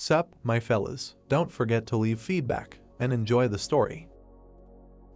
Sup, my fellas, don't forget to leave feedback, and enjoy the story.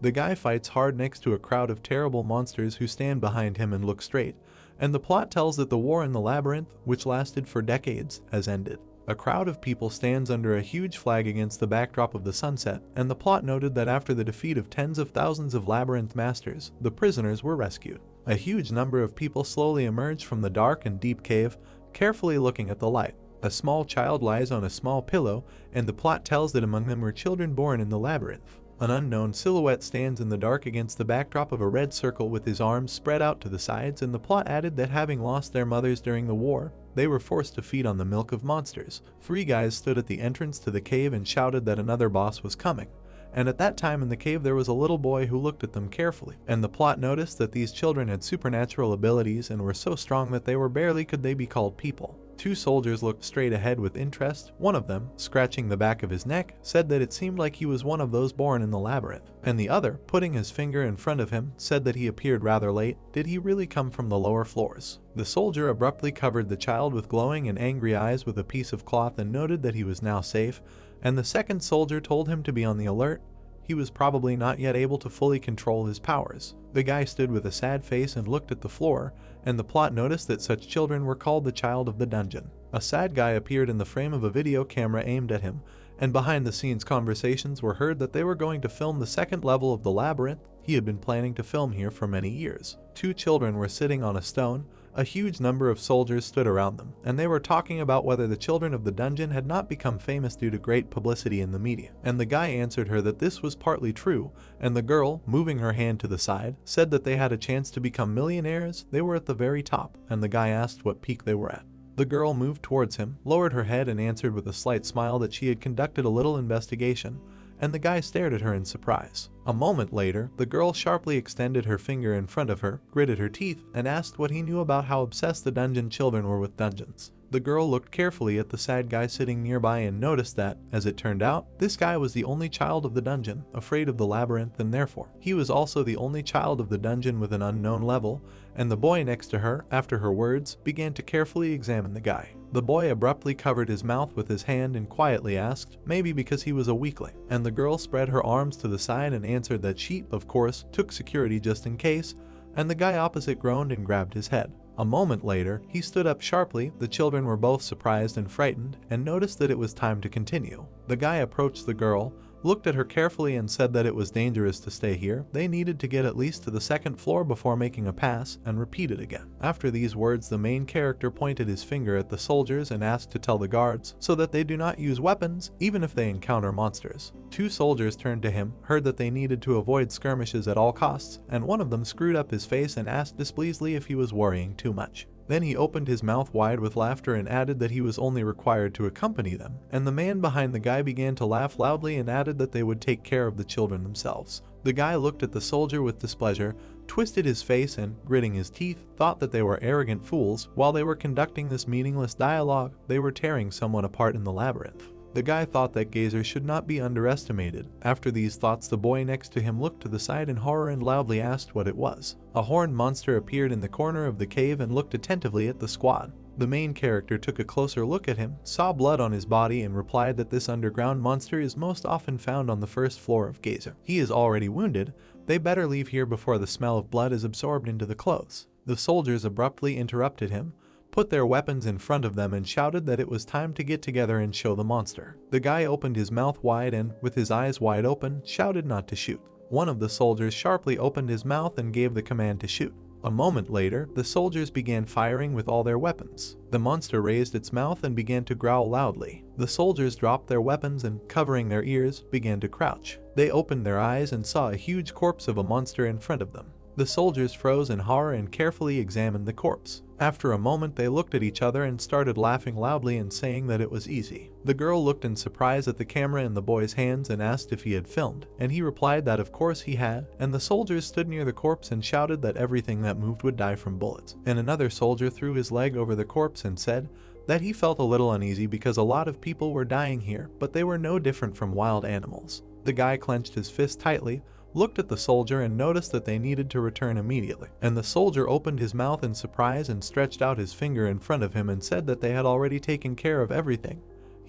The guy fights hard next to a crowd of terrible monsters who stand behind him and look straight, and the plot tells that the war in the Labyrinth, which lasted for decades, has ended. A crowd of people stands under a huge flag against the backdrop of the sunset, and the plot noted that after the defeat of tens of thousands of Labyrinth masters, the prisoners were rescued. A huge number of people slowly emerge from the dark and deep cave, carefully looking at the light. A small child lies on a small pillow, and the plot tells that among them were children born in the Labyrinth. An unknown silhouette stands in the dark against the backdrop of a red circle with his arms spread out to the sides, and the plot added that having lost their mothers during the war, they were forced to feed on the milk of monsters. 3 guys stood at the entrance to the cave and shouted that another boss was coming. And at that time in the cave there was a little boy who looked at them carefully, and the plot noticed that these children had supernatural abilities and were so strong that they were barely could they be called people. 2 soldiers looked straight ahead with interest. One of them, scratching the back of his neck, said that it seemed like he was one of those born in the Labyrinth, and the other, putting his finger in front of him, said that he appeared rather late. Did he really come from the lower floors? The soldier abruptly covered the child with glowing and angry eyes with a piece of cloth and noted that he was now safe, and the second soldier told him to be on the alert. He was probably not yet able to fully control his powers. The guy stood with a sad face and looked at the floor, and the plot noticed that such children were called the child of the dungeon. A sad guy appeared in the frame of a video camera aimed at him, and behind the scenes conversations were heard that they were going to film the second level of the Labyrinth. He had been planning to film here for many years. 2 children were sitting on a stone. A huge number of soldiers stood around them, and they were talking about whether the children of the dungeon had not become famous due to great publicity in the media. And the guy answered her that this was partly true, and the girl, moving her hand to the side, said that they had a chance to become millionaires. They were at the very top, and the guy asked what peak they were at. The girl moved towards him, lowered her head and answered with a slight smile that she had conducted a little investigation, and the guy stared at her in surprise. A moment later, the girl sharply extended her finger in front of her, gritted her teeth, and asked what he knew about how obsessed the dungeon children were with dungeons. The girl looked carefully at the sad guy sitting nearby and noticed that, as it turned out, this guy was the only child of the dungeon, afraid of the Labyrinth, and therefore, he was also the only child of the dungeon with an unknown level, and the boy next to her, after her words, began to carefully examine the guy. The boy abruptly covered his mouth with his hand and quietly asked, maybe because he was a weakling, and the girl spread her arms to the side and answered that she, of course, took security just in case, and the guy opposite groaned and grabbed his head. A moment later, he stood up sharply. The children were both surprised and frightened, and noticed that it was time to continue. The guy approached the girl, looked at her carefully and said that it was dangerous to stay here. They needed to get at least to the second floor before making a pass, and repeated again. After these words, the main character pointed his finger at the soldiers and asked to tell the guards so that they do not use weapons, even if they encounter monsters. 2 soldiers turned to him, heard that they needed to avoid skirmishes at all costs, and one of them screwed up his face and asked displeasedly if he was worrying too much. Then he opened his mouth wide with laughter and added that he was only required to accompany them, and the man behind the guy began to laugh loudly and added that they would take care of the children themselves. The guy looked at the soldier with displeasure, twisted his face and, gritting his teeth, thought that they were arrogant fools. While they were conducting this meaningless dialogue, they were tearing someone apart in the Labyrinth. The guy thought that gazers should not be underestimated. After these thoughts, the boy next to him looked to the side in horror and loudly asked what it was. A horned monster appeared in the corner of the cave and looked attentively at the squad. The main character took a closer look at him, saw blood on his body, and replied that this underground monster is most often found on the first floor of Gazer. He is already wounded. They better leave here before the smell of blood is absorbed into the clothes. The soldiers abruptly interrupted him, put their weapons in front of them and shouted that it was time to get together and show the monster. The guy opened his mouth wide and, with his eyes wide open, shouted not to shoot. One of the soldiers sharply opened his mouth and gave the command to shoot. A moment later, the soldiers began firing with all their weapons. The monster raised its mouth and began to growl loudly. The soldiers dropped their weapons and, covering their ears, began to crouch. They opened their eyes and saw a huge corpse of a monster in front of them. The soldiers froze in horror and carefully examined the corpse. After a moment, they looked at each other and started laughing loudly and saying that it was easy. The girl looked in surprise at the camera in the boy's hands and asked if he had filmed, and he replied that of course he had, and the soldiers stood near the corpse and shouted that everything that moved would die from bullets. And another soldier threw his leg over the corpse and said that he felt a little uneasy because a lot of people were dying here, but they were no different from wild animals. The guy clenched his fist tightly, looked at the soldier and noticed that they needed to return immediately. And the soldier opened his mouth in surprise and stretched out his finger in front of him and said that they had already taken care of everything.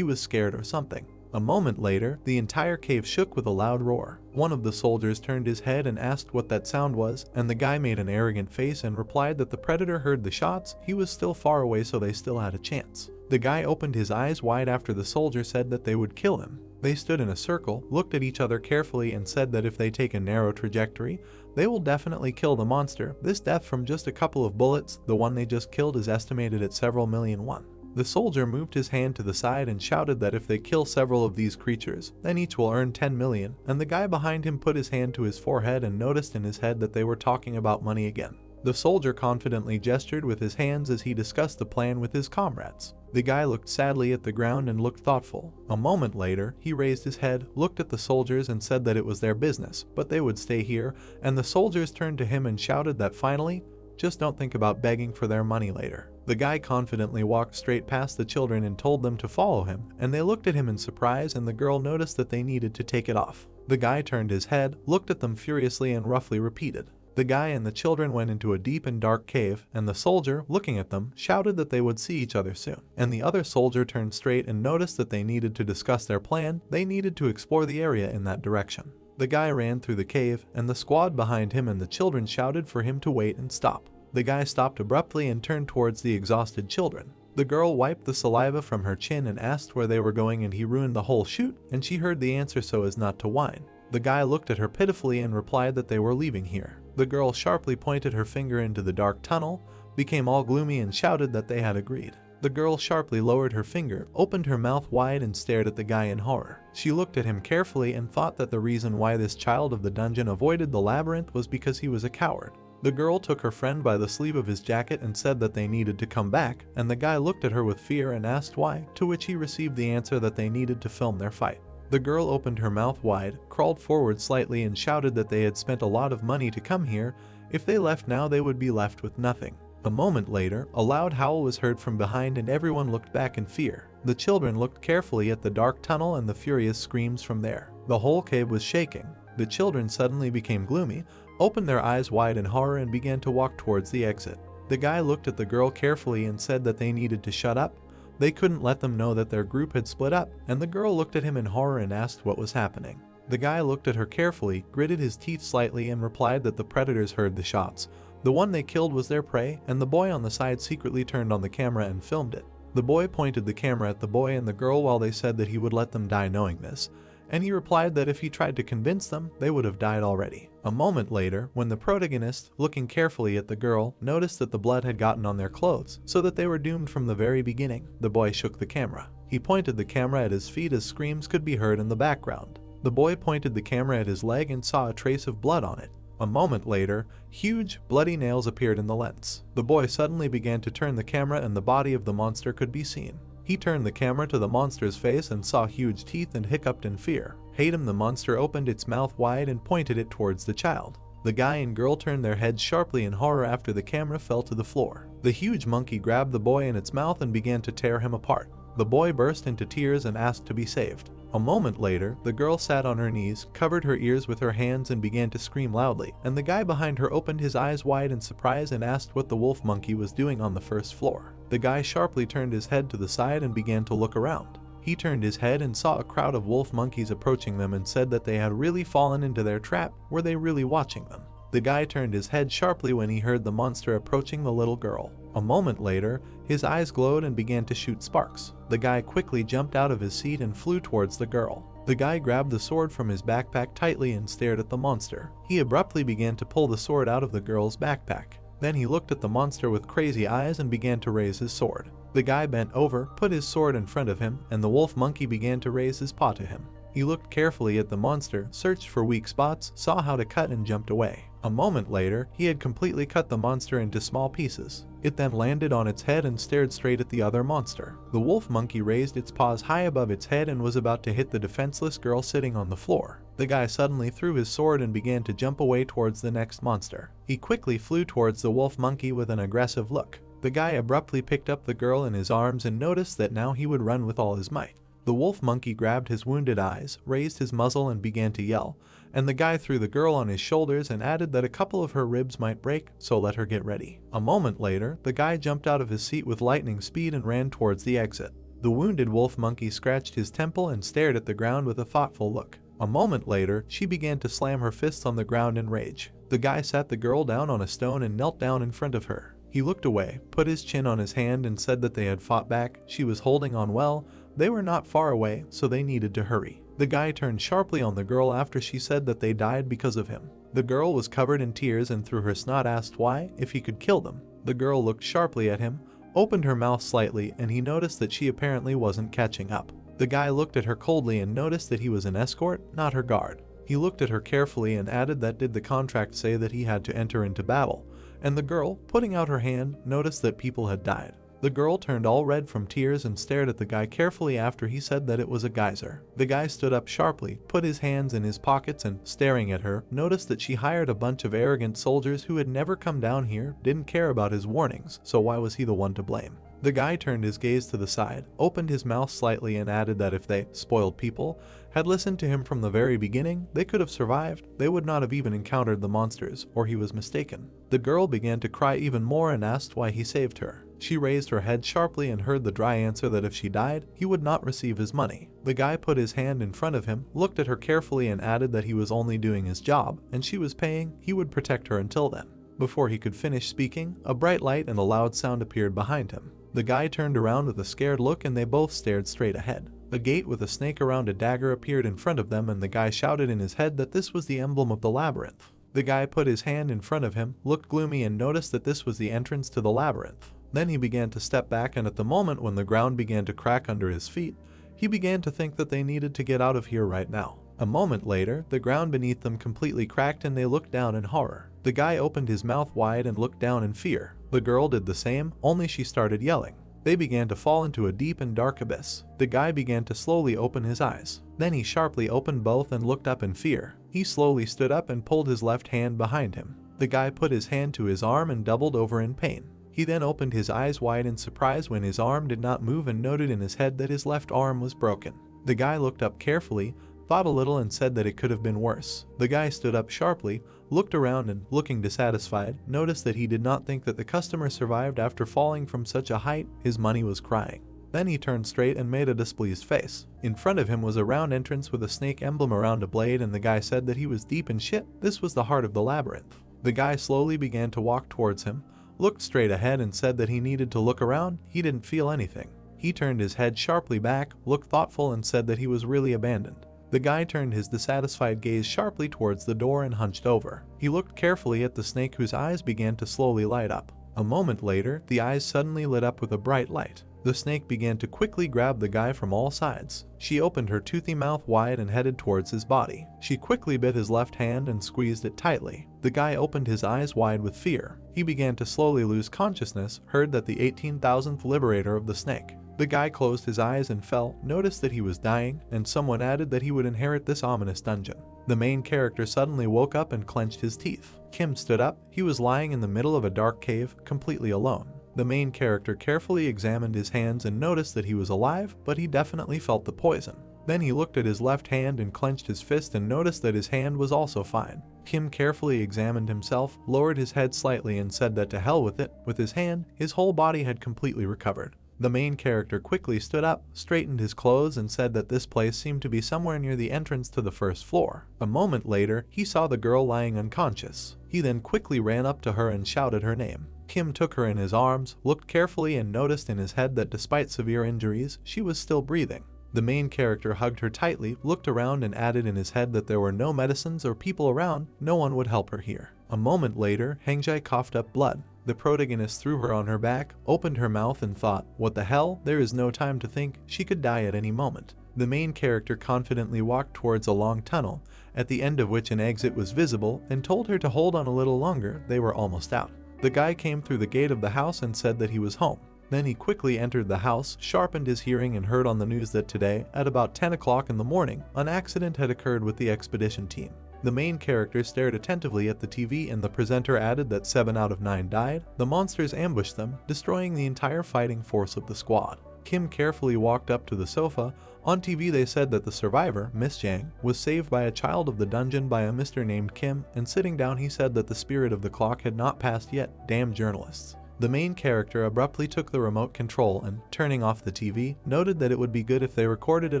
he was scared or something. A moment later, the entire cave shook with a loud roar. One of the soldiers turned his head and asked what that sound was, and the guy made an arrogant face and replied that the predator heard the shots, he was still far away so they still had a chance. The guy opened his eyes wide after the soldier said that they would kill him. They stood in a circle, looked at each other carefully and said that if they take a narrow trajectory, they will definitely kill the monster. This death from just a couple of bullets, the one they just killed, is estimated at several million won. The soldier moved his hand to the side and shouted that if they kill several of these creatures, then each will earn 10 million, and the guy behind him put his hand to his forehead and noticed in his head that they were talking about money again. The soldier confidently gestured with his hands as he discussed the plan with his comrades. The guy looked sadly at the ground and looked thoughtful. A moment later, he raised his head, looked at the soldiers and said that it was their business, but they would stay here, and the soldiers turned to him and shouted that finally, just don't think about begging for their money later. The guy confidently walked straight past the children and told them to follow him, and they looked at him in surprise, and the girl noticed that they needed to take it off. The guy turned his head, looked at them furiously and roughly repeated. The guy and the children went into a deep and dark cave, and the soldier, looking at them, shouted that they would see each other soon. And the other soldier turned straight and noticed that they needed to discuss their plan. They needed to explore the area in that direction. The guy ran through the cave, and the squad behind him and the children shouted for him to wait and stop. The guy stopped abruptly and turned towards the exhausted children. The girl wiped the saliva from her chin and asked where they were going, and he ruined the whole shoot, and she heard the answer so as not to whine. The guy looked at her pitifully and replied that they were leaving here. The girl sharply pointed her finger into the dark tunnel, became all gloomy and shouted that they had agreed. The girl sharply lowered her finger, opened her mouth wide and stared at the guy in horror. She looked at him carefully and thought that the reason why this child of the dungeon avoided the labyrinth was because he was a coward. The girl took her friend by the sleeve of his jacket and said that they needed to come back, and the guy looked at her with fear and asked why, to which he received the answer that they needed to film their fight. The girl opened her mouth wide, crawled forward slightly and shouted that they had spent a lot of money to come here. If they left now, they would be left with nothing. A moment later, a loud howl was heard from behind and everyone looked back in fear. The children looked carefully at the dark tunnel and the furious screams from there. The whole cave was shaking. The children suddenly became gloomy, opened their eyes wide in horror and began to walk towards the exit. The guy looked at the girl carefully and said that they needed to shut up. They couldn't let them know that their group had split up, and the girl looked at him in horror and asked what was happening. The guy looked at her carefully, gritted his teeth slightly and replied that the predators heard the shots. The one they killed was their prey, and the boy on the side secretly turned on the camera and filmed it. The boy pointed the camera at the boy and the girl while they said that he would let them die knowing this, and he replied that if he tried to convince them, they would have died already. A moment later, when the protagonist, looking carefully at the girl, noticed that the blood had gotten on their clothes, so that they were doomed from the very beginning, the boy shook the camera. He pointed the camera at his feet as screams could be heard in the background. The boy pointed the camera at his leg and saw a trace of blood on it. A moment later, huge, bloody nails appeared in the lens. The boy suddenly began to turn the camera and the body of the monster could be seen. He turned the camera to the monster's face and saw huge teeth and hiccuped in fear. Hatem, the monster opened its mouth wide and pointed it towards the child. The guy and girl turned their heads sharply in horror after the camera fell to the floor. The huge monkey grabbed the boy in its mouth and began to tear him apart. The boy burst into tears and asked to be saved. A moment later, the girl sat on her knees, covered her ears with her hands and began to scream loudly, and the guy behind her opened his eyes wide in surprise and asked what the wolf monkey was doing on the first floor. The guy sharply turned his head to the side and began to look around. He turned his head and saw a crowd of wolf monkeys approaching them and said that they had really fallen into their trap. Were they really watching them? The guy turned his head sharply when he heard the monster approaching the little girl. A moment later, his eyes glowed and began to shoot sparks. The guy quickly jumped out of his seat and flew towards the girl. The guy grabbed the sword from his backpack tightly and stared at the monster. He abruptly began to pull the sword out of the girl's backpack. Then he looked at the monster with crazy eyes and began to raise his sword. The guy bent over, put his sword in front of him, and the wolf monkey began to raise his paw to him. He looked carefully at the monster, searched for weak spots, saw how to cut and jumped away. A moment later, he had completely cut the monster into small pieces. It then landed on its head and stared straight at the other monster. The wolf monkey raised its paws high above its head and was about to hit the defenseless girl sitting on the floor. The guy suddenly threw his sword and began to jump away towards the next monster. He quickly flew towards the wolf monkey with an aggressive look. The guy abruptly picked up the girl in his arms and noticed that now he would run with all his might. The wolf monkey grabbed his wounded eyes, raised his muzzle and began to yell, and the guy threw the girl on his shoulders and added that a couple of her ribs might break, so let her get ready. A moment later, the guy jumped out of his seat with lightning speed and ran towards the exit. The wounded wolf monkey scratched his temple and stared at the ground with a thoughtful look. A moment later, she began to slam her fists on the ground in rage. The guy sat the girl down on a stone and knelt down in front of her. He looked away, put his chin on his hand and said that they had fought back, she was holding on well, they were not far away, so they needed to hurry. The guy turned sharply on the girl after she said that they died because of him. The girl was covered in tears and through her snot asked why, if he could kill them. The girl looked sharply at him, opened her mouth slightly, and he noticed that she apparently wasn't catching up. The guy looked at her coldly and noticed that he was an escort, not her guard. He looked at her carefully and added that did the contract say that he had to enter into battle, and the girl, putting out her hand, noticed that people had died. The girl turned all red from tears and stared at the guy carefully after he said that it was a geyser. The guy stood up sharply, put his hands in his pockets and, staring at her, noticed that she hired a bunch of arrogant soldiers who had never come down here, didn't care about his warnings, so why was he the one to blame? The guy turned his gaze to the side, opened his mouth slightly and added that if they, spoiled people, had listened to him from the very beginning, they could have survived, they would not have even encountered the monsters, or he was mistaken. The girl began to cry even more and asked why he saved her. She raised her head sharply and heard the dry answer that if she died, he would not receive his money. The guy put his hand in front of him, looked at her carefully and added that he was only doing his job, and she was paying, he would protect her until then. Before he could finish speaking, a bright light and a loud sound appeared behind him. The guy turned around with a scared look and they both stared straight ahead. A gate with a snake around a dagger appeared in front of them and the guy shouted in his head that this was the emblem of the labyrinth. The guy put his hand in front of him, looked gloomy and noticed that this was the entrance to the labyrinth. Then he began to step back and at the moment when the ground began to crack under his feet, he began to think that they needed to get out of here right now. A moment later, the ground beneath them completely cracked and they looked down in horror. The guy opened his mouth wide and looked down in fear. The girl did the same, only she started yelling. They began to fall into a deep and dark abyss. The guy began to slowly open his eyes. Then he sharply opened both and looked up in fear. He slowly stood up and pulled his left hand behind him. The guy put his hand to his arm and doubled over in pain. He then opened his eyes wide in surprise when his arm did not move and noted in his head that his left arm was broken. The guy looked up carefully, thought a little and said that it could have been worse. The guy stood up sharply, looked around and, looking dissatisfied, noticed that he did not think that the customer survived after falling from such a height. His money was crying. Then he turned straight and made a displeased face. In front of him was a round entrance with a snake emblem around a blade and the guy said that he was deep in shit. This was the heart of the labyrinth. The guy slowly began to walk towards him, looked straight ahead and said that he needed to look around. He didn't feel anything. He turned his head sharply back, looked thoughtful and said that he was really abandoned. The guy turned his dissatisfied gaze sharply towards the door and hunched over. He looked carefully at the snake whose eyes began to slowly light up. A moment later, the eyes suddenly lit up with a bright light. The snake began to quickly grab the guy from all sides. She opened her toothy mouth wide and headed towards his body. She quickly bit his left hand and squeezed it tightly. The guy opened his eyes wide with fear. He began to slowly lose consciousness, heard that the 18,000th liberator of the snake. The guy closed his eyes and fell, noticed that he was dying, and someone added that he would inherit this ominous dungeon. The main character suddenly woke up and clenched his teeth. Kim stood up. He was lying in the middle of a dark cave, completely alone. The main character carefully examined his hands and noticed that he was alive, but he definitely felt the poison. Then he looked at his left hand and clenched his fist and noticed that his hand was also fine. Kim carefully examined himself, lowered his head slightly and said that to hell with it. With his hand, his whole body had completely recovered. The main character quickly stood up, straightened his clothes and said that this place seemed to be somewhere near the entrance to the first floor. A moment later, he saw the girl lying unconscious. He then quickly ran up to her and shouted her name. Kim took her in his arms, looked carefully and noticed in his head that despite severe injuries, she was still breathing. The main character hugged her tightly, looked around and added in his head that there were no medicines or people around, no one would help her here. A moment later, Hangjai coughed up blood. The protagonist threw her on her back, opened her mouth and thought, what the hell, there is no time to think, she could die at any moment. The main character confidently walked towards a long tunnel, at the end of which an exit was visible, and told her to hold on a little longer. They were almost out. The guy came through the gate of the house and said that he was home. Then he quickly entered the house, sharpened his hearing and heard on the news that today, at about 10 o'clock in the morning, an accident had occurred with the expedition team. The main character stared attentively at the TV and the presenter added that 7 out of 9 died. The monsters ambushed them, destroying the entire fighting force of the squad. Kim carefully walked up to the sofa. On TV they said that the survivor, Miss Jang, was saved by a child of the dungeon by a Mr. named Kim, and sitting down he said that the spirit of the clock had not passed yet. Damn journalists. The main character abruptly took the remote control and, turning off the TV, noted that it would be good if they recorded it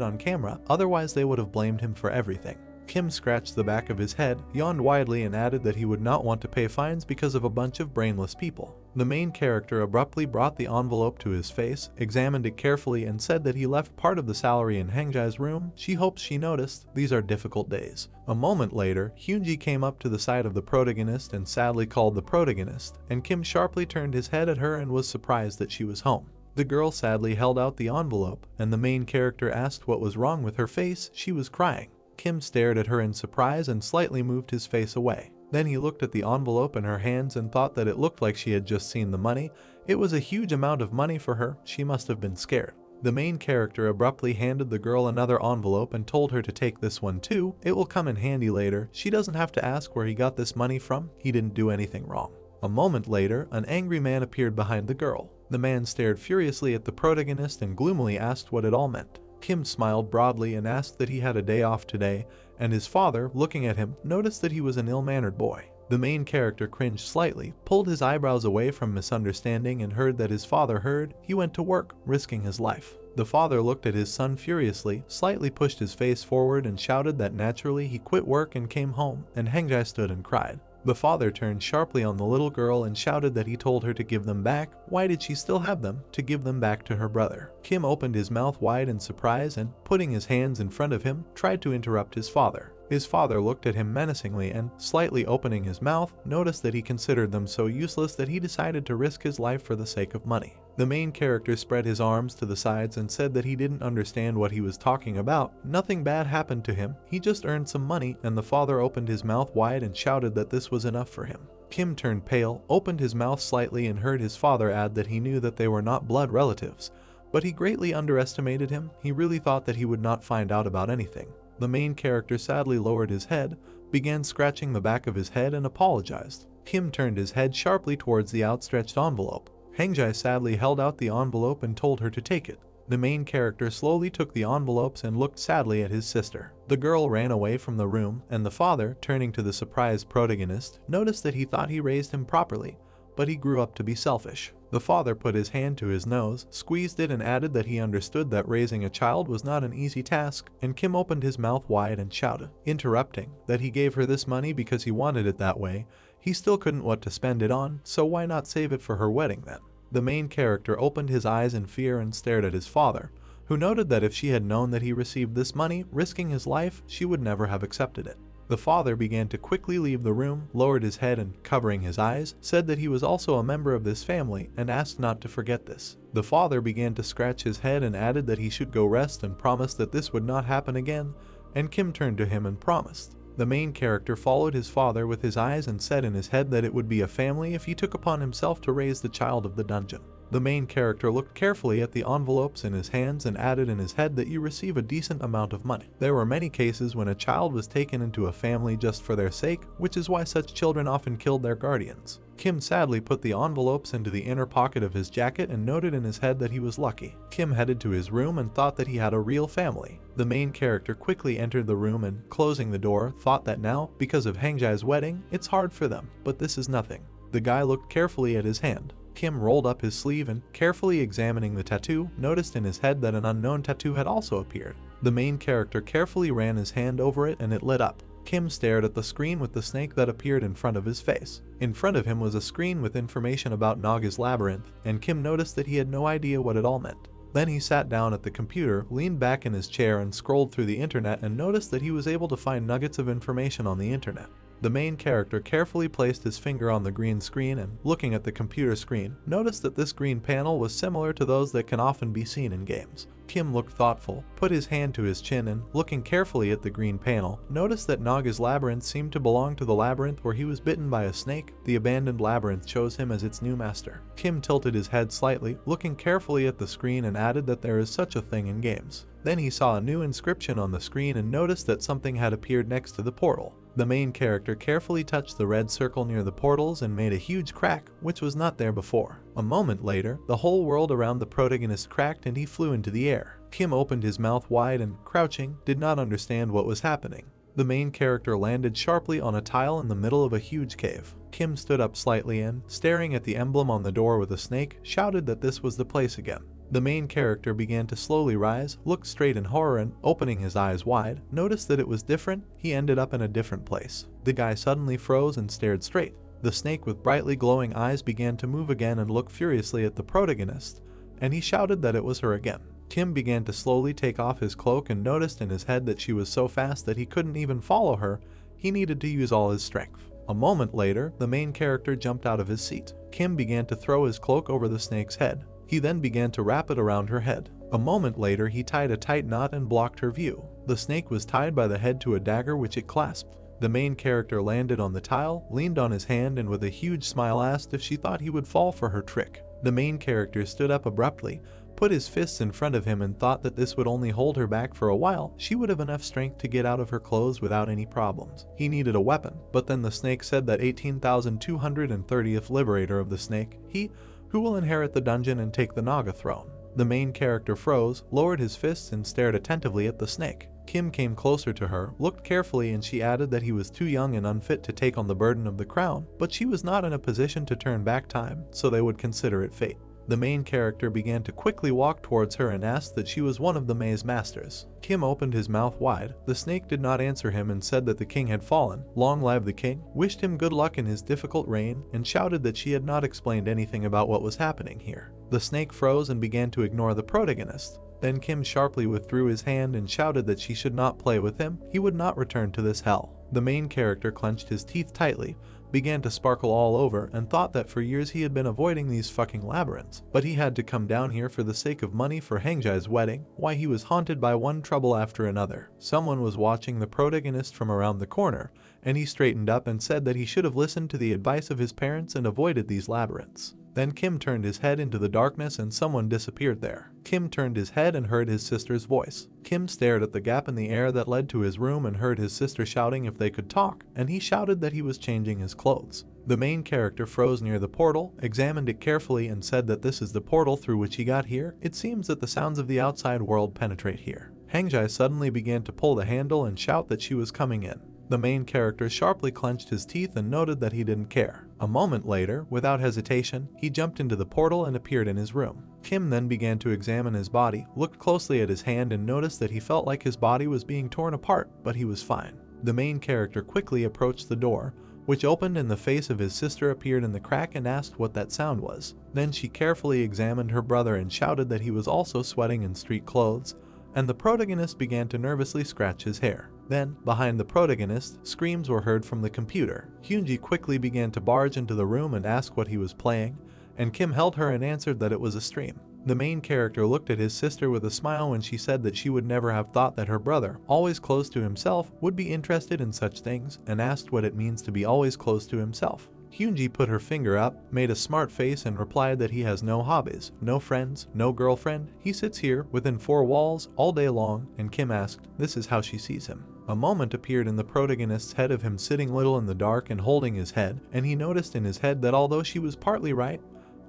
on camera, otherwise they would have blamed him for everything. Kim scratched the back of his head, yawned widely, and added that he would not want to pay fines because of a bunch of brainless people. The main character abruptly brought the envelope to his face, examined it carefully, and said that he left part of the salary in Hangjai's room. She hopes she noticed. These are difficult days. A moment later, Hyunji came up to the side of the protagonist and sadly called the protagonist, and Kim sharply turned his head at her and was surprised that she was home. The girl sadly held out the envelope, and the main character asked what was wrong with her face. She was crying. Kim stared at her in surprise and slightly moved his face away. Then he looked at the envelope in her hands and thought that it looked like she had just seen the money. It was a huge amount of money for her. She must have been scared. The main character abruptly handed the girl another envelope and told her to take this one too. It will come in handy later. She doesn't have to ask where he got this money from. He didn't do anything wrong. A moment later, an angry man appeared behind the girl. The man stared furiously at the protagonist and gloomily asked what it all meant. Kim smiled broadly and asked that he had a day off today, and his father, looking at him, noticed that he was an ill-mannered boy. The main character cringed slightly, pulled his eyebrows away from misunderstanding, and heard that his father heard. He went to work, risking his life. The father looked at his son furiously, slightly pushed his face forward, and shouted that naturally he quit work and came home, and Hangjai stood and cried. The father turned sharply on the little girl and shouted that he told her to give them back. Why did she still have them? To give them back to her brother. Kim opened his mouth wide in surprise and, putting his hands in front of him, tried to interrupt his father. His father looked at him menacingly and, slightly opening his mouth, noticed that he considered them so useless that he decided to risk his life for the sake of money. The main character spread his arms to the sides and said that he didn't understand what he was talking about. Nothing bad happened to him, he just earned some money, and the father opened his mouth wide and shouted that this was enough for him. Kim turned pale, opened his mouth slightly, and heard his father add that he knew that they were not blood relatives. But he greatly underestimated him. He really thought that he would not find out about anything. The main character sadly lowered his head, began scratching the back of his head, and apologized. Kim turned his head sharply towards the outstretched envelope. Hangjai sadly held out the envelope and told her to take it. The main character slowly took the envelopes and looked sadly at his sister. The girl ran away from the room, and the father, turning to the surprised protagonist, noticed that he thought he raised him properly, but he grew up to be selfish. The father put his hand to his nose, squeezed it, and added that he understood that raising a child was not an easy task, and Kim opened his mouth wide and shouted, interrupting, that he gave her this money because he wanted it that way. He still couldn't what to spend it on, so why not save it for her wedding then? The main character opened his eyes in fear and stared at his father, who noted that if she had known that he received this money, risking his life, she would never have accepted it. The father began to quickly leave the room, lowered his head and, covering his eyes, said that he was also a member of this family and asked not to forget this. The father began to scratch his head and added that he should go rest and promised that this would not happen again, and Kim turned to him and promised. The main character followed his father with his eyes and said in his head that it would be a family if he took upon himself to raise the child of the dungeon. The main character looked carefully at the envelopes in his hands and added in his head that you receive a decent amount of money. There were many cases when a child was taken into a family just for their sake, which is why such children often killed their guardians. Kim sadly put the envelopes into the inner pocket of his jacket and noted in his head that he was lucky. Kim headed to his room and thought that he had a real family. The main character quickly entered the room and, closing the door, thought that now, because of Hangjai's wedding, it's hard for them, but this is nothing. The guy looked carefully at his hand. Kim rolled up his sleeve and, carefully examining the tattoo, noticed in his head that an unknown tattoo had also appeared. The main character carefully ran his hand over it and it lit up. Kim stared at the screen with the snake that appeared in front of his face. In front of him was a screen with information about Naga's Labyrinth, and Kim noticed that he had no idea what it all meant. Then he sat down at the computer, leaned back in his chair and scrolled through the internet and noticed that he was able to find nuggets of information on the internet. The main character carefully placed his finger on the green screen and, looking at the computer screen, noticed that this green panel was similar to those that can often be seen in games. Kim looked thoughtful, put his hand to his chin and, looking carefully at the green panel, noticed that Naga's Labyrinth seemed to belong to the labyrinth where he was bitten by a snake. The abandoned labyrinth chose him as its new master. Kim tilted his head slightly, looking carefully at the screen, and added that there is such a thing in games. Then he saw a new inscription on the screen and noticed that something had appeared next to the portal. The main character carefully touched the red circle near the portals and made a huge crack, which was not there before. A moment later, the whole world around the protagonist cracked and he flew into the air. Kim opened his mouth wide and, crouching, did not understand what was happening. The main character landed sharply on a tile in the middle of a huge cave. Kim stood up slightly and, staring at the emblem on the door with a snake, shouted that this was the place again. The main character began to slowly rise, looked straight in horror and, opening his eyes wide, noticed that it was different. He ended up in a different place. The guy suddenly froze and stared straight. The snake with brightly glowing eyes began to move again and look furiously at the protagonist, and he shouted that it was her again. Kim began to slowly take off his cloak and noticed in his head that she was so fast that he couldn't even follow her. He needed to use all his strength. A moment later, the main character jumped out of his seat. Kim began to throw his cloak over the snake's head. He then began to wrap it around her head. A moment later, he tied a tight knot and blocked her view. The snake was tied by the head to a dagger which it clasped. The main character landed on the tile, leaned on his hand and with a huge smile asked if she thought he would fall for her trick. The main character stood up abruptly, put his fists in front of him and thought that this would only hold her back for a while. She would have enough strength to get out of her clothes without any problems. He needed a weapon, but then the snake said that 18,230th liberator of the snake, he who will inherit the dungeon and take the Naga throne. The main character froze, lowered his fists and stared attentively at the snake. Kim came closer to her, looked carefully and she added that he was too young and unfit to take on the burden of the crown, but she was not in a position to turn back time, so they would consider it fate. The main character began to quickly walk towards her and asked that she was one of the maze masters. Kim opened his mouth wide. The snake did not answer him and said that the king had fallen. Long live the king, wished him good luck in his difficult reign, and shouted that she had not explained anything about what was happening here. The snake froze and began to ignore the protagonist. Then Kim sharply withdrew his hand and shouted that she should not play with him. He would not return to this hell. The main character clenched his teeth tightly, began to sparkle all over, and thought that for years he had been avoiding these fucking labyrinths. But he had to come down here for the sake of money for Hangjai's wedding. Why, he was haunted by one trouble after another. Someone was watching the protagonist from around the corner, and he straightened up and said that he should have listened to the advice of his parents and avoided these labyrinths. Then Kim turned his head into the darkness and someone disappeared there. Kim turned his head and heard his sister's voice. Kim stared at the gap in the air that led to his room and heard his sister shouting if they could talk, and he shouted that he was changing his clothes. The main character froze near the portal, examined it carefully and said that this is the portal through which he got here. It seems that the sounds of the outside world penetrate here. Hangjai suddenly began to pull the handle and shout that she was coming in. The main character sharply clenched his teeth and noted that he didn't care. A moment later, without hesitation, he jumped into the portal and appeared in his room. Kim then began to examine his body, looked closely at his hand and noticed that he felt like his body was being torn apart, but he was fine. The main character quickly approached the door, which opened and the face of his sister appeared in the crack and asked what that sound was. Then she carefully examined her brother and shouted that he was also sweating in street clothes, and the protagonist began to nervously scratch his hair. Then, behind the protagonist, screams were heard from the computer. Hyunji quickly began to barge into the room and ask what he was playing, and Kim held her and answered that it was a stream. The main character looked at his sister with a smile when she said that she would never have thought that her brother, always close to himself, would be interested in such things, and asked what it means to be always close to himself. Hyunji put her finger up, made a smart face and replied that he has no hobbies, no friends, no girlfriend. He sits here, within four walls, all day long, and Kim asked, this is how she sees him. A moment appeared in the protagonist's head of him sitting little in the dark and holding his head, and he noticed in his head that although she was partly right,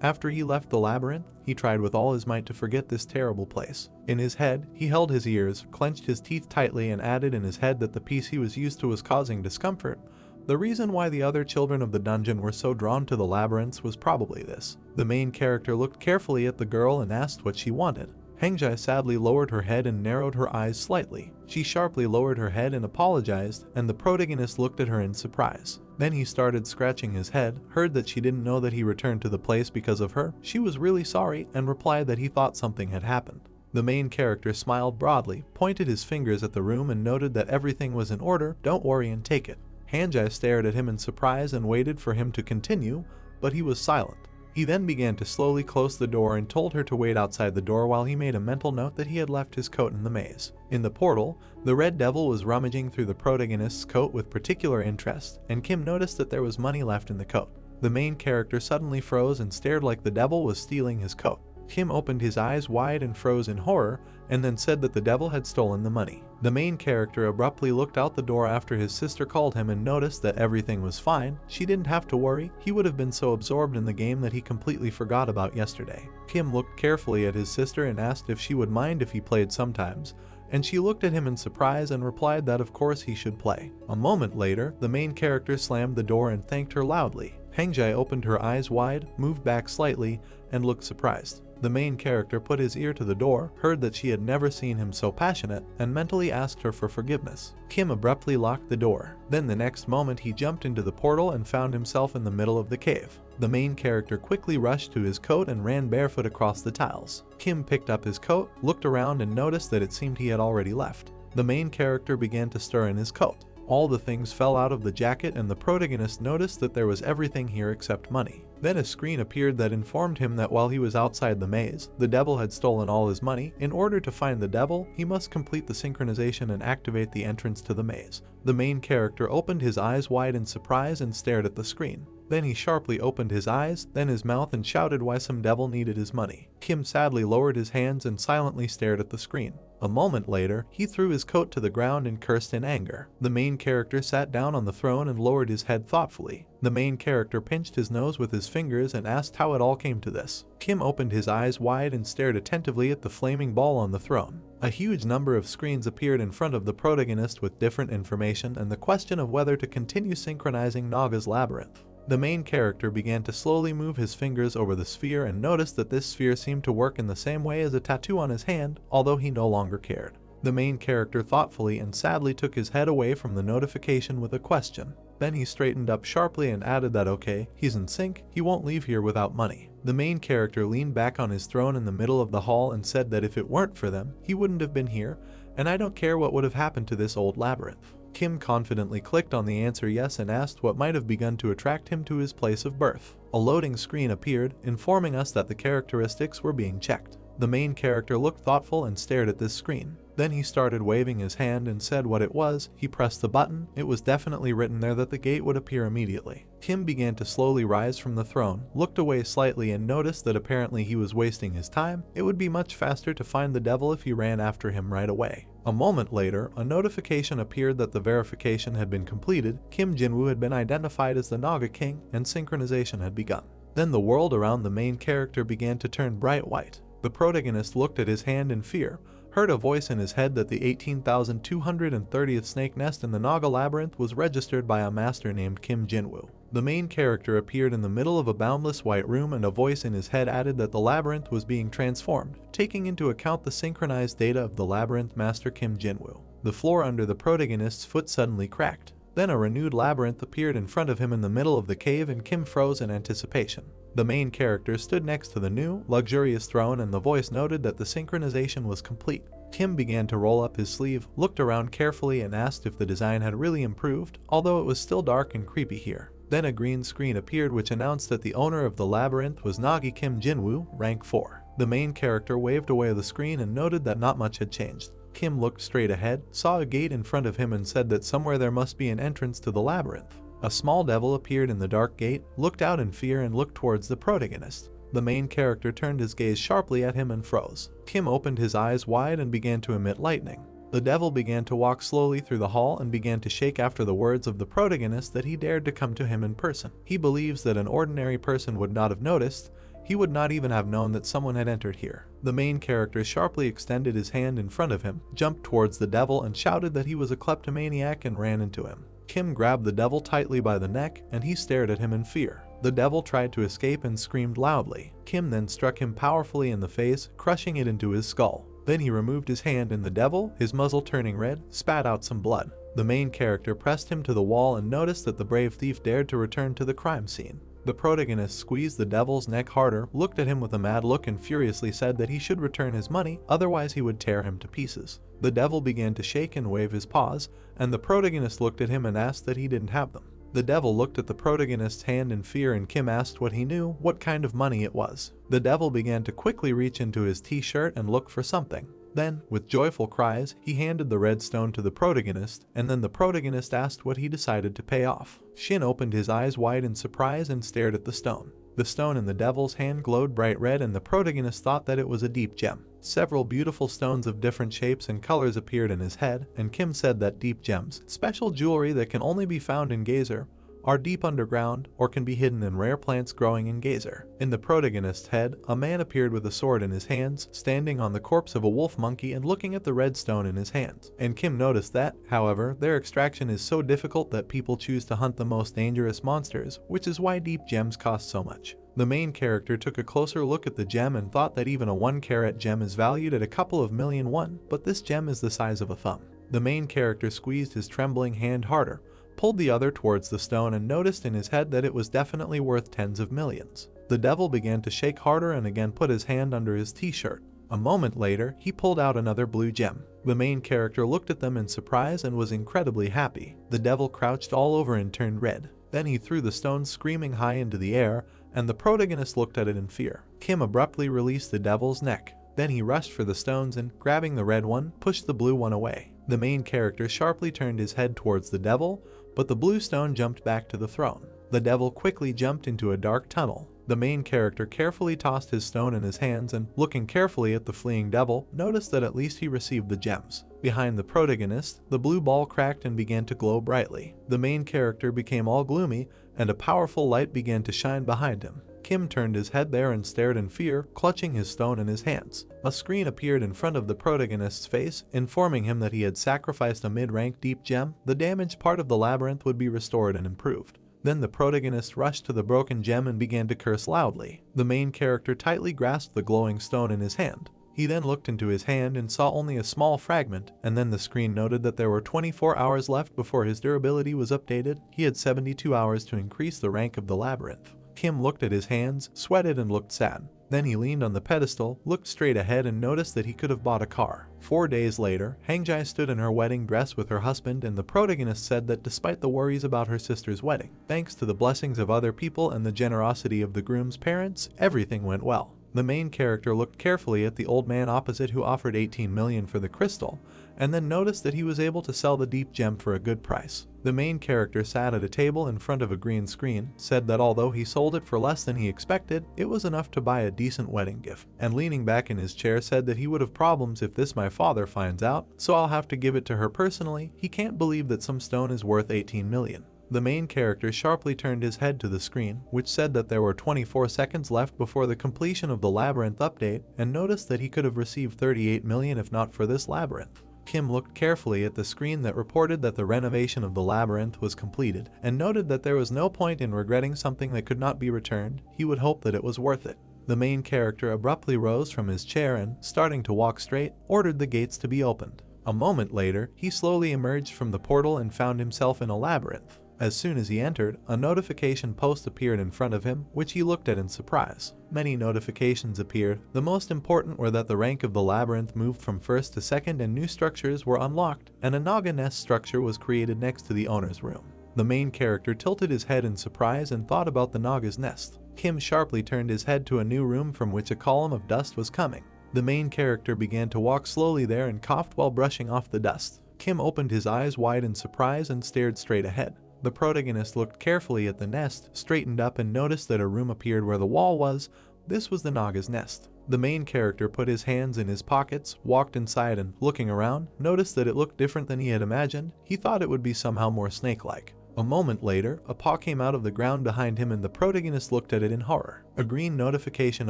after he left the labyrinth, he tried with all his might to forget this terrible place. In his head, he held his ears, clenched his teeth tightly and added in his head that the peace he was used to was causing discomfort. The reason why the other children of the dungeon were so drawn to the labyrinths was probably this. The main character looked carefully at the girl and asked what she wanted. Hangjai sadly lowered her head and narrowed her eyes slightly. She sharply lowered her head and apologized, and the protagonist looked at her in surprise. Then he started scratching his head, heard that she didn't know that he returned to the place because of her. She was really sorry and replied that he thought something had happened. The main character smiled broadly, pointed his fingers at the room and noted that everything was in order. Don't worry and take it. Hangjai stared at him in surprise and waited for him to continue, but he was silent. He then began to slowly close the door and told her to wait outside the door while he made a mental note that he had left his coat in the maze. In the portal, the Red Devil was rummaging through the protagonist's coat with particular interest, and Kim noticed that there was money left in the coat. The main character suddenly froze and stared like the devil was stealing his coat. Kim opened his eyes wide and froze in horror, and then said that the devil had stolen the money. The main character abruptly looked out the door after his sister called him and noticed that everything was fine. She didn't have to worry. He would have been so absorbed in the game that he completely forgot about yesterday. Kim looked carefully at his sister and asked if she would mind if he played sometimes, and she looked at him in surprise and replied that of course he should play. A moment later, the main character slammed the door and thanked her loudly. Hengjai opened her eyes wide, moved back slightly, and looked surprised. The main character put his ear to the door, heard that she had never seen him so passionate, and mentally asked her for forgiveness. Kim abruptly locked the door. Then the next moment he jumped into the portal and found himself in the middle of the cave. The main character quickly rushed to his coat and ran barefoot across the tiles. Kim picked up his coat, looked around and noticed that it seemed he had already left. The main character began to stir in his coat. All the things fell out of the jacket and the protagonist noticed that there was everything here except money. Then a screen appeared that informed him that while he was outside the maze, the devil had stolen all his money. In order to find the devil, he must complete the synchronization and activate the entrance to the maze. The main character opened his eyes wide in surprise and stared at the screen. Then he sharply opened his eyes, then his mouth, and shouted why some devil needed his money. Kim sadly lowered his hands and silently stared at the screen. A moment later, he threw his coat to the ground and cursed in anger. The main character sat down on the throne and lowered his head thoughtfully. The main character pinched his nose with his fingers and asked how it all came to this. Kim opened his eyes wide and stared attentively at the flaming ball on the throne. A huge number of screens appeared in front of the protagonist with different information and the question of whether to continue synchronizing Naga's labyrinth. The main character began to slowly move his fingers over the sphere and noticed that this sphere seemed to work in the same way as a tattoo on his hand, although he no longer cared. The main character thoughtfully and sadly took his head away from the notification with a question. Then he straightened up sharply and added that okay, he's in sync, he won't leave here without money. The main character leaned back on his throne in the middle of the hall and said that if it weren't for them, he wouldn't have been here, and I don't care what would have happened to this old labyrinth. Kim confidently clicked on the answer yes and asked what might have begun to attract him to his place of birth. A loading screen appeared, informing us that the characteristics were being checked. The main character looked thoughtful and stared at this screen. Then he started waving his hand and said what it was. He pressed the button. It was definitely written there that the gate would appear immediately. Kim began to slowly rise from the throne, looked away slightly and noticed that apparently he was wasting his time. It would be much faster to find the devil if he ran after him right away. A moment later, a notification appeared that the verification had been completed. Kim Jinwoo had been identified as the Naga King and synchronization had begun. Then the world around the main character began to turn bright white. The protagonist looked at his hand in fear, heard a voice in his head that the 18,230th snake nest in the Naga Labyrinth was registered by a master named Kim Jinwoo. The main character appeared in the middle of a boundless white room and a voice in his head added that the labyrinth was being transformed, taking into account the synchronized data of the labyrinth master Kim Jinwoo. The floor under the protagonist's foot suddenly cracked. Then a renewed labyrinth appeared in front of him in the middle of the cave and Kim froze in anticipation. The main character stood next to the new, luxurious throne and the voice noted that the synchronization was complete. Kim began to roll up his sleeve, looked around carefully and asked if the design had really improved, although it was still dark and creepy here. Then a green screen appeared which announced that the owner of the labyrinth was Nagi Kim Jinwoo, rank 4. The main character waved away the screen and noted that not much had changed. Kim looked straight ahead, saw a gate in front of him and said that somewhere there must be an entrance to the labyrinth. A small devil appeared in the dark gate, looked out in fear and looked towards the protagonist. The main character turned his gaze sharply at him and froze. Kim opened his eyes wide and began to emit lightning. The devil began to walk slowly through the hall and began to shake after the words of the protagonist that he dared to come to him in person. He believes that an ordinary person would not have noticed. He would not even have known that someone had entered here. The main character sharply extended his hand in front of him, jumped towards the devil and shouted that he was a kleptomaniac and ran into him. Kim grabbed the devil tightly by the neck and he stared at him in fear. The devil tried to escape and screamed loudly. Kim then struck him powerfully in the face, crushing it into his skull. Then he removed his hand and the devil, his muzzle turning red, spat out some blood. The main character pressed him to the wall and noticed that the brave thief dared to return to the crime scene. The protagonist squeezed the devil's neck harder, looked at him with a mad look and furiously said that he should return his money, otherwise he would tear him to pieces. The devil began to shake and wave his paws, and the protagonist looked at him and asked that he didn't have them. The devil looked at the protagonist's hand in fear and Kim asked what he knew, what kind of money it was. The devil began to quickly reach into his t-shirt and look for something. Then, with joyful cries, he handed the red stone to the protagonist, and then the protagonist asked what he decided to pay off. Shin opened his eyes wide in surprise and stared at the stone. The stone in the devil's hand glowed bright red and the protagonist thought that it was a deep gem. Several beautiful stones of different shapes and colors appeared in his head, and Kim said that deep gems, special jewelry that can only be found in Gazer, are deep underground or can be hidden in rare plants growing in geyser. In the protagonist's head, a man appeared with a sword in his hands, standing on the corpse of a wolf monkey and looking at the red stone in his hands. And Kim noticed that, however, their extraction is so difficult that people choose to hunt the most dangerous monsters, which is why deep gems cost so much. The main character took a closer look at the gem and thought that even a 1-carat gem is valued at a couple of million won, but this gem is the size of a thumb. The main character squeezed his trembling hand harder, pulled the other towards the stone and noticed in his head that it was definitely worth tens of millions. The devil began to shake harder and again put his hand under his t-shirt. A moment later, he pulled out another blue gem. The main character looked at them in surprise and was incredibly happy. The devil crouched all over and turned red. Then he threw the stone screaming high into the air, and the protagonist looked at it in fear. Kim abruptly released the devil's neck. Then he rushed for the stones and, grabbing the red one, pushed the blue one away. The main character sharply turned his head towards the devil, but the blue stone jumped back to the throne. The devil quickly jumped into a dark tunnel. The main character carefully tossed his stone in his hands and, looking carefully at the fleeing devil, noticed that at least he received the gems. Behind the protagonist, the blue ball cracked and began to glow brightly. The main character became all gloomy, and a powerful light began to shine behind him. Kim turned his head there and stared in fear, clutching his stone in his hands. A screen appeared in front of the protagonist's face, informing him that he had sacrificed a mid-rank deep gem. The damaged part of the labyrinth would be restored and improved. Then the protagonist rushed to the broken gem and began to curse loudly. The main character tightly grasped the glowing stone in his hand. He then looked into his hand and saw only a small fragment, and then the screen noted that there were 24 hours left before his durability was updated. He had 72 hours to increase the rank of the labyrinth. Kim looked at his hands, sweated and looked sad. Then he leaned on the pedestal, looked straight ahead and noticed that he could have bought a car. 4 days later, Hangjai stood in her wedding dress with her husband, and the protagonist said that despite the worries about her sister's wedding, thanks to the blessings of other people and the generosity of the groom's parents, everything went well. The main character looked carefully at the old man opposite who offered 18 million for the crystal, and then noticed that he was able to sell the deep gem for a good price. The main character sat at a table in front of a green screen, said that although he sold it for less than he expected, it was enough to buy a decent wedding gift, and leaning back in his chair said that he would have problems if this my father finds out, so I'll have to give it to her personally. He can't believe that some stone is worth 18 million. The main character sharply turned his head to the screen, which said that there were 24 seconds left before the completion of the labyrinth update, and noticed that he could have received 38 million if not for this labyrinth. Kim looked carefully at the screen that reported that the renovation of the labyrinth was completed, and noted that there was no point in regretting something that could not be returned. He would hope that it was worth it. The main character abruptly rose from his chair and, starting to walk straight, ordered the gates to be opened. A moment later, he slowly emerged from the portal and found himself in a labyrinth. As soon as he entered, a notification post appeared in front of him, which he looked at in surprise. Many notifications appeared. The most important were that the rank of the labyrinth moved from first to second and new structures were unlocked, and a Naga nest structure was created next to the owner's room. The main character tilted his head in surprise and thought about the Naga's nest. Kim sharply turned his head to a new room from which a column of dust was coming. The main character began to walk slowly there and coughed while brushing off the dust. Kim opened his eyes wide in surprise and stared straight ahead. The protagonist looked carefully at the nest, straightened up and noticed that a room appeared where the wall was. This was the Naga's nest. The main character put his hands in his pockets, walked inside and, looking around, noticed that it looked different than he had imagined. He thought it would be somehow more snake-like. A moment later, a paw came out of the ground behind him and the protagonist looked at it in horror. A green notification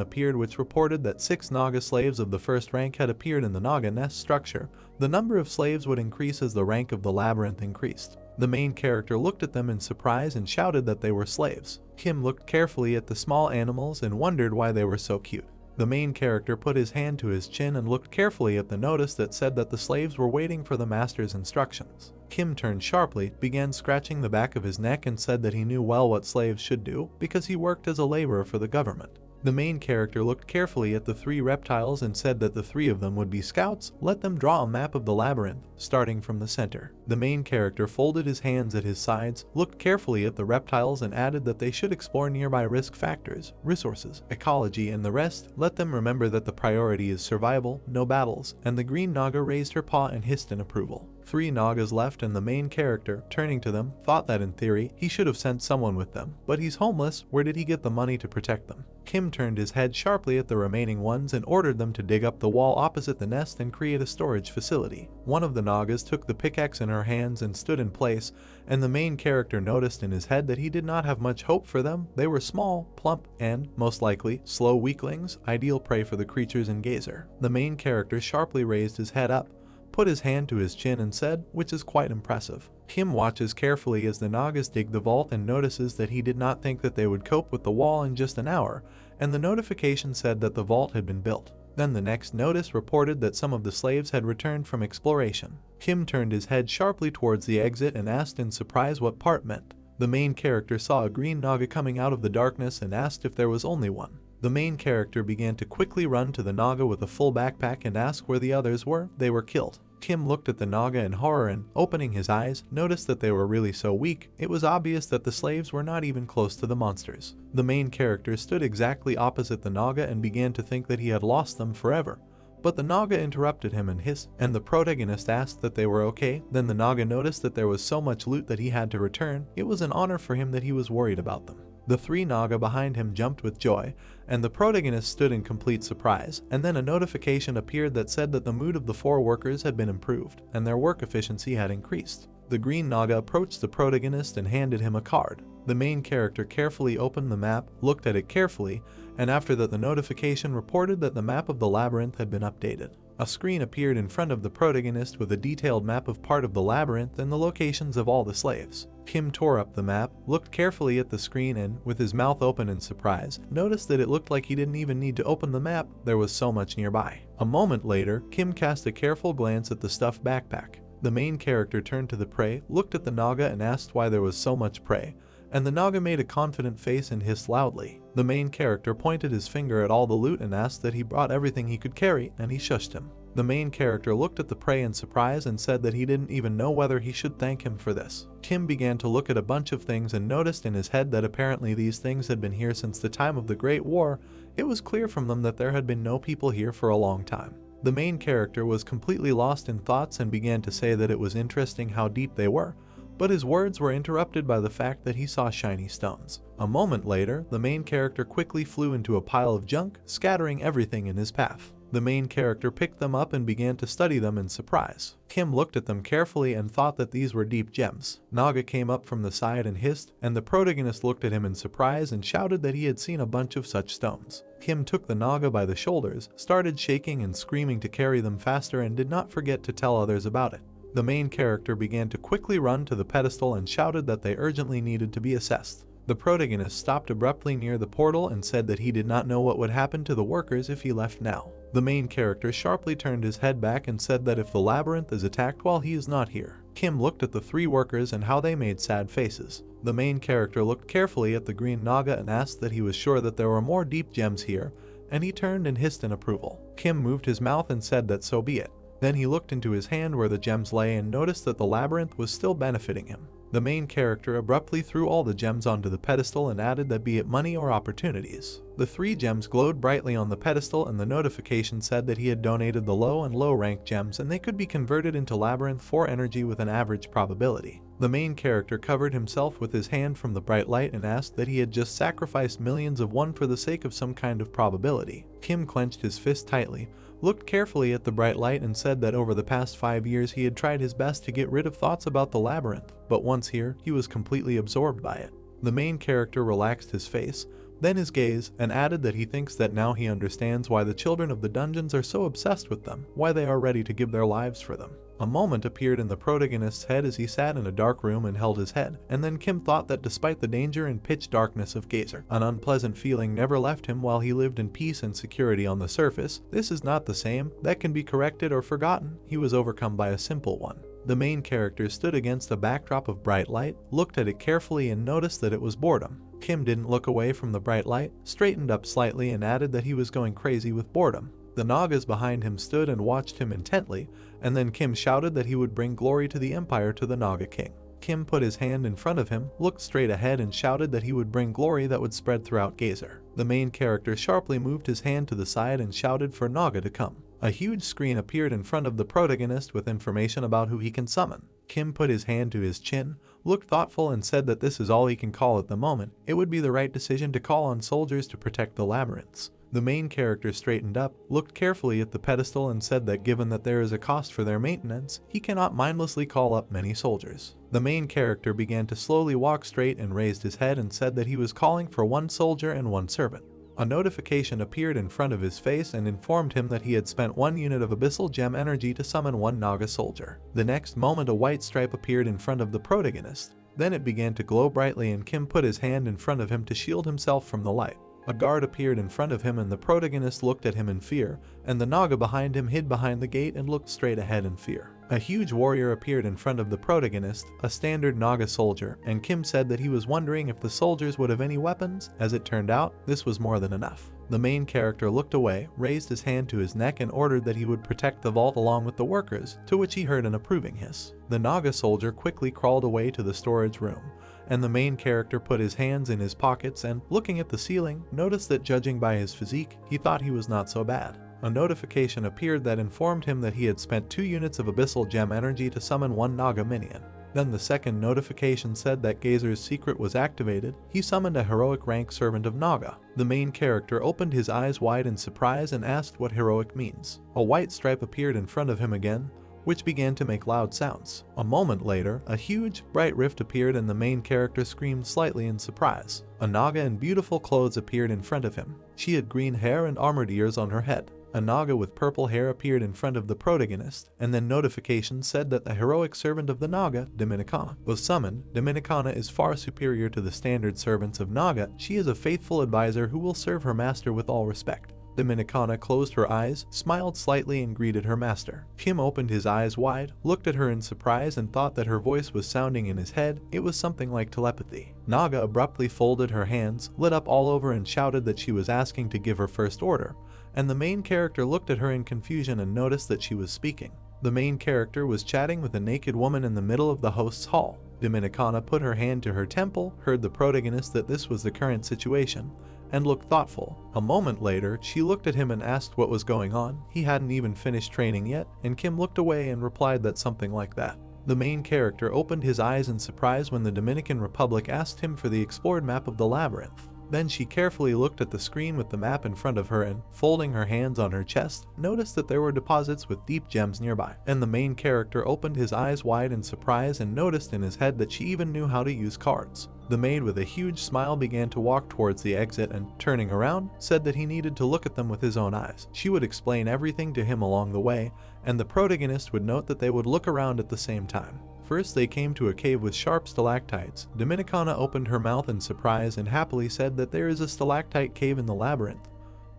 appeared which reported that 6 Naga slaves of the first rank had appeared in the Naga nest structure. The number of slaves would increase as the rank of the labyrinth increased. The main character looked at them in surprise and shouted that they were slaves. Kim looked carefully at the small animals and wondered why they were so cute. The main character put his hand to his chin and looked carefully at the notice that said that the slaves were waiting for the master's instructions. Kim turned sharply, began scratching the back of his neck and said that he knew well what slaves should do because he worked as a laborer for the government. The main character looked carefully at the 3 reptiles and said that the 3 of them would be scouts. Let them draw a map of the labyrinth, starting from the center. The main character folded his hands at his sides, looked carefully at the reptiles and added that they should explore nearby risk factors, resources, ecology and the rest. Let them remember that the priority is survival, no battles, and the green Naga raised her paw and hissed in approval. 3 Nagas left, and the main character, turning to them, thought that in theory, he should have sent someone with them. But he's homeless, where did he get the money to protect them? Kim turned his head sharply at the remaining ones and ordered them to dig up the wall opposite the nest and create a storage facility. One of the Nagas took the pickaxe in her hands and stood in place, and the main character noticed in his head that he did not have much hope for them. They were small, plump, and, most likely, slow weaklings, ideal prey for the creatures in Gazer. The main character sharply raised his head up, put his hand to his chin and said, which is quite impressive. Kim watches carefully as the Nagas dig the vault and notices that he did not think that they would cope with the wall in just an hour, and the notification said that the vault had been built. Then the next notice reported that some of the slaves had returned from exploration. Kim turned his head sharply towards the exit and asked in surprise what part meant. The main character saw a green Naga coming out of the darkness and asked if there was only one. The main character began to quickly run to the Naga with a full backpack and ask where the others were. They were killed. Kim looked at the Naga in horror and, opening his eyes, noticed that they were really so weak. It was obvious that the slaves were not even close to the monsters. The main character stood exactly opposite the Naga and began to think that he had lost them forever. But the Naga interrupted him and hissed, and the protagonist asked that they were okay. Then the Naga noticed that there was so much loot that he had to return. It was an honor for him that he was worried about them. The 3 Naga behind him jumped with joy, and the protagonist stood in complete surprise, and then a notification appeared that said that the mood of the 4 workers had been improved, and their work efficiency had increased. The green Naga approached the protagonist and handed him a card. The main character carefully opened the map, looked at it carefully, and after that the notification reported that the map of the labyrinth had been updated. A screen appeared in front of the protagonist with a detailed map of part of the labyrinth and the locations of all the slaves. Kim tore up the map, looked carefully at the screen and, with his mouth open in surprise, noticed that it looked like he didn't even need to open the map, there was so much nearby. A moment later, Kim cast a careful glance at the stuffed backpack. The main character turned to the prey, looked at the Naga and asked why there was so much prey, and the Naga made a confident face and hissed loudly. The main character pointed his finger at all the loot and asked that he brought everything he could carry, and he shushed him. The main character looked at the prey in surprise and said that he didn't even know whether he should thank him for this. Kim began to look at a bunch of things and noticed in his head that apparently these things had been here since the time of the Great War. It was clear from them that there had been no people here for a long time. The main character was completely lost in thoughts and began to say that it was interesting how deep they were, but his words were interrupted by the fact that he saw shiny stones. A moment later, the main character quickly flew into a pile of junk, scattering everything in his path. The main character picked them up and began to study them in surprise. Kim looked at them carefully and thought that these were deep gems. Naga came up from the side and hissed, and the protagonist looked at him in surprise and shouted that he had seen a bunch of such stones. Kim took the Naga by the shoulders, started shaking and screaming to carry them faster and did not forget to tell others about it. The main character began to quickly run to the pedestal and shouted that they urgently needed to be assessed. The protagonist stopped abruptly near the portal and said that he did not know what would happen to the workers if he left now. The main character sharply turned his head back and said that if the labyrinth is attacked while he is not here. Kim looked at the 3 workers and how they made sad faces. The main character looked carefully at the green Naga and asked that he was sure that there were more deep gems here, and he turned and hissed in approval. Kim moved his mouth and said that so be it. Then he looked into his hand where the gems lay and noticed that the labyrinth was still benefiting him. The main character abruptly threw all the gems onto the pedestal and added that be it money or opportunities. The 3 gems glowed brightly on the pedestal and the notification said that he had donated the low and low rank gems and they could be converted into labyrinth 4 energy with an average probability. The main character covered himself with his hand from the bright light and asked that he had just sacrificed millions of one for the sake of some kind of probability. Kim clenched his fist tightly, looked carefully at the bright light and said that over the past 5 years he had tried his best to get rid of thoughts about the labyrinth, but once here, he was completely absorbed by it. The main character relaxed his face, then his gaze, and added that he thinks that now he understands why the children of the dungeons are so obsessed with them, why they are ready to give their lives for them. A moment appeared in the protagonist's head as he sat in a dark room and held his head, and then Kim thought that despite the danger and pitch darkness of Gazer, an unpleasant feeling never left him while he lived in peace and security on the surface. This is not the same, that can be corrected or forgotten. He was overcome by a simple one. The main character stood against a backdrop of bright light, looked at it carefully and noticed that it was boredom. Kim didn't look away from the bright light, straightened up slightly and added that he was going crazy with boredom. The Nagas behind him stood and watched him intently, and then Kim shouted that he would bring glory to the Empire to the Naga King. Kim put his hand in front of him, looked straight ahead and shouted that he would bring glory that would spread throughout Gazer. The main character sharply moved his hand to the side and shouted for Naga to come. A huge screen appeared in front of the protagonist with information about who he can summon. Kim put his hand to his chin, looked thoughtful and said that this is all he can call at the moment. It would be the right decision to call on soldiers to protect the labyrinths. The main character straightened up, looked carefully at the pedestal and said that given that there is a cost for their maintenance, he cannot mindlessly call up many soldiers. The main character began to slowly walk straight and raised his head and said that he was calling for one soldier and one servant. A notification appeared in front of his face and informed him that he had spent 1 unit of abyssal gem energy to summon 1 Naga soldier. The next moment a white stripe appeared in front of the protagonist. Then it began to glow brightly and Kim put his hand in front of him to shield himself from the light. A guard appeared in front of him and the protagonist looked at him in fear, and the Naga behind him hid behind the gate and looked straight ahead in fear. A huge warrior appeared in front of the protagonist, a standard Naga soldier, and Kim said that he was wondering if the soldiers would have any weapons. As it turned out, this was more than enough. The main character looked away, raised his hand to his neck and ordered that he would protect the vault along with the workers, to which he heard an approving hiss. The Naga soldier quickly crawled away to the storage room, and the main character put his hands in his pockets and, looking at the ceiling, noticed that judging by his physique, he thought he was not so bad. A notification appeared that informed him that he had spent 2 units of abyssal gem energy to summon 1 Naga minion. Then the second notification said that Gazer's secret was activated. He summoned a heroic rank servant of Naga. The main character opened his eyes wide in surprise and asked what heroic means. A white stripe appeared in front of him again, which began to make loud sounds. A moment later, a huge, bright rift appeared and the main character screamed slightly in surprise. A Naga in beautiful clothes appeared in front of him. She had green hair and armored ears on her head. A Naga with purple hair appeared in front of the protagonist, and then notification said that the heroic servant of the Naga, Dominicana, was summoned. Dominicana is far superior to the standard servants of Naga. She is a faithful advisor who will serve her master with all respect. Dominicana closed her eyes, smiled slightly and greeted her master. Kim opened his eyes wide, looked at her in surprise and thought that her voice was sounding in his head. It was something like telepathy. Naga abruptly folded her hands, lit up all over and shouted that she was asking to give her first order, and the main character looked at her in confusion and noticed that she was speaking. The main character was chatting with a naked woman in the middle of the host's hall. Dominicana put her hand to her temple, heard the protagonist that this was the current situation, and looked thoughtful. A moment later, she looked at him and asked what was going on. He hadn't even finished training yet, and Kim looked away and replied that something like that. The main character opened his eyes in surprise when the Dominican Republic asked him for the explored map of the labyrinth. Then she carefully looked at the screen with the map in front of her and, folding her hands on her chest, noticed that there were deposits with deep gems nearby. And the main character opened his eyes wide in surprise and noticed in his head that she even knew how to use cards. The maid with a huge smile began to walk towards the exit and, turning around, said that he needed to look at them with his own eyes. She would explain everything to him along the way, and the protagonist would note that they would look around at the same time. First they came to a cave with sharp stalactites. Dominicana opened her mouth in surprise and happily said that there is a stalactite cave in the labyrinth.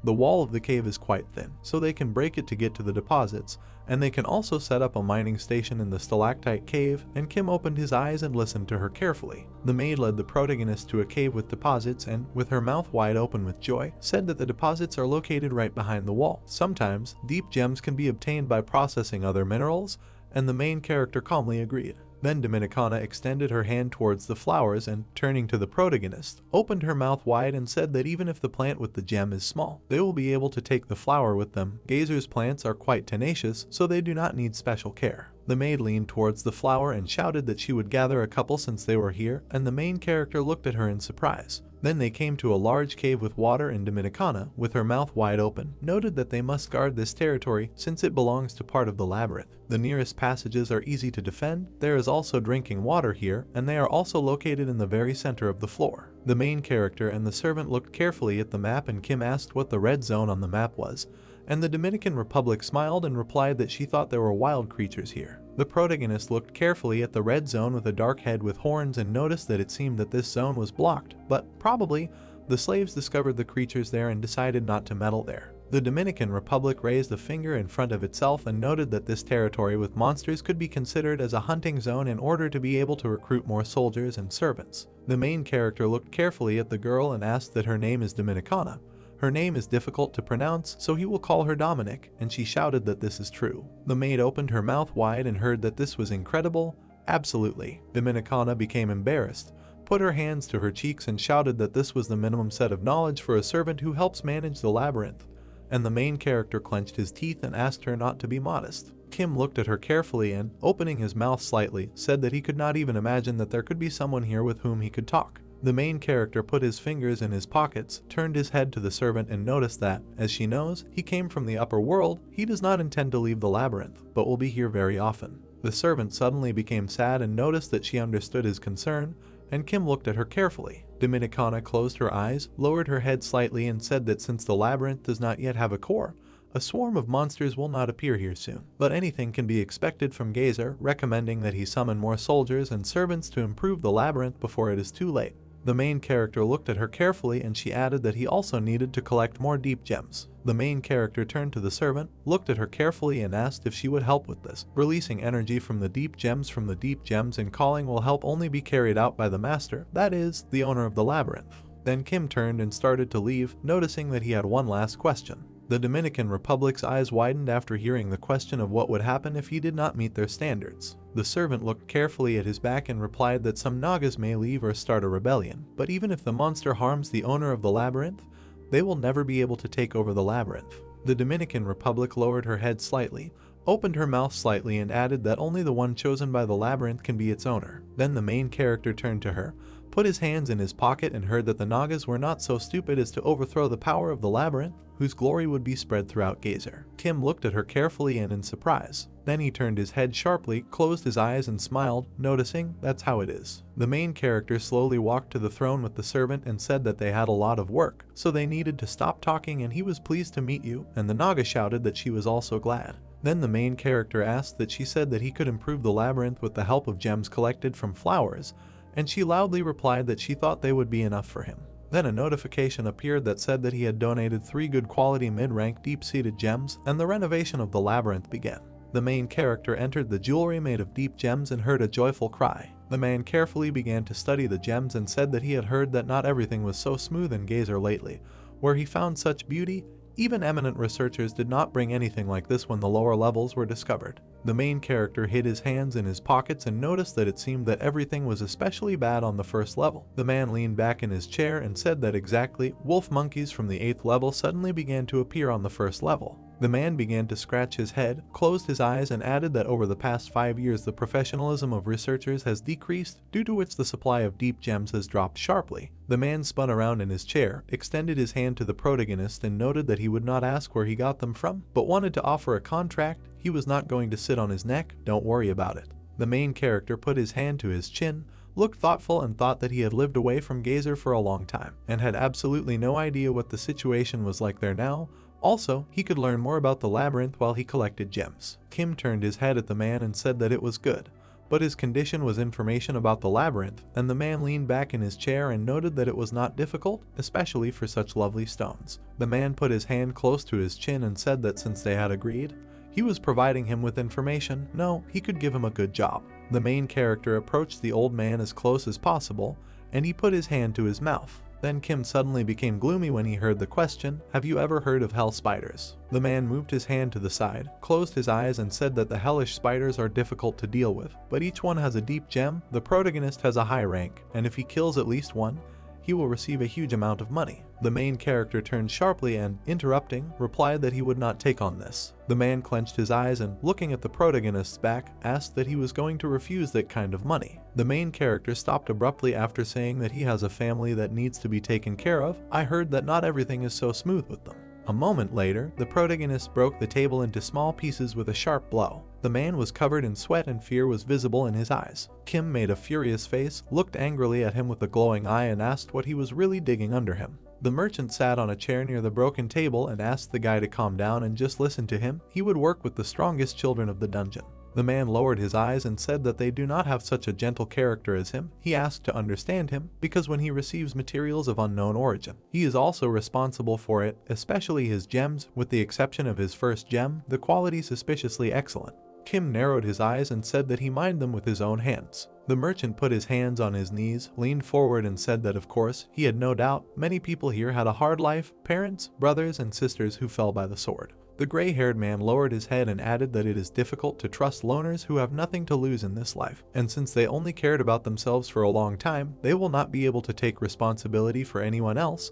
The wall of the cave is quite thin, so they can break it to get to the deposits, and they can also set up a mining station in the stalactite cave, and Kim opened his eyes and listened to her carefully. The maid led the protagonist to a cave with deposits and, with her mouth wide open with joy, said that the deposits are located right behind the wall. Sometimes, deep gems can be obtained by processing other minerals, and the main character calmly agreed. Then Dominicana extended her hand towards the flowers and, turning to the protagonist, opened her mouth wide and said that even if the plant with the gem is small, they will be able to take the flower with them. Gazer's plants are quite tenacious, so they do not need special care. The maid leaned towards the flower and shouted that she would gather a couple since they were here, and the main character looked at her in surprise. Then they came to a large cave with water, and Dominicana, with her mouth wide open, noted that they must guard this territory since it belongs to part of the labyrinth. The nearest passages are easy to defend. There is also drinking water here, and they are also located in the very center of the floor. The main character and the servant looked carefully at the map, and Kim asked what the red zone on the map was, and the Dominican Republic smiled and replied that she thought there were wild creatures here. The protagonist looked carefully at the red zone with a dark head with horns and noticed that it seemed that this zone was blocked, but probably the slaves discovered the creatures there and decided not to meddle there. The Dominican Republic raised a finger in front of itself and noted that this territory with monsters could be considered as a hunting zone in order to be able to recruit more soldiers and servants. The main character looked carefully at the girl and asked that her name is Dominicana. Her name is difficult to pronounce, so he will call her Dominic, and she shouted that this is true. The maid opened her mouth wide and heard that this was incredible. Absolutely. Dominicana became embarrassed, put her hands to her cheeks and shouted that this was the minimum set of knowledge for a servant who helps manage the labyrinth. and the main character clenched his teeth and asked her not to be modest. Kim looked at her carefully and, opening his mouth slightly, said that he could not even imagine that there could be someone here with whom he could talk. The main character put his fingers in his pockets, turned his head to the servant and noticed that, as she knows, he came from the upper world, he does not intend to leave the labyrinth, but will be here very often. The servant suddenly became sad and noticed that she understood his concern, and Kim looked at her carefully. Dominicana closed her eyes, lowered her head slightly and said that since the labyrinth does not yet have a core, a swarm of monsters will not appear here soon. But anything can be expected from Gazer, recommending that he summon more soldiers and servants to improve the labyrinth before it is too late. The main character looked at her carefully and she added that he also needed to collect more deep gems. The main character turned to the servant, looked at her carefully and asked if she would help with this. Releasing energy from the deep gems and calling will help only be carried out by the master, that is, the owner of the labyrinth. Then Kim turned and started to leave, noticing that he had one last question. The Dominican Republic's eyes widened after hearing the question of what would happen if he did not meet their standards. The servant looked carefully at his back and replied that some Nagas may leave or start a rebellion, but even if the monster harms the owner of the labyrinth, they will never be able to take over the labyrinth. The Dominican Republic lowered her head slightly, opened her mouth slightly and added that only the one chosen by the labyrinth can be its owner. Then the main character turned to her, put his hands in his pocket and heard that the Nagas were not so stupid as to overthrow the power of the labyrinth, whose glory would be spread throughout Gazer. Kim looked at her carefully and in surprise. Then he turned his head sharply, closed his eyes and smiled, noticing that's how it is. The main character slowly walked to the throne with the servant and said that they had a lot of work, so they needed to stop talking and he was pleased to meet you, and the Naga shouted that she was also glad. Then the main character asked that she said that he could improve the labyrinth with the help of gems collected from flowers, and she loudly replied that she thought they would be enough for him. Then a notification appeared that said that he had donated 3 good quality mid-rank deep-seated gems, and the renovation of the labyrinth began. The main character entered the jewelry made of deep gems and heard a joyful cry. The man carefully began to study the gems and said that he had heard that not everything was so smooth in Gazer lately. Where he found such beauty, even eminent researchers did not bring anything like this when the lower levels were discovered. The main character hid his hands in his pockets and noticed that it seemed that everything was especially bad on the first level. The man leaned back in his chair and said that exactly, wolf monkeys from the 8th level suddenly began to appear on the first level. The man began to scratch his head, closed his eyes and added that over the past 5 years the professionalism of researchers has decreased, due to which the supply of deep gems has dropped sharply. The man spun around in his chair, extended his hand to the protagonist and noted that he would not ask where he got them from, but wanted to offer a contract. He was not going to sit on his neck, don't worry about it. The main character put his hand to his chin, looked thoughtful and thought that he had lived away from Gazer for a long time, and had absolutely no idea what the situation was like there now. Also, he could learn more about the labyrinth while he collected gems. Kim turned his head at the man and said that it was good, but his condition was information about the labyrinth, and the man leaned back in his chair and noted that it was not difficult, especially for such lovely stones. The man put his hand close to his chin and said that since they had agreed, he was providing him with information, no, he could give him a good job. The main character approached the old man as close as possible, and he put his hand to his mouth. Then Kim suddenly became gloomy when he heard the question, have you ever heard of hell spiders? The man moved his hand to the side, closed his eyes and said that the hellish spiders are difficult to deal with, but each one has a deep gem, the protagonist has a high rank, and if he kills at least one, he will receive a huge amount of money. The main character turned sharply and, interrupting, replied that he would not take on this. The man clenched his eyes and, looking at the protagonist's back, asked that he was going to refuse that kind of money. The main character stopped abruptly after saying that he has a family that needs to be taken care of. I heard that not everything is so smooth with them. A moment later, the protagonist broke the table into small pieces with a sharp blow. The man was covered in sweat and fear was visible in his eyes. Kim made a furious face, looked angrily at him with a glowing eye and asked what he was really digging under him. The merchant sat on a chair near the broken table and asked the guy to calm down and just listen to him. He would work with the strongest children of the dungeon. The man lowered his eyes and said that they do not have such a gentle character as him. He asked to understand him, because when he receives materials of unknown origin, he is also responsible for it, especially his gems, with the exception of his first gem, the quality suspiciously excellent. Kim narrowed his eyes and said that he mined them with his own hands. The merchant put his hands on his knees, leaned forward and said that of course, he had no doubt, many people here had a hard life, parents, brothers and sisters who fell by the sword. The gray-haired man lowered his head and added that it is difficult to trust loners who have nothing to lose in this life, and since they only cared about themselves for a long time, they will not be able to take responsibility for anyone else,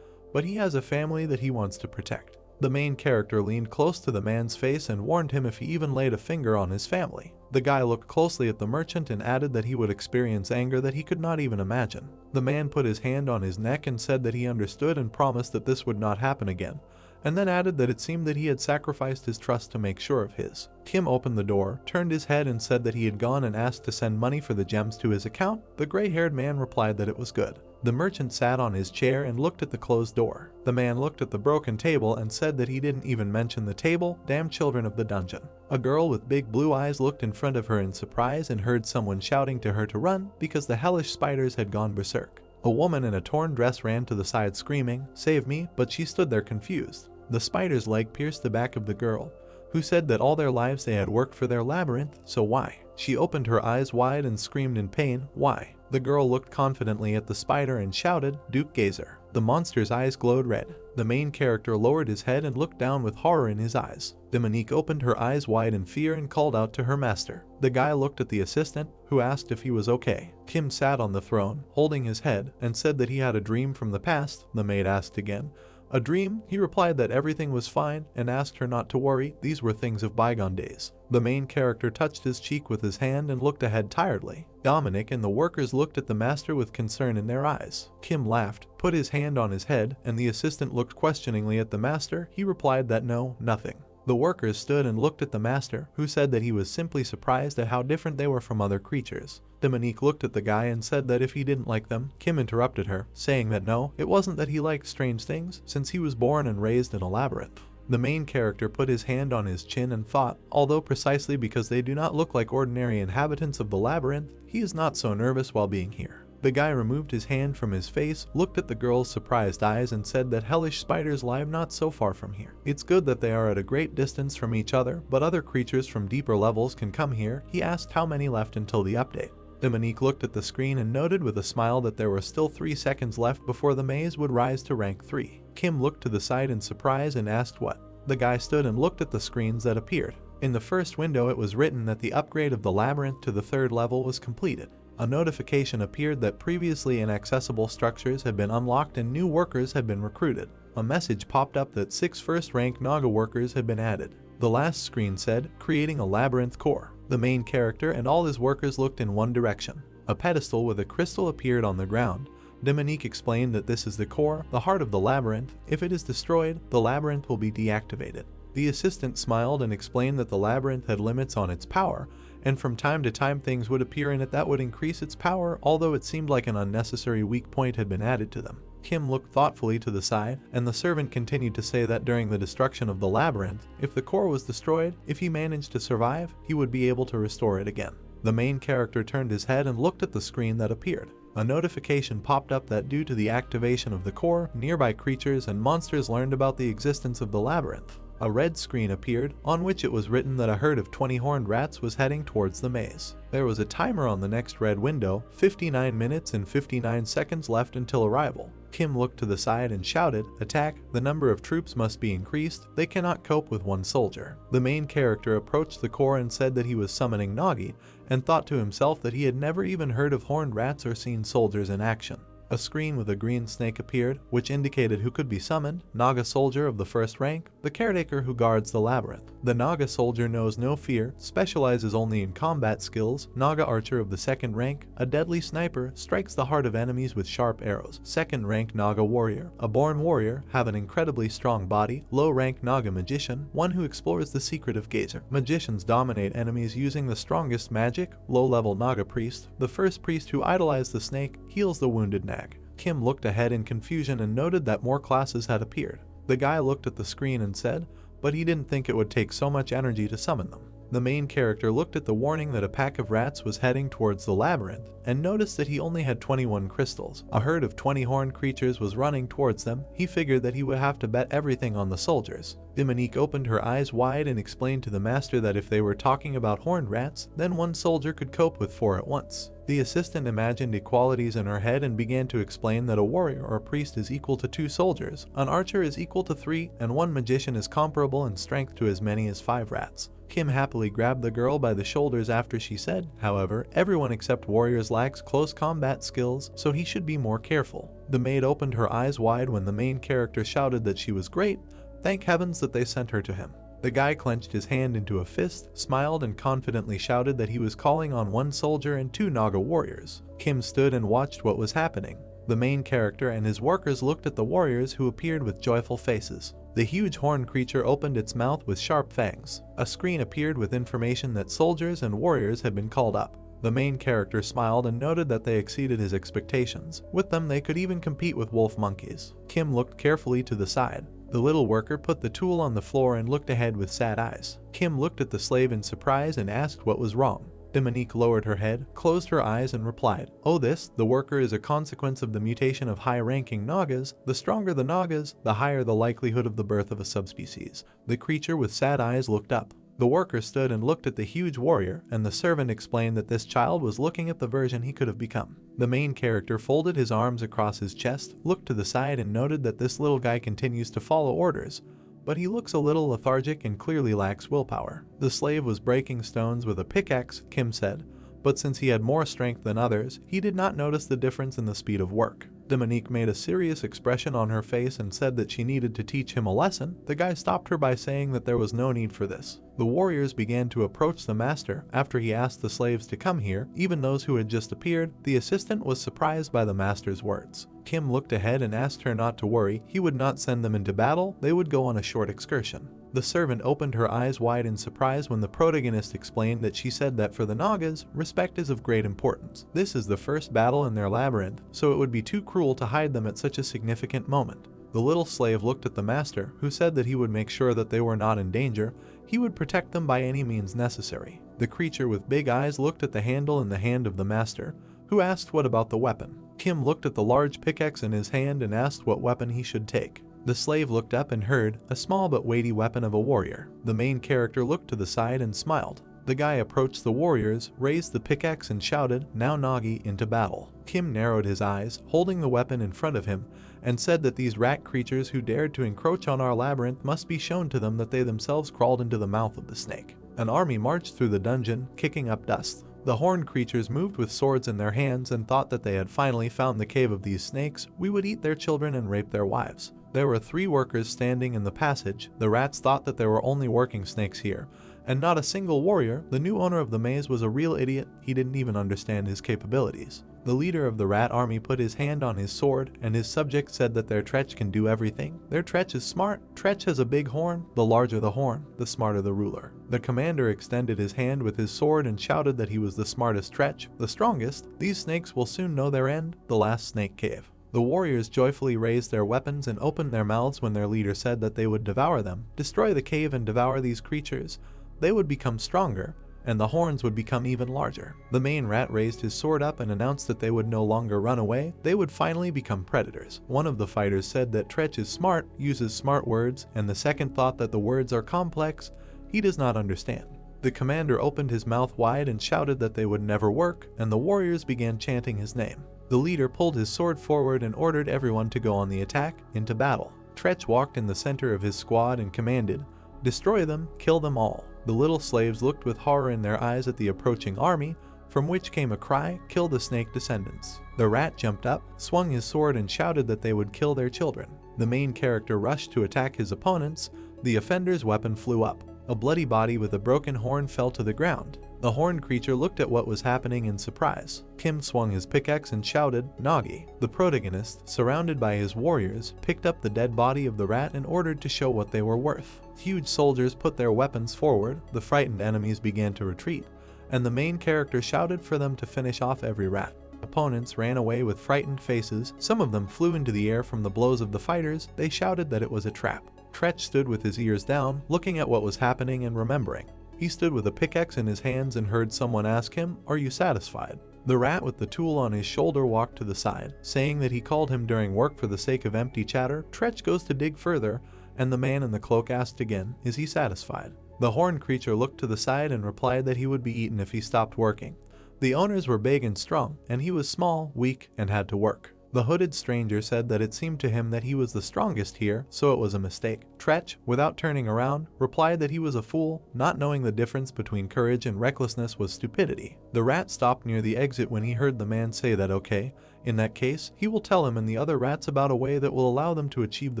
but he has a family that he wants to protect. The main character leaned close to the man's face and warned him if he even laid a finger on his family. The guy looked closely at the merchant and added that he would experience anger that he could not even imagine. The man put his hand on his neck and said that he understood and promised that this would not happen again, and then added that it seemed that he had sacrificed his trust to make sure of his. Kim opened the door, turned his head and said that he had gone and asked to send money for the gems to his account. The gray-haired man replied that it was good. The merchant sat on his chair and looked at the closed door. The man looked at the broken table and said that he didn't even mention the table. Damn children of the dungeon. A girl with big blue eyes looked in front of her in surprise and heard someone shouting to her to run because the hellish spiders had gone berserk. A woman in a torn dress ran to the side screaming, "Save me," but she stood there confused. The spider's leg pierced the back of the girl, who said that all their lives they had worked for their labyrinth, so why? She opened her eyes wide and screamed in pain, "Why?" The girl looked confidently at the spider and shouted, "Duke Gazer." The monster's eyes glowed red. The main character lowered his head and looked down with horror in his eyes. Dominique opened her eyes wide in fear and called out to her master. The guy looked at the assistant, who asked if he was okay. Kim sat on the throne, holding his head, and said that he had a dream from the past. The maid asked again, "A dream?" He replied that everything was fine and asked her not to worry, these were things of bygone days. The main character touched his cheek with his hand and looked ahead tiredly. Dominic and the workers looked at the master with concern in their eyes. Kim laughed, put his hand on his head, and the assistant looked questioningly at the master. He replied that no, nothing. The workers stood and looked at the master, who said that he was simply surprised at how different they were from other creatures. Dominique looked at the guy and said that if he didn't like them. Kim interrupted her, saying that no, it wasn't that he liked strange things, since he was born and raised in a labyrinth. The main character put his hand on his chin and thought, although precisely because they do not look like ordinary inhabitants of the labyrinth, he is not so nervous while being here. The guy removed his hand from his face, looked at the girl's surprised eyes and said that hellish spiders live not so far from here. It's good that they are at a great distance from each other, but other creatures from deeper levels can come here. He asked how many left until the update. Dominique looked at the screen and noted with a smile that there were still 3 seconds left before the maze would rise to rank 3. Kim looked to the side in surprise and asked what. The guy stood and looked at the screens that appeared. In the first window it was written that the upgrade of the labyrinth to the 3rd level was completed. A notification appeared that previously inaccessible structures had been unlocked and new workers had been recruited. A message popped up that 6 first-rank Naga workers had been added. The last screen said, "Creating a labyrinth core." The main character and all his workers looked in one direction. A pedestal with a crystal appeared on the ground. Dominique explained that this is the core, the heart of the labyrinth. If it is destroyed, the labyrinth will be deactivated. The assistant smiled and explained that the labyrinth had limits on its power, and from time to time things would appear in it that would increase its power, although it seemed like an unnecessary weak point had been added to them. Kim looked thoughtfully to the side, and the servant continued to say that during the destruction of the labyrinth, if the core was destroyed, if he managed to survive, he would be able to restore it again. The main character turned his head and looked at the screen that appeared. A notification popped up that due to the activation of the core, nearby creatures and monsters learned about the existence of the labyrinth. A red screen appeared, on which it was written that a herd of 20 horned rats was heading towards the maze. There was a timer on the next red window, 59 minutes and 59 seconds left until arrival. Kim looked to the side and shouted, "Attack! The number of troops must be increased, they cannot cope with one soldier." The main character approached the core and said that he was summoning Nagi, and thought to himself that he had never even heard of horned rats or seen soldiers in action. A screen with a green snake appeared, which indicated who could be summoned. Naga soldier of the 1st rank, the caretaker who guards the labyrinth. The Naga soldier knows no fear, specializes only in combat skills. Naga archer of the 2nd rank, a deadly sniper, strikes the heart of enemies with sharp arrows. 2nd rank Naga warrior, a born warrior, have an incredibly strong body. Low rank Naga magician, one who explores the secret of Gazer. Magicians dominate enemies using the strongest magic. Low level Naga priest, the first priest who idolized the snake, heals the wounded Nag. Kim looked ahead in confusion and noted that more classes had appeared. The guy looked at the screen and said, but he didn't think it would take so much energy to summon them. The main character looked at the warning that a pack of rats was heading towards the labyrinth, and noticed that he only had 21 crystals. A herd of 20 horned creatures was running towards them. He figured that he would have to bet everything on the soldiers. Dominique opened her eyes wide and explained to the master that if they were talking about horned rats, then one soldier could cope with 4 at once. The assistant imagined equalities in her head and began to explain that a warrior or a priest is equal to 2 soldiers, an archer is equal to 3, and one magician is comparable in strength to as many as 5 rats. Kim happily grabbed the girl by the shoulders after she said, however, everyone except warriors lacks close combat skills, so he should be more careful. The maid opened her eyes wide when the main character shouted that she was great, Thank heavens that they sent her to him. The guy clenched his hand into a fist, smiled and confidently shouted that he was calling on 1 soldier and 2 Naga warriors. Kim stood and watched what was happening. The main character and his workers looked at the warriors, who appeared with joyful faces. The huge horned creature opened its mouth with sharp fangs. A screen appeared with information that soldiers and warriors had been called up. The main character smiled and noted that they exceeded his expectations. With them, they could even compete with wolf monkeys. Kim looked carefully to the side. The little worker put the tool on the floor and looked ahead with sad eyes. Kim looked at the slave in surprise and asked what was wrong. Dominique lowered her head, closed her eyes and replied, "Oh, the worker is a consequence of the mutation of high-ranking Nagas. The stronger the Nagas, the higher the likelihood of the birth of a subspecies." The creature with sad eyes looked up. The worker stood and looked at the huge warrior, and the servant explained that this child was looking at the version he could have become. The main character folded his arms across his chest, looked to the side and noted that this little guy continues to follow orders, but he looks a little lethargic and clearly lacks willpower. The slave was breaking stones with a pickaxe, Kim said, but since he had more strength than others, he did not notice the difference in the speed of work. Dominique made a serious expression on her face and said that she needed to teach him a lesson. The guy stopped her by saying that there was no need for this. The warriors began to approach the master after he asked the slaves to come here, even those who had just appeared. The assistant was surprised by the master's words. Kim looked ahead and asked her not to worry. He would not send them into battle, they would go on a short excursion. The servant opened her eyes wide in surprise when the protagonist explained that she said that for the Nagas, respect is of great importance. This is the first battle in their labyrinth, so it would be too cruel to hide them at such a significant moment. The little slave looked at the master, who said that he would make sure that they were not in danger. He would protect them by any means necessary. The creature with big eyes looked at the handle in the hand of the master, who asked what about the weapon. Kim looked at the large pickaxe in his hand and asked what weapon he should take. The slave looked up and heard, a small but weighty weapon of a warrior. The main character looked to the side and smiled. The guy approached the warriors, raised the pickaxe and shouted, "Now Nagi, into battle." Kim narrowed his eyes, holding the weapon in front of him, and said that these rat creatures who dared to encroach on our labyrinth must be shown to them that they themselves crawled into the mouth of the snake. An army marched through the dungeon, kicking up dust. The horned creatures moved with swords in their hands and thought that they had finally found the cave of these snakes. We would eat their children and rape their wives. There were 3 workers standing in the passage. The rats thought that there were only working snakes here, and not a single warrior. The new owner of the maze was a real idiot. He didn't even understand his capabilities. The leader of the rat army put his hand on his sword, and his subject said that their Tretch can do everything. Their Tretch is smart. Tretch has a big horn. The larger the horn, the smarter the ruler. The commander extended his hand with his sword and shouted that he was the smartest Tretch, the strongest. These snakes will soon know their end, the last snake cave. The warriors joyfully raised their weapons and opened their mouths when their leader said that they would devour them, destroy the cave and devour these creatures. They would become stronger, and the horns would become even larger. The main rat raised his sword up and announced that they would no longer run away, they would finally become predators. One of the fighters said that Tretch is smart, uses smart words, and the second thought that the words are complex. He does not understand. The commander opened his mouth wide and shouted that they would never work, and the warriors began chanting his name. The leader pulled his sword forward and ordered everyone to go on the attack, into battle. Tretch walked in the center of his squad and commanded, "Destroy them, kill them all." The little slaves looked with horror in their eyes at the approaching army, from which came a cry, "Kill the snake descendants." The rat jumped up, swung his sword and shouted that they would kill their children. The main character rushed to attack his opponents. The offender's weapon flew up. A bloody body with a broken horn fell to the ground. The horned creature looked at what was happening in surprise. Kim swung his pickaxe and shouted, "Nagi." The protagonist, surrounded by his warriors, picked up the dead body of the rat and ordered to show what they were worth. Huge soldiers put their weapons forward, the frightened enemies began to retreat, and the main character shouted for them to finish off every rat. Opponents ran away with frightened faces. Some of them flew into the air from the blows of the fighters. They shouted that it was a trap. Tretch stood with his ears down, looking at what was happening and remembering. He stood with a pickaxe in his hands and heard someone ask him, "Are you satisfied?" The rat with the tool on his shoulder walked to the side, saying that he called him during work for the sake of empty chatter. Tretch goes to dig further, and the man in the cloak asked again, "Is he satisfied?" The horned creature looked to the side and replied that he would be eaten if he stopped working. The owners were big and strong, and he was small, weak, and had to work. The hooded stranger said that it seemed to him that he was the strongest here, so it was a mistake. Tretch, without turning around, replied that he was a fool, not knowing the difference between courage and recklessness was stupidity. The rat stopped near the exit when he heard the man say that okay, in that case, he will tell him and the other rats about a way that will allow them to achieve the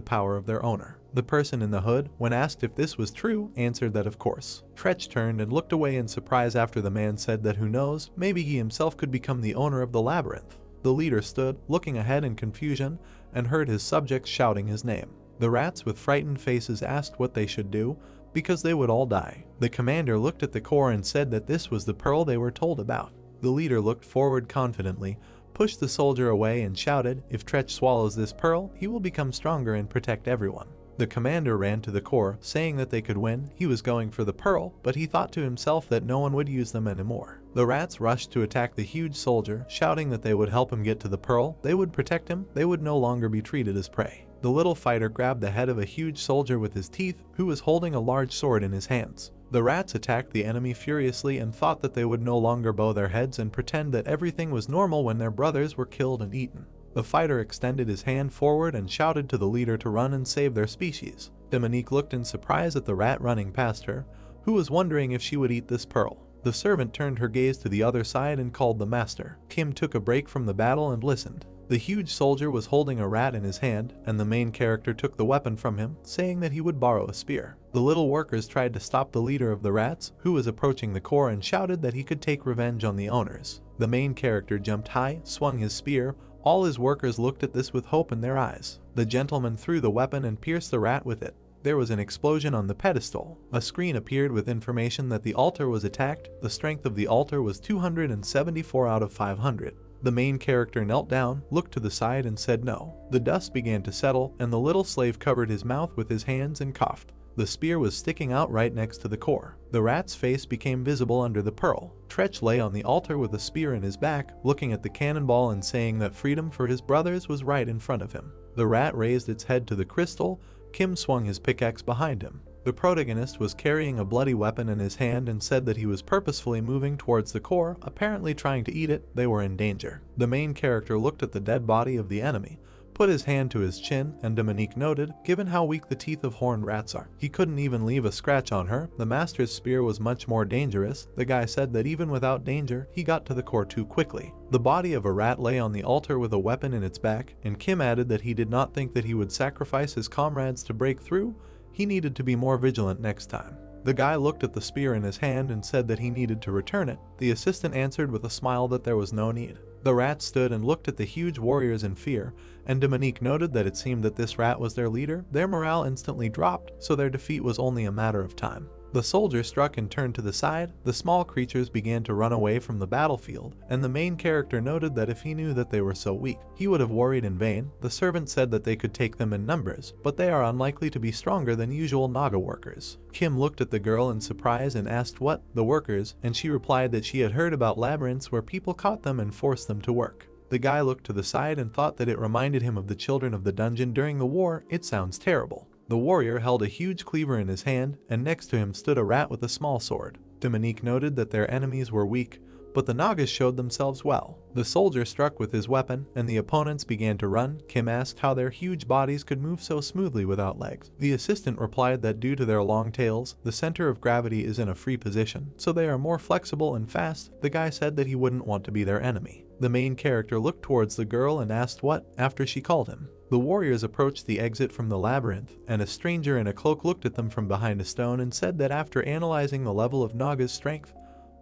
power of their owner. The person in the hood, when asked if this was true, answered that of course. Tretch turned and looked away in surprise after the man said that who knows, maybe he himself could become the owner of the labyrinth. The leader stood, looking ahead in confusion, and heard his subjects shouting his name. The rats with frightened faces asked what they should do, because they would all die. The commander looked at the core and said that this was the pearl they were told about. The leader looked forward confidently, pushed the soldier away and shouted, if Tretch swallows this pearl, he will become stronger and protect everyone. The commander ran to the core, saying that they could win. He was going for the pearl, but he thought to himself that no one would use them anymore. The rats rushed to attack the huge soldier, shouting that they would help him get to the pearl, they would protect him, they would no longer be treated as prey. The little fighter grabbed the head of a huge soldier with his teeth, who was holding a large sword in his hands. The rats attacked the enemy furiously and thought that they would no longer bow their heads and pretend that everything was normal when their brothers were killed and eaten. The fighter extended his hand forward and shouted to the leader to run and save their species. Dominique looked in surprise at the rat running past her, who was wondering if she would eat this pearl. The servant turned her gaze to the other side and called the master. Kim took a break from the battle and listened. The huge soldier was holding a rat in his hand, and the main character took the weapon from him, saying that he would borrow a spear. The little workers tried to stop the leader of the rats, who was approaching the core, and shouted that he could take revenge on the owners. The main character jumped high, swung his spear. All his workers looked at this with hope in their eyes. The gentleman threw the weapon and pierced the rat with it. There was an explosion on the pedestal. A screen appeared with information that the altar was attacked. The strength of the altar was 274 out of 500. The main character knelt down, looked to the side and said no. The dust began to settle, and the little slave covered his mouth with his hands and coughed. The spear was sticking out right next to the core. The rat's face became visible under the pearl. Tretch lay on the altar with a spear in his back, looking at the cannonball and saying that freedom for his brothers was right in front of him. The rat raised its head to the crystal. Kim swung his pickaxe behind him. The protagonist was carrying a bloody weapon in his hand and said that he was purposefully moving towards the core, apparently trying to eat it. They were in danger. The main character looked at the dead body of the enemy, put his hand to his chin, and Dominique noted, given how weak the teeth of horned rats are, he couldn't even leave a scratch on her. The master's spear was much more dangerous. The guy said that even without danger, he got to the core too quickly. The body of a rat lay on the altar with a weapon in its back, and Kim added that he did not think that he would sacrifice his comrades to break through. He needed to be more vigilant next time. The guy looked at the spear in his hand and said that he needed to return it. The assistant answered with a smile that there was no need. The rat stood and looked at the huge warriors in fear, and Dominique noted that it seemed that this rat was their leader. Their morale instantly dropped, so their defeat was only a matter of time. The soldier struck and turned to the side. The small creatures began to run away from the battlefield, and the main character noted that if he knew that they were so weak, he would have worried in vain. The servant said that they could take them in numbers, but they are unlikely to be stronger than usual Naga workers. Kim looked at the girl in surprise and asked what, the workers, and she replied that she had heard about labyrinths where people caught them and forced them to work. The guy looked to the side and thought that it reminded him of the children of the dungeon during the war. It sounds terrible. The warrior held a huge cleaver in his hand, and next to him stood a rat with a small sword. Dominique noted that their enemies were weak, but the Nagas showed themselves well. The soldier struck with his weapon, and the opponents began to run. Kim asked how their huge bodies could move so smoothly without legs. The assistant replied that due to their long tails, the center of gravity is in a free position, so they are more flexible and fast. The guy said that he wouldn't want to be their enemy. The main character looked towards the girl and asked what, after she called him. The warriors approached the exit from the labyrinth, and a stranger in a cloak looked at them from behind a stone and said that after analyzing the level of Naga's strength,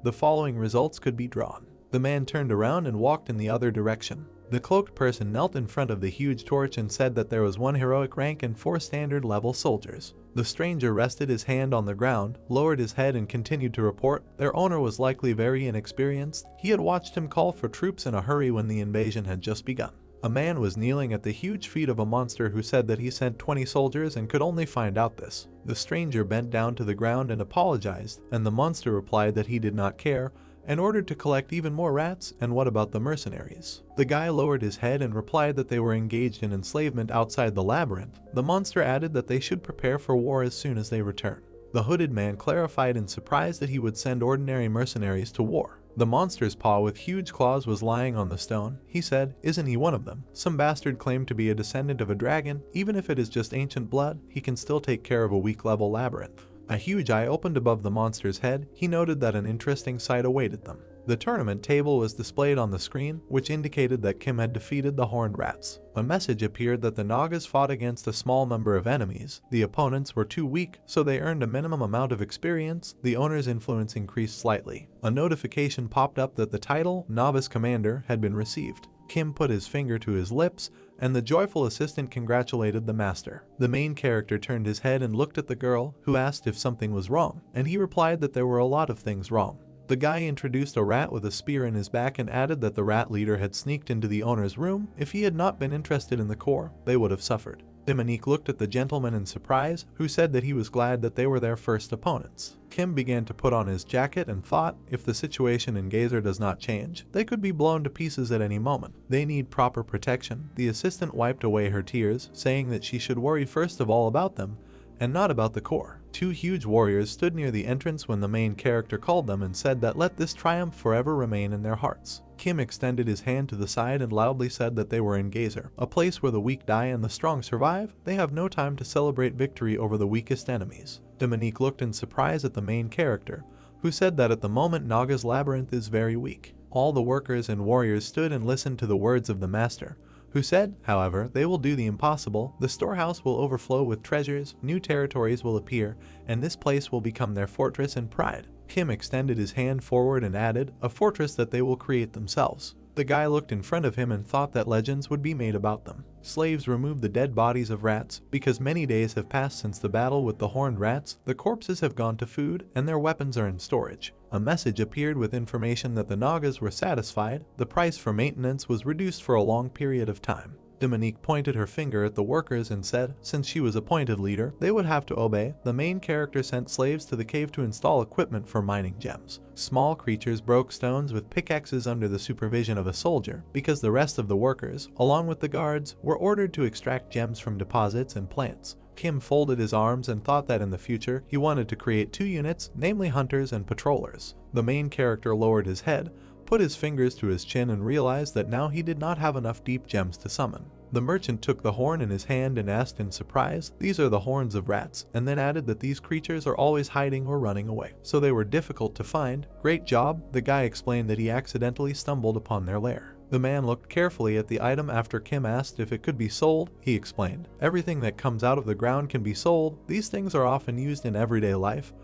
the following results could be drawn. The man turned around and walked in the other direction. The cloaked person knelt in front of the huge torch and said that there was 1 heroic rank and 4 standard level soldiers. The stranger rested his hand on the ground, lowered his head and continued to report. Their owner was likely very inexperienced. He had watched him call for troops in a hurry when the invasion had just begun. A man was kneeling at the huge feet of a monster who said that he sent 20 soldiers and could only find out this. The stranger bent down to the ground and apologized, and the monster replied that he did not care and ordered to collect even more rats. And what about the mercenaries? The guy lowered his head and replied that they were engaged in enslavement outside the labyrinth. The monster added that they should prepare for war as soon as they return. The hooded man clarified in surprise that he would send ordinary mercenaries to war. The monster's paw with huge claws was lying on the stone. He said, "Isn't he one of them? Some bastard claimed to be a descendant of a dragon. Even if it is just ancient blood, he can still take care of a weak level labyrinth." A huge eye opened above the monster's head. He noted that an interesting sight awaited them. The tournament table was displayed on the screen, which indicated that Kim had defeated the horned rats. A message appeared that the Nagas fought against a small number of enemies. The opponents were too weak, so they earned a minimum amount of experience. The owner's influence increased slightly. A notification popped up that the title, Novice Commander, had been received. Kim put his finger to his lips, and the joyful assistant congratulated the master. The main character turned his head and looked at the girl, who asked if something was wrong, and he replied that there were a lot of things wrong. The guy introduced a rat with a spear in his back and added that the rat leader had sneaked into the owner's room. If he had not been interested in the core, they would have suffered. Dominique looked at the gentleman in surprise, who said that he was glad that they were their first opponents. Kim began to put on his jacket and thought, if the situation in Gazer does not change, they could be blown to pieces at any moment. They need proper protection. The assistant wiped away her tears, saying that she should worry first of all about them, and not about the core. Two huge warriors stood near the entrance when the main character called them and said that let this triumph forever remain in their hearts. Kim extended his hand to the side and loudly said that they were in Gazer, a place where the weak die and the strong survive. They have no time to celebrate victory over the weakest enemies. Dominique looked in surprise at the main character, who said that at the moment Naga's labyrinth is very weak. All the workers and warriors stood and listened to the words of the master, who said, however, they will do the impossible. The storehouse will overflow with treasures, new territories will appear, and this place will become their fortress and pride. Kim extended his hand forward and added, a fortress that they will create themselves. The guy looked in front of him and thought that legends would be made about them. Slaves removed the dead bodies of rats. Because many days have passed since the battle with the horned rats, the corpses have gone to food and their weapons are in storage. A message appeared with information that the Nagas were satisfied. The price for maintenance was reduced for a long period of time. Dominique pointed her finger at the workers and said, since she was appointed leader, they would have to obey. The main character sent slaves to the cave to install equipment for mining gems. Small creatures broke stones with pickaxes under the supervision of a soldier, because the rest of the workers, along with the guards, were ordered to extract gems from deposits and plants. Kim folded his arms and thought that in the future he wanted to create two units, namely hunters and patrollers. The main character lowered his head, put his fingers to his chin and realized that now he did not have enough deep gems to summon. The merchant took the horn in his hand and asked in surprise, these are the horns of rats, and then added that these creatures are always hiding or running away, so they were difficult to find. Great job. The guy explained that he accidentally stumbled upon their lair. The man looked carefully at the item after Kim asked if it could be sold. He explained, everything that comes out of the ground can be sold. These things are often used in everyday life,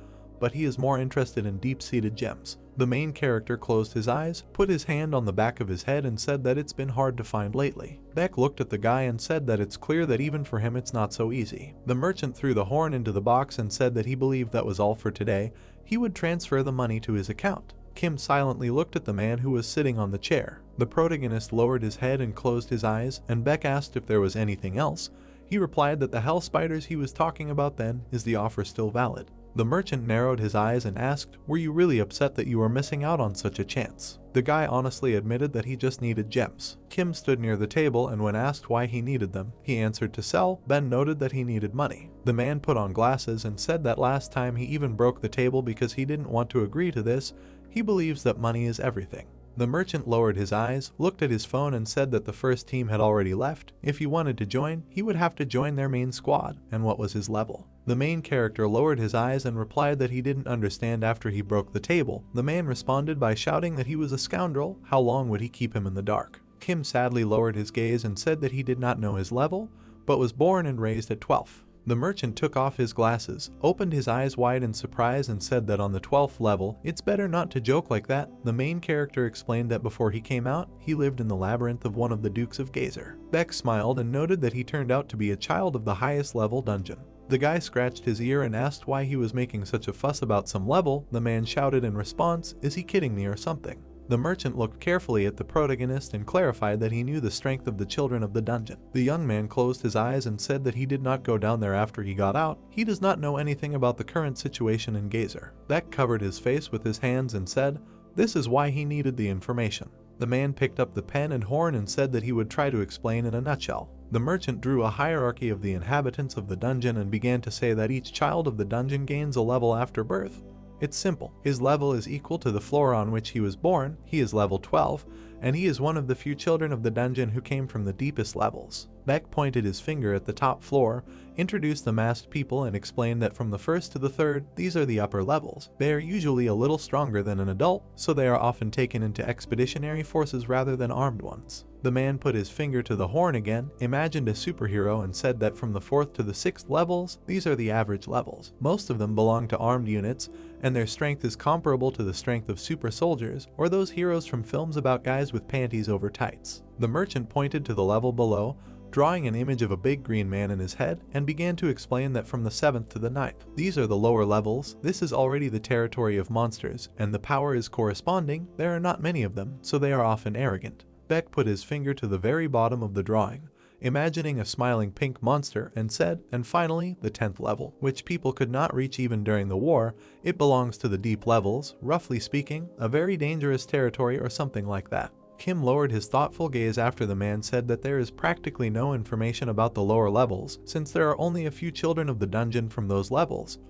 but he is more interested in deep-seated gems. The main character closed his eyes, put his hand on the back of his head and said that it's been hard to find lately. Beck looked at the guy and said that it's clear that even for him it's not so easy. The merchant threw the horn into the box and said that he believed that was all for today. He would transfer the money to his account. Kim silently looked at the man who was sitting on the chair. The protagonist lowered his head and closed his eyes, and Beck asked if there was anything else. He replied that the hell spiders he was talking about then, is the offer still valid? The merchant narrowed his eyes and asked, were you really upset that you were missing out on such a chance? The guy honestly admitted that he just needed gems. Kim stood near the table and when asked why he needed them, he answered to sell. Ben noted that he needed money. The man put on glasses and said that last time he even broke the table because he didn't want to agree to this. He believes that money is everything. The merchant lowered his eyes, looked at his phone and said that the first team had already left. If he wanted to join, he would have to join their main squad. And what was his level? The main character lowered his eyes and replied that he didn't understand after he broke the table. The man responded by shouting that he was a scoundrel. How long would he keep him in the dark? Kim sadly lowered his gaze and said that he did not know his level, but was born and raised at 12. The merchant took off his glasses, opened his eyes wide in surprise and said that on the 12th level, it's better not to joke like that. The main character explained that before he came out, he lived in the labyrinth of one of the Dukes of Gazer. Beck smiled and noted that he turned out to be a child of the highest level dungeon. The guy scratched his ear and asked why he was making such a fuss about some level. The man shouted in response, is he kidding me or something? The merchant looked carefully at the protagonist and clarified that he knew the strength of the children of the dungeon. The young man closed his eyes and said that he did not go down there after he got out. He does not know anything about the current situation in Gazer. Beck covered his face with his hands and said, this is why he needed the information. The man picked up the pen and horn and said that he would try to explain in a nutshell. The merchant drew a hierarchy of the inhabitants of the dungeon and began to say that each child of the dungeon gains a level after birth. It's simple. His level is equal to the floor on which he was born. He is level 12, and he is one of the few children of the dungeon who came from the deepest levels. Beck pointed his finger at the top floor, introduced the masked people, and explained that from the first to the third, these are the upper levels. They are usually a little stronger than an adult, so they are often taken into expeditionary forces rather than armed ones. The man put his finger to the horn again, imagined a superhero, and said that from the 4th to the 6th levels, these are the average levels. Most of them belong to armed units, and their strength is comparable to the strength of super soldiers, or those heroes from films about guys with panties over tights. The merchant pointed to the level below, drawing an image of a big green man in his head, and began to explain that from the 7th to the 9th, these are the lower levels. This is already the territory of monsters, and the power is corresponding. There are not many of them, so they are often arrogant. Beck put his finger to the very bottom of the drawing, imagining a smiling pink monster, and said, and finally, the 10th level, which people could not reach even during the war. It belongs to the deep levels, roughly speaking, a very dangerous territory or something like that. Kim lowered his thoughtful gaze after the man said that there is practically no information about the lower levels, since there are only a few children of the dungeon from those levels.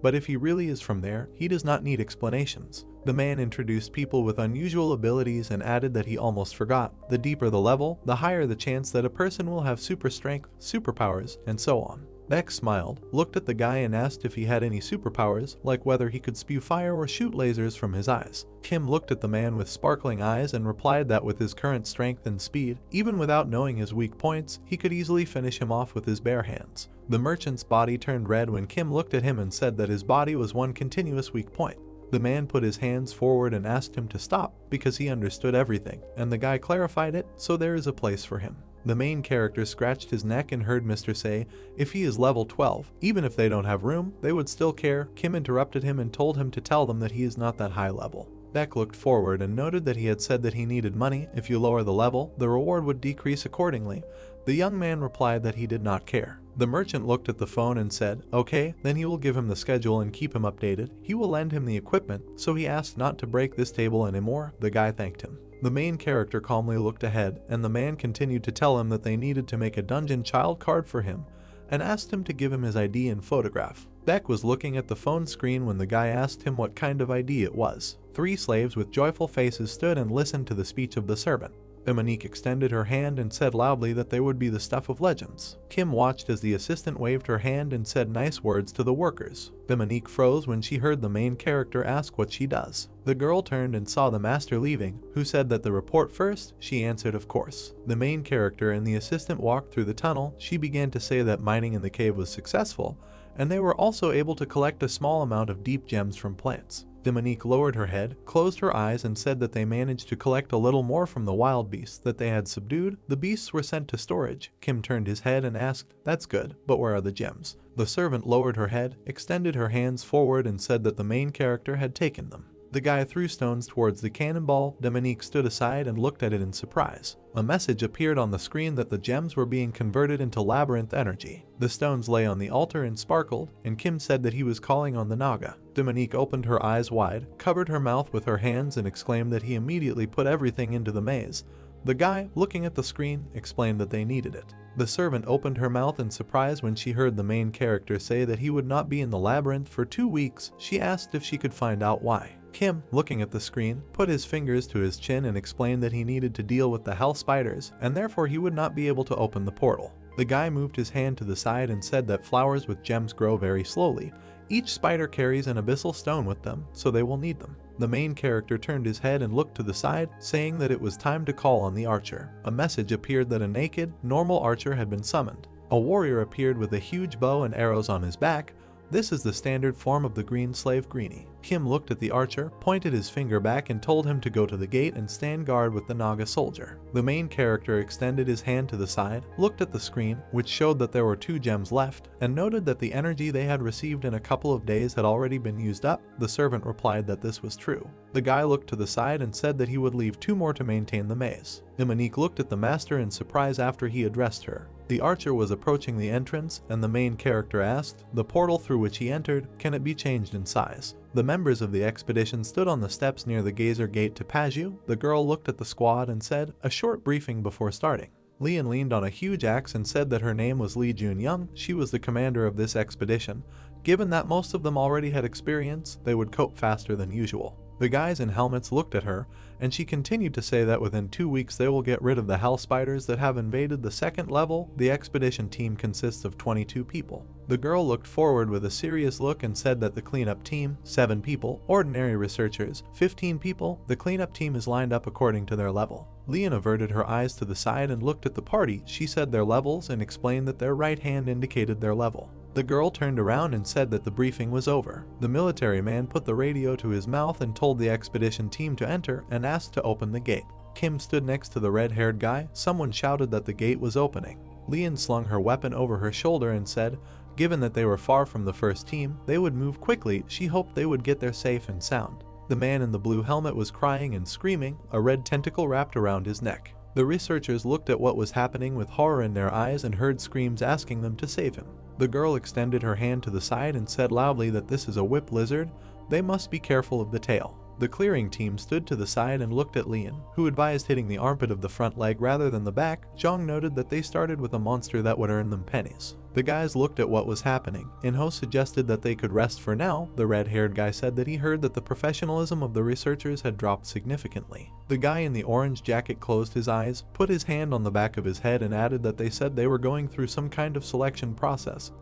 But if he really is from there, he does not need explanations. The man introduced people with unusual abilities and added that he almost forgot. The deeper the level, the higher the chance that a person will have super strength, superpowers, and so on. Beck smiled, looked at the guy, and asked if he had any superpowers, like whether he could spew fire or shoot lasers from his eyes. Kim looked at the man with sparkling eyes and replied that with his current strength and speed, even without knowing his weak points, he could easily finish him off with his bare hands. The merchant's body turned red when Kim looked at him and said that his body was one continuous weak point. The man put his hands forward and asked him to stop, because he understood everything, and the guy clarified it, so there is a place for him. The main character scratched his neck and heard Mr. say, if he is level 12, even if they don't have room, they would still care. Kim interrupted him and told him to tell them that he is not that high level. Beck looked forward and noted that he had said that he needed money. If you lower the level, the reward would decrease accordingly. The young man replied that he did not care. The merchant looked at the phone and said, okay, then he will give him the schedule and keep him updated. He will lend him the equipment, so he asked not to break this table anymore. The guy thanked him. The main character calmly looked ahead, and the man continued to tell him that they needed to make a dungeon child card for him, and asked him to give him his ID and photograph. Beck was looking at the phone screen when the guy asked him what kind of ID it was. 3 slaves with joyful faces stood and listened to the speech of the servant. Dominique extended her hand and said loudly that they would be the stuff of legends. Kim watched as the assistant waved her hand and said nice words to the workers. Dominique froze when she heard the main character ask what she does. The girl turned and saw the master leaving, who said that the report first. She answered of course. The main character and the assistant walked through the tunnel. She began to say that mining in the cave was successful, and they were also able to collect a small amount of deep gems from plants. Dominique lowered her head, closed her eyes, and said that they managed to collect a little more from the wild beasts that they had subdued. The beasts were sent to storage. Kim turned his head and asked, that's good, but where are the gems? The servant lowered her head, extended her hands forward, and said that the main character had taken them. The guy threw stones towards the cannonball. Dominique stood aside and looked at it in surprise. A message appeared on the screen that the gems were being converted into labyrinth energy. The stones lay on the altar and sparkled, and Kim said that he was calling on the Naga. Dominique opened her eyes wide, covered her mouth with her hands, and exclaimed that he immediately put everything into the maze. The guy, looking at the screen, explained that they needed it. The servant opened her mouth in surprise when she heard the main character say that he would not be in the labyrinth for 2 weeks. She asked if she could find out why. Kim, looking at the screen, put his fingers to his chin and explained that he needed to deal with the hell spiders, and therefore he would not be able to open the portal. The guy moved his hand to the side and said that flowers with gems grow very slowly. Each spider carries an abyssal stone with them, so they will need them. The main character turned his head and looked to the side, saying that it was time to call on the archer. A message appeared that a naked, normal archer had been summoned. A warrior appeared with a huge bow and arrows on his back. This is the standard form of the green slave Greenie. Kim looked at the archer, pointed his finger back, and told him to go to the gate and stand guard with the Naga soldier. The main character extended his hand to the side, looked at the screen, which showed that there were 2 gems left, and noted that the energy they had received in a couple of days had already been used up. The servant replied that this was true. The guy looked to the side and said that he would leave 2 more to maintain the maze. Dominique looked at the master in surprise after he addressed her. The archer was approaching the entrance, and the main character asked, the portal through which he entered, can it be changed in size? The members of the expedition stood on the steps near the Gazer Gate to Paju. The girl looked at the squad and said, a short briefing before starting. Lian leaned on a huge axe and said that her name was Lee Jun-young. She was the commander of this expedition. Given that most of them already had experience, they would cope faster than usual. The guys in helmets looked at her, and she continued to say that within 2 weeks they will get rid of the hell spiders that have invaded the second level. The expedition team consists of 22 people. The girl looked forward with a serious look and said that the cleanup team, 7 people, ordinary researchers, 15 people. The cleanup team is lined up according to their level. Leon averted her eyes to the side and looked at the party. She said their levels and explained that their right hand indicated their level. The girl turned around and said that the briefing was over. The military man put the radio to his mouth and told the expedition team to enter and asked to open the gate. Kim stood next to the red-haired guy. Someone shouted that the gate was opening. Leon slung her weapon over her shoulder and said, given that they were far from the first team, they would move quickly. She hoped they would get there safe and sound. The man in the blue helmet was crying and screaming, a red tentacle wrapped around his neck. The researchers looked at what was happening with horror in their eyes and heard screams asking them to save him. The girl extended her hand to the side and said loudly that this is a whip lizard. They must be careful of the tail. The clearing team stood to the side and looked at Leon, who advised hitting the armpit of the front leg rather than the back. Zhang noted that they started with a monster that would earn them pennies. The guys looked at what was happening. Inho suggested that they could rest for now. The red-haired guy said that he heard that the professionalism of the researchers had dropped significantly. The guy in the orange jacket closed his eyes, put his hand on the back of his head and added that they said they were going through some kind of selection process.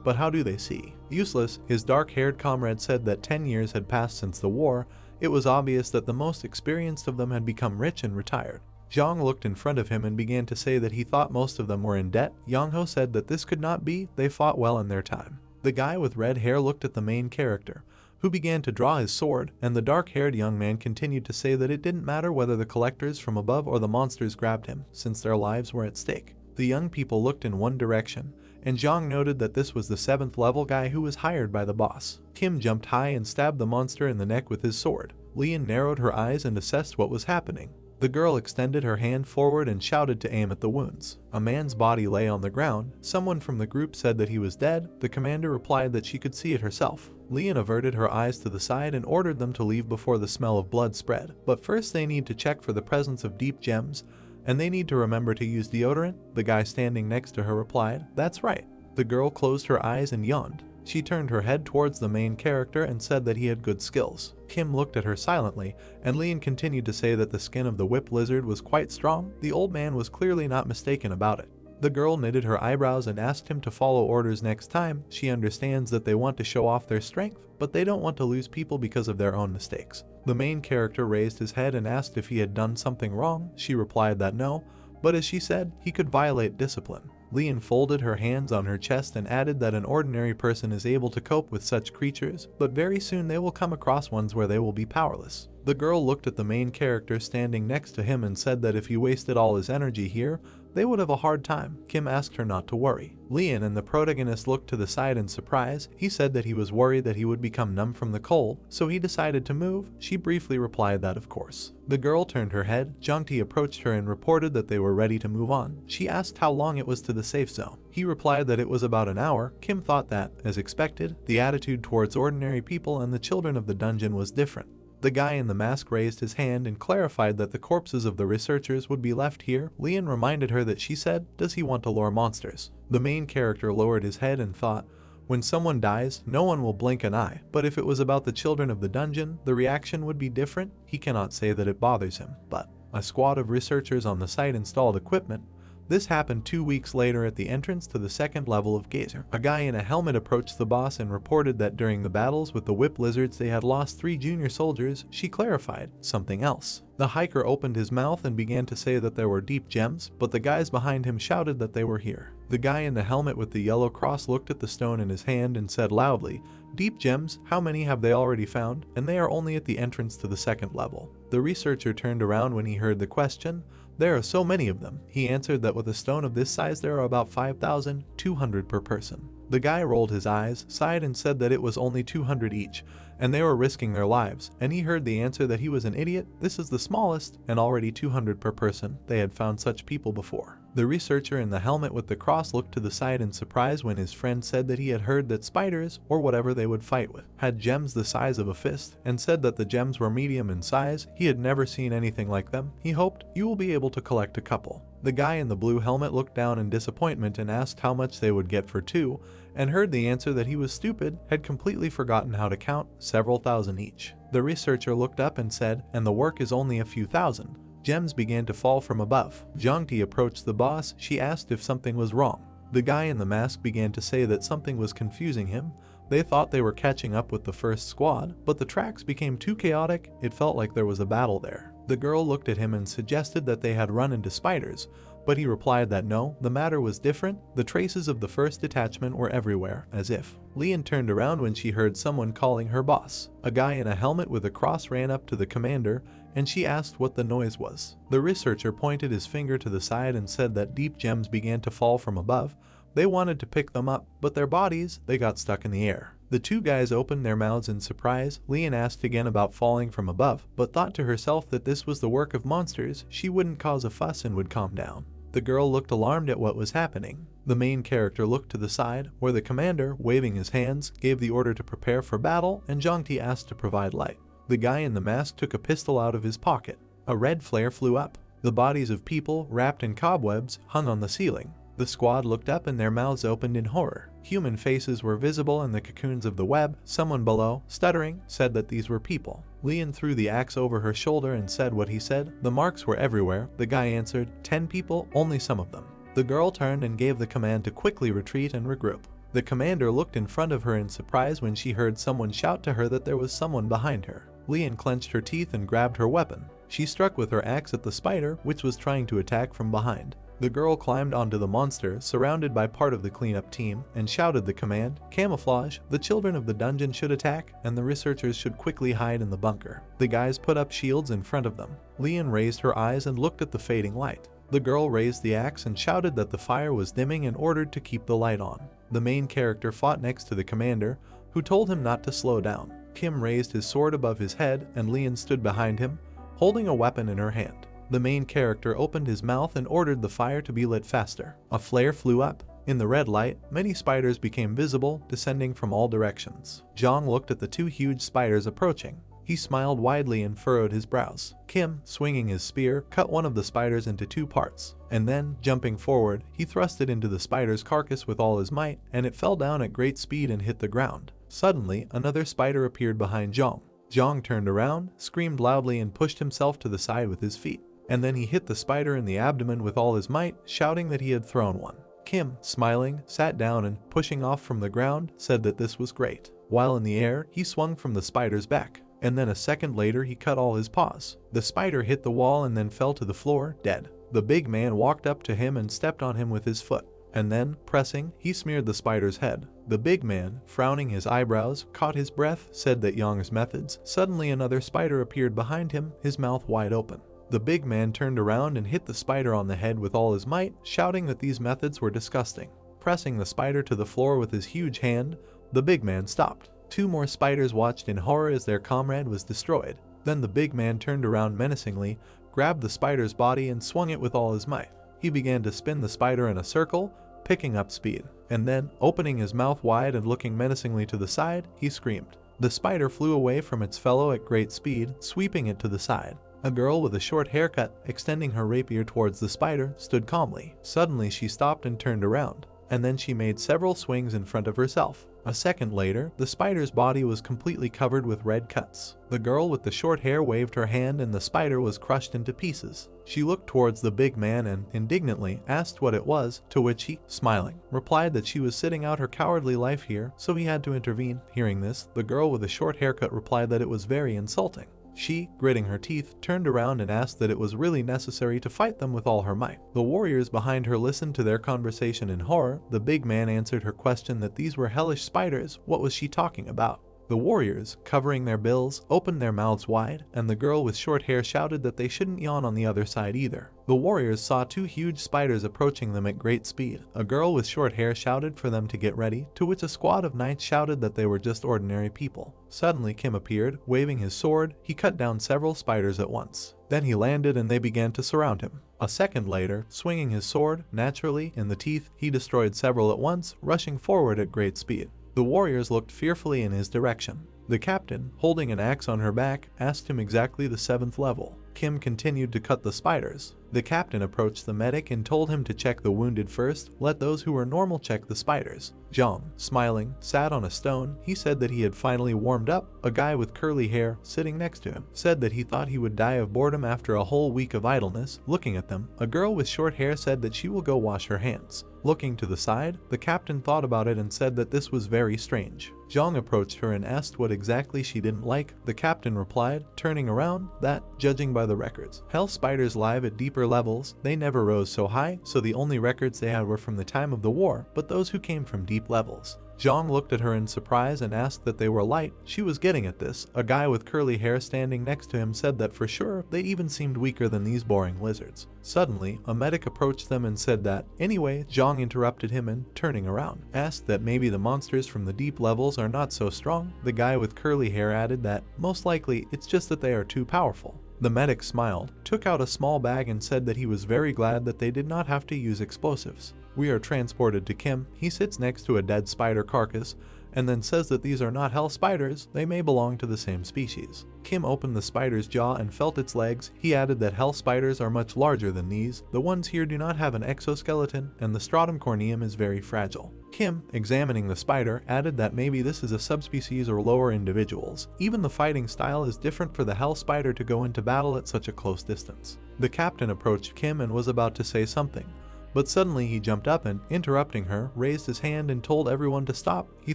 But how do they see? Useless. His dark-haired comrade said that 10 years had passed since the war. It was obvious that the most experienced of them had become rich and retired. Zhang looked in front of him and began to say that he thought most of them were in debt. Yang Ho said that this could not be. They fought well in their time. The guy with red hair looked at the main character, who began to draw his sword, and the dark-haired young man continued to say that it didn't matter whether the collectors from above or the monsters grabbed him, since their lives were at stake. The young people looked in one direction, and Zhang noted that this was the 7th level guy who was hired by the boss. Kim jumped high and stabbed the monster in the neck with his sword. Leon narrowed her eyes and assessed what was happening. The girl extended her hand forward and shouted to aim at the wounds. A man's body lay on the ground. Someone from the group said that he was dead. The commander replied that she could see it herself. Leon averted her eyes to the side and ordered them to leave before the smell of blood spread. But first they need to check for the presence of deep gems, and they need to remember to use deodorant. The guy standing next to her replied, "That's right." The girl closed her eyes and yawned. She turned her head towards the main character and said that he had good skills. Kim looked at her silently, and Leon continued to say that the skin of the whip lizard was quite strong. The old man was clearly not mistaken about it. The girl knitted her eyebrows and asked him to follow orders next time. She understands that they want to show off their strength, but they don't want to lose people because of their own mistakes. The main character raised his head and asked if he had done something wrong. She replied that no, but as she said, he could violate discipline. Leon folded her hands on her chest and added that an ordinary person is able to cope with such creatures, but very soon they will come across ones where they will be powerless. The girl looked at the main character standing next to him and said that if he wasted all his energy here, they would have a hard time. Kim asked her not to worry. Leon and the protagonist looked to the side in surprise. He said that he was worried that he would become numb from the cold, so he decided to move. She briefly replied that of course. The girl turned her head. Jungti approached her and reported that they were ready to move on. She asked how long it was to the safe zone. He replied that it was about an hour. Kim thought that, as expected, the attitude towards ordinary people and the children of the dungeon was different. The guy in the mask raised his hand and clarified that the corpses of the researchers would be left here. Leon reminded her that she said, "Does he want to lure monsters?" The main character lowered his head and thought, when someone dies, no one will blink an eye, but if it was about the children of the dungeon, the reaction would be different. He cannot say that it bothers him, but a squad of researchers on the site installed equipment. This happened 2 weeks later at the entrance to the 2nd level of Gazer. A guy in a helmet approached the boss and reported that during the battles with the whip lizards they had lost 3 junior soldiers. She clarified something else. The hiker opened his mouth and began to say that there were deep gems, but the guys behind him shouted that they were here. The guy in the helmet with the yellow cross looked at the stone in his hand and said loudly, "Deep gems, how many have they already found? And they are only at the entrance to the 2nd level." The researcher turned around when he heard the question. "There are so many of them." He answered that with a stone of this size there are about 5,200 per person. The guy rolled his eyes, sighed and said that it was only 200 each, and they were risking their lives, and he heard the answer that he was an idiot. This is the smallest, and already 200 per person. They had found such people before. The researcher in the helmet with the cross looked to the side in surprise when his friend said that he had heard that spiders, or whatever they would fight with, had gems the size of a fist, and said that the gems were medium in size. He had never seen anything like them. He hoped, "You will be able to collect a couple." The guy in the blue helmet looked down in disappointment and asked how much they would get for 2, and heard the answer that he was stupid, had completely forgotten how to count, several thousand each. The researcher looked up and said, "And the work is only a few thousand." Gems began to fall from above. Jongti approached the boss. She asked if something was wrong. The guy in the mask began to say that something was confusing him. They thought they were catching up with the first squad, but the tracks became too chaotic. It felt like there was a battle there. The girl looked at him and suggested that they had run into spiders, but he replied that no, the matter was different. The traces of the first detachment were everywhere, as if. Lian turned around when she heard someone calling her boss. A guy in a helmet with a cross ran up to the commander, and she asked what the noise was. The researcher pointed his finger to the side and said that deep gems began to fall from above. They wanted to pick them up, but their bodies, they got stuck in the air. The two guys opened their mouths in surprise. Lian asked again about falling from above, but thought to herself that this was the work of monsters. She wouldn't cause a fuss and would calm down. The girl looked alarmed at what was happening. The main character looked to the side, where the commander, waving his hands, gave the order to prepare for battle, and Jongti asked to provide light. The guy in the mask took a pistol out of his pocket. A red flare flew up. The bodies of people, wrapped in cobwebs, hung on the ceiling. The squad looked up and their mouths opened in horror. Human faces were visible in the cocoons of the web. Someone below, stuttering, said that these were people. Lian threw the axe over her shoulder and said what he said. The marks were everywhere. The guy answered, 10 people, only some of them. The girl turned and gave the command to quickly retreat and regroup. The commander looked in front of her in surprise when she heard someone shout to her that there was someone behind her. Lian clenched her teeth and grabbed her weapon. She struck with her axe at the spider, which was trying to attack from behind. The girl climbed onto the monster, surrounded by part of the cleanup team, and shouted the command, "Camouflage, the children of the dungeon should attack, and the researchers should quickly hide in the bunker." The guys put up shields in front of them. Lian raised her eyes and looked at the fading light. The girl raised the axe and shouted that the fire was dimming and ordered to keep the light on. The main character fought next to the commander, who told him not to slow down. Kim raised his sword above his head, and Lian stood behind him, holding a weapon in her hand. The main character opened his mouth and ordered the fire to be lit faster. A flare flew up. In the red light, many spiders became visible, descending from all directions. Zhang looked at the two huge spiders approaching. He smiled widely and furrowed his brows. Kim, swinging his spear, cut one of the spiders into 2 parts, and then, jumping forward, he thrust it into the spider's carcass with all his might, and it fell down at great speed and hit the ground. Suddenly, another spider appeared behind Zhang. Zhang turned around, screamed loudly, and pushed himself to the side with his feet. And then he hit the spider in the abdomen with all his might, shouting that he had thrown one. Kim, smiling, sat down and, pushing off from the ground, said that this was great. While in the air, he swung from the spider's back, and then a second later he cut all his paws. The spider hit the wall and then fell to the floor, dead. The big man walked up to him and stepped on him with his foot, and then, pressing, he smeared the spider's head. The big man, frowning his eyebrows, caught his breath, said that Yang's methods. Suddenly another spider appeared behind him, his mouth wide open. The big man turned around and hit the spider on the head with all his might, shouting that these methods were disgusting. Pressing the spider to the floor with his huge hand, the big man stopped. 2 more spiders watched in horror as their comrade was destroyed. Then the big man turned around menacingly, grabbed the spider's body and swung it with all his might. He began to spin the spider in a circle, picking up speed. And then, opening his mouth wide and looking menacingly to the side, he screamed. The spider flew away from its fellow at great speed, sweeping it to the side. A girl with a short haircut, extending her rapier towards the spider, stood calmly. Suddenly she stopped and turned around, and then she made several swings in front of herself. A second later, the spider's body was completely covered with red cuts. The girl with the short hair waved her hand and the spider was crushed into pieces. She looked towards the big man and, indignantly, asked what it was, to which he, smiling, replied that she was sitting out her cowardly life here, so he had to intervene. Hearing this, the girl with the short haircut replied that it was very insulting. She, gritting her teeth, turned around and asked that it was really necessary to fight them with all her might. The warriors behind her listened to their conversation in horror. The big man answered her question that these were hellish spiders. What was she talking about? The warriors, covering their bills, opened their mouths wide, and the girl with short hair shouted that they shouldn't yawn on the other side either. The warriors saw 2 huge spiders approaching them at great speed. A girl with short hair shouted for them to get ready, to which a squad of knights shouted that they were just ordinary people. Suddenly Kim appeared, waving his sword. He cut down several spiders at once. Then he landed and they began to surround him. A second later, swinging his sword, naturally, in the teeth, he destroyed several at once, rushing forward at great speed. The warriors looked fearfully in his direction. The captain, holding an axe on her back, asked him exactly the 7th level. Kim continued to cut the spiders. The captain approached the medic and told him to check the wounded first, let those who were normal check the spiders. Zhang, smiling, sat on a stone. He said that he had finally warmed up. A guy with curly hair, sitting next to him, said that he thought he would die of boredom after a whole week of idleness. Looking at them, a girl with short hair said that she will go wash her hands. Looking to the side, the captain thought about it and said that this was very strange. Zhang approached her and asked what exactly she didn't like. The captain replied, turning around, that, judging by the records, hell spiders live at deeper levels. They never rose so high, so the only records they had were from the time of the war, but those who came from deep levels. Zhang looked at her in surprise and asked that they were light. She was getting at this. A guy with curly hair standing next to him said that for sure they even seemed weaker than these boring lizards. Suddenly, a medic approached them and said that, anyway. Zhang interrupted him and, turning around, asked that maybe the monsters from the deep levels are not so strong. The guy with curly hair added that, most likely, it's just that they are too powerful. The medic smiled, took out a small bag and said that he was very glad that they did not have to use explosives. We are transported to Kim. He sits next to a dead spider carcass and then says that these are not hell spiders, they may belong to the same species. Kim opened the spider's jaw and felt its legs. He added that hell spiders are much larger than these. The ones here do not have an exoskeleton and the stratum corneum is very fragile. Kim, examining the spider, added that maybe this is a subspecies or lower individuals. Even the fighting style is different for the hell spider to go into battle at such a close distance. The captain approached Kim and was about to say something, but suddenly he jumped up and, interrupting her, raised his hand and told everyone to stop. He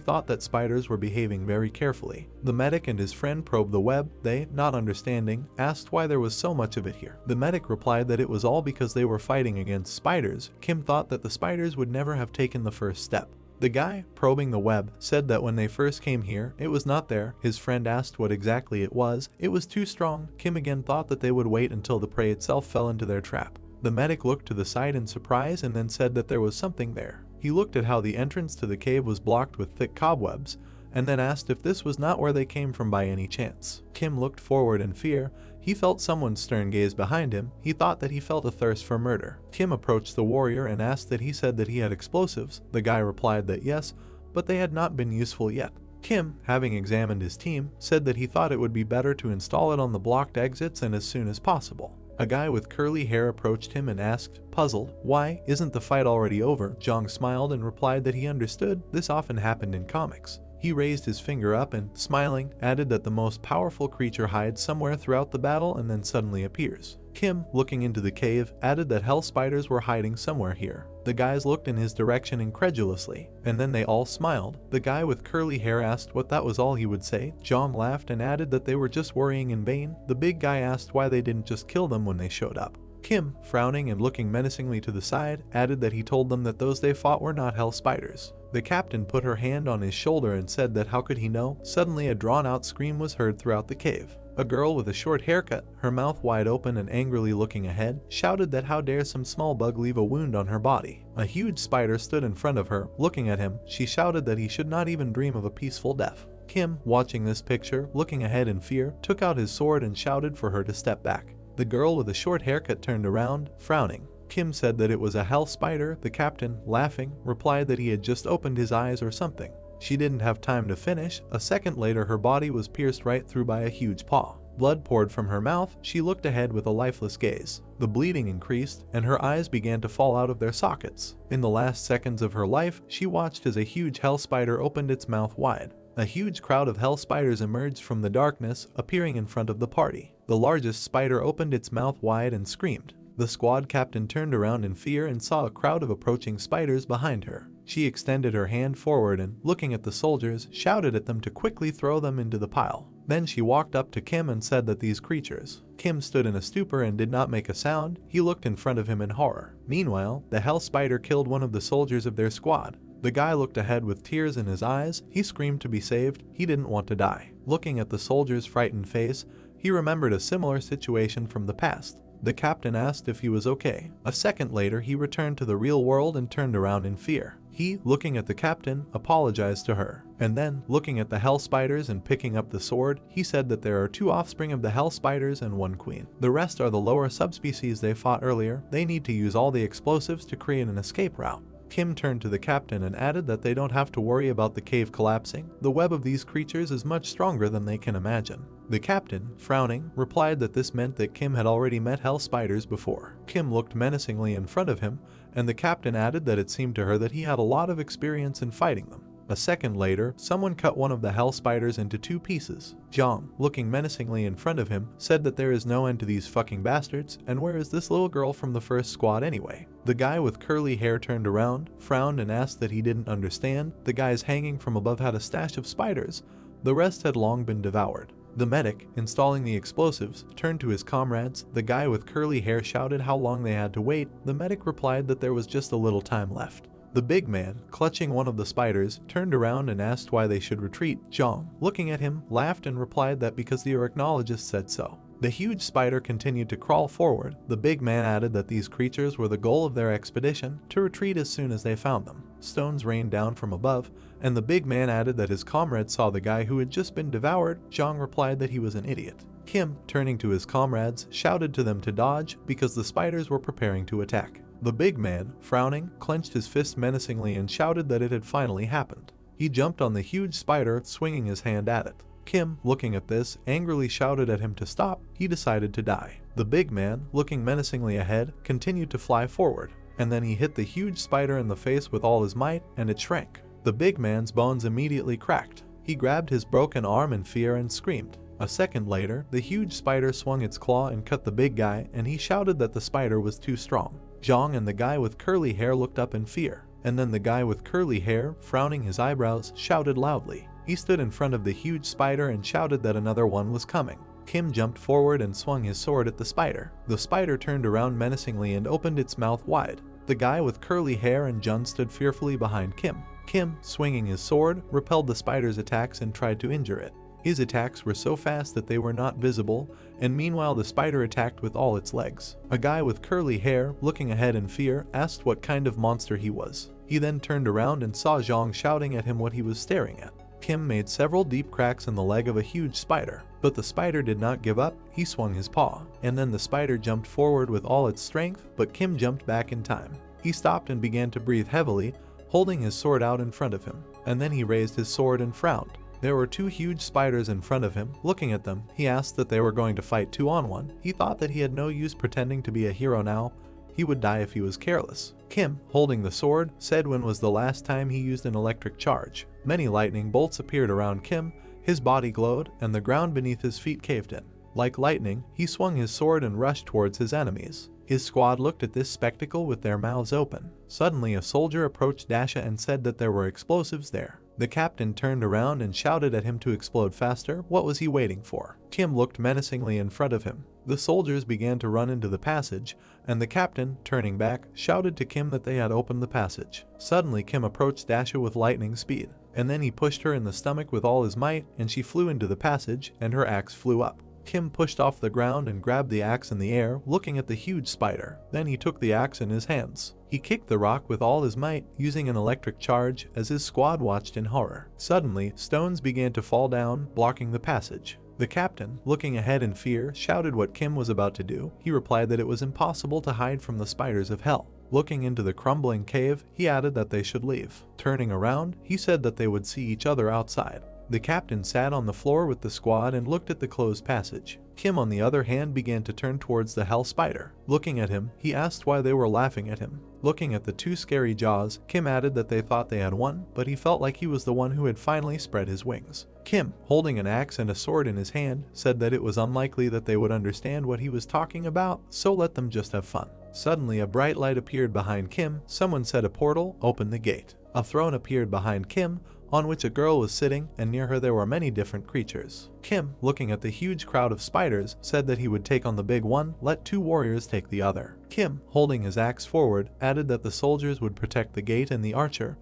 thought that spiders were behaving very carefully. The medic and his friend probed the web. They, not understanding, asked why there was so much of it here. The medic replied that it was all because they were fighting against spiders. Kim thought that the spiders would never have taken the first step. The guy, probing the web, said that when they first came here, it was not there. His friend asked what exactly it was. It was too strong. Kim again thought that they would wait until the prey itself fell into their trap. The medic looked to the side in surprise and then said that there was something there. He looked at how the entrance to the cave was blocked with thick cobwebs, and then asked if this was not where they came from by any chance. Kim looked forward in fear. He felt someone's stern gaze behind him. He thought that he felt a thirst for murder. Kim approached the warrior and asked that he said that he had explosives. The guy replied that yes, but they had not been useful yet. Kim, having examined his team, said that he thought it would be better to install it on the blocked exits and as soon as possible. A guy with curly hair approached him and asked, puzzled, why isn't the fight already over? Zhang smiled and replied that he understood. This often happened in comics. He raised his finger up and, smiling, added that the most powerful creature hides somewhere throughout the battle and then suddenly appears. Kim, looking into the cave, added that hell spiders were hiding somewhere here. The guys looked in his direction incredulously, and then they all smiled. The guy with curly hair asked what that was all he would say. Zhang laughed and added that they were just worrying in vain. The big guy asked why they didn't just kill them when they showed up. Kim, frowning and looking menacingly to the side, added that he told them that those they fought were not hell spiders. The captain put her hand on his shoulder and said that how could he know? Suddenly a drawn-out scream was heard throughout the cave. A girl with a short haircut, her mouth wide open and angrily looking ahead, shouted that how dare some small bug leave a wound on her body. A huge spider stood in front of her. Looking at him, she shouted that he should not even dream of a peaceful death. Kim, watching this picture, looking ahead in fear, took out his sword and shouted for her to step back. The girl with a short haircut turned around, frowning. Kim said that it was a hell spider. The captain, laughing, replied that he had just opened his eyes or something. She didn't have time to finish. A second later, her body was pierced right through by a huge paw. Blood poured from her mouth. She looked ahead with a lifeless gaze. The bleeding increased, and her eyes began to fall out of their sockets. In the last seconds of her life, she watched as a huge hell spider opened its mouth wide. A huge crowd of hell spiders emerged from the darkness, appearing in front of the party. The largest spider opened its mouth wide and screamed. The squad captain turned around in fear and saw a crowd of approaching spiders behind her. She extended her hand forward and, looking at the soldiers, shouted at them to quickly throw them into the pile. Then she walked up to Kim and said that these creatures. Kim stood in a stupor and did not make a sound. He looked in front of him in horror. Meanwhile, the hell spider killed one of the soldiers of their squad. The guy looked ahead with tears in his eyes. He screamed to be saved. He didn't want to die. Looking at the soldier's frightened face, he remembered a similar situation from the past. The captain asked if he was okay. A second later, he returned to the real world and turned around in fear. He, looking at the captain, apologized to her. And then, looking at the hell spiders and picking up the sword, he said that there are 2 offspring of the hell spiders and 1 queen. The rest are the lower subspecies they fought earlier. They need to use all the explosives to create an escape route. Kim turned to the captain and added that they don't have to worry about the cave collapsing. The web of these creatures is much stronger than they can imagine. The captain, frowning, replied that this meant that Kim had already met hell spiders before. Kim looked menacingly in front of him, and the captain added that it seemed to her that he had a lot of experience in fighting them. A second later, someone cut one of the hell spiders into 2 pieces. Zhang, looking menacingly in front of him, said that there is no end to these fucking bastards, and where is this little girl from the first squad anyway? The guy with curly hair turned around, frowned and asked that he didn't understand. The guys hanging from above had a stash of spiders. The rest had long been devoured. The medic, installing the explosives, turned to his comrades. The guy with curly hair shouted how long they had to wait. The medic replied that there was just a little time left. The big man, clutching one of the spiders, turned around and asked why they should retreat. Zhang, looking at him, laughed and replied that because the arachnologist said so. The huge spider continued to crawl forward. The big man added that these creatures were the goal of their expedition, to retreat as soon as they found them. Stones rained down from above, and the big man added that his comrades saw the guy who had just been devoured. Zhang replied that he was an idiot. Kim, turning to his comrades, shouted to them to dodge because the spiders were preparing to attack. The big man, frowning, clenched his fist menacingly and shouted that it had finally happened. He jumped on the huge spider, swinging his hand at it. Kim, looking at this, angrily shouted at him to stop. He decided to die. The big man, looking menacingly ahead, continued to fly forward, and then he hit the huge spider in the face with all his might, and it shrank. The big man's bones immediately cracked. He grabbed his broken arm in fear and screamed. A second later, the huge spider swung its claw and cut the big guy, and he shouted that the spider was too strong. Zhang and the guy with curly hair looked up in fear, and then the guy with curly hair, frowning his eyebrows, shouted loudly. He stood in front of the huge spider and shouted that another one was coming. Kim jumped forward and swung his sword at the spider. The spider turned around menacingly and opened its mouth wide. The guy with curly hair and Jun stood fearfully behind Kim. Kim, swinging his sword, repelled the spider's attacks and tried to injure it. His attacks were so fast that they were not visible, and meanwhile the spider attacked with all its legs. A guy with curly hair, looking ahead in fear, asked what kind of monster he was. He then turned around and saw Zhang shouting at him what he was staring at. Kim made several deep cracks in the leg of a huge spider, but the spider did not give up. He swung his paw, and then the spider jumped forward with all its strength, but Kim jumped back in time. He stopped and began to breathe heavily, holding his sword out in front of him, and then he raised his sword and frowned. There were 2 huge spiders in front of him. Looking at them, he asked that they were going to fight 2-on-1. He thought that he had no use pretending to be a hero now. He would die if he was careless. Kim, holding the sword, said when was the last time he used an electric charge. Many lightning bolts appeared around Kim, his body glowed, and the ground beneath his feet caved in. Like lightning, he swung his sword and rushed towards his enemies. His squad looked at this spectacle with their mouths open. Suddenly a soldier approached Dasha and said that there were explosives there. The captain turned around and shouted at him to explode faster. What was he waiting for? Kim looked menacingly in front of him. The soldiers began to run into the passage, and the captain, turning back, shouted to Kim that they had opened the passage. Suddenly Kim approached Dasha with lightning speed, and then he pushed her in the stomach with all his might, and she flew into the passage, and her axe flew up. Kim pushed off the ground and grabbed the axe in the air, looking at the huge spider. Then he took the axe in his hands. He kicked the rock with all his might, using an electric charge, as his squad watched in horror. Suddenly, stones began to fall down, blocking the passage. The captain, looking ahead in fear, shouted what Kim was about to do. He replied that it was impossible to hide from the spiders of hell. Looking into the crumbling cave, he added that they should leave. Turning around, he said that they would see each other outside. The captain sat on the floor with the squad and looked at the closed passage. Kim, on the other hand, began to turn towards the hell spider. Looking at him, he asked why they were laughing at him. Looking at the 2 scary jaws, Kim added that they thought they had won, but he felt like he was the one who had finally spread his wings. Kim, holding an axe and a sword in his hand, said that it was unlikely that they would understand what he was talking about, so let them just have fun. Suddenly a bright light appeared behind Kim. Someone said a portal, opened the gate. A throne appeared behind Kim, on which a girl was sitting, and near her there were many different creatures. Kim, looking at the huge crowd of spiders, said that he would take on the big one, let 2 warriors take the other. Kim, holding his axe forward, added that the soldiers would protect the gate and the archer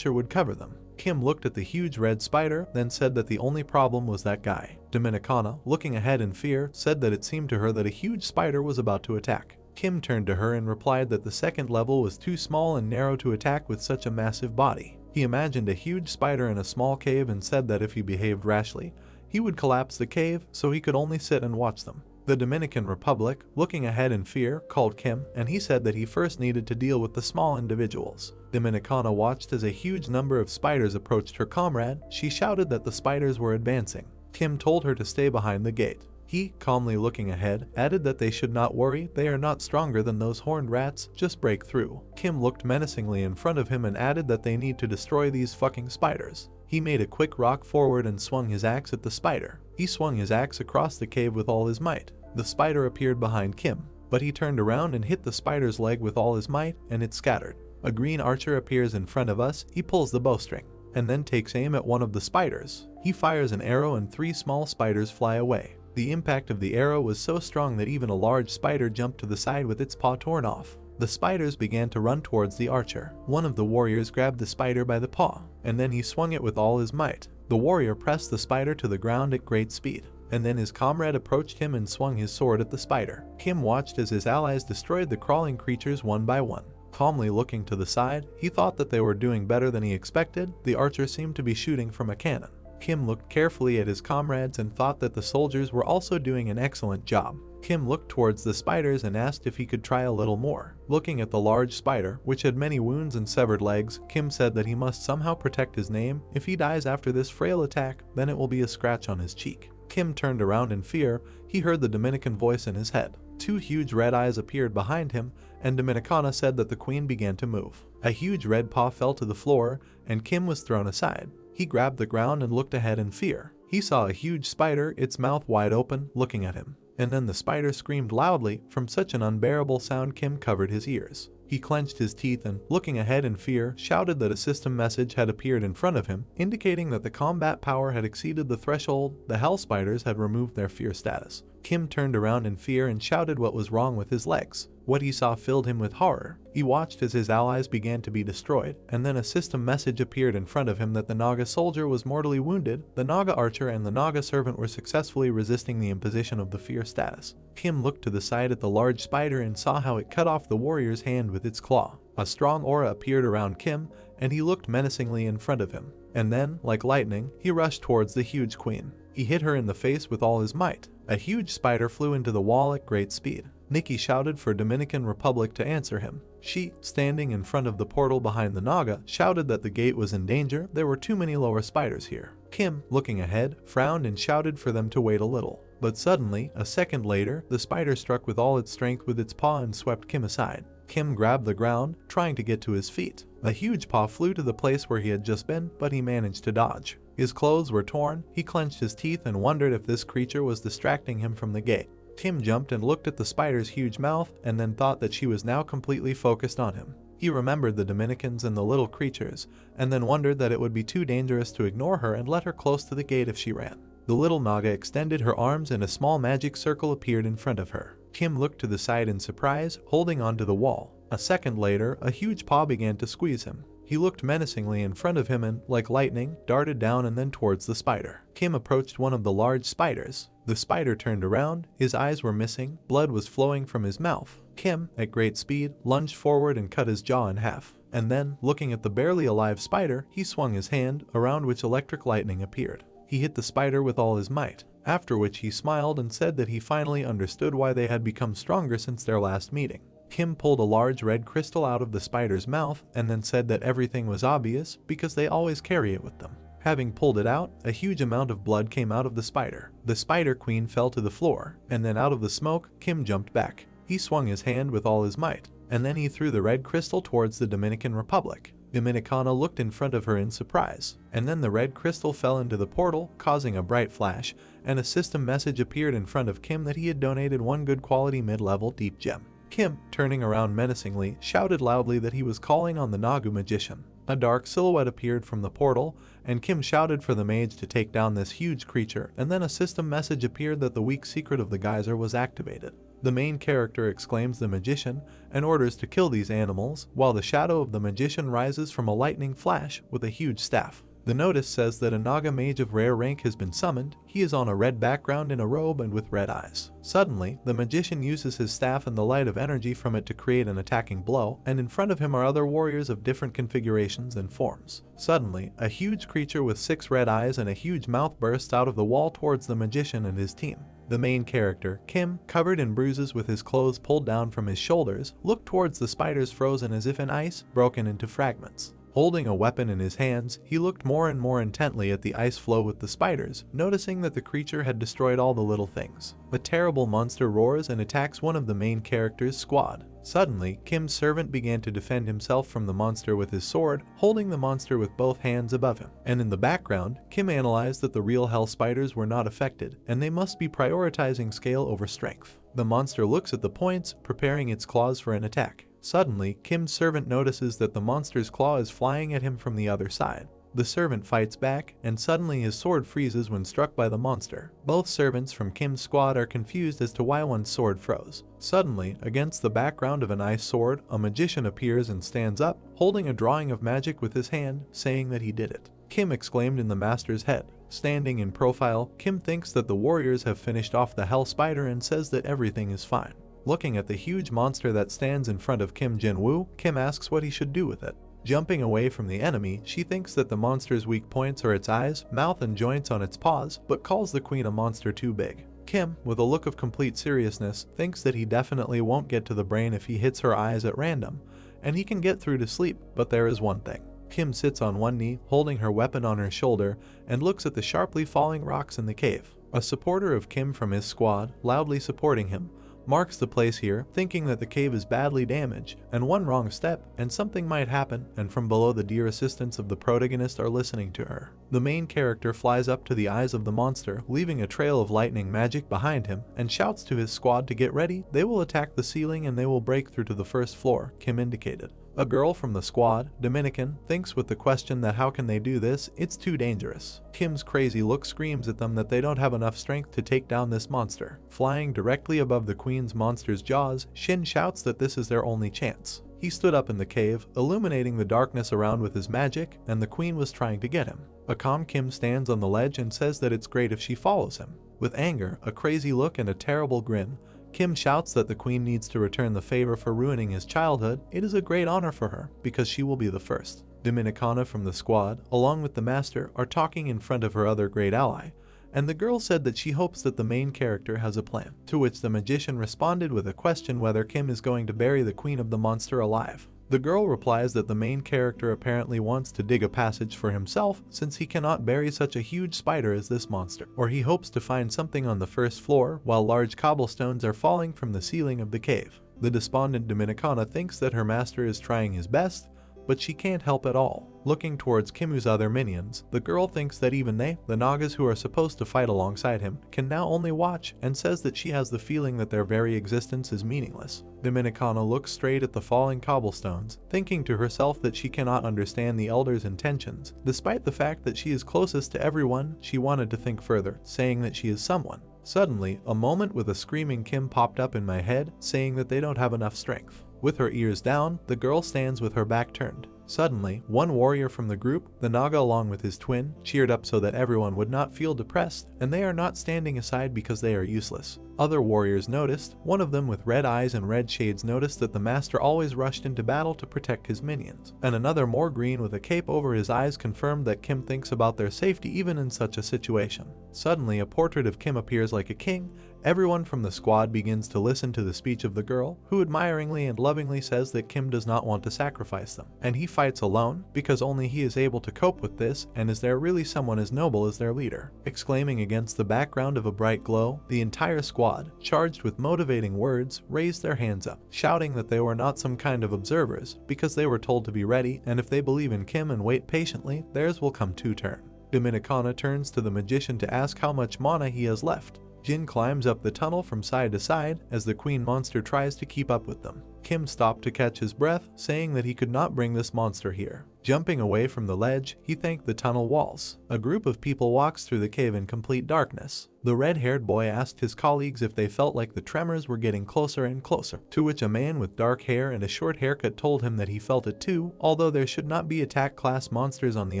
would cover them. Kim looked at the huge red spider, then said that the only problem was that guy. Dominicana, looking ahead in fear, said that it seemed to her that a huge spider was about to attack. Kim turned to her and replied that the second level was too small and narrow to attack with such a massive body. He imagined a huge spider in a small cave and said that if he behaved rashly, he would collapse the cave, so he could only sit and watch them. The Dominican Republic, looking ahead in fear, called Kim, and he said that he first needed to deal with the small individuals. Dominicana watched as a huge number of spiders approached her comrade. She shouted that the spiders were advancing. Kim told her to stay behind the gate. He, calmly looking ahead, added that they should not worry, they are not stronger than those horned rats, just break through. Kim looked menacingly in front of him and added that they need to destroy these fucking spiders. He made a quick rock forward and swung his axe at the spider. He swung his axe across the cave with all his might. The spider appeared behind Kim, but he turned around and hit the spider's leg with all his might, and it scattered. A green archer appears in front of us. He pulls the bowstring, and then takes aim at one of the spiders. He fires an arrow and 3 small spiders fly away. The impact of the arrow was so strong that even a large spider jumped to the side with its paw torn off. The spiders began to run towards the archer. One of the warriors grabbed the spider by the paw, and then he swung it with all his might. The warrior pressed the spider to the ground at great speed, and then his comrade approached him and swung his sword at the spider. Kim watched as his allies destroyed the crawling creatures one by one. Calmly looking to the side, he thought that they were doing better than he expected. The archer seemed to be shooting from a cannon. Kim looked carefully at his comrades and thought that the soldiers were also doing an excellent job. Kim looked towards the spiders and asked if he could try a little more. Looking at the large spider, which had many wounds and severed legs, Kim said that he must somehow protect his name. If he dies after this frail attack, then it will be a scratch on his cheek. Kim turned around in fear. He heard the Dominican voice in his head. 2 huge red eyes appeared behind him, and Dominicana said that the queen began to move. A huge red paw fell to the floor, and Kim was thrown aside. He grabbed the ground and looked ahead in fear. He saw a huge spider, its mouth wide open, looking at him. And then the spider screamed loudly. From such an unbearable sound, Kim covered his ears. He clenched his teeth and, looking ahead in fear, shouted that a system message had appeared in front of him, indicating that the combat power had exceeded the threshold. The hell spiders had removed their fear status. Kim turned around in fear and shouted what was wrong with his legs. What he saw filled him with horror. He watched as his allies began to be destroyed, and then a system message appeared in front of him that the Naga soldier was mortally wounded. The Naga archer and the Naga servant were successfully resisting the imposition of the fear status. Kim looked to the side at the large spider and saw how it cut off the warrior's hand with its claw. A strong aura appeared around Kim, and he looked menacingly in front of him. And then, like lightning, he rushed towards the huge queen. He hit her in the face with all his might. A huge spider flew into the wall at great speed. Nikki shouted for Dominican Republic to answer him. She, standing in front of the portal behind the Naga, shouted that the gate was in danger. There were too many lower spiders here. Kim, looking ahead, frowned and shouted for them to wait a little. But suddenly, a second later, the spider struck with all its strength with its paw and swept Kim aside. Kim grabbed the ground, trying to get to his feet. A huge paw flew to the place where he had just been, but he managed to dodge. His clothes were torn. He clenched his teeth and wondered if this creature was distracting him from the gate. Kim jumped and looked at the spider's huge mouth, and then thought that she was now completely focused on him. He remembered the Dominicans and the little creatures, and then wondered that it would be too dangerous to ignore her and let her close to the gate if she ran. The little Naga extended her arms and a small magic circle appeared in front of her. Kim looked to the side in surprise, holding onto the wall. A second later, a huge paw began to squeeze him. He looked menacingly in front of him and, like lightning, darted down and then towards the spider. Kim approached one of the large spiders. The spider turned around. His eyes were missing. Blood was flowing from his mouth. Kim, at great speed, lunged forward and cut his jaw in half. And then, looking at the barely alive spider, he swung his hand, around which electric lightning appeared. He hit the spider with all his might, after which he smiled and said that he finally understood why they had become stronger since their last meeting. Kim pulled a large red crystal out of the spider's mouth and then said that everything was obvious because they always carry it with them. Having pulled it out, a huge amount of blood came out of the spider. The spider queen fell to the floor, and then out of the smoke, Kim jumped back. He swung his hand with all his might, and then he threw the red crystal towards the Dominican Republic. Dominicana looked in front of her in surprise, and then the red crystal fell into the portal, causing a bright flash, and a system message appeared in front of Kim that he had donated one good quality mid-level deep gem. Kim, turning around menacingly, shouted loudly that he was calling on the Nagu magician. A dark silhouette appeared from the portal, and Kim shouted for the mage to take down this huge creature, and then a system message appeared that the weak secret of the geyser was activated. The main character exclaims the magician and orders to kill these animals, while the shadow of the magician rises from a lightning flash with a huge staff. The notice says that a Naga mage of rare rank has been summoned. He is on a red background in a robe and with red eyes. Suddenly, the magician uses his staff and the light of energy from it to create an attacking blow, and in front of him are other warriors of different configurations and forms. Suddenly, a huge creature with 6 red eyes and a huge mouth bursts out of the wall towards the magician and his team. The main character, Kim, covered in bruises with his clothes pulled down from his shoulders, looked towards the spiders frozen as if in ice, broken into fragments. Holding a weapon in his hands, he looked more and more intently at the ice flow with the spiders, noticing that the creature had destroyed all the little things. A terrible monster roars and attacks one of the main character's squad. Suddenly, Kim's servant began to defend himself from the monster with his sword, holding the monster with both hands above him. And in the background, Kim analyzed that the real hell spiders were not affected, and they must be prioritizing scale over strength. The monster looks at the points, preparing its claws for an attack. Suddenly, Kim's servant notices that the monster's claw is flying at him from the other side. The servant fights back, and suddenly his sword freezes when struck by the monster. Both servants from Kim's squad are confused as to why one's sword froze. Suddenly, against the background of an ice sword, a magician appears and stands up, holding a drawing of magic with his hand, saying that he did it. Kim exclaimed in the master's head. Standing in profile, Kim thinks that the warriors have finished off the hell spider and says that everything is fine. Looking at the huge monster that stands in front of Kim Jin-woo, Kim asks what he should do with it. Jumping away from the enemy, she thinks that the monster's weak points are its eyes, mouth and joints on its paws, but calls the queen a monster too big. Kim, with a look of complete seriousness, thinks that he definitely won't get to the brain if he hits her eyes at random, and he can get through to sleep, but there is one thing. Kim sits on one knee, holding her weapon on her shoulder, and looks at the sharply falling rocks in the cave. A supporter of Kim from his squad, loudly supporting him, marks the place here, thinking that the cave is badly damaged, and one wrong step, and something might happen, and from below the dear assistants of the protagonist are listening to her. The main character flies up to the eyes of the monster, leaving a trail of lightning magic behind him, and shouts to his squad to get ready. They will attack the ceiling and they will break through to the first floor, Kim indicated. A girl from the squad, Dominican, thinks with the question that how can they do this, it's too dangerous. Kim's crazy look screams at them that they don't have enough strength to take down this monster. Flying directly above the queen's monster's jaws, Shin shouts that this is their only chance. He stood up in the cave, illuminating the darkness around with his magic, and the queen was trying to get him. A calm Kim stands on the ledge and says that it's great if she follows him. With anger, a crazy look and a terrible grin, Kim shouts that the queen needs to return the favor for ruining his childhood. It is a great honor for her, because she will be the first. Dominicana from the squad, along with the master, are talking in front of her other great ally, and the girl said that she hopes that the main character has a plan, to which the magician responded with a question whether Kim is going to bury the queen of the monster alive. The girl replies that the main character apparently wants to dig a passage for himself since he cannot bury such a huge spider as this monster, or he hopes to find something on the first floor while large cobblestones are falling from the ceiling of the cave. The despondent Dominicana thinks that her master is trying his best, but she can't help at all. Looking towards Kimu's other minions, the girl thinks that even they, the Nagas who are supposed to fight alongside him, can now only watch, and says that she has the feeling that their very existence is meaningless. Dominicana looks straight at the falling cobblestones, thinking to herself that she cannot understand the elder's intentions. Despite the fact that she is closest to everyone, she wanted to think further, saying that she is someone. Suddenly, a moment with a screaming Kim popped up in my head, saying that they don't have enough strength. With her ears down, the girl stands with her back turned. Suddenly, one warrior from the group, the Naga along with his twin, cheered up so that everyone would not feel depressed, and they are not standing aside because they are useless. Other warriors noticed, one of them with red eyes and red shades noticed that the master always rushed into battle to protect his minions, and another more green with a cape over his eyes confirmed that Kim thinks about their safety even in such a situation. Suddenly, a portrait of Kim appears like a king. Everyone from the squad begins to listen to the speech of the girl, who admiringly and lovingly says that Kim does not want to sacrifice them, and he fights alone because only he is able to cope with this, and is there really someone as noble as their leader? Exclaiming against the background of a bright glow, the entire squad, charged with motivating words, raised their hands up, shouting that they were not some kind of observers, because they were told to be ready, and if they believe in Kim and wait patiently, theirs will come to turn. Dominicana turns to the magician to ask how much mana he has left. Jin climbs up the tunnel from side to side as the queen monster tries to keep up with them. Kim stopped to catch his breath, saying that he could not bring this monster here. Jumping away from the ledge, he thanked the tunnel walls. A group of people walks through the cave in complete darkness. The red-haired boy asked his colleagues if they felt like the tremors were getting closer and closer, to which a man with dark hair and a short haircut told him that he felt it too, although there should not be attack class monsters on the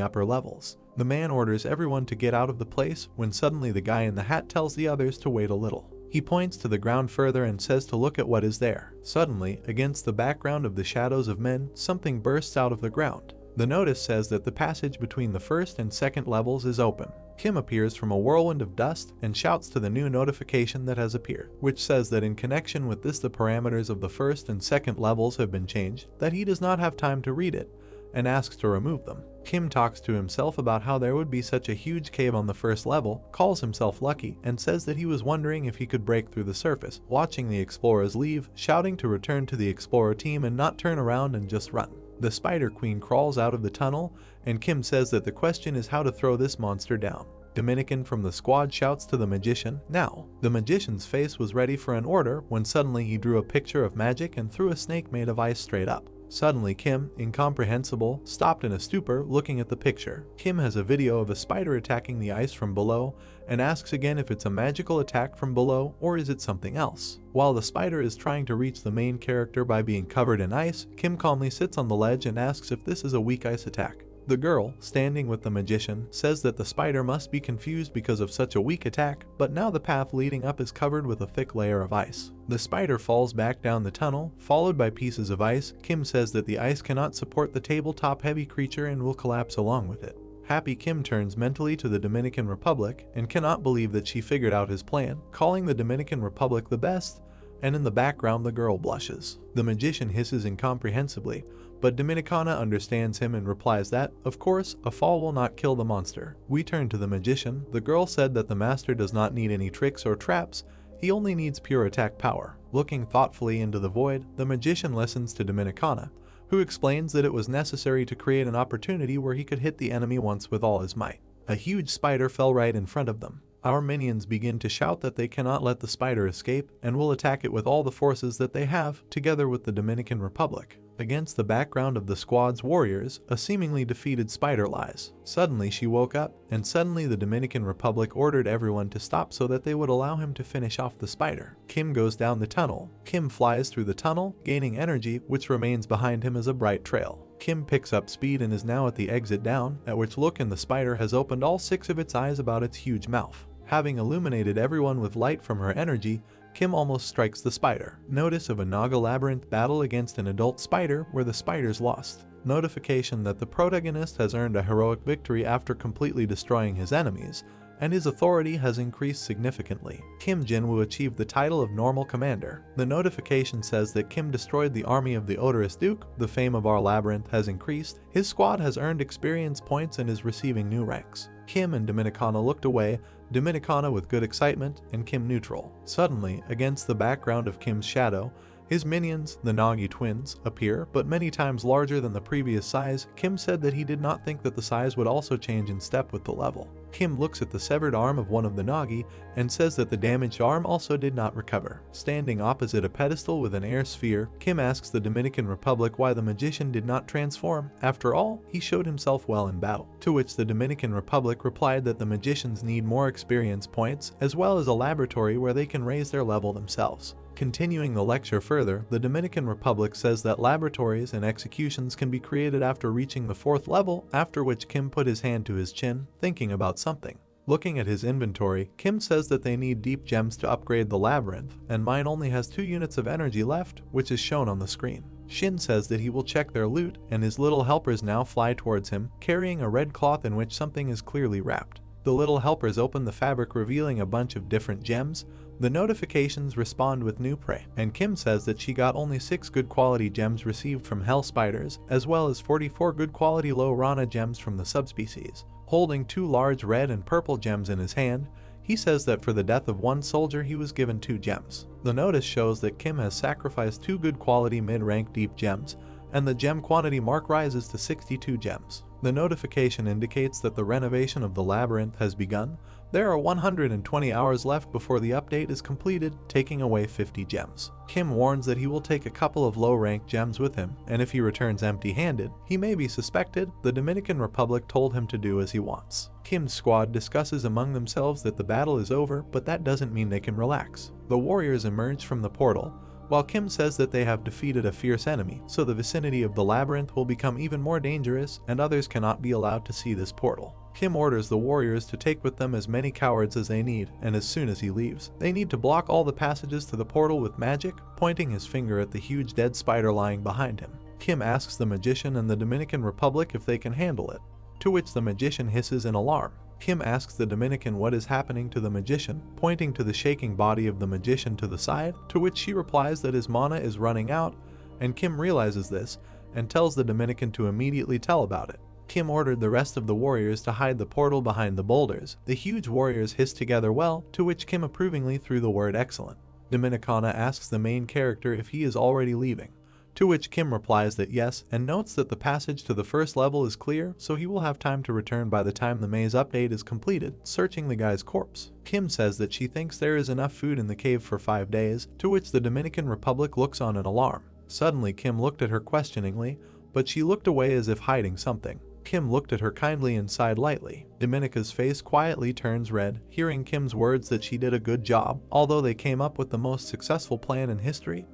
upper levels. The man orders everyone to get out of the place when suddenly the guy in the hat tells the others to wait a little. He points to the ground further and says to look at what is there. Suddenly, against the background of the shadows of men, something bursts out of the ground. The notice says that the passage between the first and second levels is open. Kim appears from a whirlwind of dust and shouts to the new notification that has appeared, which says that in connection with this the parameters of the first and second levels have been changed, that he does not have time to read it, and asks to remove them. Kim talks to himself about how there would be such a huge cave on the first level, calls himself lucky, and says that he was wondering if he could break through the surface, watching the explorers leave, shouting to return to the explorer team and not turn around and just run. The Spider Queen crawls out of the tunnel, and Kim says that the question is how to throw this monster down. Dominican from the squad shouts to the magician, now. The magician's face was ready for an order when suddenly he drew a picture of magic and threw a snake made of ice straight up. Suddenly Kim, incomprehensible, stopped in a stupor looking at the picture. Kim has a video of a spider attacking the ice from below and asks again if it's a magical attack from below or is it something else. While the spider is trying to reach the main character by being covered in ice, Kim calmly sits on the ledge and asks if this is a weak ice attack. The girl, standing with the magician, says that the spider must be confused because of such a weak attack, but now the path leading up is covered with a thick layer of ice. The spider falls back down the tunnel, followed by pieces of ice. Kim says that the ice cannot support the tabletop heavy creature and will collapse along with it. Happy Kim turns mentally to the Dominican Republic and cannot believe that she figured out his plan, calling the Dominican Republic the best, and in the background the girl blushes. The magician hisses incomprehensibly, but Dominicana understands him and replies that, of course, a fall will not kill the monster. We turn to the magician. The girl said that the master does not need any tricks or traps, he only needs pure attack power. Looking thoughtfully into the void, the magician listens to Dominicana, who explains that it was necessary to create an opportunity where he could hit the enemy once with all his might. A huge spider fell right in front of them. Our minions begin to shout that they cannot let the spider escape and will attack it with all the forces that they have, together with the Dominican Republic. Against the background of the squad's warriors, a seemingly defeated spider lies. Suddenly she woke up, and suddenly the Dominican Republic ordered everyone to stop so that they would allow him to finish off the spider. Kim goes down the tunnel. Kim flies through the tunnel, gaining energy, which remains behind him as a bright trail. Kim picks up speed and is now at the exit down, at which look and the spider has opened all 6 of its eyes about its huge mouth. Having illuminated everyone with light from her energy, Kim almost strikes the spider. Notice of a Naga Labyrinth battle against an adult spider where the spiders lost. Notification that the protagonist has earned a heroic victory after completely destroying his enemies, and his authority has increased significantly. Kim Jinwoo achieved the title of Normal Commander. The notification says that Kim destroyed the army of the Odorous Duke, the fame of our labyrinth has increased, his squad has earned experience points and is receiving new ranks. Kim and Dominicana looked away, Dominicana with good excitement and Kim neutral. Suddenly, against the background of Kim's shadow, his minions, the Nagi twins, appear, but many times larger than the previous size. Kim said that he did not think that the size would also change in step with the level. Kim looks at the severed arm of one of the Nagi and says that the damaged arm also did not recover. Standing opposite a pedestal with an air sphere, Kim asks the Dominican Republic why the magician did not transform. After all, he showed himself well in battle. To which the Dominican Republic replied that the magicians need more experience points, as well as a laboratory where they can raise their level themselves. Continuing the lecture further, the Dominican Republic says that laboratories and executions can be created after reaching the 4th level, after which Kim put his hand to his chin, thinking about something. Looking at his inventory, Kim says that they need deep gems to upgrade the labyrinth, and mine only has 2 units of energy left, which is shown on the screen. Shin says that he will check their loot, and his little helpers now fly towards him, carrying a red cloth in which something is clearly wrapped. The little helpers open the fabric, revealing a bunch of different gems. The notifications respond with new prey, and Kim says that she got only 6 good quality gems received from hell spiders, as well as 44 good quality low rana gems from the subspecies. Holding 2 large red and purple gems in his hand, he says that for the death of 1 soldier he was given 2 gems. The notice shows that Kim has sacrificed 2 good quality mid-rank deep gems, and the gem quantity mark rises to 62 gems. The notification indicates that the renovation of the labyrinth has begun. There are 120 hours left before the update is completed, taking away 50 gems. Kim warns that he will take a couple of low-ranked gems with him, and if he returns empty-handed, he may be suspected. The Dominican Republic told him to do as he wants. Kim's squad discusses among themselves that the battle is over, but that doesn't mean they can relax. The warriors emerge from the portal, while Kim says that they have defeated a fierce enemy, so the vicinity of the labyrinth will become even more dangerous and others cannot be allowed to see this portal. Kim orders the warriors to take with them as many cowards as they need, and as soon as he leaves, they need to block all the passages to the portal with magic, pointing his finger at the huge dead spider lying behind him. Kim asks the magician and the Dominican Republic if they can handle it, to which the magician hisses in alarm. Kim asks the Dominican what is happening to the magician, pointing to the shaking body of the magician to the side, to which she replies that his mana is running out, and Kim realizes this and tells the Dominican to immediately tell about it. Kim ordered the rest of the warriors to hide the portal behind the boulders. The huge warriors hiss together well, to which Kim approvingly threw the word excellent. Dominicana asks the main character if he is already leaving, to which Kim replies that yes, and notes that the passage to the first level is clear, so he will have time to return by the time the maze update is completed, searching the guy's corpse. Kim says that she thinks there is enough food in the cave for 5 days, to which the Dominican Republic looks on in alarm. Suddenly Kim looked at her questioningly, but she looked away as if hiding something. Kim looked at her kindly and sighed lightly. Dominica's face quietly turns red, hearing Kim's words that she did a good job, although they came up with the most successful plan in history.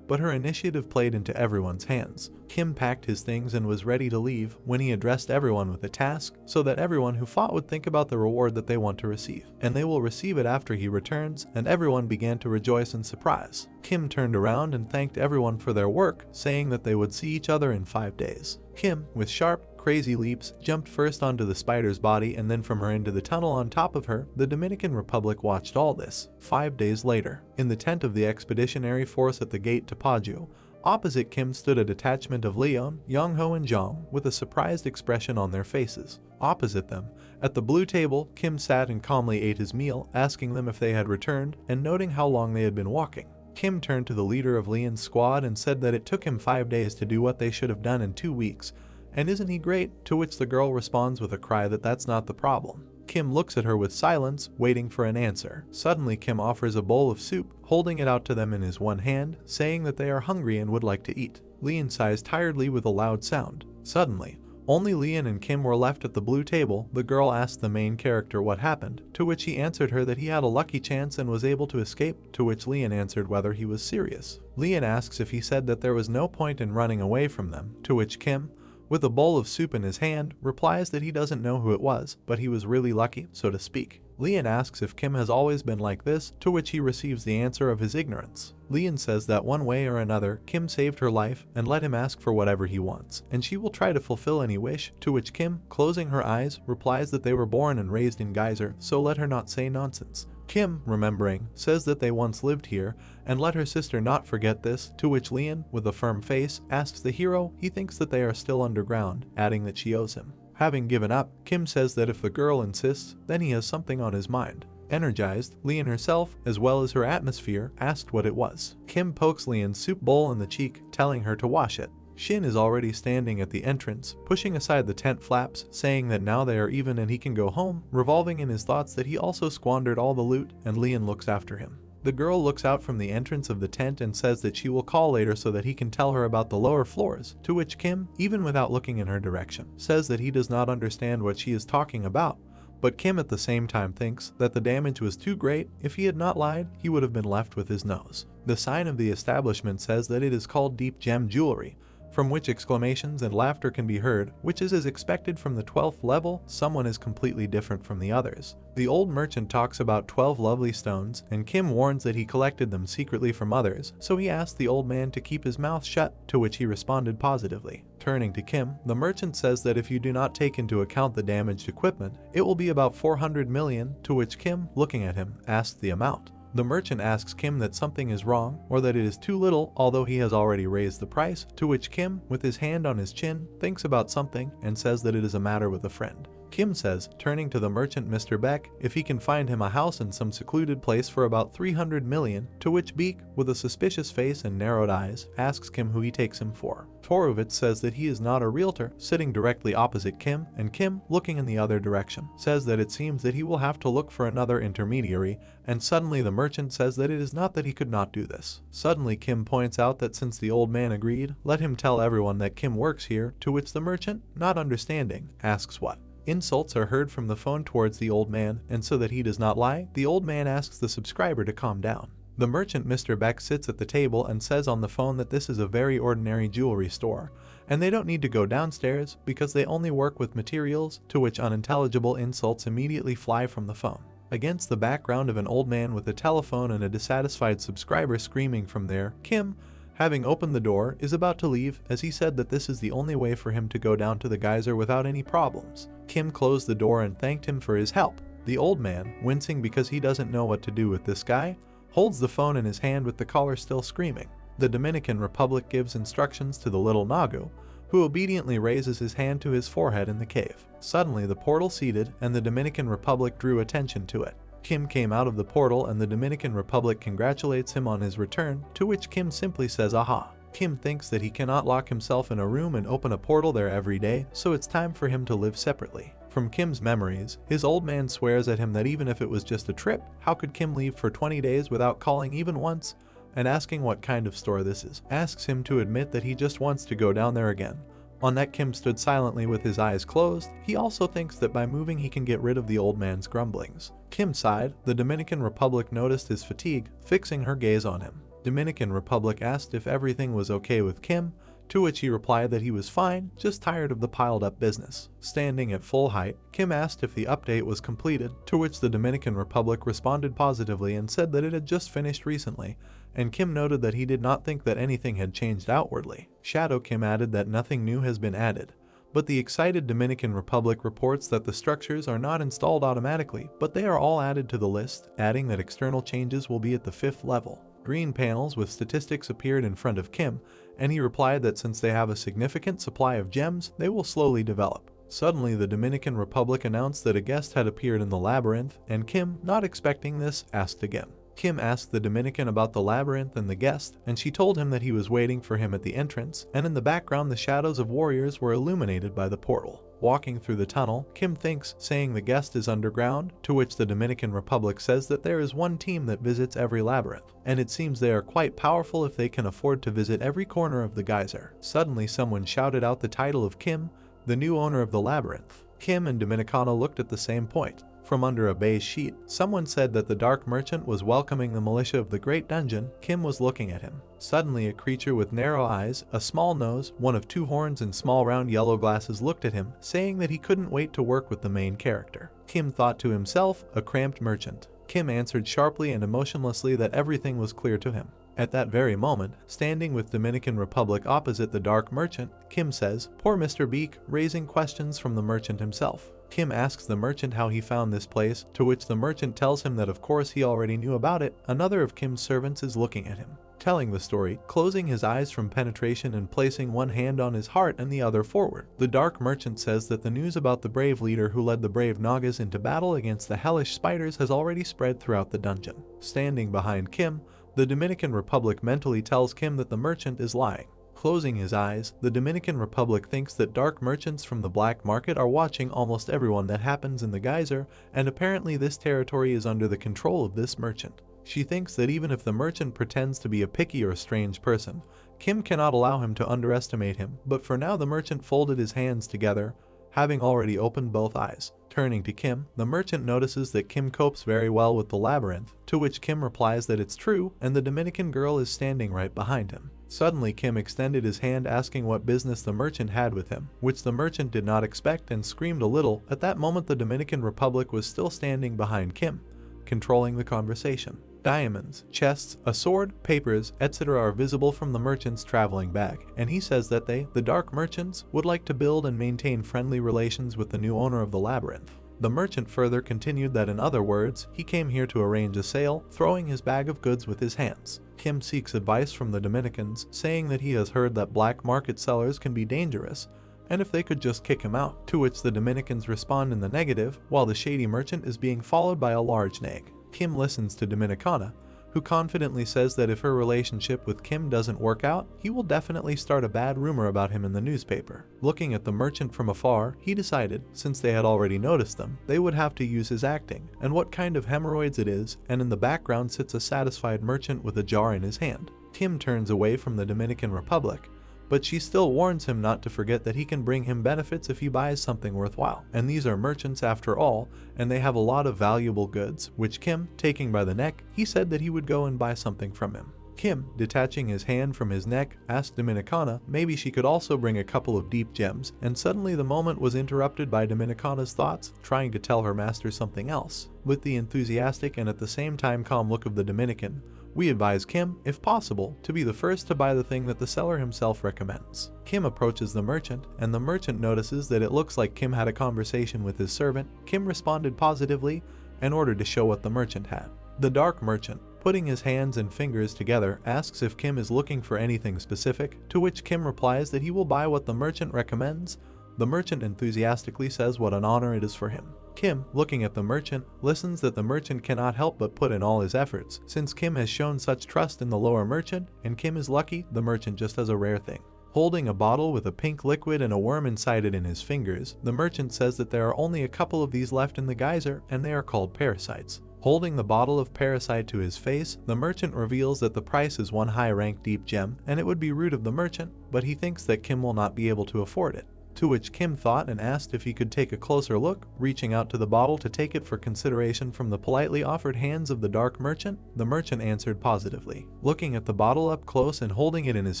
But her initiative played into everyone's hands. Kim packed his things and was ready to leave when he addressed everyone with a task, so that everyone who fought would think about the reward that they want to receive, and they will receive it after he returns, and everyone began to rejoice in surprise. Kim turned around and thanked everyone for their work, saying that they would see each other in 5 days. Kim, with sharp, crazy leaps, jumped first onto the spider's body and then from her into the tunnel on top of her. The Dominican Republic watched all this. 5 days later, in the tent of the expeditionary force at the gate to Paju, opposite Kim stood a detachment of Leon, Yongho and Zhang with a surprised expression on their faces. Opposite them, at the blue table, Kim sat and calmly ate his meal, asking them if they had returned and noting how long they had been walking. Kim turned to the leader of Leon's squad and said that it took him 5 days to do what they should have done in 2 weeks. And isn't he great? To which the girl responds with a cry that that's not the problem. Kim looks at her with silence, waiting for an answer. Suddenly Kim offers a bowl of soup, holding it out to them in his one hand, saying that they are hungry and would like to eat. Leon sighs tiredly with a loud sound. Suddenly, only Leon and Kim were left at the blue table. The girl asked the main character what happened, to which he answered her that he had a lucky chance and was able to escape, to which Leon answered whether he was serious. Leon asks if he said that there was no point in running away from them, to which Kim, with a bowl of soup in his hand, replies that he doesn't know who it was, but he was really lucky, so to speak. Leon asks if Kim has always been like this, to which he receives the answer of his ignorance. Leon says that one way or another, Kim saved her life and let him ask for whatever he wants, and she will try to fulfill any wish, to which Kim, closing her eyes, replies that they were born and raised in Geyser, so let her not say nonsense. Kim, remembering, says that they once lived here, and let her sister not forget this, to which Leon, with a firm face, asks the hero he thinks that they are still underground, adding that she owes him. Having given up, Kim says that if the girl insists, then he has something on his mind. Energized, Leon herself, as well as her atmosphere, asked what it was. Kim pokes Leon's soup bowl in the cheek, telling her to wash it. Shin is already standing at the entrance, pushing aside the tent flaps, saying that now they are even and he can go home, revolving in his thoughts that he also squandered all the loot, and Leon looks after him. The girl looks out from the entrance of the tent and says that she will call later so that he can tell her about the lower floors, to which Kim, even without looking in her direction, says that he does not understand what she is talking about. But Kim at the same time thinks that the damage was too great. If he had not lied, he would have been left with his nose. The sign of the establishment says that it is called Deep Gem Jewelry, from which exclamations and laughter can be heard, which is as expected from the 12th level. Someone is completely different from the others. The old merchant talks about 12 lovely stones, and Kim warns that he collected them secretly from others, so he asks the old man to keep his mouth shut, to which he responded positively. Turning to Kim, the merchant says that if you do not take into account the damaged equipment, it will be about 400 million, to which Kim, looking at him, asks the amount. The merchant asks Kim that something is wrong, or that it is too little, although he has already raised the price, to which Kim, with his hand on his chin, thinks about something and says that it is a matter with a friend. Kim says, turning to the merchant Mr. Beck, if he can find him a house in some secluded place for about 300 million, to which Beek, with a suspicious face and narrowed eyes, asks Kim who he takes him for. Torovitz says that he is not a realtor, sitting directly opposite Kim, and Kim, looking in the other direction, says that it seems that he will have to look for another intermediary, and suddenly the merchant says that it is not that he could not do this. Suddenly Kim points out that since the old man agreed, let him tell everyone that Kim works here, to which the merchant, not understanding, asks what. Insults are heard from the phone towards the old man, and so that he does not lie, the old man asks the subscriber to calm down. The merchant Mr. Beck sits at the table and says on the phone that this is a very ordinary jewelry store, and they don't need to go downstairs because they only work with materials, to which unintelligible insults immediately fly from the phone. Against the background of an old man with a telephone and a dissatisfied subscriber screaming from there, Kim, having opened the door, is about to leave as he said that this is the only way for him to go down to the geyser without any problems. Kim closed the door and thanked him for his help. The old man, wincing because he doesn't know what to do with this guy, holds the phone in his hand with the caller still screaming. The Dominican Republic gives instructions to the little Naga, who obediently raises his hand to his forehead in the cave. Suddenly the portal seeded and the Dominican Republic drew attention to it. Kim came out of the portal and the Dominican Republic congratulates him on his return, to which Kim simply says aha. Kim thinks that he cannot lock himself in a room and open a portal there every day, so it's time for him to live separately. From Kim's memories, his old man swears at him that even if it was just a trip, how could Kim leave for 20 days without calling even once? And asking what kind of store this is, asks him to admit that he just wants to go down there again. On that, Kim stood silently with his eyes closed. He also thinks that by moving he can get rid of the old man's grumblings. Kim sighed. The Dominican Republic noticed his fatigue, fixing her gaze on him. Dominican Republic asked if everything was okay with Kim, to which he replied that he was fine, just tired of the piled up business. Standing at full height, Kim asked if the update was completed, to which the Dominican Republic responded positively and said that it had just finished recently, and Kim noted that he did not think that anything had changed outwardly. Shadow Kim added that nothing new has been added, but the excited Dominican Republic reports that the structures are not installed automatically, but they are all added to the list, adding that external changes will be at the 5th level. Green panels with statistics appeared in front of Kim, and he replied that since they have a significant supply of gems, they will slowly develop. Suddenly, the Dominican Republic announced that a guest had appeared in the labyrinth, and Kim, not expecting this, asked again. Kim asked the Dominican about the labyrinth and the guest, and she told him that he was waiting for him at the entrance, and in the background the shadows of warriors were illuminated by the portal. Walking through the tunnel, Kim thinks, saying the guest is underground, to which the Dominican Republic says that there is one team that visits every labyrinth, and it seems they are quite powerful if they can afford to visit every corner of the geyser. Suddenly someone shouted out the title of Kim, the new owner of the labyrinth. Kim and Dominicana looked at the same point. From under a beige sheet, someone said that the dark merchant was welcoming the militia of the great dungeon. Kim was looking at him. Suddenly a creature with narrow eyes, a small nose, one of 2 horns and small round yellow glasses looked at him, saying that he couldn't wait to work with the main character. Kim thought to himself, a cramped merchant. Kim answered sharply and emotionlessly that everything was clear to him. At that very moment, standing with Dominican Republic opposite the dark merchant, Kim says, "Poor Mr. Beak," raising questions from the merchant himself. Kim asks the merchant how he found this place, to which the merchant tells him that of course he already knew about it. Another of Kim's servants is looking at him, telling the story, closing his eyes from penetration and placing one hand on his heart and the other forward. The dark merchant says that the news about the brave leader who led the brave Nagas into battle against the hellish spiders has already spread throughout the dungeon. Standing behind Kim, the Dominican Republic mentally tells Kim that the merchant is lying. Closing his eyes, the Dominican Republic thinks that dark merchants from the black market are watching almost everyone that happens in the geyser, and apparently this territory is under the control of this merchant. She thinks that even if the merchant pretends to be a picky or strange person, Kim cannot allow him to underestimate him, but for now the merchant folded his hands together, having already opened both eyes. Turning to Kim, the merchant notices that Kim copes very well with the labyrinth, to which Kim replies that it's true, and the Dominican girl is standing right behind him. Suddenly Kim extended his hand asking what business the merchant had with him, which the merchant did not expect and screamed a little. At that moment the Dominican Republic was still standing behind Kim, controlling the conversation. Diamonds, chests, a sword, papers, etc. are visible from the merchant's traveling bag, and he says that they, the dark merchants, would like to build and maintain friendly relations with the new owner of the labyrinth. The merchant further continued that in other words, he came here to arrange a sale, throwing his bag of goods with his hands. Kim seeks advice from the Dominicans, saying that he has heard that black market sellers can be dangerous, and if they could just kick him out, to which the Dominicans respond in the negative, while the shady merchant is being followed by a large nag. Kim listens to Dominicana, who confidently says that if her relationship with Kim doesn't work out, he will definitely start a bad rumor about him in the newspaper. Looking at the merchant from afar, he decided, since they had already noticed them, they would have to use his acting, and what kind of hemorrhoids it is, and in the background sits a satisfied merchant with a jar in his hand. Kim turns away from the Dominican Republic, but she still warns him not to forget that he can bring him benefits if he buys something worthwhile. And these are merchants after all, and they have a lot of valuable goods, which Kim, taking by the neck, he said that he would go and buy something from him. Kim, detaching his hand from his neck, asked Dominicana maybe she could also bring a couple of deep gems, and suddenly the moment was interrupted by Dominicana's thoughts, trying to tell her master something else. With the enthusiastic and at the same time calm look of the Dominican, We advise Kim, if possible, to be the first to buy the thing that the seller himself recommends. Kim approaches the merchant, and the merchant notices that it looks like Kim had a conversation with his servant. Kim responded positively and ordered to show what the merchant had. The dark merchant, putting his hands and fingers together, asks if Kim is looking for anything specific, to which Kim replies that he will buy what the merchant recommends. The merchant enthusiastically says what an honor it is for him. Kim, looking at the merchant, listens that the merchant cannot help but put in all his efforts, since Kim has shown such trust in the lower merchant, and Kim is lucky the merchant just has a rare thing. Holding a bottle with a pink liquid and a worm inside it in his fingers, the merchant says that there are only a couple of these left in the geyser, and they are called parasites. Holding the bottle of parasite to his face, the merchant reveals that the price is one high-ranked deep gem, and it would be rude of the merchant, but he thinks that Kim will not be able to afford it. To which Kim thought and asked if he could take a closer look, reaching out to the bottle to take it for consideration from the politely offered hands of the dark merchant. The merchant answered positively. Looking at the bottle up close and holding it in his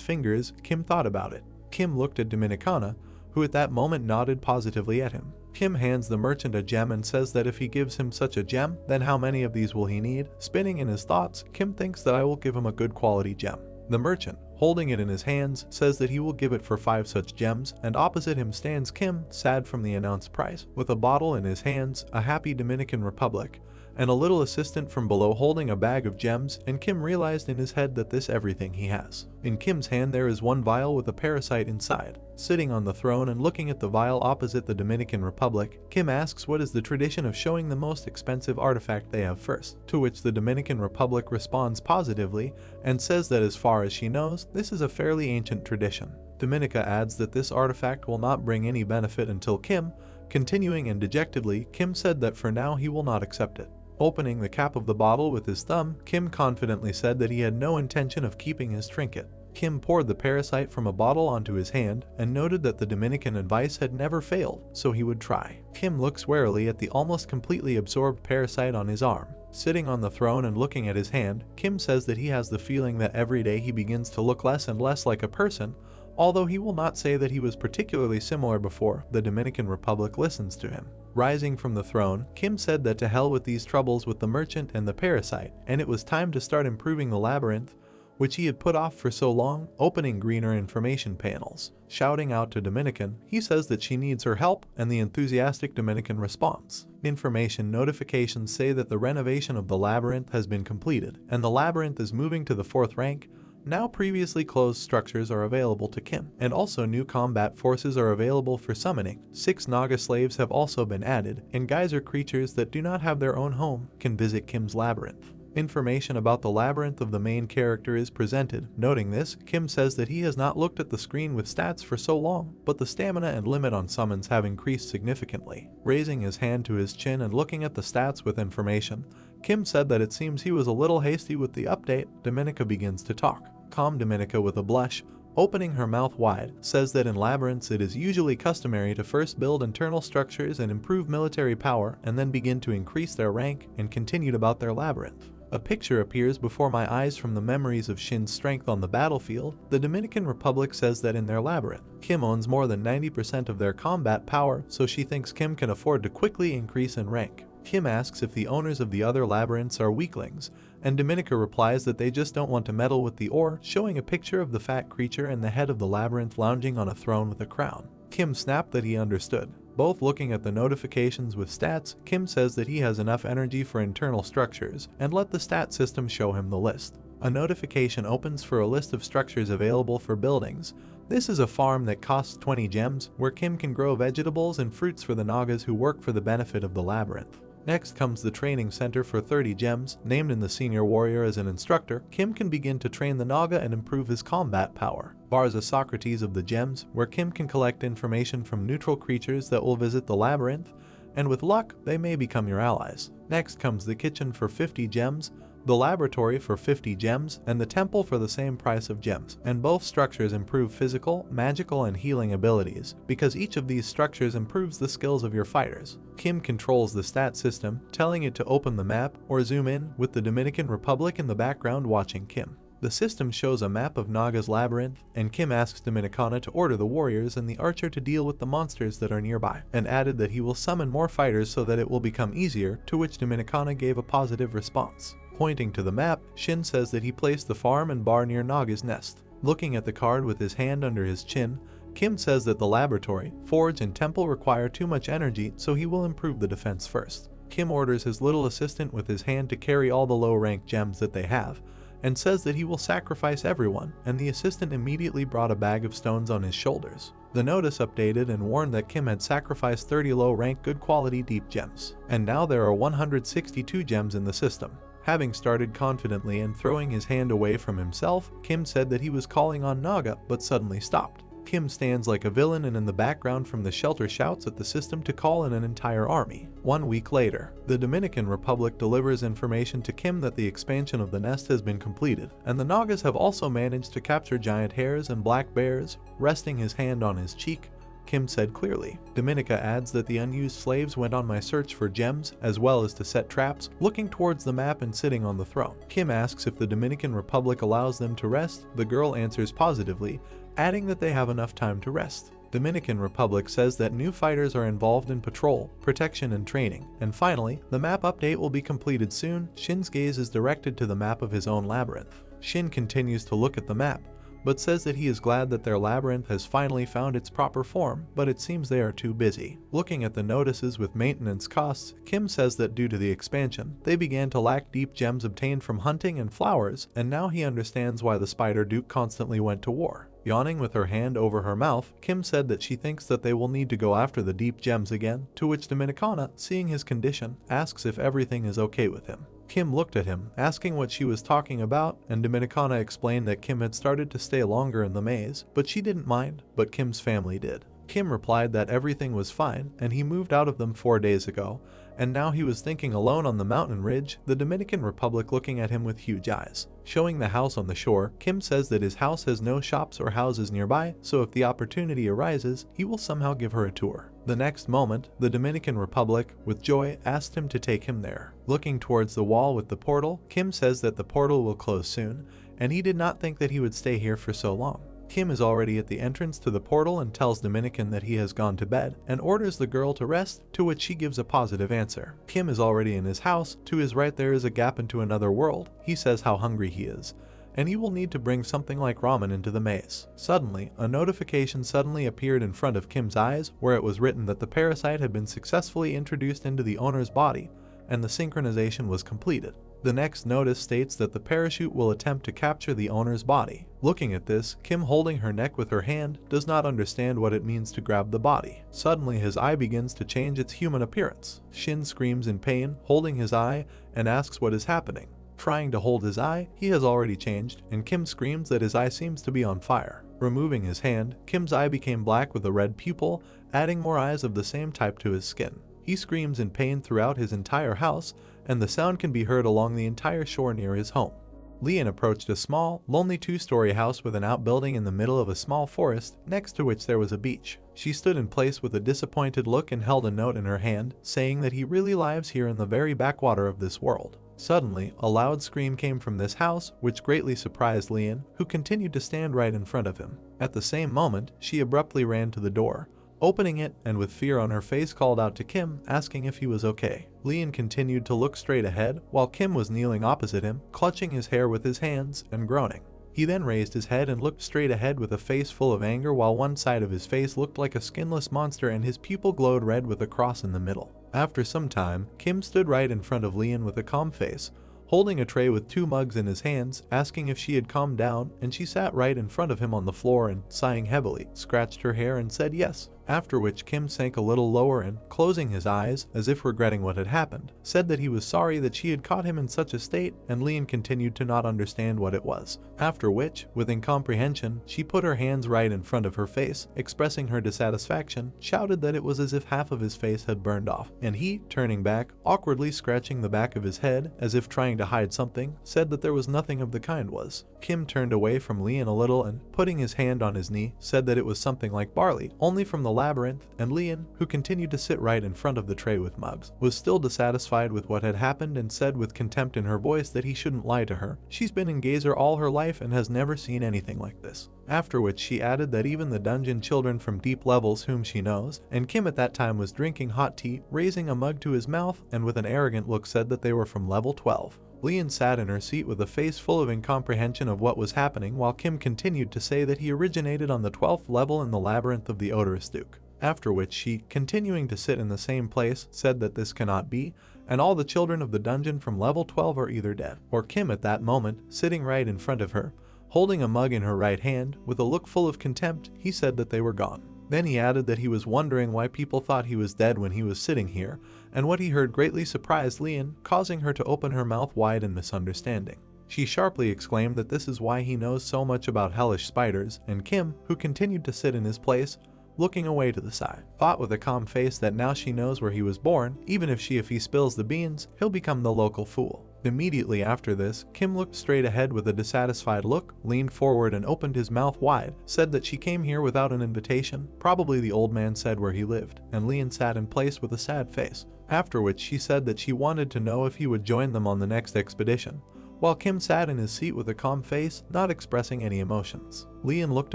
fingers, Kim thought about it. Kim looked at Dominicana, who at that moment nodded positively at him. Kim hands the merchant a gem and says that if he gives him such a gem, then how many of these will he need? Spinning in his thoughts, Kim thinks that I will give him a good quality gem. The merchant, holding it in his hands, says that he will give it for 5 such gems, and opposite him stands Kim, sad from the announced price, with a bottle in his hands, a happy Dominican Republic, and a little assistant from below holding a bag of gems, and Kim realized in his head that this everything he has. In Kim's hand there is one vial with a parasite inside. Sitting on the throne and looking at the vial opposite the Dominican Republic, Kim asks what is the tradition of showing the most expensive artifact they have first, to which the Dominican Republic responds positively and says that as far as she knows, this is a fairly ancient tradition. Dominica adds that this artifact will not bring any benefit until Kim, continuing and dejectedly, Kim said that for now he will not accept it. Opening the cap of the bottle with his thumb, Kim confidently said that he had no intention of keeping his trinket. Kim poured the parasite from a bottle onto his hand and noted that the Dominican advice had never failed, so he would try. Kim looks warily at the almost completely absorbed parasite on his arm. Sitting on the throne and looking at his hand, Kim says that he has the feeling that every day he begins to look less and less like a person, although he will not say that he was particularly similar before. The Dominican Republic listens to him. Rising from the throne, Kim said that to hell with these troubles with the merchant and the parasite, and it was time to start improving the labyrinth, which he had put off for so long, opening greener information panels. Shouting out to Dominican, he says that she needs her help, and the enthusiastic Dominican responds. Information notifications say that the renovation of the labyrinth has been completed, and the labyrinth is moving to the 4th rank. Now previously closed structures are available to Kim, and also new combat forces are available for summoning. 6 Naga slaves have also been added, and geyser creatures that do not have their own home can visit Kim's labyrinth. Information about the labyrinth of the main character is presented. Noting this, Kim says that he has not looked at the screen with stats for so long, but the stamina and limit on summons have increased significantly. Raising his hand to his chin and looking at the stats with information, Kim said that it seems he was a little hasty with the update. Dominica begins to talk. Calm Dominica with a blush, opening her mouth wide, says that in labyrinths it is usually customary to first build internal structures and improve military power and then begin to increase their rank and continued about their labyrinth. A picture appears before my eyes from the memories of Shin's strength on the battlefield. The Dominican Republic says that in their labyrinth, Kim owns more than 90% of their combat power, so she thinks Kim can afford to quickly increase in rank. Kim asks if the owners of the other labyrinths are weaklings, and Dominica replies that they just don't want to meddle with the ore, showing a picture of the fat creature and the head of the labyrinth lounging on a throne with a crown. Kim snapped that he understood. Both looking at the notifications with stats, Kim says that he has enough energy for internal structures, and let the stat system show him the list. A notification opens for a list of structures available for buildings. This is a farm that costs 20 gems, where Kim can grow vegetables and fruits for the Nagas who work for the benefit of the labyrinth. Next comes the training center for 30 gems, named in the senior warrior as an instructor. Kim can begin to train the Naga and improve his combat power. Bars a Socrates of the gems, where Kim can collect information from neutral creatures that will visit the labyrinth, and with luck, they may become your allies. Next comes the kitchen for 50 gems, the laboratory for 50 gems, and the temple for the same price of gems. And both structures improve physical, magical, and healing abilities, because each of these structures improves the skills of your fighters. Kim controls the stat system, telling it to open the map or zoom in, with the Dominican Republic in the background watching Kim. The system shows a map of Naga's labyrinth, and Kim asks Dominicana to order the warriors and the archer to deal with the monsters that are nearby, and added that he will summon more fighters so that it will become easier, to which Dominicana gave a positive response. Pointing to the map, Shin says that he placed the farm and bar near Naga's nest. Looking at the card with his hand under his chin, Kim says that the laboratory, forge, and temple require too much energy, so he will improve the defense first. Kim orders his little assistant with his hand to carry all the low-ranked gems that they have, and says that he will sacrifice everyone, and the assistant immediately brought a bag of stones on his shoulders. The notice updated and warned that Kim had sacrificed 30 low-ranked good-quality deep gems, and now there are 162 gems in the system. Having started confidently and throwing his hand away from himself, Kim said that he was calling on Naga, but suddenly stopped. Kim stands like a villain and in the background from the shelter shouts at the system to call in an entire army. 1 week later, the Dominican Republic delivers information to Kim that the expansion of the nest has been completed, and the Nagas have also managed to capture giant hares and black bears. Resting his hand on his cheek, Kim said clearly. Dominica adds that the unused slaves went on my search for gems, as well as to set traps, looking towards the map and sitting on the throne. Kim asks if the Dominican Republic allows them to rest. The girl answers positively, adding that they have enough time to rest. Dominican Republic says that new fighters are involved in patrol, protection, and training. And finally, the map update will be completed soon. Shin's gaze is directed to the map of his own labyrinth. Shin continues to look at the map, but says that he is glad that their labyrinth has finally found its proper form, but it seems they are too busy. Looking at the notices with maintenance costs, Kim says that due to the expansion, they began to lack deep gems obtained from hunting and flowers, and now he understands why the Spider Duke constantly went to war. Yawning with her hand over her mouth, Kim said that she thinks that they will need to go after the deep gems again, to which Dominicana, seeing his condition, asks if everything is okay with him. Kim looked at him, asking what she was talking about, and Dominicana explained that Kim had started to stay longer in the maze, but she didn't mind, but Kim's family did. Kim replied that everything was fine, and he moved out of them 4 days ago, and now he was thinking alone on the mountain ridge, the Dominican Republic looking at him with huge eyes. Showing the house on the shore, Kim says that his house has no shops or houses nearby, so if the opportunity arises, he will somehow give her a tour. The next moment, the Dominican Republic, with joy, asked him to take him there. Looking towards the wall with the portal, Kim says that the portal will close soon, and he did not think that he would stay here for so long. Kim is already at the entrance to the portal and tells Dominican that he has gone to bed and orders the girl to rest, to which she gives a positive answer. Kim is already in his house. To his right there is a gap into another world. He says how hungry he is, and he will need to bring something like ramen into the maze. Suddenly, a notification suddenly appeared in front of Kim's eyes, where it was written that the parasite had been successfully introduced into the owner's body, and the synchronization was completed. The next notice states that the parachute will attempt to capture the owner's body. Looking at this, Kim, holding her neck with her hand, does not understand what it means to grab the body. Suddenly his eye begins to change its human appearance. Shin screams in pain, holding his eye, and asks what is happening. Trying to hold his eye, he has already changed, and Kim screams that his eye seems to be on fire. Removing his hand, Kim's eye became black with a red pupil, adding more eyes of the same type to his skin. He screams in pain throughout his entire house, and the sound can be heard along the entire shore near his home. Leon approached a small, lonely 2-story house with an outbuilding in the middle of a small forest, next to which there was a beach. She stood in place with a disappointed look and held a note in her hand, saying that he really lives here in the very backwater of this world. Suddenly, a loud scream came from this house, which greatly surprised Leon, who continued to stand right in front of him. At the same moment, she abruptly ran to the door, opening it, and with fear on her face called out to Kim, asking if he was okay. Leon continued to look straight ahead, while Kim was kneeling opposite him, clutching his hair with his hands and groaning. He then raised his head and looked straight ahead with a face full of anger, while one side of his face looked like a skinless monster and his pupil glowed red with a cross in the middle. After some time, Kim stood right in front of Leon with a calm face, holding a tray with 2 mugs in his hands, asking if she had calmed down, and she sat right in front of him on the floor and, sighing heavily, scratched her hair and said yes. After which Kim sank a little lower and, closing his eyes, as if regretting what had happened, said that he was sorry that she had caught him in such a state, and Leon continued to not understand what it was. After which, with incomprehension, she put her hands right in front of her face, expressing her dissatisfaction, shouted that it was as if half of his face had burned off, and he, turning back, awkwardly scratching the back of his head, as if trying to hide something, said that there was nothing of the kind was. Kim turned away from Leon a little and, putting his hand on his knee, said that it was something like barley, only from the Labyrinth, and Leon, who continued to sit right in front of the tray with mugs, was still dissatisfied with what had happened and said with contempt in her voice that he shouldn't lie to her. She's been in Gazer all her life and has never seen anything like this. After which she added that even the dungeon children from deep levels whom she knows, and Kim at that time was drinking hot tea, raising a mug to his mouth, and with an arrogant look said that they were from level 12. Leon sat in her seat with a face full of incomprehension of what was happening while Kim continued to say that he originated on the 12th level in the Labyrinth of the Odorous Duke. After which she, continuing to sit in the same place, said that this cannot be, and all the children of the dungeon from level 12 are either dead, or Kim at that moment, sitting right in front of her, holding a mug in her right hand, with a look full of contempt, he said that they were gone. Then he added that he was wondering why people thought he was dead when he was sitting here, and what he heard greatly surprised Leon, causing her to open her mouth wide in misunderstanding. She sharply exclaimed that this is why he knows so much about hellish spiders, and Kim, who continued to sit in his place, looking away to the side, thought with a calm face that now she knows where he was born, even if he spills the beans, he'll become the local fool. Immediately after this, Kim looked straight ahead with a dissatisfied look, leaned forward and opened his mouth wide, said that she came here without an invitation, probably the old man said where he lived, and Leon sat in place with a sad face, after which she said that she wanted to know if he would join them on the next expedition, while Kim sat in his seat with a calm face, not expressing any emotions. Leon looked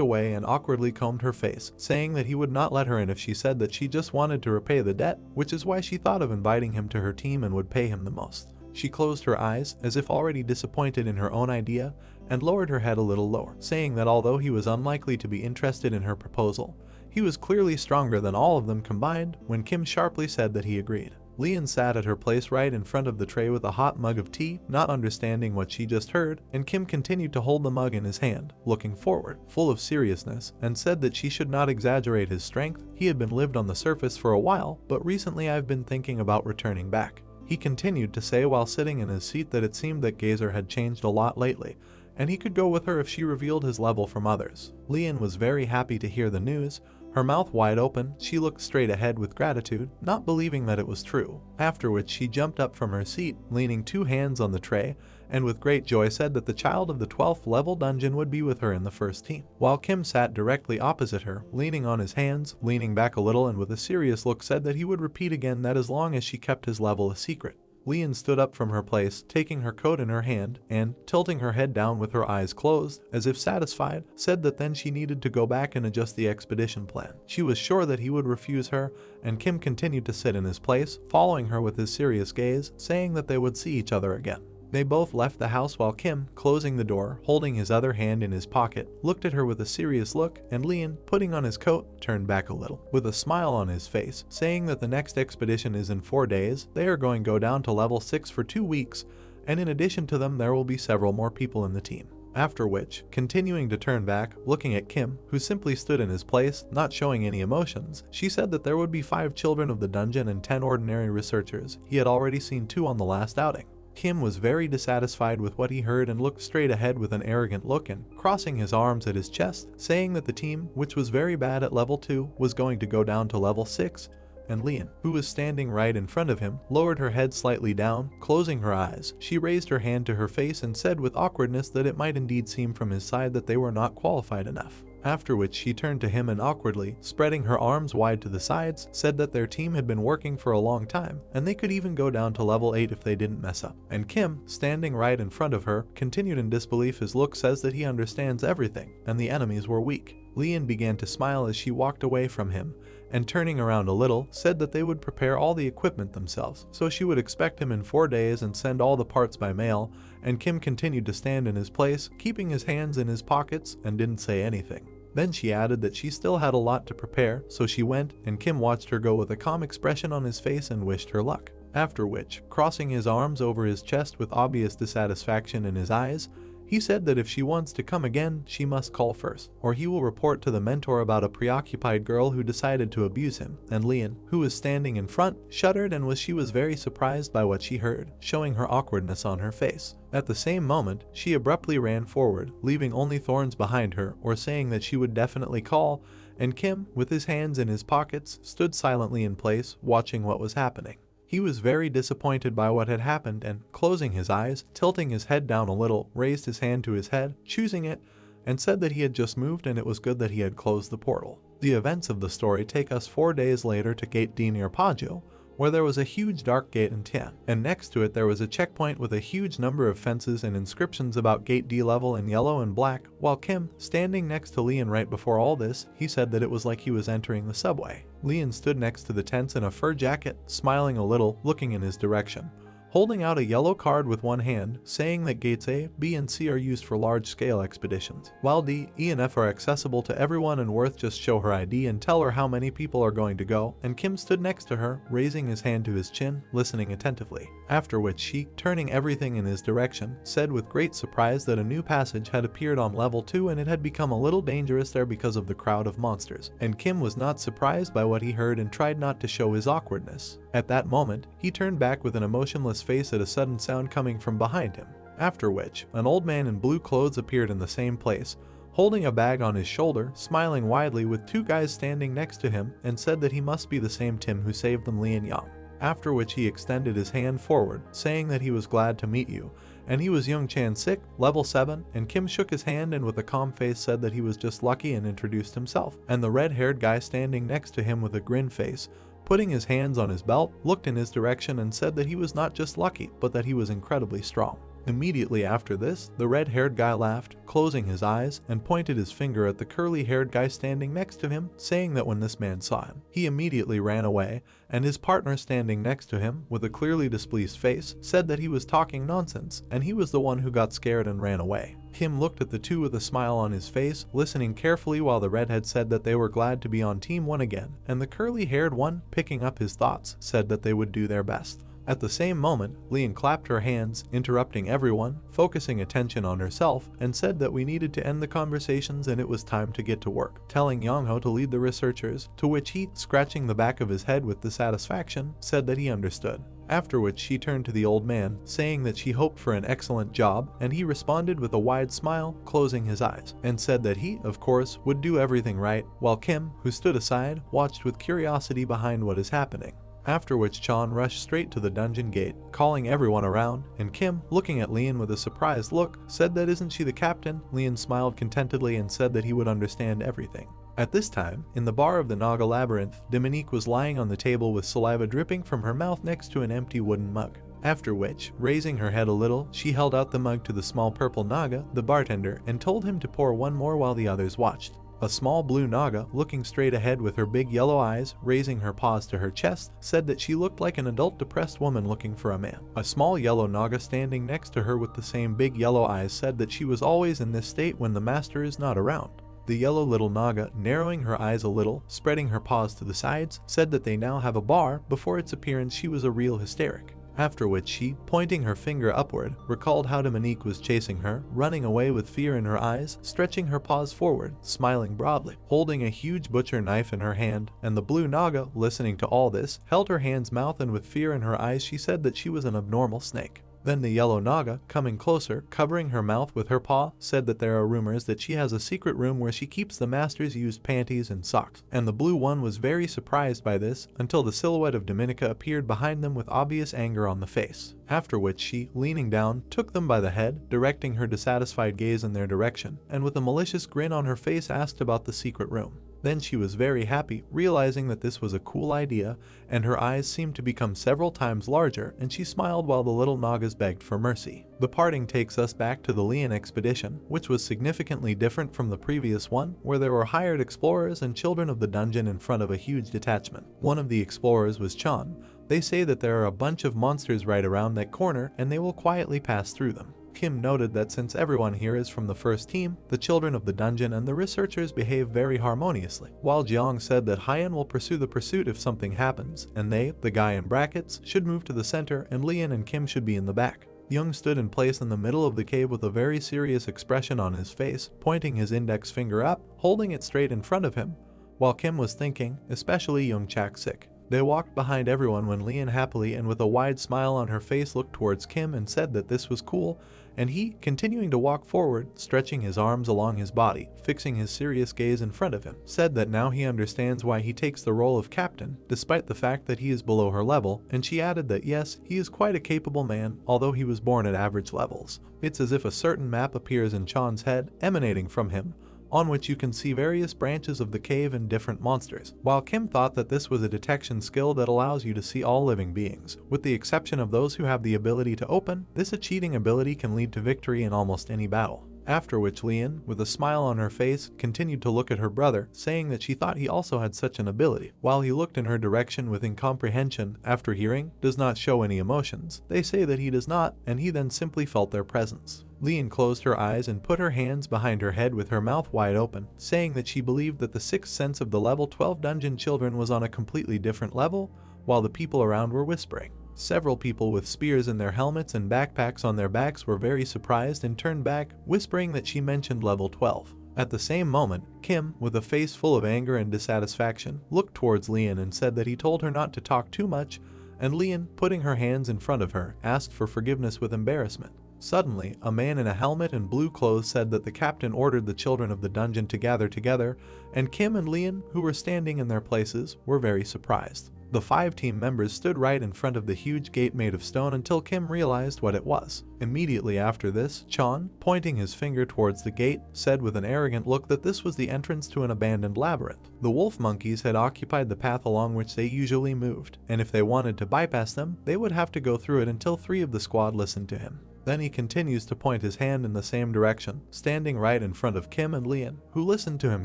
away and awkwardly combed her face, saying that he would not let her in if she said that she just wanted to repay the debt, which is why she thought of inviting him to her team and would pay him the most. She closed her eyes, as if already disappointed in her own idea, and lowered her head a little lower, saying that although he was unlikely to be interested in her proposal, he was clearly stronger than all of them combined, when Kim sharply said that he agreed. Leon sat at her place right in front of the tray with a hot mug of tea, not understanding what she just heard, and Kim continued to hold the mug in his hand, looking forward, full of seriousness, and said that she should not exaggerate his strength. He had been lived on the surface for a while, but recently I've been thinking about returning back. He continued to say while sitting in his seat that it seemed that Gazer had changed a lot lately, and he could go with her if she revealed his level from others. Leon was very happy to hear the news. Her mouth wide open, she looked straight ahead with gratitude, not believing that it was true, after which she jumped up from her seat, leaning 2 hands on the tray, and with great joy said that the child of the 12th level dungeon would be with her in the first team, while Kim sat directly opposite her, leaning on his hands, leaning back a little and with a serious look said that he would repeat again that as long as she kept his level a secret. Leon stood up from her place, taking her coat in her hand, and, tilting her head down with her eyes closed, as if satisfied, said that then she needed to go back and adjust the expedition plan. She was sure that he would refuse her, and Kim continued to sit in his place, following her with his serious gaze, saying that they would see each other again. They both left the house while Kim, closing the door, holding his other hand in his pocket, looked at her with a serious look, and Leon, putting on his coat, turned back a little, with a smile on his face, saying that the next expedition is in 4 days, they are going to go down to level 6 for 2 weeks, and in addition to them there will be several more people in the team. After which, continuing to turn back, looking at Kim, who simply stood in his place, not showing any emotions, she said that there would be 5 children of the dungeon and 10 ordinary researchers. He had already seen 2 on the last outing. Kim was very dissatisfied with what he heard and looked straight ahead with an arrogant look and, crossing his arms at his chest, saying that the team, which was very bad at level 2, was going to go down to level 6, and Leon, who was standing right in front of him, lowered her head slightly down, closing her eyes. She raised her hand to her face and said with awkwardness that it might indeed seem from his side that they were not qualified enough. After which she turned to him and awkwardly, spreading her arms wide to the sides, said that their team had been working for a long time, and they could even go down to level 8 if they didn't mess up. And Kim, standing right in front of her, continued in disbelief. His look says that he understands everything, and the enemies were weak. Leon began to smile as she walked away from him, and turning around a little, said that they would prepare all the equipment themselves, so she would expect him in 4 days and send all the parts by mail, and Kim continued to stand in his place, keeping his hands in his pockets, and didn't say anything. Then she added that she still had a lot to prepare, so she went, and Kim watched her go with a calm expression on his face and wished her luck. After which, crossing his arms over his chest with obvious dissatisfaction in his eyes, he said that if she wants to come again, she must call first, or he will report to the mentor about a preoccupied girl who decided to abuse him, and Leon, who was standing in front, shuddered and she was very surprised by what she heard, showing her awkwardness on her face. At the same moment, she abruptly ran forward, leaving only thorns behind her, or saying that she would definitely call, and Kim, with his hands in his pockets, stood silently in place, watching what was happening. He was very disappointed by what had happened and, closing his eyes, tilting his head down a little, raised his hand to his head, choosing it, and said that he had just moved and it was good that he had closed the portal. The events of the story take us 4 days later to Gate D near Pajo, where there was a huge dark gate in Tian, and next to it there was a checkpoint with a huge number of fences and inscriptions about Gate D level in yellow and black, while Kim, standing next to Leon right before all this, he said that it was like he was entering the subway. Leon stood next to the tents in a fur jacket, smiling a little, looking in his direction, holding out a yellow card with one hand, saying that gates A, B, and C are used for large-scale expeditions, while D, E, and F are accessible to everyone and worth just show her ID and tell her how many people are going to go, and Kim stood next to her, raising his hand to his chin, listening attentively, after which she, turning everything in his direction, said with great surprise that a new passage had appeared on level 2 and it had become a little dangerous there because of the crowd of monsters, and Kim was not surprised by what he heard and tried not to show his awkwardness. At that moment, he turned back with an emotionless face at a sudden sound coming from behind him, after which, an old man in blue clothes appeared in the same place, holding a bag on his shoulder, smiling widely with two guys standing next to him, and said that he must be the same Tim who saved them, Lee and Yang. After which he extended his hand forward, saying that he was glad to meet you, and he was Young Chan-sik, level 7, and Kim shook his hand and with a calm face said that he was just lucky and introduced himself, and the red-haired guy standing next to him with a grin face, putting his hands on his belt, looked in his direction and said that he was not just lucky, but that he was incredibly strong. Immediately after this, the red-haired guy laughed, closing his eyes, and pointed his finger at the curly-haired guy standing next to him, saying that when this man saw him, he immediately ran away, and his partner standing next to him, with a clearly displeased face, said that he was talking nonsense, and he was the one who got scared and ran away. Kim looked at the two with a smile on his face, listening carefully while the redhead said that they were glad to be on Team 1 again, and the curly-haired one, picking up his thoughts, said that they would do their best. At the same moment, Lian clapped her hands, interrupting everyone, focusing attention on herself, and said that we needed to end the conversations and it was time to get to work, telling Yongho to lead the researchers, to which he, scratching the back of his head with dissatisfaction, said that he understood. After which she turned to the old man, saying that she hoped for an excellent job, and he responded with a wide smile, closing his eyes, and said that he, of course, would do everything right, while Kim, who stood aside, watched with curiosity behind what is happening. After which Chan rushed straight to the dungeon gate, calling everyone around, and Kim, looking at Lian with a surprised look, said that isn't she the captain? Lian smiled contentedly and said that he would understand everything. At this time, in the bar of the Naga Labyrinth, Dominique was lying on the table with saliva dripping from her mouth next to an empty wooden mug. After which, raising her head a little, she held out the mug to the small purple Naga, the bartender, and told him to pour one more while the others watched. A small blue Naga, looking straight ahead with her big yellow eyes, raising her paws to her chest, said that she looked like an adult depressed woman looking for a man. A small yellow Naga standing next to her with the same big yellow eyes said that she was always in this state when the master is not around. The yellow little Naga, narrowing her eyes a little, spreading her paws to the sides, said that they now have a bar. Before its appearance she was a real hysteric. After which she, pointing her finger upward, recalled how Dominique was chasing her, running away with fear in her eyes, stretching her paws forward, smiling broadly, holding a huge butcher knife in her hand, and the blue Naga, listening to all this, held her hand's mouth and with fear in her eyes she said that she was an abnormal snake. Then the yellow Naga, coming closer, covering her mouth with her paw, said that there are rumors that she has a secret room where she keeps the master's used panties and socks, and the blue one was very surprised by this until the silhouette of Dominica appeared behind them with obvious anger on the face, after which she, leaning down, took them by the head, directing her dissatisfied gaze in their direction, and with a malicious grin on her face asked about the secret room. Then she was very happy, realizing that this was a cool idea, and her eyes seemed to become several times larger, and she smiled while the little Nagas begged for mercy. The parting takes us back to the Lian expedition, which was significantly different from the previous one, where there were hired explorers and children of the dungeon in front of a huge detachment. One of the explorers was Chan. They say that there are a bunch of monsters right around that corner, and they will quietly pass through them. Kim noted that since everyone here is from the first team, the children of the dungeon and the researchers behave very harmoniously, while Jiang said that Hyan will pursue the pursuit if something happens, and they, the guy in brackets, should move to the center and Lian and Kim should be in the back. Young stood in place in the middle of the cave with a very serious expression on his face, pointing his index finger up, holding it straight in front of him, while Kim was thinking, especially Young Chak-sik. They walked behind everyone when Lian happily and with a wide smile on her face looked towards Kim and said that this was cool, and he, continuing to walk forward, stretching his arms along his body, fixing his serious gaze in front of him, said that now he understands why he takes the role of captain, despite the fact that he is below her level, and she added that yes, he is quite a capable man, although he was born at average levels. It's as if a certain map appears in Chan's head, emanating from him, on which you can see various branches of the cave and different monsters, while Kim thought that this was a detection skill that allows you to see all living beings. With the exception of those who have the ability to open, this cheating ability can lead to victory in almost any battle. After which Leon, with a smile on her face, continued to look at her brother, saying that she thought he also had such an ability. While he looked in her direction with incomprehension after hearing, does not show any emotions. They say that he does not, and he then simply felt their presence. Leon closed her eyes and put her hands behind her head with her mouth wide open, saying that she believed that the sixth sense of the level 12 dungeon children was on a completely different level, while the people around were whispering. Several people with spears in their helmets and backpacks on their backs were very surprised and turned back, whispering that she mentioned level 12. At the same moment, Kim, with a face full of anger and dissatisfaction, looked towards Leon and said that he told her not to talk too much, and Leon, putting her hands in front of her, asked for forgiveness with embarrassment. Suddenly, a man in a helmet and blue clothes said that the captain ordered the children of the dungeon to gather together, and Kim and Leon, who were standing in their places, were very surprised. The 5 team members stood right in front of the huge gate made of stone until Kim realized what it was. Immediately after this, Chan, pointing his finger towards the gate, said with an arrogant look that this was the entrance to an abandoned labyrinth. The wolf monkeys had occupied the path along which they usually moved, and if they wanted to bypass them, they would have to go through it until 3 of the squad listened to him. Then he continues to point his hand in the same direction, standing right in front of Kim and Leon, who listened to him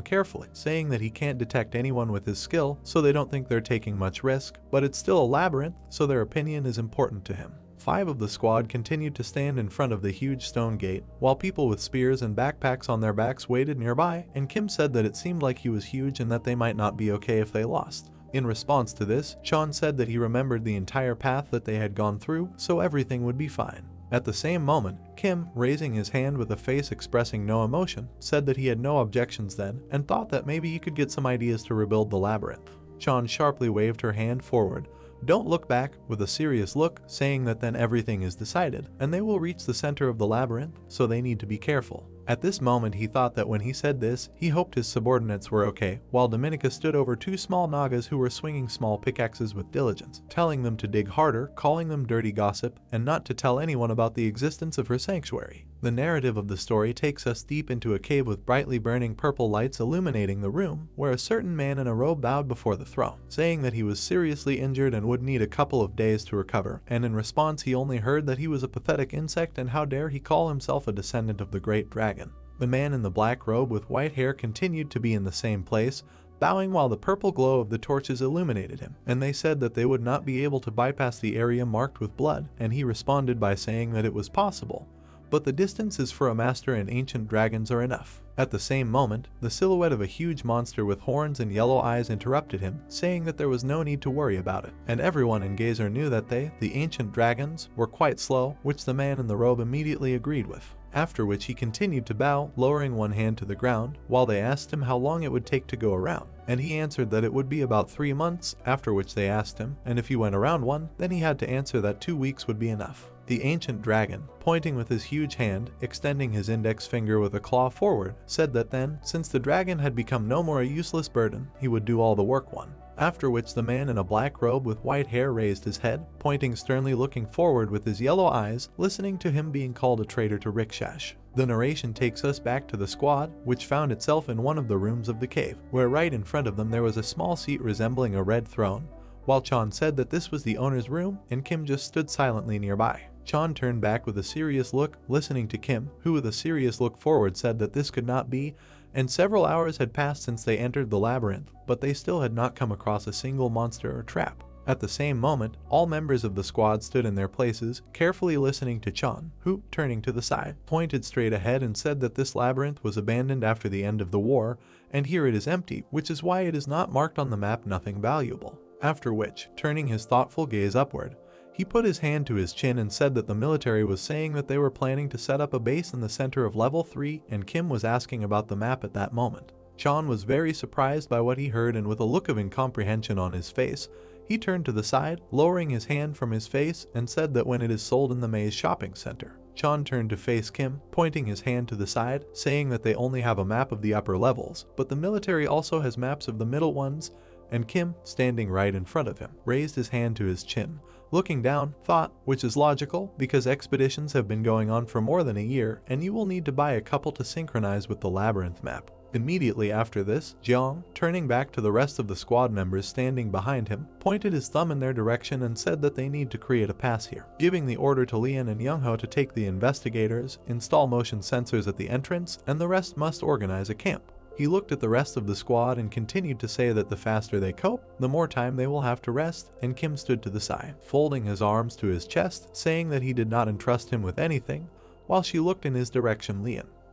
carefully, saying that he can't detect anyone with his skill, so they don't think they're taking much risk, but it's still a labyrinth, so their opinion is important to him. 5 of the squad continued to stand in front of the huge stone gate, while people with spears and backpacks on their backs waited nearby, and Kim said that it seemed like he was huge and that they might not be okay if they lost. In response to this, Chan said that he remembered the entire path that they had gone through, so everything would be fine. At the same moment, Kim, raising his hand with a face expressing no emotion, said that he had no objections then and thought that maybe he could get some ideas to rebuild the labyrinth. Chan sharply waved her hand forward, "Don't look back," with a serious look, saying that then everything is decided, and they will reach the center of the labyrinth, so they need to be careful. At this moment he thought that when he said this, he hoped his subordinates were okay, while Dominica stood over 2 small Nagas who were swinging small pickaxes with diligence, telling them to dig harder, calling them dirty gossip, and not to tell anyone about the existence of her sanctuary. The narrative of the story takes us deep into a cave with brightly burning purple lights illuminating the room, where a certain man in a robe bowed before the throne, saying that he was seriously injured and would need a couple of days to recover, and in response he only heard that he was a pathetic insect and how dare he call himself a descendant of the great dragon. The man in the black robe with white hair continued to be in the same place, bowing while the purple glow of the torches illuminated him, and they said that they would not be able to bypass the area marked with blood, and he responded by saying that it was possible, but the distances for a master and ancient dragons are enough. At the same moment, the silhouette of a huge monster with horns and yellow eyes interrupted him, saying that there was no need to worry about it, and everyone in Gazer knew that they, the ancient dragons, were quite slow, which the man in the robe immediately agreed with. After which he continued to bow, lowering one hand to the ground, while they asked him how long it would take to go around, and he answered that it would be about 3 months, after which they asked him, and if he went around one, then he had to answer that 2 weeks would be enough. The ancient dragon, pointing with his huge hand, extending his index finger with a claw forward, said that then, since the dragon had become no more a useless burden, he would do all the work one. After which the man in a black robe with white hair raised his head, pointing sternly looking forward with his yellow eyes, listening to him being called a traitor to Rikshash. The narration takes us back to the squad, which found itself in one of the rooms of the cave, where right in front of them there was a small seat resembling a red throne, while Chan said that this was the owner's room and Kim just stood silently nearby. Chan turned back with a serious look, listening to Kim, who with a serious look forward said that this could not be, and several hours had passed since they entered the labyrinth, but they still had not come across a single monster or trap. At the same moment, all members of the squad stood in their places, carefully listening to Chan, who, turning to the side, pointed straight ahead and said that this labyrinth was abandoned after the end of the war, and here it is empty, which is why it is not marked on the map nothing valuable. After which, turning his thoughtful gaze upward, he put his hand to his chin and said that the military was saying that they were planning to set up a base in the center of level 3, and Kim was asking about the map at that moment. Chan was very surprised by what he heard, and with a look of incomprehension on his face, he turned to the side, lowering his hand from his face, and said that when it is sold in the Maze shopping center. Chan turned to face Kim, pointing his hand to the side, saying that they only have a map of the upper levels, but the military also has maps of the middle ones, and Kim, standing right in front of him, raised his hand to his chin, looking down, thought, which is logical, because expeditions have been going on for more than a year, and you will need to buy a couple to synchronize with the labyrinth map. Immediately after this, Jeong, turning back to the rest of the squad members standing behind him, pointed his thumb in their direction and said that they need to create a pass here, giving the order to Leon and Youngho to take the investigators, install motion sensors at the entrance, and the rest must organize a camp. He looked at the rest of the squad and continued to say that the faster they cope, the more time they will have to rest, and Kim stood to the side, folding his arms to his chest, saying that he did not entrust him with anything, while she looked in his direction.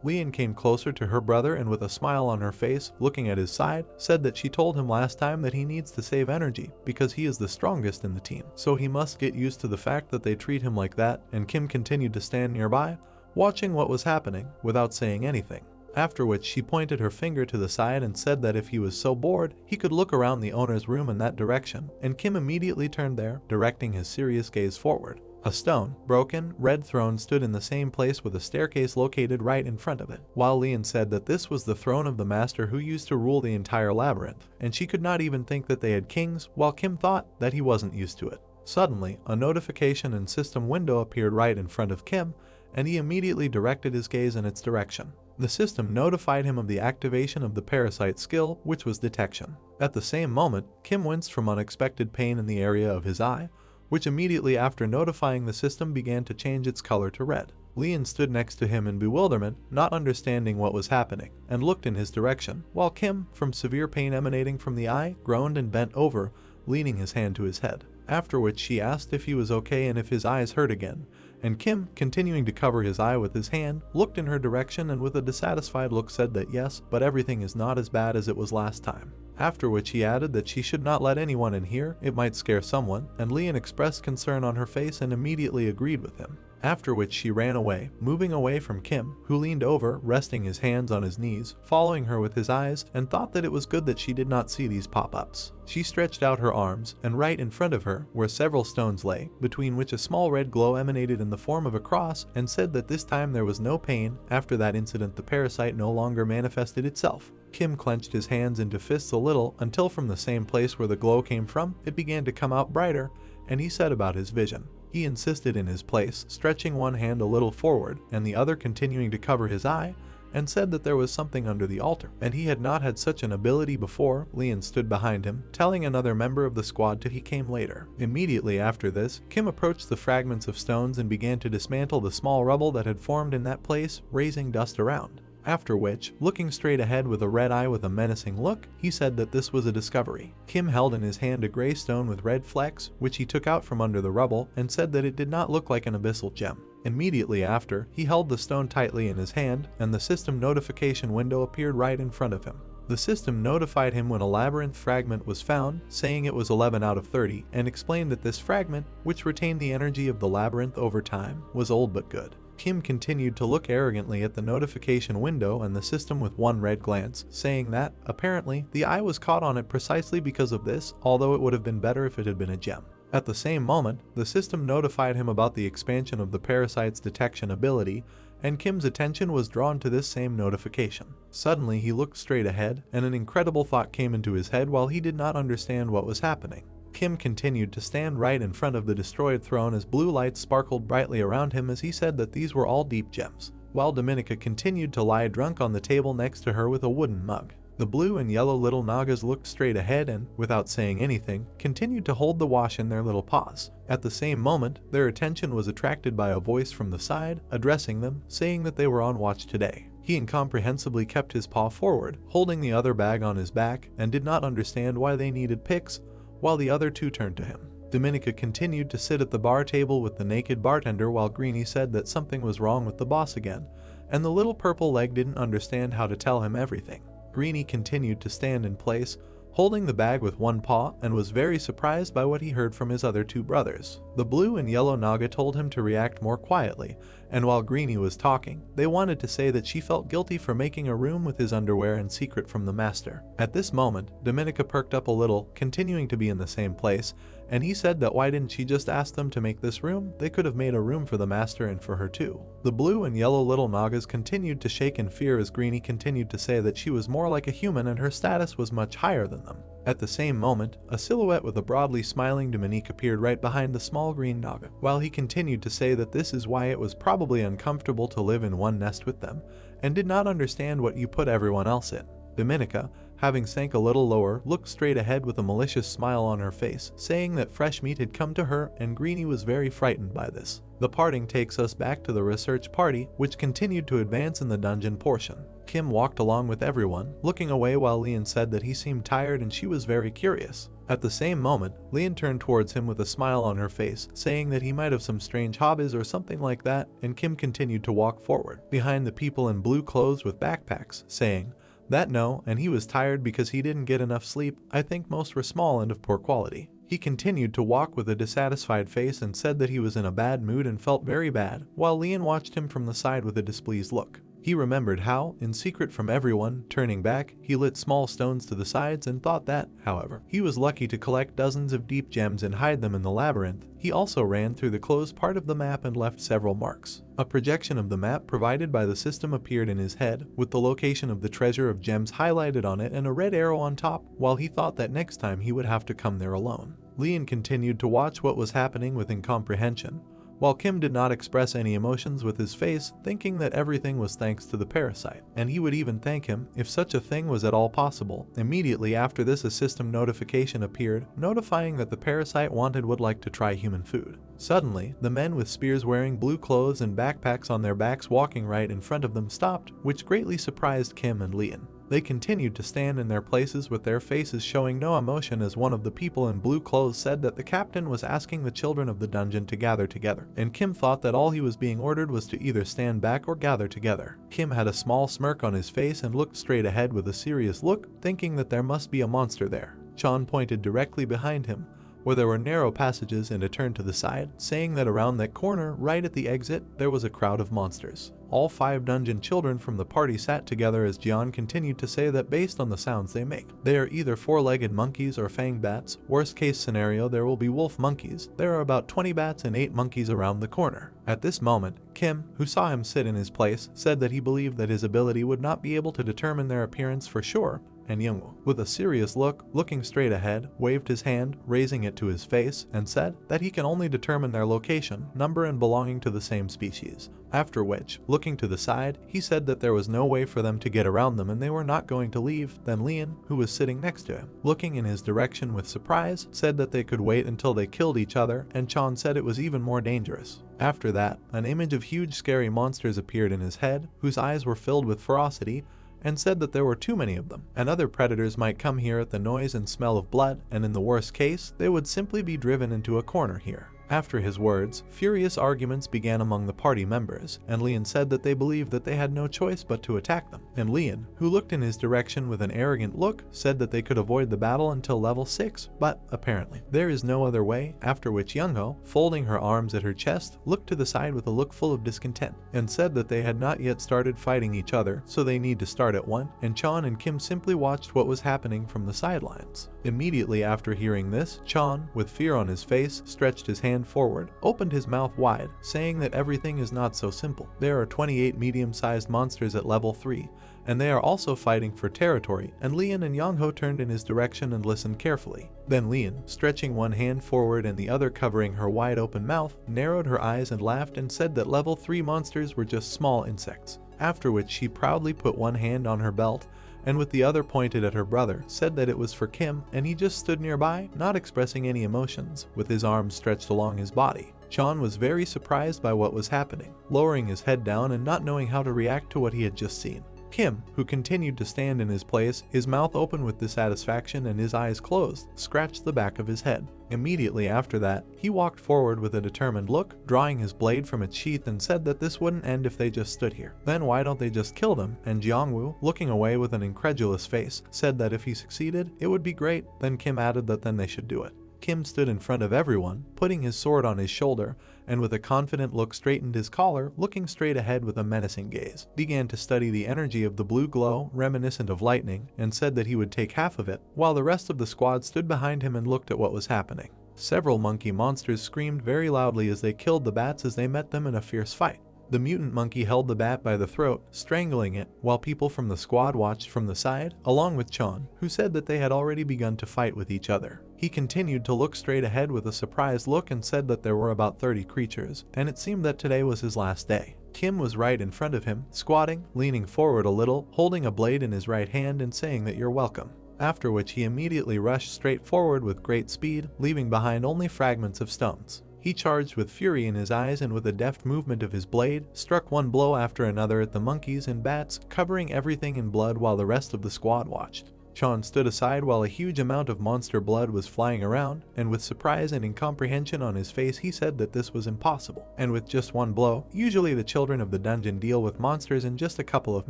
Leon came closer to her brother and with a smile on her face, looking at his side, said that she told him last time that he needs to save energy because he is the strongest in the team, so he must get used to the fact that they treat him like that, and Kim continued to stand nearby, watching what was happening, without saying anything. After which she pointed her finger to the side and said that if he was so bored, he could look around the owner's room in that direction, and Kim immediately turned there, directing his serious gaze forward. A stone, broken, red throne stood in the same place with a staircase located right in front of it, while Leon said that this was the throne of the master who used to rule the entire labyrinth, and she could not even think that they had kings, while Kim thought that he wasn't used to it. Suddenly, a notification and system window appeared right in front of Kim, and he immediately directed his gaze in its direction. The system notified him of the activation of the parasite skill, which was detection. At the same moment, Kim winced from unexpected pain in the area of his eye, which immediately after notifying the system began to change its color to red. Leon stood next to him in bewilderment, not understanding what was happening, and looked in his direction, while Kim, from severe pain emanating from the eye, groaned and bent over, leaning his hand to his head. After which she asked if he was okay and if his eyes hurt again, and Kim, continuing to cover his eye with his hand, looked in her direction and with a dissatisfied look said that yes, but everything is not as bad as it was last time. After which he added that she should not let anyone in here, it might scare someone, and Leon expressed concern on her face and immediately agreed with him. After which she ran away, moving away from Kim, who leaned over, resting his hands on his knees, following her with his eyes, and thought that it was good that she did not see these pop-ups. She stretched out her arms, and right in front of her, where several stones lay, between which a small red glow emanated in the form of a cross, and said that this time there was no pain. After that incident the parasite no longer manifested itself. Kim clenched his hands into fists a little, until from the same place where the glow came from, it began to come out brighter, and he said about his vision. He insisted in his place, stretching one hand a little forward, and the other continuing to cover his eye, and said that there was something under the altar, and he had not had such an ability before. Leon stood behind him, telling another member of the squad till he came later. Immediately after this, Kim approached the fragments of stones and began to dismantle the small rubble that had formed in that place, raising dust around. After which, looking straight ahead with a red eye with a menacing look, he said that this was a discovery. Kim held in his hand a gray stone with red flecks, which he took out from under the rubble, and said that it did not look like an abyssal gem. Immediately after, he held the stone tightly in his hand, and the system notification window appeared right in front of him. The system notified him when a labyrinth fragment was found, saying it was 11 out of 30, and explained that this fragment, which retained the energy of the labyrinth over time, was old but good. Kim continued to look arrogantly at the notification window and the system with one red glance, saying that, apparently, the eye was caught on it precisely because of this, although it would have been better if it had been a gem. At the same moment, the system notified him about the expansion of the parasite's detection ability, and Kim's attention was drawn to this same notification. Suddenly he looked straight ahead, and an incredible thought came into his head while he did not understand what was happening. Kim continued to stand right in front of the destroyed throne as blue lights sparkled brightly around him as he said that these were all deep gems, while Dominica continued to lie drunk on the table next to her with a wooden mug. The blue and yellow little Nagas looked straight ahead and, without saying anything, continued to hold the wash in their little paws. At the same moment, their attention was attracted by a voice from the side, addressing them, saying that they were on watch today. He incomprehensibly kept his paw forward, holding the other bag on his back, and did not understand why they needed picks, while the other two turned to him. Dominica continued to sit at the bar table with the naked bartender while Greenie said that something was wrong with the boss again, and the little purple leg didn't understand how to tell him everything. Greenie continued to stand in place, holding the bag with one paw, and was very surprised by what he heard from his other two brothers. The blue and yellow Naga told him to react more quietly, and while Greenie was talking, they wanted to say that she felt guilty for making a room with his underwear in secret from the master. At this moment, Dominica perked up a little, continuing to be in the same place, and he said that why didn't she just ask them to make this room? They could have made a room for the master and for her too. The blue and yellow little Nagas continued to shake in fear as Greenie continued to say that she was more like a human and her status was much higher than them. At the same moment, a silhouette with a broadly smiling Dominique appeared right behind the small green Naga, while he continued to say that this is why it was probably uncomfortable to live in one nest with them, and did not understand what you put everyone else in. Dominica, having sank a little lower, looked straight ahead with a malicious smile on her face, saying that fresh meat had come to her and Greenie was very frightened by this. The parting takes us back to the research party, which continued to advance in the dungeon portion. Kim walked along with everyone, looking away while Leon said that he seemed tired and she was very curious. At the same moment, Leon turned towards him with a smile on her face, saying that he might have some strange hobbies or something like that, and Kim continued to walk forward, behind the people in blue clothes with backpacks, saying that no, and he was tired because he didn't get enough sleep. I think most were small and of poor quality. He continued to walk with a dissatisfied face and said that he was in a bad mood and felt very bad, while Leon watched him from the side with a displeased look. He remembered how, in secret from everyone, turning back, he lit small stones to the sides and thought that, however, he was lucky to collect dozens of deep gems and hide them in the labyrinth. He also ran through the closed part of the map and left several marks. A projection of the map provided by the system appeared in his head, with the location of the treasure of gems highlighted on it and a red arrow on top, while he thought that next time he would have to come there alone. Leon continued to watch what was happening with incomprehension, while Kim did not express any emotions with his face, thinking that everything was thanks to the parasite, and he would even thank him if such a thing was at all possible. Immediately after this, a system notification appeared, notifying that the parasite would like to try human food. Suddenly, the men with spears wearing blue clothes and backpacks on their backs walking right in front of them stopped, which greatly surprised Kim and Leon. They continued to stand in their places with their faces showing no emotion as one of the people in blue clothes said that the captain was asking the children of the dungeon to gather together, and Kim thought that all he was being ordered was to either stand back or gather together. Kim had a small smirk on his face and looked straight ahead with a serious look, thinking that there must be a monster there. Chan pointed directly behind him, where there were narrow passages and a turn to the side, saying that around that corner, right at the exit, there was a crowd of monsters. All 5 dungeon children from the party sat together as Jian continued to say that based on the sounds they make, they are either 4-legged monkeys or fanged bats. Worst case scenario, there will be wolf monkeys. There are about 20 bats and 8 monkeys around the corner. At this moment, Kim, who saw him sit in his place, said that he believed that his ability would not be able to determine their appearance for sure, and Youngwoo, with a serious look, looking straight ahead, waved his hand, raising it to his face, and said that he can only determine their location, number, and belonging to the same species. After which, looking to the side, he said that there was no way for them to get around them and they were not going to leave. Then Leon, who was sitting next to him, looking in his direction with surprise, said that they could wait until they killed each other, and Chan said it was even more dangerous. After that, an image of huge scary monsters appeared in his head, whose eyes were filled with ferocity, and said that there were too many of them, and other predators might come here at the noise and smell of blood, and in the worst case, they would simply be driven into a corner here. After his words, furious arguments began among the party members, and Leon said that they believed that they had no choice but to attack them. And Leon, who looked in his direction with an arrogant look, said that they could avoid the battle until level 6, but apparently there is no other way, after which Youngho, folding her arms at her chest, looked to the side with a look full of discontent, and said that they had not yet started fighting each other, so they need to start at 1, and Chan and Kim simply watched what was happening from the sidelines. Immediately after hearing this, Chan, with fear on his face, stretched his hand forward, opened his mouth wide, saying that everything is not so simple. There are 28 medium-sized monsters at level 3, and they are also fighting for territory, and Leon and Youngho turned in his direction and listened carefully. Then Leon, stretching one hand forward and the other covering her wide open mouth, narrowed her eyes and laughed and said that level 3 monsters were just small insects. After which she proudly put one hand on her belt, and with the other pointed at her brother, said that it was for Kim, and he just stood nearby, not expressing any emotions, with his arms stretched along his body. Chan was very surprised by what was happening, lowering his head down and not knowing how to react to what he had just seen. Kim, who continued to stand in his place, his mouth open with dissatisfaction and his eyes closed, scratched the back of his head. Immediately after that, he walked forward with a determined look, drawing his blade from its sheath and said that this wouldn't end if they just stood here. Then why don't they just kill them? And Jiangwu, looking away with an incredulous face, said that if he succeeded, it would be great. Then Kim added that then they should do it. Kim stood in front of everyone, putting his sword on his shoulder, and with a confident look straightened his collar, looking straight ahead with a menacing gaze, began to study the energy of the blue glow, reminiscent of lightning, and said that he would take half of it, while the rest of the squad stood behind him and looked at what was happening. Several monkey monsters screamed very loudly as they killed the bats as they met them in a fierce fight. The mutant monkey held the bat by the throat, strangling it, while people from the squad watched from the side, along with Chan, who said that they had already begun to fight with each other. He continued to look straight ahead with a surprised look and said that there were about 30 creatures, and it seemed that today was his last day. Kim was right in front of him, squatting, leaning forward a little, holding a blade in his right hand and saying that you're welcome. After which he immediately rushed straight forward with great speed, leaving behind only fragments of stones. He charged with fury in his eyes and with a deft movement of his blade, struck one blow after another at the monkeys and bats, covering everything in blood while the rest of the squad watched. Chan stood aside while a huge amount of monster blood was flying around, and with surprise and incomprehension on his face he said that this was impossible, and with just one blow, usually the children of the dungeon deal with monsters in just a couple of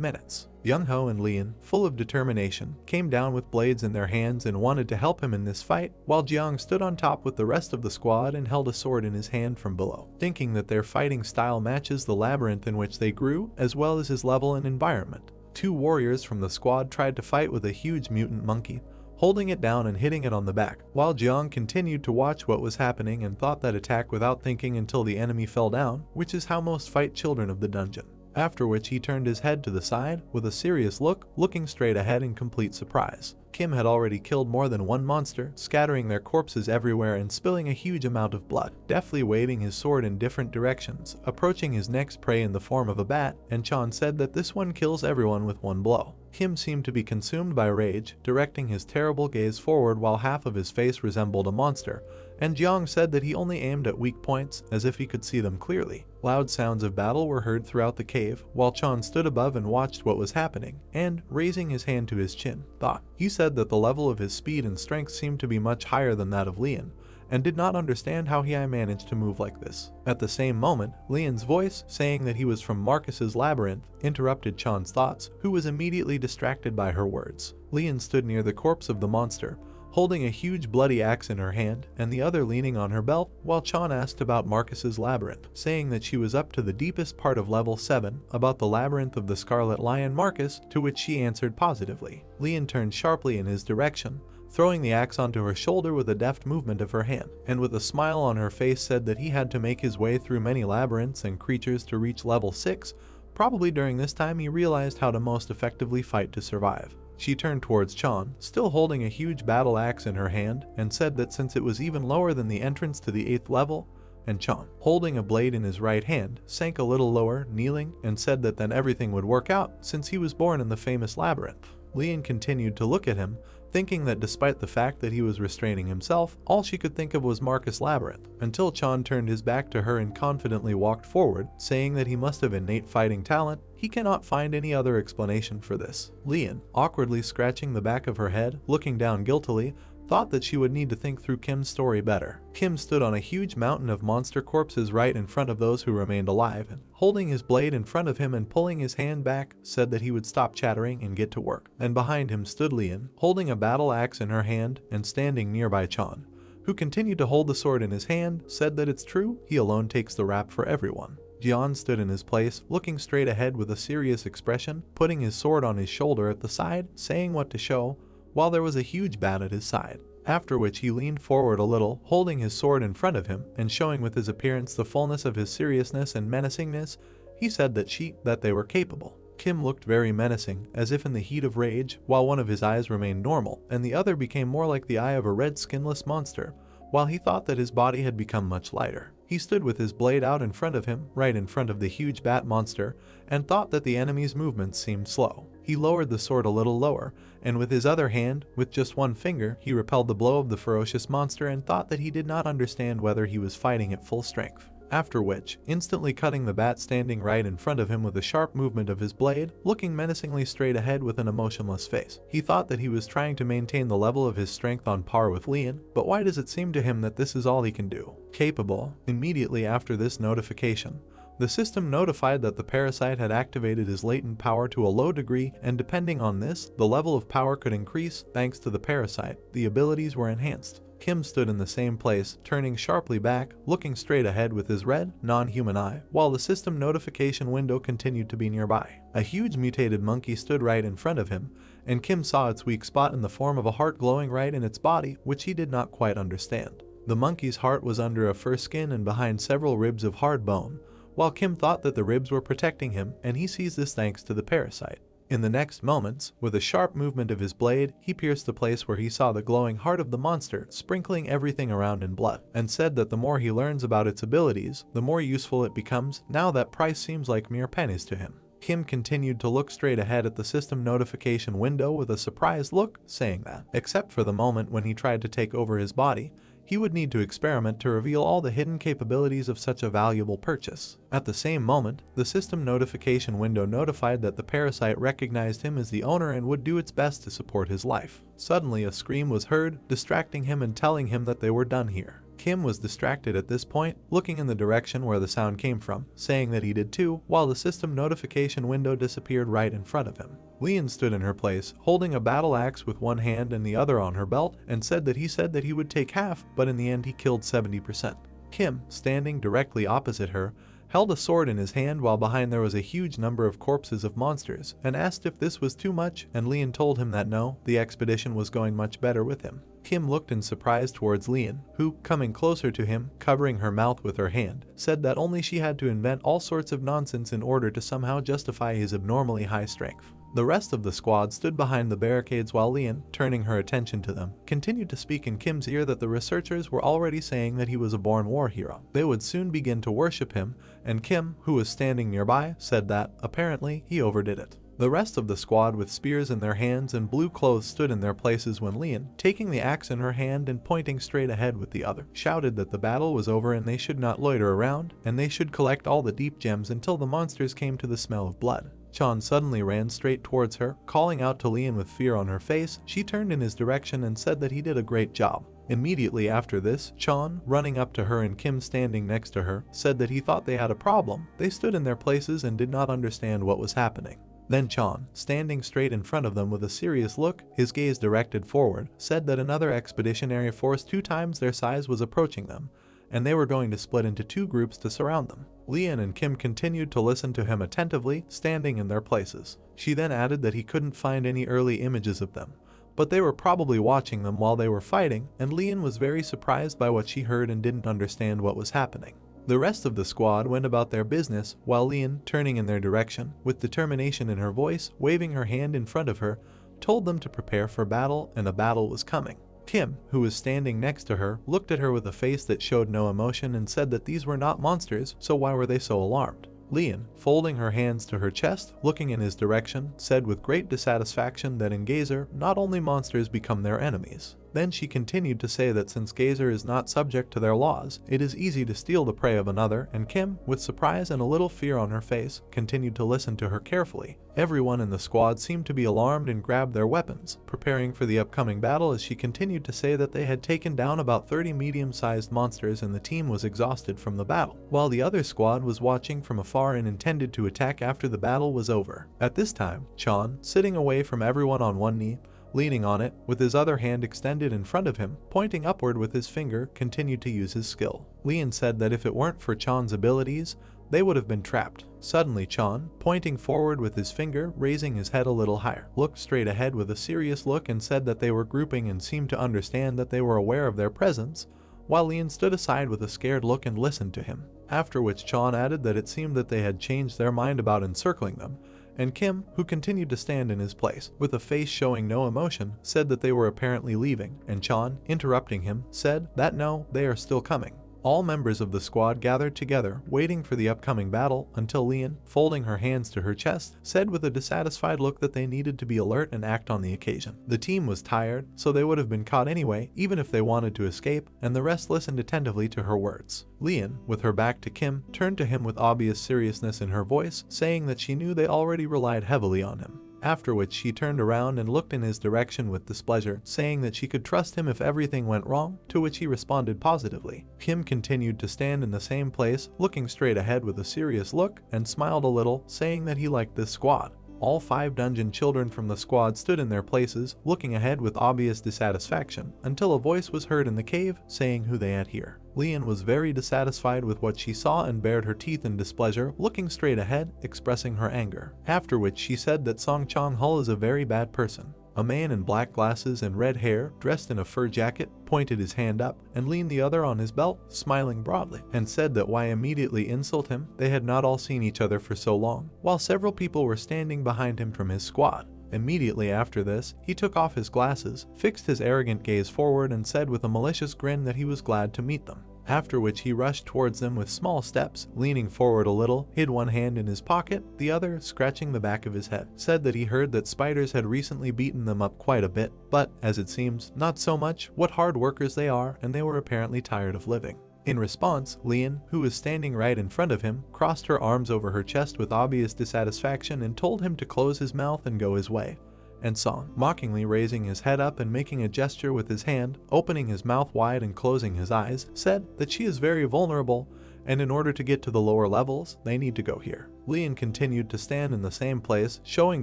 minutes. Young Ho and Lian, full of determination, came down with blades in their hands and wanted to help him in this fight, while Jiang stood on top with the rest of the squad and held a sword in his hand from below, thinking that their fighting style matches the labyrinth in which they grew, as well as his level and environment. Two warriors from the squad tried to fight with a huge mutant monkey, holding it down and hitting it on the back, while Jiang continued to watch what was happening and thought that attack without thinking until the enemy fell down, which is how most fight children of the dungeon. After which he turned his head to the side, with a serious look, looking straight ahead in complete surprise. Kim had already killed more than one monster, scattering their corpses everywhere and spilling a huge amount of blood, deftly waving his sword in different directions, approaching his next prey in the form of a bat, and Chan said that this one kills everyone with one blow. Kim seemed to be consumed by rage, directing his terrible gaze forward while half of his face resembled a monster, and Jiang said that he only aimed at weak points, as if he could see them clearly. Loud sounds of battle were heard throughout the cave, while Chan stood above and watched what was happening, and, raising his hand to his chin, thought. He said that the level of his speed and strength seemed to be much higher than that of Lian, and did not understand how he managed to move like this. At the same moment, Lian's voice, saying that he was from Marcus's Labyrinth, interrupted Chan's thoughts, who was immediately distracted by her words. Lian stood near the corpse of the monster, holding a huge bloody axe in her hand and the other leaning on her belt, while Chan asked about Marcus's Labyrinth, saying that she was up to the deepest part of level 7, about the Labyrinth of the Scarlet Lion Marcus, to which she answered positively. Lian turned sharply in his direction, throwing the axe onto her shoulder with a deft movement of her hand, and with a smile on her face said that he had to make his way through many labyrinths and creatures to reach level 6. Probably during this time he realized how to most effectively fight to survive. She turned towards Chan, still holding a huge battle axe in her hand, and said that since it was even lower than the entrance to the 8th level, and Chan, holding a blade in his right hand, sank a little lower, kneeling, and said that then everything would work out, since he was born in the famous labyrinth. Lian continued to look at him, thinking that despite the fact that he was restraining himself, all she could think of was Marcus Labyrinth, until Chan turned his back to her and confidently walked forward, saying that he must have innate fighting talent. He cannot find any other explanation for this. Lian, awkwardly scratching the back of her head, looking down guiltily, thought that she would need to think through Kim's story better. Kim stood on a huge mountain of monster corpses right in front of those who remained alive, and holding his blade in front of him and pulling his hand back, said that he would stop chattering and get to work. And behind him stood Lian, holding a battle axe in her hand and standing nearby Chan, who continued to hold the sword in his hand, said that it's true, he alone takes the rap for everyone. Jian stood in his place, looking straight ahead with a serious expression, putting his sword on his shoulder at the side, saying what to show, while there was a huge bat at his side. After which he leaned forward a little, holding his sword in front of him, and showing with his appearance the fullness of his seriousness and menacingness, he said that they were capable. Kim looked very menacing, as if in the heat of rage, while one of his eyes remained normal, and the other became more like the eye of a red skinless monster, while he thought that his body had become much lighter. He stood with his blade out in front of him, right in front of the huge bat monster, and thought that the enemy's movements seemed slow. He lowered the sword a little lower, and with his other hand, with just one finger, he repelled the blow of the ferocious monster and thought that he did not understand whether he was fighting at full strength. After which, instantly cutting the bat standing right in front of him with a sharp movement of his blade, looking menacingly straight ahead with an emotionless face. He thought that he was trying to maintain the level of his strength on par with Lian, but why does it seem to him that this is all he can do? Capable. Immediately after this notification, the system notified that the parasite had activated his latent power to a low degree, and depending on this, the level of power could increase. Thanks to the parasite, the abilities were enhanced. Kim stood in the same place, turning sharply back, looking straight ahead with his red, non-human eye, while the system notification window continued to be nearby. A huge mutated monkey stood right in front of him, and Kim saw its weak spot in the form of a heart glowing right in its body, which he did not quite understand. The monkey's heart was under a fur skin and behind several ribs of hard bone, while Kim thought that the ribs were protecting him, and he sees this thanks to the parasite. In the next moments, with a sharp movement of his blade, he pierced the place where he saw the glowing heart of the monster, sprinkling everything around in blood, and said that the more he learns about its abilities, the more useful it becomes. Now that price seems like mere pennies to him. Kim continued to look straight ahead at the system notification window with a surprised look, saying that, except for the moment when he tried to take over his body, he would need to experiment to reveal all the hidden capabilities of such a valuable purchase. At the same moment, the system notification window notified that the parasite recognized him as the owner and would do its best to support his life. Suddenly a scream was heard, distracting him and telling him that they were done here. Kim was distracted at this point, looking in the direction where the sound came from, saying that he did too, while the system notification window disappeared right in front of him. Leon stood in her place, holding a battle axe with one hand and the other on her belt, and said that he would take half, but in the end he killed 70%. Kim, standing directly opposite her, held a sword in his hand while behind there was a huge number of corpses of monsters, and asked if this was too much, and Leon told him that no, the expedition was going much better with him. Kim looked in surprise towards Leon, who, coming closer to him, covering her mouth with her hand, said that only she had to invent all sorts of nonsense in order to somehow justify his abnormally high strength. The rest of the squad stood behind the barricades while Leon, turning her attention to them, continued to speak in Kim's ear that the researchers were already saying that he was a born war hero. They would soon begin to worship him, and Kim, who was standing nearby, said that, apparently, he overdid it. The rest of the squad with spears in their hands and blue clothes stood in their places when Leon, taking the axe in her hand and pointing straight ahead with the other, shouted that the battle was over and they should not loiter around, and they should collect all the deep gems until the monsters came to the smell of blood. Chan suddenly ran straight towards her, calling out to Leon with fear on her face. She turned in his direction and said that he did a great job. Immediately after this, Chan, running up to her and Kim standing next to her, said that he thought they had a problem. They stood in their places and did not understand what was happening. Then Chan, standing straight in front of them with a serious look, his gaze directed forward, said that another expeditionary force 2 times their size was approaching them, and they were going to split into 2 groups to surround them. Leon and Kim continued to listen to him attentively, standing in their places. She then added that he couldn't find any early images of them, but they were probably watching them while they were fighting, and Leon was very surprised by what she heard and didn't understand what was happening. The rest of the squad went about their business, while Leon, turning in their direction, with determination in her voice, waving her hand in front of her, told them to prepare for battle, and a battle was coming. Kim, who was standing next to her, looked at her with a face that showed no emotion and said that these were not monsters, so why were they so alarmed? Leon, folding her hands to her chest, looking in his direction, said with great dissatisfaction that in Gazer, not only monsters become their enemies. Then she continued to say that since Gazer is not subject to their laws, it is easy to steal the prey of another, and Kim, with surprise and a little fear on her face, continued to listen to her carefully. Everyone in the squad seemed to be alarmed and grabbed their weapons, preparing for the upcoming battle as she continued to say that they had taken down about 30 medium-sized monsters and the team was exhausted from the battle, while the other squad was watching from afar and intended to attack after the battle was over. At this time, Chan, sitting away from everyone on one knee, leaning on it, with his other hand extended in front of him, pointing upward with his finger, continued to use his skill. Leon said that if it weren't for Chan's abilities, they would have been trapped. Suddenly Chan, pointing forward with his finger, raising his head a little higher, looked straight ahead with a serious look and said that they were grouping and seemed to understand that they were aware of their presence, while Leon stood aside with a scared look and listened to him. After which Chan added that it seemed that they had changed their mind about encircling them, and Kim, who continued to stand in his place, with a face showing no emotion, said that they were apparently leaving, and Chan, interrupting him, said that no, they are still coming. All members of the squad gathered together, waiting for the upcoming battle, until Leon, folding her hands to her chest, said with a dissatisfied look that they needed to be alert and act on the occasion. The team was tired, so they would have been caught anyway, even if they wanted to escape, and the rest listened attentively to her words. Leon, with her back to Kim, turned to him with obvious seriousness in her voice, saying that she knew they already relied heavily on him. After which she turned around and looked in his direction with displeasure, saying that she could trust him if everything went wrong, to which he responded positively. Kim continued to stand in the same place, looking straight ahead with a serious look, and smiled a little, saying that he liked this squad. All 5 dungeon children from the squad stood in their places, looking ahead with obvious dissatisfaction, until a voice was heard in the cave, saying who they had here. Leon was very dissatisfied with what she saw and bared her teeth in displeasure, looking straight ahead, expressing her anger. After which she said that Song Chong Hul is a very bad person. A man in black glasses and red hair, dressed in a fur jacket, pointed his hand up and leaned the other on his belt, smiling broadly, and said that why immediately insult him, they had not all seen each other for so long, while several people were standing behind him from his squad. Immediately after this, he took off his glasses, fixed his arrogant gaze forward and said with a malicious grin that he was glad to meet them. After which he rushed towards them with small steps, leaning forward a little, hid one hand in his pocket, the other scratching the back of his head. Said that he heard that spiders had recently beaten them up quite a bit, but, as it seems, not so much, what hard workers they are, and they were apparently tired of living. In response, Lian, who was standing right in front of him, crossed her arms over her chest with obvious dissatisfaction and told him to close his mouth and go his way. And Song, mockingly raising his head up and making a gesture with his hand, opening his mouth wide and closing his eyes, said that she is very vulnerable, and in order to get to the lower levels, they need to go here. Lian continued to stand in the same place, showing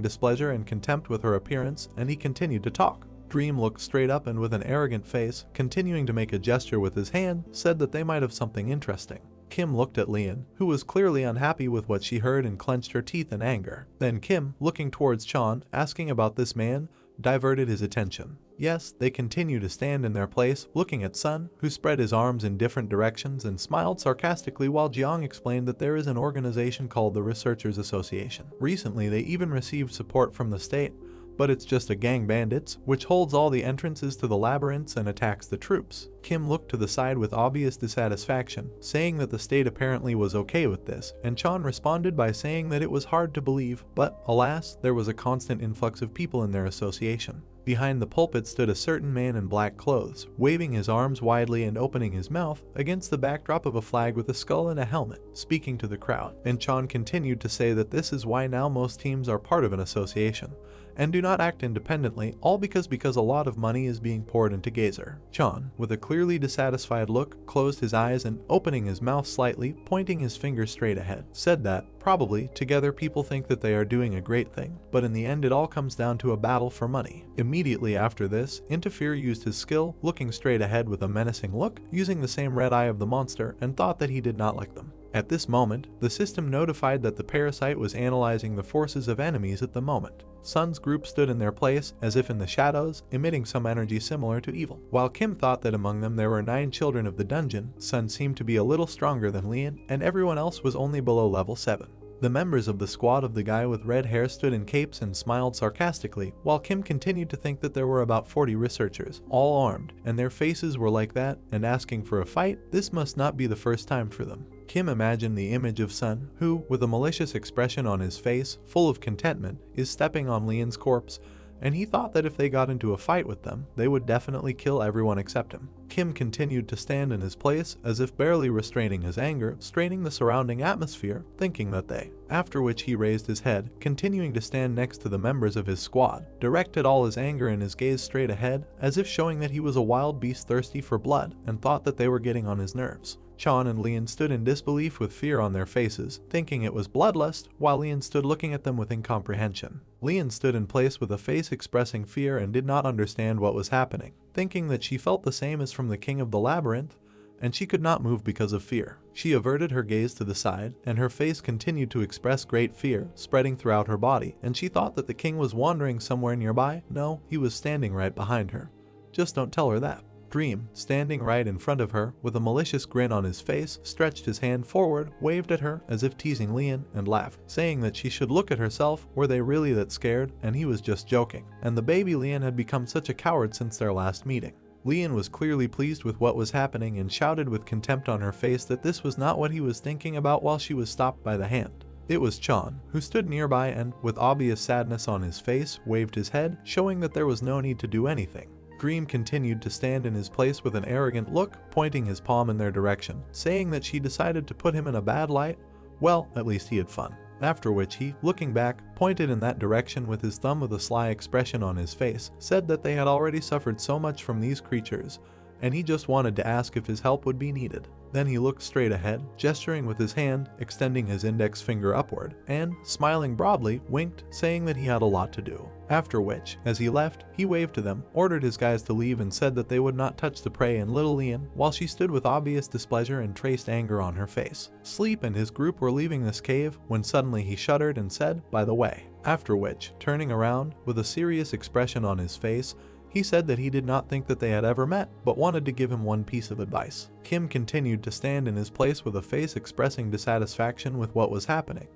displeasure and contempt with her appearance, and he continued to talk. Dream looked straight up and with an arrogant face, continuing to make a gesture with his hand, said that they might have something interesting. Kim looked at Lian, who was clearly unhappy with what she heard and clenched her teeth in anger. Then Kim, looking towards Chan, asking about this man, diverted his attention. Yes, they continued to stand in their place, looking at Sun, who spread his arms in different directions and smiled sarcastically while Jiang explained that there is an organization called the Researchers Association. Recently, they even received support from the state, but it's just a gang bandits, which holds all the entrances to the labyrinths and attacks the troops. Kim looked to the side with obvious dissatisfaction, saying that the state apparently was okay with this, and Chan responded by saying that it was hard to believe, but alas, there was a constant influx of people in their association. Behind the pulpit stood a certain man in black clothes, waving his arms widely and opening his mouth against the backdrop of a flag with a skull and a helmet, speaking to the crowd. And Chan continued to say that this is why now most teams are part of an association, and do not act independently, all because a lot of money is being poured into Gazer. Chan, with a clearly dissatisfied look, closed his eyes and, opening his mouth slightly, pointing his finger straight ahead, said that, probably, together people think that they are doing a great thing, but in the end it all comes down to a battle for money. Immediately after this, Interfere used his skill, looking straight ahead with a menacing look, using the same red eye of the monster, and thought that he did not like them. At this moment, the system notified that the parasite was analyzing the forces of enemies at the moment. Sun's group stood in their place, as if in the shadows, emitting some energy similar to evil. While Kim thought that among them there were 9 children of the dungeon, Sun seemed to be a little stronger than Lian, and everyone else was only below level 7. The members of the squad of the guy with red hair stood in capes and smiled sarcastically, while Kim continued to think that there were about 40 researchers, all armed, and their faces were like that, and asking for a fight. This must not be the first time for them. Kim imagined the image of Sun, who, with a malicious expression on his face, full of contentment, is stepping on Lian's corpse, and he thought that if they got into a fight with them, they would definitely kill everyone except him. Kim continued to stand in his place, as if barely restraining his anger, straining the surrounding atmosphere, thinking that they. After which he raised his head, continuing to stand next to the members of his squad, directed all his anger and his gaze straight ahead, as if showing that he was a wild beast thirsty for blood, and thought that they were getting on his nerves. Chan and Lian stood in disbelief with fear on their faces, thinking it was bloodlust, while Lian stood looking at them with incomprehension. Lian stood in place with a face expressing fear and did not understand what was happening, thinking that she felt the same as from the king of the labyrinth, and she could not move because of fear. She averted her gaze to the side, and her face continued to express great fear, spreading throughout her body, and she thought that the king was wandering somewhere nearby. No, he was standing right behind her. Just don't tell her that. Dream, standing right in front of her, with a malicious grin on his face, stretched his hand forward, waved at her as if teasing Lian, and laughed, saying that she should look at herself. Were they really that scared? And he was just joking. And the baby Lian had become such a coward since their last meeting. Lian was clearly pleased with what was happening and shouted with contempt on her face that this was not what he was thinking about while she was stopped by the hand. It was Chan, who stood nearby and, with obvious sadness on his face, waved his head, showing that there was no need to do anything. Dream continued to stand in his place with an arrogant look, pointing his palm in their direction, saying that she decided to put him in a bad light. Well, at least he had fun. After which he, looking back, pointed in that direction with his thumb with a sly expression on his face, said that they had already suffered so much from these creatures, and he just wanted to ask if his help would be needed. Then he looked straight ahead, gesturing with his hand, extending his index finger upward, and, smiling broadly, winked, saying that he had a lot to do. After which, as he left, he waved to them, ordered his guys to leave and said that they would not touch the prey in little Lian, while she stood with obvious displeasure and traced anger on her face. Sleep and his group were leaving this cave when suddenly he shuddered and said, "By the way." After which, turning around, with a serious expression on his face, he said that he did not think that they had ever met, but wanted to give him one piece of advice. Kim continued to stand in his place with a face expressing dissatisfaction with what was happening,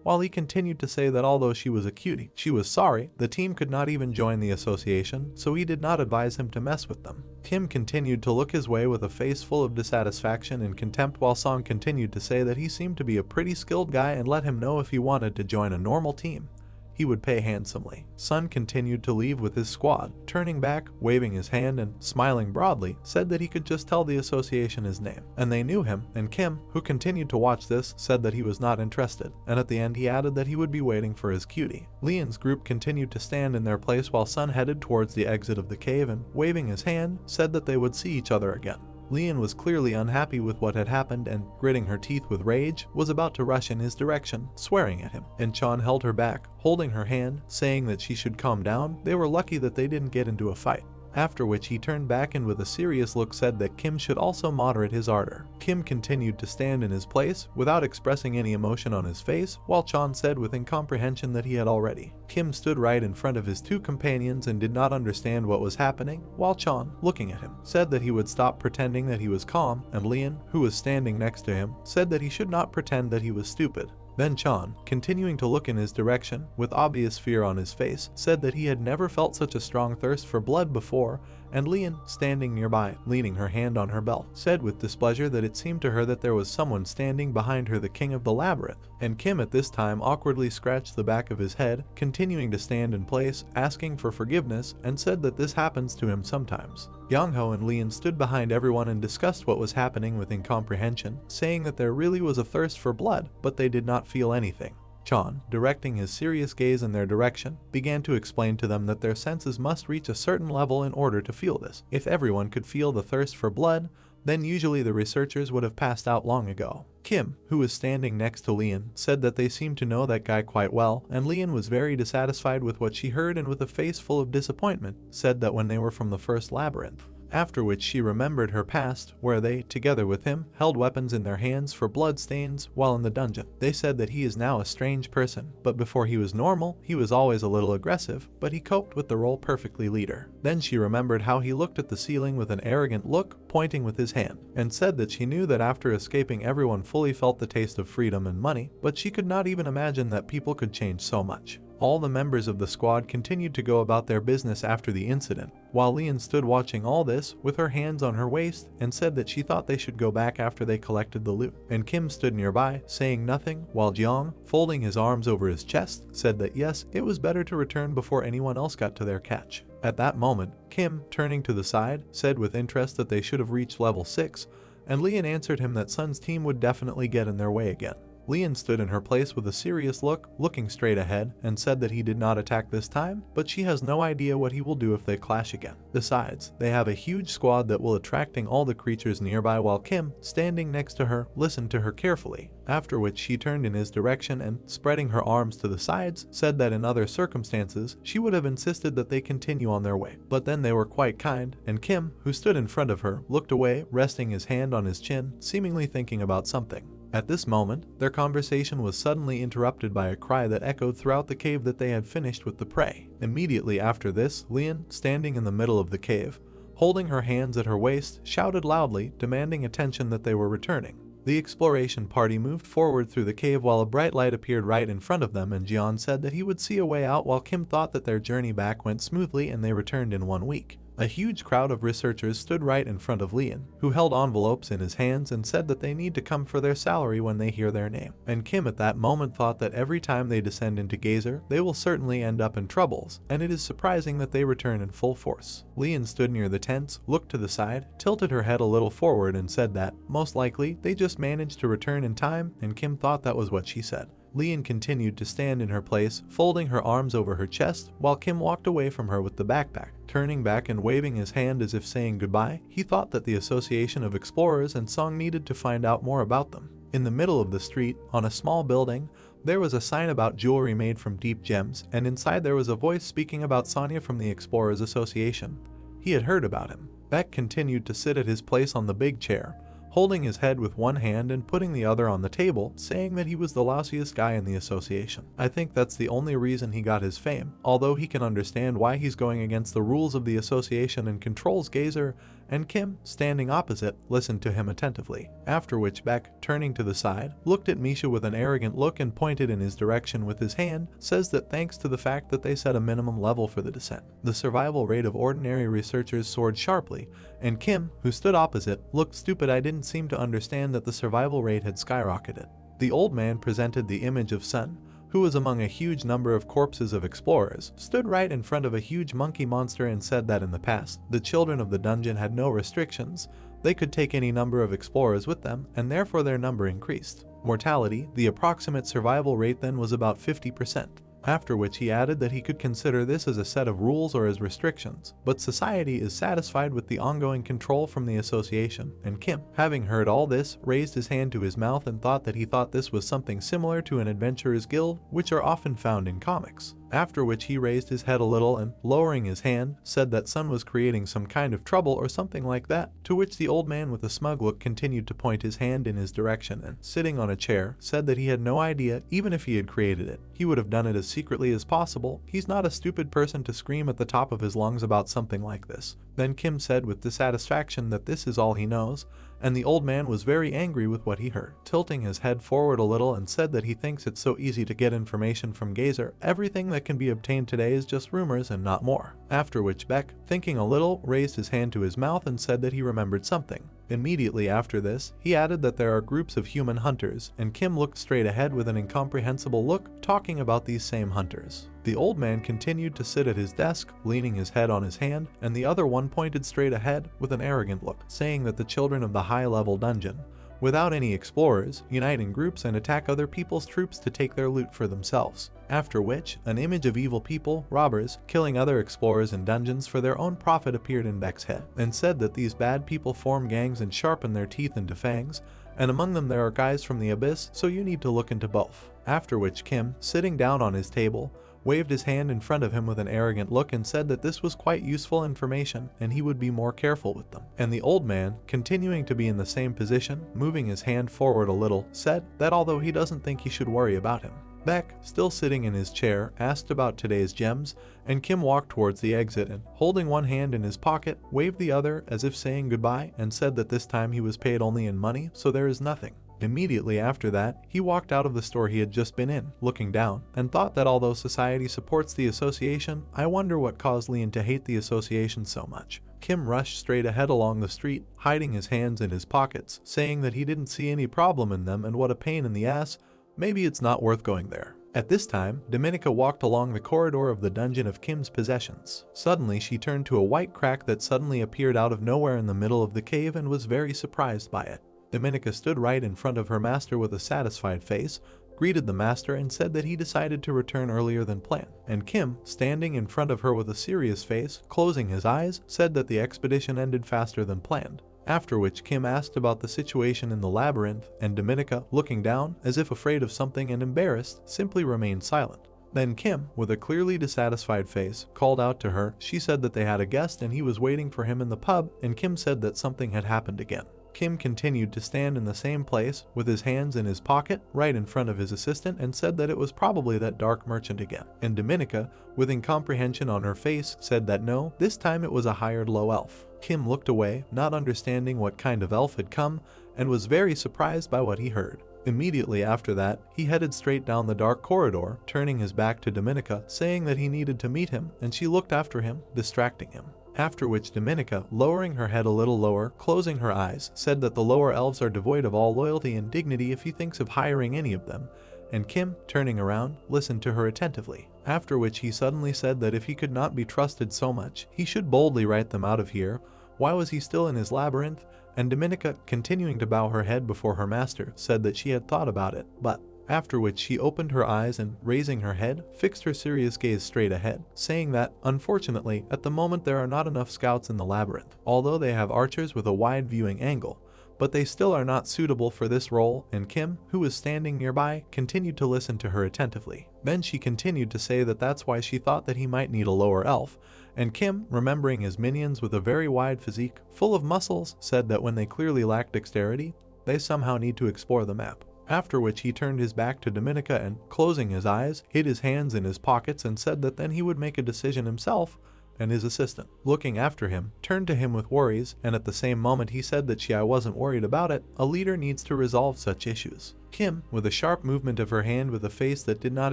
while he continued to say that although she was a cutie, she was sorry the team could not even join the association, so he did not advise him to mess with them. Kim continued to look his way with a face full of dissatisfaction and contempt, while Song continued to say that he seemed to be a pretty skilled guy and let him know if he wanted to join a normal team, he would pay handsomely. Sun continued to leave with his squad, turning back, waving his hand and smiling broadly, said that he could just tell the association his name, and they knew him, and Kim, who continued to watch this, said that he was not interested, and at the end he added that he would be waiting for his cutie. Lian's group continued to stand in their place while Sun headed towards the exit of the cave and, waving his hand, said that they would see each other again. Lian was clearly unhappy with what had happened and, gritting her teeth with rage, was about to rush in his direction, swearing at him. And Chan held her back, holding her hand, saying that she should calm down. They were lucky that they didn't get into a fight. After which he turned back and with a serious look said that Kim should also moderate his ardor. Kim continued to stand in his place, without expressing any emotion on his face, while Chan said with incomprehension that he had already. Kim stood right in front of his two companions and did not understand what was happening, while Chan, looking at him, said that he would stop pretending that he was calm, and Lian, who was standing next to him, said that he should not pretend that he was stupid. Then Chan, continuing to look in his direction, with obvious fear on his face, said that he had never felt such a strong thirst for blood before, and Lian, standing nearby, leaning her hand on her belt, said with displeasure that it seemed to her that there was someone standing behind her, the king of the Labyrinth. And Kim at this time awkwardly scratched the back of his head, continuing to stand in place, asking for forgiveness, and said that this happens to him sometimes. Yangho and Lian stood behind everyone and discussed what was happening with incomprehension, saying that there really was a thirst for blood, but they did not feel anything. Chan, directing his serious gaze in their direction, began to explain to them that their senses must reach a certain level in order to feel this. If everyone could feel the thirst for blood, then usually the researchers would have passed out long ago. Kim, who was standing next to Lian, said that they seemed to know that guy quite well, and Lian was very dissatisfied with what she heard and with a face full of disappointment, said that when they were from the first labyrinth. After which she remembered her past, where they, together with him, held weapons in their hands for blood stains while in the dungeon. They said that he is now a strange person, but before he was normal, he was always a little aggressive, but he coped with the role perfectly later. Then she remembered how he looked at the ceiling with an arrogant look, pointing with his hand, and said that she knew that after escaping everyone fully felt the taste of freedom and money, but she could not even imagine that people could change so much. All the members of the squad continued to go about their business after the incident, while Lian stood watching all this with her hands on her waist and said that she thought they should go back after they collected the loot. And Kim stood nearby, saying nothing, while Jiang, folding his arms over his chest, said that yes, it was better to return before anyone else got to their catch. At that moment, Kim, turning to the side, said with interest that they should have reached level 6, and Lian answered him that Sun's team would definitely get in their way again. Lian stood in her place with a serious look, looking straight ahead, and said that he did not attack this time, but she has no idea what he will do if they clash again. Besides, they have a huge squad that will attracting all the creatures nearby, while Kim, standing next to her, listened to her carefully, after which she turned in his direction and, spreading her arms to the sides, said that in other circumstances, she would have insisted that they continue on their way. But then they were quite kind, and Kim, who stood in front of her, looked away, resting his hand on his chin, seemingly thinking about something. At this moment, their conversation was suddenly interrupted by a cry that echoed throughout the cave that they had finished with the prey. Immediately after this, Lian, standing in the middle of the cave, holding her hands at her waist, shouted loudly, demanding attention that they were returning. The exploration party moved forward through the cave while a bright light appeared right in front of them, and Jian said that he would see a way out, while Kim thought that their journey back went smoothly and they returned in 1 week. A huge crowd of researchers stood right in front of Lian, who held envelopes in his hands and said that they need to come for their salary when they hear their name. And Kim at that moment thought that every time they descend into Gazer, they will certainly end up in troubles, and it is surprising that they return in full force. Lian stood near the tents, looked to the side, tilted her head a little forward and said that, most likely, they just managed to return in time, and Kim thought that was what she said. Leon continued to stand in her place, folding her arms over her chest, while Kim walked away from her with the backpack. Turning back and waving his hand as if saying goodbye, he thought that the Association of Explorers and Song needed to find out more about them. In the middle of the street, on a small building, there was a sign about jewelry made from deep gems, and inside there was a voice speaking about Sonia from the Explorers Association. He had heard about him. Beck continued to sit at his place on the big chair, holding his head with one hand and putting the other on the table, saying that he was the lousiest guy in the association. I think that's the only reason he got his fame, although he can understand why he's going against the rules of the association and controls Gazer, and Kim, standing opposite, listened to him attentively, after which Beck, turning to the side, looked at Misha with an arrogant look and pointed in his direction with his hand, says that thanks to the fact that they set a minimum level for the descent, the survival rate of ordinary researchers soared sharply, and Kim, who stood opposite, looked stupid. I didn't seem to understand that the survival rate had skyrocketed. The old man presented the image of Sun, who was among a huge number of corpses of explorers, stood right in front of a huge monkey monster and said that in the past, the children of the dungeon had no restrictions. They could take any number of explorers with them, and therefore their number increased. Mortality, the approximate survival rate then was about 50%. After which he added that he could consider this as a set of rules or as restrictions, but society is satisfied with the ongoing control from the association, and Kim, having heard all this, raised his hand to his mouth and thought that he thought this was something similar to an adventurer's guild, which are often found in comics. After which he raised his head a little and, lowering his hand, said that Sun was creating some kind of trouble or something like that, to which the old man with a smug look continued to point his hand in his direction and, sitting on a chair, said that he had no idea, even if he had created it. He would have done it as secretly as possible. He's not a stupid person to scream at the top of his lungs about something like this. Then Kim said with dissatisfaction that this is all he knows, and the old man was very angry with what he heard, tilting his head forward a little and said that he thinks it's so easy to get information from Gazer. Everything that can be obtained today is just rumors and not more. After which Beck, thinking a little, raised his hand to his mouth and said that he remembered something. Immediately after this, he added that there are groups of human hunters, and Kim looked straight ahead with an incomprehensible look, talking about these same hunters. The old man continued to sit at his desk, leaning his head on his hand, and the other one pointed straight ahead with an arrogant look, saying that the children of the high-level dungeon, without any explorers, unite in groups and attack other people's troops to take their loot for themselves. After which, an image of evil people, robbers, killing other explorers in dungeons for their own profit appeared in Beck's head, and said that these bad people form gangs and sharpen their teeth into fangs, and among them there are guys from the abyss, so you need to look into both. After which Kim, sitting down on his table, waved his hand in front of him with an arrogant look and said that this was quite useful information and he would be more careful with them. And the old man, continuing to be in the same position, moving his hand forward a little, said that although he doesn't think he should worry about him. Beck, still sitting in his chair, asked about today's gems, and Kim walked towards the exit and, holding one hand in his pocket, waved the other as if saying goodbye and said that this time he was paid only in money, so there is nothing. Immediately after that, he walked out of the store he had just been in, looking down, and thought that although society supports the association, I wonder what caused Leon to hate the association so much. Kim rushed straight ahead along the street, hiding his hands in his pockets, saying that he didn't see any problem in them and what a pain in the ass, maybe it's not worth going there. At this time, Dominica walked along the corridor of the dungeon of Kim's possessions. Suddenly she turned to a white crack that suddenly appeared out of nowhere in the middle of the cave and was very surprised by it. Dominica stood right in front of her master with a satisfied face, greeted the master and said that he decided to return earlier than planned. And Kim, standing in front of her with a serious face, closing his eyes, said that the expedition ended faster than planned. After which Kim asked about the situation in the labyrinth, and Dominica, looking down, as if afraid of something and embarrassed, simply remained silent. Then Kim, with a clearly dissatisfied face, called out to her. She said that they had a guest and he was waiting for him in the pub, and Kim said that something had happened again. Kim continued to stand in the same place, with his hands in his pocket, right in front of his assistant, and said that it was probably that dark merchant again. And Dominica, with incomprehension on her face, said that no, this time it was a hired low elf. Kim looked away, not understanding what kind of elf had come, and was very surprised by what he heard. Immediately after that, he headed straight down the dark corridor, turning his back to Dominica, saying that he needed to meet him, and she looked after him, distracting him. After which Dominica, lowering her head a little lower, closing her eyes, said that the lower elves are devoid of all loyalty and dignity if he thinks of hiring any of them, and Kim, turning around, listened to her attentively. After which he suddenly said that if he could not be trusted so much, he should boldly write them out of here. Why was he still in his labyrinth? And Dominica, continuing to bow her head before her master, said that she had thought about it, but after which she opened her eyes and, raising her head, fixed her serious gaze straight ahead, saying that, unfortunately, at the moment there are not enough scouts in the labyrinth, although they have archers with a wide viewing angle, but they still are not suitable for this role, and Kim, who was standing nearby, continued to listen to her attentively. Then she continued to say that that's why she thought that he might need a lower elf, and Kim, remembering his minions with a very wide physique, full of muscles, said that when they clearly lack dexterity, they somehow need to explore the map. After which he turned his back to Dominica and, closing his eyes, hid his hands in his pockets and said that then he would make a decision himself, and his assistant, looking after him, turned to him with worries, and at the same moment he said that I wasn't worried about it, a leader needs to resolve such issues. Kim, with a sharp movement of her hand with a face that did not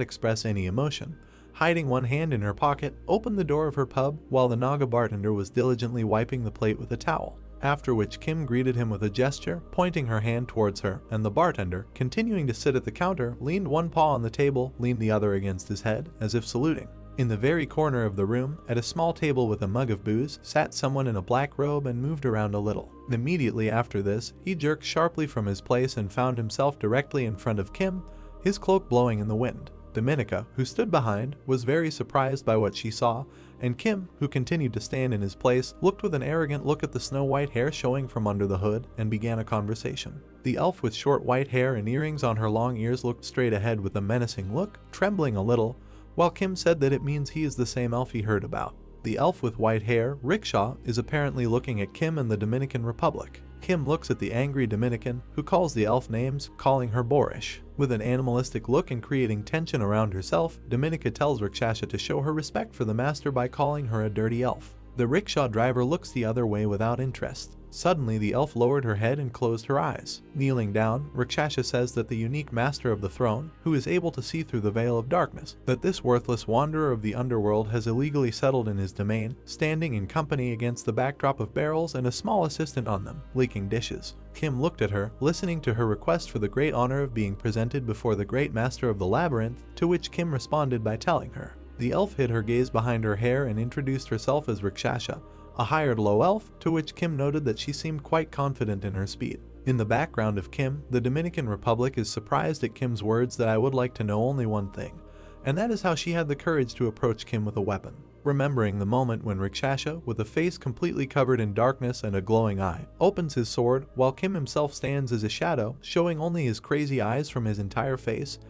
express any emotion, hiding one hand in her pocket, opened the door of her pub while the Naga bartender was diligently wiping the plate with a towel. After which Kim greeted him with a gesture, pointing her hand towards her, and the bartender, continuing to sit at the counter, leaned one paw on the table, leaned the other against his head, as if saluting. In the very corner of the room, at a small table with a mug of booze, sat someone in a black robe and moved around a little. Immediately after this, he jerked sharply from his place and found himself directly in front of Kim, his cloak blowing in the wind. Dominica, who stood behind, was very surprised by what she saw, and Kim, who continued to stand in his place, looked with an arrogant look at the snow-white hair showing from under the hood and began a conversation. The elf with short white hair and earrings on her long ears looked straight ahead with a menacing look, trembling a little, while Kim said that it means he is the same elf he heard about. The elf with white hair, Rickshaw, is apparently looking at Kim and the Dominican Republic. Kim looks at the angry Dominican, who calls the elf names, calling her boorish. With an animalistic look and creating tension around herself, Dominica tells Rakshasha to show her respect for the master by calling her a dirty elf. The rickshaw driver looks the other way without interest. Suddenly, the elf lowered her head and closed her eyes. Kneeling down, Rakshasha says that the unique master of the throne, who is able to see through the veil of darkness, that this worthless wanderer of the underworld has illegally settled in his domain, standing in company against the backdrop of barrels and a small assistant on them, leaking dishes. Kim looked at her, listening to her request for the great honor of being presented before the great master of the labyrinth, to which Kim responded by telling her. The elf hid her gaze behind her hair and introduced herself as Rakshasha, a hired low elf, to which Kim noted that she seemed quite confident in her speed. In the background of Kim, the Dominican Republic is surprised at Kim's words that I would like to know only one thing, and that is how she had the courage to approach Kim with a weapon. Remembering the moment when Rakshasha, with a face completely covered in darkness and a glowing eye, opens his sword while Kim himself stands as a shadow, showing only his crazy eyes from his entire face,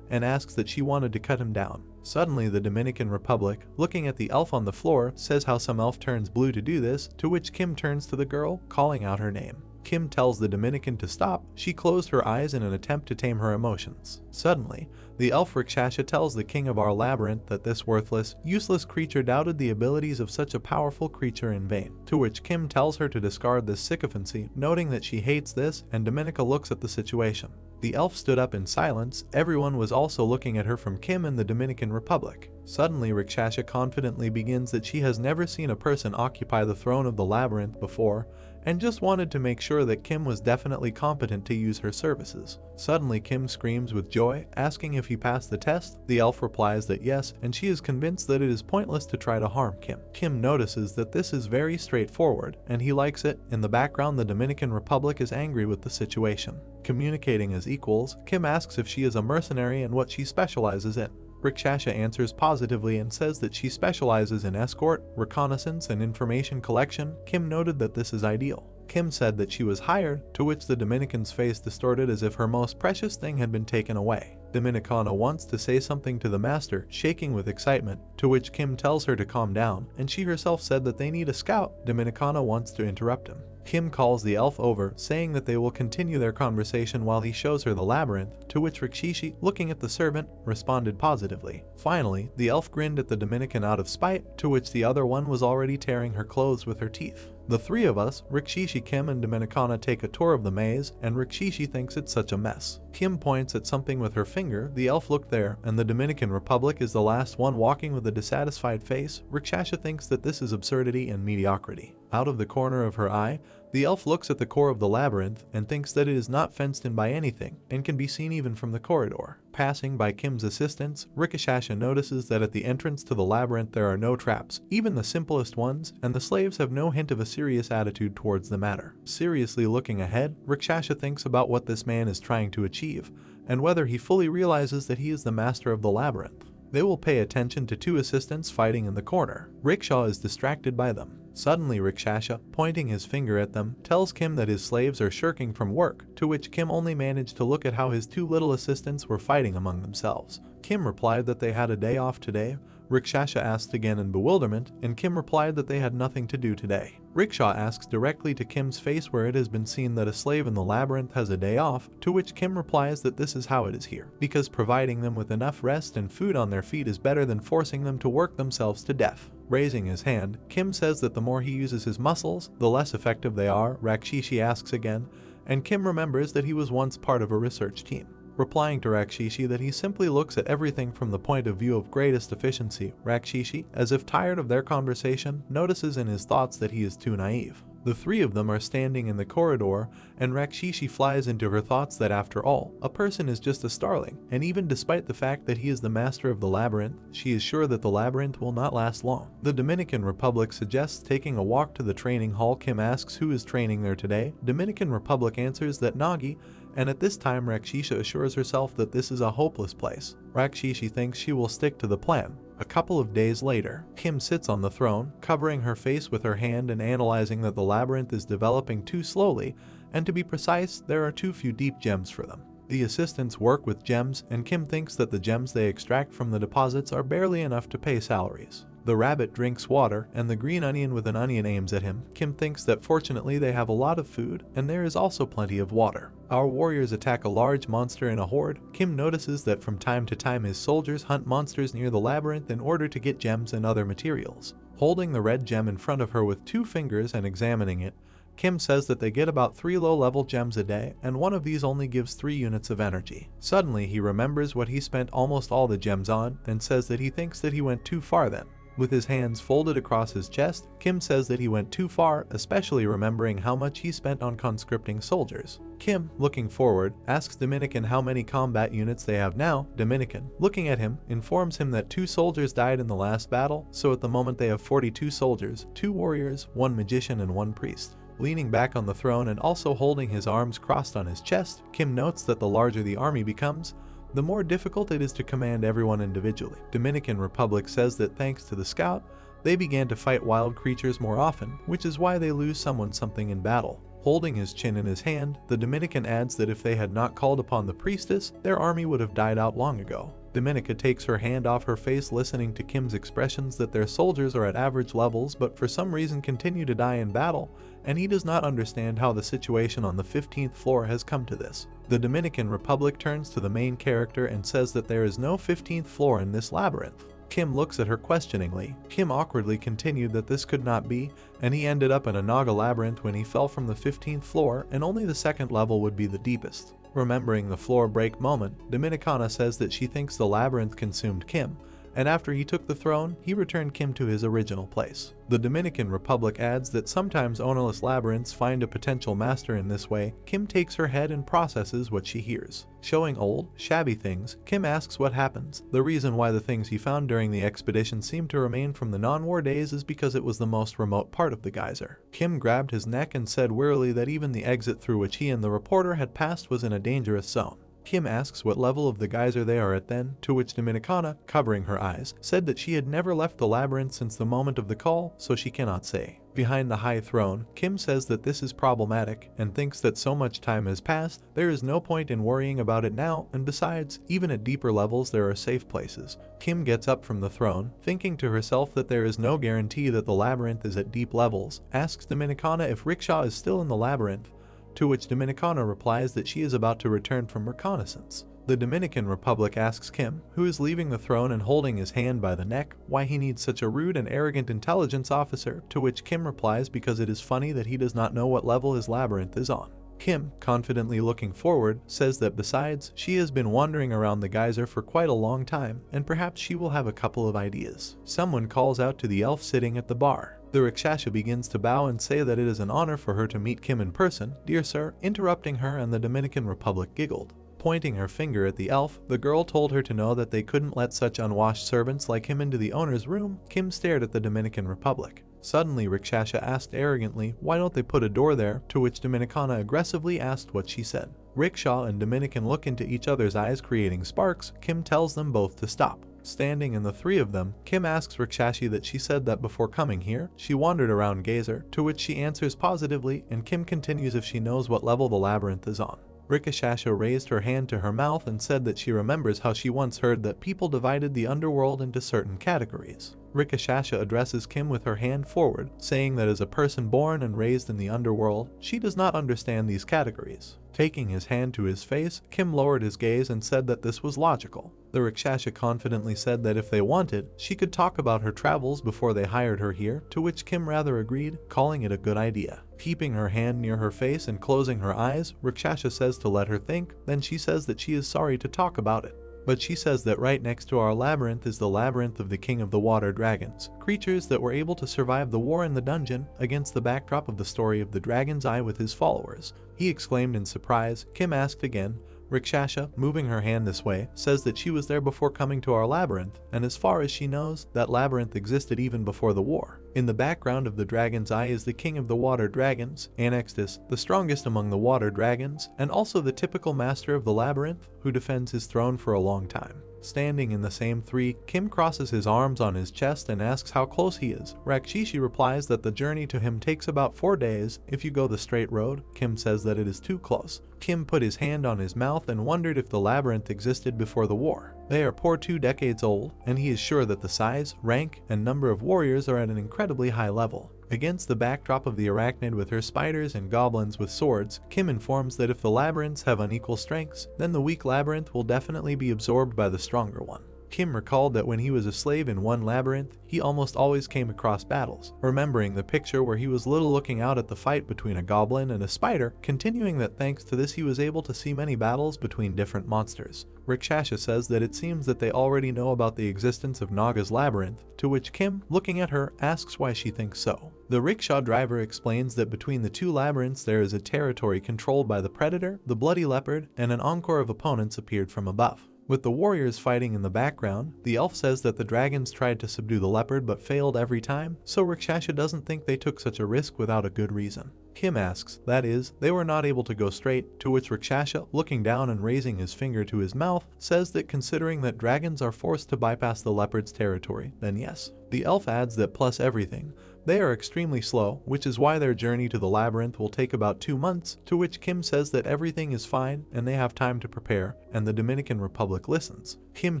and asks that she wanted to cut him down. Suddenly, the Dominican Republic, looking at the elf on the floor, says how some elf turns blue to do this, to which Kim turns to the girl, calling out her name. Kim tells the Dominican to stop. She closed her eyes in an attempt to tame her emotions. Suddenly, the elf Rakshasha tells the king of our labyrinth that this worthless, useless creature doubted the abilities of such a powerful creature in vain, to which Kim tells her to discard this sycophancy, noting that she hates this, and Dominica looks at the situation. The elf stood up in silence. Everyone was also looking at her from Kim and the Dominican Republic. Suddenly, Rakshasha confidently begins that she has never seen a person occupy the throne of the labyrinth before, and just wanted to make sure that Kim was definitely competent to use her services. Suddenly, Kim screams with joy, asking if he passed the test. The elf replies that yes, and she is convinced that it is pointless to try to harm Kim. Kim notices that this is very straightforward, and he likes it. In the background, the Dominican Republic is angry with the situation. Communicating as equals, Kim asks if she is a mercenary and what she specializes in. Rakshasha answers positively and says that she specializes in escort, reconnaissance, and information collection. Kim noted that this is ideal. Kim said that she was hired, to which the Dominican's face distorted as if her most precious thing had been taken away. Dominicana wants to say something to the master, shaking with excitement, to which Kim tells her to calm down, and she herself said that they need a scout. Dominicana wants to interrupt him. Kim calls the elf over, saying that they will continue their conversation while he shows her the labyrinth, to which Rikshishi, looking at the servant, responded positively. Finally, the elf grinned at the Dominican out of spite, to which the other one was already tearing her clothes with her teeth. The three of us, Rikshishi, Kim, and Dominicana, take a tour of the maze, and Rikshishi thinks it's such a mess. Kim points at something with her finger. The elf looked there, and the Dominican Republic is the last one walking with a dissatisfied face. Rakshasha thinks that this is absurdity and mediocrity. Out of the corner of her eye, The elf looks at the core of the labyrinth and thinks that it is not fenced in by anything and can be seen even from the corridor. Passing by Kim's assistants, Rikishasha notices that at the entrance to the labyrinth there are no traps, even the simplest ones, and the slaves have no hint of a serious attitude towards the matter. Seriously looking ahead, Rikishasha thinks about what this man is trying to achieve, and whether he fully realizes that he is the master of the labyrinth. They will pay attention to two assistants fighting in the corner. Rickshaw is distracted by them. Suddenly Rikishasha, pointing his finger at them, tells Kim that his slaves are shirking from work, to which Kim only managed to look at how his two little assistants were fighting among themselves. Kim replied that they had a day off today. Rikishasha asked again in bewilderment, and Kim replied that they had nothing to do today. Rickshaw asks directly to Kim's face where it has been seen that a slave in the labyrinth has a day off, to which Kim replies that this is how it is here, because providing them with enough rest and food on their feet is better than forcing them to work themselves to death. Raising his hand, Kim says that the more he uses his muscles, the less effective they are. Rakshishi asks again, and Kim remembers that he was once part of a research team. Replying to Rakshishi that he simply looks at everything from the point of view of greatest efficiency, Rakshishi, as if tired of their conversation, notices in his thoughts that he is too naive. The three of them are standing in the corridor, and Rakshishi flies into her thoughts that after all, a person is just a starling, and even despite the fact that he is the master of the labyrinth, she is sure that the labyrinth will not last long. The Dominican Republic suggests taking a walk to the training hall. Kim asks who is training there today. Dominican Republic answers that Nagi, and at this time Rakshisha assures herself that this is a hopeless place. Rakshishi thinks she will stick to the plan. A couple of days later, Kim sits on the throne, covering her face with her hand and analyzing that the labyrinth is developing too slowly, and to be precise, there are too few deep gems for them. The assistants work with gems, and Kim thinks that the gems they extract from the deposits are barely enough to pay salaries. The rabbit drinks water, and the green onion with an onion aims at him. Kim thinks that fortunately they have a lot of food, and there is also plenty of water. Our warriors attack a large monster in a horde. Kim notices that from time to time his soldiers hunt monsters near the labyrinth in order to get gems and other materials. Holding the red gem in front of her with 2 fingers and examining it, Kim says that they get about 3 low-level gems a day, and one of these only gives 3 units of energy. Suddenly he remembers what he spent almost all the gems on, and says that he thinks that he went too far then. With his hands folded across his chest, Kim says that he went too far, especially remembering how much he spent on conscripting soldiers. Kim, looking forward, asks Dominican how many combat units they have now. Dominican, looking at him, informs him that 2 soldiers died in the last battle, so at the moment they have 42 soldiers, 2 warriors, 1 magician and 1 priest. Leaning back on the throne and also holding his arms crossed on his chest, Kim notes that the larger the army becomes, the more difficult it is to command everyone individually. Dominican Republic says that thanks to the scout, they began to fight wild creatures more often, which is why they lose someone something in battle. Holding his chin in his hand, the Dominican adds that if they had not called upon the priestess, their army would have died out long ago. Dominica takes her hand off her face, listening to Kim's expressions that their soldiers are at average levels but for some reason continue to die in battle, and he does not understand how the situation on the 15th floor has come to this. The Dominican Republic turns to the main character and says that there is no 15th floor in this labyrinth. Kim looks at her questioningly. Kim awkwardly continued that this could not be, and he ended up in a Naga labyrinth when he fell from the 15th floor, and only the 2nd level would be the deepest. Remembering the floor break moment, Dominicana says that she thinks the labyrinth consumed Kim, and after he took the throne, he returned Kim to his original place. The Dominican Republic adds that sometimes ownerless labyrinths find a potential master in this way. Kim takes her head and processes what she hears. Showing old, shabby things, Kim asks what happens. The reason why the things he found during the expedition seem to remain from the non-war days is because it was the most remote part of the geyser. Kim grabbed his neck and said wearily that even the exit through which he and the reporter had passed was in a dangerous zone. Kim asks what level of the geyser they are at then, to which Dominicana, covering her eyes, said that she had never left the labyrinth since the moment of the call, so she cannot say. Behind the high throne, Kim says that this is problematic, and thinks that so much time has passed, there is no point in worrying about it now, and besides, even at deeper levels there are safe places. Kim gets up from the throne, thinking to herself that there is no guarantee that the labyrinth is at deep levels, asks Dominicana if Rickshaw is still in the labyrinth, to which Dominicana replies that she is about to return from reconnaissance. The Dominican Republic asks Kim, who is leaving the throne and holding his hand by the neck, why he needs such a rude and arrogant intelligence officer, to which Kim replies because it is funny that he does not know what level his labyrinth is on. Kim, confidently looking forward, says that besides, she has been wandering around the geyser for quite a long time, and perhaps she will have a couple of ideas. Someone calls out to the elf sitting at the bar. The Rakshasa begins to bow and say that it is an honor for her to meet Kim in person, dear sir, interrupting her, and the Dominican Republic giggled. Pointing her finger at the elf, the girl told her to know that they couldn't let such unwashed servants like him into the owner's room. Kim stared at the Dominican Republic. Suddenly, Rakshasa asked arrogantly, why don't they put a door there, to which Dominicana aggressively asked what she said. Rickshaw and Dominican look into each other's eyes, creating sparks. Kim tells them both to stop. Standing in the three of them, Kim asks Rakshasa that she said that before coming here, she wandered around Gazer, to which she answers positively, and Kim continues if she knows what level the labyrinth is on. Rakshasa raised her hand to her mouth and said that she remembers how she once heard that people divided the underworld into certain categories. Rakshasa addresses Kim with her hand forward, saying that as a person born and raised in the underworld, she does not understand these categories. Taking his hand to his face, Kim lowered his gaze and said that this was logical. The Rakshasa confidently said that if they wanted, she could talk about her travels before they hired her here, to which Kim rather agreed, calling it a good idea. Keeping her hand near her face and closing her eyes, Rakshasa says to let her think, then she says that she is sorry to talk about it. But she says that right next to our labyrinth is the labyrinth of the king of the water dragons, creatures that were able to survive the war in the dungeon against the backdrop of the story of the dragon's eye with his followers. He exclaimed in surprise. Kim asked again. Rakshasa, moving her hand this way, says that she was there before coming to our labyrinth, and as far as she knows, that labyrinth existed even before the war. In the background of the dragon's eye is the king of the water dragons, Anextus, the strongest among the water dragons, and also the typical master of the labyrinth, who defends his throne for a long time. Standing in the same three, Kim crosses his arms on his chest and asks how close he is. Rakshasa replies that the journey to him takes about 4 days if you go the straight road. Kim says that it is too close. Kim put his hand on his mouth and wondered if the labyrinth existed before the war. They are poor 2 decades old, and he is sure that the size, rank, and number of warriors are at an incredibly high level. Against the backdrop of the arachnid with her spiders and goblins with swords, Kim informs that if the labyrinths have unequal strengths, then the weak labyrinth will definitely be absorbed by the stronger one. Kim recalled that when he was a slave in one labyrinth, he almost always came across battles, remembering the picture where he was little looking out at the fight between a goblin and a spider, continuing that thanks to this he was able to see many battles between different monsters. Rakshasa says that it seems that they already know about the existence of Naga's labyrinth, to which Kim, looking at her, asks why she thinks so. The rickshaw driver explains that between the 2 labyrinths there is a territory controlled by the Predator, the Bloody Leopard, and an encore of opponents appeared from above. With the warriors fighting in the background, the elf says that the dragons tried to subdue the leopard but failed every time, so Rakshasa doesn't think they took such a risk without a good reason. Kim asks, that is, they were not able to go straight, to which Rakshasa, looking down and raising his finger to his mouth, says that considering that dragons are forced to bypass the leopard's territory, then yes. The elf adds that plus everything, they are extremely slow, which is why their journey to the labyrinth will take about 2 months, to which Kim says that everything is fine and they have time to prepare, and the Dominican Republic listens. Kim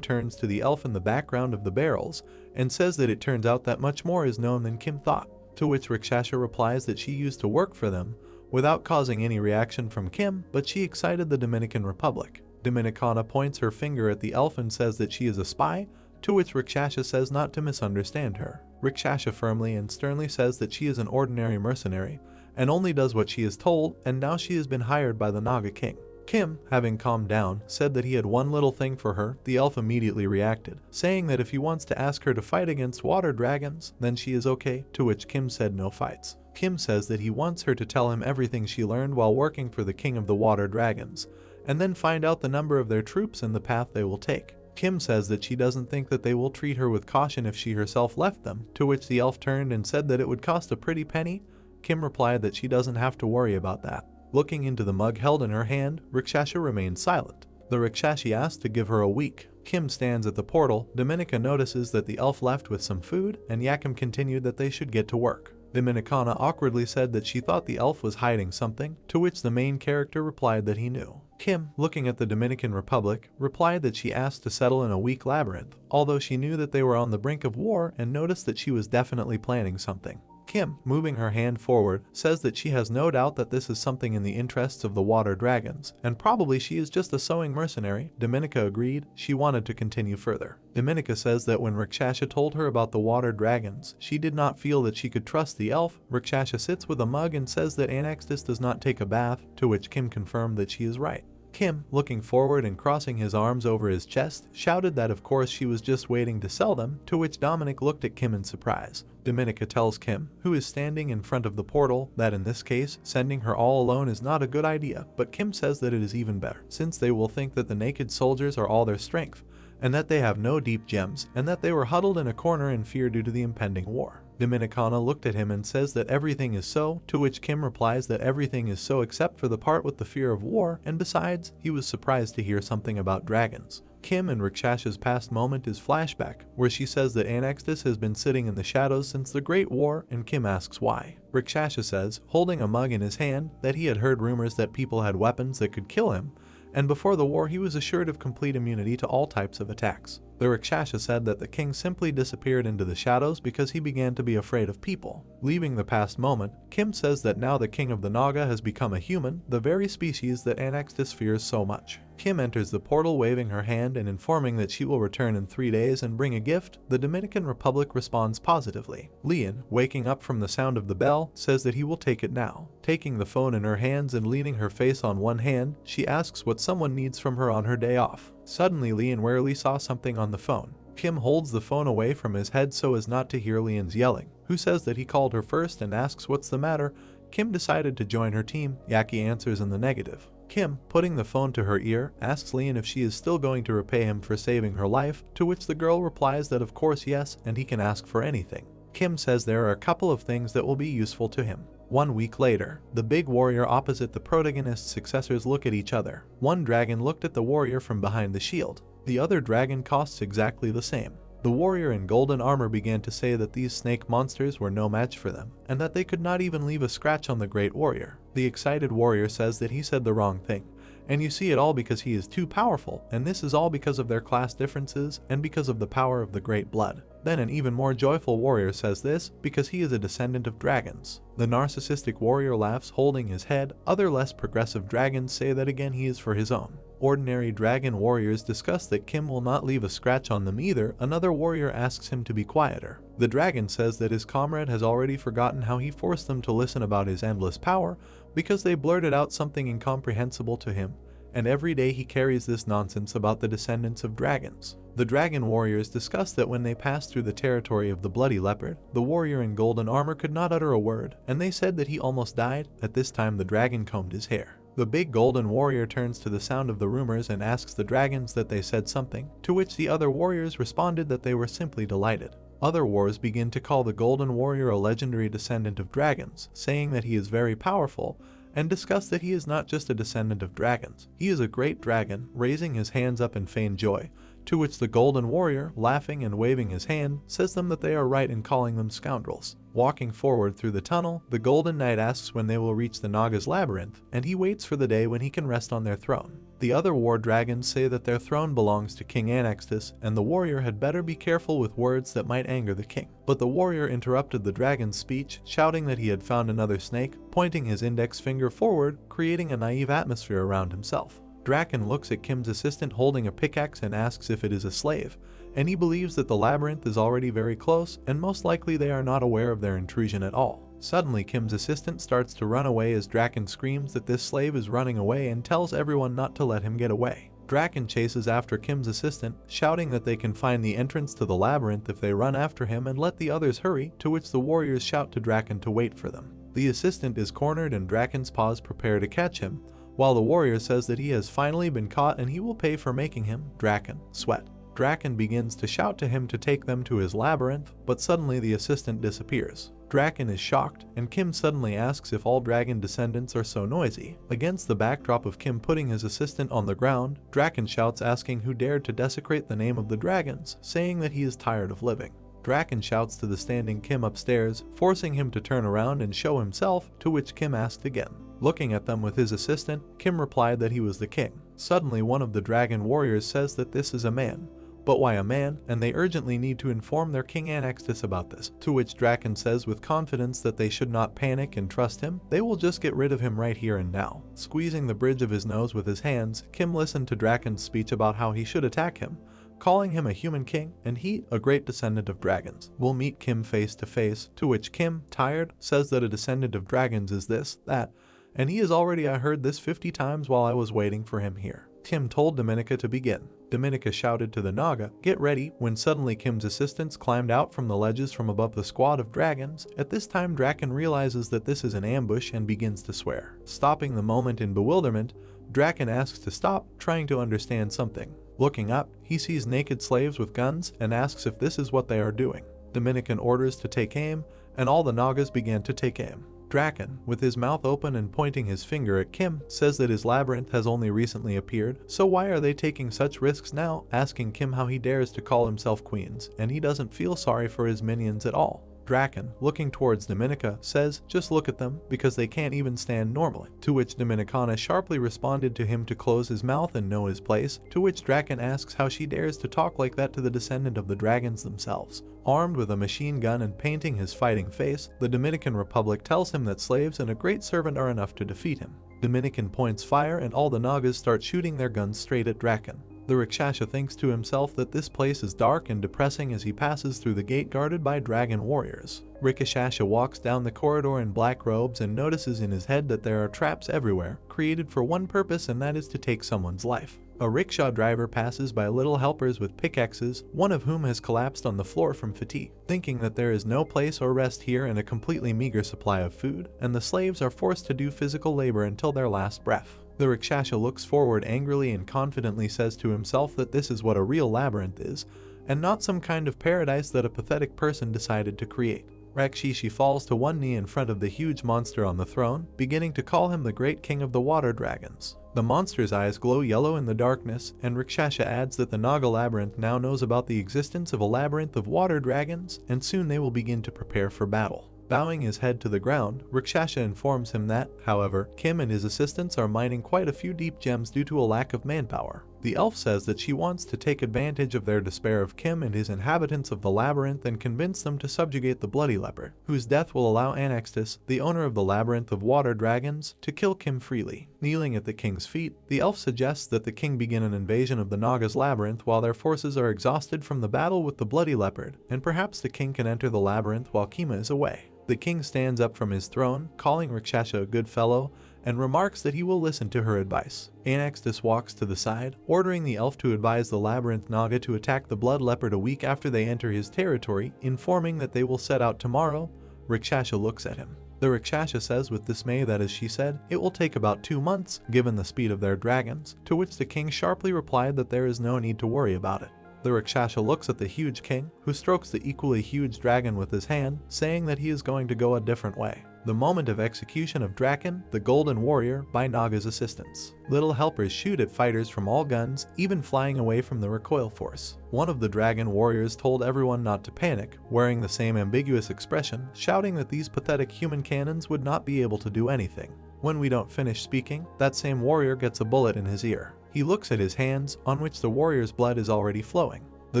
turns to the elf in the background of the barrels and says that it turns out that much more is known than Kim thought, to which Rakshasa replies that she used to work for them, without causing any reaction from Kim, but she excited the Dominican Republic. Dominicana points her finger at the elf and says that she is a spy, to which Rakshasa says not to misunderstand her. Rakshasa firmly and sternly says that she is an ordinary mercenary, and only does what she is told, and now she has been hired by the Naga king. Kim, having calmed down, said that he had one little thing for her. The elf immediately reacted, saying that if he wants to ask her to fight against water dragons, then she is okay, to which Kim said no fights. Kim says that he wants her to tell him everything she learned while working for the king of the water dragons, and then find out the number of their troops and the path they will take. Kim says that she doesn't think that they will treat her with caution if she herself left them, to which the elf turned and said that it would cost a pretty penny. Kim replied that she doesn't have to worry about that. Looking into the mug held in her hand, Rakshasa remained silent. The Rakshasa asked to give her a week. Kim stands at the portal. Dominica notices that the elf left with some food, and Yakim continued that they should get to work. Dominicana awkwardly said that she thought the elf was hiding something, to which the main character replied that he knew. Kim, looking at the Dominican Republic, replied that she asked to settle in a weak labyrinth, although she knew that they were on the brink of war and noticed that she was definitely planning something. Kim, moving her hand forward, says that she has no doubt that this is something in the interests of the water dragons, and probably she is just a sewing mercenary. Dominica agreed. She wanted to continue further. Dominica says that when Rakshasa told her about the water dragons, she did not feel that she could trust the elf. Rakshasa sits with a mug and says that Anextus does not take a bath, to which Kim confirmed that she is right. Kim, looking forward and crossing his arms over his chest, shouted that of course she was just waiting to sell them, to which Dominic looked at Kim in surprise. Dominica tells Kim, who is standing in front of the portal, that in this case, sending her all alone is not a good idea, but Kim says that it is even better, since they will think that the naked soldiers are all their strength, and that they have no deep gems, and that they were huddled in a corner in fear due to the impending war. Dominicana looked at him and says that everything is so, to which Kim replies that everything is so except for the part with the fear of war, and besides, he was surprised to hear something about dragons. Kim and Rakshas's past moment is flashback, where she says that Anextus has been sitting in the shadows since the Great War, and Kim asks why. Rakshasa says, holding a mug in his hand, that he had heard rumors that people had weapons that could kill him, and before the war he was assured of complete immunity to all types of attacks. The Rakshasa said that the king simply disappeared into the shadows because he began to be afraid of people. Leaving the past moment, Kim says that now the king of the Naga has become a human, the very species that Anextus fears so much. Kim enters the portal waving her hand and informing that she will return in 3 days and bring a gift. The Dominican Republic responds positively. Leon, waking up from the sound of the bell, says that he will take it now. Taking the phone in her hands and leaning her face on one hand, she asks what someone needs from her on her day off. Suddenly Leon warily saw something on the phone. Kim holds the phone away from his head so as not to hear Leon's yelling, who says that he called her first and asks what's the matter. Kim decided to join her team. Yaki answers in the negative. Kim, putting the phone to her ear, asks Leon if she is still going to repay him for saving her life, to which the girl replies that of course yes, and he can ask for anything. Kim says there are a couple of things that will be useful to him. 1 week later, the big warrior opposite the protagonist's successors look at each other. One dragon looked at the warrior from behind the shield. The other dragon costs exactly the same. The warrior in golden armor began to say that these snake monsters were no match for them, and that they could not even leave a scratch on the great warrior. The excited warrior says that he said the wrong thing, and you see it all because he is too powerful, and this is all because of their class differences and because of the power of the great blood. Then an even more joyful warrior says this because he is a descendant of dragons. The narcissistic warrior laughs, holding his head. Other less progressive dragons say that again he is for his own. Ordinary dragon warriors discuss that Kim will not leave a scratch on them either. Another warrior asks him to be quieter. The dragon says that his comrade has already forgotten how he forced them to listen about his endless power because they blurted out something incomprehensible to him, and every day he carries this nonsense about the descendants of dragons. The dragon warriors discuss that when they passed through the territory of the bloody leopard, the warrior in golden armor could not utter a word, and they said that he almost died. At this time the dragon combed his hair. The big golden warrior turns to the sound of the rumors and asks the dragons that they said something, to which the other warriors responded that they were simply delighted. Other wars begin to call the golden warrior a legendary descendant of dragons, saying that he is very powerful, and discuss that he is not just a descendant of dragons. He is a great dragon, raising his hands up in feigned joy, to which the golden warrior, laughing and waving his hand, says them that they are right in calling them scoundrels. Walking forward through the tunnel, the golden knight asks when they will reach the Naga's labyrinth, and he waits for the day when he can rest on their throne. The other war dragons say that their throne belongs to King Anextus, and the warrior had better be careful with words that might anger the king. But the warrior interrupted the dragon's speech, shouting that he had found another snake, pointing his index finger forward, creating a naive atmosphere around himself. Draken looks at Kim's assistant holding a pickaxe and asks if it is a slave, and he believes that the labyrinth is already very close, and most likely they are not aware of their intrusion at all. Suddenly Kim's assistant starts to run away as Draken screams that this slave is running away and tells everyone not to let him get away. Draken chases after Kim's assistant, shouting that they can find the entrance to the labyrinth if they run after him and let the others hurry, to which the warriors shout to Draken to wait for them. The assistant is cornered and Draken's paws prepare to catch him, while the warrior says that he has finally been caught and he will pay for making him, Draken, sweat. Draken begins to shout to him to take them to his labyrinth, but suddenly the assistant disappears. Draken is shocked, and Kim suddenly asks if all dragon descendants are so noisy. Against the backdrop of Kim putting his assistant on the ground, Draken shouts asking who dared to desecrate the name of the dragons, saying that he is tired of living. Draken shouts to the standing Kim upstairs, forcing him to turn around and show himself, to which Kim asked again. Looking at them with his assistant, Kim replied that he was the king. Suddenly one of the dragon warriors says that this is a man. But why a man? And they urgently need to inform their king Anextus about this, to which Draken says with confidence that they should not panic and trust him, they will just get rid of him right here and now. Squeezing the bridge of his nose with his hands, Kim listened to Draken's speech about how he should attack him, calling him a human king, and he, a great descendant of dragons, will meet Kim face to face, to which Kim, tired, says that a descendant of dragons is this, that, and he has already heard this 50 times while I was waiting for him here. Kim told Dominica to begin. Dominica shouted to the Naga, "Get ready," when suddenly Kim's assistants climbed out from the ledges from above the squad of dragons. At this time Draken realizes that this is an ambush and begins to swear. Stopping the moment in bewilderment, Draken asks to stop, trying to understand something. Looking up, he sees naked slaves with guns and asks if this is what they are doing. Dominican orders to take aim, and all the Nagas began to take aim. Draken, with his mouth open and pointing his finger at Kim, says that his labyrinth has only recently appeared, so why are they taking such risks now, asking Kim how he dares to call himself queens, and he doesn't feel sorry for his minions at all. Draken, looking towards Dominica, says, "Just look at them, because they can't even stand normally," to which Dominicana sharply responded to him to close his mouth and know his place, to which Draken asks how she dares to talk like that to the descendant of the dragons themselves. Armed with a machine gun and painting his fighting face, the Dominican Republic tells him that slaves and a great servant are enough to defeat him. Dominican points fire and all the Nagas start shooting their guns straight at Draken. The Rakshasa thinks to himself that this place is dark and depressing as he passes through the gate guarded by dragon warriors. Rakshasa walks down the corridor in black robes and notices in his head that there are traps everywhere, created for one purpose, and that is to take someone's life. A rickshaw driver passes by little helpers with pickaxes, one of whom has collapsed on the floor from fatigue. Thinking that there is no place or rest here and a completely meager supply of food, and the slaves are forced to do physical labor until their last breath. The Rakshasa looks forward angrily and confidently says to himself that this is what a real labyrinth is, and not some kind of paradise that a pathetic person decided to create. Rakshishi falls to one knee in front of the huge monster on the throne, beginning to call him the great king of the water dragons. The monster's eyes glow yellow in the darkness, and Rakshasa adds that the Naga labyrinth now knows about the existence of a labyrinth of water dragons, and soon they will begin to prepare for battle. Bowing his head to the ground, Rakshasa informs him that, however, Kim and his assistants are mining quite a few deep gems due to a lack of manpower. The elf says that she wants to take advantage of their despair of Kim and his inhabitants of the labyrinth and convince them to subjugate the bloody leopard, whose death will allow Anaxtis, the owner of the labyrinth of water dragons, to kill Kim freely. Kneeling at the king's feet, the elf suggests that the king begin an invasion of the Naga's labyrinth while their forces are exhausted from the battle with the bloody leopard, and perhaps the king can enter the labyrinth while Kima is away. The king stands up from his throne, calling Rakshasa a good fellow, and remarks that he will listen to her advice. Anaxtis walks to the side, ordering the elf to advise the labyrinth Naga to attack the blood leopard a week after they enter his territory, informing that they will set out tomorrow. Rakshasa looks at him. The Rakshasa says with dismay that, as she said, it will take about 2 months, given the speed of their dragons, to which the king sharply replied that there is no need to worry about it. The Rakshasa looks at the huge king, who strokes the equally huge dragon with his hand, saying that he is going to go a different way. The moment of execution of Draken, the Golden Warrior, by Naga's assistants. Little helpers shoot at fighters from all guns, even flying away from the recoil force. One of the dragon warriors told everyone not to panic, wearing the same ambiguous expression, shouting that these pathetic human cannons would not be able to do anything. When we don't finish speaking, that same warrior gets a bullet in his ear. He looks at his hands, on which the warrior's blood is already flowing. The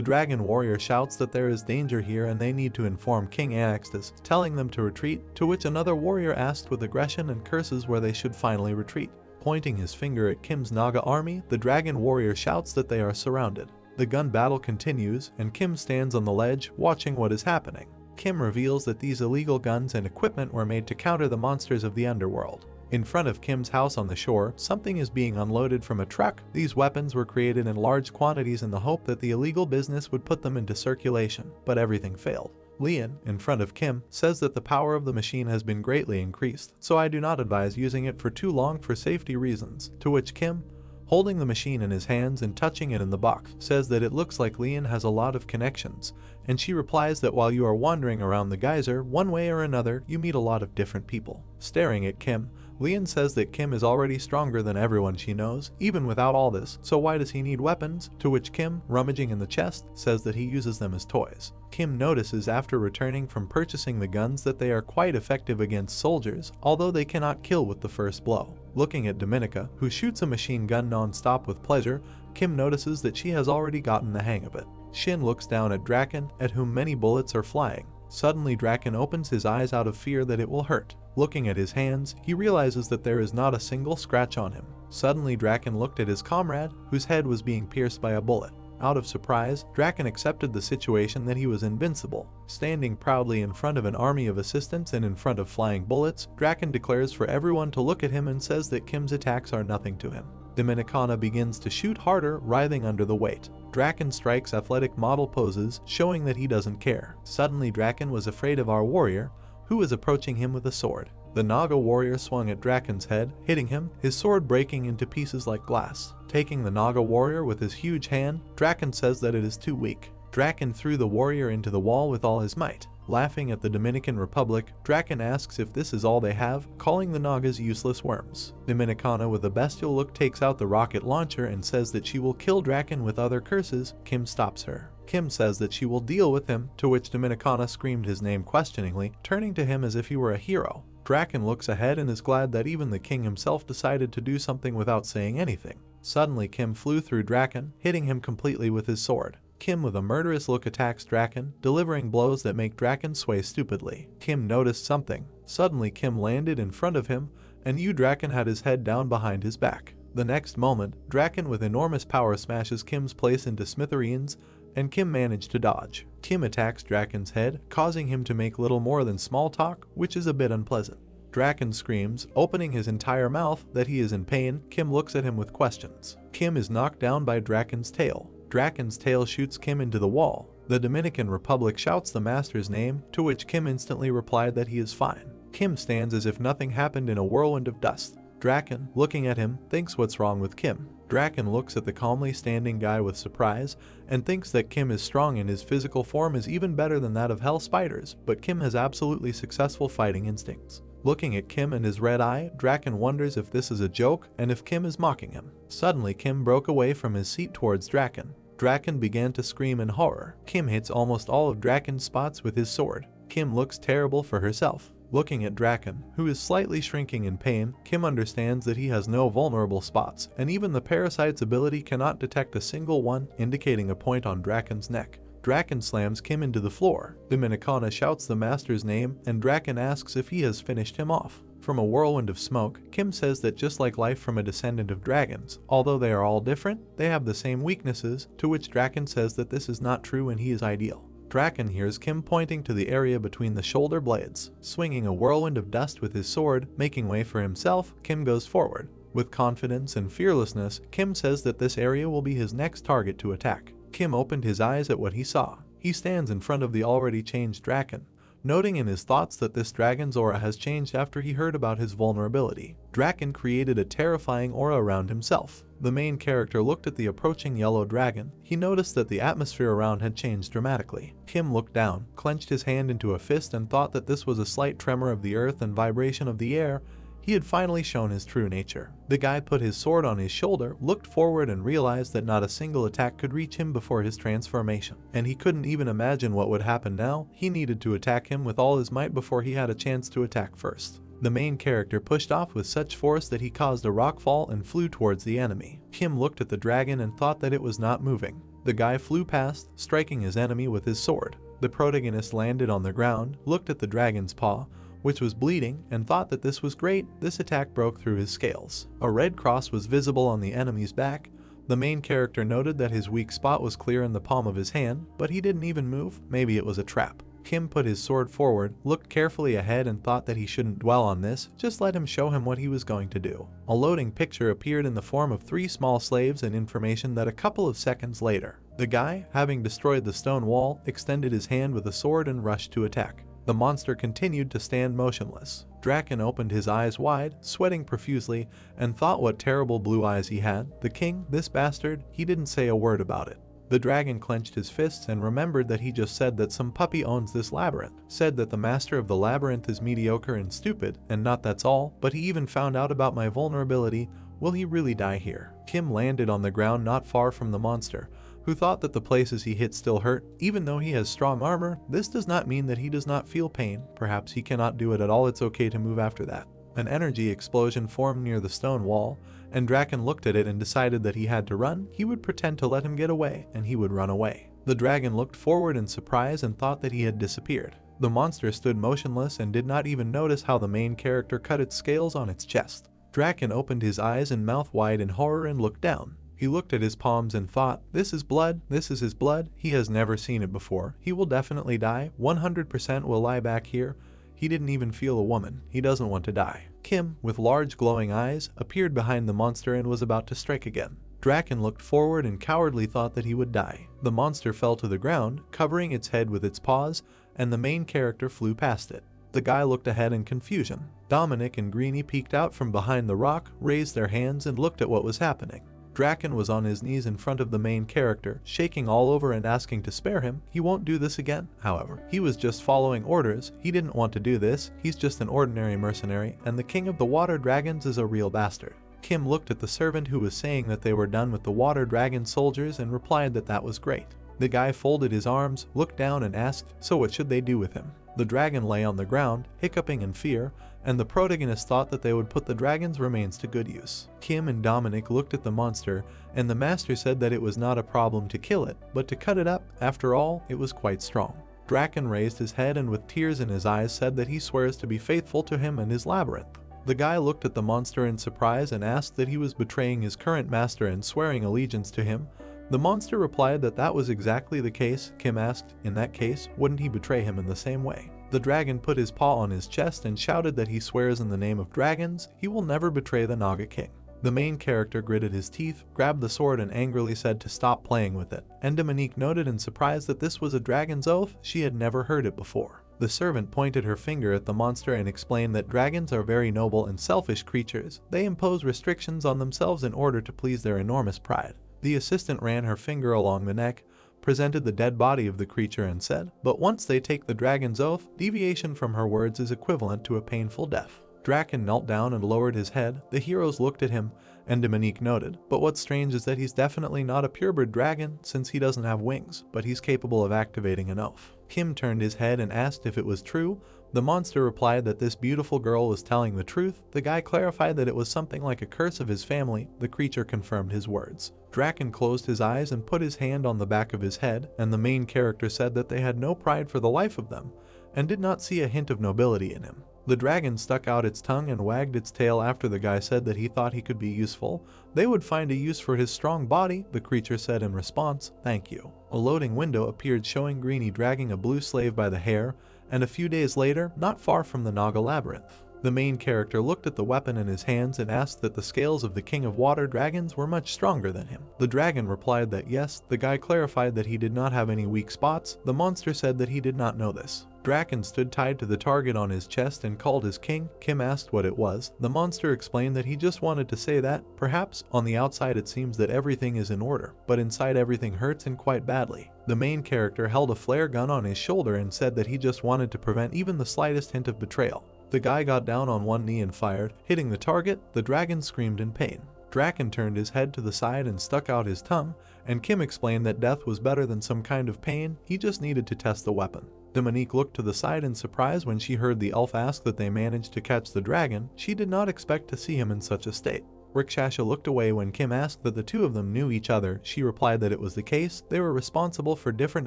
dragon warrior shouts that there is danger here and they need to inform King Anaxtis, telling them to retreat, to which another warrior asks with aggression and curses where they should finally retreat. Pointing his finger at Kim's Naga army, the dragon warrior shouts that they are surrounded. The gun battle continues, and Kim stands on the ledge, watching what is happening. Kim reveals that these illegal guns and equipment were made to counter the monsters of the underworld. In front of Kim's house on the shore, something is being unloaded from a truck. These weapons were created in large quantities in the hope that the illegal business would put them into circulation, but everything failed. Leon, in front of Kim, says that the power of the machine has been greatly increased, so I do not advise using it for too long for safety reasons, to which Kim, holding the machine in his hands and touching it in the box, says that it looks like Leon has a lot of connections, and she replies that while you are wandering around the geyser, one way or another, you meet a lot of different people. Staring at Kim, Leon says that Kim is already stronger than everyone she knows, even without all this, so why does he need weapons? To which Kim, rummaging in the chest, says that he uses them as toys. Kim notices after returning from purchasing the guns that they are quite effective against soldiers, although they cannot kill with the first blow. Looking at Dominica, who shoots a machine gun non-stop with pleasure, Kim notices that she has already gotten the hang of it. Shin looks down at Draken, at whom many bullets are flying. Suddenly Draken opens his eyes out of fear that it will hurt. Looking at his hands, he realizes that there is not a single scratch on him. Suddenly Draken looked at his comrade, whose head was being pierced by a bullet. Out of surprise, Draken accepted the situation that he was invincible. Standing proudly in front of an army of assistants and in front of flying bullets, Draken declares for everyone to look at him and says that Kim's attacks are nothing to him. Dominicana begins to shoot harder, writhing under the weight. Draken strikes athletic model poses, showing that he doesn't care. Suddenly Draken was afraid of our warrior, who was approaching him with a sword. The Naga warrior swung at Draken's head, hitting him, his sword breaking into pieces like glass. Taking the Naga warrior with his huge hand, Draken says that it is too weak. Draken threw the warrior into the wall with all his might. Laughing at the Dominican Republic, Draken asks if this is all they have, calling the Nagas useless worms. Dominicana with a bestial look takes out the rocket launcher and says that she will kill Draken with other curses. Kim stops her. Kim says that she will deal with him, to which Dominicana screamed his name questioningly, turning to him as if he were a hero. Draken looks ahead and is glad that even the king himself decided to do something without saying anything. Suddenly Kim flew through Draken, hitting him completely with his sword. Kim with a murderous look attacks Draken, delivering blows that make Draken sway stupidly. Kim noticed something. Suddenly Kim landed in front of him, and Draken had his head down behind his back. The next moment, Draken with enormous power smashes Kim's place into smithereens, and Kim managed to dodge. Kim attacks Draken's head, causing him to make little more than small talk, which is a bit unpleasant. Draken screams, opening his entire mouth, that he is in pain. Kim looks at him with questions. Kim is knocked down by Draken's tail. Draken's tail shoots Kim into the wall. The Dominican Republic shouts the master's name, to which Kim instantly replied that he is fine. Kim stands as if nothing happened in a whirlwind of dust. Draken, looking at him, thinks what's wrong with Kim. Draken looks at the calmly standing guy with surprise and thinks that Kim is strong and his physical form is even better than that of hell spiders, but Kim has absolutely successful fighting instincts. Looking at Kim and his red eye, Draken wonders if this is a joke and if Kim is mocking him. Suddenly Kim broke away from his seat towards Draken. Draken began to scream in horror. Kim hits almost all of Draken's spots with his sword. Kim looks terrible for herself. Looking at Draken, who is slightly shrinking in pain, Kim understands that he has no vulnerable spots, and even the parasite's ability cannot detect a single one, indicating a point on Draken's neck. Draken slams Kim into the floor. Dominicana shouts the master's name, and Draken asks if he has finished him off. From a whirlwind of smoke, Kim says that just like life from a descendant of dragons, although they are all different, they have the same weaknesses, to which Draken says that this is not true and he is ideal. Draken hears Kim pointing to the area between the shoulder blades. Swinging a whirlwind of dust with his sword, making way for himself, Kim goes forward. With confidence and fearlessness, Kim says that this area will be his next target to attack. Kim opened his eyes at what he saw. He stands in front of the already changed Draken, noting in his thoughts that this dragon's aura has changed after he heard about his vulnerability. Draken created a terrifying aura around himself. The main character looked at the approaching yellow dragon. He noticed that the atmosphere around had changed dramatically. Kim looked down, clenched his hand into a fist and thought that this was a slight tremor of the earth and vibration of the air. He had finally shown his true nature. The guy put his sword on his shoulder, looked forward and realized that not a single attack could reach him before his transformation. And he couldn't even imagine what would happen now. He needed to attack him with all his might before he had a chance to attack first. The main character pushed off with such force that he caused a rock fall and flew towards the enemy. Kim looked at the dragon and thought that it was not moving. The guy flew past, striking his enemy with his sword. The protagonist landed on the ground, looked at the dragon's paw, which was bleeding, and thought that this was great. This attack broke through his scales. A red cross was visible on the enemy's back. The main character noted that his weak spot was clear in the palm of his hand, but he didn't even move. Maybe it was a trap. Kim put his sword forward, looked carefully ahead and thought that he shouldn't dwell on this, just let him show him what he was going to do. A loading picture appeared in the form of 3 small slaves and information that a couple of seconds later. The guy, having destroyed the stone wall, extended his hand with a sword and rushed to attack. The monster continued to stand motionless. Draken opened his eyes wide, sweating profusely, and thought what terrible blue eyes he had. The king, this bastard, he didn't say a word about it. The dragon clenched his fists and remembered that he just said that some puppy owns this labyrinth, said that the master of the labyrinth is mediocre and stupid, and not that's all, but he even found out about my vulnerability. Will he really die here? Kim landed on the ground not far from the monster, who thought that the places he hit still hurt. Even though he has strong armor, this does not mean that he does not feel pain. Perhaps he cannot do it at all. It's okay to move after that. An energy explosion formed near the stone wall, and Draken looked at it and decided that he had to run. He would pretend to let him get away, and he would run away. The dragon looked forward in surprise and thought that he had disappeared. The monster stood motionless and did not even notice how the main character cut its scales on its chest. Draken opened his eyes and mouth wide in horror and looked down. He looked at his palms and thought, this is blood, this is his blood, he has never seen it before, he will definitely die, 100% will lie back here. He didn't even feel a woman, he doesn't want to die. Kim, with large glowing eyes, appeared behind the monster and was about to strike again. Draken looked forward and cowardly thought that he would die. The monster fell to the ground, covering its head with its paws, and the main character flew past it. The guy looked ahead in confusion. Dominic and Greenie peeked out from behind the rock, raised their hands and looked at what was happening. Draken was on his knees in front of the main character, shaking all over and asking to spare him. He won't do this again, however. He was just following orders. He didn't want to do this. He's just an ordinary mercenary, and the king of the water dragons is a real bastard. Kim looked at the servant who was saying that they were done with the water dragon soldiers and replied that that was great. The guy folded his arms, looked down and asked, so what should they do with him? The dragon lay on the ground, hiccuping in fear, and the protagonist thought that they would put the dragon's remains to good use. Kim and Dominic looked at the monster, and the master said that it was not a problem to kill it, but to cut it up, after all, it was quite strong. Draken raised his head and with tears in his eyes said that he swears to be faithful to him and his labyrinth. The guy looked at the monster in surprise and asked that he was betraying his current master and swearing allegiance to him. The monster replied that that was exactly the case. Kim asked, in that case, wouldn't he betray him in the same way? The dragon put his paw on his chest and shouted that he swears in the name of dragons, he will never betray the Naga king. The main character gritted his teeth, grabbed the sword and angrily said to stop playing with it. And Dominique noted in surprise that this was a dragon's oath, she had never heard it before. The servant pointed her finger at the monster and explained that dragons are very noble and selfish creatures. They impose restrictions on themselves in order to please their enormous pride. The assistant ran her finger along the neck, presented the dead body of the creature and said, but once they take the dragon's oath, deviation from her words is equivalent to a painful death. Draken knelt down and lowered his head. The heroes looked at him, and Dominique noted, but what's strange is that he's definitely not a purebred dragon since he doesn't have wings, but he's capable of activating an oath. Kim turned his head and asked if it was true. The monster replied that this beautiful girl was telling the truth. The guy clarified that it was something like a curse of his family. The creature confirmed his words. Draken closed his eyes and put his hand on the back of his head, and the main character said that they had no pride for the life of them, and did not see a hint of nobility in him. The dragon stuck out its tongue and wagged its tail after the guy said that he thought he could be useful. They would find a use for his strong body, the creature said in response, thank you. A loading window appeared showing Greenie dragging a blue slave by the hair, and a few days later, not far from the Naga Labyrinth. The main character looked at the weapon in his hands and asked that the scales of the king of water dragons were much stronger than him. The dragon replied that yes. The guy clarified that he did not have any weak spots. The monster said that he did not know this. Draken stood tied to the target on his chest and called his king. Kim asked what it was. The monster explained that he just wanted to say that, perhaps, on the outside it seems that everything is in order, but inside everything hurts and quite badly. The main character held a flare gun on his shoulder and said that he just wanted to prevent even the slightest hint of betrayal. The guy got down on one knee and fired, hitting the target. The dragon screamed in pain. Draken turned his head to the side and stuck out his tongue, and Kim explained that death was better than some kind of pain, he just needed to test the weapon. Dominique looked to the side in surprise when she heard the elf ask that they managed to catch the dragon. She did not expect to see him in such a state. Rikshasha looked away when Kim asked that the two of them knew each other. She replied that it was the case. They were responsible for different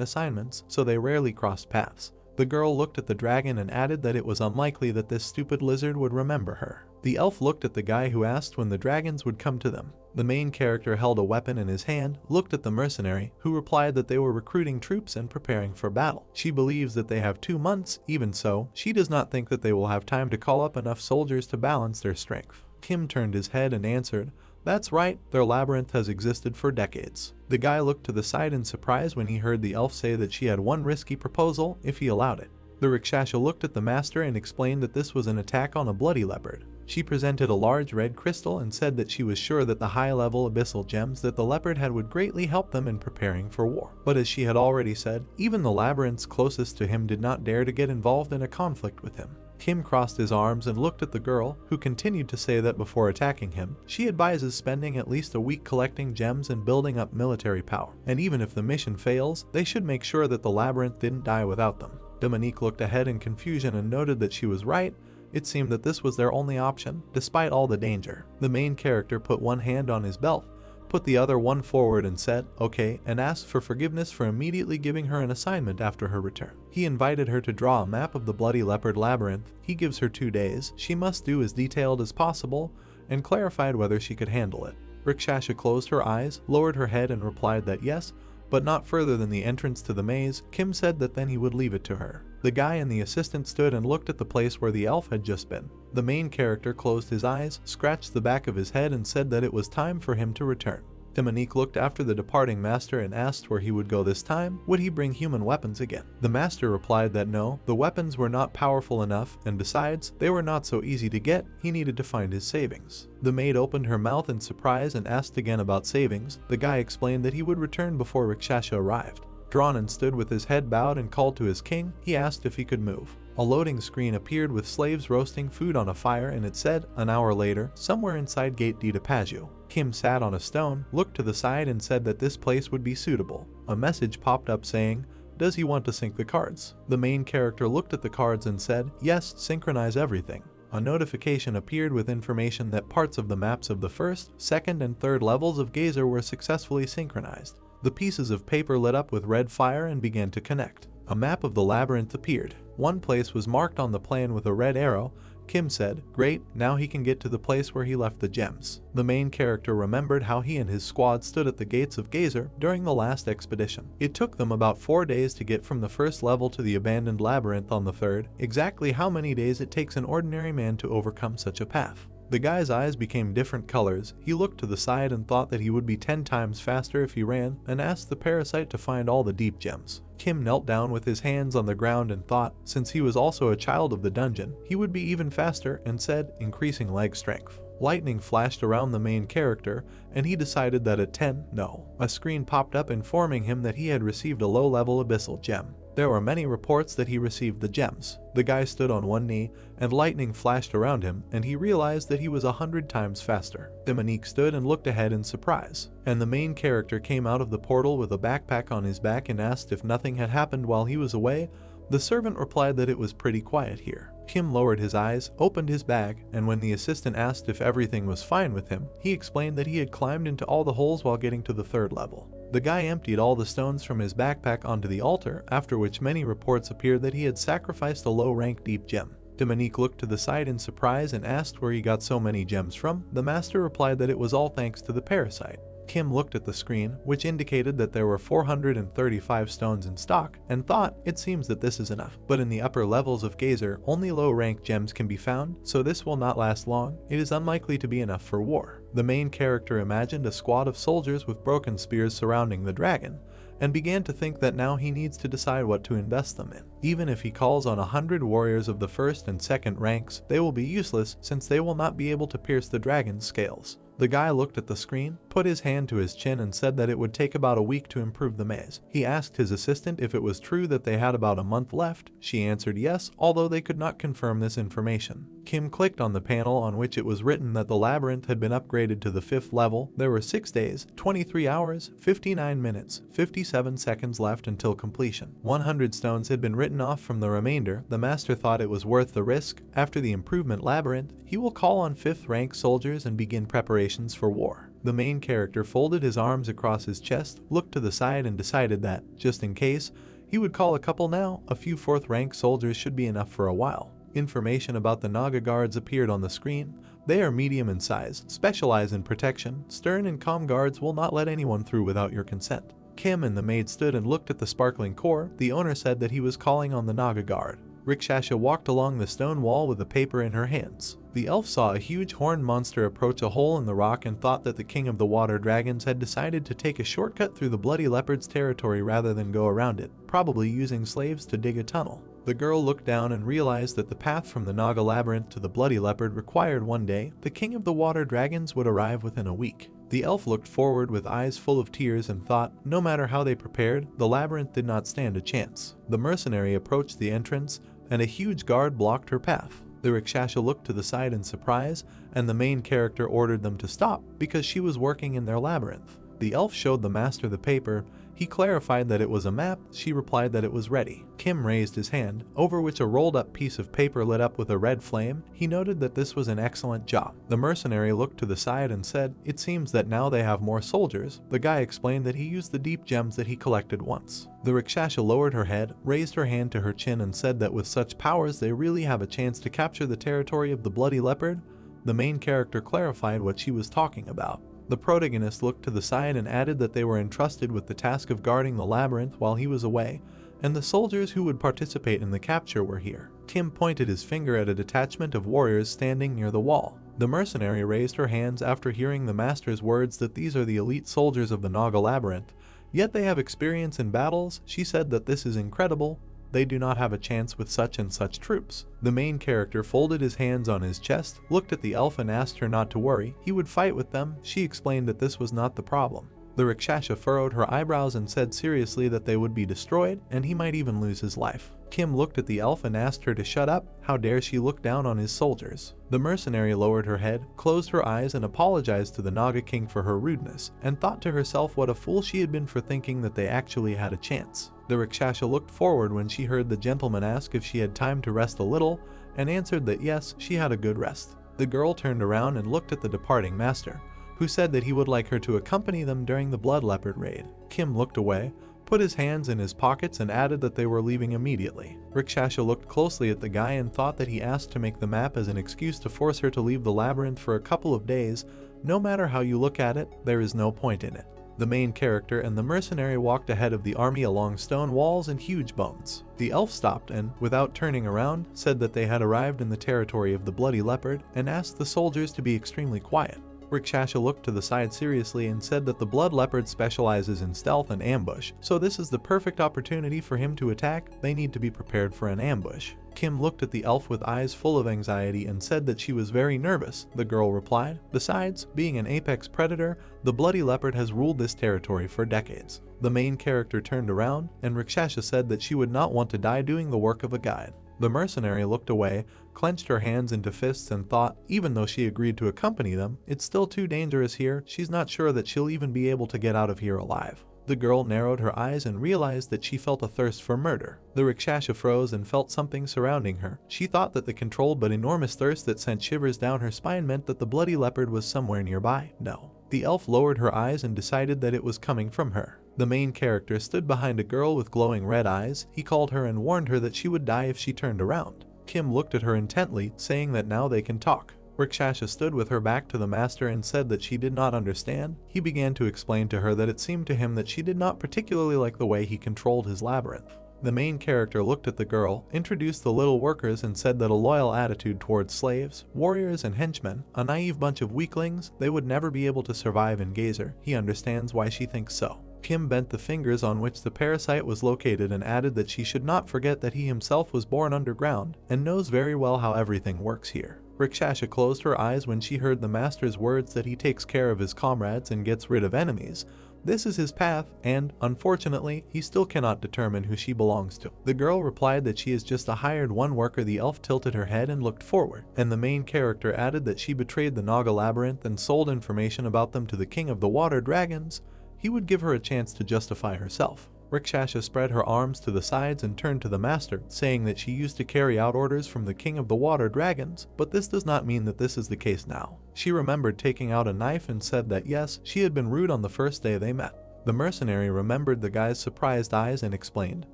assignments, so they rarely crossed paths. The girl looked at the dragon and added that it was unlikely that this stupid lizard would remember her. The elf looked at the guy who asked when the dragons would come to them. The main character held a weapon in his hand, looked at the mercenary, who replied that they were recruiting troops and preparing for battle. She believes that they have 2 months. Even so, she does not think that they will have time to call up enough soldiers to balance their strength. Kim turned his head and answered, that's right, their labyrinth has existed for decades. The guy looked to the side in surprise when he heard the elf say that she had one risky proposal if he allowed it. The Rikshasha looked at the master and explained that this was an attack on a bloody leopard. She presented a large red crystal and said that she was sure that the high-level abyssal gems that the leopard had would greatly help them in preparing for war. But as she had already said, even the labyrinths closest to him did not dare to get involved in a conflict with him. Kim crossed his arms and looked at the girl, who continued to say that before attacking him, she advises spending at least a week collecting gems and building up military power. And even if the mission fails, they should make sure that the labyrinth didn't die without them. Dominique looked ahead in confusion and noted that she was right. It seemed that this was their only option, despite all the danger. The main character put one hand on his belt, put the other one forward and said, okay, and asked for forgiveness for immediately giving her an assignment after her return. He invited her to draw a map of the Bloody Leopard Labyrinth. He gives her 2 days. She must do as detailed as possible, and clarified whether she could handle it. Rakshasha closed her eyes, lowered her head and replied that yes, but not further than the entrance to the maze. Kim said that then he would leave it to her. The guy and the assistant stood and looked at the place where the elf had just been. The main character closed his eyes, scratched the back of his head and said that it was time for him to return. Dominique looked after the departing master and asked where he would go this time. Would he bring human weapons again? The master replied that no, the weapons were not powerful enough, and besides, they were not so easy to get. He needed to find his savings. The maid opened her mouth in surprise and asked again about savings. The guy explained that he would return before Rakshasha arrived. Dranen stood with his head bowed and called to his king. He asked if he could move. A loading screen appeared with slaves roasting food on a fire, and it said, an hour later, somewhere inside Gate D to Paju. Kim sat on a stone, looked to the side and said that this place would be suitable. A message popped up saying, does he want to sync the cards? The main character looked at the cards and said, yes, synchronize everything. A notification appeared with information that parts of the maps of the first, second, and third levels of Gazer were successfully synchronized. The pieces of paper lit up with red fire and began to connect. A map of the labyrinth appeared. One place was marked on the plan with a red arrow. Kim said, great, now he can get to the place where he left the gems. The main character remembered how he and his squad stood at the gates of Gazer during the last expedition. It took them about 4 days to get from the first level to the abandoned labyrinth on the third. Exactly how many days it takes an ordinary man to overcome such a path. The guy's eyes became different colors. He looked to the side and thought that he would be 10 times faster if he ran, and asked the parasite to find all the deep gems. Kim knelt down with his hands on the ground and thought, since he was also a child of the dungeon, he would be even faster, and said, increasing leg strength. Lightning flashed around the main character, and he decided that at 10, no. A screen popped up informing him that he had received a low-level abyssal gem. There were many reports that he received the gems. The guy stood on one knee, and lightning flashed around him, and he realized that he was 100 times faster. Dominique stood and looked ahead in surprise, and the main character came out of the portal with a backpack on his back and asked if nothing had happened while he was away. The servant replied that it was pretty quiet here. Kim lowered his eyes, opened his bag, and when the assistant asked if everything was fine with him, he explained that he had climbed into all the holes while getting to the third level. The guy emptied all the stones from his backpack onto the altar, after which many reports appeared that he had sacrificed a low-rank deep gem. Dominique looked to the side in surprise and asked where he got so many gems from. The master replied that it was all thanks to the parasite. Kim looked at the screen, which indicated that there were 435 stones in stock, and thought, it seems that this is enough. But in the upper levels of Gazer, only low-rank gems can be found, so this will not last long. It is unlikely to be enough for war. The main character imagined a squad of soldiers with broken spears surrounding the dragon, and began to think that now he needs to decide what to invest them in. Even if he calls on 100 warriors of the first and second ranks, they will be useless since they will not be able to pierce the dragon's scales. The guy looked at the screen, put his hand to his chin and said that it would take about a week to improve the maze. He asked his assistant if it was true that they had about a month left. She answered yes, although they could not confirm this information. Kim clicked on the panel on which it was written that the labyrinth had been upgraded to the 5th level. There were 6 days, 23 hours, 59 minutes, 57 seconds left until completion. 100 stones had been written off from the remainder. The master thought it was worth the risk. After the improvement labyrinth, he will call on 5th rank soldiers and begin preparations for war. The main character folded his arms across his chest, looked to the side and decided that, just in case, he would call a couple now. A few 4th rank soldiers should be enough for a while. Information about the Naga guards appeared on the screen. They are medium in size, specialize in protection. Stern and calm guards will not let anyone through without your consent. Kim and the maid stood and looked at the sparkling core. The owner said that he was calling on the Naga guard. Rakshasha walked along the stone wall with a paper in her hands. The elf saw a huge horned monster approach a hole in the rock and thought that the king of the water dragons had decided to take a shortcut through the bloody leopard's territory rather than go around it, probably using slaves to dig a tunnel. The girl looked down and realized that the path from the Naga labyrinth to the bloody leopard required 1 day. The king of the water dragons would arrive within a week. The elf looked forward with eyes full of tears and thought, no matter how they prepared, the labyrinth did not stand a chance. The mercenary approached the entrance, and a huge guard blocked her path. The Rakshasha looked to the side in surprise, and the main character ordered them to stop because she was working in their labyrinth. The elf showed the master the paper. He clarified that it was a map. She replied that it was ready. Kim raised his hand, over which a rolled-up piece of paper lit up with a red flame. He noted that this was an excellent job. The mercenary looked to the side and said, it seems that now they have more soldiers. The guy explained that he used the deep gems that he collected once. The Rakshasha lowered her head, raised her hand to her chin and said that with such powers they really have a chance to capture the territory of the bloody leopard. The main character clarified what she was talking about. The protagonist looked to the side and added that they were entrusted with the task of guarding the labyrinth while he was away, and the soldiers who would participate in the capture were here. Kim pointed his finger at a detachment of warriors standing near the wall. The mercenary raised her hands after hearing the master's words that these are the elite soldiers of the Naga labyrinth, yet they have experience in battles. She said that this is incredible. They do not have a chance with such and such troops. The main character folded his hands on his chest, looked at the elf and asked her not to worry. He would fight with them. She explained that this was not the problem. The Rakshasa furrowed her eyebrows and said seriously that they would be destroyed, and he might even lose his life. Kim looked at the elf and asked her to shut up. How dare she look down on his soldiers? The mercenary lowered her head, closed her eyes, and apologized to the Naga king for her rudeness, and thought to herself what a fool she had been for thinking that they actually had a chance. The Rakshasa looked forward when she heard the gentleman ask if she had time to rest a little, and answered that yes, she had a good rest. The girl turned around and looked at the departing master, who said that he would like her to accompany them during the blood leopard raid. Kim looked away, put his hands in his pockets, and added that they were leaving immediately. Rakshasa looked closely at the guy and thought that he asked to make the map as an excuse to force her to leave the labyrinth for a couple of days. No matter how you look at it, there is no point in it. The main character and the mercenary walked ahead of the army along stone walls and huge bones. The elf stopped and, without turning around, said that they had arrived in the territory of the bloody leopard and asked the soldiers to be extremely quiet. Rakshasa looked to the side seriously and said that the blood leopard specializes in stealth and ambush, so this is the perfect opportunity for him to attack. They need to be prepared for an ambush. Kim looked at the elf with eyes full of anxiety and said that she was very nervous. The girl replied, "Besides, being an apex predator, the bloody leopard has ruled this territory for decades." The main character turned around, and Rakshasa said that she would not want to die doing the work of a guide. The mercenary looked away, clenched her hands into fists, and thought, even though she agreed to accompany them, it's still too dangerous here. She's not sure that she'll even be able to get out of here alive. The girl narrowed her eyes and realized that she felt a thirst for murder. The Rakshasa froze and felt something surrounding her. She thought that the controlled but enormous thirst that sent shivers down her spine meant that the bloody leopard was somewhere nearby. No. The elf lowered her eyes and decided that it was coming from her. The main character stood behind a girl with glowing red eyes. He called her and warned her that she would die if she turned around. Kim looked at her intently, saying that now they can talk. Rakshasa stood with her back to the master and said that she did not understand. He began to explain to her that it seemed to him that she did not particularly like the way he controlled his labyrinth. The main character looked at the girl, introduced the little workers, and said that a loyal attitude towards slaves, warriors, and henchmen, a naive bunch of weaklings, they would never be able to survive in Gazer. He understands why she thinks so. Kim bent the fingers on which the parasite was located and added that she should not forget that he himself was born underground and knows very well how everything works here. Rakshasa closed her eyes when she heard the master's words that he takes care of his comrades and gets rid of enemies. This is his path, and, unfortunately, he still cannot determine who she belongs to. The girl replied that she is just a hired one worker. The elf tilted her head and looked forward, and the main character added that she betrayed the Naga labyrinth and sold information about them to the king of the water dragons. He would give her a chance to justify herself. Rakshasa spread her arms to the sides and turned to the master, saying that she used to carry out orders from the king of the water dragons, but this does not mean that this is the case now. She remembered taking out a knife and said that yes, she had been rude on the first day they met. The mercenary remembered the guy's surprised eyes and explained,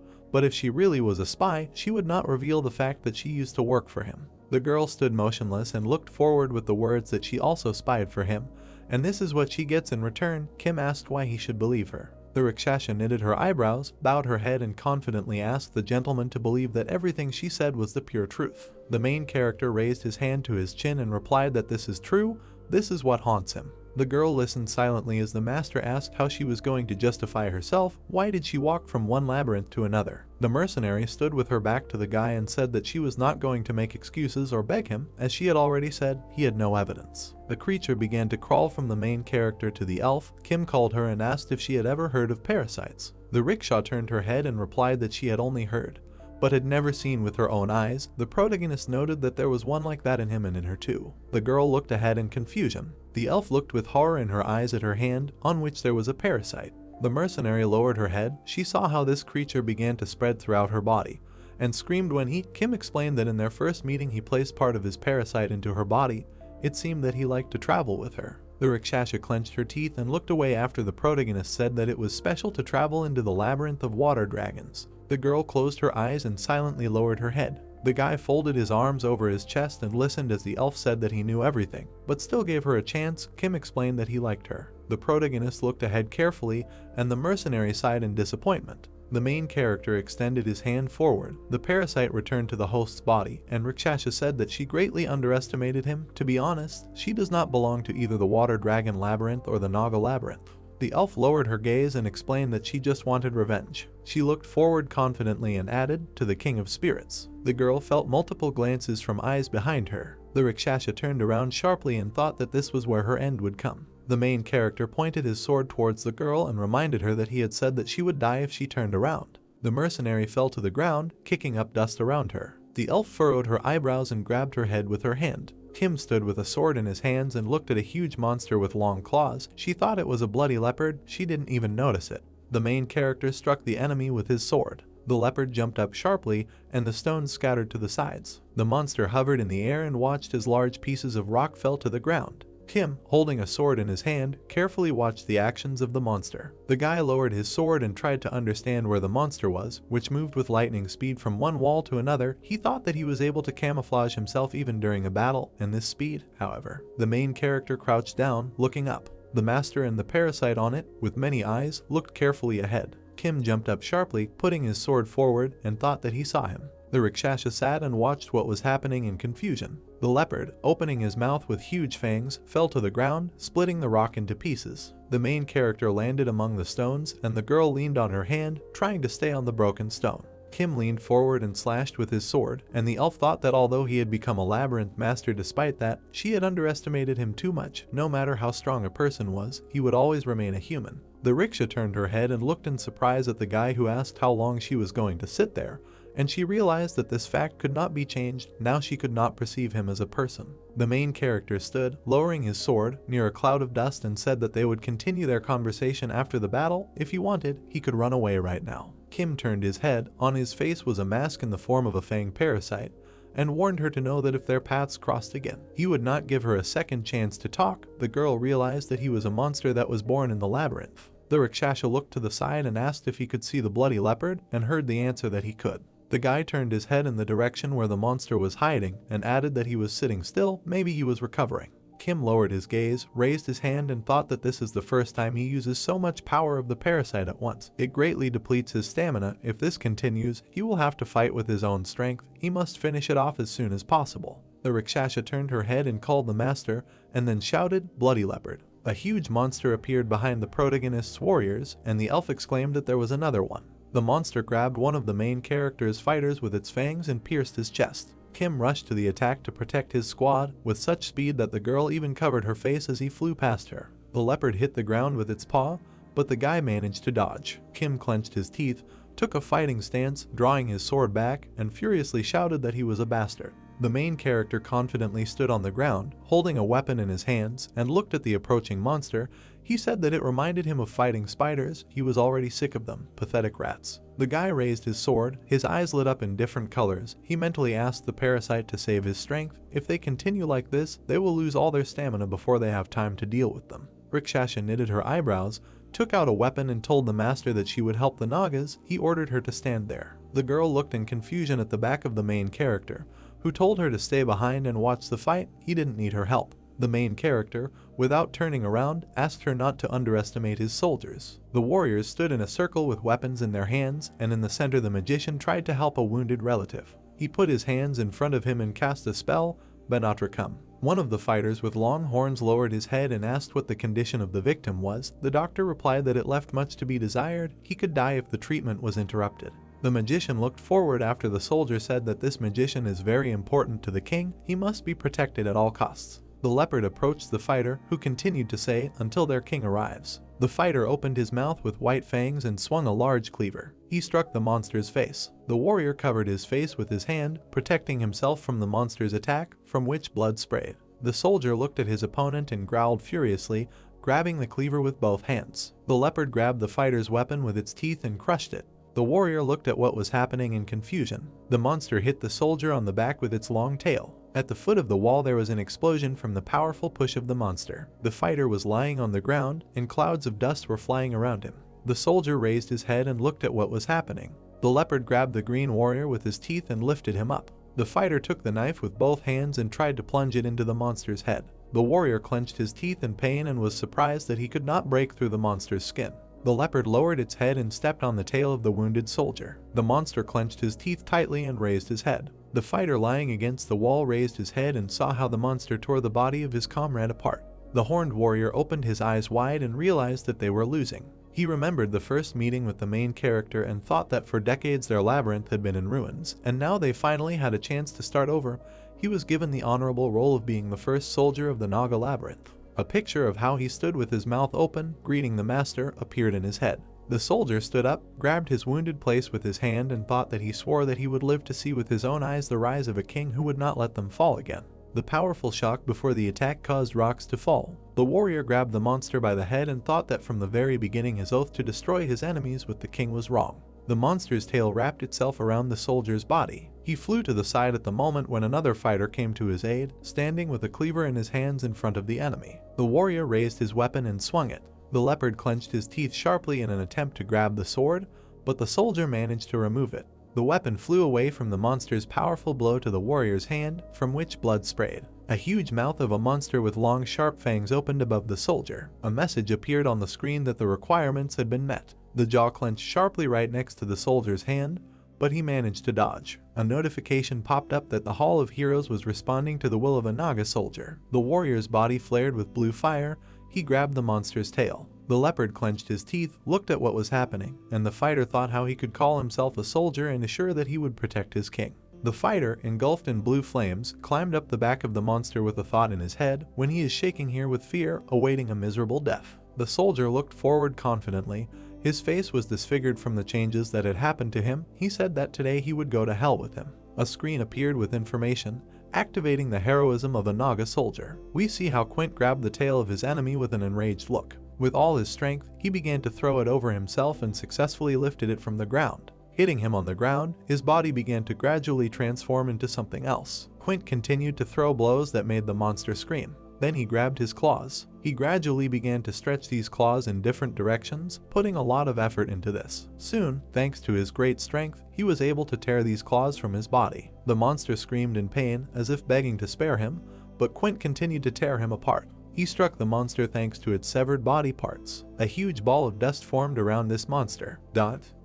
but if she really was a spy, she would not reveal the fact that she used to work for him. The girl stood motionless and looked forward with the words that she also spied for him, and this is what she gets in return. Kim asked why he should believe her. The Rakshasa knitted her eyebrows, bowed her head, and confidently asked the gentleman to believe that everything she said was the pure truth. The main character raised his hand to his chin and replied that this is true. This is what haunts him. The girl listened silently as the master asked how she was going to justify herself. Why did she walk from one labyrinth to another? The mercenary stood with her back to the guy and said that she was not going to make excuses or beg him, as she had already said he had no evidence. The creature began to crawl from the main character to the elf. Kim called her and asked if she had ever heard of parasites. The rickshaw turned her head and replied that she had only heard, but had never seen with her own eyes. The protagonist noted that there was one like that in him and in her too. The girl looked ahead in confusion. The elf looked with horror in her eyes at her hand, on which there was a parasite. The mercenary lowered her head. She saw how this creature began to spread throughout her body, and screamed when Kim explained that in their first meeting he placed part of his parasite into her body. It seemed that he liked to travel with her. The Rakshasa clenched her teeth and looked away after the protagonist said that it was special to travel into the labyrinth of water dragons. The girl closed her eyes and silently lowered her head. The guy folded his arms over his chest and listened as the elf said that he knew everything, but still gave her a chance. Kim explained that he liked her. The protagonist looked ahead carefully, and the mercenary sighed in disappointment. The main character extended his hand forward. The parasite returned to the host's body, and Rakshasa said that she greatly underestimated him. To be honest, she does not belong to either the water dragon labyrinth or the Naga labyrinth. The elf lowered her gaze and explained that she just wanted revenge. She looked forward confidently and added, "To the king of spirits." The girl felt multiple glances from eyes behind her. The Rakshasa turned around sharply and thought that this was where her end would come. The main character pointed his sword towards the girl and reminded her that he had said that she would die if she turned around. The mercenary fell to the ground, kicking up dust around her. The elf furrowed her eyebrows and grabbed her head with her hand. Kim stood with a sword in his hands and looked at a huge monster with long claws. She thought it was a bloody leopard. She didn't even notice it. The main character struck the enemy with his sword. The leopard jumped up sharply, and the stones scattered to the sides. The monster hovered in the air and watched as large pieces of rock fell to the ground. Kim, holding a sword in his hand, carefully watched the actions of the monster. The guy lowered his sword and tried to understand where the monster was, which moved with lightning speed from one wall to another. He thought that he was able to camouflage himself even during a battle, and this speed, however. The main character crouched down, looking up. The master and the parasite on it, with many eyes, looked carefully ahead. Kim jumped up sharply, putting his sword forward, and thought that he saw him. The Rakshasa sat and watched what was happening in confusion. The leopard, opening his mouth with huge fangs, fell to the ground, splitting the rock into pieces. The main character landed among the stones, and the girl leaned on her hand, trying to stay on the broken stone. Kim leaned forward and slashed with his sword, and the elf thought that although he had become a labyrinth master despite that, she had underestimated him too much. No matter how strong a person was, he would always remain a human. The rickshaw turned her head and looked in surprise at the guy who asked how long she was going to sit there, and she realized that this fact could not be changed. Now she could not perceive him as a person. The main character stood, lowering his sword, near a cloud of dust and said that they would continue their conversation after the battle. If he wanted, he could run away right now. Kim turned his head. On his face was a mask in the form of a fang parasite, and warned her to know that if their paths crossed again, he would not give her a second chance to talk. The girl realized that he was a monster that was born in the labyrinth. The Rakshasa looked to the side and asked if he could see the bloody leopard, and heard the answer that he could. The guy turned his head in the direction where the monster was hiding and added that he was sitting still. Maybe he was recovering. Kim lowered his gaze, raised his hand, and thought that this is the first time he uses so much power of the parasite at once. It greatly depletes his stamina. If this continues, he will have to fight with his own strength. He must finish it off as soon as possible. The Rakshasa turned her head and called the master, and then shouted, "Bloody leopard." A huge monster appeared behind the protagonist's warriors, and the elf exclaimed that there was another one. The monster grabbed one of the main character's fighters with its fangs and pierced his chest. Kim rushed to the attack to protect his squad, with such speed that the girl even covered her face as he flew past her. The leopard hit the ground with its paw, but the guy managed to dodge. Kim clenched his teeth, took a fighting stance, drawing his sword back, and furiously shouted that he was a bastard. The main character confidently stood on the ground, holding a weapon in his hands, and looked at the approaching monster. He said that it reminded him of fighting spiders. He was already sick of them. Pathetic rats. The guy raised his sword. His eyes lit up in different colors. He mentally asked the parasite to save his strength. If they continue like this, they will lose all their stamina before they have time to deal with them. Rakshasa knitted her eyebrows, took out a weapon, and told the master that she would help the Nagas. He ordered her to stand there. The girl looked in confusion at the back of the main character, who told her to stay behind and watch the fight. He didn't need her help. The main character, without turning around, asked her not to underestimate his soldiers. The warriors stood in a circle with weapons in their hands, and in the center the magician tried to help a wounded relative. He put his hands in front of him and cast a spell, Benatrakam. One of the fighters with long horns lowered his head and asked what the condition of the victim was. The doctor replied that it left much to be desired. He could die if the treatment was interrupted. The magician looked forward after the soldier said that this magician is very important to the king. He must be protected at all costs. The leopard approached the fighter, who continued to say, "Until their king arrives." The fighter opened his mouth with white fangs and swung a large cleaver. He struck the monster's face. The warrior covered his face with his hand, protecting himself from the monster's attack, from which blood sprayed. The soldier looked at his opponent and growled furiously, grabbing the cleaver with both hands. The leopard grabbed the fighter's weapon with its teeth and crushed it. The warrior looked at what was happening in confusion. The monster hit the soldier on the back with its long tail. At the foot of the wall there was an explosion from the powerful push of the monster. The fighter was lying on the ground, and clouds of dust were flying around him. The soldier raised his head and looked at what was happening. The leopard grabbed the green warrior with his teeth and lifted him up. The fighter took the knife with both hands and tried to plunge it into the monster's head. The warrior clenched his teeth in pain and was surprised that he could not break through the monster's skin. The leopard lowered its head and stepped on the tail of the wounded soldier. The monster clenched his teeth tightly and raised his head. The fighter lying against the wall raised his head and saw how the monster tore the body of his comrade apart. The horned warrior opened his eyes wide and realized that they were losing. He remembered the first meeting with the main character and thought that for decades their labyrinth had been in ruins, and now they finally had a chance to start over. He was given the honorable role of being the first soldier of the Naga labyrinth. A picture of how he stood with his mouth open, greeting the master, appeared in his head. The soldier stood up, grabbed his wounded place with his hand and thought that he swore that he would live to see with his own eyes the rise of a king who would not let them fall again. The powerful shock before the attack caused rocks to fall. The warrior grabbed the monster by the head and thought that from the very beginning his oath to destroy his enemies with the king was wrong. The monster's tail wrapped itself around the soldier's body. He flew to the side at the moment when another fighter came to his aid, standing with a cleaver in his hands in front of the enemy. The warrior raised his weapon and swung it. The leopard clenched his teeth sharply in an attempt to grab the sword, but the soldier managed to remove it. The weapon flew away from the monster's powerful blow to the warrior's hand, from which blood sprayed. A huge mouth of a monster with long sharp fangs opened above the soldier. A message appeared on the screen that the requirements had been met. The jaw clenched sharply right next to the soldier's hand, but he managed to dodge. A notification popped up that the Hall of Heroes was responding to the will of a Naga soldier. The warrior's body flared with blue fire. He grabbed the monster's tail. The leopard clenched his teeth, looked at what was happening, and the fighter thought how he could call himself a soldier and assure that he would protect his king. The fighter, engulfed in blue flames, climbed up the back of the monster with a thought in his head, when he is shaking here with fear, awaiting a miserable death. The soldier looked forward confidently. His face was disfigured from the changes that had happened to him. He said that today he would go to hell with him. A screen appeared with information, activating the heroism of a Naga soldier. We see how Quint grabbed the tail of his enemy with an enraged look. With all his strength, he began to throw it over himself and successfully lifted it from the ground. Hitting him on the ground, his body began to gradually transform into something else. Quint continued to throw blows that made the monster scream. Then he grabbed his claws. He gradually began to stretch these claws in different directions, putting a lot of effort into this. Soon, thanks to his great strength, he was able to tear these claws from his body. The monster screamed in pain, as if begging to spare him, but Quint continued to tear him apart. He struck the monster thanks to its severed body parts. A huge ball of dust formed around this monster.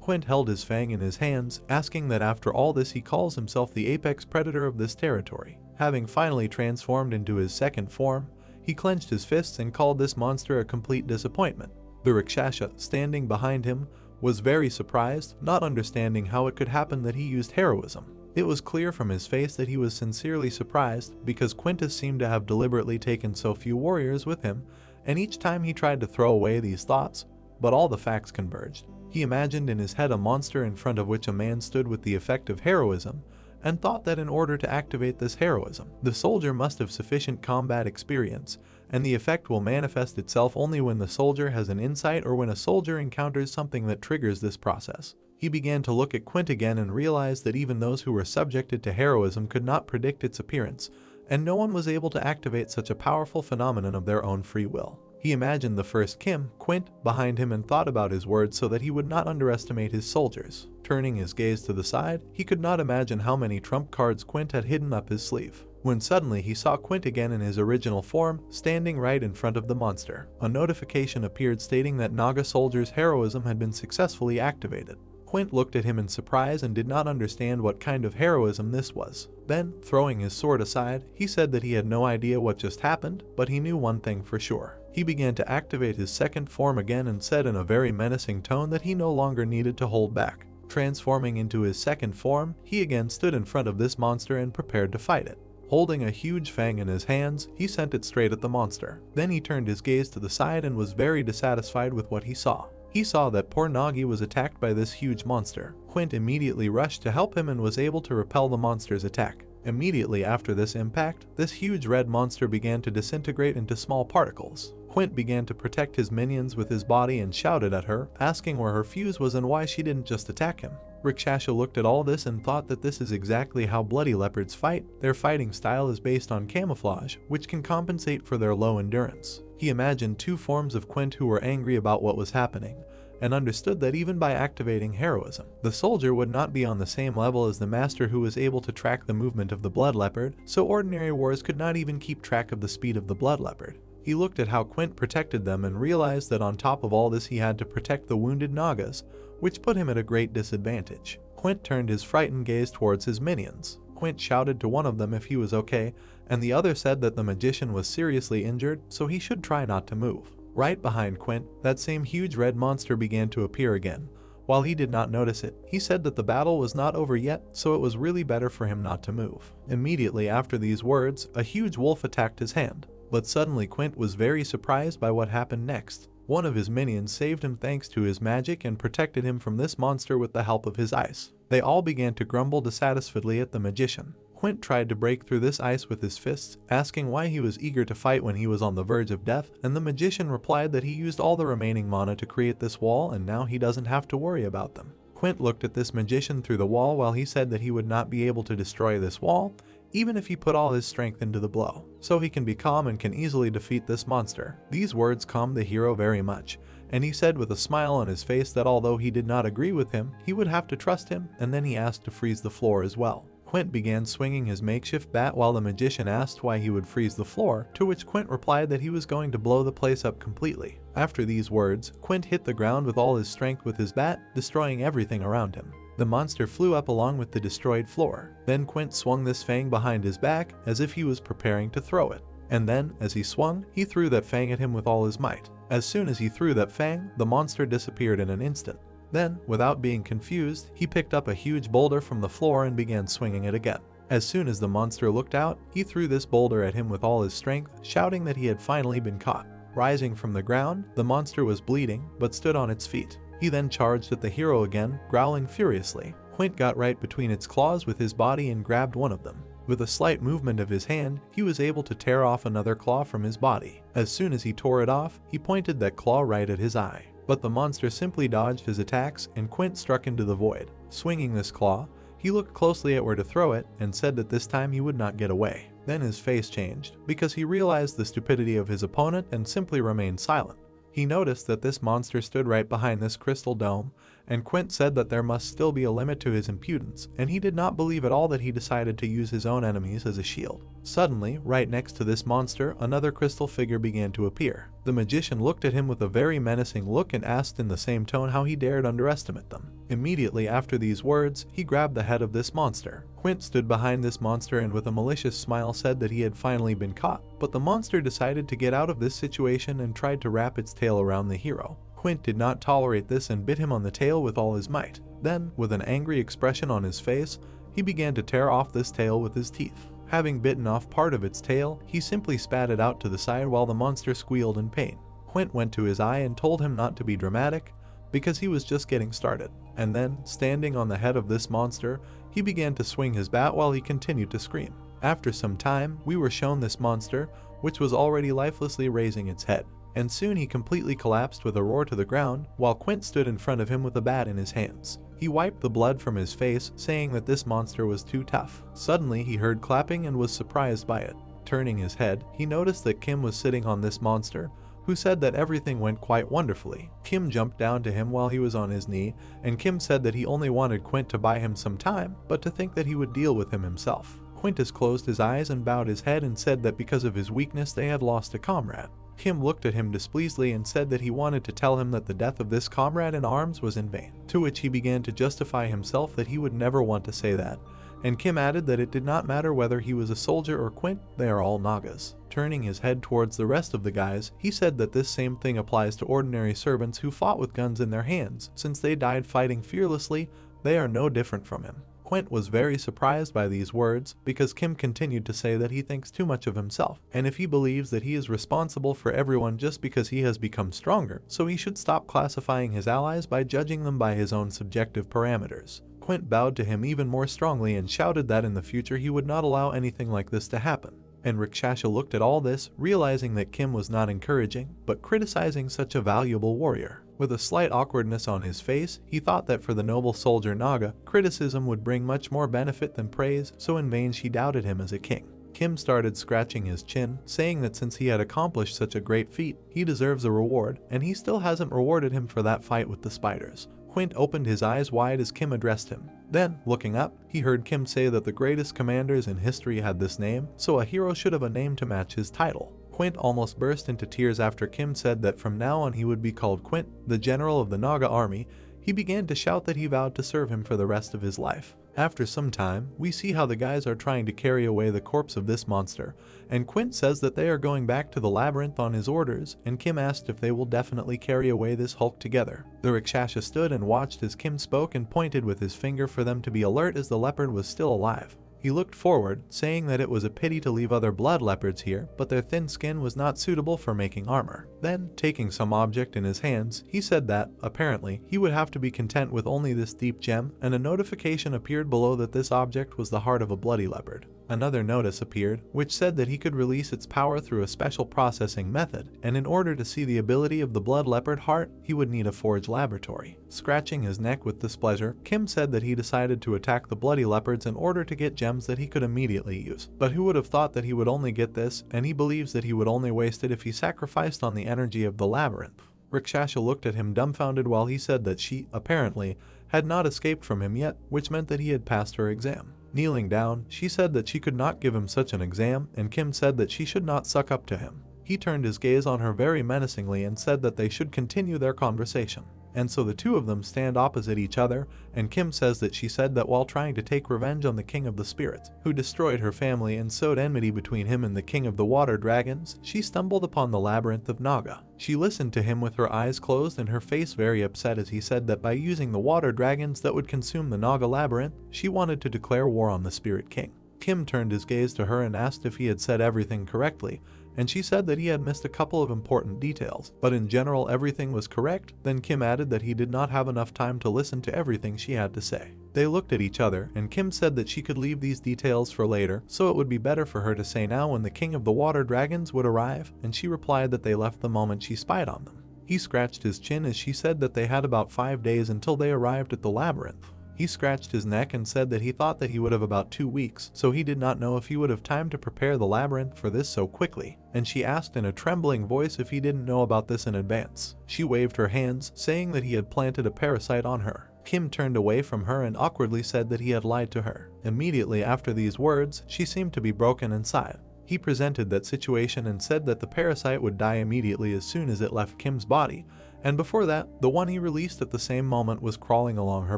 Quint held his fang in his hands, asking that after all this he calls himself the apex predator of this territory. Having finally transformed into his second form, he clenched his fists and called this monster a complete disappointment. The Rakshasa, standing behind him, was very surprised, not understanding how it could happen that he used heroism. It was clear from his face that he was sincerely surprised, because Quintus seemed to have deliberately taken so few warriors with him, and each time he tried to throw away these thoughts, but all the facts converged. He imagined in his head a monster in front of which a man stood with the effect of heroism, and thought that in order to activate this heroism, the soldier must have sufficient combat experience, and the effect will manifest itself only when the soldier has an insight or when a soldier encounters something that triggers this process. He began to look at Quint again and realized that even those who were subjected to heroism could not predict its appearance, and no one was able to activate such a powerful phenomenon of their own free will. He imagined the first Quint, behind him and thought about his words so that he would not underestimate his soldiers. Turning his gaze to the side, he could not imagine how many trump cards Quint had hidden up his sleeve. When suddenly he saw Quint again in his original form, standing right in front of the monster. A notification appeared stating that Naga soldier's heroism had been successfully activated. Quint looked at him in surprise and did not understand what kind of heroism this was. Then, throwing his sword aside, he said that he had no idea what just happened, but he knew one thing for sure. He began to activate his second form again and said in a very menacing tone that he no longer needed to hold back. Transforming into his second form, he again stood in front of this monster and prepared to fight it. Holding a huge fang in his hands, he sent it straight at the monster. Then he turned his gaze to the side and was very dissatisfied with what he saw. He saw that poor Nagi was attacked by this huge monster. Quint immediately rushed to help him and was able to repel the monster's attack. Immediately after this impact, this huge red monster began to disintegrate into small particles. Quint began to protect his minions with his body and shouted at her, asking where her fuse was and why she didn't just attack him. Rakshasa looked at all this and thought that this is exactly how bloody leopards fight. Their fighting style is based on camouflage, which can compensate for their low endurance. He imagined two forms of Quint who were angry about what was happening, and understood that even by activating heroism, the soldier would not be on the same level as the master who was able to track the movement of the blood leopard, so ordinary warriors could not even keep track of the speed of the blood leopard. He looked at how Quint protected them and realized that on top of all this he had to protect the wounded Nagas, which put him at a great disadvantage. Quint turned his frightened gaze towards his minions. Quint shouted to one of them if he was okay, and the other said that the magician was seriously injured, so he should try not to move. Right behind Quint, that same huge red monster began to appear again. While he did not notice it, he said that the battle was not over yet, so it was really better for him not to move. Immediately after these words, a huge wolf attacked his hand. But suddenly Quint was very surprised by what happened next. One of his minions saved him thanks to his magic and protected him from this monster with the help of his ice. They all began to grumble dissatisfiedly at the magician. Quint tried to break through this ice with his fists, asking why he was eager to fight when he was on the verge of death, and the magician replied that he used all the remaining mana to create this wall and now he doesn't have to worry about them. Quint looked at this magician through the wall while he said that he would not be able to destroy this wall, even if he put all his strength into the blow, so he can be calm and can easily defeat this monster. These words calmed the hero very much, and he said with a smile on his face that although he did not agree with him, he would have to trust him, and then he asked to freeze the floor as well. Quint began swinging his makeshift bat while the magician asked why he would freeze the floor, to which Quint replied that he was going to blow the place up completely. After these words, Quint hit the ground with all his strength with his bat, destroying everything around him. The monster flew up along with the destroyed floor. Then Quint swung this fang behind his back as if he was preparing to throw it. And then, as he swung, he threw that fang at him with all his might. As soon as he threw that fang, the monster disappeared in an instant. Then, without being confused, he picked up a huge boulder from the floor and began swinging it again. As soon as the monster looked out, he threw this boulder at him with all his strength, shouting that he had finally been caught. Rising from the ground, the monster was bleeding, but stood on its feet. He then charged at the hero again, growling furiously. Quint got right between its claws with his body and grabbed one of them. With a slight movement of his hand, he was able to tear off another claw from his body. As soon as he tore it off, he pointed that claw right at his eye. But the monster simply dodged his attacks and Quint struck into the void. Swinging this claw, he looked closely at where to throw it and said that this time he would not get away. Then his face changed, because he realized the stupidity of his opponent and simply remained silent. He noticed that this monster stood right behind this crystal dome, and Quint said that there must still be a limit to his impudence, and he did not believe at all that he decided to use his own enemies as a shield. Suddenly, right next to this monster, another crystal figure began to appear. The magician looked at him with a very menacing look and asked in the same tone how he dared underestimate them. Immediately after these words, he grabbed the head of this monster. Quint stood behind this monster and with a malicious smile said that he had finally been caught, but the monster decided to get out of this situation and tried to wrap its tail around the hero. Quint did not tolerate this and bit him on the tail with all his might. Then, with an angry expression on his face, he began to tear off this tail with his teeth. Having bitten off part of its tail, he simply spat it out to the side while the monster squealed in pain. Quint went to his eye and told him not to be dramatic, because he was just getting started. And then, standing on the head of this monster, he began to swing his bat while he continued to scream. After some time, we were shown this monster, which was already lifelessly raising its head. And soon he completely collapsed with a roar to the ground, while Quint stood in front of him with a bat in his hands. He wiped the blood from his face, saying that this monster was too tough. Suddenly he heard clapping and was surprised by it. Turning his head, he noticed that Kim was sitting on this monster, who said that everything went quite wonderfully. Kim jumped down to him while he was on his knee, and Kim said that he only wanted Quint to buy him some time, but to think that he would deal with him himself. Quintus closed his eyes and bowed his head and said that because of his weakness they had lost a comrade. Kim looked at him displeasedly and said that he wanted to tell him that the death of this comrade in arms was in vain, to which he began to justify himself that he would never want to say that, and Kim added that it did not matter whether he was a soldier or Quint, they are all Nagas. Turning his head towards the rest of the guys, he said that this same thing applies to ordinary servants who fought with guns in their hands. Since they died fighting fearlessly, they are no different from him. Quint was very surprised by these words, because Kim continued to say that he thinks too much of himself, and if he believes that he is responsible for everyone just because he has become stronger, so he should stop classifying his allies by judging them by his own subjective parameters. Quint bowed to him even more strongly and shouted that in the future he would not allow anything like this to happen. And Rakshasha looked at all this, realizing that Kim was not encouraging, but criticizing such a valuable warrior. With a slight awkwardness on his face, he thought that for the noble soldier Naga, criticism would bring much more benefit than praise, so in vain she doubted him as a king. Kim started scratching his chin, saying that since he had accomplished such a great feat, he deserves a reward, and he still hasn't rewarded him for that fight with the spiders. Quint opened his eyes wide as Kim addressed him. Then, looking up, he heard Kim say that the greatest commanders in history had this name, so a hero should have a name to match his title. Quint almost burst into tears after Kim said that from now on he would be called Quint, the general of the Naga army. He began to shout that he vowed to serve him for the rest of his life. After some time, we see how the guys are trying to carry away the corpse of this monster, and Quint says that they are going back to the Labyrinth on his orders, and Kim asked if they will definitely carry away this Hulk together. The Rakshasa stood and watched as Kim spoke and pointed with his finger for them to be alert as the leopard was still alive. He looked forward, saying that it was a pity to leave other blood leopards here, but their thin skin was not suitable for making armor. Then, taking some object in his hands, he said that, apparently, he would have to be content with only this deep gem, and a notification appeared below that this object was the heart of a bloody leopard. Another notice appeared, which said that he could release its power through a special processing method, and in order to see the ability of the blood leopard heart, he would need a forge laboratory. Scratching his neck with displeasure, Kim said that he decided to attack the bloody leopards in order to get gems that he could immediately use. But who would have thought that he would only get this, and he believes that he would only waste it if he sacrificed on the energy of the labyrinth. Rakshasa looked at him dumbfounded while he said that she, apparently, had not escaped from him yet, which meant that he had passed her exam. Kneeling down, she said that she could not give him such an exam, and Kim said that she should not suck up to him. He turned his gaze on her very menacingly and said that they should continue their conversation. And so the two of them stand opposite each other, and Kim says that she said that while trying to take revenge on the king of the spirits, who destroyed her family and sowed enmity between him and the king of the water dragons, she stumbled upon the labyrinth of Naga. She listened to him with her eyes closed and her face very upset as he said that by using the water dragons that would consume the Naga labyrinth, she wanted to declare war on the spirit king. Kim turned his gaze to her and asked if he had said everything correctly, and she said that he had missed a couple of important details, but in general everything was correct. Then Kim added that he did not have enough time to listen to everything she had to say. They looked at each other, and Kim said that she could leave these details for later, so it would be better for her to say now when the king of the water dragons would arrive, and she replied that they left the moment she spied on them. He scratched his chin as she said that they had about 5 days until they arrived at the labyrinth. He scratched his neck and said that he thought that he would have about 2 weeks, so he did not know if he would have time to prepare the labyrinth for this so quickly, and she asked in a trembling voice if he didn't know about this in advance. She waved her hands, saying that he had planted a parasite on her. Kim turned away from her and awkwardly said that he had lied to her. Immediately after these words, she seemed to be broken inside. He presented that situation and said that the parasite would die immediately as soon as it left Kim's body, and before that, the one he released at the same moment was crawling along her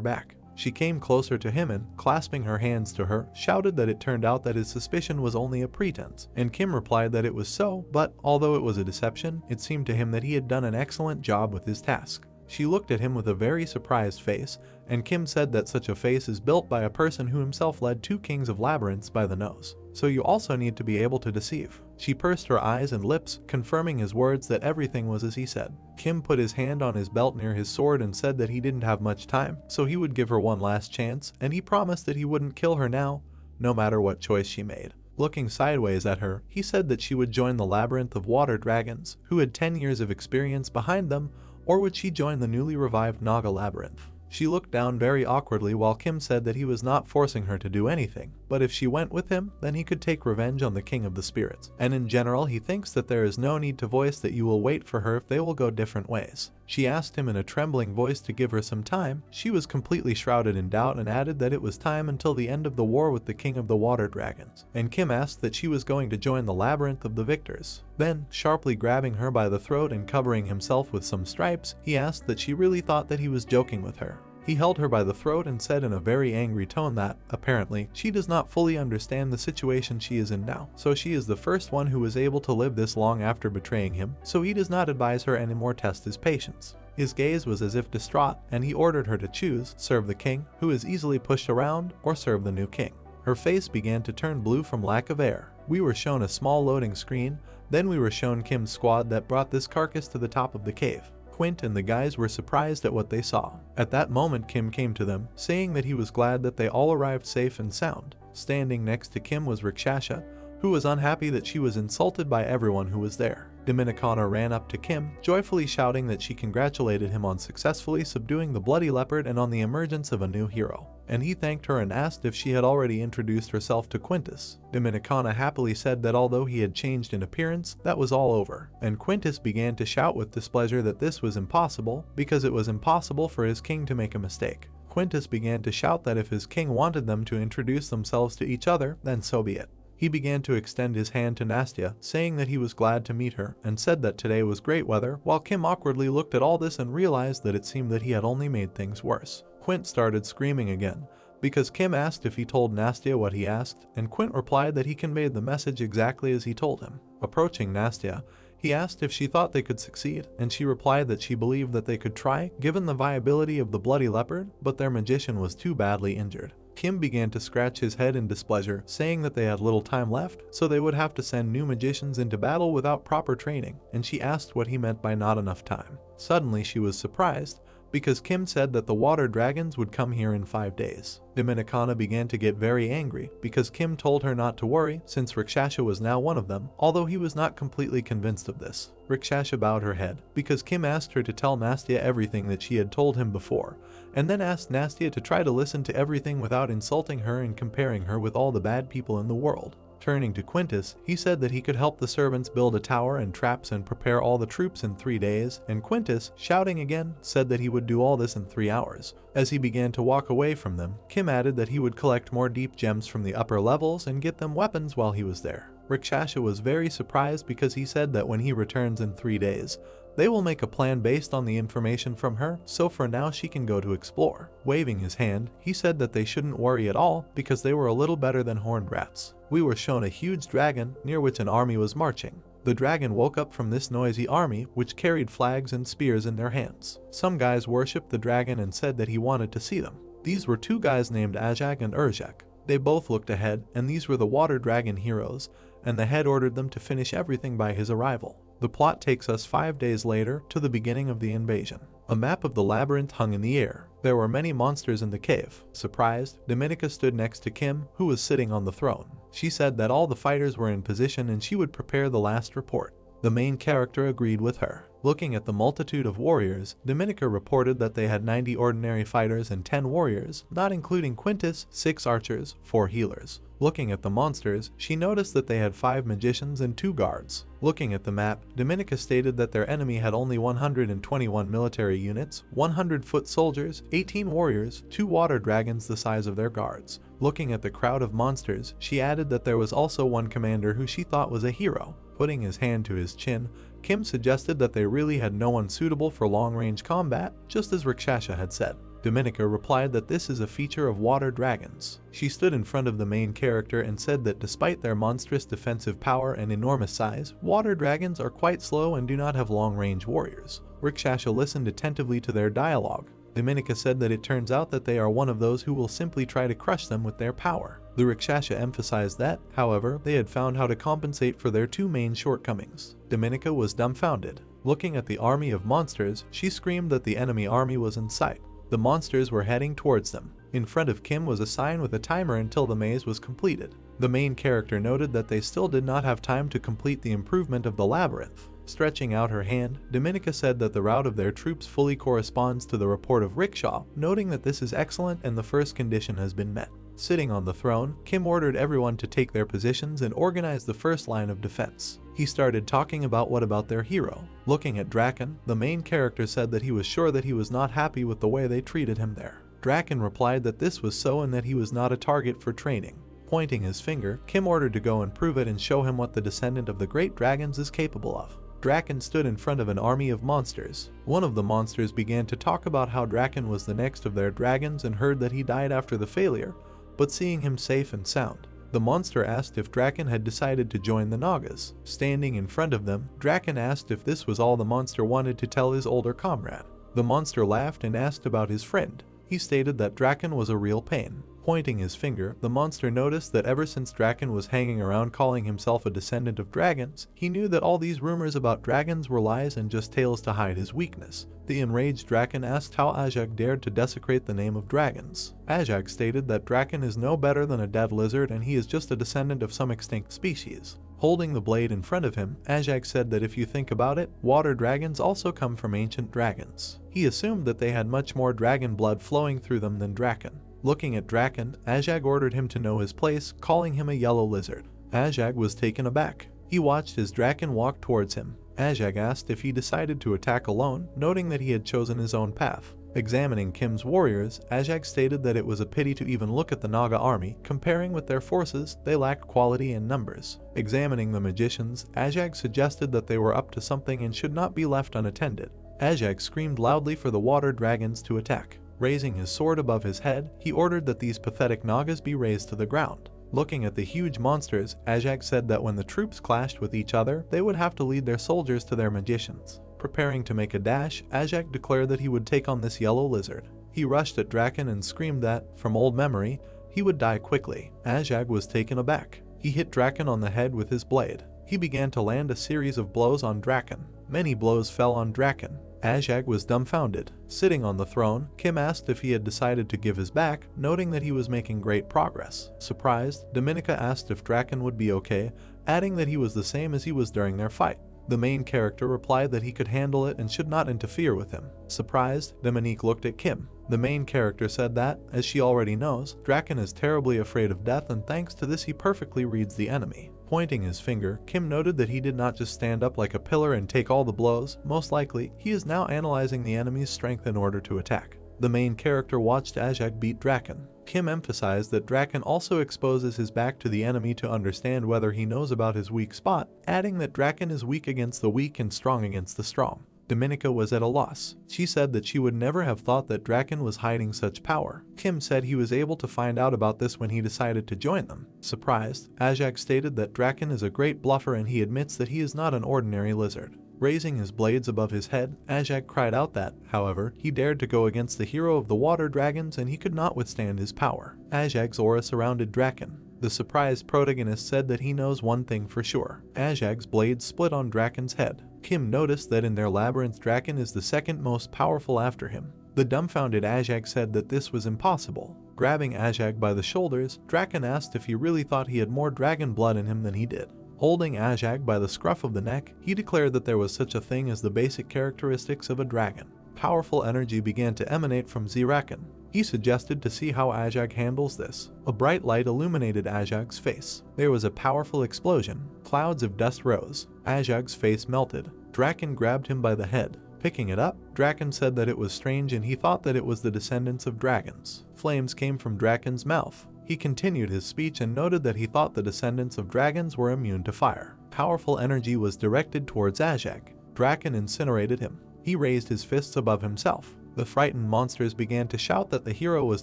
back. She came closer to him and, clasping her hands to her, shouted that it turned out that his suspicion was only a pretense, and Kim replied that it was so, but although it was a deception, it seemed to him that he had done an excellent job with his task. She looked at him with a very surprised face, and Kim said that such a face is built by a person who himself led 2 kings of labyrinths by the nose. So you also need to be able to deceive. She pursed her eyes and lips, confirming his words that everything was as he said. Kim put his hand on his belt near his sword and said that he didn't have much time, so he would give her one last chance, and he promised that he wouldn't kill her now, no matter what choice she made. Looking sideways at her, he said that she would join the labyrinth of water dragons, who had 10 years of experience behind them, or would she join the newly revived Naga labyrinth? She looked down very awkwardly while Kim said that he was not forcing her to do anything, but if she went with him, then he could take revenge on the king of the spirits. And in general, he thinks that there is no need to voice that you will wait for her if they will go different ways. She asked him in a trembling voice to give her some time. She was completely shrouded in doubt and added that it was time until the end of the war with the king of the water dragons. And Kim asked that she was going to join the labyrinth of the victors. Then, sharply grabbing her by the throat and covering himself with some stripes, he asked that she really thought that he was joking with her. He held her by the throat and said in a very angry tone that, apparently, she does not fully understand the situation she is in now, so she is the first one who was able to live this long after betraying him, so he does not advise her anymore test his patience. His gaze was as if distraught, and he ordered her to choose, serve the king, who is easily pushed around, or serve the new king. Her face began to turn blue from lack of air. We were shown a small loading screen, then we were shown Kim's squad that brought this carcass to the top of the cave. Quint and the guys were surprised at what they saw. At that moment Kim came to them, saying that he was glad that they all arrived safe and sound. Standing next to Kim was Rakshasa, who was unhappy that she was insulted by everyone who was there. Dominicana ran up to Kim, joyfully shouting that she congratulated him on successfully subduing the bloody leopard and on the emergence of a new hero, and he thanked her and asked if she had already introduced herself to Quintus. Dominicana happily said that although he had changed in appearance, that was all over, and Quintus began to shout with displeasure that this was impossible, because it was impossible for his king to make a mistake. Quintus began to shout that if his king wanted them to introduce themselves to each other, then so be it. He began to extend his hand to Nastya, saying that he was glad to meet her, and said that today was great weather, while Kim awkwardly looked at all this and realized that it seemed that he had only made things worse. Quint started screaming again, because Kim asked if he told Nastya what he asked, and Quint replied that he conveyed the message exactly as he told him. Approaching Nastya, he asked if she thought they could succeed, and she replied that she believed that they could try, given the viability of the bloody leopard, but their magician was too badly injured. Kim began to scratch his head in displeasure, saying that they had little time left, so they would have to send new magicians into battle without proper training, and she asked what he meant by not enough time. Suddenly she was surprised, because Kim said that the water dragons would come here in 5 days. Dominicana began to get very angry, because Kim told her not to worry, since Rakshasha was now one of them, although he was not completely convinced of this. Rakshasha bowed her head, because Kim asked her to tell Nastya everything that she had told him before, and then asked Nastya to try to listen to everything without insulting her and comparing her with all the bad people in the world. Turning to Quintus, he said that he could help the servants build a tower and traps and prepare all the troops in 3 days, and Quintus, shouting again, said that he would do all this in 3 hours. As he began to walk away from them, Kim added that he would collect more deep gems from the upper levels and get them weapons while he was there. Rakshasha was very surprised because he said that when he returns in 3 days, they will make a plan based on the information from her, so for now she can go to explore. Waving his hand, he said that they shouldn't worry at all because they were a little better than horned rats. We were shown a huge dragon near which an army was marching. The dragon woke up from this noisy army, which carried flags and spears in their hands. Some guys worshipped the dragon and said that he wanted to see them. These were 2 guys named Ajak and Urzak. They both looked ahead, and these were the water dragon heroes, and the head ordered them to finish everything by his arrival. The plot takes us 5 days later to the beginning of the invasion. A map of the labyrinth hung in the air. There were many monsters in the cave. Surprised, Dominica stood next to Kim, who was sitting on the throne. She said that all the fighters were in position and she would prepare the last report. The main character agreed with her. Looking at the multitude of warriors, Dominica reported that they had 90 ordinary fighters and 10 warriors, not including Quintus, 6 archers, 4 healers. Looking at the monsters, she noticed that they had 5 magicians and 2 guards. Looking at the map, Dominica stated that their enemy had only 121 military units, 100 foot soldiers, 18 warriors, 2 water dragons the size of their guards. Looking at the crowd of monsters, she added that there was also one commander who she thought was a hero. Putting his hand to his chin, Kim suggested that they really had no one suitable for long-range combat, just as Rakshasha had said. Dominica replied that this is a feature of water dragons. She stood in front of the main character and said that despite their monstrous defensive power and enormous size, water dragons are quite slow and do not have long-range warriors. Rakshasha listened attentively to their dialogue. Dominica said that it turns out that they are one of those who will simply try to crush them with their power. The Rakshasha emphasized that, however, they had found how to compensate for their 2 main shortcomings. Dominica was dumbfounded. Looking at the army of monsters, she screamed that the enemy army was in sight. The monsters were heading towards them. In front of Kim was a sign with a timer until the maze was completed. The main character noted that they still did not have time to complete the improvement of the labyrinth. Stretching out her hand, Dominica said that the route of their troops fully corresponds to the report of Rickshaw, noting that this is excellent and the first condition has been met. Sitting on the throne, Kim ordered everyone to take their positions and organize the first line of defense. He started talking about what about their hero. Looking at Draken, the main character said that he was sure that he was not happy with the way they treated him there. Draken replied that this was so and that he was not a target for training. Pointing his finger, Kim ordered to go and prove it and show him what the descendant of the great dragons is capable of. Draken stood in front of an army of monsters. One of the monsters began to talk about how Draken was the next of their dragons and heard that he died after the failure, but seeing him safe and sound. The monster asked if Draken had decided to join the Nagas. Standing in front of them, Draken asked if this was all the monster wanted to tell his older comrade. The monster laughed and asked about his friend. He stated that Draken was a real pain. Pointing his finger, the monster noticed that ever since Draken was hanging around calling himself a descendant of dragons, he knew that all these rumors about dragons were lies and just tales to hide his weakness. The enraged Draken asked how Ajak dared to desecrate the name of dragons. Ajak stated that Draken is no better than a dead lizard and he is just a descendant of some extinct species. Holding the blade in front of him, Ajak said that if you think about it, water dragons also come from ancient dragons. He assumed that they had much more dragon blood flowing through them than Draken. Looking at Draken, Ajak ordered him to know his place, calling him a yellow lizard. Ajak was taken aback. He watched as Draken walked towards him. Ajak asked if he decided to attack alone, noting that he had chosen his own path. Examining Kim's warriors, Ajak stated that it was a pity to even look at the Naga army. Comparing with their forces, they lacked quality and numbers. Examining the magicians, Ajak suggested that they were up to something and should not be left unattended. Ajak screamed loudly for the water dragons to attack. Raising his sword above his head, he ordered that these pathetic Nagas be razed to the ground. Looking at the huge monsters, Ajak said that when the troops clashed with each other, they would have to lead their soldiers to their magicians. Preparing to make a dash, Ajak declared that he would take on this yellow lizard. He rushed at Draken and screamed that, from old memory, he would die quickly. Ajak was taken aback. He hit Draken on the head with his blade. He began to land a series of blows on Draken. Many blows fell on Draken. Ajak was dumbfounded. Sitting on the throne, Kim asked if he had decided to give his back, noting that he was making great progress. Surprised, Dominica asked if Draken would be okay, adding that he was the same as he was during their fight. The main character replied that he could handle it and should not interfere with him. Surprised, Dominique looked at Kim. The main character said that, as she already knows, Draken is terribly afraid of death and thanks to this he perfectly reads the enemy. Pointing his finger, Kim noted that he did not just stand up like a pillar and take all the blows. Most likely, he is now analyzing the enemy's strength in order to attack. The main character watched Ajak beat Draken. Kim emphasized that Draken also exposes his back to the enemy to understand whether he knows about his weak spot, adding that Draken is weak against the weak and strong against the strong. Dominica was at a loss. She said that she would never have thought that Draken was hiding such power. Kim said he was able to find out about this when he decided to join them. Surprised, Ajak stated that Draken is a great bluffer and he admits that he is not an ordinary lizard. Raising his blades above his head, Ajak cried out that, however, he dared to go against the hero of the water dragons and he could not withstand his power. Ajak's aura surrounded Draken. The surprised protagonist said that he knows one thing for sure. Ajak's blade split on Draken's head. Kim noticed that in their labyrinth Draken is the second most powerful after him. The dumbfounded Ajak said that this was impossible. Grabbing Ajak by the shoulders, Draken asked if he really thought he had more dragon blood in him than he did. Holding Ajak by the scruff of the neck, he declared that there was such a thing as the basic characteristics of a dragon. Powerful energy began to emanate from Ziraken. He suggested to see how Ajak handles this. A bright light illuminated Ajak's face. There was a powerful explosion. Clouds of dust rose. Ajak's face melted. Draken grabbed him by the head. Picking it up, Draken said that it was strange and he thought that it was the descendants of dragons. Flames came from Draken's mouth. He continued his speech and noted that he thought the descendants of dragons were immune to fire. Powerful energy was directed towards Ajak. Draken incinerated him. He raised his fists above himself. The frightened monsters began to shout that the hero was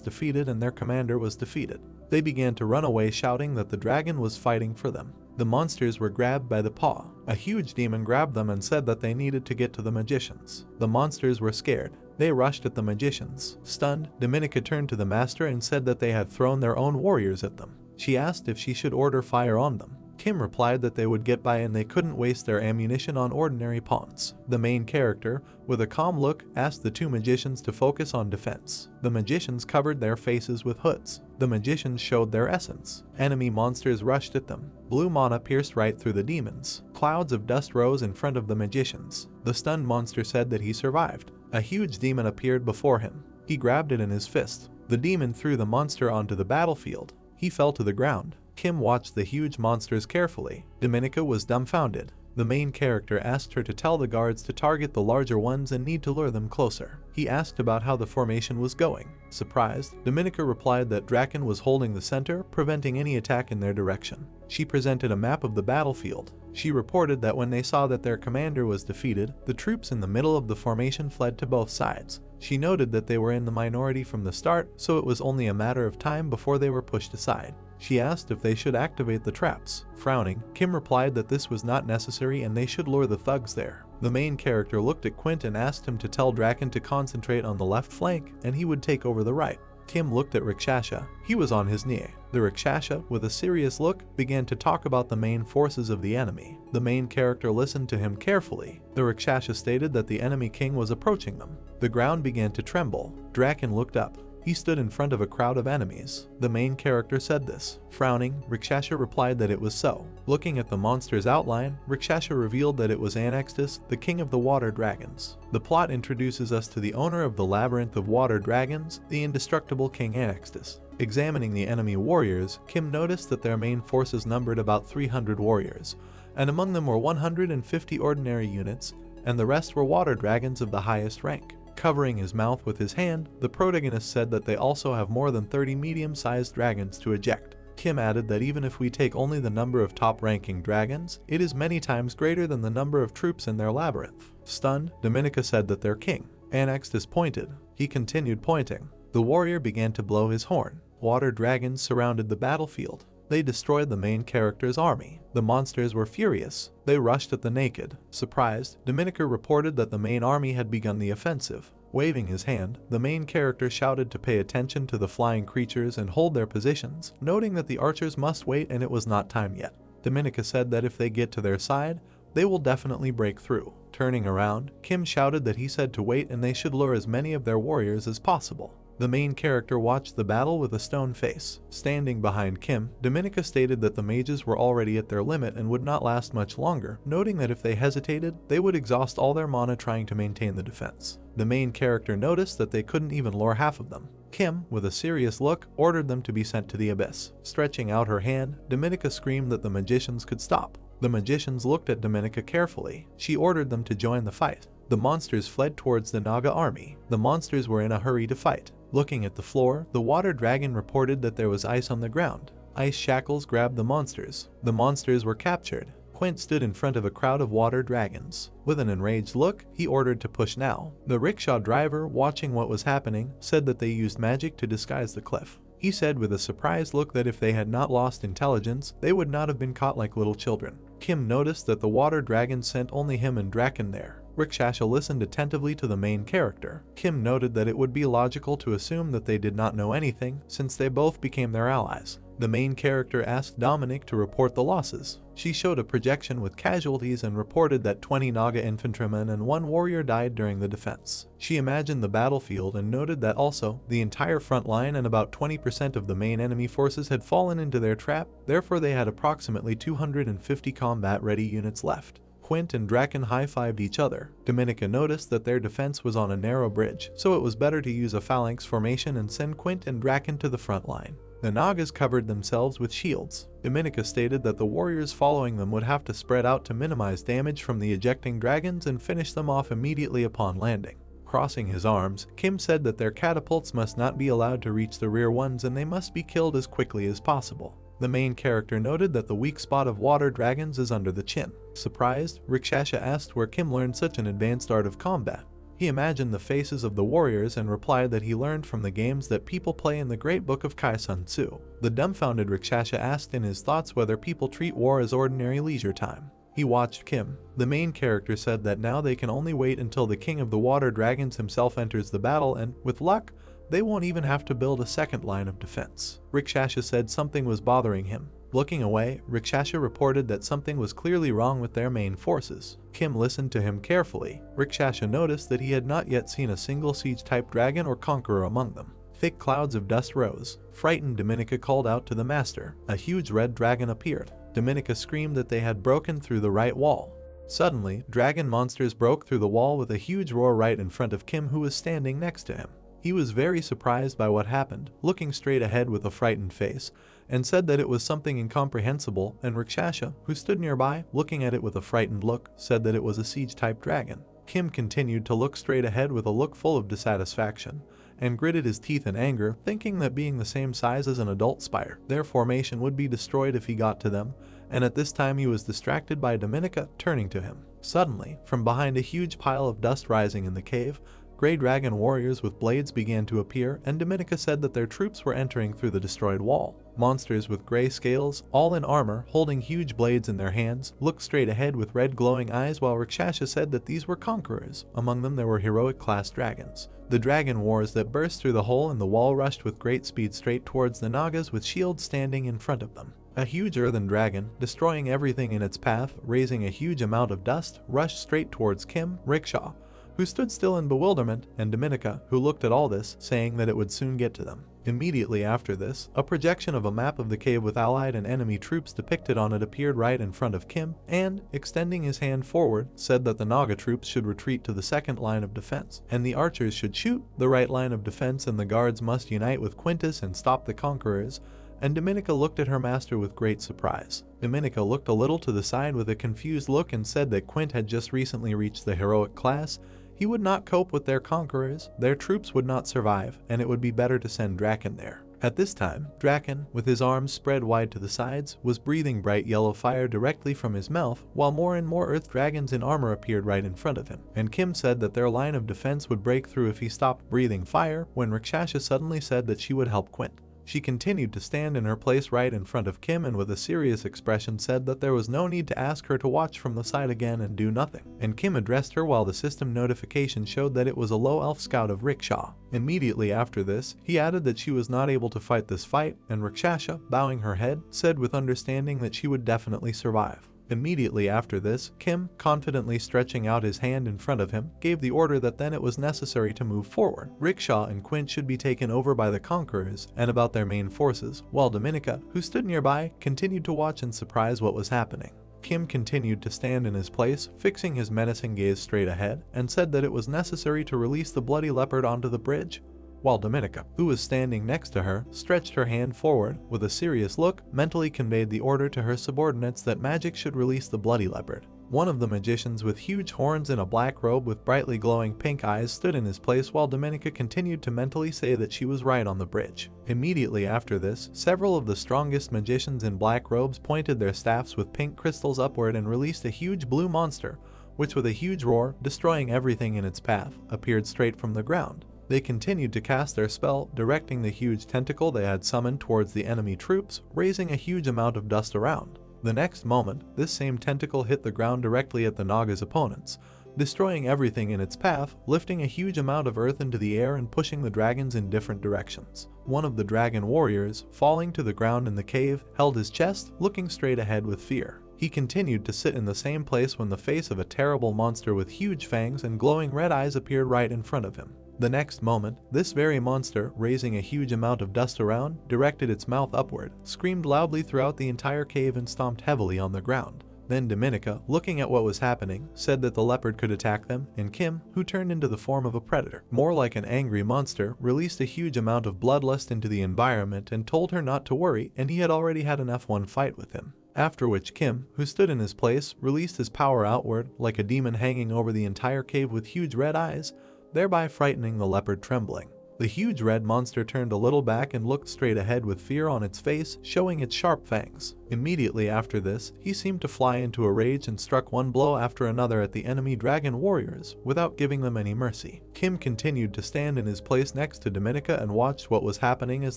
defeated and their commander was defeated. They began to run away shouting that the dragon was fighting for them. The monsters were grabbed by the paw. A huge demon grabbed them and said that they needed to get to the magicians. The monsters were scared. They rushed at the magicians. Stunned, Dominica turned to the master and said that they had thrown their own warriors at them. She asked if she should order fire on them. Kim replied that they would get by and they couldn't waste their ammunition on ordinary pawns. The main character, with a calm look, asked the two magicians to focus on defense. The magicians covered their faces with hoods. The magicians showed their essence. Enemy monsters rushed at them. Blue mana pierced right through the demons. Clouds of dust rose in front of the magicians. The stunned monster said that he survived. A huge demon appeared before him. He grabbed it in his fist. The demon threw the monster onto the battlefield. He fell to the ground. Kim watched the huge monsters carefully. Dominica was dumbfounded. The main character asked her to tell the guards to target the larger ones and need to lure them closer. He asked about how the formation was going. Surprised, Dominica replied that Draken was holding the center, preventing any attack in their direction. She presented a map of the battlefield. She reported that when they saw that their commander was defeated, the troops in the middle of the formation fled to both sides. She noted that they were in the minority from the start, so it was only a matter of time before they were pushed aside. She asked if they should activate the traps. Frowning, Kim replied that this was not necessary and they should lure the thugs there. The main character looked at Quint and asked him to tell Draken to concentrate on the left flank and he would take over the right. Kim looked at Rakshasha. He was on his knee. The Rakshasha, with a serious look, began to talk about the main forces of the enemy. The main character listened to him carefully. The Rakshasha stated that the enemy king was approaching them. The ground began to tremble. Draken looked up. He stood in front of a crowd of enemies. The main character said this. Frowning, Rakshasa replied that it was so. Looking at the monster's outline, Rakshasa revealed that it was Anextus, the king of the water dragons. The plot introduces us to the owner of the Labyrinth of water dragons, the indestructible King Anextus. Examining the enemy warriors, Kim noticed that their main forces numbered about 300 warriors, and among them were 150 ordinary units, and the rest were water dragons of the highest rank. Covering his mouth with his hand, the protagonist said that they also have more than 30 medium-sized dragons to eject. Kim added that even if we take only the number of top-ranking dragons, it is many times greater than the number of troops in their labyrinth. Stunned, Dominica said that their king, Anextus, pointed. He continued pointing. The warrior began to blow his horn. Water dragons surrounded the battlefield. They destroyed the main character's army. The monsters were furious. They rushed at the naked. Surprised, Dominica reported that the main army had begun the offensive. Waving his hand, the main character shouted to pay attention to the flying creatures and hold their positions, noting that the archers must wait and it was not time yet. Dominica said that if they get to their side, they will definitely break through. Turning around, Kim shouted that he said to wait and they should lure as many of their warriors as possible. The main character watched the battle with a stone face. Standing behind Kim, Dominica stated that the mages were already at their limit and would not last much longer, noting that if they hesitated, they would exhaust all their mana trying to maintain the defense. The main character noticed that they couldn't even lure half of them. Kim, with a serious look, ordered them to be sent to the abyss. Stretching out her hand, Dominica screamed that the magicians could stop. The magicians looked at Dominica carefully. She ordered them to join the fight. The monsters fled towards the Naga army. The monsters were in a hurry to fight. Looking at the floor, the water dragon reported that there was ice on the ground. Ice shackles grabbed the monsters. The monsters were captured. Quint stood in front of a crowd of water dragons. With an enraged look, he ordered to push now. The rickshaw driver, watching what was happening, said that they used magic to disguise the cliff. He said with a surprised look that if they had not lost intelligence, they would not have been caught like little children. Kim noticed that the water dragon sent only him and Draken there. Rakshasa listened attentively to the main character. Kim noted that it would be logical to assume that they did not know anything, since they both became their allies. The main character asked Dominic to report the losses. She showed a projection with casualties and reported that 20 Naga infantrymen and 1 warrior died during the defense. She imagined the battlefield and noted that also, the entire front line and about 20% of the main enemy forces had fallen into their trap, therefore they had approximately 250 combat-ready units left. Quint and Draken high-fived each other. Dominica noticed that their defense was on a narrow bridge, so it was better to use a phalanx formation and send Quint and Draken to the front line. The Nagas covered themselves with shields. Dominica stated that the warriors following them would have to spread out to minimize damage from the ejecting dragons and finish them off immediately upon landing. Crossing his arms, Kim said that their catapults must not be allowed to reach the rear ones and they must be killed as quickly as possible. The main character noted that the weak spot of water dragons is under the chin. Surprised, Rakshasa asked where Kim learned such an advanced art of combat. He imagined the faces of the warriors and replied that he learned from the games that people play in the Great Book of Kai Sun Tzu. The dumbfounded Rakshasa asked in his thoughts whether people treat war as ordinary leisure time. He watched Kim. The main character said that now they can only wait until the king of the water dragons himself enters the battle and, with luck, they won't even have to build a second line of defense. Rakshasa said something was bothering him. Looking away, Rakshasa reported that something was clearly wrong with their main forces. Kim listened to him carefully. Rakshasa noticed that he had not yet seen a single siege-type dragon or conqueror among them. Thick clouds of dust rose. Frightened, Dominica called out to the master. A huge red dragon appeared. Dominica screamed that they had broken through the right wall. Suddenly, dragon monsters broke through the wall with a huge roar right in front of Kim, who was standing next to him. He was very surprised by what happened, looking straight ahead with a frightened face, and said that it was something incomprehensible, and Rakshasa, who stood nearby, looking at it with a frightened look, said that it was a siege-type dragon. Kim continued to look straight ahead with a look full of dissatisfaction, and gritted his teeth in anger, thinking that being the same size as an adult spire, their formation would be destroyed if he got to them, and at this time he was distracted by Dominica turning to him. Suddenly, from behind a huge pile of dust rising in the cave, Grey dragon warriors with blades began to appear, and Dominica said that their troops were entering through the destroyed wall. Monsters with gray scales, all in armor, holding huge blades in their hands, looked straight ahead with red glowing eyes, while Rakshasa said that these were conquerors. Among them there were heroic class dragons. The dragon wars that burst through the hole in the wall rushed with great speed straight towards the Nagas with shields standing in front of them. A huge earthen dragon, destroying everything in its path, raising a huge amount of dust, rushed straight towards Kim, Rickshaw, who stood still in bewilderment, and Dominica, who looked at all this, saying that it would soon get to them. Immediately after this, a projection of a map of the cave with allied and enemy troops depicted on it appeared right in front of Kim, and, extending his hand forward, said that the Naga troops should retreat to the second line of defense, and the archers should shoot the right line of defense, and the guards must unite with Quintus and stop the conquerors. And Dominica looked at her master with great surprise. Dominica looked a little to the side with a confused look and said that Quint had just recently reached the heroic class. He would not cope with their conquerors, their troops would not survive, and it would be better to send Draken there. At this time, Draken, with his arms spread wide to the sides, was breathing bright yellow fire directly from his mouth, while more and more earth dragons in armor appeared right in front of him. And Kim said that their line of defense would break through if he stopped breathing fire, when Rakshasha suddenly said that she would help Quint. She continued to stand in her place right in front of Kim and with a serious expression said that there was no need to ask her to watch from the side again and do nothing. And Kim addressed her while the system notification showed that it was a low elf scout of Rickshaw. Immediately after this, he added that she was not able to fight this fight, and Rakshasha, bowing her head, said with understanding that she would definitely survive. Immediately after this, Kim, confidently stretching out his hand in front of him, gave the order that then it was necessary to move forward. Rickshaw and Quint should be taken over by the conquerors and about their main forces, while Dominica, who stood nearby, continued to watch in surprise what was happening. Kim continued to stand in his place, fixing his menacing gaze straight ahead, and said that it was necessary to release the bloody leopard onto the bridge, while Dominica, who was standing next to her, stretched her hand forward, with a serious look, mentally conveyed the order to her subordinates that magic should release the bloody leopard. One of the magicians with huge horns in a black robe with brightly glowing pink eyes stood in his place while Dominica continued to mentally say that she was right on the bridge. Immediately after this, several of the strongest magicians in black robes pointed their staffs with pink crystals upward and released a huge blue monster, which with a huge roar, destroying everything in its path, appeared straight from the ground. They continued to cast their spell, directing the huge tentacle they had summoned towards the enemy troops, raising a huge amount of dust around. The next moment, this same tentacle hit the ground directly at the Naga's opponents, destroying everything in its path, lifting a huge amount of earth into the air and pushing the dragons in different directions. One of the dragon warriors, falling to the ground in the cave, held his chest, looking straight ahead with fear. He continued to sit in the same place when the face of a terrible monster with huge fangs and glowing red eyes appeared right in front of him. The next moment, this very monster, raising a huge amount of dust around, directed its mouth upward, screamed loudly throughout the entire cave and stomped heavily on the ground. Then Dominica, looking at what was happening, said that the leopard could attack them, and Kim, who turned into the form of a predator, more like an angry monster, released a huge amount of bloodlust into the environment and told her not to worry, and he had already had an F1 fight with him. After which Kim, who stood in his place, released his power outward, like a demon hanging over the entire cave with huge red eyes, thereby frightening the leopard trembling. The huge red monster turned a little back and looked straight ahead with fear on its face, showing its sharp fangs. Immediately after this, he seemed to fly into a rage and struck one blow after another at the enemy dragon warriors, without giving them any mercy. Kim continued to stand in his place next to Dominica and watched what was happening as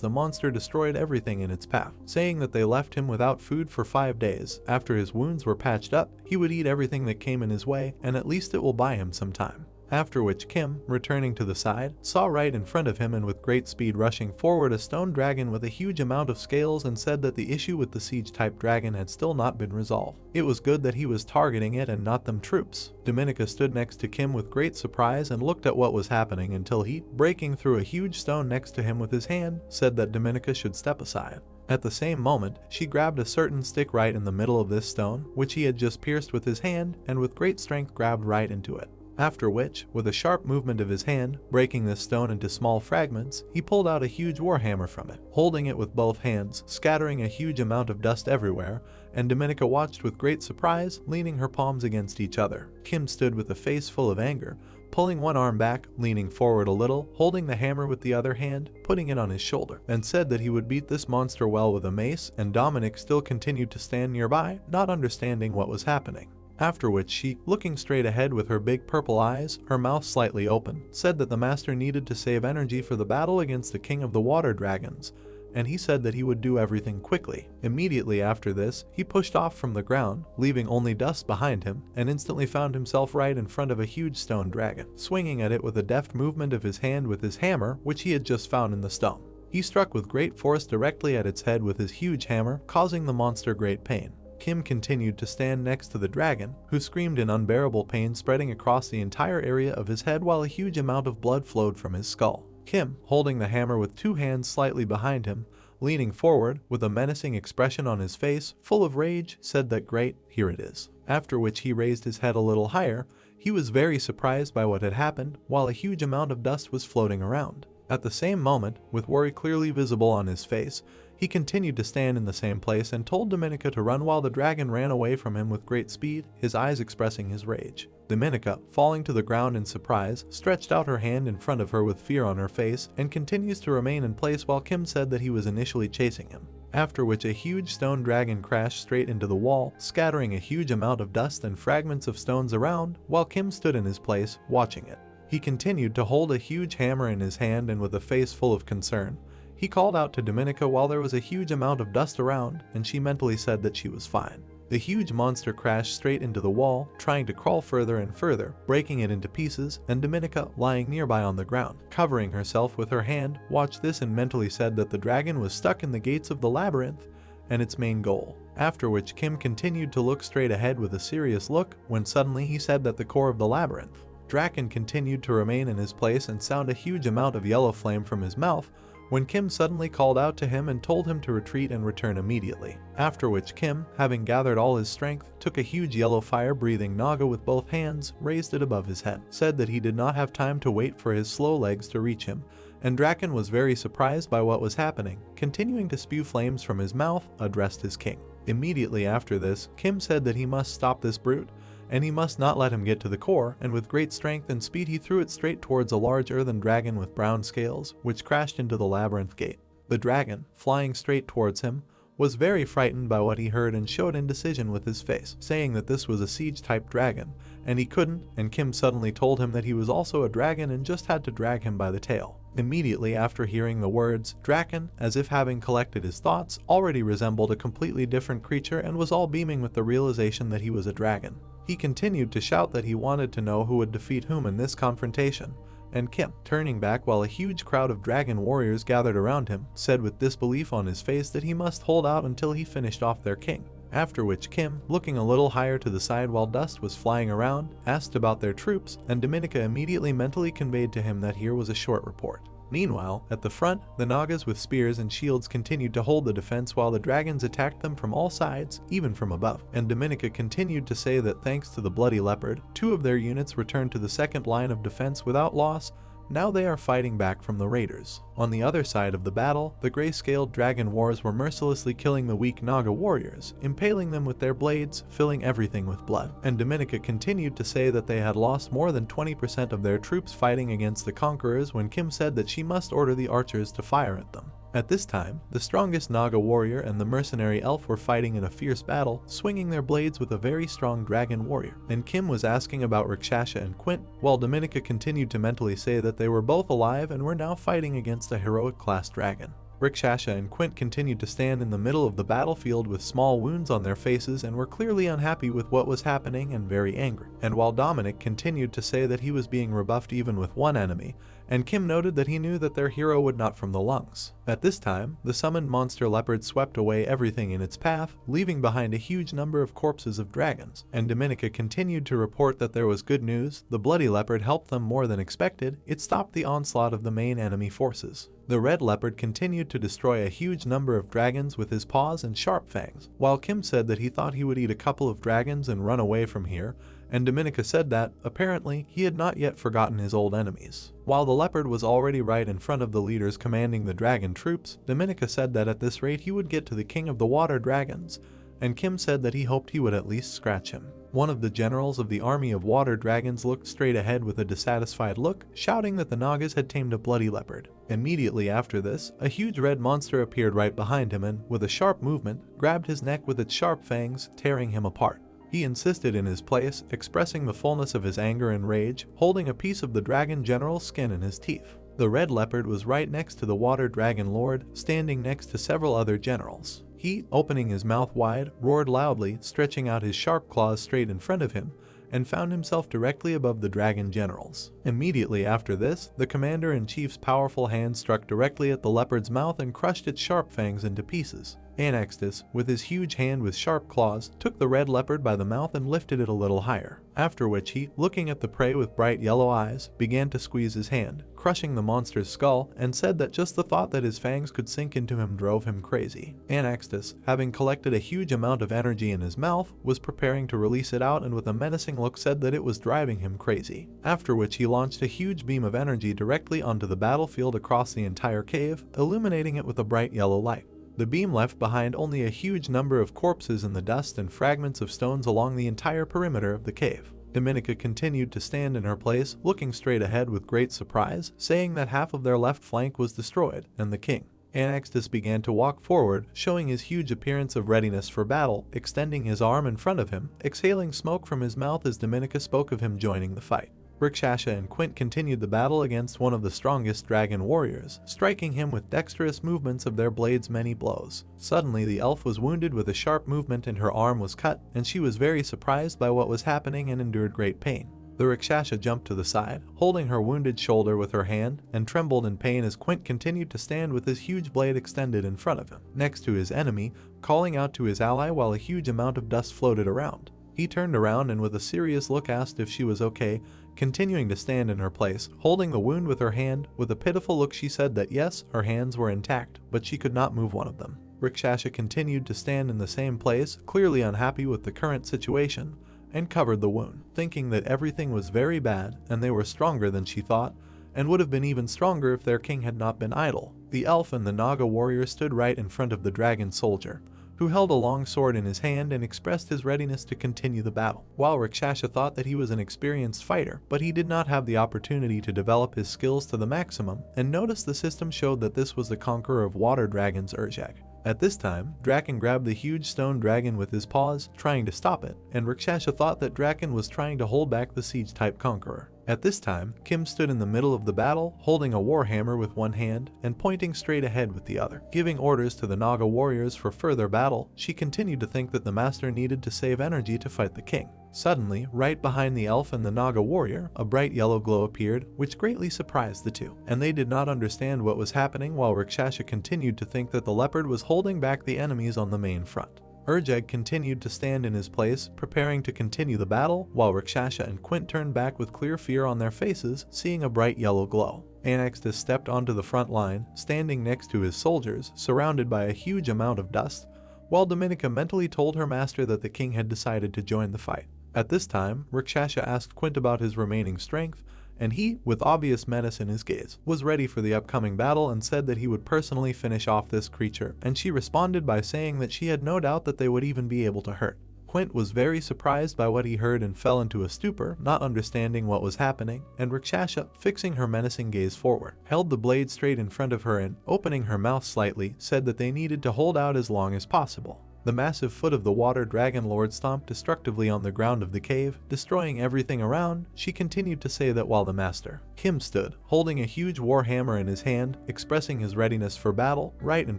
the monster destroyed everything in its path, saying that they left him without food for 5 days. After his wounds were patched up, he would eat everything that came in his way, and at least it will buy him some time. After which Kim, returning to the side, saw right in front of him and with great speed rushing forward a stone dragon with a huge amount of scales and said that the issue with the siege-type dragon had still not been resolved. It was good that he was targeting it and not them troops. Dominica stood next to Kim with great surprise and looked at what was happening until he, breaking through a huge stone next to him with his hand, said that Dominica should step aside. At the same moment, she grabbed a certain stick right in the middle of this stone, which he had just pierced with his hand, and with great strength grabbed right into it. After which, with a sharp movement of his hand, breaking this stone into small fragments, he pulled out a huge warhammer from it, holding it with both hands, scattering a huge amount of dust everywhere, and Dominica watched with great surprise, leaning her palms against each other. Kim stood with a face full of anger, pulling one arm back, leaning forward a little, holding the hammer with the other hand, putting it on his shoulder, and said that he would beat this monster well with a mace, and Dominic still continued to stand nearby, not understanding what was happening. After which she, looking straight ahead with her big purple eyes, her mouth slightly open, said that the master needed to save energy for the battle against the king of the water dragons, and he said that he would do everything quickly. Immediately after this, he pushed off from the ground, leaving only dust behind him, and instantly found himself right in front of a huge stone dragon, swinging at it with a deft movement of his hand with his hammer, which he had just found in the stone. He struck with great force directly at its head with his huge hammer, causing the monster great pain. Kim continued to stand next to the dragon, who screamed in unbearable pain, spreading across the entire area of his head while a huge amount of blood flowed from his skull. Kim, holding the hammer with two hands slightly behind him, leaning forward with a menacing expression on his face, full of rage, said that "Great, here it is." After which he raised his head a little higher. He was very surprised by what had happened, while a huge amount of dust was floating around. At the same moment, with worry clearly visible on his face, he continued to stand in the same place and told Dominica to run while the dragon ran away from him with great speed, his eyes expressing his rage. Dominica, falling to the ground in surprise, stretched out her hand in front of her with fear on her face and continues to remain in place while Kim said that he was initially chasing him. After which a huge stone dragon crashed straight into the wall, scattering a huge amount of dust and fragments of stones around, while Kim stood in his place, watching it. He continued to hold a huge hammer in his hand, and with a face full of concern, he called out to Dominica while there was a huge amount of dust around, and she mentally said that she was fine. The huge monster crashed straight into the wall, trying to crawl further and further, breaking it into pieces, and Dominica, lying nearby on the ground, covering herself with her hand, watched this and mentally said that the dragon was stuck in the gates of the labyrinth and its main goal. After which Kim continued to look straight ahead with a serious look, when suddenly he said that the core of the labyrinth. Draken continued to remain in his place and sound a huge amount of yellow flame from his mouth, when Kim suddenly called out to him and told him to retreat and return immediately. After which Kim, having gathered all his strength, took a huge yellow fire-breathing Naga with both hands, raised it above his head, said that he did not have time to wait for his slow legs to reach him, and Draken was very surprised by what was happening, continuing to spew flames from his mouth, addressed his king. Immediately after this, Kim said that he must stop this brute, and he must not let him get to the core, and with great strength and speed he threw it straight towards a large earthen dragon with brown scales, which crashed into the labyrinth gate. The dragon, flying straight towards him, was very frightened by what he heard and showed indecision with his face, saying that this was a siege-type dragon, and he couldn't, and Kim suddenly told him that he was also a dragon and just had to drag him by the tail. Immediately after hearing the words, Draken, as if having collected his thoughts, already resembled a completely different creature and was all beaming with the realization that he was a dragon. He continued to shout that he wanted to know who would defeat whom in this confrontation, and Kim, turning back while a huge crowd of dragon warriors gathered around him, said with disbelief on his face that he must hold out until he finished off their king. After which Kim, looking a little higher to the side while dust was flying around, asked about their troops, and Dominica immediately mentally conveyed to him that here was a short report. Meanwhile, at the front, the Nagas with spears and shields continued to hold the defense while the dragons attacked them from all sides, even from above, and Dominica continued to say that thanks to the Bloody Leopard, 2 of their units returned to the second line of defense without loss. Now they are fighting back from the raiders. On the other side of the battle, the gray-scaled dragon wars were mercilessly killing the weak Naga warriors, impaling them with their blades, filling everything with blood. And Dominica continued to say that they had lost more than 20% of their troops fighting against the conquerors, when Kim said that she must order the archers to fire at them. At this time, the strongest Naga warrior and the mercenary elf were fighting in a fierce battle, swinging their blades with a very strong dragon warrior, and Kim was asking about Rakshasha and Quint, while Dominica continued to mentally say that they were both alive and were now fighting against a heroic class dragon. Rakshasha and Quint continued to stand in the middle of the battlefield with small wounds on their faces and were clearly unhappy with what was happening and very angry. And while Dominic continued to say that he was being rebuffed even with one enemy, and Kim noted that he knew that their hero would not from the lungs. At this time, the summoned monster leopard swept away everything in its path, leaving behind a huge number of corpses of dragons, and Dominica continued to report that there was good news. The bloody leopard helped them more than expected. It stopped the onslaught of the main enemy forces. The red leopard continued to destroy a huge number of dragons with his paws and sharp fangs, while Kim said that he thought he would eat a couple of dragons and run away from here, and Dominica said that, apparently, he had not yet forgotten his old enemies. While the leopard was already right in front of the leaders commanding the dragon troops, Dominica said that at this rate he would get to the king of the water dragons, and Kim said that he hoped he would at least scratch him. One of the generals of the army of water dragons looked straight ahead with a dissatisfied look, shouting that the Nagas had tamed a bloody leopard. Immediately after this, a huge red monster appeared right behind him and, with a sharp movement, grabbed his neck with its sharp fangs, tearing him apart. He insisted in his place, expressing the fullness of his anger and rage, holding a piece of the dragon general's skin in his teeth. The red leopard was right next to the water dragon lord, standing next to several other generals. He, opening his mouth wide, roared loudly, stretching out his sharp claws straight in front of him, and found himself directly above the dragon generals. Immediately after this, the commander-in-chief's powerful hand struck directly at the leopard's mouth and crushed its sharp fangs into pieces. Anextus, with his huge hand with sharp claws, took the red leopard by the mouth and lifted it a little higher, after which he, looking at the prey with bright yellow eyes, began to squeeze his hand, crushing the monster's skull, and said that just the thought that his fangs could sink into him drove him crazy. Anextus, having collected a huge amount of energy in his mouth, was preparing to release it out and with a menacing look said that it was driving him crazy, after which he launched a huge beam of energy directly onto the battlefield across the entire cave, illuminating it with a bright yellow light. The beam left behind only a huge number of corpses in the dust and fragments of stones along the entire perimeter of the cave. Dominica continued to stand in her place, looking straight ahead with great surprise, saying that half of their left flank was destroyed, and the king. Anextus began to walk forward, showing his huge appearance of readiness for battle, extending his arm in front of him, exhaling smoke from his mouth as Dominica spoke of him joining the fight. Rakshasa and Quint continued the battle against one of the strongest dragon warriors, striking him with dexterous movements of their blades many blows. Suddenly the elf was wounded with a sharp movement and her arm was cut, and she was very surprised by what was happening and endured great pain. The Rakshasa jumped to the side, holding her wounded shoulder with her hand, and trembled in pain as Quint continued to stand with his huge blade extended in front of him, next to his enemy, calling out to his ally while a huge amount of dust floated around. He turned around and with a serious look asked if she was okay, continuing to stand in her place, holding the wound with her hand. With a pitiful look she said that yes, her hands were intact, but she could not move one of them. Rakshasa continued to stand in the same place, clearly unhappy with the current situation, and covered the wound, thinking that everything was very bad and they were stronger than she thought, and would have been even stronger if their king had not been idle. The elf and the Naga warrior stood right in front of the dragon soldier, who held a long sword in his hand and expressed his readiness to continue the battle. While Rakshasa thought that he was an experienced fighter, but he did not have the opportunity to develop his skills to the maximum, and noticed the system showed that this was the conqueror of water dragons Urjak. At this time, Draken grabbed the huge stone dragon with his paws, trying to stop it, and Rakshasa thought that Draken was trying to hold back the siege-type conqueror. At this time, Kim stood in the middle of the battle, holding a warhammer with one hand and pointing straight ahead with the other. Giving orders to the Naga warriors for further battle, she continued to think that the master needed to save energy to fight the king. Suddenly, right behind the elf and the Naga warrior, a bright yellow glow appeared, which greatly surprised the two, and they did not understand what was happening while Rakshasa continued to think that the leopard was holding back the enemies on the main front. Urjag continued to stand in his place, preparing to continue the battle, while Rakshasa and Quint turned back with clear fear on their faces, seeing a bright yellow glow. Anextus stepped onto the front line, standing next to his soldiers, surrounded by a huge amount of dust, while Dominica mentally told her master that the king had decided to join the fight. At this time, Rakshasa asked Quint about his remaining strength, and he, with obvious menace in his gaze, was ready for the upcoming battle and said that he would personally finish off this creature, and she responded by saying that she had no doubt that they would even be able to hurt. Quint was very surprised by what he heard and fell into a stupor, not understanding what was happening, and Rakshasa, fixing her menacing gaze forward, held the blade straight in front of her and, opening her mouth slightly, said that they needed to hold out as long as possible. The massive foot of the water dragon lord stomped destructively on the ground of the cave, destroying everything around. She continued to say that while the master, Kim, stood, holding a huge warhammer in his hand, expressing his readiness for battle, right in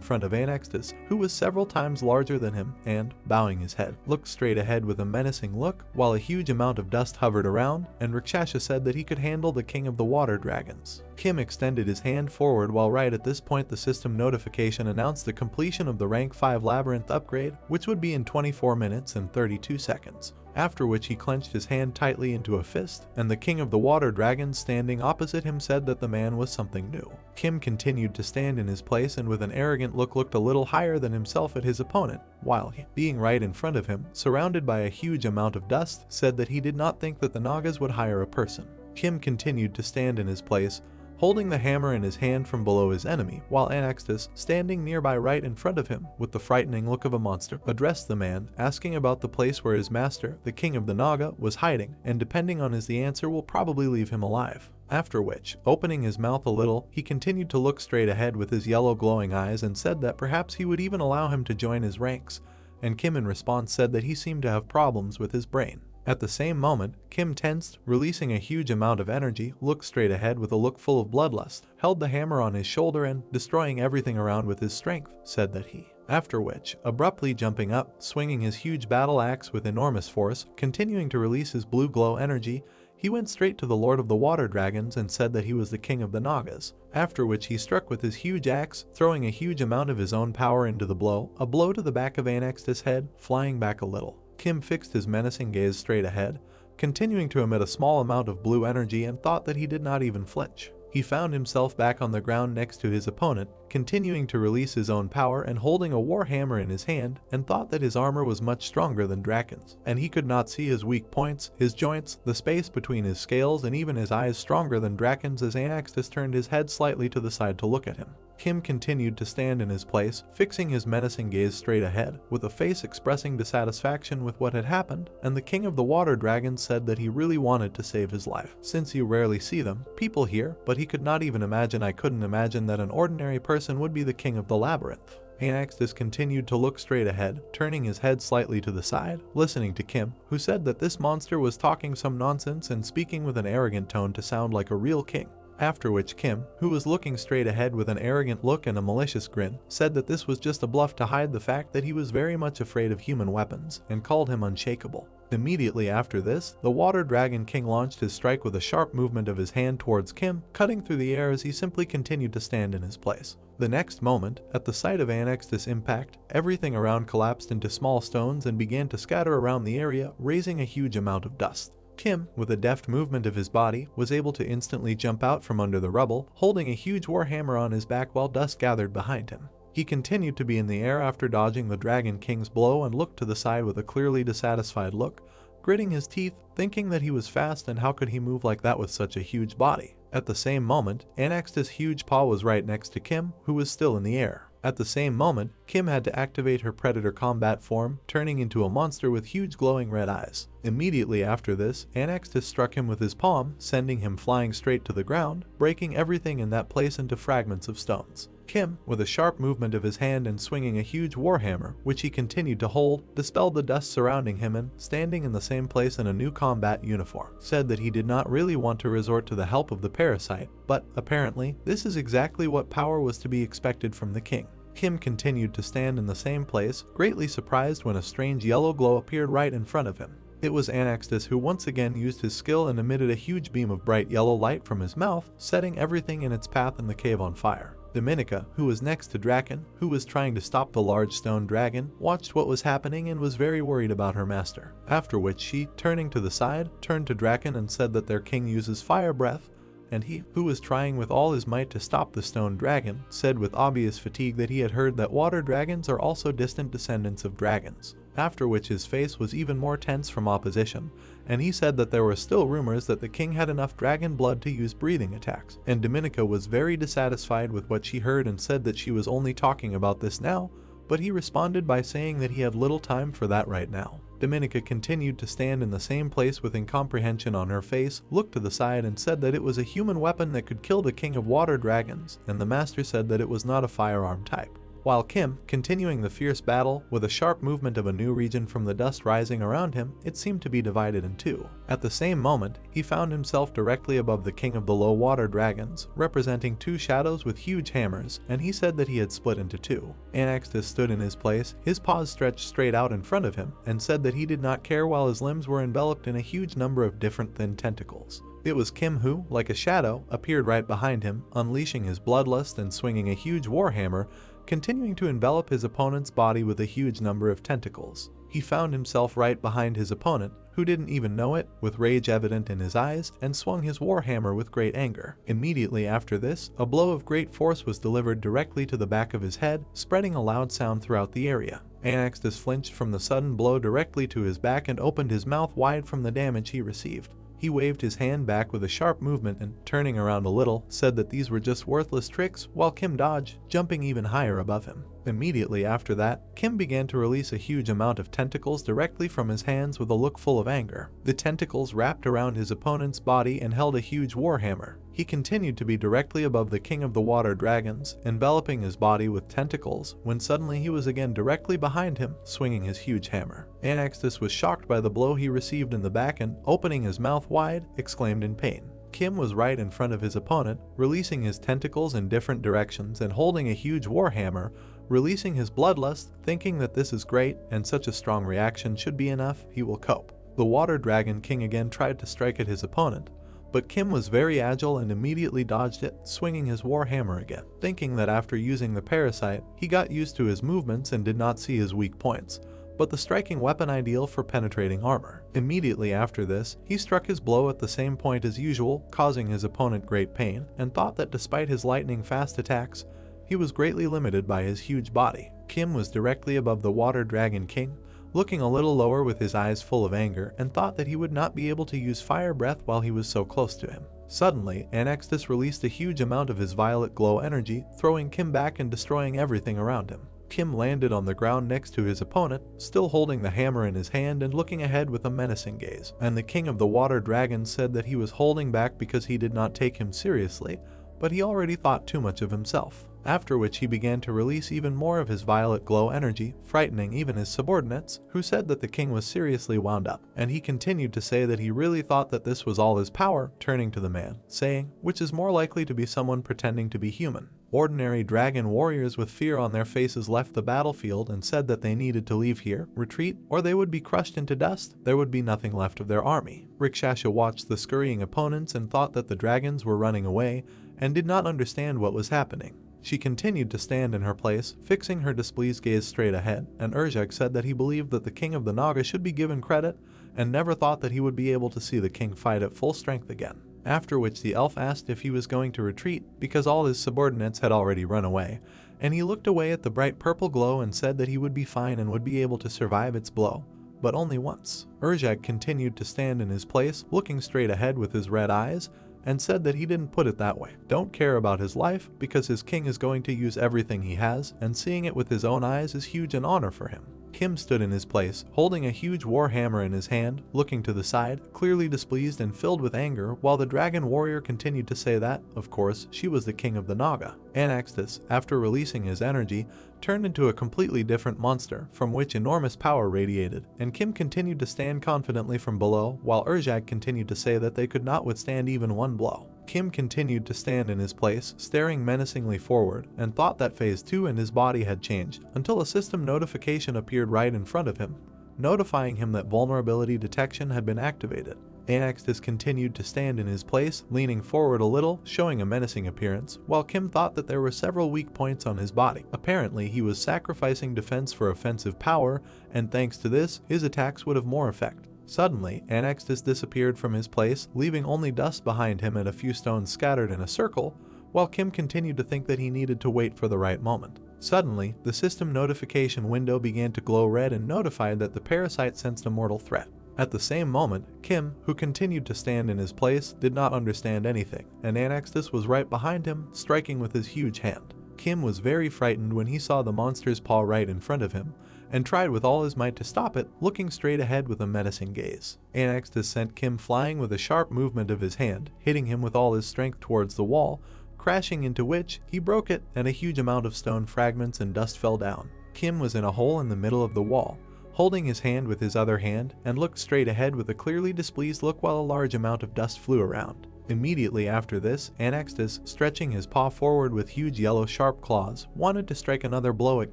front of Anextus, who was several times larger than him, and, bowing his head, looked straight ahead with a menacing look, while a huge amount of dust hovered around, and Rakshasa said that he could handle the king of the water dragons. Kim extended his hand forward while right at this point the system notification announced the completion of the rank 5 Labyrinth upgrade, which would be in 24 minutes and 32 seconds. After which he clenched his hand tightly into a fist, and the king of the water dragons standing opposite him said that the man was something new. Kim continued to stand in his place and with an arrogant look looked a little higher than himself at his opponent, while he, being right in front of him, surrounded by a huge amount of dust, said that he did not think that the Nagas would hire a person. Kim continued to stand in his place, holding the hammer in his hand from below his enemy, while Anextus, standing nearby right in front of him, with the frightening look of a monster, addressed the man, asking about the place where his master, the king of the Naga, was hiding, and depending on the answer will probably leave him alive. After which, opening his mouth a little, he continued to look straight ahead with his yellow glowing eyes and said that perhaps he would even allow him to join his ranks, and Kim in response said that he seemed to have problems with his brain. At the same moment, Kim tensed, releasing a huge amount of energy, looked straight ahead with a look full of bloodlust, held the hammer on his shoulder and, destroying everything around with his strength, said that he. After which, abruptly jumping up, swinging his huge battle axe with enormous force, continuing to release his blue glow energy, He went straight to the Lord of the Water Dragons and said that he was the king of the Nagas, after which he struck with his huge axe, throwing a huge amount of his own power into the blow, a blow to the back of Anex's head, flying back a little. Kim fixed his menacing gaze straight ahead, continuing to emit a small amount of blue energy, and thought that he did not even flinch. He found himself back on the ground next to his opponent, continuing to release his own power and holding a warhammer in his hand, and thought that his armor was much stronger than Draken's, and he could not see his weak points, his joints, the space between his scales, and even his eyes stronger than Draken's as Anaxtis turned his head slightly to the side to look at him. Kim continued to stand in his place, fixing his menacing gaze straight ahead, with a face expressing dissatisfaction with what had happened, and the king of the water dragons said that he really wanted to save his life. Since you rarely see them, people here, but he could not even imagine I couldn't imagine that an ordinary person would be the king of the labyrinth. Anaxtis continued to look straight ahead, turning his head slightly to the side, listening to Kim, who said that this monster was talking some nonsense and speaking with an arrogant tone to sound like a real king. After which Kim, who was looking straight ahead with an arrogant look and a malicious grin, said that this was just a bluff to hide the fact that he was very much afraid of human weapons, and called him unshakable. Immediately after this, the Water Dragon King launched his strike with a sharp movement of his hand towards Kim, cutting through the air as he simply continued to stand in his place. The next moment, at the sight of Anaxtis' impact, everything around collapsed into small stones and began to scatter around the area, raising a huge amount of dust. Kim, with a deft movement of his body, was able to instantly jump out from under the rubble, holding a huge warhammer on his back while dust gathered behind him. He continued to be in the air after dodging the Dragon King's blow and looked to the side with a clearly dissatisfied look, gritting his teeth, thinking that he was fast and how could he move like that with such a huge body. At the same moment, Anaxtis' huge paw was right next to Kim, who was still in the air. At the same moment, Kim had to activate her predator combat form, turning into a monster with huge glowing red eyes. Immediately after this, Anaxtis struck him with his palm, sending him flying straight to the ground, breaking everything in that place into fragments of stones. Kim, with a sharp movement of his hand and swinging a huge warhammer, which he continued to hold, dispelled the dust surrounding him and, standing in the same place in a new combat uniform, said that he did not really want to resort to the help of the parasite, but, apparently, this is exactly what power was to be expected from the king. Kim continued to stand in the same place, greatly surprised when a strange yellow glow appeared right in front of him. It was Anaxtis who once again used his skill and emitted a huge beam of bright yellow light from his mouth, setting everything in its path in the cave on fire. Dominica, who was next to Draken, who was trying to stop the large stone dragon, watched what was happening and was very worried about her master. After which she, turning to the side, turned to Draken and said that their king uses fire breath, and he, who was trying with all his might to stop the stone dragon, said with obvious fatigue that he had heard that water dragons are also distant descendants of dragons. After which his face was even more tense from opposition, and he said that there were still rumors that the king had enough dragon blood to use breathing attacks, and Dominica was very dissatisfied with what she heard and said that she was only talking about this now, but he responded by saying that he had little time for that right now. Dominica continued to stand in the same place with incomprehension on her face, looked to the side and said that it was a human weapon that could kill the king of water dragons, and the master said that it was not a firearm type. While Kim, continuing the fierce battle, with a sharp movement of a new region from the dust rising around him, it seemed to be divided in two. At the same moment, he found himself directly above the king of the low water dragons, representing two shadows with huge hammers, and he said that he had split into two. Anaxtis stood in his place, his paws stretched straight out in front of him, and said that he did not care while his limbs were enveloped in a huge number of different thin tentacles. It was Kim who, like a shadow, appeared right behind him, unleashing his bloodlust and swinging a huge warhammer, continuing to envelop his opponent's body with a huge number of tentacles. He found himself right behind his opponent, who didn't even know it, with rage evident in his eyes, and swung his warhammer with great anger. Immediately after this, a blow of great force was delivered directly to the back of his head, spreading a loud sound throughout the area. Anaxtis flinched from the sudden blow directly to his back and opened his mouth wide from the damage he received. He waved his hand back with a sharp movement and, turning around a little, said that these were just worthless tricks, while Kim dodged, jumping even higher above him. Immediately after that, Kim began to release a huge amount of tentacles directly from his hands with a look full of anger. The tentacles wrapped around his opponent's body and held a huge warhammer. He continued to be directly above the king of the water dragons, enveloping his body with tentacles, when suddenly he was again directly behind him, swinging his huge hammer. Anaxtis was shocked by the blow he received in the back and, opening his mouth wide, exclaimed in pain. Kim was right in front of his opponent, releasing his tentacles in different directions and holding a huge warhammer, releasing his bloodlust, thinking that this is great and such a strong reaction should be enough, he will cope. The Water Dragon King again tried to strike at his opponent, but Kim was very agile and immediately dodged it, swinging his war hammer again, thinking that after using the parasite, he got used to his movements and did not see his weak points, but the striking weapon ideal for penetrating armor. Immediately after this, he struck his blow at the same point as usual, causing his opponent great pain, and thought that despite his lightning-fast attacks, he was greatly limited by his huge body. Kim was directly above the Water Dragon King, looking a little lower with his eyes full of anger, and thought that he would not be able to use fire breath while he was so close to him. Suddenly, Anextus released a huge amount of his violet glow energy, throwing Kim back and destroying everything around him. Kim landed on the ground next to his opponent, still holding the hammer in his hand and looking ahead with a menacing gaze. And the King of the Water Dragons said that he was holding back because he did not take him seriously, but he already thought too much of himself. After which he began to release even more of his violet glow energy, frightening even his subordinates, who said that the king was seriously wound up. And he continued to say that he really thought that this was all his power, turning to the man, saying, which is more likely to be someone pretending to be human. Ordinary dragon warriors with fear on their faces left the battlefield and said that they needed to leave here, retreat, or they would be crushed into dust. There would be nothing left of their army. Rikshasha watched the scurrying opponents and thought that the dragons were running away and did not understand what was happening. She continued to stand in her place, fixing her displeased gaze straight ahead, and Urzhek said that he believed that the king of the Naga should be given credit and never thought that he would be able to see the king fight at full strength again. After which the elf asked if he was going to retreat because all his subordinates had already run away, and he looked away at the bright purple glow and said that he would be fine and would be able to survive its blow, but only once. Urzhek continued to stand in his place, looking straight ahead with his red eyes, and said that he didn't put it that way. Don't care about his life because his king is going to use everything he has, and seeing it with his own eyes is huge an honor for him. Kim stood in his place, holding a huge war hammer in his hand, looking to the side, clearly displeased and filled with anger, while the dragon warrior continued to say that, of course, she was the king of the Naga. Anextus, after releasing his energy, turned into a completely different monster, from which enormous power radiated, and Kim continued to stand confidently from below, while Urzhek continued to say that they could not withstand even one blow. Kim continued to stand in his place, staring menacingly forward, and thought that phase 2 in his body had changed, until a system notification appeared right in front of him, notifying him that vulnerability detection had been activated. Anextus continued to stand in his place, leaning forward a little, showing a menacing appearance, while Kim thought that there were several weak points on his body. Apparently, he was sacrificing defense for offensive power, and thanks to this, his attacks would have more effect. Suddenly, Anextus disappeared from his place, leaving only dust behind him and a few stones scattered in a circle, while Kim continued to think that he needed to wait for the right moment. Suddenly, the system notification window began to glow red and notified that the parasite sensed a mortal threat. At the same moment, Kim, who continued to stand in his place, did not understand anything, and Anextus was right behind him, striking with his huge hand. Kim was very frightened when he saw the monster's paw right in front of him, and tried with all his might to stop it, looking straight ahead with a menacing gaze. Anextus sent Kim flying with a sharp movement of his hand, hitting him with all his strength towards the wall, crashing into which he broke it and a huge amount of stone fragments and dust fell down. Kim was in a hole in the middle of the wall, holding his hand with his other hand, and looked straight ahead with a clearly displeased look while a large amount of dust flew around. Immediately after this, Anextus, stretching his paw forward with huge yellow sharp claws, wanted to strike another blow at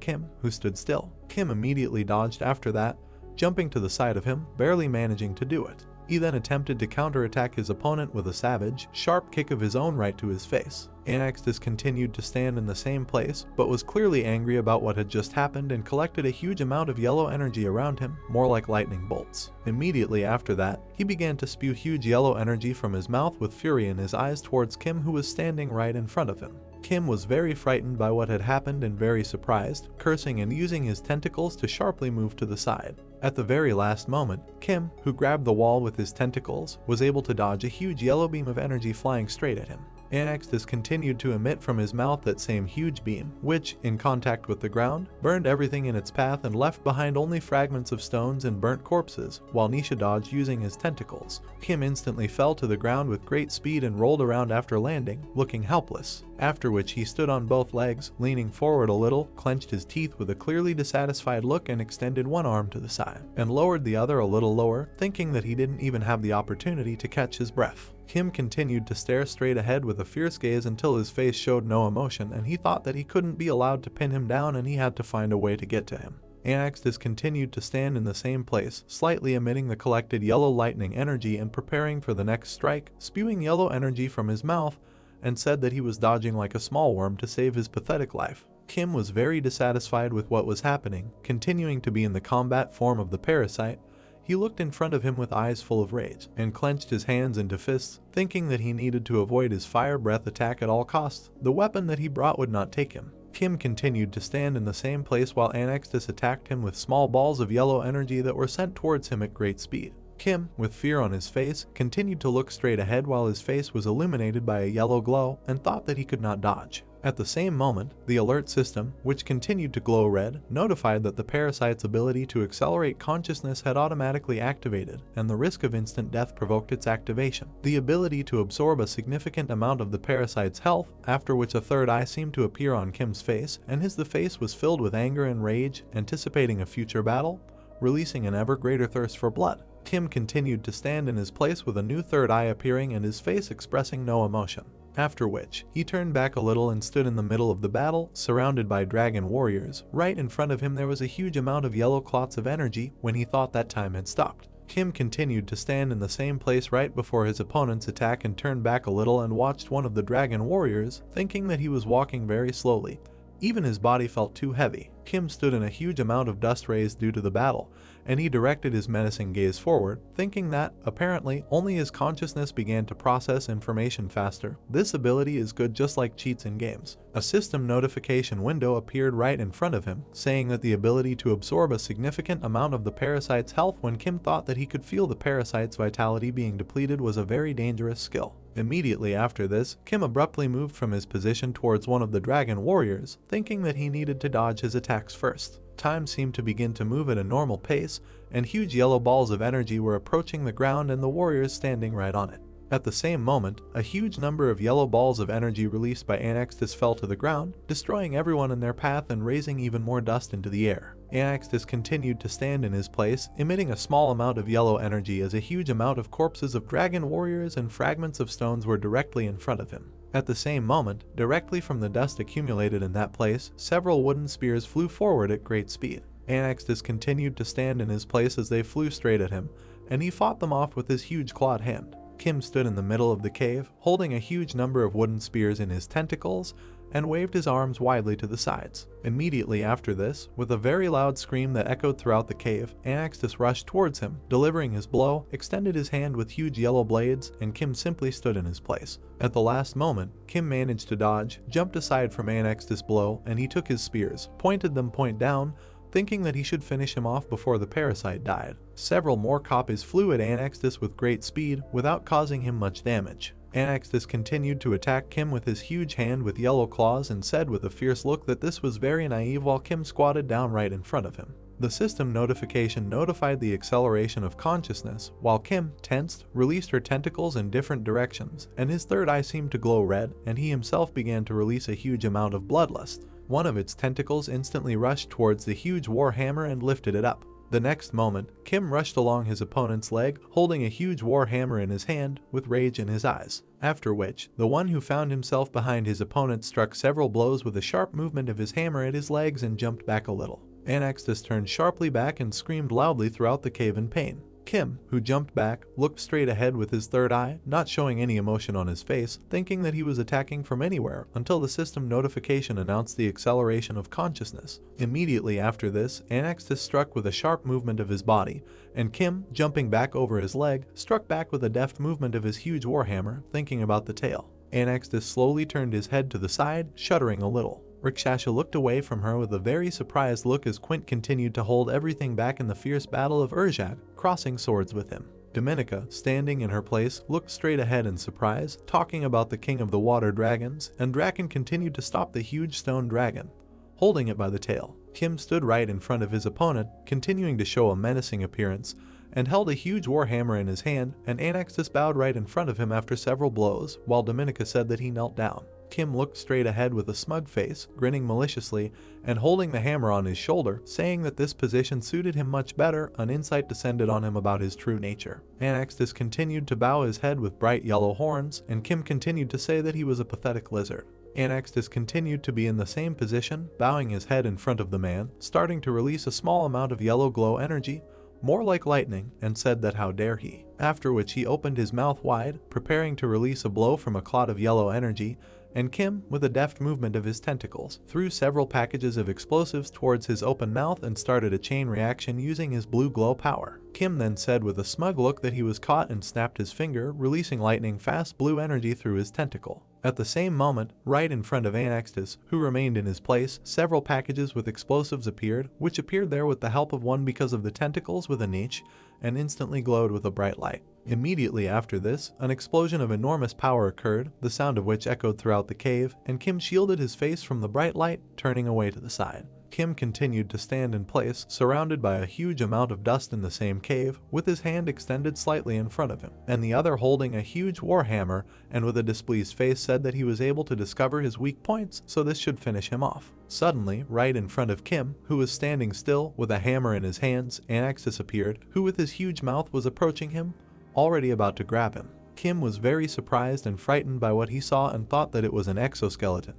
Kim, who stood still. Kim immediately dodged after that, jumping to the side of him, barely managing to do it. He then attempted to counterattack his opponent with a savage, sharp kick of his own right to his face. Anextus continued to stand in the same place, but was clearly angry about what had just happened and collected a huge amount of yellow energy around him, more like lightning bolts. Immediately after that, he began to spew huge yellow energy from his mouth with fury in his eyes towards Kim, who was standing right in front of him. Kim was very frightened by what had happened and very surprised, cursing and using his tentacles to sharply move to the side. At the very last moment, Kim, who grabbed the wall with his tentacles, was able to dodge a huge yellow beam of energy flying straight at him. Anextus continued to emit from his mouth that same huge beam, which, in contact with the ground, burned everything in its path and left behind only fragments of stones and burnt corpses, while Nisha dodged using his tentacles. Kim instantly fell to the ground with great speed and rolled around after landing, looking helpless, after which he stood on both legs, leaning forward a little, clenched his teeth with a clearly dissatisfied look and extended one arm to the side, and lowered the other a little lower, thinking that he didn't even have the opportunity to catch his breath. Kim continued to stare straight ahead with a fierce gaze until his face showed no emotion, and he thought that he couldn't be allowed to pin him down and he had to find a way to get to him. Anexus continued to stand in the same place, slightly emitting the collected yellow lightning energy and preparing for the next strike, spewing yellow energy from his mouth, and said that he was dodging like a small worm to save his pathetic life. Kim was very dissatisfied with what was happening, continuing to be in the combat form of the parasite. He looked in front of him with eyes full of rage, and clenched his hands into fists, thinking that he needed to avoid his fire breath attack at all costs. The weapon that he brought would not take him. Kim continued to stand in the same place while Anexus attacked him with small balls of yellow energy that were sent towards him at great speed. Kim, with fear on his face, continued to look straight ahead while his face was illuminated by a yellow glow and thought that he could not dodge. At the same moment, the alert system, which continued to glow red, notified that the parasite's ability to accelerate consciousness had automatically activated, and the risk of instant death provoked its activation. The ability to absorb a significant amount of the parasite's health, after which a third eye seemed to appear on Kim's face, and the face was filled with anger and rage, anticipating a future battle, releasing an ever greater thirst for blood. Kim continued to stand in his place with a new third eye appearing and his face expressing no emotion. After which, he turned back a little and stood in the middle of the battle, surrounded by dragon warriors. Right in front of him there was a huge amount of yellow clots of energy when he thought that time had stopped. Kim continued to stand in the same place right before his opponent's attack and turned back a little and watched one of the dragon warriors, thinking that he was walking very slowly. Even his body felt too heavy. Kim stood in a huge amount of dust raised due to the battle, and he directed his menacing gaze forward, thinking that, apparently, only his consciousness began to process information faster. This ability is good just like cheats in games. A system notification window appeared right in front of him, saying that the ability to absorb a significant amount of the parasite's health when Kim thought that he could feel the parasite's vitality being depleted was a very dangerous skill. Immediately after this, Kim abruptly moved from his position towards one of the dragon warriors, thinking that he needed to dodge his attacks first. Time seemed to begin to move at a normal pace, and huge yellow balls of energy were approaching the ground and the warriors standing right on it. At the same moment, a huge number of yellow balls of energy released by Anexus fell to the ground, destroying everyone in their path and raising even more dust into the air. Anexus continued to stand in his place, emitting a small amount of yellow energy as a huge amount of corpses of dragon warriors and fragments of stones were directly in front of him. At the same moment, directly from the dust accumulated in that place, several wooden spears flew forward at great speed. Anexus continued to stand in his place as they flew straight at him, and he fought them off with his huge clawed hand. Kim stood in the middle of the cave, holding a huge number of wooden spears in his tentacles, and waved his arms widely to the sides. Immediately after this, with a very loud scream that echoed throughout the cave, Anexus rushed towards him, delivering his blow, extended his hand with huge yellow blades, and Kim simply stood in his place. At the last moment, Kim managed to dodge, jumped aside from Anexus' blow, and he took his spears, pointed them point down, thinking that he should finish him off before the parasite died. Several more copies flew at Anexus with great speed, without causing him much damage. Anexus continued to attack Kim with his huge hand with yellow claws and said with a fierce look that this was very naive while Kim squatted down right in front of him. The system notification notified the acceleration of consciousness, while Kim, tensed, released her tentacles in different directions, and his third eye seemed to glow red, and he himself began to release a huge amount of bloodlust. One of its tentacles instantly rushed towards the huge war hammer and lifted it up. The next moment, Kim rushed along his opponent's leg, holding a huge war hammer in his hand, with rage in his eyes. After which, the one who found himself behind his opponent struck several blows with a sharp movement of his hammer at his legs and jumped back a little. Anexus turned sharply back and screamed loudly throughout the cave in pain. Kim, who jumped back, looked straight ahead with his third eye, not showing any emotion on his face, thinking that he was attacking from anywhere until the system notification announced the acceleration of consciousness. Immediately after this, Anexus struck with a sharp movement of his body, and Kim, jumping back over his leg, struck back with a deft movement of his huge warhammer, thinking about the tail. Anexus slowly turned his head to the side, shuddering a little. Rikshasha looked away from her with a very surprised look as Quint continued to hold everything back in the fierce battle of Urjag, crossing swords with him. Dominica, standing in her place, looked straight ahead in surprise, talking about the king of the water dragons, and Draken continued to stop the huge stone dragon, holding it by the tail. Kim stood right in front of his opponent, continuing to show a menacing appearance, and held a huge warhammer in his hand, and Anexus bowed right in front of him after several blows, while Dominica said that he knelt down. Kim looked straight ahead with a smug face, grinning maliciously, and holding the hammer on his shoulder, saying that this position suited him much better. An insight descended on him about his true nature. Anexus continued to bow his head with bright yellow horns, and Kim continued to say that he was a pathetic lizard. Anextus continued to be in the same position, bowing his head in front of the man, starting to release a small amount of yellow glow energy, more like lightning, and said that how dare he. After which he opened his mouth wide, preparing to release a blow from a cloud of yellow energy, and Kim, with a deft movement of his tentacles, threw several packages of explosives towards his open mouth and started a chain reaction using his blue glow power. Kim then said with a smug look that he was caught and snapped his finger, releasing lightning-fast blue energy through his tentacle. At the same moment, right in front of Anextus, who remained in his place, several packages with explosives appeared, which appeared there with the help of one because of the tentacles with a niche, and instantly glowed with a bright light. Immediately after this, an explosion of enormous power occurred, the sound of which echoed throughout the cave, and Kim shielded his face from the bright light, turning away to the side. Kim continued to stand in place, surrounded by a huge amount of dust in the same cave, with his hand extended slightly in front of him, and the other holding a huge warhammer, and with a displeased face said that he was able to discover his weak points, so this should finish him off. Suddenly, right in front of Kim, who was standing still, with a hammer in his hands, Anextus appeared, who with his huge mouth was approaching him, already about to grab him. Kim was very surprised and frightened by what he saw and thought that it was an exoskeleton,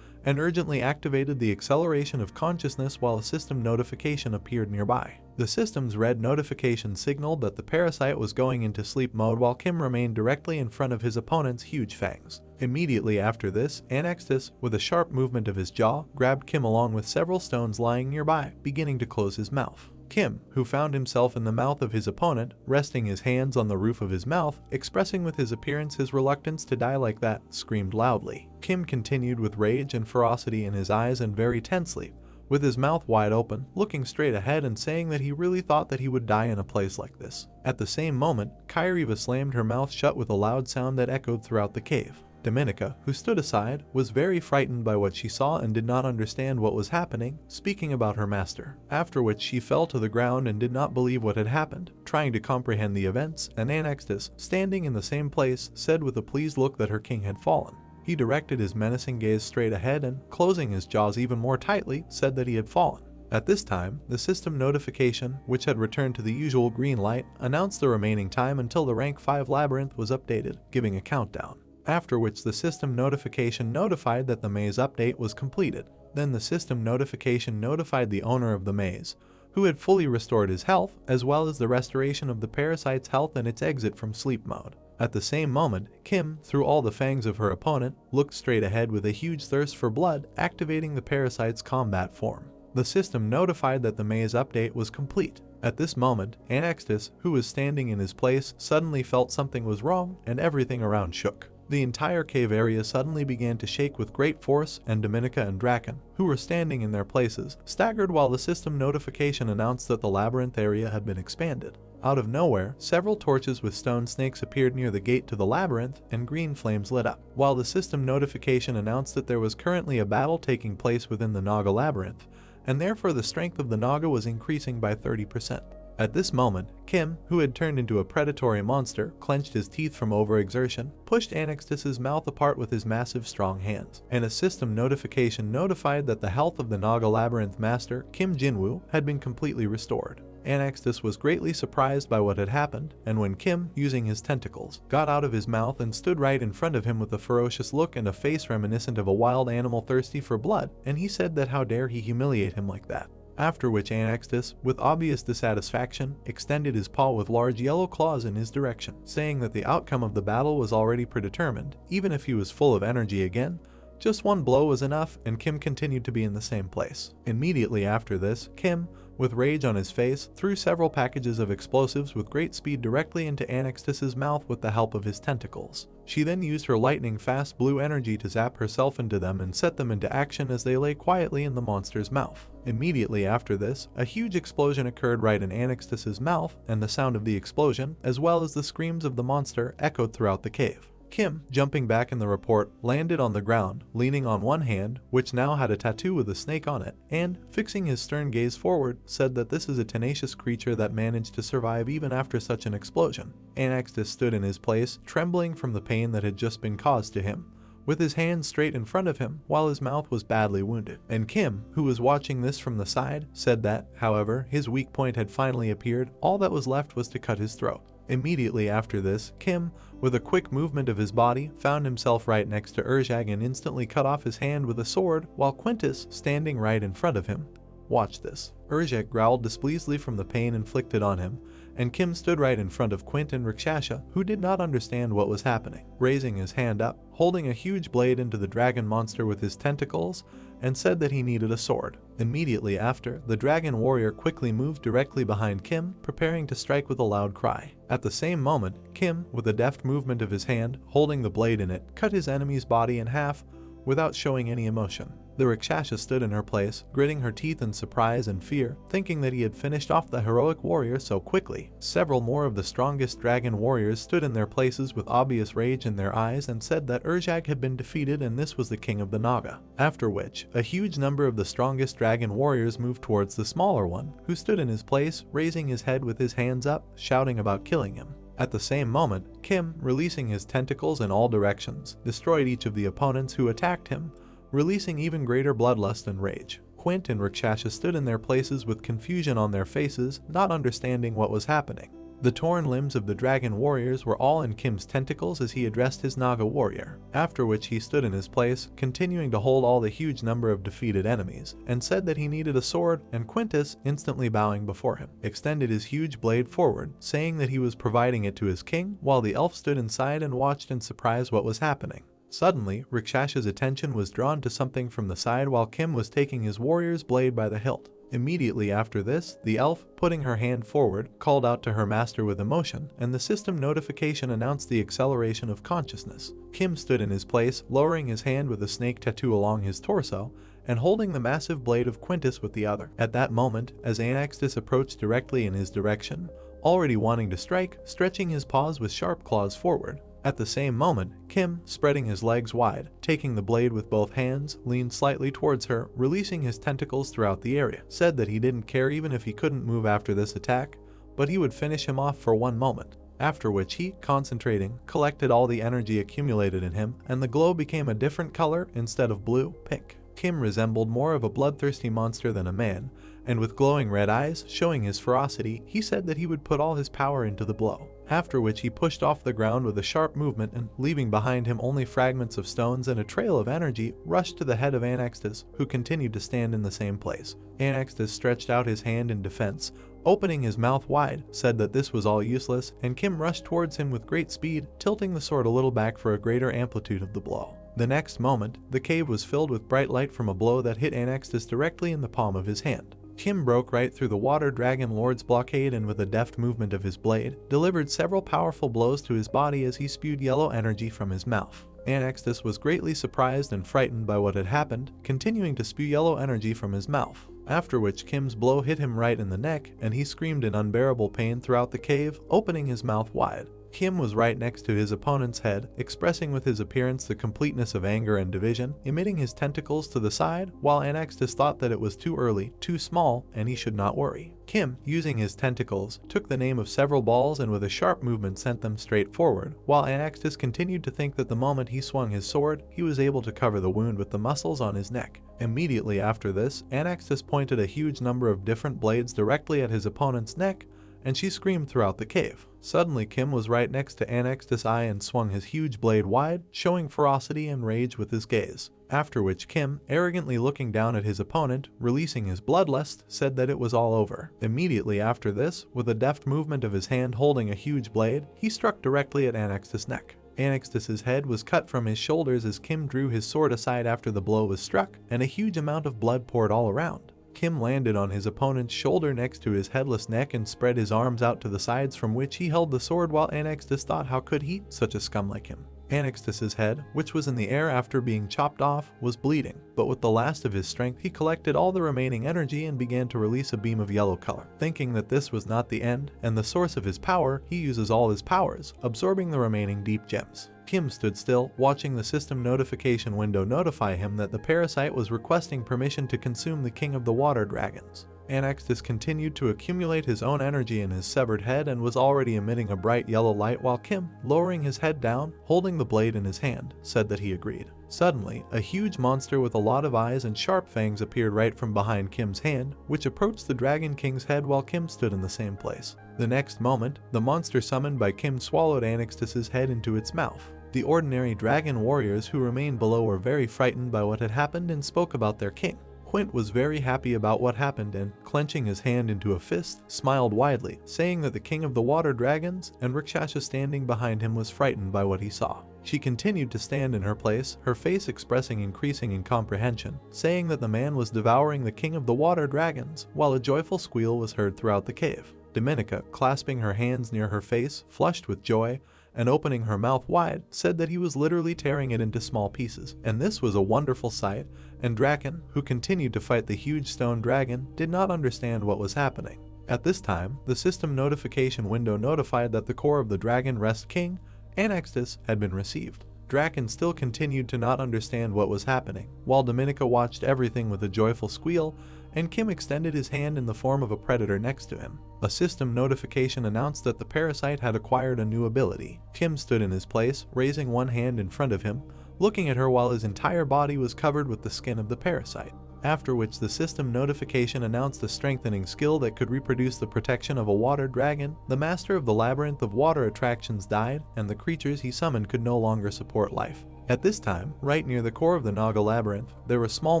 and urgently activated the acceleration of consciousness while a system notification appeared nearby. The system's red notification signaled that the parasite was going into sleep mode while Kim remained directly in front of his opponent's huge fangs. Immediately after this, Anextus, with a sharp movement of his jaw, grabbed Kim along with several stones lying nearby, beginning to close his mouth. Kim, who found himself in the mouth of his opponent, resting his hands on the roof of his mouth, expressing with his appearance his reluctance to die like that, screamed loudly. Kim continued with rage and ferocity in his eyes and very tensely, with his mouth wide open, looking straight ahead and saying that he really thought that he would die in a place like this. At the same moment, Kairiva slammed her mouth shut with a loud sound that echoed throughout the cave. Dominica, who stood aside, was very frightened by what she saw and did not understand what was happening, speaking about her master. After which she fell to the ground and did not believe what had happened, trying to comprehend the events, and Anextus, standing in the same place, said with a pleased look that her king had fallen. He directed his menacing gaze straight ahead and, closing his jaws even more tightly, said that he had fallen. At this time, the system notification, which had returned to the usual green light, announced the remaining time until the rank 5 Labyrinth was updated, giving a countdown. After which the system notification notified that the maze update was completed. Then the system notification notified the owner of the maze, who had fully restored his health, as well as the restoration of the parasite's health and its exit from sleep mode. At the same moment, Kim, through all the fangs of her opponent, looked straight ahead with a huge thirst for blood, activating the parasite's combat form. The system notified that the maze update was complete. At this moment, Anextus, who was standing in his place, suddenly felt something was wrong, and everything around shook. The entire cave area suddenly began to shake with great force, and Dominica and Draken, who were standing in their places, staggered while the system notification announced that the labyrinth area had been expanded. Out of nowhere, several torches with stone snakes appeared near the gate to the labyrinth, and green flames lit up, while the system notification announced that there was currently a battle taking place within the Naga labyrinth, and therefore the strength of the Naga was increasing by 30%. At this moment, Kim, who had turned into a predatory monster, clenched his teeth from overexertion, pushed Anextus's mouth apart with his massive strong hands, and a system notification notified that the health of the Naga Labyrinth master, Kim Jinwoo, had been completely restored. Anextus was greatly surprised by what had happened, and when Kim, using his tentacles, got out of his mouth and stood right in front of him with a ferocious look and a face reminiscent of a wild animal thirsty for blood, and he said that how dare he humiliate him like that. After which Anextus, with obvious dissatisfaction, extended his paw with large yellow claws in his direction, saying that the outcome of the battle was already predetermined. Even if he was full of energy again, just one blow was enough, and Kim continued to be in the same place. Immediately after this, Kim, with rage on his face, threw several packages of explosives with great speed directly into Anextus's mouth with the help of his tentacles. She then used her lightning-fast blue energy to zap herself into them and set them into action as they lay quietly in the monster's mouth. Immediately after this, a huge explosion occurred right in Anextus's mouth, and the sound of the explosion, as well as the screams of the monster, echoed throughout the cave. Kim, jumping back in the report, landed on the ground, leaning on one hand, which now had a tattoo with a snake on it, and, fixing his stern gaze forward, said that this is a tenacious creature that managed to survive even after such an explosion. Anextus stood in his place, trembling from the pain that had just been caused to him, with his hands straight in front of him while his mouth was badly wounded. And Kim, who was watching this from the side, said that, however, his weak point had finally appeared, all that was left was to cut his throat. Immediately after this, Kim, with a quick movement of his body, found himself right next to Urjag and instantly cut off his hand with a sword, while Quintus standing right in front of him. Watch this. Urjag growled displeasedly from the pain inflicted on him, and Kim stood right in front of Quint and Rakshasha, who did not understand what was happening, raising his hand up, holding a huge blade into the dragon monster with his tentacles, and said that he needed a sword. Immediately after, the dragon warrior quickly moved directly behind Kim, preparing to strike with a loud cry. At the same moment, Kim, with a deft movement of his hand, holding the blade in it, cut his enemy's body in half without showing any emotion. The Rakshasha stood in her place, gritting her teeth in surprise and fear, thinking that he had finished off the heroic warrior so quickly. Several more of the strongest dragon warriors stood in their places with obvious rage in their eyes and said that Urjag had been defeated and this was the king of the Naga. After which, a huge number of the strongest dragon warriors moved towards the smaller one, who stood in his place, raising his head with his hands up, shouting about killing him. At the same moment, Kim, releasing his tentacles in all directions, destroyed each of the opponents who attacked him, releasing even greater bloodlust and rage. Quint and Rakshasha stood in their places with confusion on their faces, not understanding what was happening. The torn limbs of the dragon warriors were all in Kim's tentacles as he addressed his Naga warrior, after which he stood in his place, continuing to hold all the huge number of defeated enemies, and said that he needed a sword, and Quintus, instantly bowing before him, extended his huge blade forward, saying that he was providing it to his king, while the elf stood inside and watched in surprise what was happening. Suddenly, Rakshasha's attention was drawn to something from the side while Kim was taking his warrior's blade by the hilt. Immediately after this, the elf, putting her hand forward, called out to her master with emotion, and the system notification announced the acceleration of consciousness. Kim stood in his place, lowering his hand with a snake tattoo along his torso, and holding the massive blade of Quintus with the other. At that moment, as Anaxtis approached directly in his direction, already wanting to strike, stretching his paws with sharp claws forward. At the same moment, Kim, spreading his legs wide, taking the blade with both hands, leaned slightly towards her, releasing his tentacles throughout the area. Said that he didn't care even if he couldn't move after this attack, but he would finish him off for one moment. After which he, concentrating, collected all the energy accumulated in him, and the glow became a different color instead of blue, pink. Kim resembled more of a bloodthirsty monster than a man, and with glowing red eyes, showing his ferocity, he said that he would put all his power into the blow. After which he pushed off the ground with a sharp movement and, leaving behind him only fragments of stones and a trail of energy, rushed to the head of Anaxtis, who continued to stand in the same place. Anaxtis stretched out his hand in defense, opening his mouth wide, said that this was all useless, and Kim rushed towards him with great speed, tilting the sword a little back for a greater amplitude of the blow. The next moment, the cave was filled with bright light from a blow that hit Anaxtis directly in the palm of his hand. Kim broke right through the water dragon lord's blockade and with a deft movement of his blade, delivered several powerful blows to his body as he spewed yellow energy from his mouth. Anaxtis was greatly surprised and frightened by what had happened, continuing to spew yellow energy from his mouth. After which Kim's blow hit him right in the neck, and he screamed in unbearable pain throughout the cave, opening his mouth wide. Kim was right next to his opponent's head, expressing with his appearance the completeness of anger and division, emitting his tentacles to the side, while Anaxtis thought that it was too early, too small, and he should not worry. Kim, using his tentacles, took the name of several balls and with a sharp movement sent them straight forward, while Anaxtis continued to think that the moment he swung his sword, he was able to cover the wound with the muscles on his neck. Immediately after this, Anaxtis pointed a huge number of different blades directly at his opponent's neck, and she screamed throughout the cave. Suddenly Kim was right next to Anaxtis' eye and swung his huge blade wide, showing ferocity and rage with his gaze. After which Kim, arrogantly looking down at his opponent, releasing his bloodlust, said that it was all over. Immediately after this, with a deft movement of his hand holding a huge blade, he struck directly at Anaxtis' neck. Anaxtis' head was cut from his shoulders as Kim drew his sword aside after the blow was struck, and a huge amount of blood poured all around. Kim landed on his opponent's shoulder next to his headless neck and spread his arms out to the sides from which he held the sword while Anaxtis thought how could he, such a scum like him. Anaxtis' head, which was in the air after being chopped off, was bleeding, but with the last of his strength he collected all the remaining energy and began to release a beam of yellow color. Thinking that this was not the end and the source of his power, he uses all his powers, absorbing the remaining deep gems. Kim stood still, watching the system notification window notify him that the parasite was requesting permission to consume the king of the water dragons. Anaxtis continued to accumulate his own energy in his severed head and was already emitting a bright yellow light while Kim, lowering his head down, holding the blade in his hand, said that he agreed. Suddenly, a huge monster with a lot of eyes and sharp fangs appeared right from behind Kim's hand, which approached the Dragon King's head while Kim stood in the same place. The next moment, the monster summoned by Kim swallowed Anixtis's head into its mouth. The ordinary dragon warriors who remained below were very frightened by what had happened and spoke about their king. Quint was very happy about what happened and, clenching his hand into a fist, smiled widely, saying that the king of the water dragons and Rakshasa standing behind him was frightened by what he saw. She continued to stand in her place, her face expressing increasing incomprehension, saying that the man was devouring the king of the water dragons, while a joyful squeal was heard throughout the cave. Dominica, clasping her hands near her face, flushed with joy, and opening her mouth wide, said that he was literally tearing it into small pieces. And this was a wonderful sight, and Draken, who continued to fight the huge stone dragon, did not understand what was happening. At this time, the system notification window notified that the core of the Dragon Rest King, Anixtis, had been received. Draken still continued to not understand what was happening, while Dominica watched everything with a joyful squeal, and Kim extended his hand in the form of a predator next to him. A system notification announced that the parasite had acquired a new ability. Kim stood in his place, raising one hand in front of him, looking at her while his entire body was covered with the skin of the parasite. After which the system notification announced a strengthening skill that could reproduce the protection of a water dragon. The master of the Labyrinth of water attractions died, and the creatures he summoned could no longer support life. At this time, right near the core of the Naga labyrinth, there were small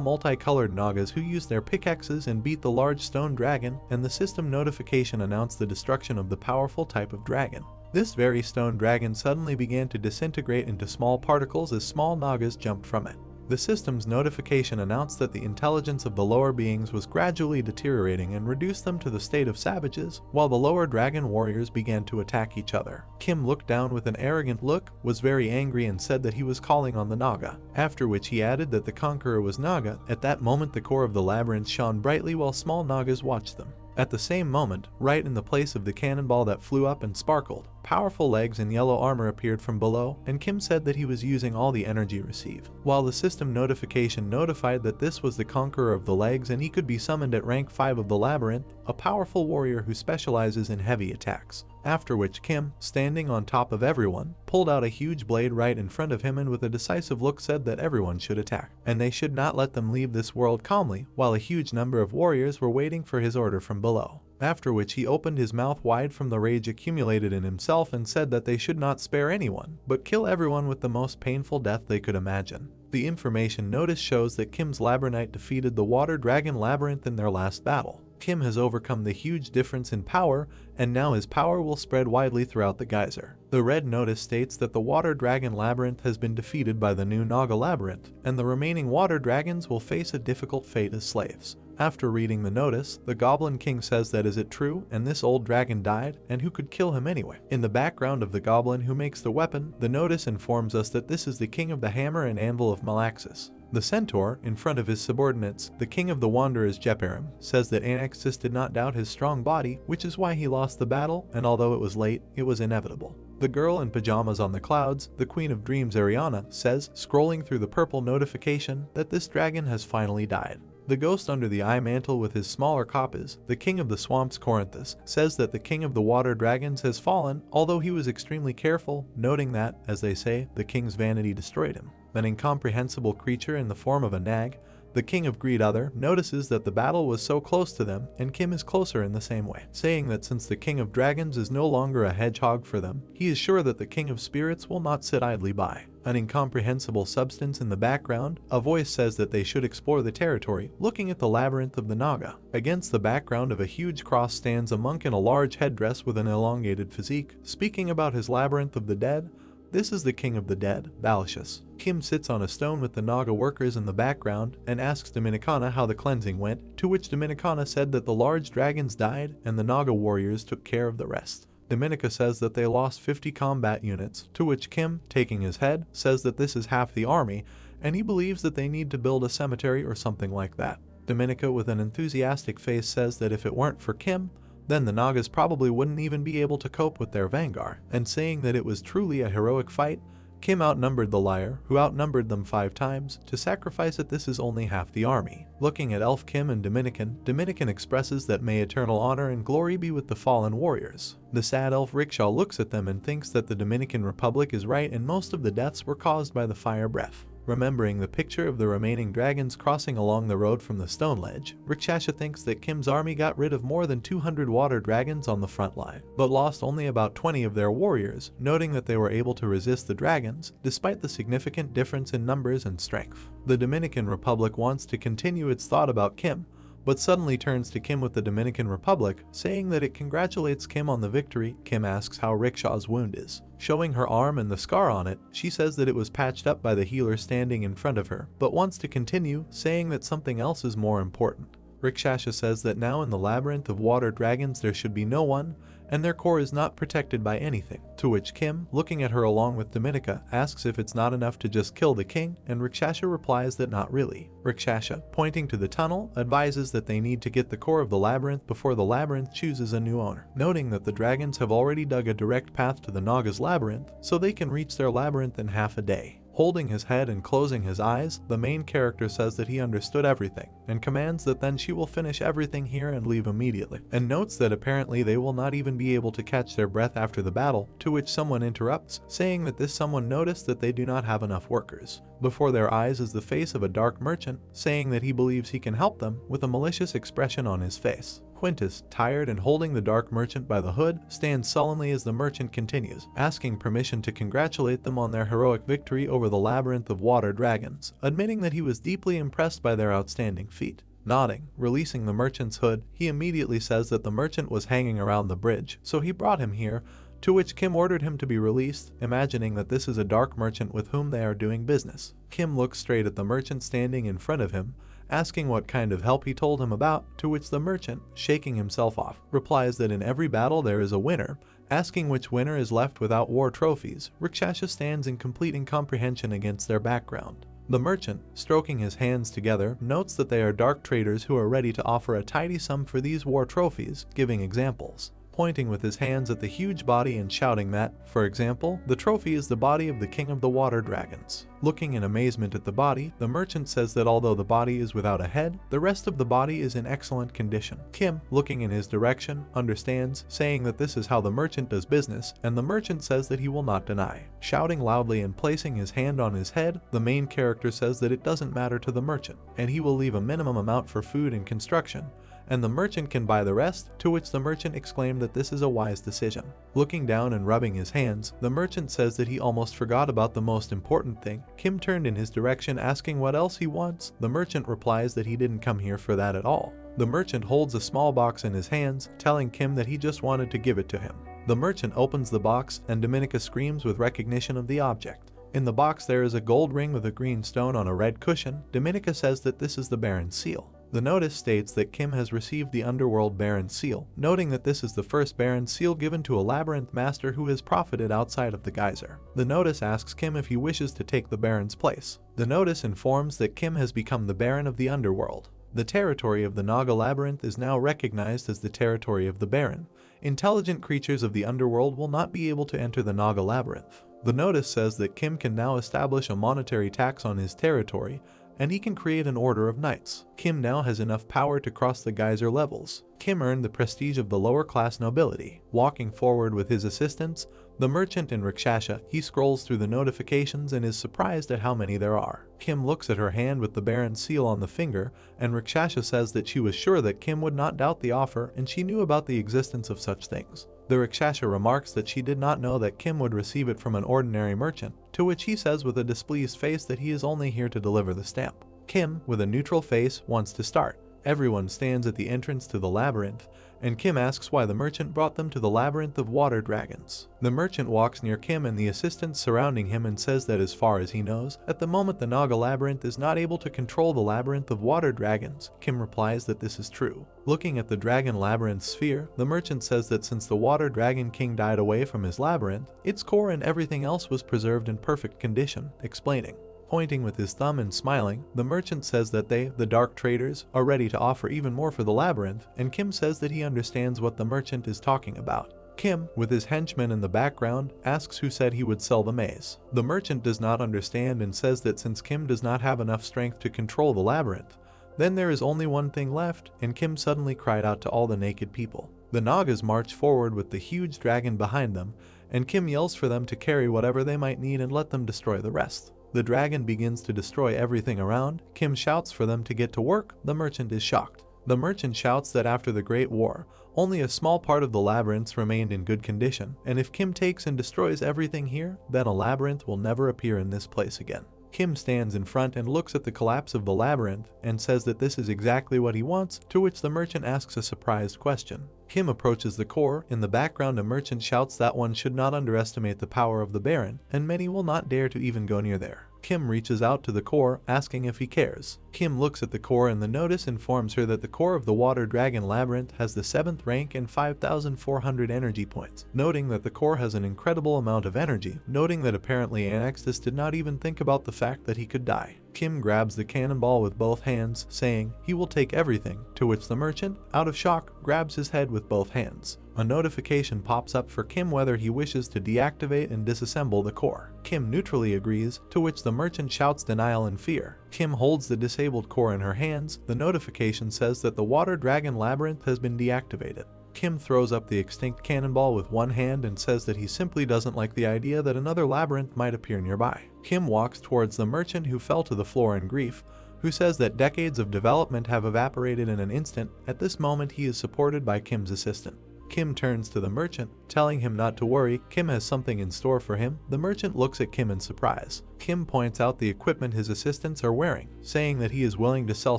multicolored Nagas who used their pickaxes and beat the large stone dragon, and the system notification announced the destruction of the powerful type of dragon. This very stone dragon suddenly began to disintegrate into small particles as small Nagas jumped from it. The system's notification announced that the intelligence of the lower beings was gradually deteriorating and reduced them to the state of savages, while the lower dragon warriors began to attack each other. Kim looked down with an arrogant look, was very angry and said that he was calling on the Naga, after which he added that the conqueror was Naga. At that moment the core of the labyrinth shone brightly while small Nagas watched them. At the same moment, right in the place of the cannonball that flew up and sparkled, powerful legs and yellow armor appeared from below, and Kim said that he was using all the energy received. While the system notification notified that this was the conqueror of the legs and he could be summoned at rank 5 of the labyrinth, a powerful warrior who specializes in heavy attacks. After which Kim, standing on top of everyone, pulled out a huge blade right in front of him and with a decisive look said that everyone should attack, and they should not let them leave this world calmly, while a huge number of warriors were waiting for his order from below. After which he opened his mouth wide from the rage accumulated in himself and said that they should not spare anyone, but kill everyone with the most painful death they could imagine. The information notice shows that Kim's Labyrinth defeated the Water Dragon Labyrinth in their last battle. Kim has overcome the huge difference in power, and now his power will spread widely throughout the geyser. The red notice states that the Water Dragon Labyrinth has been defeated by the new Naga Labyrinth, and the remaining water dragons will face a difficult fate as slaves. After reading the notice, the Goblin King says that is it true, and this old dragon died, and who could kill him anyway? In the background of the goblin who makes the weapon, the notice informs us that this is the king of the hammer and anvil of Malaxis. The centaur, in front of his subordinates, the king of the wanderers Jeparim, says that Anixtis did not doubt his strong body, which is why he lost the battle, and although it was late, it was inevitable. The girl in pajamas on the clouds, the queen of dreams Ariana, says, scrolling through the purple notification, that this dragon has finally died. The ghost under the eye mantle with his smaller copies, the king of the swamps Corinthus, says that the king of the water dragons has fallen, although he was extremely careful, noting that, as they say, the king's vanity destroyed him. An incomprehensible creature in the form of a nag, the king of greed other, notices that the battle was so close to them, and Kim is closer in the same way, saying that since the king of dragons is no longer a hedgehog for them, he is sure that the king of spirits will not sit idly by. An incomprehensible substance in the background, a voice says that they should explore the territory, looking at the labyrinth of the Naga. Against the background of a huge cross stands a monk in a large headdress with an elongated physique, speaking about his labyrinth of the dead. This is the king of the dead, Balashus. Kim sits on a stone with the Naga workers in the background and asks Dominicana how the cleansing went, to which Dominicana said that the large dragons died and the Naga warriors took care of the rest. Dominica says that they lost 50 combat units, to which Kim, taking his head, says that this is half the army, and he believes that they need to build a cemetery or something like that. Dominica, with an enthusiastic face, says that if it weren't for Kim, then the Nagas probably wouldn't even be able to cope with their vanguard, and saying that it was truly a heroic fight, Kim outnumbered the liar, who outnumbered them 5 times, to sacrifice that this is only half the army. Looking at Elf Kim and Dominican expresses that may eternal honor and glory be with the fallen warriors. The sad elf Rickshaw looks at them and thinks that the Dominican Republic is right and most of the deaths were caused by the fire breath. Remembering the picture of the remaining dragons crossing along the road from the stone ledge, Rakshasha thinks that Kim's army got rid of more than 200 water dragons on the front line, but lost only about 20 of their warriors, noting that they were able to resist the dragons despite the significant difference in numbers and strength. The Dominican Republic wants to continue its thought about Kim, but suddenly turns to Kim with the Dominican Republic, saying that it congratulates Kim on the victory. Kim asks how Ricksha's wound is. Showing her arm and the scar on it, she says that it was patched up by the healer standing in front of her, but wants to continue, saying that something else is more important. Rakshasha says that now in the labyrinth of water dragons there should be no one, and their core is not protected by anything, to which Kim, looking at her along with Dominica, asks if it's not enough to just kill the king, and Rakshasha replies that not really. Rakshasha, pointing to the tunnel, advises that they need to get the core of the labyrinth before the labyrinth chooses a new owner, noting that the dragons have already dug a direct path to the Naga's labyrinth, so they can reach their labyrinth in half a day. Holding his head and closing his eyes, the main character says that he understood everything, and commands that then she will finish everything here and leave immediately, and notes that apparently they will not even be able to catch their breath after the battle, to which someone interrupts, saying that this someone noticed that they do not have enough workers. Before their eyes is the face of a dark merchant, saying that he believes he can help them, with a malicious expression on his face. Quintus, tired and holding the dark merchant by the hood, stands sullenly as the merchant continues, asking permission to congratulate them on their heroic victory over the labyrinth of water dragons, admitting that he was deeply impressed by their outstanding feat. Nodding, releasing the merchant's hood, he immediately says that the merchant was hanging around the bridge, so he brought him here, to which Kim ordered him to be released, imagining that this is a dark merchant with whom they are doing business. Kim looks straight at the merchant standing in front of him, asking what kind of help he told him about, to which the merchant, shaking himself off, replies that in every battle there is a winner, asking which winner is left without war trophies. Rakshasha stands in complete incomprehension against their background. The merchant, stroking his hands together, notes that they are dark traders who are ready to offer a tidy sum for these war trophies, giving examples. Pointing with his hands at the huge body and shouting that, for example, the trophy is the body of the king of the water dragons. Looking in amazement at the body, the merchant says that although the body is without a head, the rest of the body is in excellent condition. Kim, looking in his direction, understands, saying that this is how the merchant does business, and the merchant says that he will not deny. Shouting loudly and placing his hand on his head, the main character says that it doesn't matter to the merchant, and he will leave a minimum amount for food and construction, and the merchant can buy the rest, to which the merchant exclaimed that this is a wise decision. Looking down and rubbing his hands, the merchant says that he almost forgot about the most important thing. Kim turned in his direction asking what else he wants. The merchant replies that he didn't come here for that at all. The merchant holds a small box in his hands, telling Kim that he just wanted to give it to him. The merchant opens the box, and Dominica screams with recognition of the object. In the box there is a gold ring with a green stone on a red cushion. Dominica says that this is the Baron's seal. The notice states that Kim has received the Underworld Baron's seal, noting that this is the first Baron's seal given to a Labyrinth master who has profited outside of the geyser. The notice asks Kim if he wishes to take the Baron's place. The notice informs that Kim has become the Baron of the Underworld. The territory of the Naga Labyrinth is now recognized as the territory of the Baron. Intelligent creatures of the Underworld will not be able to enter the Naga Labyrinth. The notice says that Kim can now establish a monetary tax on his territory, and he can create an order of knights. Kim now has enough power to cross the geyser levels. Kim earned the prestige of the lower class nobility. Walking forward with his assistants, the merchant and Rakshasha, he scrolls through the notifications and is surprised at how many there are. Kim looks at her hand with the Baron's seal on the finger, and Rakshasha says that she was sure that Kim would not doubt the offer and she knew about the existence of such things. The Rakshasha remarks that she did not know that Kim would receive it from an ordinary merchant, to which he says with a displeased face that he is only here to deliver the stamp. Kim, with a neutral face, wants to start. Everyone stands at the entrance to the labyrinth, and Kim asks why the merchant brought them to the labyrinth of water dragons. The merchant walks near Kim and the assistants surrounding him and says that as far as he knows, at the moment the Naga Labyrinth is not able to control the labyrinth of water dragons. Kim replies that this is true. Looking at the dragon labyrinth sphere, the merchant says that since the water dragon king died away from his labyrinth, its core and everything else was preserved in perfect condition, explaining. Pointing with his thumb and smiling, the merchant says that they, the dark traders, are ready to offer even more for the labyrinth, and Kim says that he understands what the merchant is talking about. Kim, with his henchman in the background, asks who said he would sell the maze. The merchant does not understand and says that since Kim does not have enough strength to control the labyrinth, then there is only one thing left, and Kim suddenly cried out to all the naked people. The Nagas march forward with the huge dragon behind them, and Kim yells for them to carry whatever they might need and let them destroy the rest. the dragon begins to destroy everything around. Kim shouts for them to get to work. The merchant is shocked. The merchant shouts that after the Great War, only a small part of the labyrinths remained in good condition, and if Kim takes and destroys everything here, then a labyrinth will never appear in this place again. Kim stands in front and looks at the collapse of the labyrinth and says that this is exactly what he wants, to which the merchant asks a surprised question. Kim approaches the core. In the background, a merchant shouts that one should not underestimate the power of the Baron, and many will not dare to even go near there. Kim reaches out to the core, asking if he cares. Kim looks at the core and the notice informs her that the core of the Water Dragon Labyrinth has the 7th rank and 5,400 energy points, noting that the core has an incredible amount of energy, noting that apparently Anaxtis did not even think about the fact that he could die. Kim grabs the cannonball with both hands, saying he will take everything, to which the merchant, out of shock, grabs his head with both hands. A notification pops up for Kim whether he wishes to deactivate and disassemble the core. Kim neutrally agrees, to which the merchant shouts denial and fear. Kim holds the disabled core in her hands. The notification says that the Water Dragon Labyrinth has been deactivated. Kim throws up the extinct cannonball with one hand and says that he simply doesn't like the idea that another labyrinth might appear nearby. Kim walks towards the merchant, who fell to the floor in grief, who says that decades of development have evaporated in an instant. At this moment, he is supported by Kim's assistant. Kim turns to the merchant, telling him not to worry. Kim has something in store for him. The merchant looks at Kim in surprise. Kim points out the equipment his assistants are wearing, saying that he is willing to sell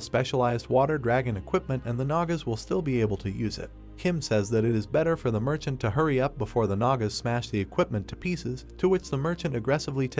specialized water dragon equipment and the Nagas will still be able to use it. Kim says that it is better for the merchant to hurry up before the Nagas smash the equipment to pieces, to which the merchant aggressively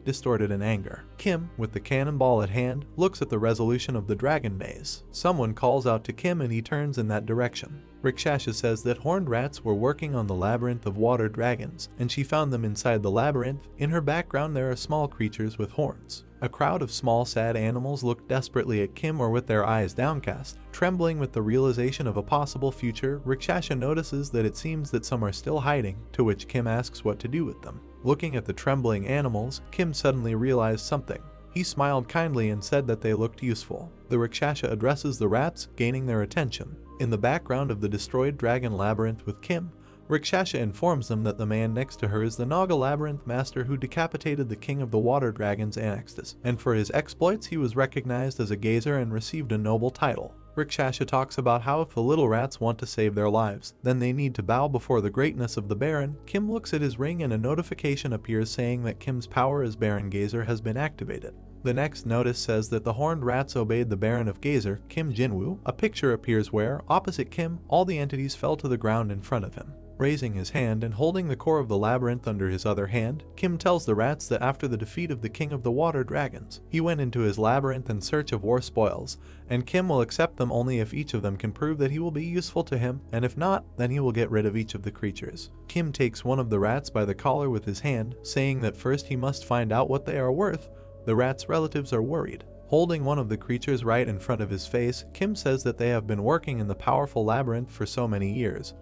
distorted in anger. Kim, with the cannonball at hand, looks at the resolution of the dragon maze. Someone calls out to Kim and he turns in that direction. Rakshasha says that horned rats were working on the labyrinth of water dragons, and she found them inside the labyrinth. In her background there are small creatures with horns. A crowd of small sad animals look desperately at Kim, or with their eyes downcast, trembling with the realization of a possible future. Rakshasha notices that it seems that some are still hiding, to which Kim asks what to do with them. Looking at the trembling animals, Kim suddenly realized something. He smiled kindly and said that they looked useful. The Rakshasha addresses the rats, gaining their attention. In the background of the destroyed dragon labyrinth with Kim, Rakshasha informs them that the man next to her is the Naga labyrinth master who decapitated the king of the water dragons, Anaxtis, and for his exploits he was recognized as a gazer and received a noble title. Rakshasha talks about how if the little rats want to save their lives, then they need to bow before the greatness of the Baron. Kim looks at his ring and a notification appears saying that Kim's power as Baron Gazer has been activated. The next notice says that the horned rats obeyed the Baron of Gazer, Kim Jinwoo. A picture appears where, opposite Kim, all the entities fell to the ground in front of him. Raising his hand and holding the core of the labyrinth under his other hand, Kim tells the rats that after the defeat of the king of the water dragons, he went into his labyrinth in search of war spoils, and Kim will accept them only if each of them can prove that he will be useful to him, and if not, then he will get rid of each of the creatures. Kim takes one of the rats by the collar with his hand, saying that first he must find out what they are worth. The rat's relatives are worried. Holding one of the creatures right in front of his face, Kim says that they have been working in the powerful labyrinth for so many years.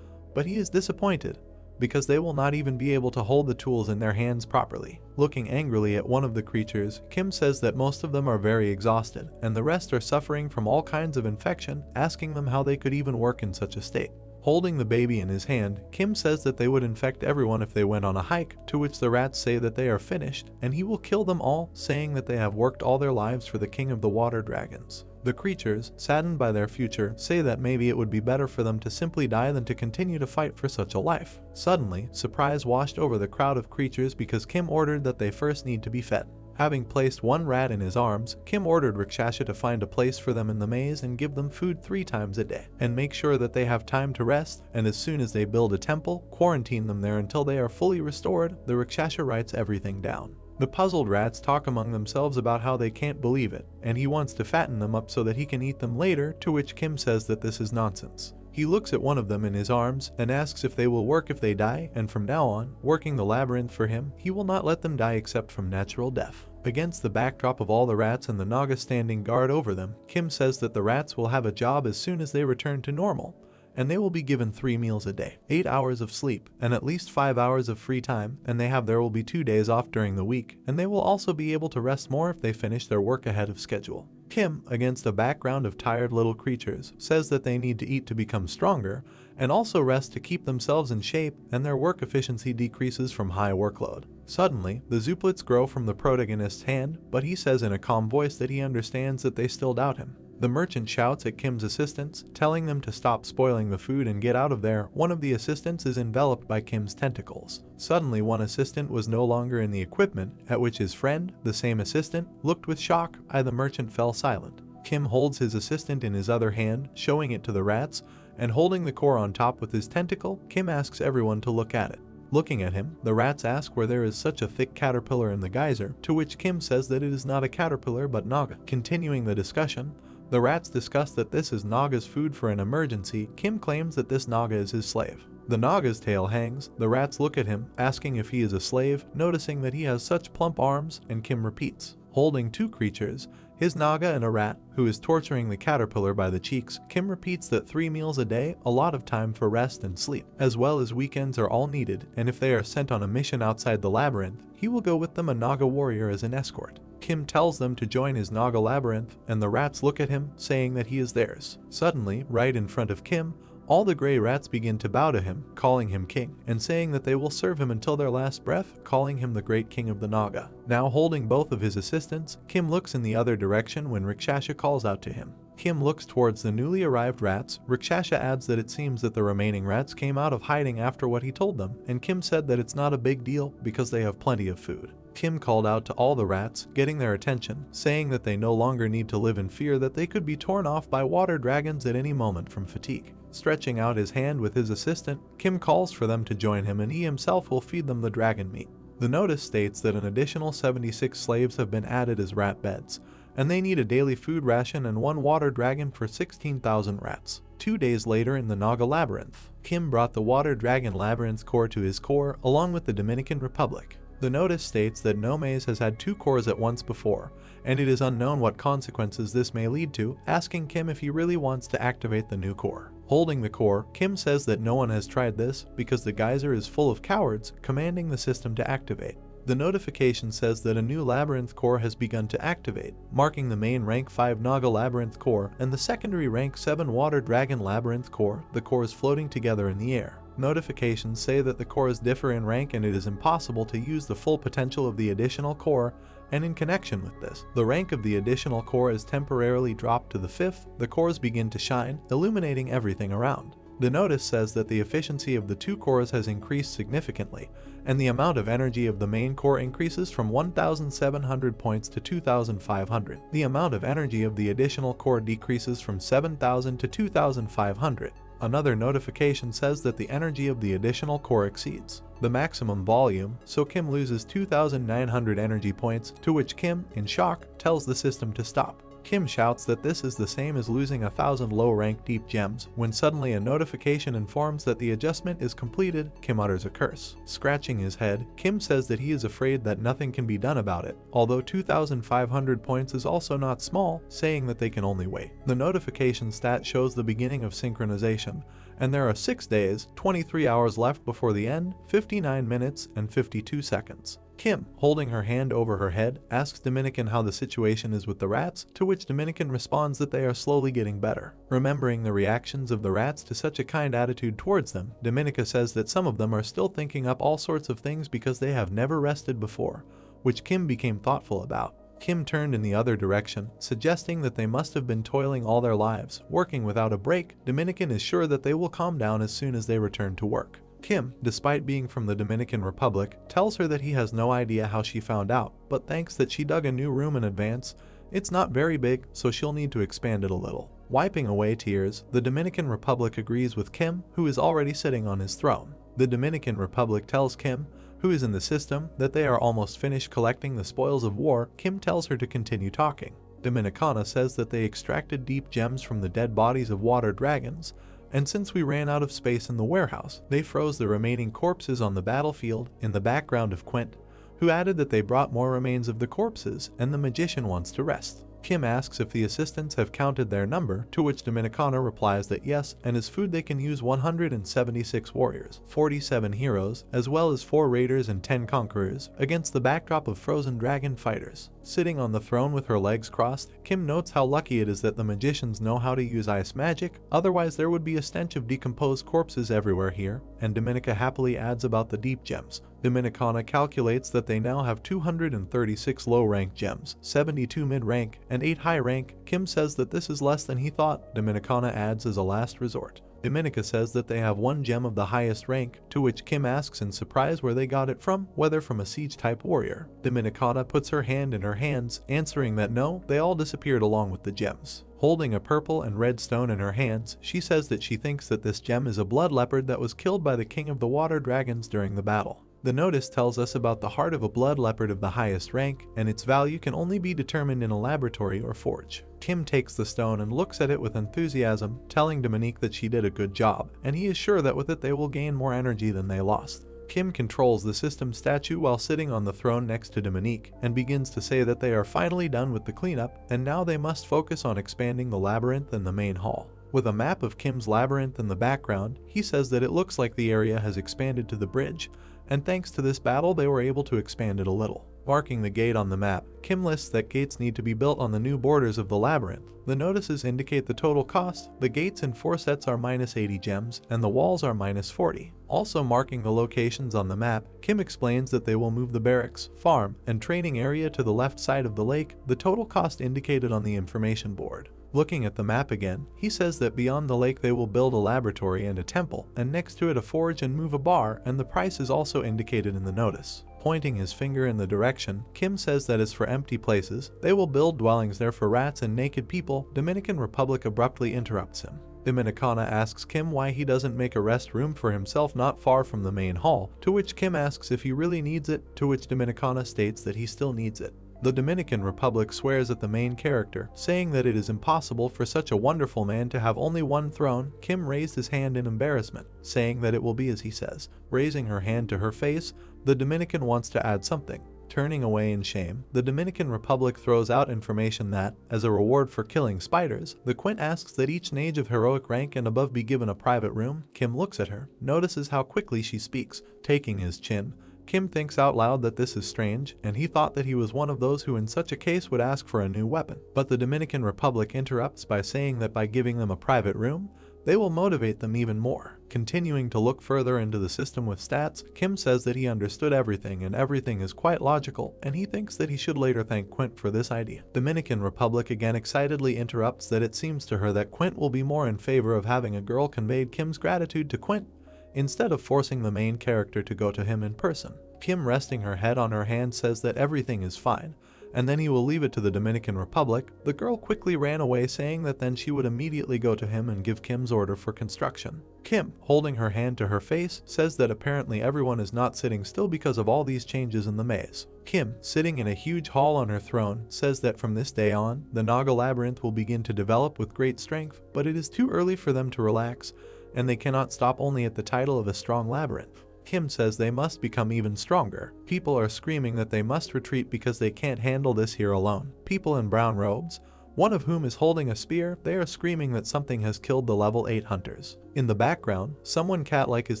But he is disappointed, because they will not even be able to hold the tools in their hands properly. Looking angrily at one of the creatures, Kim says that most of them are very exhausted, and the rest are suffering from all kinds of infection, asking them how they could even work in such a state. Holding the baby in his hand, Kim says that they would infect everyone if they went on a hike, to which the rats say that they are finished, and he will kill them all, saying that they have worked all their lives for the king of the water dragons. The creatures, saddened by their future, say that maybe it would be better for them to simply die than to continue to fight for such a life. Suddenly, surprise washed over the crowd of creatures because Kim ordered that they first need to be fed. Having placed one rat in his arms, Kim ordered Rakshasha to find a place for them in the maze and give them food 3 times a day, and make sure that they have time to rest, and as soon as they build a temple, quarantine them there until they are fully restored. The Rakshasha writes everything down. The puzzled rats talk among themselves about how they can't believe it, and he wants to fatten them up so that he can eat them later, to which Kim says that this is nonsense. He looks at one of them in his arms and asks if they will work if they die, and from now on, working the labyrinth for him, he will not let them die except from natural death. Against the backdrop of all the rats and the Naga standing guard over them, Kim says that the rats will have a job as soon as they return to normal, and they will be given 3 meals a day, 8 hours of sleep, and at least 5 hours of free time, and there will be 2 days off during the week, and they will also be able to rest more if they finish their work ahead of schedule. Kim, against a background of tired little creatures, says that they need to eat to become stronger and also rest to keep themselves in shape, and their work efficiency decreases from high workload. Suddenly, the zooplets grow from the protagonist's hand, but he says in a calm voice that he understands that they still doubt him. The merchant shouts at Kim's assistants, telling them to stop spoiling the food and get out of there. One of the assistants is enveloped by Kim's tentacles. Suddenly, one assistant was no longer in the equipment, at which his friend, the same assistant, looked with shock. The merchant fell silent. Kim holds his assistant in his other hand, showing it to the rats, and holding the core on top with his tentacle, Kim asks everyone to look at it. Looking at him, the rats ask where there is such a thick caterpillar in the geyser, to which Kim says that it is not a caterpillar but Naga. Continuing the discussion, the rats discuss that this is Naga's food for an emergency. Kim claims that this Naga is his slave. The Naga's tail hangs. The rats look at him, asking if he is a slave, noticing that he has such plump arms, and Kim repeats, holding two creatures, his Naga and a rat, who is torturing the caterpillar by the cheeks. Kim repeats that 3 meals a day, a lot of time for rest and sleep, as well as weekends are all needed, and if they are sent on a mission outside the labyrinth, he will go with them, a Naga warrior, as an escort. Kim tells them to join his Naga labyrinth, and the rats look at him, saying that he is theirs. Suddenly, right in front of Kim, all the gray rats begin to bow to him, calling him king, and saying that they will serve him until their last breath, calling him the great king of the Naga. Now holding both of his assistants, Kim looks in the other direction when Rakshasha calls out to him. Kim looks towards the newly arrived rats. Rakshasha adds that it seems that the remaining rats came out of hiding after what he told them, and Kim said that it's not a big deal because they have plenty of food. Kim called out to all the rats, getting their attention, saying that they no longer need to live in fear that they could be torn off by water dragons at any moment from fatigue. Stretching out his hand with his assistant, Kim calls for them to join him, and he himself will feed them the dragon meat. The notice states that an additional 76 slaves have been added as rat beds, and they need a daily food ration and 1 water dragon for 16,000 rats. 2 days later in the Naga labyrinth, Kim brought the water dragon labyrinth's core to his core, along with the Dominican Republic. The notice states that no maze has had 2 cores at once before, and it is unknown what consequences this may lead to, asking Kim if he really wants to activate the new core. Holding the core, Kim says that no one has tried this because the geyser is full of cowards, commanding the system to activate. The notification says that a new labyrinth core has begun to activate, marking the main rank 5 Naga labyrinth core and the secondary rank 7 water dragon labyrinth core, the cores floating together in the air. Notifications say that the cores differ in rank and it is impossible to use the full potential of the additional core, and in connection with this, the rank of the additional core is temporarily dropped to the 5th. The cores begin to shine, illuminating everything around. The notice says that the efficiency of the 2 cores has increased significantly, and the amount of energy of the main core increases from 1,700 points to 2,500. The amount of energy of the additional core decreases from 7,000 to 2,500. Another notification says that the energy of the additional core exceeds the maximum volume, so Kim loses 2,900 energy points, to which Kim, in shock, tells the system to stop. Kim shouts that this is the same as losing 1,000 low-rank deep gems, when suddenly a notification informs that the adjustment is completed. Kim utters a curse. Scratching his head, Kim says that he is afraid that nothing can be done about it, although 2,500 points is also not small, saying that they can only wait. The notification stat shows the beginning of synchronization, and there are 6 days, 23 hours left before the end, 59 minutes and 52 seconds. Kim, holding her hand over her head, asks Dominican how the situation is with the rats, to which Dominican responds that they are slowly getting better. Remembering the reactions of the rats to such a kind attitude towards them, Dominica says that some of them are still thinking up all sorts of things because they have never rested before, which Kim became thoughtful about. Kim turned in the other direction, suggesting that they must have been toiling all their lives, working without a break. Dominican is sure that they will calm down as soon as they return to work. Kim, despite being from the Dominican Republic, tells her that he has no idea how she found out, but thanks that she dug a new room in advance. It's not very big, so she'll need to expand it a little. Wiping away tears, the Dominican Republic agrees with Kim, who is already sitting on his throne. The Dominican Republic tells Kim, who is in the system, that they are almost finished collecting the spoils of war. Kim tells her to continue talking. Dominicana says that they extracted deep gems from the dead bodies of water dragons, and since we ran out of space in the warehouse, they froze the remaining corpses on the battlefield. In the background of Quint, who added that they brought more remains of the corpses and the magician wants to rest. Kim asks if the assistants have counted their number, to which Dominicana replies that yes, and as food they can use 176 warriors, 47 heroes, as well as 4 raiders and 10 conquerors, against the backdrop of frozen dragon fighters. Sitting on the throne with her legs crossed, Kim notes how lucky it is that the magicians know how to use ice magic, otherwise there would be a stench of decomposed corpses everywhere here, and Dominica happily adds about the deep gems. Dominicana calculates that they now have 236 low-rank gems, 72 mid-rank, and 8 high-rank. Kim says that this is less than he thought. Dominicana adds as a last resort. Dominica says that they have 1 gem of the highest rank, to which Kim asks in surprise where they got it from, whether from a siege-type warrior. Dominicana puts her hand in her hands, answering that no, they all disappeared along with the gems. Holding a purple and red stone in her hands, she says that she thinks that this gem is a blood leopard that was killed by the king of the water dragons during the battle. The notice tells us about the heart of a blood leopard of the highest rank, and its value can only be determined in a laboratory or forge. Kim takes the stone and looks at it with enthusiasm, telling Dominique that she did a good job, and he is sure that with it they will gain more energy than they lost. Kim controls the system statue while sitting on the throne next to Dominique, and begins to say that they are finally done with the cleanup, and now they must focus on expanding the labyrinth and the main hall. With a map of Kim's labyrinth in the background, he says that it looks like the area has expanded to the bridge, and thanks to this battle they were able to expand it a little. Marking the gate on the map, Kim lists that gates need to be built on the new borders of the labyrinth. The notices indicate the total cost. The gates in 4 sets are minus 80 gems, and the walls are minus 40. Also marking the locations on the map, Kim explains that they will move the barracks, farm, and training area to the left side of the lake, the total cost indicated on the information board. Looking at the map again, he says that beyond the lake they will build a laboratory and a temple, and next to it a forge and move a bar, and the price is also indicated in the notice. Pointing his finger in the direction, Kim says that as for empty places, they will build dwellings there for rats and naked people. Dominican Republic abruptly interrupts him. Dominicana asks Kim why he doesn't make a rest room for himself not far from the main hall, to which Kim asks if he really needs it, to which Dominicana states that he still needs it. The Dominican Republic swears at the main character, saying that it is impossible for such a wonderful man to have only 1 throne. Kim raised his hand in embarrassment, saying that it will be as he says. Raising her hand to her face, the Dominican wants to add something. Turning away in shame, the Dominican Republic throws out information that, as a reward for killing spiders, the Quint asks that each mage of heroic rank and above be given a private room. Kim looks at her, notices how quickly she speaks, taking his chin. Kim thinks out loud that this is strange, and he thought that he was one of those who in such a case would ask for a new weapon. But the Dominican Republic interrupts by saying that by giving them a private room, they will motivate them even more. Continuing to look further into the system with stats, Kim says that he understood everything and everything is quite logical, and he thinks that he should later thank Quint for this idea. Dominican Republic again excitedly interrupts that it seems to her that Quint will be more in favor of having a girl conveyed Kim's gratitude to Quint, instead of forcing the main character to go to him in person. Kim, resting her head on her hand, says that everything is fine, and then he will leave it to the Dominican Republic. The girl quickly ran away, saying that then she would immediately go to him and give Kim's order for construction. Kim, holding her hand to her face, says that apparently everyone is not sitting still because of all these changes in the maze. Kim, sitting in a huge hall on her throne, says that from this day on, the Naga Labyrinth will begin to develop with great strength, but it is too early for them to relax, and they cannot stop only at the title of a strong labyrinth. Kim says they must become even stronger. People are screaming that they must retreat because they can't handle this here alone. People in brown robes, one of whom is holding a spear, they are screaming that something has killed the level 8 hunters. In the background, someone cat-like is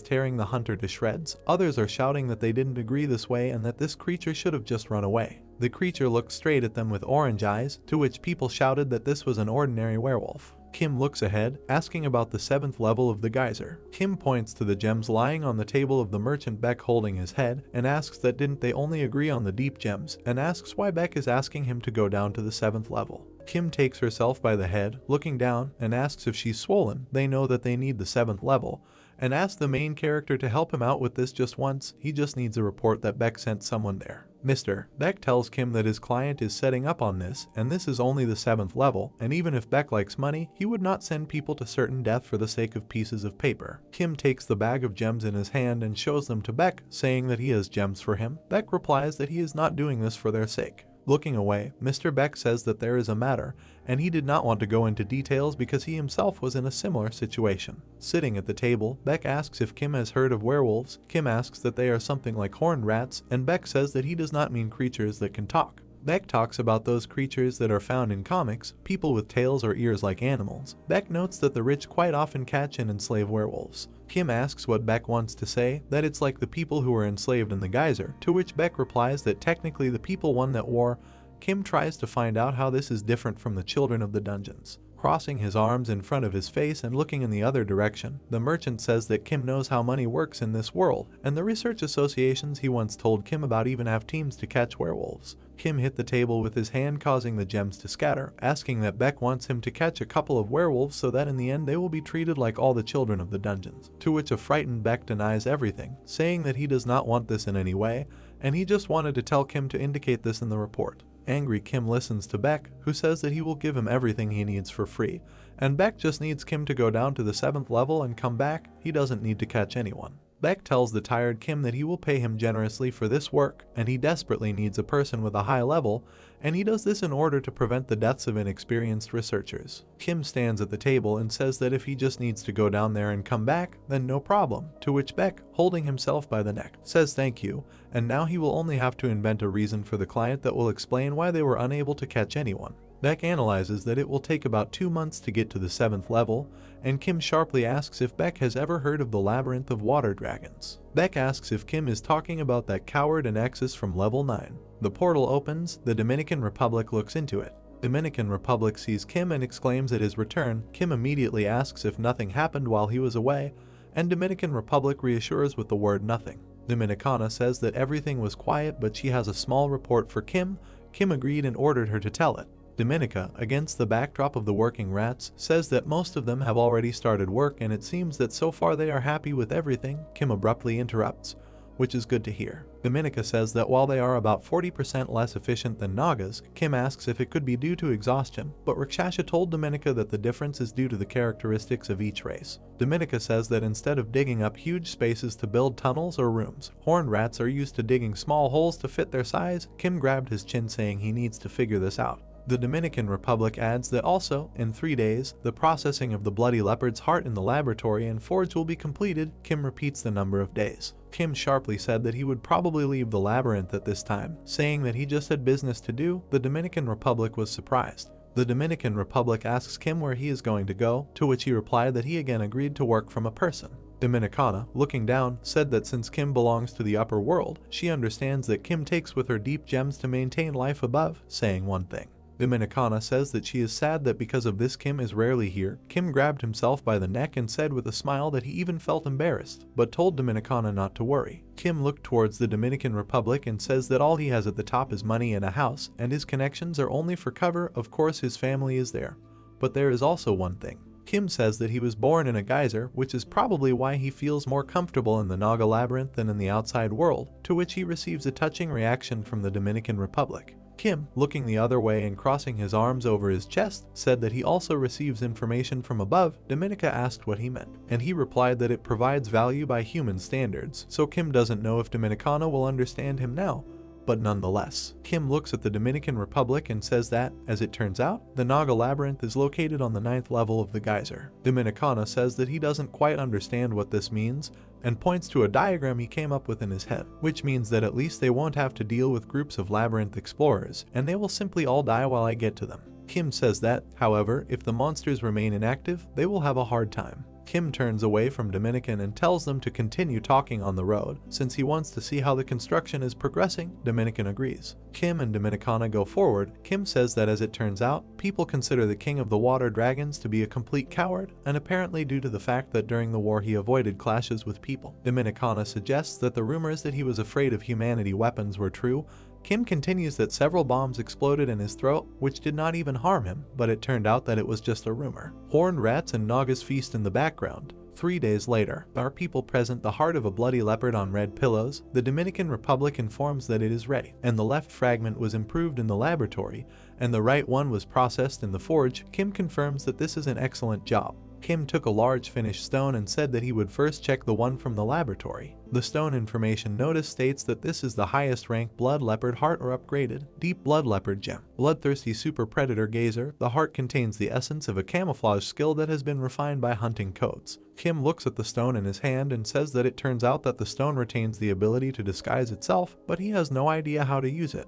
tearing the hunter to shreds. Others are shouting that they didn't agree this way and that this creature should have just run away. The creature looked straight at them with orange eyes, to which people shouted that this was an ordinary werewolf. Kim looks ahead, asking about the 7th level of the geyser. Kim points to the gems lying on the table of the merchant Beck holding his head, and asks that didn't they only agree on the deep gems, and asks why Beck is asking him to go down to the 7th level. Kim takes herself by the head, looking down, and asks if she's swollen. They know that they need the 7th level, and asks the main character to help him out with this just once. He just needs a report that Beck sent someone there. Mr. Beck tells Kim that his client is setting up on this, and this is only the 7th level, and even if Beck likes money, he would not send people to certain death for the sake of pieces of paper. Kim takes the bag of gems in his hand and shows them to Beck, saying that he has gems for him. Beck replies that he is not doing this for their sake. Looking away, Mr. Beck says that there is a matter, and he did not want to go into details because he himself was in a similar situation. Sitting at the table, Beck asks if Kim has heard of werewolves. Kim asks that they are something like horned rats, and Beck says that he does not mean creatures that can talk. Beck talks about those creatures that are found in comics, people with tails or ears like animals. Beck notes that the rich quite often catch and enslave werewolves. Kim asks what Beck wants to say, that it's like the people who were enslaved in the geyser, to which Beck replies that technically the people won that war. Kim tries to find out how this is different from the children of the dungeons. Crossing his arms in front of his face and looking in the other direction, the merchant says that Kim knows how money works in this world, and the research associations he once told Kim about even have teams to catch werewolves. Kim hit the table with his hand, causing the gems to scatter, asking that Beck wants him to catch a couple of werewolves so that in the end they will be treated like all the children of the dungeons, to which a frightened Beck denies everything, saying that he does not want this in any way, and he just wanted to tell Kim to indicate this in the report. Angry Kim listens to Beck, who says that he will give him everything he needs for free, and Beck just needs Kim to go down to the 7th level and come back. He doesn't need to catch anyone. Beck tells the tired Kim that he will pay him generously for this work, and he desperately needs a person with a high level, and he does this in order to prevent the deaths of inexperienced researchers. Kim stands at the table and says that if he just needs to go down there and come back, then no problem, to which Beck, holding himself by the neck, says thank you, and now he will only have to invent a reason for the client that will explain why they were unable to catch anyone. Beck analyzes that it will take about 2 months to get to the 7th level, and Kim sharply asks if Beck has ever heard of the Labyrinth of Water Dragons. Beck asks if Kim is talking about that coward and Exes from level 9. The portal opens, the Dominican Republic looks into it. Dominican Republic sees Kim and exclaims at his return. Kim immediately asks if nothing happened while he was away, and Dominican Republic reassures with the word nothing. Dominicana says that everything was quiet, but she has a small report for Kim. Kim agreed and ordered her to tell it. Dominica, against the backdrop of the working rats, says that most of them have already started work and it seems that so far they are happy with everything. Kim abruptly interrupts, which is good to hear. Dominica says that while they are about 40% less efficient than Nagas, Kim asks if it could be due to exhaustion, but Rakshasha told Dominica that the difference is due to the characteristics of each race. Dominica says that instead of digging up huge spaces to build tunnels or rooms, horned rats are used to digging small holes to fit their size. Kim grabbed his chin, saying he needs to figure this out. The Dominican Republic adds that also, in 3 days, the processing of the bloody leopard's heart in the laboratory and forge will be completed. Kim repeats the number of days. Kim sharply said that he would probably leave the labyrinth at this time, saying that he just had business to do. The Dominican Republic was surprised. The Dominican Republic asks Kim where he is going to go, to which he replied that he again agreed to work from a person. Dominicana, looking down, said that since Kim belongs to the upper world, she understands that Kim takes with her deep gems to maintain life above, saying one thing. Dominicana says that she is sad that because of this Kim is rarely here. Kim grabbed himself by the neck and said with a smile that he even felt embarrassed, but told Dominicana not to worry. Kim looked towards the Dominican Republic and says that all he has at the top is money and a house, and his connections are only for cover. Of course his family is there. But there is also one thing. Kim says that he was born in a geyser, which is probably why he feels more comfortable in the Naga labyrinth than in the outside world, to which he receives a touching reaction from the Dominican Republic. Kim, looking the other way and crossing his arms over his chest, said that he also receives information from above. Dominica asked what he meant, and he replied that it provides value by human standards, so Kim doesn't know if Dominicana will understand him now. But nonetheless, Kim looks at the Dominican Republic and says that, as it turns out, the Naga Labyrinth is located on the 9th level of the geyser. Dominicana says that he doesn't quite understand what this means, and points to a diagram he came up with in his head, which means that at least they won't have to deal with groups of labyrinth explorers, and they will simply all die while I get to them. Kim says that, however, if the monsters remain inactive, they will have a hard time. Kim turns away from Dominican and tells them to continue talking on the road, since he wants to see how the construction is progressing. Dominican agrees. Kim and Dominicana go forward. Kim says that as it turns out, people consider the king of the water dragons to be a complete coward, and apparently due to the fact that during the war he avoided clashes with people. Dominicana suggests that the rumors that he was afraid of humanity weapons were true. Kim continues that several bombs exploded in his throat, which did not even harm him, but it turned out that it was just a rumor. Horned rats and Nagas feast in the background. 3 days later, our people present the heart of a bloody leopard on red pillows. The Dominican Republic informs that it is ready, and the left fragment was improved in the laboratory, and the right one was processed in the forge. Kim confirms that this is an excellent job. Kim took a large finished stone and said that he would first check the one from the laboratory. The stone information notice states that this is the highest rank blood leopard heart or upgraded deep blood leopard gem. Bloodthirsty super predator gazer. The heart contains the essence of a camouflage skill that has been refined by hunting coats. Kim looks at the stone in his hand and says that it turns out that the stone retains the ability to disguise itself, but he has no idea how to use it.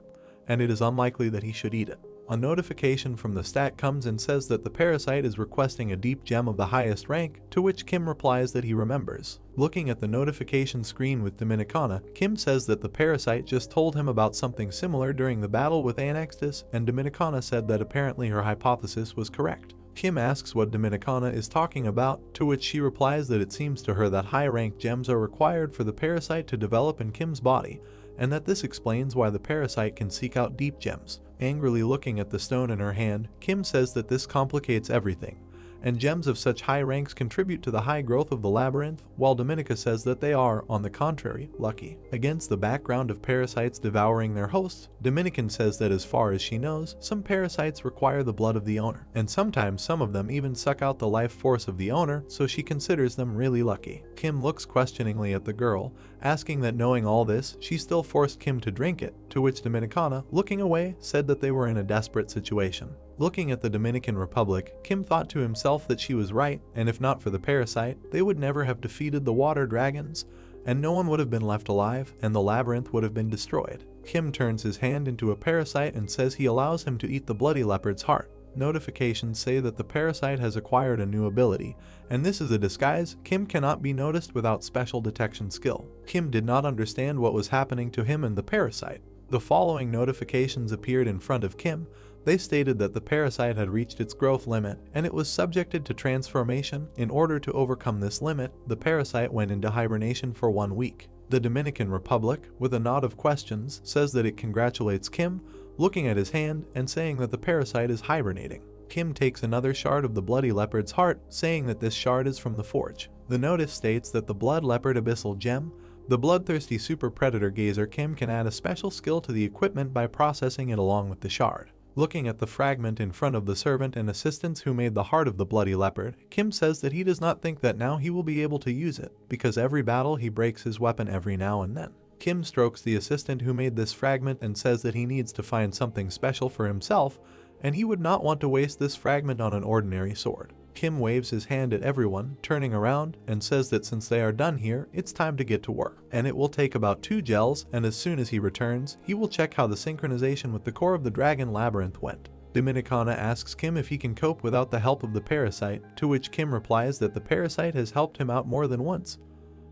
and it is unlikely that he should eat it. A notification from the stat comes and says that the parasite is requesting a deep gem of the highest rank, to which Kim replies that he remembers. Looking at the notification screen with Dominicana, Kim says that the parasite just told him about something similar during the battle with Anextus, and Dominicana said that apparently her hypothesis was correct. Kim asks what Dominicana is talking about, to which she replies that it seems to her that high-ranked gems are required for the parasite to develop in Kim's body, and that this explains why the parasite can seek out deep gems. Angrily looking at the stone in her hand, Kim says that this complicates everything, and gems of such high ranks contribute to the high growth of the labyrinth, while Dominica says that they are, on the contrary, lucky. Against the background of parasites devouring their hosts, Dominican says that as far as she knows, some parasites require the blood of the owner, and sometimes some of them even suck out the life force of the owner, so she considers them really lucky. Kim looks questioningly at the girl, asking that knowing all this, she still forced Kim to drink it, to which Dominicana, looking away, said that they were in a desperate situation. Looking at the Dominican Republic, Kim thought to himself that she was right, and if not for the parasite, they would never have defeated the water dragons, and no one would have been left alive, and the labyrinth would have been destroyed. Kim turns his hand into a parasite and says he allows him to eat the bloody leopard's heart. Notifications say that the parasite has acquired a new ability, and this is a disguise. Kim cannot be noticed without special detection skill. Kim did not understand what was happening to him and the parasite. The following notifications appeared in front of Kim. They stated that the parasite had reached its growth limit, and it was subjected to transformation. In order to overcome this limit, the parasite went into hibernation for 1 week. The Dominican Republic, with a nod of questions, says that it congratulates Kim, looking at his hand and saying that the parasite is hibernating. Kim takes another shard of the bloody leopard's heart, saying that this shard is from the forge. The notice states that the blood leopard abyssal gem, the bloodthirsty super predator gazer. Kim can add a special skill to the equipment by processing it along with the shard. Looking at the fragment in front of the servant and assistants who made the heart of the bloody leopard, Kim says that he does not think that now he will be able to use it, because every battle he breaks his weapon every now and then. Kim strokes the assistant who made this fragment and says that he needs to find something special for himself, and he would not want to waste this fragment on an ordinary sword. Kim waves his hand at everyone, turning around, and says that since they are done here, it's time to get to work. And it will take about 2 gels, and as soon as he returns, he will check how the synchronization with the core of the dragon labyrinth went. Dominicana asks Kim if he can cope without the help of the parasite, to which Kim replies that the parasite has helped him out more than once,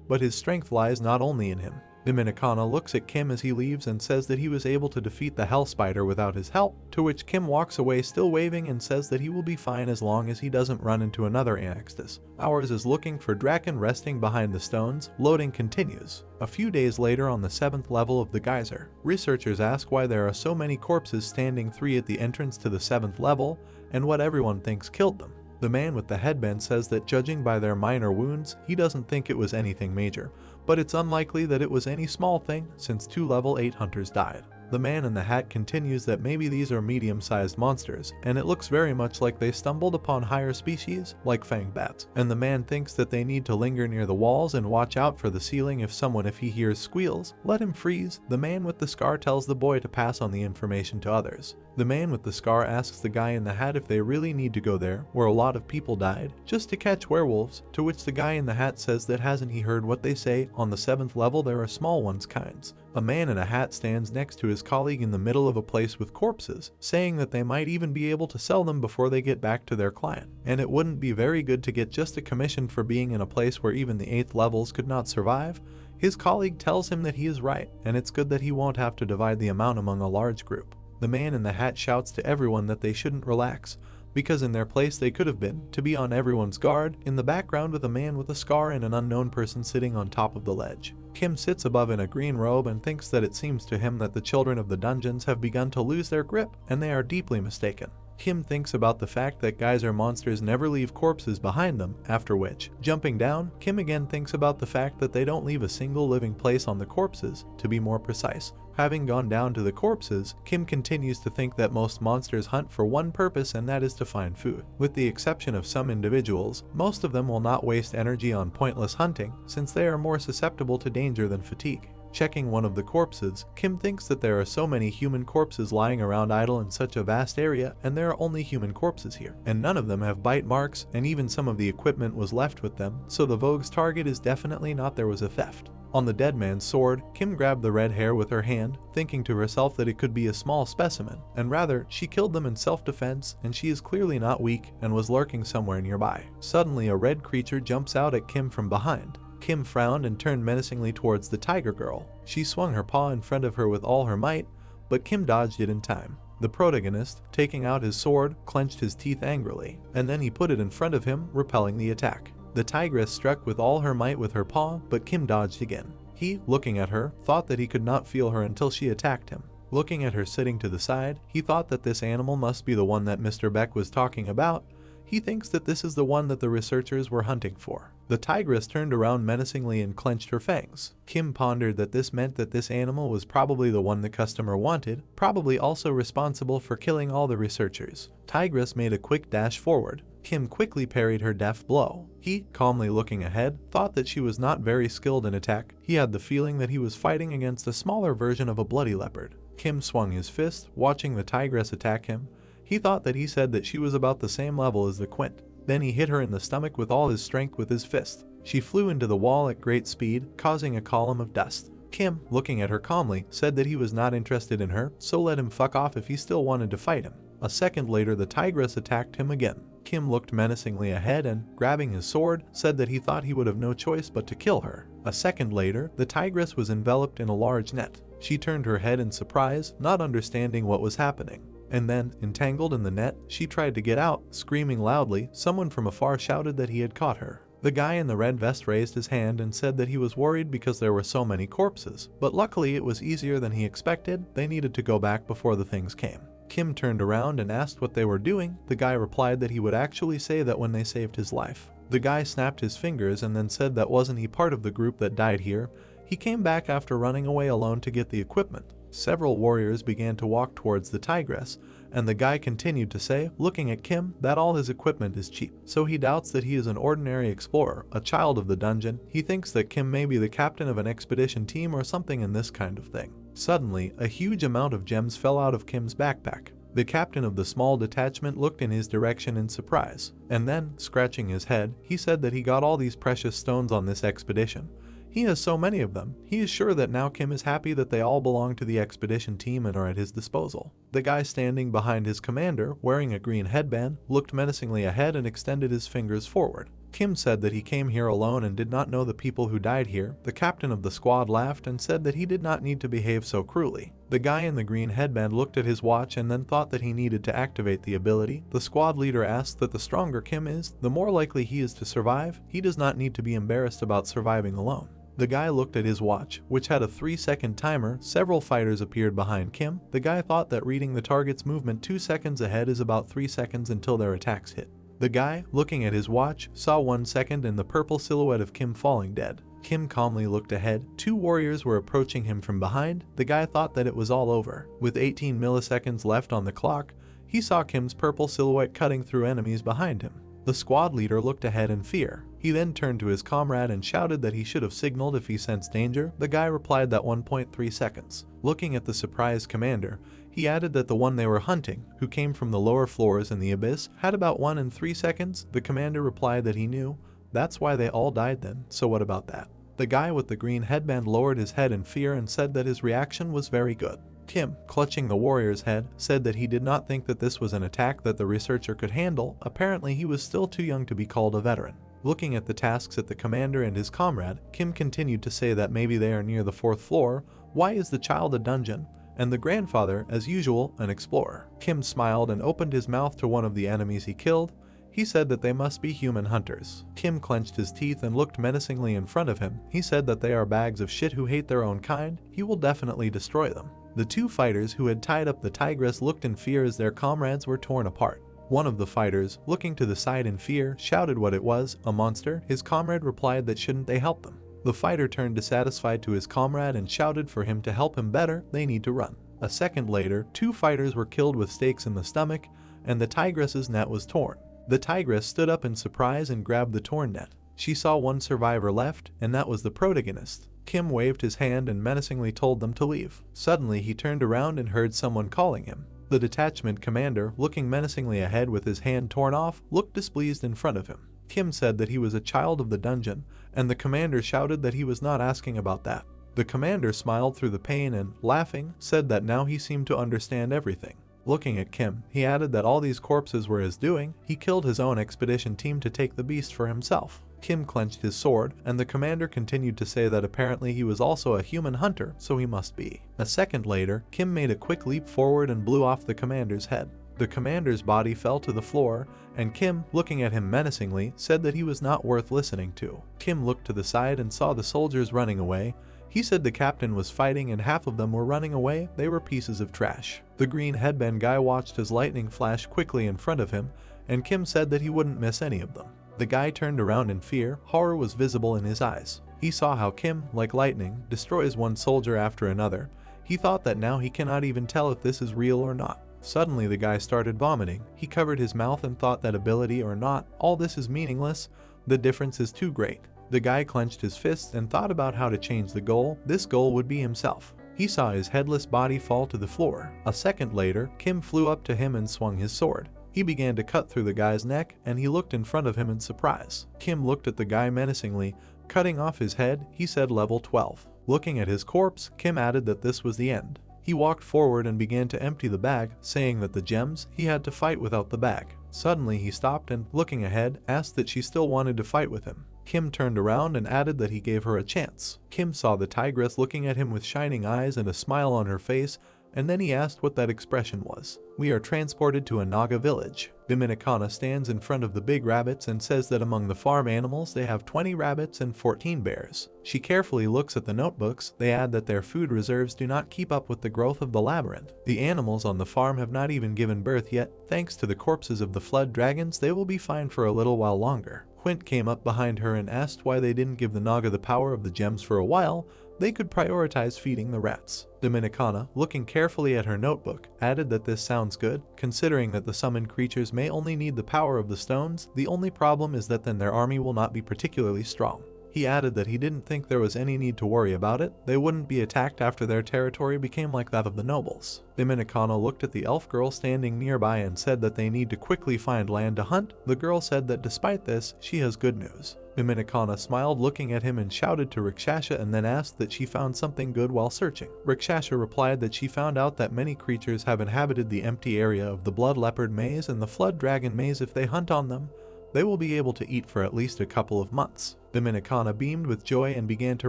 but his strength lies not only in him. Dominicana looks at Kim as he leaves and says that he was able to defeat the Hell Spider without his help, to which Kim walks away still waving and says that he will be fine as long as he doesn't run into another Anextus. Ours is looking for Draken resting behind the stones. Loading continues. A few days later on the 7th level of the geyser, researchers ask why there are so many corpses standing 3 at the entrance to the 7th level, and what everyone thinks killed them. The man with the headband says that judging by their minor wounds, he doesn't think it was anything major, but it's unlikely that it was any small thing since 2 level 8 hunters died. The man in the hat continues that maybe these are medium-sized monsters, and it looks very much like they stumbled upon higher species, like fang bats. And the man thinks that they need to linger near the walls and watch out for the ceiling. If he hears squeals, let him freeze. The man with the scar tells the boy to pass on the information to others. The man with the scar asks the guy in the hat if they really need to go there, where a lot of people died, just to catch werewolves, to which the guy in the hat says that hasn't he heard what they say, on the 7th level there are small ones kinds. A man in a hat stands next to his colleague in the middle of a place with corpses, saying that they might even be able to sell them before they get back to their client, and it wouldn't be very good to get just a commission for being in a place where even the 8th levels could not survive. His colleague tells him that he is right, and it's good that he won't have to divide the amount among a large group. The man in the hat shouts to everyone that they shouldn't relax, because in their place they could have been, to be on everyone's guard, in the background with a man with a scar and an unknown person sitting on top of the ledge. Kim sits above in a green robe and thinks that it seems to him that the children of the dungeons have begun to lose their grip, and they are deeply mistaken. Kim thinks about the fact that geyser monsters never leave corpses behind them, after which, jumping down, Kim again thinks about the fact that they don't leave a single living place on the corpses, to be more precise. Having gone down to the corpses, Kim continues to think that most monsters hunt for one purpose, and that is to find food. With the exception of some individuals, most of them will not waste energy on pointless hunting, since they are more susceptible to danger than fatigue. Checking one of the corpses, Kim thinks that there are so many human corpses lying around idle in such a vast area, and there are only human corpses here, and none of them have bite marks, and even some of the equipment was left with them, so the Vogue's target is definitely not there was a theft. On the dead man's sword, Kim grabbed the red hair with her hand, thinking to herself that it could be a small specimen, and rather, she killed them in self-defense, and she is clearly not weak and was lurking somewhere nearby. Suddenly, a red creature jumps out at Kim from behind. Kim frowned and turned menacingly towards the tiger girl. She swung her paw in front of her with all her might, but Kim dodged it in time. The protagonist, taking out his sword, clenched his teeth angrily, and then he put it in front of him, repelling the attack. The tigress struck with all her might with her paw, but Kim dodged again. He, looking at her, thought that he could not feel her until she attacked him. Looking at her sitting to the side, he thought that this animal must be the one that Mr. Beck was talking about. He thinks that this is the one that the researchers were hunting for. The tigress turned around menacingly and clenched her fangs. Kim pondered that this meant that this animal was probably the one the customer wanted, probably also responsible for killing all the researchers. Tigress made a quick dash forward. Kim quickly parried her deft blow. He, calmly looking ahead, thought that she was not very skilled in attack. He had the feeling that he was fighting against a smaller version of a bloody leopard. Kim swung his fist, watching the tigress attack him. He thought that he said that she was about the same level as the quint. Then he hit her in the stomach with all his strength with his fist. She flew into the wall at great speed, causing a column of dust. Kim, looking at her calmly, said that he was not interested in her, so let him fuck off if he still wanted to fight him. A second later, the tigress attacked him again. Kim looked menacingly ahead and, grabbing his sword, said that he thought he would have no choice but to kill her. A second later, the tigress was enveloped in a large net. She turned her head in surprise, not understanding what was happening. And then, entangled in the net, she tried to get out, screaming loudly. Someone from afar shouted that he had caught her. The guy in the red vest raised his hand and said that he was worried because there were so many corpses, but luckily it was easier than he expected. They needed to go back before the things came. Kim turned around and asked what they were doing. The guy replied that he would actually say that when they saved his life. The guy snapped his fingers and then said that wasn't he part of the group that died here. He came back after running away alone to get the equipment. Several warriors began to walk towards the tigress, and the guy continued to say, looking at Kim, that all his equipment is cheap. So he doubts that he is an ordinary explorer, a child of the dungeon. He thinks that Kim may be the captain of an expedition team or something in this kind of thing. Suddenly, a huge amount of gems fell out of Kim's backpack. The captain of the small detachment looked in his direction in surprise, and then, scratching his head, he said that he got all these precious stones on this expedition. He has so many of them. He is sure that now Kim is happy that they all belong to the expedition team and are at his disposal. The guy standing behind his commander, wearing a green headband, looked menacingly ahead and extended his fingers forward. Kim said that he came here alone and did not know the people who died here. The captain of the squad laughed and said that he did not need to behave so cruelly. The guy in the green headband looked at his watch and then thought that he needed to activate the ability. The squad leader asked that the stronger Kim is, the more likely he is to survive. He does not need to be embarrassed about surviving alone. The guy looked at his watch, which had a 3-second timer. Several fighters appeared behind Kim. The guy thought that reading the target's movement 2 seconds ahead is about 3 seconds until their attacks hit. The guy, looking at his watch, saw 1 second and the purple silhouette of Kim falling dead. Kim calmly looked ahead. 2 warriors were approaching him from behind. The guy thought that it was all over. With 18 milliseconds left on the clock, he saw Kim's purple silhouette cutting through enemies behind him. The squad leader looked ahead in fear. He then turned to his comrade and shouted that he should have signaled if he sensed danger. The guy replied that 1.3 seconds. Looking at the surprised commander, he added that the one they were hunting, who came from the lower floors in the abyss, had about 1 and 3 seconds. The commander replied that he knew. That's why they all died then, so what about that? The guy with the green headband lowered his head in fear and said that his reaction was very good. Kim, clutching the warrior's head, said that he did not think that this was an attack that the researcher could handle. Apparently he was still too young to be called a veteran. Looking at the tasks at the commander and his comrade, Kim continued to say that maybe they are near the 4th floor. Why is the child a dungeon? And the grandfather, as usual, an explorer. Kim smiled and opened his mouth to one of the enemies he killed. He said that they must be human hunters. Kim clenched his teeth and looked menacingly in front of him. He said that they are bags of shit who hate their own kind. He will definitely destroy them. The 2 fighters who had tied up the tigress looked in fear as their comrades were torn apart. One of the fighters, looking to the side in fear, shouted what it was, a monster. His comrade replied that shouldn't they help them. The fighter turned dissatisfied to his comrade and shouted for him to help him better. They need to run. A second later, 2 fighters were killed with stakes in the stomach, and the tigress's net was torn. The tigress stood up in surprise and grabbed the torn net. She saw 1 survivor left, and that was the protagonist. Kim waved his hand and menacingly told them to leave. Suddenly he turned around and heard someone calling him. The detachment commander, looking menacingly ahead with his hand torn off, looked displeased in front of him. Kim said that he was a child of the dungeon, and the commander shouted that he was not asking about that. The commander smiled through the pain and, laughing, said that now he seemed to understand everything. Looking at Kim, he added that all these corpses were his doing. He killed his own expedition team to take the beast for himself. Kim clenched his sword, and the commander continued to say that apparently he was also a human hunter, so he must be. A second later, Kim made a quick leap forward and blew off the commander's head. The commander's body fell to the floor, and Kim, looking at him menacingly, said that he was not worth listening to. Kim looked to the side and saw the soldiers running away. He said the captain was fighting and half of them were running away. They were pieces of trash. The green headband guy watched as lightning flashed quickly in front of him, and Kim said that he wouldn't miss any of them. The guy turned around in fear. Horror was visible in his eyes. He saw how Kim, like lightning, destroys one soldier after another. He thought that now he cannot even tell if this is real or not. Suddenly the guy started vomiting. He covered his mouth and thought that ability or not, all this is meaningless. The difference is too great. The guy clenched his fists and thought about how to change the goal. This goal would be himself. He saw his headless body fall to the floor. A second later, Kim flew up to him and swung his sword. He began to cut through the guy's neck, and he looked in front of him in surprise. Kim looked at the guy menacingly, cutting off his head. He said level 12. Looking at his corpse, Kim added that this was the end. He walked forward and began to empty the bag, saying that the gems, he had to fight without the bag. Suddenly he stopped and, looking ahead, asked that she still wanted to fight with him. Kim turned around and added that he gave her a chance. Kim saw the tigress looking at him with shining eyes and a smile on her face, and then he asked what that expression was. We are transported to a Naga village. Dominicana stands in front of the big rabbits and says that among the farm animals they have 20 rabbits and 14 bears. She carefully looks at the notebooks. They add that their food reserves do not keep up with the growth of the labyrinth. The animals on the farm have not even given birth yet. Thanks to the corpses of the flood dragons, they will be fine for a little while longer. Quint came up behind her and asked why they didn't give the Naga the power of the gems for a while. They could prioritize feeding the rats. Dominicana, looking carefully at her notebook, added that this sounds good, considering that the summoned creatures may only need the power of the stones. The only problem is that then their army will not be particularly strong. He added that he didn't think there was any need to worry about it. They wouldn't be attacked after their territory became like that of the nobles. Dominicana looked at the elf girl standing nearby and said that they need to quickly find land to hunt. The girl said that despite this, she has good news. Dominicana smiled, looking at him, and shouted to Rakshasha and then asked that she found something good while searching. Rakshasha replied that she found out that many creatures have inhabited the empty area of the blood leopard maze and the flood dragon maze. If they hunt on them, they will be able to eat for at least a couple of months. Dominicana beamed with joy and began to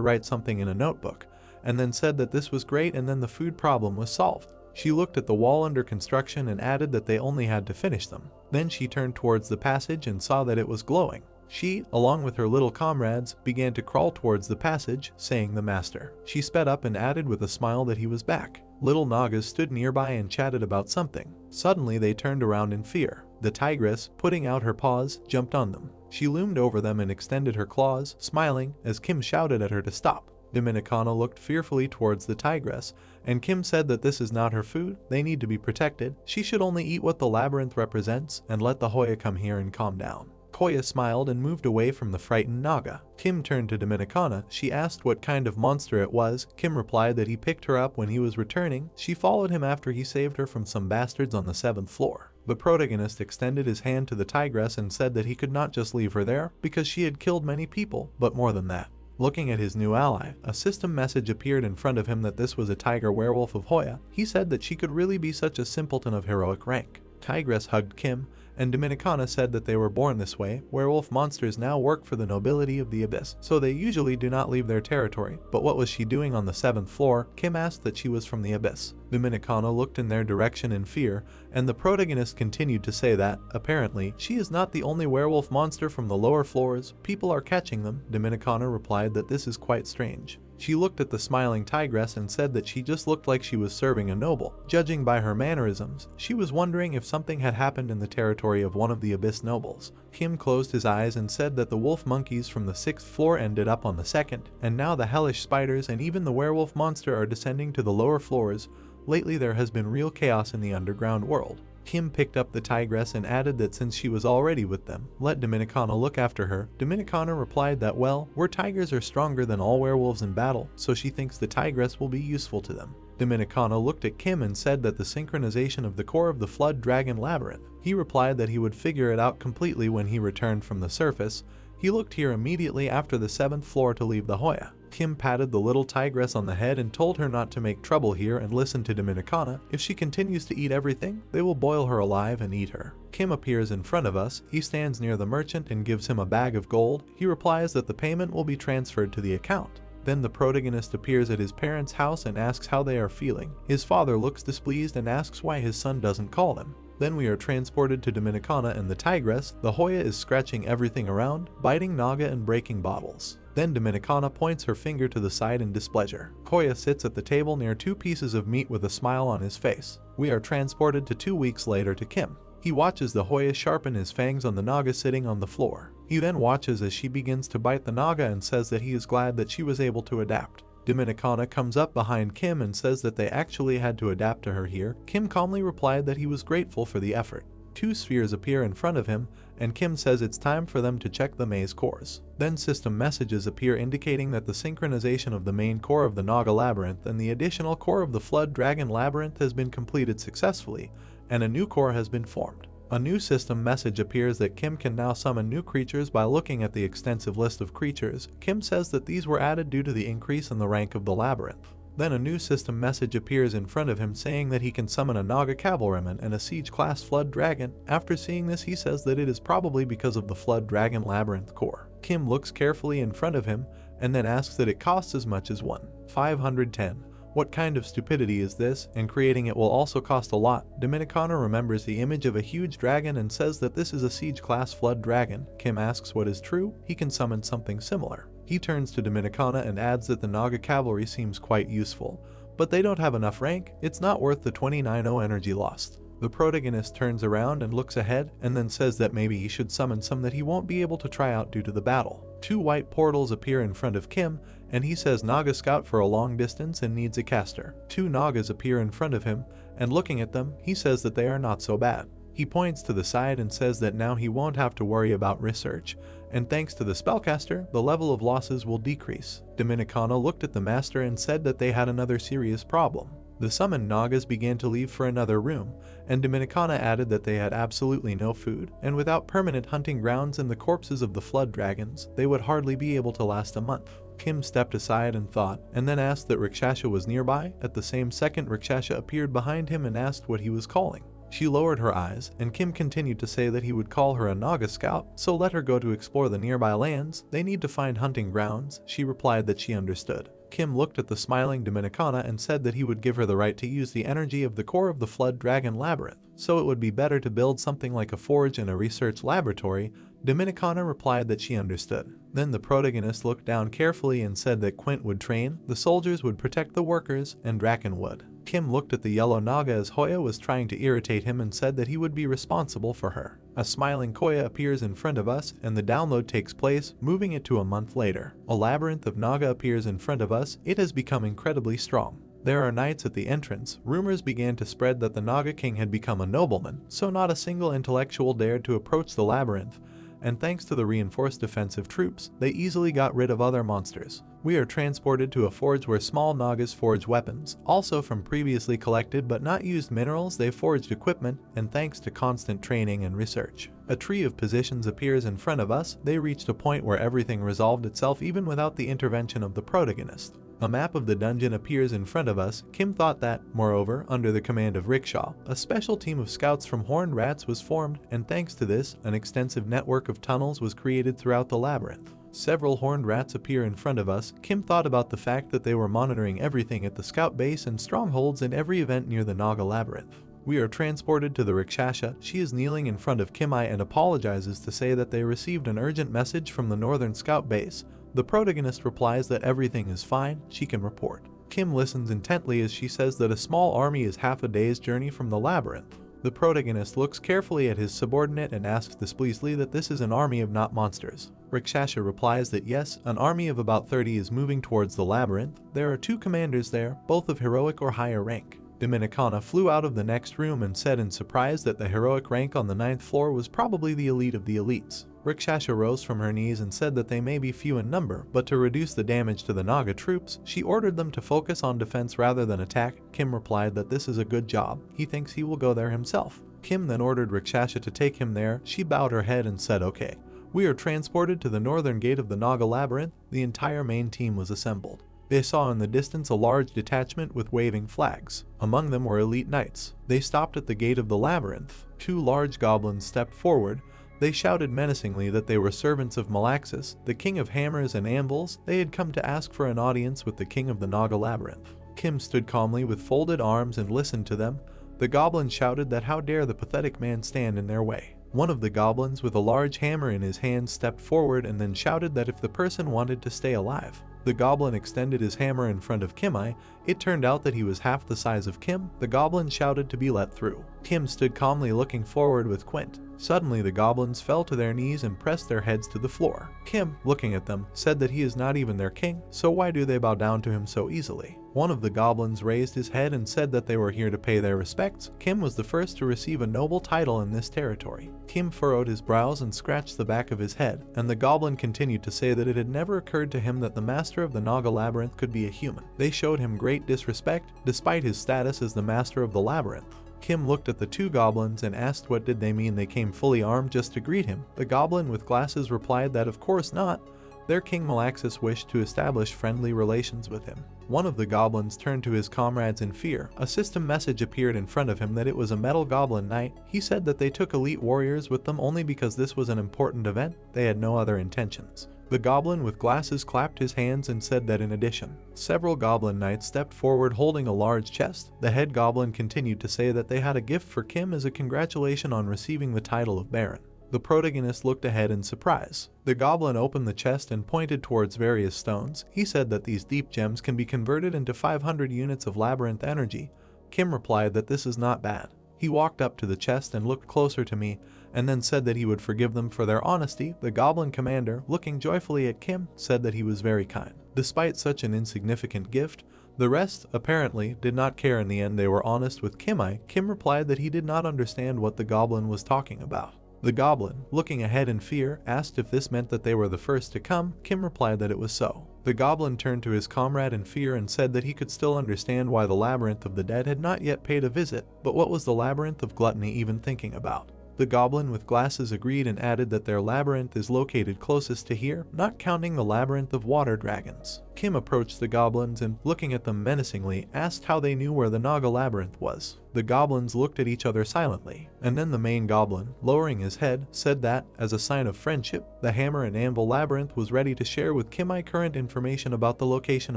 write something in a notebook, and then said that this was great and then the food problem was solved. She looked at the wall under construction and added that they only had to finish them. Then she turned towards the passage and saw that it was glowing. She, along with her little comrades, began to crawl towards the passage, saying the master. She sped up and added with a smile that he was back. Little Nagas stood nearby and chatted about something. Suddenly they turned around in fear. The tigress, putting out her paws, jumped on them. She loomed over them and extended her claws, smiling, as Kim shouted at her to stop. Dominicana looked fearfully towards the tigress, and Kim said that this is not her food. They need to be protected. She should only eat what the labyrinth represents, and let the Hoya come here and calm down. Koya smiled and moved away from the frightened Naga. Kim turned to Dominicana. She asked what kind of monster it was. Kim replied that he picked her up when he was returning. She followed him after he saved her from some bastards on the 7th floor. The protagonist extended his hand to the tigress and said that he could not just leave her there, because she had killed many people, but more than that. Looking at his new ally, a system message appeared in front of him that this was a tiger werewolf of Hoya. He said that she could really be such a simpleton of heroic rank. Tigress hugged Kim, and Dominicana said that they were born this way. Werewolf monsters now work for the nobility of the abyss, so they usually do not leave their territory. But what was she doing on the 7th floor? Kim asked that she was from the abyss. Dominicana looked in their direction in fear, and the protagonist continued to say that, apparently, she is not the only werewolf monster from the lower floors. People are catching them. Dominicana replied that this is quite strange. She looked at the smiling tigress and said that she just looked like she was serving a noble. Judging by her mannerisms, she was wondering if something had happened in the territory of one of the abyss nobles. Kim closed his eyes and said that the wolf monkeys from the 6th floor ended up on the 2nd, and now the hellish spiders and even the werewolf monster are descending to the lower floors. Lately there has been real chaos in the underground world. Kim picked up the tigress and added that since she was already with them, let Dominicana look after her. Dominicana replied that, well, tigers are stronger than all werewolves in battle, so she thinks the tigress will be useful to them. Dominicana looked at Kim and said that the synchronization of the core of the Flood Dragon Labyrinth. He replied that he would figure it out completely when he returned from the surface. He looked here immediately after the 7th floor to leave the Hoya. Kim patted the little tigress on the head and told her not to make trouble here and listen to Dominicana. If she continues to eat everything, they will boil her alive and eat her. Kim appears in front of us. He stands near the merchant and gives him a bag of gold. He replies that the payment will be transferred to the account. Then the protagonist appears at his parents' house and asks how they are feeling. His father looks displeased and asks why his son doesn't call them. Then we are transported to Dominicana and the tigress. The Hoya is scratching everything around, biting Naga and breaking bottles. Then Dominicana points her finger to the side in displeasure. Hoya sits at the table near 2 pieces of meat with a smile on his face. We are transported to 2 weeks later to Kim. He watches the Hoya sharpen his fangs on the Naga sitting on the floor. He then watches as she begins to bite the Naga and says that he is glad that she was able to adapt. Dominicana comes up behind Kim and says that they actually had to adapt to her here. Kim calmly replied that he was grateful for the effort. 2 spheres appear in front of him, and Kim says it's time for them to check the maze cores. Then system messages appear indicating that the synchronization of the main core of the Naga Labyrinth and the additional core of the Flood Dragon Labyrinth has been completed successfully, and a new core has been formed. A new system message appears that Kim can now summon new creatures by looking at the extensive list of creatures. Kim says that these were added due to the increase in the rank of the labyrinth. Then a new system message appears in front of him saying that he can summon a Naga cavalryman and a siege-class Flood Dragon. After seeing this, he says that it is probably because of the Flood Dragon Labyrinth core. Kim looks carefully in front of him and then asks that it costs as much as 1,510. What kind of stupidity is this? And creating it will also cost a lot. Dominicana remembers the image of a huge dragon and says that this is a siege-class Flood Dragon. Kim asks what is true. He can summon something similar. He turns to Dominicana and adds that the Naga cavalry seems quite useful, but they don't have enough rank. It's not worth the 29-0 energy lost. The protagonist turns around and looks ahead and then says that maybe he should summon some that he won't be able to try out due to the battle. 2 white portals appear in front of Kim, and he says Naga scout for a long distance and needs a caster. 2 Nagas appear in front of him, and looking at them, he says that they are not so bad. He points to the side and says that now he won't have to worry about research, and thanks to the spellcaster, the level of losses will decrease. Dominicana looked at the master and said that they had another serious problem. The summoned Nagas began to leave for another room, and Dominicana added that they had absolutely no food, and without permanent hunting grounds and the corpses of the Flood Dragons, they would hardly be able to last a month. Kim stepped aside and thought, and then asked that Rakshasha was nearby. At the same second, Rakshasha appeared behind him and asked what he was calling. She lowered her eyes, and Kim continued to say that he would call her a Naga scout, so let her go to explore the nearby lands. They need to find hunting grounds. She replied that she understood. Kim looked at the smiling Dominicana and said that he would give her the right to use the energy of the core of the Flood Dragon Labyrinth, so it would be better to build something like a forge and a research laboratory. Dominicana replied that she understood. Then the protagonist looked down carefully and said that Quint would train, the soldiers would protect the workers, and Draken would. Kim looked at the yellow Naga as Hoya was trying to irritate him and said that he would be responsible for her. A smiling Koya appears in front of us, and the download takes place, moving it to a month later. A labyrinth of Naga appears in front of us. It has become incredibly strong. There are knights at the entrance. Rumors began to spread that the Naga king had become a nobleman, so not a single intellectual dared to approach the labyrinth, and thanks to the reinforced defensive troops, they easily got rid of other monsters. We are transported to a forge where small Nagas forge weapons. Also from previously collected but not used minerals, they forged equipment, and thanks to constant training and research. A tree of positions appears in front of us. They reached a point where everything resolved itself even without the intervention of the protagonist. A map of the dungeon appears in front of us. Kim thought that, moreover, under the command of Rickshaw, a special team of scouts from Horned Rats was formed, and thanks to this, an extensive network of tunnels was created throughout the labyrinth. Several Horned Rats appear in front of us. Kim thought about the fact that they were monitoring everything at the scout base and strongholds in every event near the Naga labyrinth. We are transported to the Rakshasha. She is kneeling in front of Kimai and apologizes to say that they received an urgent message from the northern scout base. The protagonist replies that everything is fine, she can report. Kim listens intently as she says that a small army is half a day's journey from the labyrinth. The protagonist looks carefully at his subordinate and asks displeasedly that this is an army of not monsters. Rakshasha replies that yes, an army of about 30 is moving towards the labyrinth. There are 2 commanders there, both of heroic or higher rank. Dominicana flew out of the next room and said in surprise that the heroic rank on the 9th floor was probably the elite of the elites. Rakshasha rose from her knees and said that they may be few in number, but to reduce the damage to the Naga troops, she ordered them to focus on defense rather than attack. Kim replied that this is a good job. He thinks he will go there himself. Kim then ordered Rakshasha to take him there. She bowed her head and said, "Okay." We are transported to the northern gate of the Naga Labyrinth. The entire main team was assembled. They saw in the distance a large detachment with waving flags. Among them were elite knights. They stopped at the gate of the labyrinth. 2 large goblins stepped forward. They shouted menacingly that they were servants of Malaxis, the king of hammers and anvils. They had come to ask for an audience with the king of the Naga Labyrinth. Kim stood calmly with folded arms and listened to them. The goblins shouted that how dare the pathetic man stand in their way. One of the goblins with a large hammer in his hand stepped forward and then shouted that if the person wanted to stay alive. The goblin extended his hammer in front of Kimai. It turned out that he was half the size of Kim. The goblin shouted to be let through. Kim stood calmly looking forward with Quint. Suddenly the goblins fell to their knees and pressed their heads to the floor. Kim, looking at them, said that he is not even their king, so why do they bow down to him so easily? One of the goblins raised his head and said that they were here to pay their respects. Kim was the first to receive a noble title in this territory. Kim furrowed his brows and scratched the back of his head, and the goblin continued to say that it had never occurred to him that the master of the Naga Labyrinth could be a human. They showed him great disrespect, despite his status as the master of the labyrinth. Kim looked at the 2 goblins and asked what did they mean they came fully armed just to greet him. The goblin with glasses replied that of course not. Their king Malaxis wished to establish friendly relations with him. One of the goblins turned to his comrades in fear. A system message appeared in front of him that it was a metal goblin knight. He said that they took elite warriors with them only because this was an important event. They had no other intentions. The goblin with glasses clapped his hands and said that in addition, several goblin knights stepped forward holding a large chest. The head goblin continued to say that they had a gift for Kim as a congratulation on receiving the title of Baron. The protagonist looked ahead in surprise. The goblin opened the chest and pointed towards various stones. He said that these deep gems can be converted into 500 units of labyrinth energy. Kim replied that this is not bad. He walked up to the chest and looked closer to me, and then said that he would forgive them for their honesty. The goblin commander, looking joyfully at Kim, said that he was very kind. Despite such an insignificant gift, the rest, apparently, did not care. In the end they were honest with Kimai. Kim replied that he did not understand what the goblin was talking about. The goblin, looking ahead in fear, asked if this meant that they were the first to come. Kim replied that it was so. The goblin turned to his comrade in fear and said that he could still understand why the Labyrinth of the Dead had not yet paid a visit, but what was the Labyrinth of Gluttony even thinking about? The goblin with glasses agreed and added that their labyrinth is located closest to here, not counting the labyrinth of water dragons. Kim approached the goblins and, looking at them menacingly, asked how they knew where the Naga Labyrinth was. The goblins looked at each other silently, and then the main goblin, lowering his head, said that, as a sign of friendship, the Hammer and Anvil Labyrinth was ready to share with Kimai current information about the location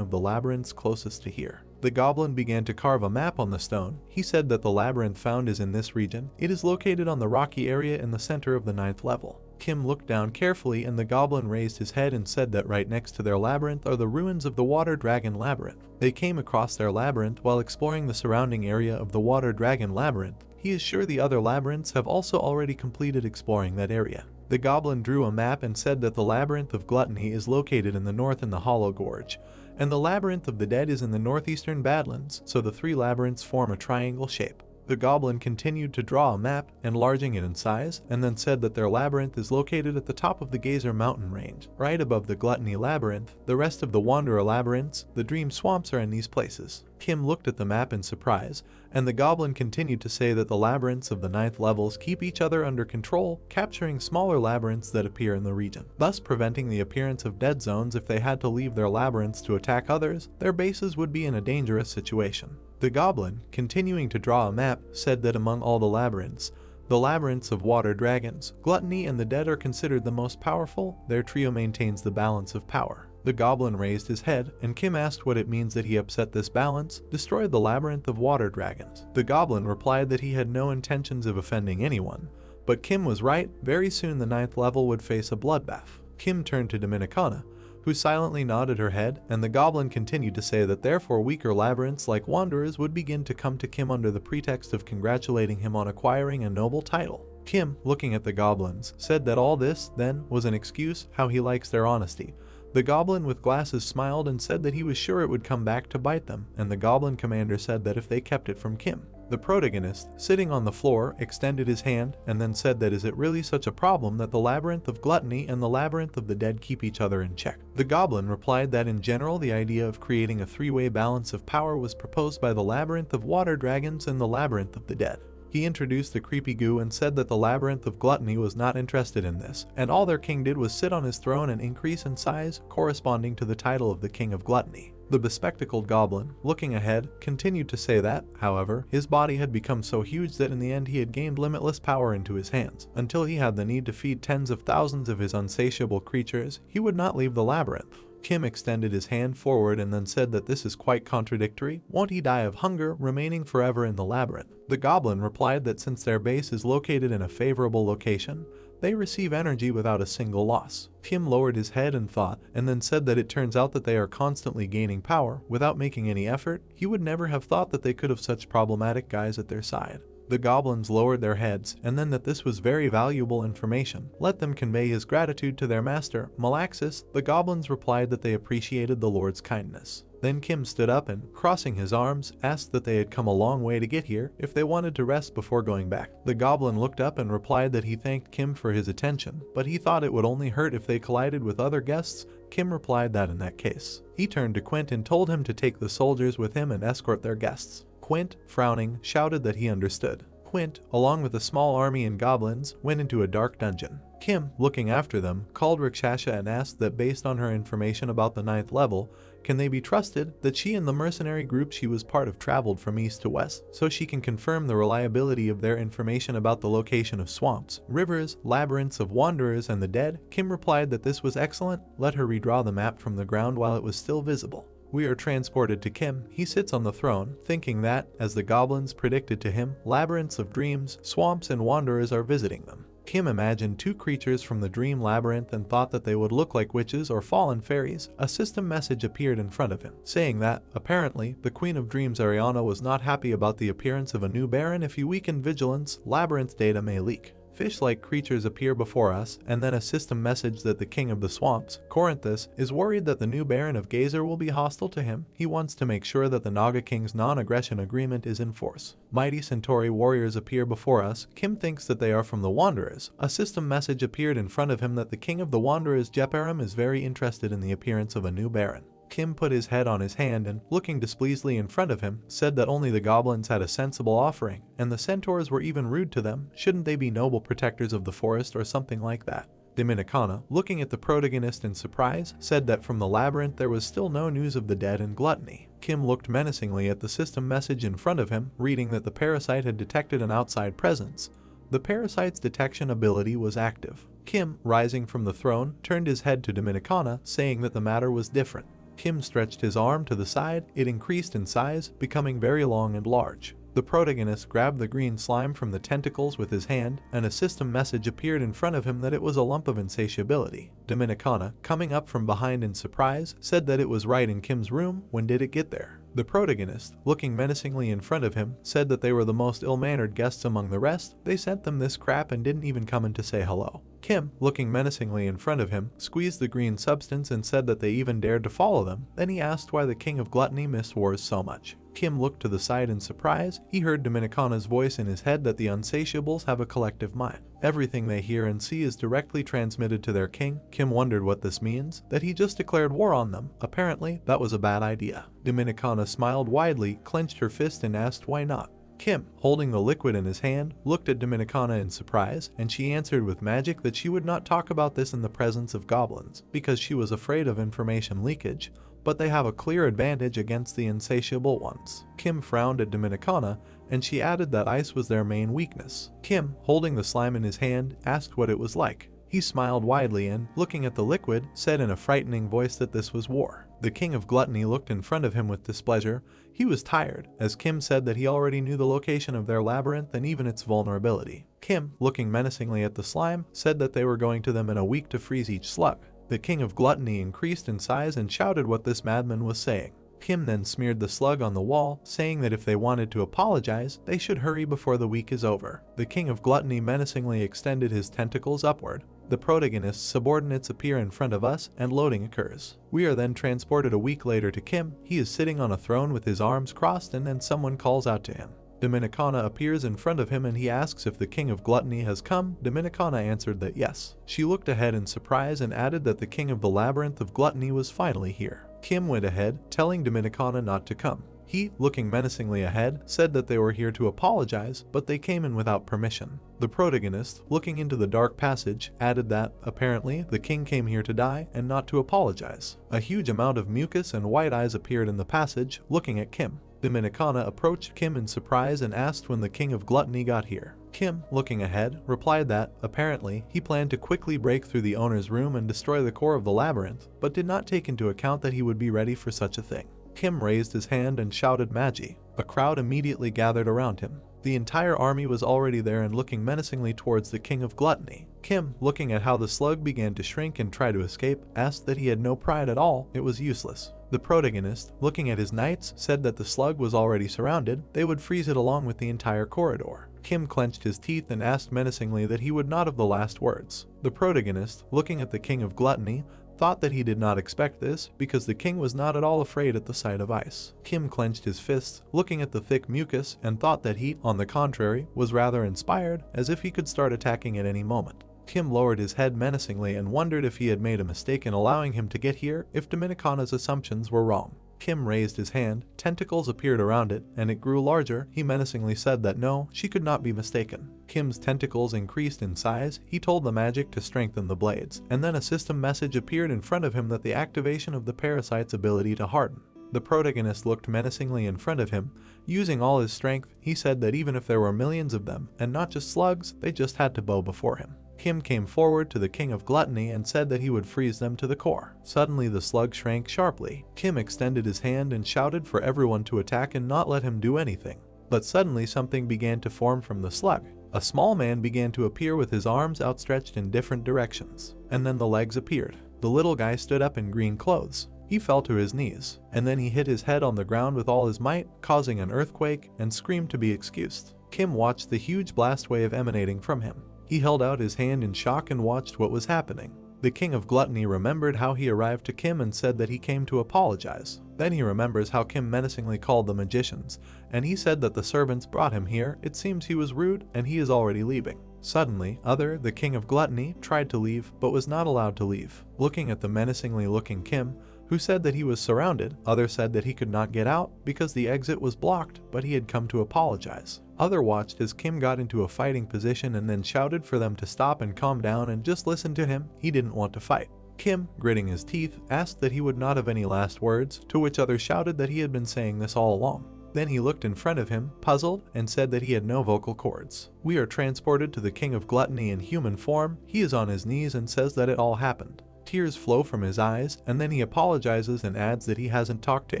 of the labyrinths closest to here. The goblin began to carve a map on the stone. He said that the labyrinth found is in this region. It is located on the rocky area in the center of the 9th level. Kim looked down carefully and the goblin raised his head and said that right next to their labyrinth are the ruins of the Water Dragon Labyrinth. They came across their labyrinth while exploring the surrounding area of the Water Dragon Labyrinth. He is sure the other labyrinths have also already completed exploring that area. The goblin drew a map and said that the Labyrinth of Gluttony is located in the north in the Hollow Gorge, and the Labyrinth of the Dead is in the northeastern Badlands, so the 3 labyrinths form a triangle shape. The goblin continued to draw a map, enlarging it in size, and then said that their labyrinth is located at the top of the Gazer mountain range, right above the Gluttony Labyrinth. The rest of the Wanderer labyrinths, the Dream Swamps, are in these places. Kim looked at the map in surprise, and the goblin continued to say that the labyrinths of the 9th levels keep each other under control, capturing smaller labyrinths that appear in the region, thus preventing the appearance of dead zones. If they had to leave their labyrinths to attack others, their bases would be in a dangerous situation. The goblin, continuing to draw a map, said that among all the labyrinths of water dragons, Gluttony and the Dead are considered the most powerful. Their trio maintains the balance of power. The goblin raised his head, and Kim asked what it means that he upset this balance, destroyed the labyrinth of water dragons. The goblin replied that he had no intentions of offending anyone, but Kim was right. Very soon the 9th level would face a bloodbath. Kim turned to Dominicana, who silently nodded her head, and the goblin continued to say that therefore weaker labyrinths like Wanderers would begin to come to Kim under the pretext of congratulating him on acquiring a noble title. Kim, looking at the goblins, said that all this, then, was an excuse. How he likes their honesty. The goblin with glasses smiled and said that he was sure it would come back to bite them, and the goblin commander said that if they kept it from Kim, The protagonist, sitting on the floor, extended his hand and then said that is it really such a problem that the Labyrinth of Gluttony and the Labyrinth of the Dead keep each other in check? The goblin replied that in general the idea of creating a three-way balance of power was proposed by the Labyrinth of Water Dragons and the Labyrinth of the Dead. He introduced the creepy goo and said that the Labyrinth of Gluttony was not interested in this, and all their king did was sit on his throne and increase in size, corresponding to the title of the King of Gluttony. The bespectacled goblin, looking ahead, continued to say that, however, his body had become so huge that in the end he had gained limitless power into his hands. Until he had the need to feed tens of thousands of his unsatiable creatures, he would not leave the labyrinth. Kim extended his hand forward and then said that this is quite contradictory. Won't he die of hunger, remaining forever in the labyrinth? The goblin replied that since their base is located in a favorable location, they receive energy without a single loss. Kim lowered his head and thought, and then said that it turns out that they are constantly gaining power without making any effort. He would never have thought that they could have such problematic guys at their side. The goblins lowered their heads, and then that this was very valuable information. Let them convey his gratitude to their master, Malaxis. The goblins replied that they appreciated the Lord's kindness. Then Kim stood up and, crossing his arms, asked that they had come a long way to get here, if they wanted to rest before going back. The goblin looked up and replied that he thanked Kim for his attention, but he thought it would only hurt if they collided with other guests. Kim replied that in that case. He turned to Quint and told him to take the soldiers with him and escort their guests. Quint, frowning, shouted that he understood. Quint, along with a small army and goblins, went into a dark dungeon. Kim, looking after them, called Rakshasha and asked that based on her information about the 9th level, can they be trusted that she and the mercenary group she was part of traveled from east to west, so she can confirm the reliability of their information about the location of swamps, rivers, labyrinths of wanderers and the dead? Kim replied that this was excellent. Let her redraw the map from the ground while it was still visible. We are transported to Kim. He sits on the throne, thinking that, as the goblins predicted to him, labyrinths of dreams, swamps and wanderers are visiting them. Kim imagined two creatures from the dream labyrinth and thought that they would look like witches or fallen fairies. A system message appeared in front of him, saying that, apparently, the Queen of Dreams Ariana was not happy about the appearance of a new baron. If you weaken vigilance, labyrinth data may leak. Fish-like creatures appear before us, and then a system message that the king of the swamps, Corinthus, is worried that the new Baron of Gazer will be hostile to him. He wants to make sure that the Naga King's non-aggression agreement is in force. Mighty Centauri warriors appear before us. Kim thinks that they are from the Wanderers. A system message appeared in front of him that the king of the Wanderers, Jeparam, is very interested in the appearance of a new Baron. Kim put his head on his hand and, looking displeasantly in front of him, said that only the goblins had a sensible offering, and the centaurs were even rude to them. Shouldn't they be noble protectors of the forest or something like that? Dominicana, looking at the protagonist in surprise, said that from the labyrinth there was still no news of the dead and gluttony. Kim looked menacingly at the system message in front of him, reading that the parasite had detected an outside presence. The parasite's detection ability was active. Kim, rising from the throne, turned his head to Dominicana, saying that the matter was different. Kim stretched his arm to the side. It increased in size, becoming very long and large. The protagonist grabbed the green slime from the tentacles with his hand, and a system message appeared in front of him that it was a lump of insatiability. Dominicana, coming up from behind in surprise, said that it was right in Kim's room. When did it get there? The protagonist, looking menacingly in front of him, said that they were the most ill-mannered guests among the rest. They sent them this crap and didn't even come in to say hello. Kim, looking menacingly in front of him, squeezed the green substance and said that they even dared to follow them. Then he asked why the king of gluttony missed wars so much. Kim looked to the side in surprise. He heard Dominicana's voice in his head that the unsatiables have a collective mind. Everything they hear and see is directly transmitted to their king. Kim wondered what this means, that he just declared war on them. Apparently, that was a bad idea. Dominicana smiled widely, clenched her fist and asked why not. Kim, holding the liquid in his hand, looked at Dominicana in surprise, and she answered with magic that she would not talk about this in the presence of goblins, because she was afraid of information leakage, but they have a clear advantage against the insatiable ones. Kim frowned at Dominicana, and she added that ice was their main weakness. Kim, holding the slime in his hand, asked what it was like. He smiled widely and, looking at the liquid, said in a frightening voice that this was war. The king of gluttony looked in front of him with displeasure. He was tired, as Kim said that he already knew the location of their labyrinth and even its vulnerability. Kim, looking menacingly at the slime, said that they were going to them in a week to freeze each slug. The king of gluttony increased in size and shouted what this madman was saying. Kim then smeared the slug on the wall, saying that if they wanted to apologize, they should hurry before the week is over. The king of gluttony menacingly extended his tentacles upward. The protagonist's subordinates appear in front of us, and loading occurs. We are then transported a week later to Kim. He is sitting on a throne with his arms crossed, and then someone calls out to him. Dominicana appears in front of him and he asks if the king of gluttony has come. Dominicana answered that yes. She looked ahead in surprise and added that the king of the labyrinth of gluttony was finally here. Kim went ahead, telling Dominicana not to come. He, looking menacingly ahead, said that they were here to apologize, but they came in without permission. The protagonist, looking into the dark passage, added that, apparently, the king came here to die and not to apologize. A huge amount of mucus and white eyes appeared in the passage, looking at Kim. Dominicana approached Kim in surprise and asked when the king of gluttony got here. Kim, looking ahead, replied that, apparently, he planned to quickly break through the owner's room and destroy the core of the labyrinth, but did not take into account that he would be ready for such a thing. Kim raised his hand and shouted mage. A crowd immediately gathered around him. The entire army was already there and looking menacingly towards the king of gluttony. Kim, looking at how the slug began to shrink and try to escape, asked that he had no pride at all, it was useless. The protagonist, looking at his knights, said that the slug was already surrounded, they would freeze it along with the entire corridor. Kim clenched his teeth and asked menacingly that he would not have the last words. The protagonist, looking at the king of gluttony, thought that he did not expect this because the king was not at all afraid at the sight of ice. Kim clenched his fists, looking at the thick mucus, and thought that he, on the contrary, was rather inspired, as if he could start attacking at any moment. Kim lowered his head menacingly and wondered if he had made a mistake in allowing him to get here, if Dominicana's assumptions were wrong. Kim raised his hand, tentacles appeared around it, and it grew larger. He menacingly said that no, she could not be mistaken. Kim's tentacles increased in size. He told the magic to strengthen the blades, and then a system message appeared in front of him that the activation of the parasite's ability to harden. The protagonist looked menacingly in front of him. Using all his strength, he said that even if there were millions of them, and not just slugs, they just had to bow before him. Kim came forward to the king of gluttony and said that he would freeze them to the core. Suddenly the slug shrank sharply. Kim extended his hand and shouted for everyone to attack and not let him do anything. But suddenly something began to form from the slug. A small man began to appear with his arms outstretched in different directions. And then the legs appeared. The little guy stood up in green clothes. He fell to his knees, and then he hit his head on the ground with all his might, causing an earthquake, and screamed to be excused. Kim watched the huge blast wave emanating from him. He held out his hand in shock and watched what was happening. The king of gluttony remembered how he arrived to Kim and said that he came to apologize. Then he remembers how Kim menacingly called the magicians, and he said that the servants brought him here. It seems he was rude and he is already leaving. Suddenly, the king of gluttony, tried to leave but was not allowed to leave. Looking at the menacingly looking Kim, who said that he was surrounded, said that he could not get out because the exit was blocked, but he had come to apologize. Watched as Kim got into a fighting position and then shouted for them to stop and calm down and just listen to him. He didn't want to fight. Kim, gritting his teeth, asked that he would not have any last words, to which others shouted that he had been saying this all along. Then he looked in front of him, puzzled, and said that he had no vocal cords. We are transported to the king of gluttony in human form. He is on his knees and says that it all happened. Tears flow from his eyes, and then he apologizes and adds that he hasn't talked to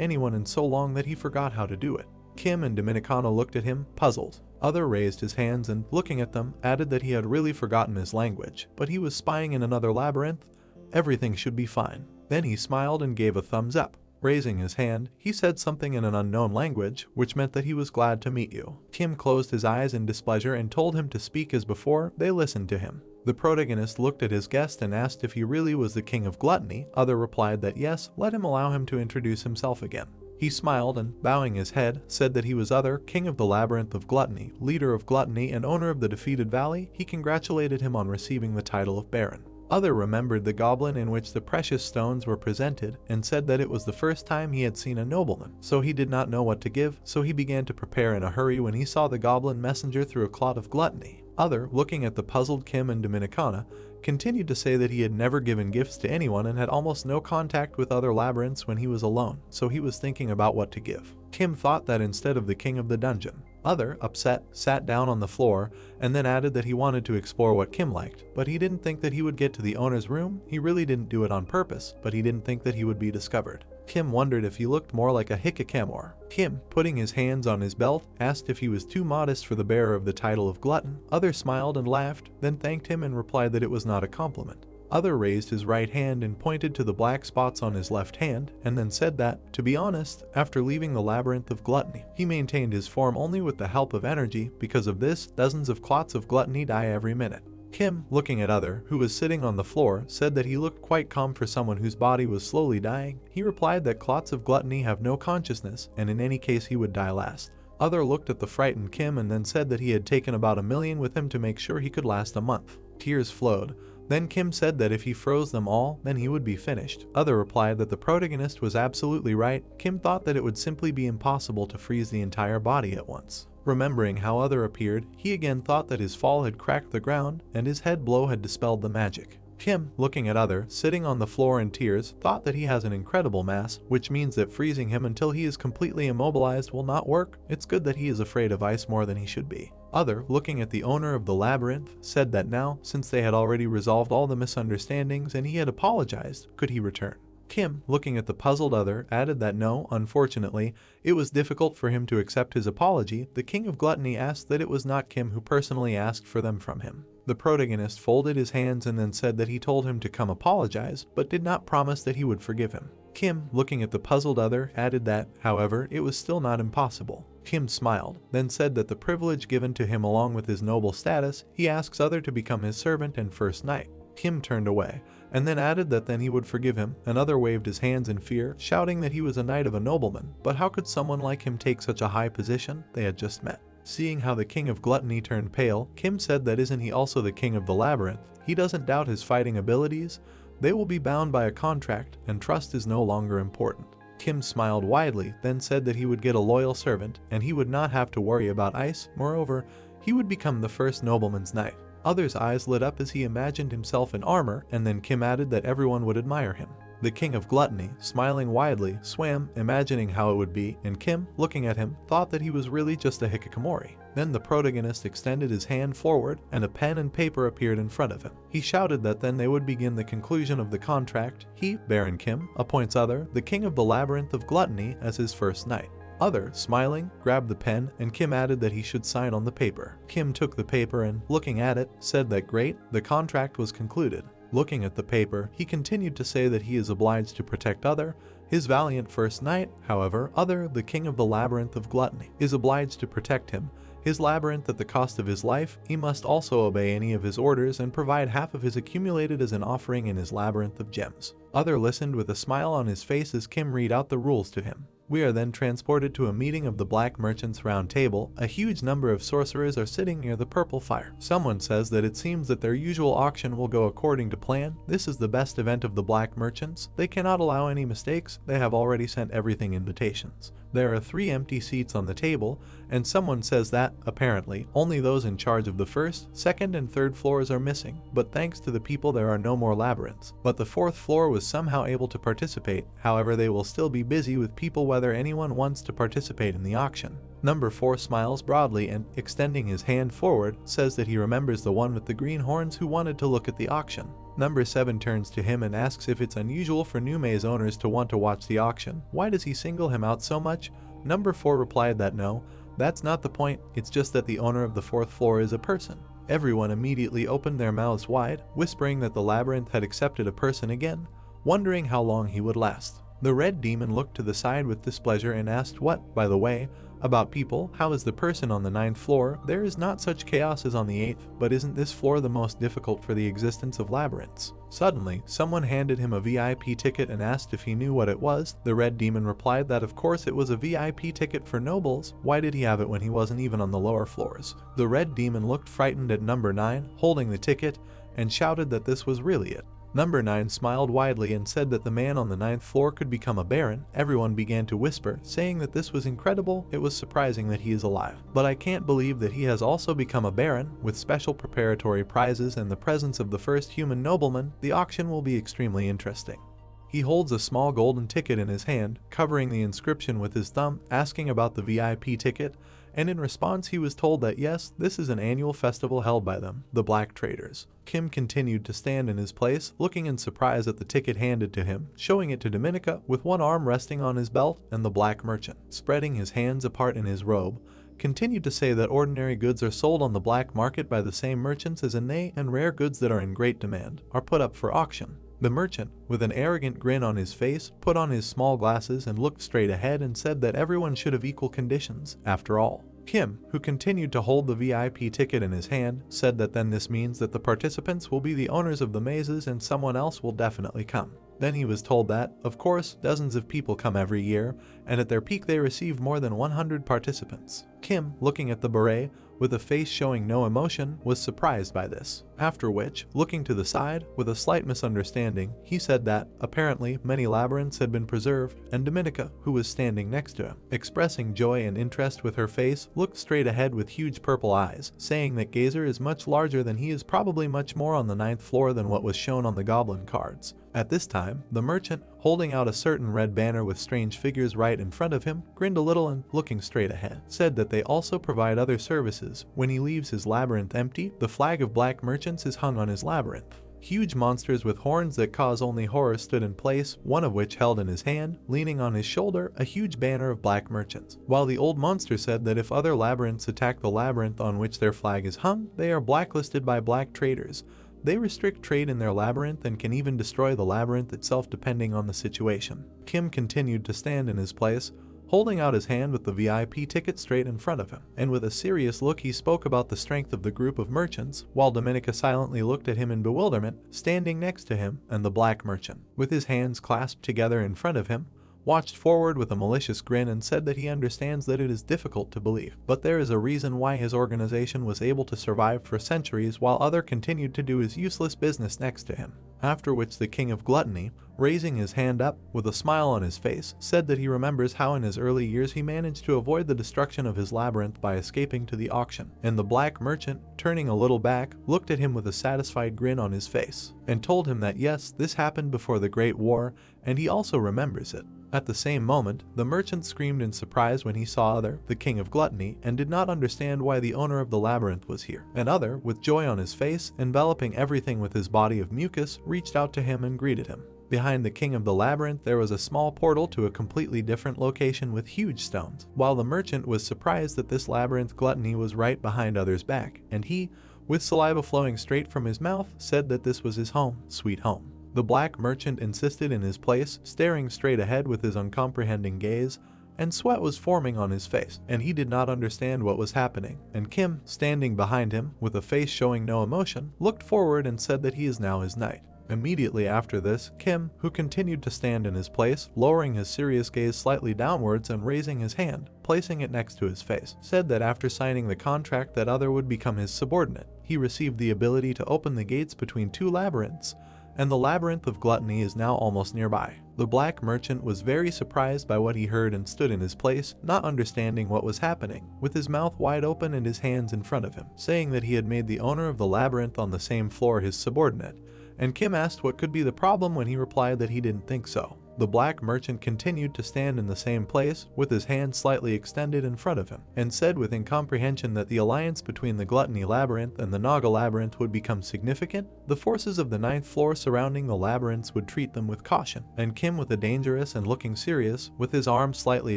anyone in so long that he forgot how to do it. Kim and Dominicana looked at him, puzzled. Other raised his hands and, looking at them, added that he had really forgotten his language, but he was spying in another labyrinth. Everything should be fine. Then he smiled and gave a thumbs up. Raising his hand, he said something in an unknown language, which meant that he was glad to meet you. Kim closed his eyes in displeasure and told him to speak as before. They listened to him. The protagonist looked at his guest and asked if he really was the king of gluttony. Other replied that yes, let him allow him to introduce himself again. He smiled and, bowing his head, said that he was king of the labyrinth of gluttony, leader of gluttony and owner of the defeated valley. He congratulated him on receiving the title of baron. Other remembered the goblin in which the precious stones were presented and said that it was the first time he had seen a nobleman, so he did not know what to give, so he began to prepare in a hurry when he saw the goblin messenger through a cloud of gluttony. Other, looking at the puzzled Kim and Dominicana, continued to say that he had never given gifts to anyone and had almost no contact with other labyrinths when he was alone, so he was thinking about what to give. Kim thought that instead of the king of the dungeon. Other, upset, sat down on the floor and then added that he wanted to explore what Kim liked, but he didn't think that he would get to the owner's room. He really didn't do it on purpose, but he didn't think that he would be discovered. Kim wondered if he looked more like a hikikomor. Kim, putting his hands on his belt, asked if he was too modest for the bearer of the title of glutton. Other smiled and laughed, then thanked him and replied that it was not a compliment. Other raised his right hand and pointed to the black spots on his left hand, and then said that, to be honest, after leaving the labyrinth of gluttony, he maintained his form only with the help of energy. Because of this, dozens of clots of gluttony die every minute. Kim, looking at Other, who was sitting on the floor, said that he looked quite calm for someone whose body was slowly dying. He replied that clots of gluttony have no consciousness, and in any case he would die last. Other looked at the frightened Kim and then said that he had taken about 1 million with him to make sure he could last a month. Tears flowed. Then Kim said that if he froze them all, then he would be finished. Other replied that the protagonist was absolutely right. Kim thought that it would simply be impossible to freeze the entire body at once. Remembering how Other appeared, he again thought that his fall had cracked the ground and his head blow had dispelled the magic. Kim, looking at Other, sitting on the floor in tears, thought that he has an incredible mass, which means that freezing him until he is completely immobilized will not work. It's good that he is afraid of ice more than he should be. Other, looking at the owner of the Labyrinth, said that now, since they had already resolved all the misunderstandings and he had apologized, could he return. Kim, looking at the puzzled Other, added that no, unfortunately, it was difficult for him to accept his apology. The King of Gluttony asked that it was not Kim who personally asked for them from him. The protagonist folded his hands and then said that he told him to come apologize, but did not promise that he would forgive him. Kim, looking at the puzzled Other, added that, however, it was still not impossible. Kim smiled, then said that the privilege given to him along with his noble status, he asks Other to become his servant and first knight. Kim turned away, and then added that then he would forgive him. Another waved his hands in fear, shouting that he was a knight of a nobleman, but how could someone like him take such a high position? They had just met. Seeing how the King of Gluttony turned pale, Kim said that isn't he also the King of the Labyrinth? He doesn't doubt his fighting abilities. They will be bound by a contract, and trust is no longer important. Kim smiled widely, then said that he would get a loyal servant, and he would not have to worry about ice. Moreover, he would become the first nobleman's knight. Other's eyes lit up as he imagined himself in armor, and then Kim added that everyone would admire him. The King of Gluttony, smiling widely, swam, imagining how it would be, and Kim, looking at him, thought that he was really just a hikikomori. Then the protagonist extended his hand forward, and a pen and paper appeared in front of him. He shouted that then they would begin the conclusion of the contract. He, Baron Kim, appoints Other, the King of the Labyrinth of Gluttony, as his first knight. Other, smiling, grabbed the pen, and Kim added that he should sign on the paper. Kim took the paper and, looking at it, said that great, the contract was concluded. Looking at the paper, he continued to say that he is obliged to protect Other, his valiant first knight. However, Other, the King of the Labyrinth of Gluttony, is obliged to protect him, his labyrinth at the cost of his life. He must also obey any of his orders and provide half of his accumulated as an offering in his labyrinth of gems. Other listened with a smile on his face as Kim read out the rules to him. We are then transported to a meeting of the Black Merchants Round Table. A huge number of sorcerers are sitting near the purple fire. Someone says that it seems that their usual auction will go according to plan. This is the best event of the Black Merchants. They cannot allow any mistakes. They have already sent everything invitations. There are 3 empty seats on the table, and someone says that, apparently, only those in charge of the first, second, and third floors are missing, but thanks to the people there are no more labyrinths. But the 4th floor was somehow able to participate. However, they will still be busy with people whether anyone wants to participate in the auction. Number 4 smiles broadly and, extending his hand forward, says that he remembers the one with the green horns who wanted to look at the auction. Number 7 turns to him and asks if it's unusual for new maze owners to want to watch the auction. Why does he single him out so much? Number 4 replied that no, that's not the point, it's just that the owner of the 4th floor is a person. Everyone immediately opened their mouths wide, whispering that the labyrinth had accepted a person again, wondering how long he would last. The red demon looked to the side with displeasure and asked what, by the way, about people, how is the person on the 9th floor? There is not such chaos as on the 8th, but isn't this floor the most difficult for the existence of labyrinths? Suddenly, someone handed him a VIP ticket and asked if he knew what it was. The red demon replied that of course it was a VIP ticket for nobles. Why did he have it when he wasn't even on the lower floors? The red demon looked frightened at number 9, holding the ticket, and shouted that this was really it. Number 9 smiled widely and said that the man on the 9th floor could become a baron. Everyone began to whisper, saying that this was incredible. It was surprising that he is alive. But I can't believe that he has also become a baron. With special preparatory prizes and the presence of the first human nobleman, the auction will be extremely interesting. He holds a small golden ticket in his hand, covering the inscription with his thumb, asking about the VIP ticket, and in response he was told that yes, this is an annual festival held by them, the Black Traders. Kim continued to stand in his place, looking in surprise at the ticket handed to him, showing it to Dominica with one arm resting on his belt, and the Black Merchant, spreading his hands apart in his robe, continued to say that ordinary goods are sold on the black market by the same merchants as inane and rare goods that are in great demand are put up for auction. The merchant, with an arrogant grin on his face, put on his small glasses and looked straight ahead and said that everyone should have equal conditions, after all. Kim, who continued to hold the VIP ticket in his hand, said that then this means that the participants will be the owners of the mazes and someone else will definitely come. Then he was told that, of course, dozens of people come every year, and at their peak they receive more than 100 participants. Kim, looking at the beret, with a face showing no emotion, was surprised by this. After which, looking to the side, with a slight misunderstanding, he said that, apparently, many labyrinths had been preserved, and Dominica, who was standing next to him, expressing joy and interest with her face, looked straight ahead with huge purple eyes, saying that Gazer is much larger than he is, probably much more on the 9th floor than what was shown on the goblin cards. At this time, the merchant, holding out a certain red banner with strange figures right in front of him, grinned a little and, looking straight ahead, said that they also provide other services. When he leaves his labyrinth empty, the flag of black merchants is hung on his labyrinth. Huge monsters with horns that cause only horror stood in place, one of which held in his hand, leaning on his shoulder, a huge banner of black merchants. While the old monster said that if other labyrinths attack the labyrinth on which their flag is hung, they are blacklisted by black traders. They restrict trade in their labyrinth and can even destroy the labyrinth itself depending on the situation. Kim continued to stand in his place, holding out his hand with the VIP ticket straight in front of him, and with a serious look he spoke about the strength of the group of merchants, while Dominica silently looked at him in bewilderment, standing next to him, and the black merchant, with his hands clasped together in front of him, watched forward with a malicious grin and said that he understands that it is difficult to believe, but there is a reason why his organization was able to survive for centuries while other continued to do his useless business next to him. After which the King of Gluttony, raising his hand up, with a smile on his face, said that he remembers how in his early years he managed to avoid the destruction of his labyrinth by escaping to the auction, and the black merchant, turning a little back, looked at him with a satisfied grin on his face, and told him that yes, this happened before the Great War, and he also remembers it. At the same moment, the merchant screamed in surprise when he saw Other, the King of Gluttony, and did not understand why the owner of the labyrinth was here. And Other, with joy on his face, enveloping everything with his body of mucus, reached out to him and greeted him. Behind the King of the Labyrinth there was a small portal to a completely different location with huge stones, while the merchant was surprised that this labyrinth gluttony was right behind Other's back, and he, with saliva flowing straight from his mouth, said that this was his home, sweet home. The black merchant insisted in his place, staring straight ahead with his uncomprehending gaze, and sweat was forming on his face, and he did not understand what was happening. And Kim, standing behind him, with a face showing no emotion, looked forward and said that he is now his knight. Immediately after this, Kim, who continued to stand in his place, lowering his serious gaze slightly downwards and raising his hand, placing it next to his face, said that after signing the contract that Other would become his subordinate. He received the ability to open the gates between two labyrinths, and the labyrinth of gluttony is now almost nearby. The black merchant was very surprised by what he heard and stood in his place, not understanding what was happening, with his mouth wide open and his hands in front of him, saying that he had made the owner of the labyrinth on the same floor his subordinate, and Kim asked what could be the problem when he replied that he didn't think so. The black merchant continued to stand in the same place, with his hands slightly extended in front of him, and said with incomprehension that the alliance between the Gluttony Labyrinth and the Naga Labyrinth would become significant. The forces of the 9th floor surrounding the labyrinths would treat them with caution, and Kim, with a dangerous and looking serious, with his arms slightly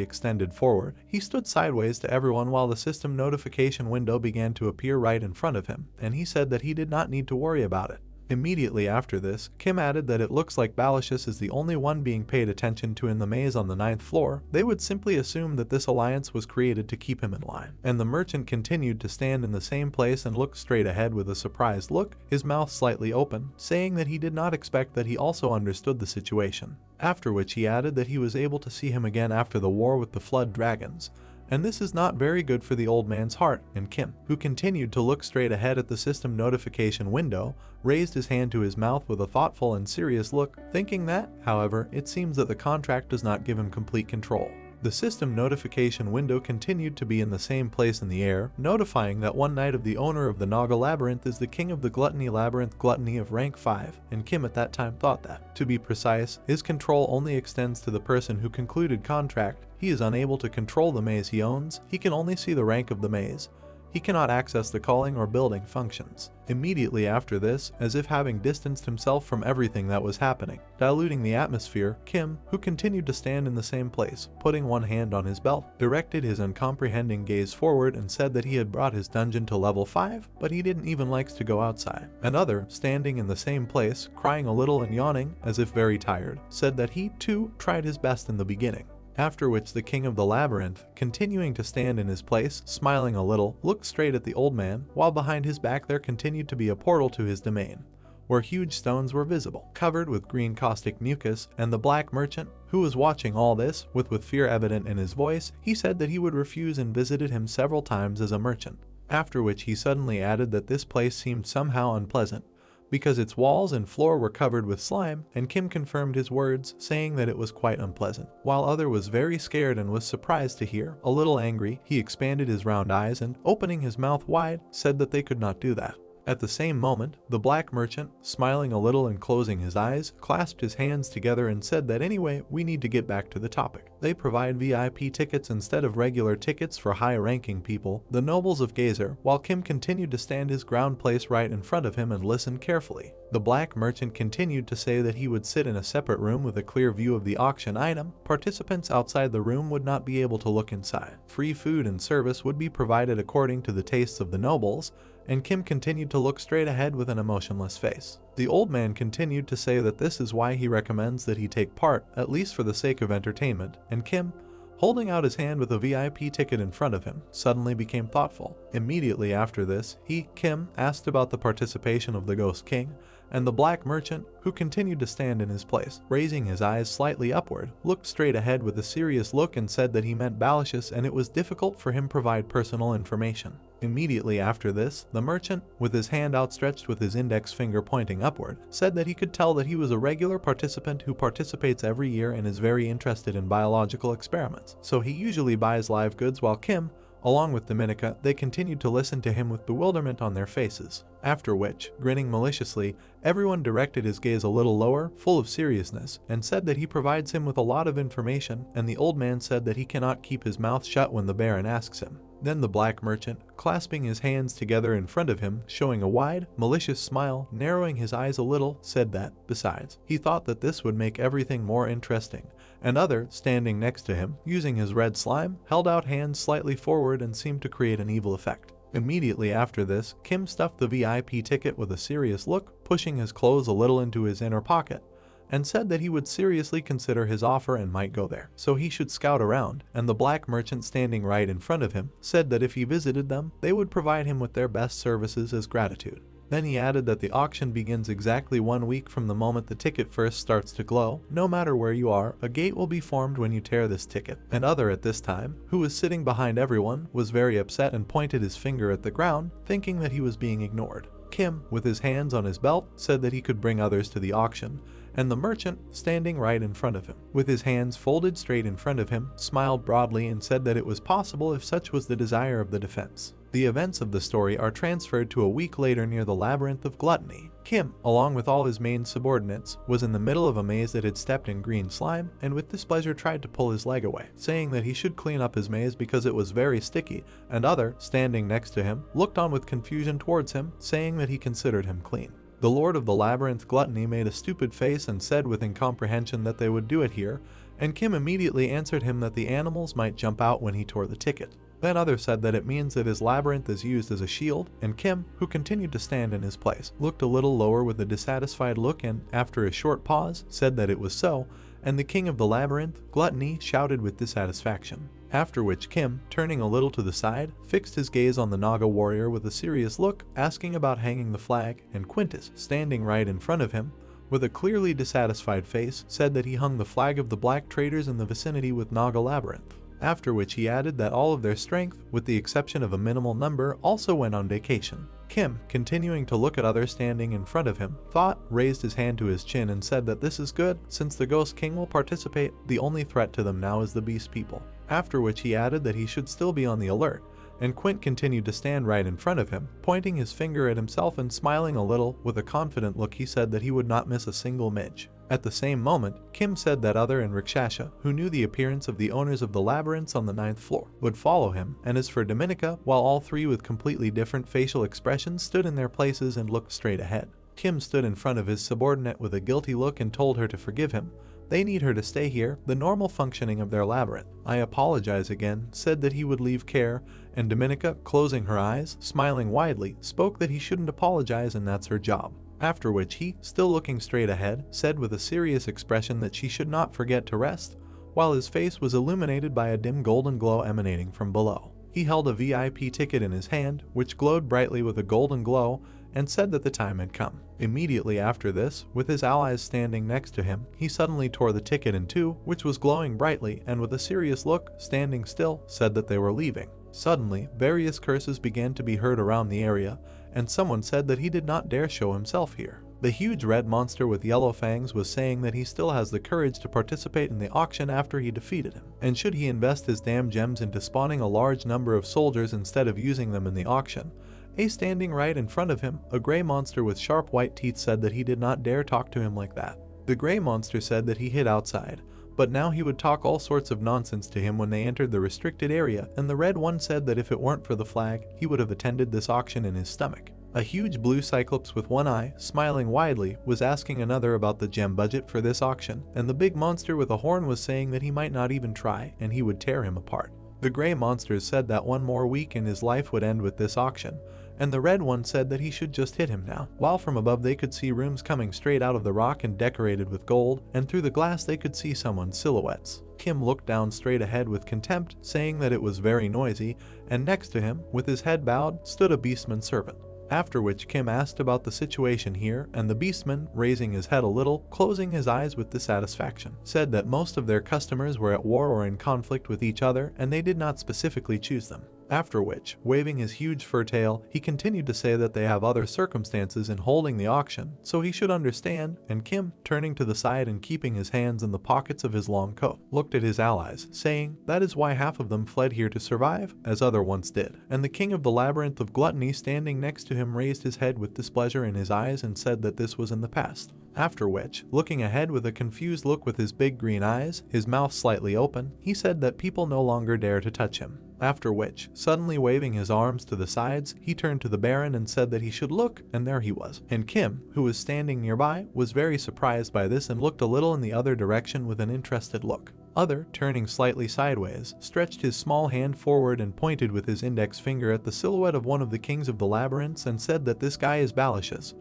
extended forward, he stood sideways to everyone while the system notification window began to appear right in front of him, and he said that he did not need to worry about it. Immediately after this, Kim added that it looks like Balashus is the only one being paid attention to in the maze on the 9th floor. They would simply assume that this alliance was created to keep him in line. And the merchant continued to stand in the same place and look straight ahead with a surprised look, his mouth slightly open, saying that he did not expect that he also understood the situation. After which he added that he was able to see him again after the war with the flood dragons. And this is not very good for the old man's heart, and Kim, who continued to look straight ahead at the system notification window, raised his hand to his mouth with a thoughtful and serious look, thinking that, however, it seems that the contract does not give him complete control. The system notification window continued to be in the same place in the air, notifying that one knight of the owner of the Naga Labyrinth is the King of the Gluttony Labyrinth Gluttony of rank 5, and Kim at that time thought that, to be precise, his control only extends to the person who concluded contract. He is unable to control the maze he owns, he can only see the rank of the maze. He cannot access the calling or building functions. Immediately after this, as if having distanced himself from everything that was happening, diluting the atmosphere, Kim, who continued to stand in the same place, putting one hand on his belt, directed his uncomprehending gaze forward and said that he had brought his dungeon to level 5, but he didn't even like to go outside. Another, standing in the same place, crying a little and yawning, as if very tired, said that he, too, tried his best in the beginning. After which the King of the Labyrinth, continuing to stand in his place, smiling a little, looked straight at the old man, while behind his back there continued to be a portal to his domain. where huge stones were visible, covered with green caustic mucus, and the black merchant, who was watching all this, with fear evident in his voice, he said that he would refuse and visited him several times as a merchant. After which he suddenly added that this place seemed somehow unpleasant, because its walls and floor were covered with slime, and Kim confirmed his words, saying that it was quite unpleasant. While other was very scared and was surprised to hear, a little angry, he expanded his round eyes and, opening his mouth wide, said that they could not do that. At the same moment, the black merchant, smiling a little and closing his eyes, clasped his hands together and said that anyway, we need to get back to the topic. They provide VIP tickets instead of regular tickets for high-ranking people, the nobles of Gazer, while Kim continued to stand his ground place right in front of him and listen carefully. The black merchant continued to say that he would sit in a separate room with a clear view of the auction item. Participants outside the room would not be able to look inside. Free food and service would be provided according to the tastes of the nobles, and Kim continued to look straight ahead with an emotionless face. The old man continued to say that this is why he recommends that he take part, at least for the sake of entertainment, and Kim, holding out his hand with a VIP ticket in front of him, suddenly became thoughtful. Immediately after this, Kim, asked about the participation of the Ghost King, and the black merchant, who continued to stand in his place, raising his eyes slightly upward, looked straight ahead with a serious look and said that he meant Balicious and it was difficult for him to provide personal information. Immediately after this, the merchant, with his hand outstretched with his index finger pointing upward, said that he could tell that he was a regular participant who participates every year and is very interested in biological experiments, so he usually buys live goods, while Kim, along with Dominica, they continued to listen to him with bewilderment on their faces. After which, grinning maliciously, everyone directed his gaze a little lower, full of seriousness, and said that he provides him with a lot of information, and the old man said that he cannot keep his mouth shut when the Baron asks him. Then the black merchant, clasping his hands together in front of him, showing a wide, malicious smile, narrowing his eyes a little, said that, besides, he thought that this would make everything more interesting, and other, standing next to him, using his red slime, held out hands slightly forward and seemed to create an evil effect. Immediately after this, Kim stuffed the VIP ticket with a serious look, pushing his clothes a little into his inner pocket, and said that he would seriously consider his offer and might go there, so he should scout around, and the black merchant standing right in front of him said that if he visited them, they would provide him with their best services as gratitude. Then he added that the auction begins exactly 1 week from the moment the ticket first starts to glow. No matter where you are, a gate will be formed when you tear this ticket. And other at this time, who was sitting behind everyone, was very upset and pointed his finger at the ground, thinking that he was being ignored. Kim, with his hands on his belt, said that he could bring others to the auction, and the merchant, standing right in front of him, with his hands folded straight in front of him, smiled broadly and said that it was possible if such was the desire of the defense. The events of the story are transferred to a week later near the Labyrinth of Gluttony. Kim, along with all his main subordinates, was in the middle of a maze that had stepped in green slime, and with displeasure tried to pull his leg away, saying that he should clean up his maze because it was very sticky, and other, standing next to him, looked on with confusion towards him, saying that he considered him clean. The Lord of the Labyrinth Gluttony made a stupid face and said with incomprehension that they would do it here, and Kim immediately answered him that the animals might jump out when he tore the ticket. Then others said that it means that his labyrinth is used as a shield, and Kim, who continued to stand in his place, looked a little lower with a dissatisfied look and, after a short pause, said that it was so, and the king of the labyrinth, Gluttony, shouted with dissatisfaction. After which Kim, turning a little to the side, fixed his gaze on the Naga warrior with a serious look, asking about hanging the flag, and Quintus, standing right in front of him, with a clearly dissatisfied face, said that he hung the flag of the black traders in the vicinity with Naga Labyrinth. After which he added that all of their strength, with the exception of a minimal number, also went on vacation. Kim, continuing to look at others standing in front of him, raised his hand to his chin and said that this is good, since the Ghost King will participate, the only threat to them now is the Beast People. After which he added that he should still be on the alert, and Quint continued to stand right in front of him, pointing his finger at himself and smiling a little. With a confident look he said that he would not miss a single midge. At the same moment, Kim said that other and Rakshasha, who knew the appearance of the owners of the labyrinths on the 9th floor, would follow him, and as for Dominica, while all three with completely different facial expressions stood in their places and looked straight ahead. Kim stood in front of his subordinate with a guilty look and told her to forgive him. They need her to stay here, the normal functioning of their labyrinth. I apologize again, said that he would leave care, and Dominica, closing her eyes, smiling widely, spoke that he shouldn't apologize and that's her job. After which he, still looking straight ahead, said with a serious expression that she should not forget to rest, while his face was illuminated by a dim golden glow emanating from below. He held a VIP ticket in his hand, which glowed brightly with a golden glow, and said that the time had come. Immediately after this, with his allies standing next to him, he suddenly tore the ticket in two, which was glowing brightly, and with a serious look, standing still, said that they were leaving. Suddenly, various curses began to be heard around the area, and someone said that he did not dare show himself here. The huge red monster with yellow fangs was saying that he still has the courage to participate in the auction after he defeated him, and should he invest his damn gems into spawning a large number of soldiers instead of using them in the auction. Standing right in front of him, a gray monster with sharp white teeth said that he did not dare talk to him like that. The gray monster said that he hid outside, but now he would talk all sorts of nonsense to him when they entered the restricted area, and the red one said that if it weren't for the flag, he would have attended this auction in his stomach. A huge blue cyclops with one eye, smiling widely, was asking another about the gem budget for this auction, and the big monster with a horn was saying that he might not even try, and he would tear him apart. The gray monsters said that one more week and his life would end with this auction, and the red one said that he should just hit him now, while from above they could see rooms coming straight out of the rock and decorated with gold, and through the glass they could see someone's silhouettes. Kim looked down straight ahead with contempt, saying that it was very noisy, and next to him, with his head bowed, stood a beastman servant. After which Kim asked about the situation here, and the beastman, raising his head a little, closing his eyes with dissatisfaction, said that most of their customers were at war or in conflict with each other, and they did not specifically choose them. After which, waving his huge fur tail, he continued to say that they have other circumstances in holding the auction, so he should understand, and Kim, turning to the side and keeping his hands in the pockets of his long coat, looked at his allies, saying, that is why half of them fled here to survive, as other once did. And the king of the Labyrinth of Gluttony standing next to him raised his head with displeasure in his eyes and said that this was in the past. After which, looking ahead with a confused look with his big green eyes, his mouth slightly open, he said that people no longer dare to touch him. After which, suddenly waving his arms to the sides, he turned to the Baron and said that he should look, and there he was. And Kim, who was standing nearby, was very surprised by this and looked a little in the other direction with an interested look. Other, turning slightly sideways, stretched his small hand forward and pointed with his index finger at the silhouette of one of the kings of the labyrinths and said that this guy is Balashus,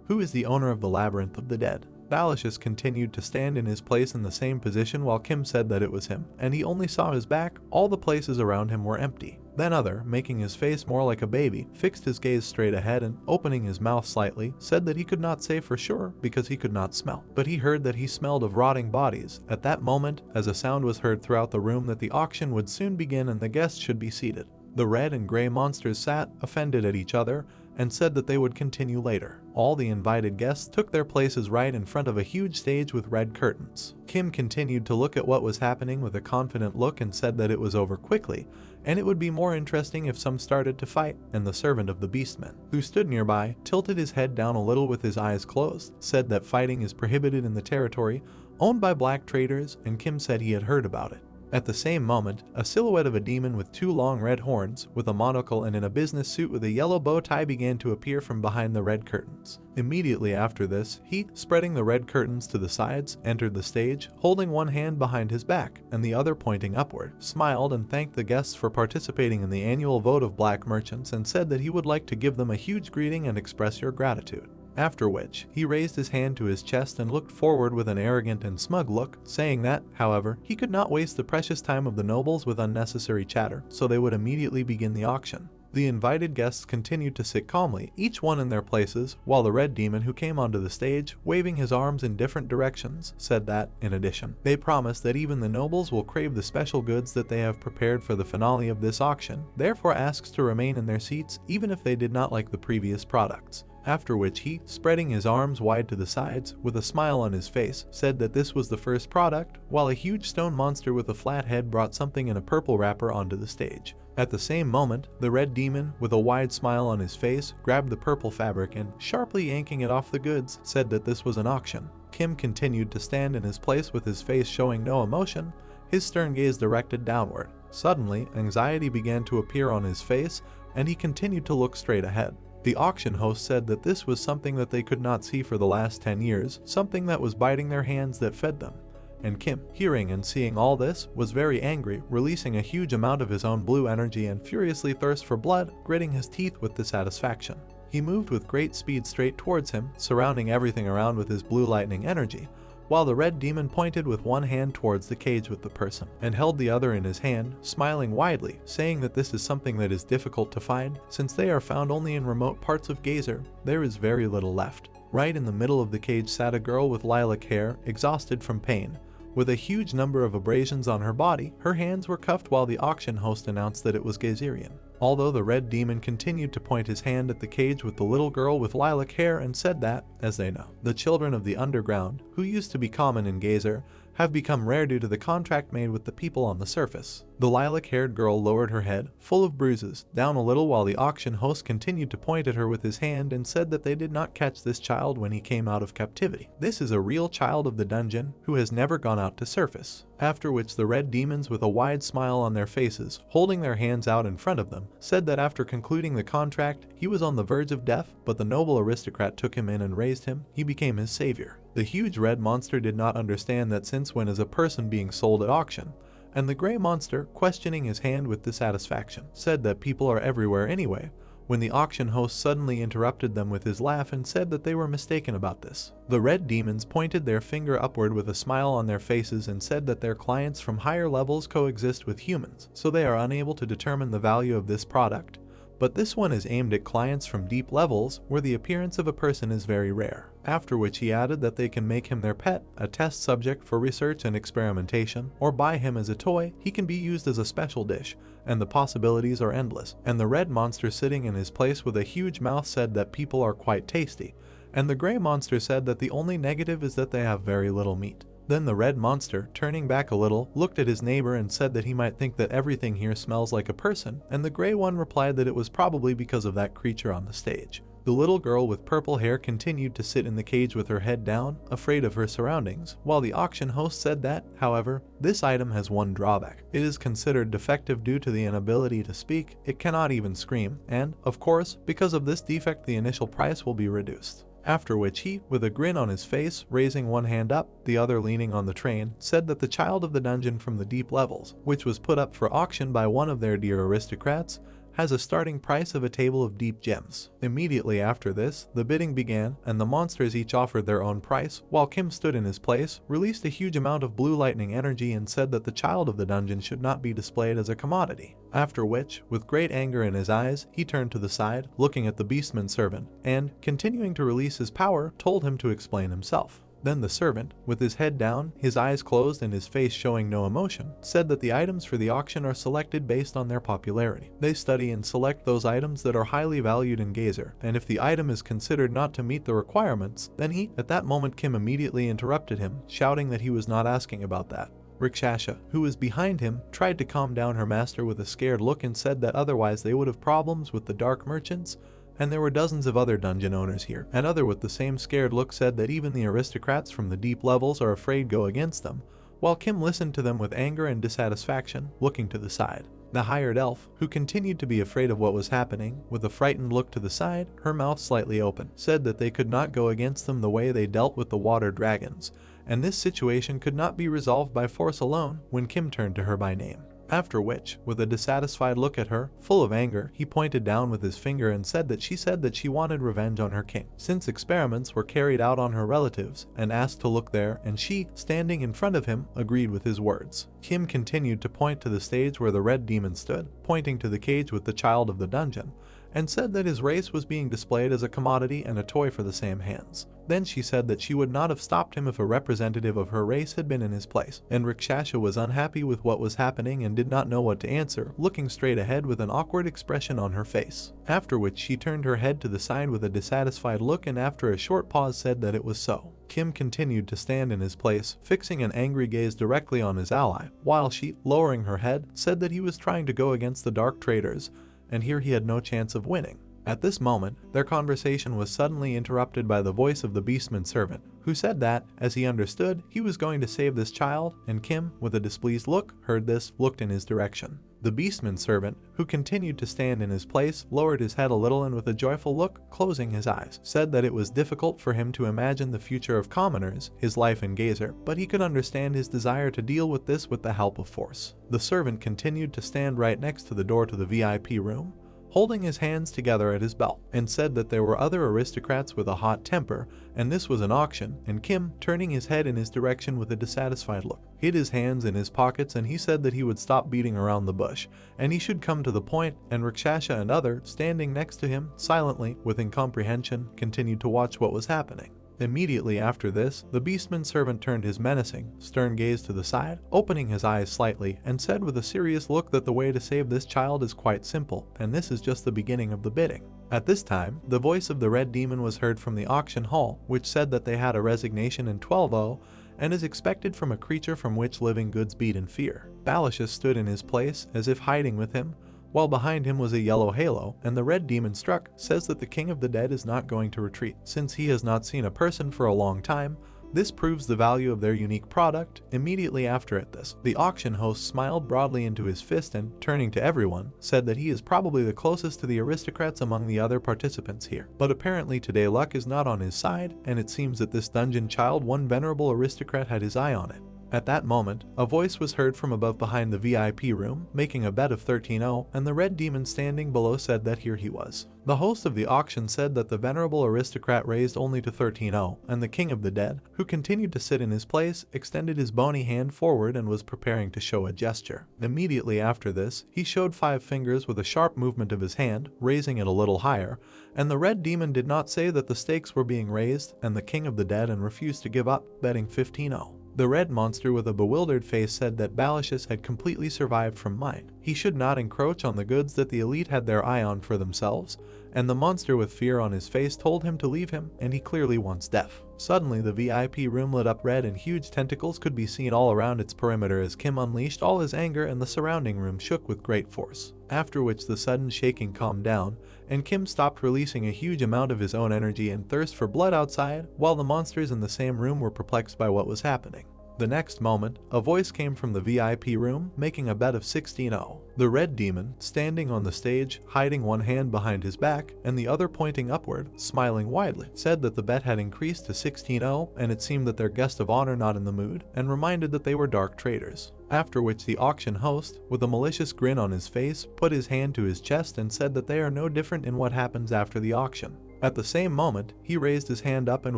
who is the owner of the Labyrinth of the Dead. Balashus continued to stand in his place in the same position while Kim said that it was him, and he only saw his back. All the places around him were empty. Then Other, making his face more like a baby, fixed his gaze straight ahead and, opening his mouth slightly, said that he could not say for sure because he could not smell. But he heard that he smelled of rotting bodies. At that moment, as a sound was heard throughout the room that the auction would soon begin and the guests should be seated. The red and gray monsters sat, offended at each other, and said that they would continue later. All the invited guests took their places right in front of a huge stage with red curtains. Kim continued to look at what was happening with a confident look and said that it was over quickly, and it would be more interesting if some started to fight, and the servant of the beastman, who stood nearby, tilted his head down a little with his eyes closed, said that fighting is prohibited in the territory owned by black traders, and Kim said he had heard about it. At the same moment, a silhouette of a demon with two long red horns, with a monocle and in a business suit with a yellow bow tie began to appear from behind the red curtains. Immediately after this, he, spreading the red curtains to the sides, entered the stage, holding one hand behind his back, and the other pointing upward, smiled and thanked the guests for participating in the annual vote of black merchants and said that he would like to give them a huge greeting and express your gratitude. After which, he raised his hand to his chest and looked forward with an arrogant and smug look, saying that, however, he could not waste the precious time of the nobles with unnecessary chatter, so they would immediately begin the auction. The invited guests continued to sit calmly, each one in their places, while the red demon who came onto the stage, waving his arms in different directions, said that, in addition, they promise that even the nobles will crave the special goods that they have prepared for the finale of this auction, therefore asks to remain in their seats even if they did not like the previous products. After which he, spreading his arms wide to the sides, with a smile on his face, said that this was the first product, while a huge stone monster with a flat head brought something in a purple wrapper onto the stage. At the same moment, the red demon, with a wide smile on his face, grabbed the purple fabric and, sharply yanking it off the goods, said that this was an auction. Kim continued to stand in his place with his face showing no emotion, his stern gaze directed downward. Suddenly, anxiety began to appear on his face, and he continued to look straight ahead. The auction host said that this was something that they could not see for the last 10 years, something that was biting their hands that fed them. And Kim, hearing and seeing all this, was very angry, releasing a huge amount of his own blue energy and furiously thirst for blood, gritting his teeth with dissatisfaction. He moved with great speed straight towards him, surrounding everything around with his blue lightning energy, while the red demon pointed with one hand towards the cage with the person, and held the other in his hand, smiling widely, saying that this is something that is difficult to find, since they are found only in remote parts of Gazer. There is very little left. Right in the middle of the cage sat a girl with lilac hair, exhausted from pain. With a huge number of abrasions on her body, her hands were cuffed while the auction host announced that it was Gazerian. Although the red demon continued to point his hand at the cage with the little girl with lilac hair and said that, as they know, the children of the underground, who used to be common in Gazer, have become rare due to the contract made with the people on the surface. The lilac-haired girl lowered her head, full of bruises, down a little while the auction host continued to point at her with his hand and said that they did not catch this child when he came out of captivity. This is a real child of the dungeon who has never gone out to surface. After which the red demons, with a wide smile on their faces, holding their hands out in front of them, said that after concluding the contract, he was on the verge of death, but the noble aristocrat took him in and raised him. He became his savior. The huge red monster did not understand that since when is a person being sold at auction, and the gray monster, questioning his hand with dissatisfaction, said that people are everywhere anyway, when the auction host suddenly interrupted them with his laugh and said that they were mistaken about this. The red demons pointed their finger upward with a smile on their faces and said that their clients from higher levels coexist with humans, so they are unable to determine the value of this product. But this one is aimed at clients from deep levels where the appearance of a person is very rare. After which he added that they can make him their pet, a test subject for research and experimentation, or buy him as a toy. He can be used as a special dish, and the possibilities are endless. And the red monster sitting in his place with a huge mouth said that people are quite tasty, and the gray monster said that the only negative is that they have very little meat. Then the red monster, turning back a little, looked at his neighbor and said that he might think that everything here smells like a person, and the gray one replied that it was probably because of that creature on the stage. The little girl with purple hair continued to sit in the cage with her head down, afraid of her surroundings, while the auction host said that, however, this item has one drawback. It is considered defective due to the inability to speak, it cannot even scream, and, of course, because of this defect the initial price will be reduced. After which he, with a grin on his face, raising one hand up, the other leaning on the train, said that the child of the dungeon from the deep levels, which was put up for auction by one of their dear aristocrats, has a starting price of a table of deep gems. Immediately after this, the bidding began, and the monsters each offered their own price, while Kim stood in his place, released a huge amount of blue lightning energy and said that the child of the dungeon should not be displayed as a commodity. After which, with great anger in his eyes, he turned to the side, looking at the beastman servant, and, continuing to release his power, told him to explain himself. Then the servant, with his head down, his eyes closed and his face showing no emotion, said that the items for the auction are selected based on their popularity. They study and select those items that are highly valued in Gazer, and if the item is considered not to meet the requirements, then he, at that moment Kim immediately interrupted him, shouting that he was not asking about that. Rikshasha, who was behind him, tried to calm down her master with a scared look and said that otherwise they would have problems with the dark merchants, and there were dozens of other dungeon owners here. Another with the same scared look said that even the aristocrats from the deep levels are afraid go against them, while Kim listened to them with anger and dissatisfaction, looking to the side. The hired elf, who continued to be afraid of what was happening, with a frightened look to the side, her mouth slightly open, said that they could not go against them the way they dealt with the water dragons, and this situation could not be resolved by force alone when Kim turned to her by name. After which, with a dissatisfied look at her, full of anger, he pointed down with his finger and said that she wanted revenge on her king, since experiments were carried out on her relatives, and asked to look there, and she, standing in front of him, agreed with his words. Kim continued to point to the stage where the red demon stood, pointing to the cage with the child of the dungeon, and said that his race was being displayed as a commodity and a toy for the same hands. Then she said that she would not have stopped him if a representative of her race had been in his place, and Rikshasha was unhappy with what was happening and did not know what to answer, looking straight ahead with an awkward expression on her face. After which she turned her head to the side with a dissatisfied look and after a short pause said that it was so. Kim continued to stand in his place, fixing an angry gaze directly on his ally, while she, lowering her head, said that he was trying to go against the dark traders, and here he had no chance of winning. At this moment, their conversation was suddenly interrupted by the voice of the beastman servant, who said that, as he understood, he was going to save this child, and Kim, with a displeased look, heard this, looked in his direction. The beastman servant, who continued to stand in his place, lowered his head a little and with a joyful look, closing his eyes, said that it was difficult for him to imagine the future of commoners, his life in Gazer, but he could understand his desire to deal with this with the help of force. The servant continued to stand right next to the door to the VIP room, holding his hands together at his belt, and said that there were other aristocrats with a hot temper, and this was an auction, and Kim, turning his head in his direction with a dissatisfied look, hid his hands in his pockets, and he said that he would stop beating around the bush, and he should come to the point, and Rakshasha and other, standing next to him, silently, with incomprehension, continued to watch what was happening. Immediately after this, the beastman servant turned his menacing, stern gaze to the side, opening his eyes slightly, and said with a serious look that the way to save this child is quite simple, and this is just the beginning of the bidding. At this time, the voice of the red demon was heard from the auction hall, which said that they had a resignation in 12-0, and is expected from a creature from which living goods beat in fear. Balashus stood in his place, as if hiding with him, while behind him was a yellow halo, and the red demon struck says that the king of the dead is not going to retreat. Since he has not seen a person for a long time, this proves the value of their unique product. Immediately after this, the auction host smiled broadly into his fist and, turning to everyone, said that he is probably the closest to the aristocrats among the other participants here. But apparently today luck is not on his side, and it seems that this dungeon child, one venerable aristocrat, had his eye on it. At that moment, a voice was heard from above behind the VIP room, making a bet of 13-0, and the red demon standing below said that here he was. The host of the auction said that the venerable aristocrat raised only to 13-0, and the king of the dead, who continued to sit in his place, extended his bony hand forward and was preparing to show a gesture. Immediately after this, he showed 5 fingers with a sharp movement of his hand, raising it a little higher, and the red demon did not say that the stakes were being raised, and the king of the dead and refused to give up, betting 15-0. The red monster with a bewildered face said that Balashus had completely survived from mine. He should not encroach on the goods that the elite had their eye on for themselves, and the monster with fear on his face told him to leave him, and he clearly wants death. Suddenly the VIP room lit up red and huge tentacles could be seen all around its perimeter as Kim unleashed all his anger and the surrounding room shook with great force. After which the sudden shaking calmed down, and Kim stopped releasing a huge amount of his own energy and thirst for blood outside, while the monsters in the same room were perplexed by what was happening. The next moment, a voice came from the VIP room, making a bet of 16-0. The red demon, standing on the stage, hiding one hand behind his back and the other pointing upward, smiling widely, said that the bet had increased to 16-0, and it seemed that their guest of honor not in the mood, and reminded that they were dark traders. After which the auction host, with a malicious grin on his face, put his hand to his chest and said that they are no different in what happens after the auction. At the same moment, he raised his hand up and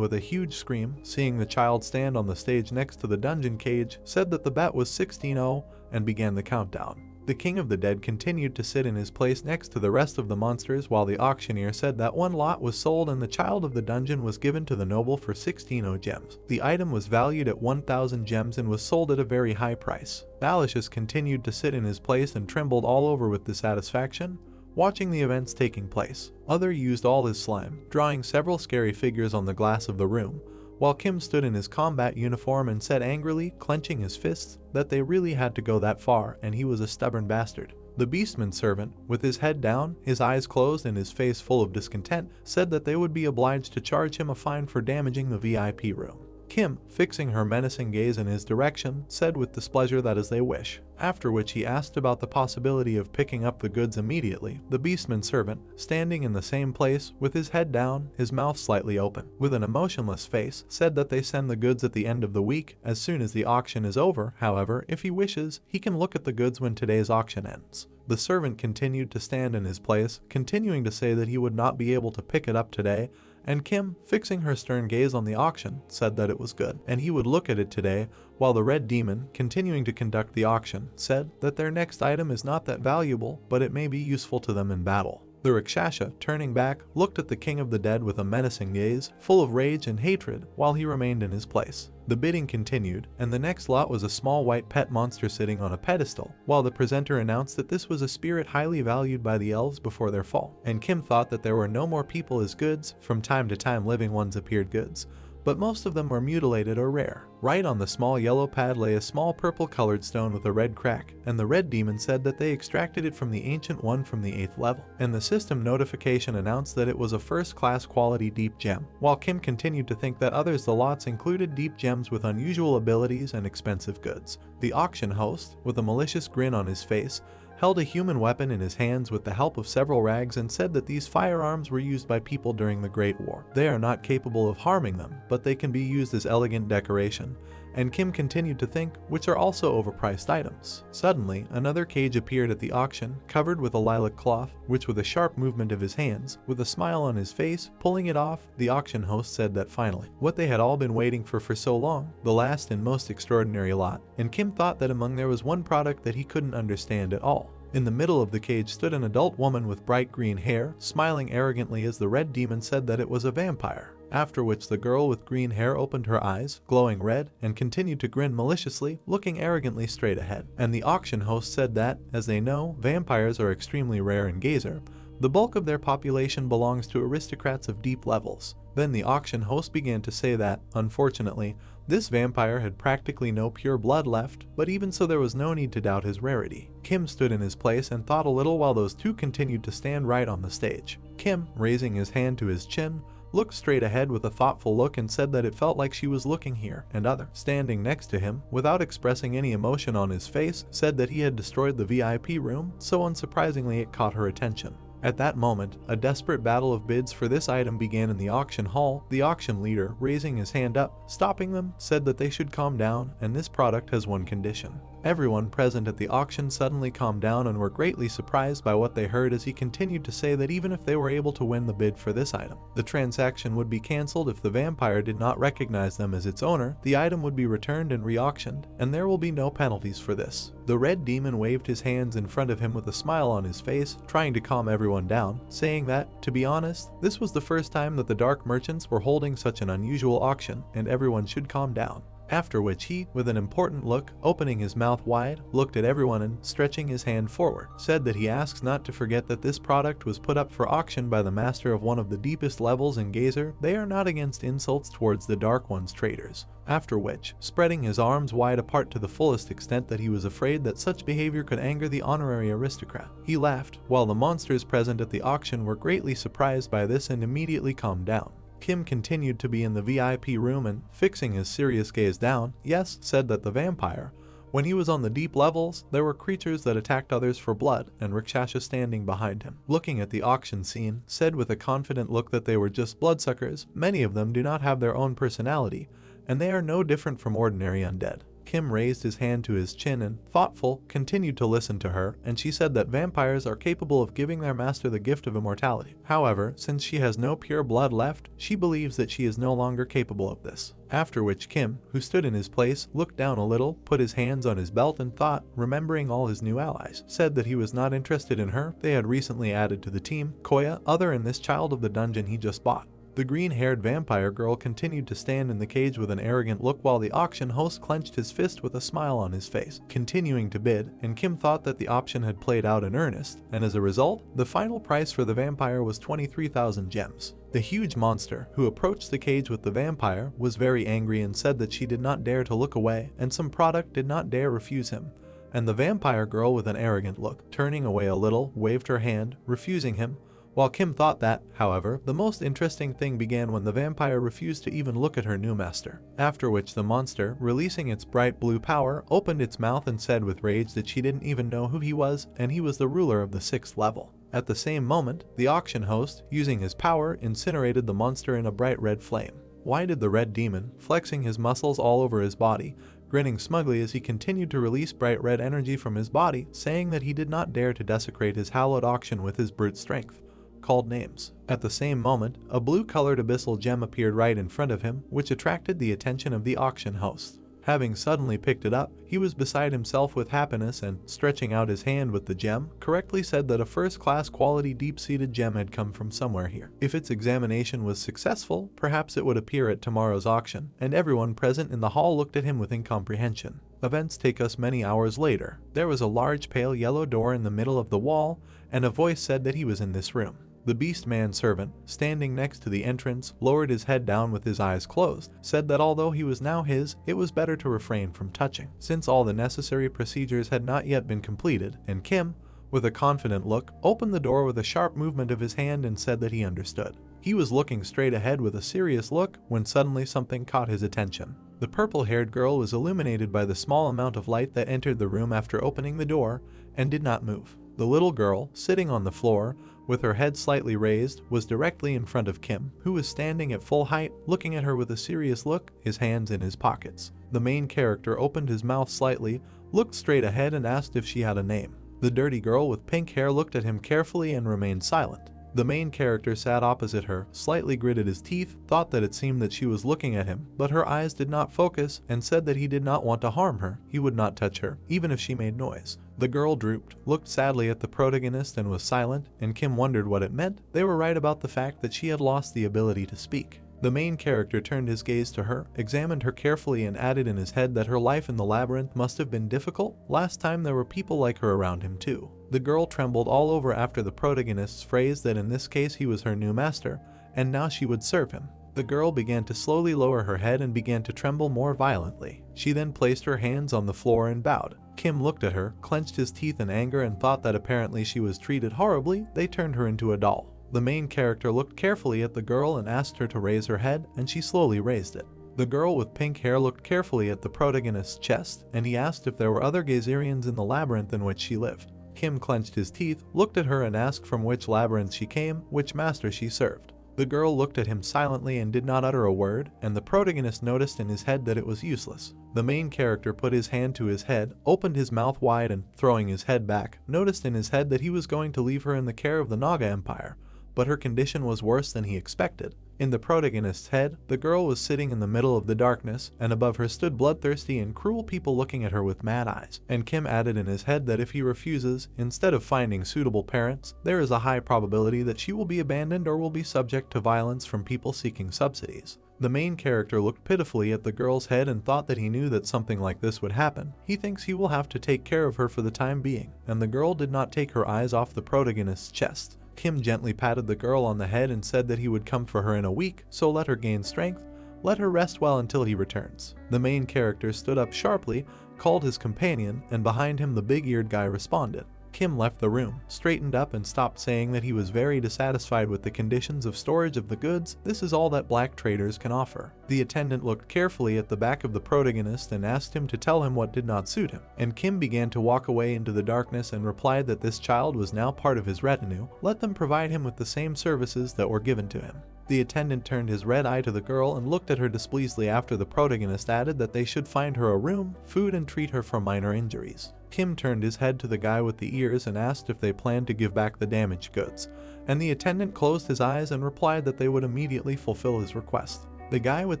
with a huge scream, seeing the child stand on the stage next to the dungeon cage, said that the bet was 16-0 and began the countdown. The king of the dead continued to sit in his place next to the rest of the monsters while the auctioneer said that one lot was sold and the child of the dungeon was given to the noble for 16 gems. The item was valued at 1,000 gems and was sold at a very high price. Balashus continued to sit in his place and trembled all over with dissatisfaction, watching the events taking place. Other used all his slime, drawing several scary figures on the glass of the room, while Kim stood in his combat uniform and said angrily, clenching his fists, that they really had to go that far and he was a stubborn bastard. The beastman servant, with his head down, his eyes closed and his face full of discontent, said that they would be obliged to charge him a fine for damaging the VIP room. Kim, fixing her menacing gaze in his direction, said with displeasure that as they wish. After which he asked about the possibility of picking up the goods immediately. The beastman servant, standing in the same place, with his head down, his mouth slightly open, with an emotionless face, said that they send the goods at the end of the week, as soon as the auction is over. However, if he wishes, he can look at the goods when today's auction ends. The servant continued to stand in his place, continuing to say that he would not be able to pick it up today, and Kim, fixing her stern gaze on the auction, said that it was good, and he would look at it today, while the red demon, continuing to conduct the auction, said that their next item is not that valuable, but it may be useful to them in battle. The Rakshasha, turning back, looked at the king of the dead with a menacing gaze, full of rage and hatred, while he remained in his place. The bidding continued, and the next lot was a small white pet monster sitting on a pedestal, while the presenter announced that this was a spirit highly valued by the elves before their fall. And Kim thought that there were no more people as goods. From time to time living ones appeared goods, but most of them were mutilated or rare. Right on the small yellow pad lay a small purple-colored stone with a red crack, and the red demon said that they extracted it from the ancient one from the 8th level, and the system notification announced that it was a first-class quality deep gem, while Kim continued to think that others the lots included deep gems with unusual abilities and expensive goods. The auction host, with a malicious grin on his face, held a human weapon in his hands with the help of several rags and said that these firearms were used by people during the Great War. They are not capable of harming them, but they can be used as elegant decoration, and Kim continued to think, which are also overpriced items. Suddenly, another cage appeared at the auction, covered with a lilac cloth, which with a sharp movement of his hands, with a smile on his face, pulling it off, the auction host said that finally, what they had all been waiting for so long, the last and most extraordinary lot, and Kim thought that among there was one product that he couldn't understand at all. In the middle of the cage stood an adult woman with bright green hair, smiling arrogantly as the red demon said that it was a vampire. After which the girl with green hair opened her eyes, glowing red, and continued to grin maliciously, looking arrogantly straight ahead. And the auction host said that, as they know, vampires are extremely rare in Gazer. The bulk of their population belongs to aristocrats of deep levels. Then the auction host began to say that, unfortunately, this vampire had practically no pure blood left, but even so there was no need to doubt his rarity. Kim stood in his place and thought a little while those two continued to stand right on the stage. Kim, raising his hand to his chin, looked straight ahead with a thoughtful look and said that it felt like she was looking here, and other, standing next to him, without expressing any emotion on his face, said that he had destroyed the VIP room, so unsurprisingly it caught her attention. At that moment, a desperate battle of bids for this item began in the auction hall. The auction leader, raising his hand up, stopping them, said that they should calm down, and this product has one condition. Everyone present at the auction suddenly calmed down and were greatly surprised by what they heard as he continued to say that even if they were able to win the bid for this item, the transaction would be cancelled if the vampire did not recognize them as its owner, the item would be returned and re-auctioned, and there will be no penalties for this. The red demon waved his hands in front of him with a smile on his face, trying to calm everyone down, saying that, to be honest, this was the first time that the dark merchants were holding such an unusual auction, and everyone should calm down. After which he, with an important look, opening his mouth wide, looked at everyone and, stretching his hand forward, said that he asks not to forget that this product was put up for auction by the master of one of the deepest levels in Gazer. They are not against insults towards the Dark One's traders. After which, spreading his arms wide apart to the fullest extent that he was afraid that such behavior could anger the honorary aristocrat, he laughed, while the monsters present at the auction were greatly surprised by this and immediately calmed down. Kim continued to be in the VIP room and, fixing his serious gaze down, yes, said that the vampire, when he was on the deep levels, there were creatures that attacked others for blood, and Rakshasa standing behind him. Looking at the auction scene, said with a confident look that they were just bloodsuckers. Many of them do not have their own personality, and they are no different from ordinary undead. Kim raised his hand to his chin and, thoughtful, continued to listen to her, and she said that vampires are capable of giving their master the gift of immortality. However, since she has no pure blood left, she believes that she is no longer capable of this. After which Kim, who stood in his place, looked down a little, put his hands on his belt and thought, remembering all his new allies, said that he was not interested in her. They had recently added to the team, Koya, other and this child of the dungeon he just bought. The green-haired vampire girl continued to stand in the cage with an arrogant look while the auction host clenched his fist with a smile on his face, continuing to bid, and Kim thought that the option had played out in earnest, and as a result, the final price for the vampire was 23,000 gems. The huge monster, who approached the cage with the vampire, was very angry and said that she did not dare to look away, and some product did not dare refuse him. And the vampire girl, with an arrogant look, turning away a little, waved her hand, refusing him, while Kim thought that, however, the most interesting thing began when the vampire refused to even look at her new master. After which the monster, releasing its bright blue power, opened its mouth and said with rage that she didn't even know who he was, and he was the ruler of the 6th level. At the same moment, the auction host, using his power, incinerated the monster in a bright red flame. Why did the red demon, flexing his muscles all over his body, grinning smugly as he continued to release bright red energy from his body, saying that he did not dare to desecrate his hallowed auction with his brute strength, called names. At the same moment, a blue-colored abyssal gem appeared right in front of him, which attracted the attention of the auction host. Having suddenly picked it up, he was beside himself with happiness and, stretching out his hand with the gem, correctly said that a first-class quality deep-seated gem had come from somewhere here. If its examination was successful, perhaps it would appear at tomorrow's auction, and everyone present in the hall looked at him with incomprehension. Events take us many hours later. There was a large pale yellow door in the middle of the wall, and a voice said that he was in this room. The beast man servant, standing next to the entrance, lowered his head down with his eyes closed, said that although he was now his, it was better to refrain from touching, since all the necessary procedures had not yet been completed, and Kim, with a confident look, opened the door with a sharp movement of his hand and said that he understood. He was looking straight ahead with a serious look when suddenly something caught his attention. The purple-haired girl was illuminated by the small amount of light that entered the room after opening the door, and did not move. The little girl, sitting on the floor, with her head slightly raised, was directly in front of Kim, who was standing at full height, looking at her with a serious look, his hands in his pockets. The main character opened his mouth slightly, looked straight ahead and asked if she had a name. The dirty girl with pink hair looked at him carefully and remained silent. The main character sat opposite her, slightly gritted his teeth, thought that it seemed that she was looking at him, but her eyes did not focus, and said that he did not want to harm her. He would not touch her, even if she made noise. The girl drooped, looked sadly at the protagonist and was silent, and Kim wondered what it meant. They were right about the fact that she had lost the ability to speak. The main character turned his gaze to her, examined her carefully and added in his head that her life in the labyrinth must have been difficult. Last time there were people like her around him too. The girl trembled all over after the protagonist's phrase that in this case he was her new master, and now she would serve him. The girl began to slowly lower her head and began to tremble more violently. She then placed her hands on the floor and bowed. Kim looked at her, clenched his teeth in anger and thought that apparently she was treated horribly. They turned her into a doll. The main character looked carefully at the girl and asked her to raise her head, and she slowly raised it. The girl with pink hair looked carefully at the protagonist's chest, and he asked if there were other Gazerians in the labyrinth in which she lived. Kim clenched his teeth, looked at her and asked from which labyrinth she came, which master she served. The girl looked at him silently and did not utter a word, and the protagonist noticed in his head that it was useless. The main character put his hand to his head, opened his mouth wide and, throwing his head back, noticed in his head that he was going to leave her in the care of the Naga Empire, but her condition was worse than he expected. In the protagonist's head, the girl was sitting in the middle of the darkness, and above her stood bloodthirsty and cruel people looking at her with mad eyes. And Kim added in his head that if he refuses, instead of finding suitable parents, there is a high probability that she will be abandoned or will be subject to violence from people seeking subsidies. The main character looked pitifully at the girl's head and thought that he knew that something like this would happen. He thinks he will have to take care of her for the time being, and the girl did not take her eyes off the protagonist's chest. Kim gently patted the girl on the head and said that he would come for her in a week, so let her gain strength, let her rest well until he returns. The main character stood up sharply, called his companion, and behind him the big-eared guy responded. Kim left the room, straightened up and stopped saying that he was very dissatisfied with the conditions of storage of the goods. This is all that black traders can offer. The attendant looked carefully at the back of the protagonist and asked him to tell him what did not suit him, and Kim began to walk away into the darkness and replied that this child was now part of his retinue. Let them provide him with the same services that were given to him. The attendant turned his red eye to the girl and looked at her displeasedly after the protagonist added that they should find her a room, food and treat her for minor injuries. Kim turned his head to the guy with the ears and asked if they planned to give back the damaged goods, and the attendant closed his eyes and replied that they would immediately fulfill his request. The guy with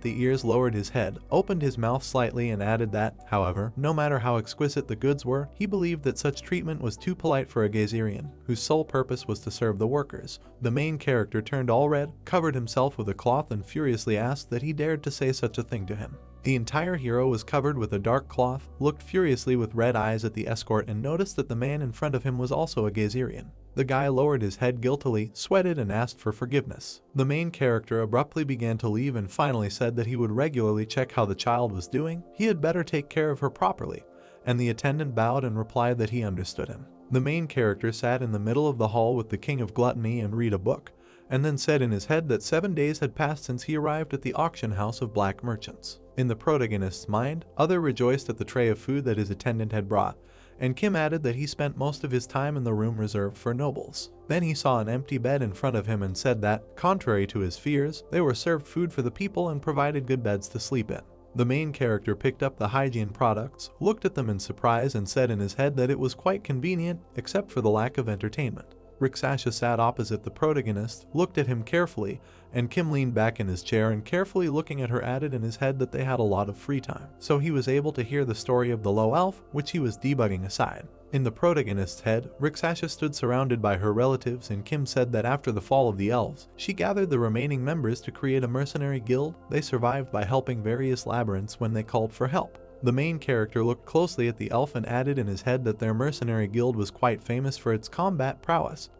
the ears lowered his head, opened his mouth slightly and added that, however, no matter how exquisite the goods were, he believed that such treatment was too polite for a Gazerian, whose sole purpose was to serve the workers. The main character turned all red, covered himself with a cloth and furiously asked that he dared to say such a thing to him. The entire hero was covered with a dark cloth, looked furiously with red eyes at the escort and noticed that the man in front of him was also a Gazerian. The guy lowered his head guiltily, sweated and asked for forgiveness. The main character abruptly began to leave and finally said that he would regularly check how the child was doing. He had better take care of her properly, and the attendant bowed and replied that he understood him. The main character sat in the middle of the hall with the king of gluttony and read a book, and then said in his head that 7 days had passed since he arrived at the auction house of black merchants. In the protagonist's mind, others rejoiced at the tray of food that his attendant had brought, and Kim added that he spent most of his time in the room reserved for nobles. Then he saw an empty bed in front of him and said that, contrary to his fears, they were served food for the people and provided good beds to sleep in. The main character picked up the hygiene products, looked at them in surprise and said in his head that it was quite convenient, except for the lack of entertainment. Rixasha sat opposite the protagonist, looked at him carefully, and Kim leaned back in his chair and carefully looking at her added in his head that they had a lot of free time, so he was able to hear the story of the low elf, which he was debugging aside. In the protagonist's head, Rixasha stood surrounded by her relatives and Kim said that after the fall of the elves, she gathered the remaining members to create a mercenary guild. They survived by helping various labyrinths when they called for help. The main character looked closely at the elf and added in his head that their mercenary guild was quite famous for its combat prowess,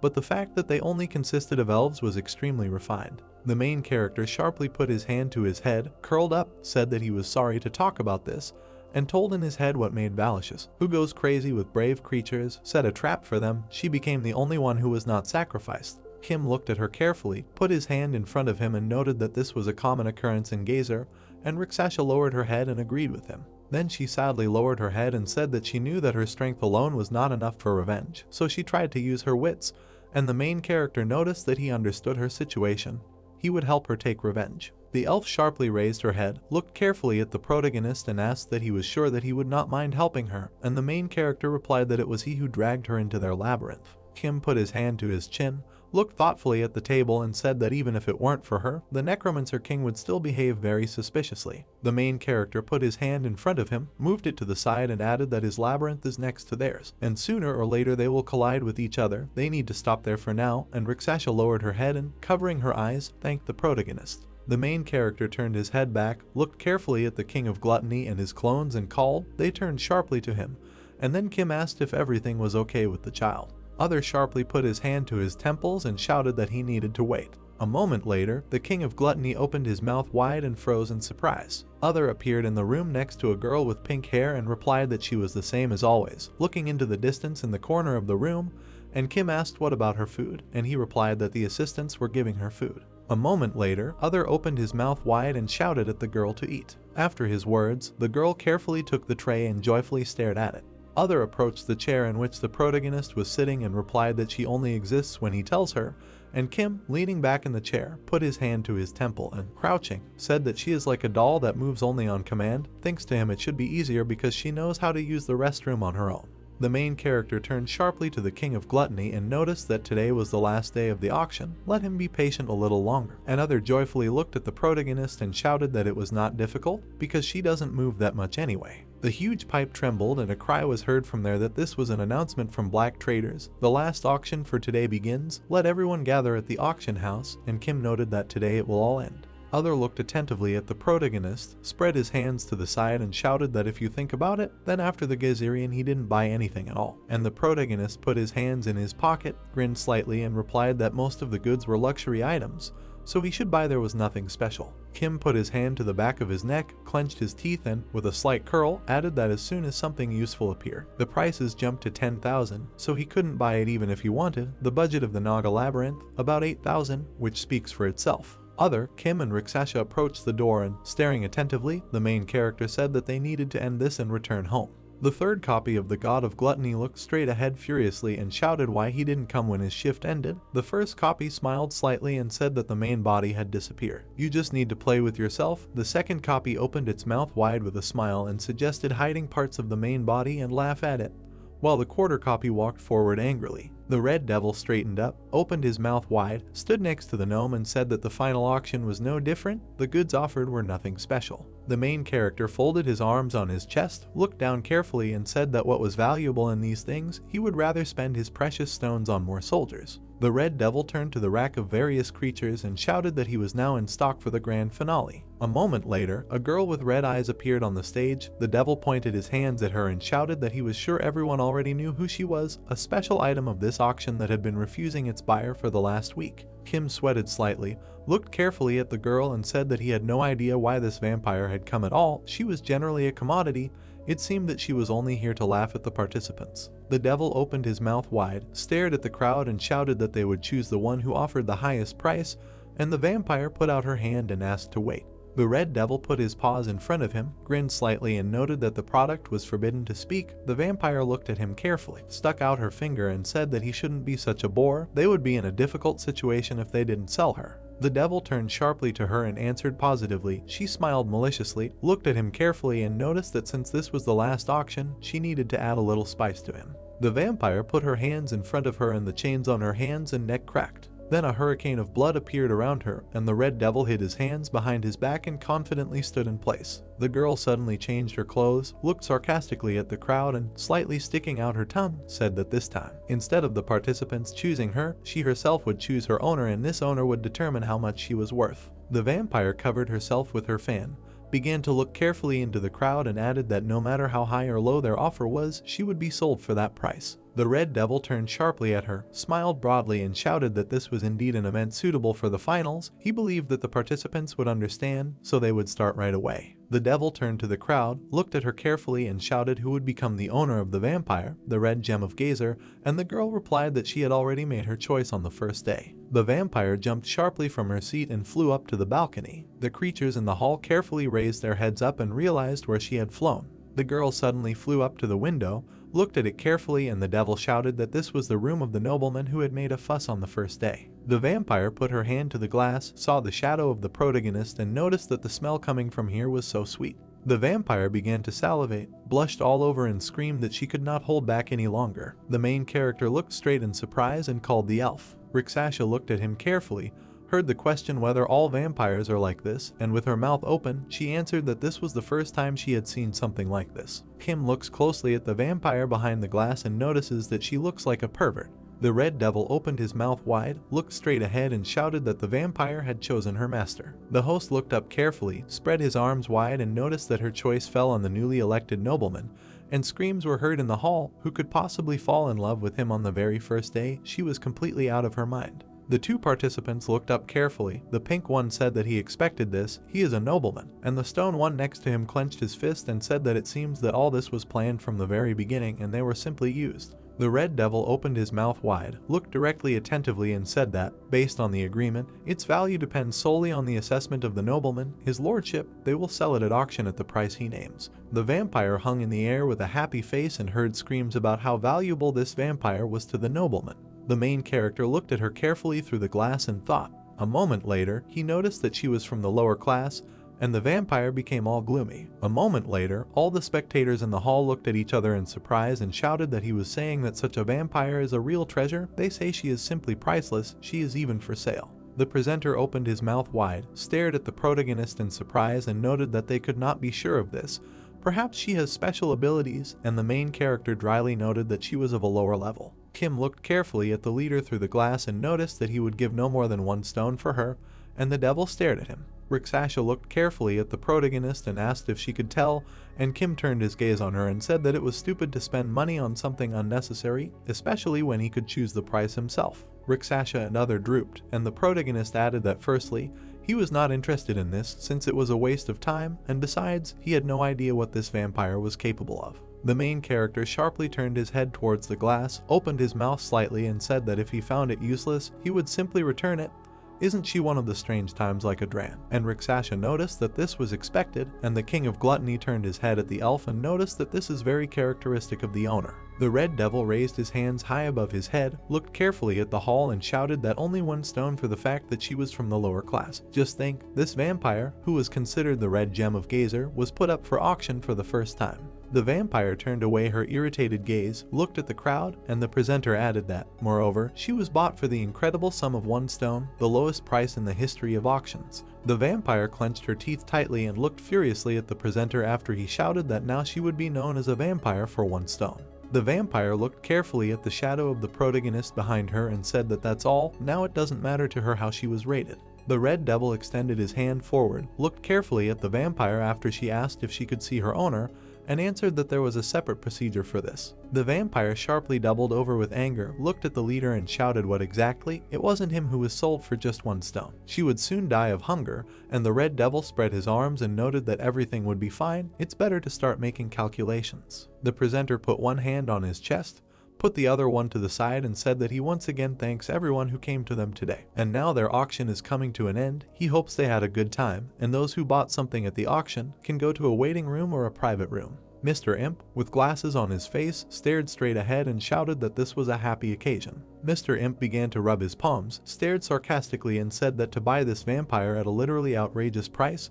but the fact that they only consisted of elves was extremely refined. The main character sharply put his hand to his head, curled up, said that he was sorry to talk about this, and told in his head what made Valicious, who goes crazy with brave creatures, set a trap for them. She became the only one who was not sacrificed. Kim looked at her carefully, put his hand in front of him and noted that this was a common occurrence in Gazer, and Rixasha lowered her head and agreed with him. Then she sadly lowered her head and said that she knew that her strength alone was not enough for revenge, so she tried to use her wits, and the main character noticed that he understood her situation. He would help her take revenge. The elf sharply raised her head, looked carefully at the protagonist and asked that he was sure that he would not mind helping her, and the main character replied that it was he who dragged her into their labyrinth. Kim put his hand to his chin, looked thoughtfully at the table and said that even if it weren't for her, the necromancer king would still behave very suspiciously. The main character put his hand in front of him, moved it to the side and added that his labyrinth is next to theirs, and sooner or later they will collide with each other. They need to stop there for now, and Rixasha lowered her head and, covering her eyes, thanked the protagonist. The main character turned his head back, looked carefully at the king of gluttony and his clones and called. They turned sharply to him, and then Kim asked if everything was okay with the child. Other sharply put his hand to his temples and shouted that he needed to wait. A moment later, the king of gluttony opened his mouth wide and froze in surprise. Other appeared in the room next to a girl with pink hair and replied that she was the same as always, looking into the distance in the corner of the room, and Kim asked what about her food, and he replied that the assistants were giving her food. A moment later, Other opened his mouth wide and shouted at the girl to eat. After his words, the girl carefully took the tray and joyfully stared at it. Other approached the chair in which the protagonist was sitting and replied that she only exists when he tells her, and Kim, leaning back in the chair, put his hand to his temple and, crouching, said that she is like a doll that moves only on command. Thanks to him it should be easier because she knows how to use the restroom on her own. The main character turned sharply to the king of gluttony and noticed that today was the last day of the auction. Let him be patient a little longer. Another joyfully looked at the protagonist and shouted that it was not difficult because she doesn't move that much anyway. The huge pipe trembled and a cry was heard from there that this was an announcement from black traders. The last auction for today begins. Let everyone gather at the auction house, and Kim noted that today it will all end. Other looked attentively at the protagonist, spread his hands to the side and shouted that if you think about it, then after the Gazerian he didn't buy anything at all. And the protagonist put his hands in his pocket, grinned slightly and replied that most of the goods were luxury items, so he should buy there was nothing special. Kim put his hand to the back of his neck, clenched his teeth and, with a slight curl, added that as soon as something useful appeared, the prices jumped to 10,000, so he couldn't buy it even if he wanted. The budget of the Naga Labyrinth, about 8,000, which speaks for itself. Other, Kim and Rixasha approached the door and, staring attentively, the main character said that they needed to end this and return home. The third copy of the God of Gluttony looked straight ahead furiously and shouted why he didn't come when his shift ended. The first copy smiled slightly and said that the main body had disappeared. You just need to play with yourself. The second copy opened its mouth wide with a smile and suggested hiding parts of the main body and laugh at it, while the quarter copy walked forward angrily. The red devil straightened up, opened his mouth wide, stood next to the gnome and said that the final auction was no different. The goods offered were nothing special. The main character folded his arms on his chest, looked down carefully and said that what was valuable in these things, he would rather spend his precious stones on more soldiers. The red devil turned to the rack of various creatures and shouted that he was now in stock for the grand finale. A moment later, a girl with red eyes appeared on the stage. The devil pointed his hands at her and shouted that he was sure everyone already knew who she was, a special item of this auction that had been refusing its buyer for the last week. Kim sweated slightly, looked carefully at the girl and said that he had no idea why this vampire had come at all. She was generally a commodity. It seemed that she was only here to laugh at the participants. The devil opened his mouth wide, stared at the crowd and shouted that they would choose the one who offered the highest price, and the vampire put out her hand and asked to wait. The red devil put his paws in front of him, grinned slightly and noted that the product was forbidden to speak. The vampire looked at him carefully, stuck out her finger and said that he shouldn't be such a bore. They would be in a difficult situation if they didn't sell her. The devil turned sharply to her and answered positively. She smiled maliciously, looked at him carefully and noticed that since this was the last auction, she needed to add a little spice to him. The vampire put her hands in front of her and the chains on her hands and neck cracked. Then a hurricane of blood appeared around her, and the red devil hid his hands behind his back and confidently stood in place. The girl suddenly changed her clothes, looked sarcastically at the crowd and, slightly sticking out her tongue, said that this time, instead of the participants choosing her, she herself would choose her owner and this owner would determine how much she was worth. The vampire covered herself with her fan, began to look carefully into the crowd and added that no matter how high or low their offer was, she would be sold for that price. The red devil turned sharply at her, smiled broadly and shouted that this was indeed an event suitable for the finals. He believed that the participants would understand, so they would start right away. The devil turned to the crowd, looked at her carefully and shouted who would become the owner of the vampire, the red gem of Gazer, and the girl replied that she had already made her choice on the first day. The vampire jumped sharply from her seat and flew up to the balcony. The creatures in the hall carefully raised their heads up and realized where she had flown. The girl suddenly flew up to the window, looked at it carefully, and the devil shouted that this was the room of the nobleman who had made a fuss on the first day. The vampire put her hand to the glass, saw the shadow of the protagonist, and noticed that the smell coming from here was so sweet. The vampire began to salivate, blushed all over, and screamed that she could not hold back any longer. The main character looked straight in surprise and called the elf. Rixasha looked at him carefully, heard the question whether all vampires are like this, and with her mouth open, she answered that this was the first time she had seen something like this. Kim looks closely at the vampire behind the glass and notices that she looks like a pervert. The red devil opened his mouth wide, looked straight ahead, and shouted that the vampire had chosen her master. The host looked up carefully, spread his arms wide, and noticed that her choice fell on the newly elected nobleman, and screams were heard in the hall. Who could possibly fall in love with him on the very first day? She was completely out of her mind. The two participants looked up carefully. The pink one said that he expected this, he is a nobleman, and the stone one next to him clenched his fist and said that it seems that all this was planned from the very beginning and they were simply used. The red devil opened his mouth wide, looked directly attentively, and said that, based on the agreement, its value depends solely on the assessment of the nobleman, his lordship. They will sell it at auction at the price he names. The vampire hung in the air with a happy face and heard screams about how valuable this vampire was to the nobleman. The main character looked at her carefully through the glass and thought. A moment later, he noticed that she was from the lower class, and the vampire became all gloomy. A moment later, all the spectators in the hall looked at each other in surprise and shouted that he was saying that such a vampire is a real treasure. They say she is simply priceless, she is even for sale. The presenter opened his mouth wide, stared at the protagonist in surprise, and noted that they could not be sure of this. Perhaps she has special abilities, and the main character dryly noted that she was of a lower level. Kim looked carefully at the leader through the glass and noticed that he would give no more than 1 stone for her, and the devil stared at him. Rixasha looked carefully at the protagonist and asked if she could tell, and Kim turned his gaze on her and said that it was stupid to spend money on something unnecessary, especially when he could choose the price himself. Rixasha and other drooped, and the protagonist added that firstly, he was not interested in this since it was a waste of time, and besides, he had no idea what this vampire was capable of. The main character sharply turned his head towards the glass, opened his mouth slightly, and said that if he found it useless, he would simply return it. Isn't she one of the strange times like a dran? And Rixasha noticed that this was expected, and the king of gluttony turned his head at the elf and noticed that this is very characteristic of the owner. The red devil raised his hands high above his head, looked carefully at the hall, and shouted that only 1 stone for the fact that she was from the lower class. Just think, this vampire, who was considered the red gem of Gazer, was put up for auction for the first time. The vampire turned away her irritated gaze, looked at the crowd, and the presenter added that, moreover, she was bought for the incredible sum of 1 stone, the lowest price in the history of auctions. The vampire clenched her teeth tightly and looked furiously at the presenter after he shouted that now she would be known as a vampire for 1 stone. The vampire looked carefully at the shadow of the protagonist behind her and said that that's all, now it doesn't matter to her how she was rated. The red devil extended his hand forward, looked carefully at the vampire after she asked if she could see her owner, and answered that there was a separate procedure for this. The vampire sharply doubled over with anger, looked at the leader and shouted what exactly? It wasn't him who was sold for just 1 stone. She would soon die of hunger, and the red devil spread his arms and noted that everything would be fine. It's better to start making calculations. The presenter put 1 hand on his chest, put the other one to the side, and said that he once again thanks everyone who came to them today. And now their auction is coming to an end. He hopes they had a good time, and those who bought something at the auction can go to a waiting room or a private room. Mr. Imp, with glasses on his face, stared straight ahead and shouted that this was a happy occasion. Mr. Imp began to rub his palms, stared sarcastically, and said that to buy this vampire at a literally outrageous price,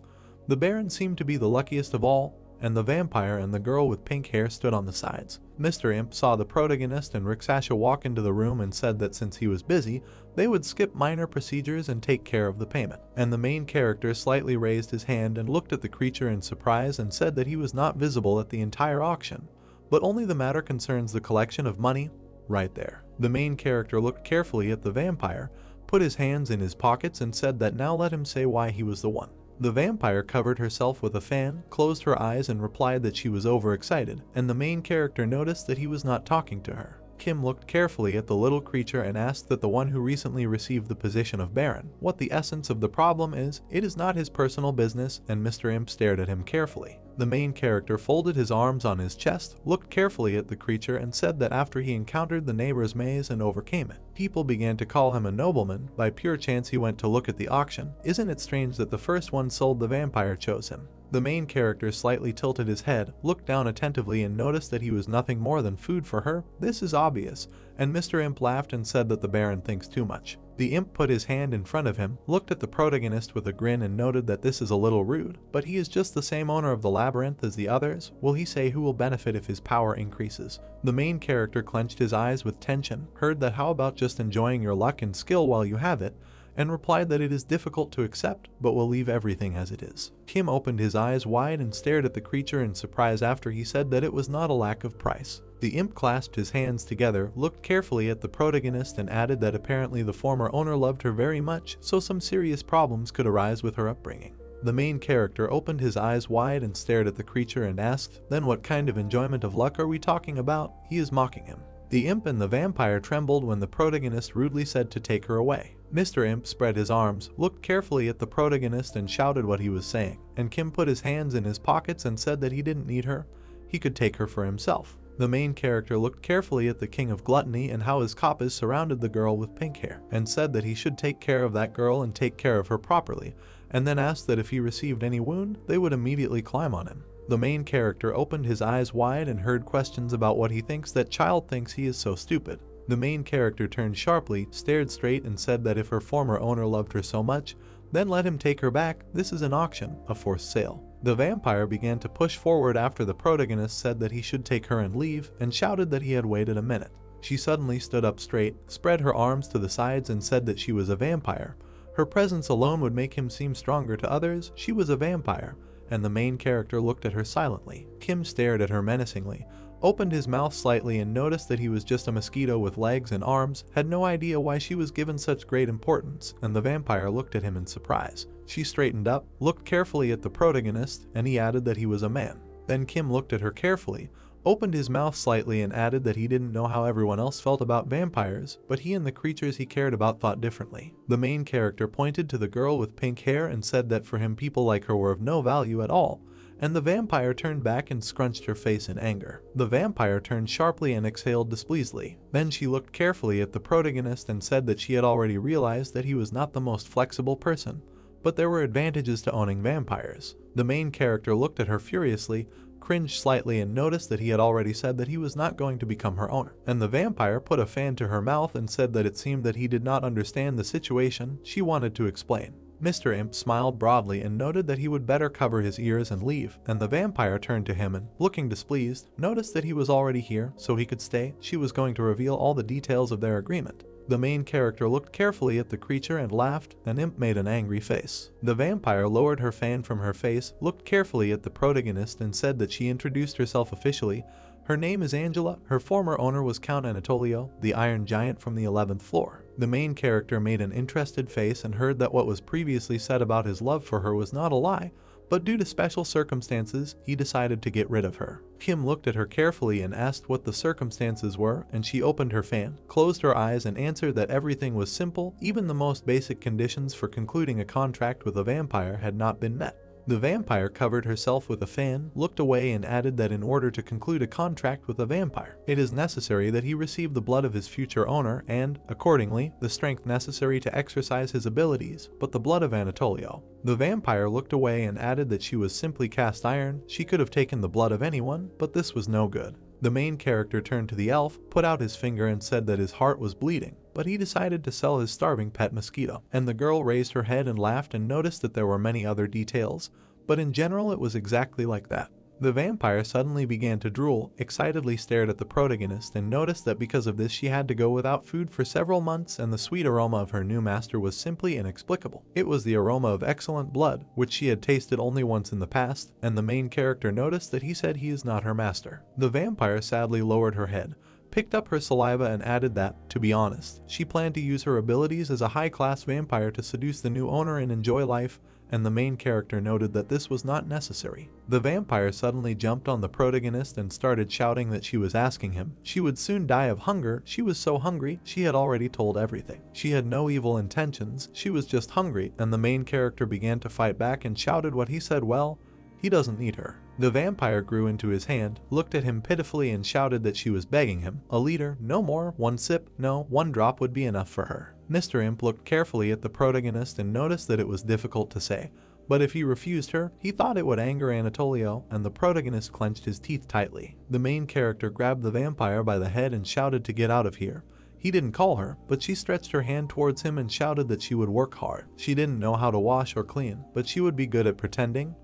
the Baron seemed to be the luckiest of all, and the vampire and the girl with pink hair stood on the sides. Mr. Imp saw the protagonist and Rixasha walk into the room and said that since he was busy, they would skip minor procedures and take care of the payment. And the main character slightly raised his hand and looked at the creature in surprise and said that he was not visible at the entire auction, but only the matter concerns the collection of money right there. The main character looked carefully at the vampire, put his hands in his pockets, and said that now let him say why he was the one. The vampire covered herself with a fan, closed her eyes, and replied that she was overexcited, and the main character noticed that he was not talking to her. Kim looked carefully at the little creature and asked that the one who recently received the position of Baron what the essence of the problem is. It is not his personal business, and Mr. Imp stared at him carefully. The main character folded his arms on his chest, looked carefully at the creature, and said that after he encountered the neighbor's maze and overcame it, people began to call him a nobleman. By pure chance he went to look at the auction. Isn't it strange that the first one sold the vampire chose him? The main character slightly tilted his head, looked down attentively, and noticed that he was nothing more than food for her. This is obvious, and Mr. Imp laughed and said that the Baron thinks too much. The imp put his hand in front of him, looked at the protagonist with a grin, and noted that this is a little rude, but he is just the same owner of the labyrinth as the others. Will he say who will benefit if his power increases? The main character clenched his eyes with tension, heard that how about just enjoying your luck and skill while you have it, and replied that it is difficult to accept, but will leave everything as it is. Kim opened his eyes wide and stared at the creature in surprise after he said that it was not a lack of price. The imp clasped his hands together, looked carefully at the protagonist, and added that apparently the former owner loved her very much, so some serious problems could arise with her upbringing. The main character opened his eyes wide and stared at the creature and asked, "Then what kind of enjoyment of luck are we talking about?" He is mocking him. The imp and the vampire trembled when the protagonist rudely said to take her away. Mr. Imp spread his arms, looked carefully at the protagonist, and shouted what he was saying, and Kim put his hands in his pockets and said that he didn't need her, he could take her for himself. The main character looked carefully at the king of gluttony and how his kappas surrounded the girl with pink hair, and said that he should take care of that girl and take care of her properly, and then asked that if he received any wound, they would immediately climb on him. The main character opened his eyes wide and heard questions about what he thinks. That child thinks he is so stupid. The main character turned sharply, stared straight, and said that if her former owner loved her so much, then let him take her back. This is an auction, a forced sale. The vampire began to push forward after the protagonist said that he should take her and leave, and shouted that he had waited a minute. She suddenly stood up straight, spread her arms to the sides, and said that she was a vampire. Her presence alone would make him seem stronger to others. She was a vampire, and the main character looked at her silently. Kim stared at her menacingly, opened his mouth slightly, and noticed that he was just a mosquito with legs and arms, had no idea why she was given such great importance, and the vampire looked at him in surprise. She straightened up, looked carefully at the protagonist, and he added that he was a man. Then Kim looked at her carefully, opened his mouth slightly, and added that he didn't know how everyone else felt about vampires, but he and the creatures he cared about thought differently. The main character pointed to the girl with pink hair and said that for him people like her were of no value at all, and the vampire turned back and scrunched her face in anger. The vampire turned sharply and exhaled displeasedly. Then she looked carefully at the protagonist and said that she had already realized that he was not the most flexible person, but there were advantages to owning vampires. The main character looked at her furiously, cringed slightly, and noticed that he had already said that he was not going to become her owner. And the vampire put a fan to her mouth and said that it seemed that he did not understand the situation. She wanted to explain. Mr. Imp smiled broadly and noted that he would better cover his ears and leave, and the vampire turned to him and, looking displeased, noticed that he was already here, so he could stay. She was going to reveal all the details of their agreement. The main character looked carefully at the creature and laughed, and Imp made an angry face. The vampire lowered her fan from her face, looked carefully at the protagonist, and said that she introduced herself officially. Her name is Angela. Her former owner was Count Anatolio, the Iron Giant from the 11th floor. The main character made an interested face and heard that what was previously said about his love for her was not a lie, but due to special circumstances, he decided to get rid of her. Kim looked at her carefully and asked what the circumstances were, and she opened her fan, closed her eyes, and answered that everything was simple. Even the most basic conditions for concluding a contract with a vampire had not been met. The vampire covered herself with a fan, looked away, and added that in order to conclude a contract with a vampire, it is necessary that he receive the blood of his future owner and, accordingly, the strength necessary to exercise his abilities, but the blood of Anatolio. The vampire looked away and added that she was simply cast iron. She could have taken the blood of anyone, but this was no good. The main character turned to the elf, put out his finger, and said that his heart was bleeding, but he decided to sell his starving pet mosquito. And the girl raised her head and laughed and noticed that there were many other details, but in general it was exactly like that. The vampire suddenly began to drool, excitedly stared at the protagonist, and noticed that because of this she had to go without food for several months, and the sweet aroma of her new master was simply inexplicable. It was the aroma of excellent blood, which she had tasted only once in the past, and the main character noticed that he said he is not her master. The vampire sadly lowered her head, picked up her saliva, and added that, to be honest, she planned to use her abilities as a high-class vampire to seduce the new owner and enjoy life, and the main character noted that this was not necessary. The vampire suddenly jumped on the protagonist and started shouting that she was asking him. She would soon die of hunger. She was so hungry, she had already told everything. She had no evil intentions, she was just hungry, and the main character began to fight back and shouted what he said. Well, he doesn't need her. The vampire grew into his hand, looked at him pitifully and shouted that she was begging him. A liter, no more, one sip, no, one drop would be enough for her. Mr. Imp looked carefully at the protagonist and noticed that it was difficult to say, but if he refused her, he thought it would anger Anatolio, and the protagonist clenched his teeth tightly. The main character grabbed the vampire by the head and shouted to get out of here. He didn't call her, but she stretched her hand towards him and shouted that she would work hard. She didn't know how to wash or clean, but she would be good at pretending,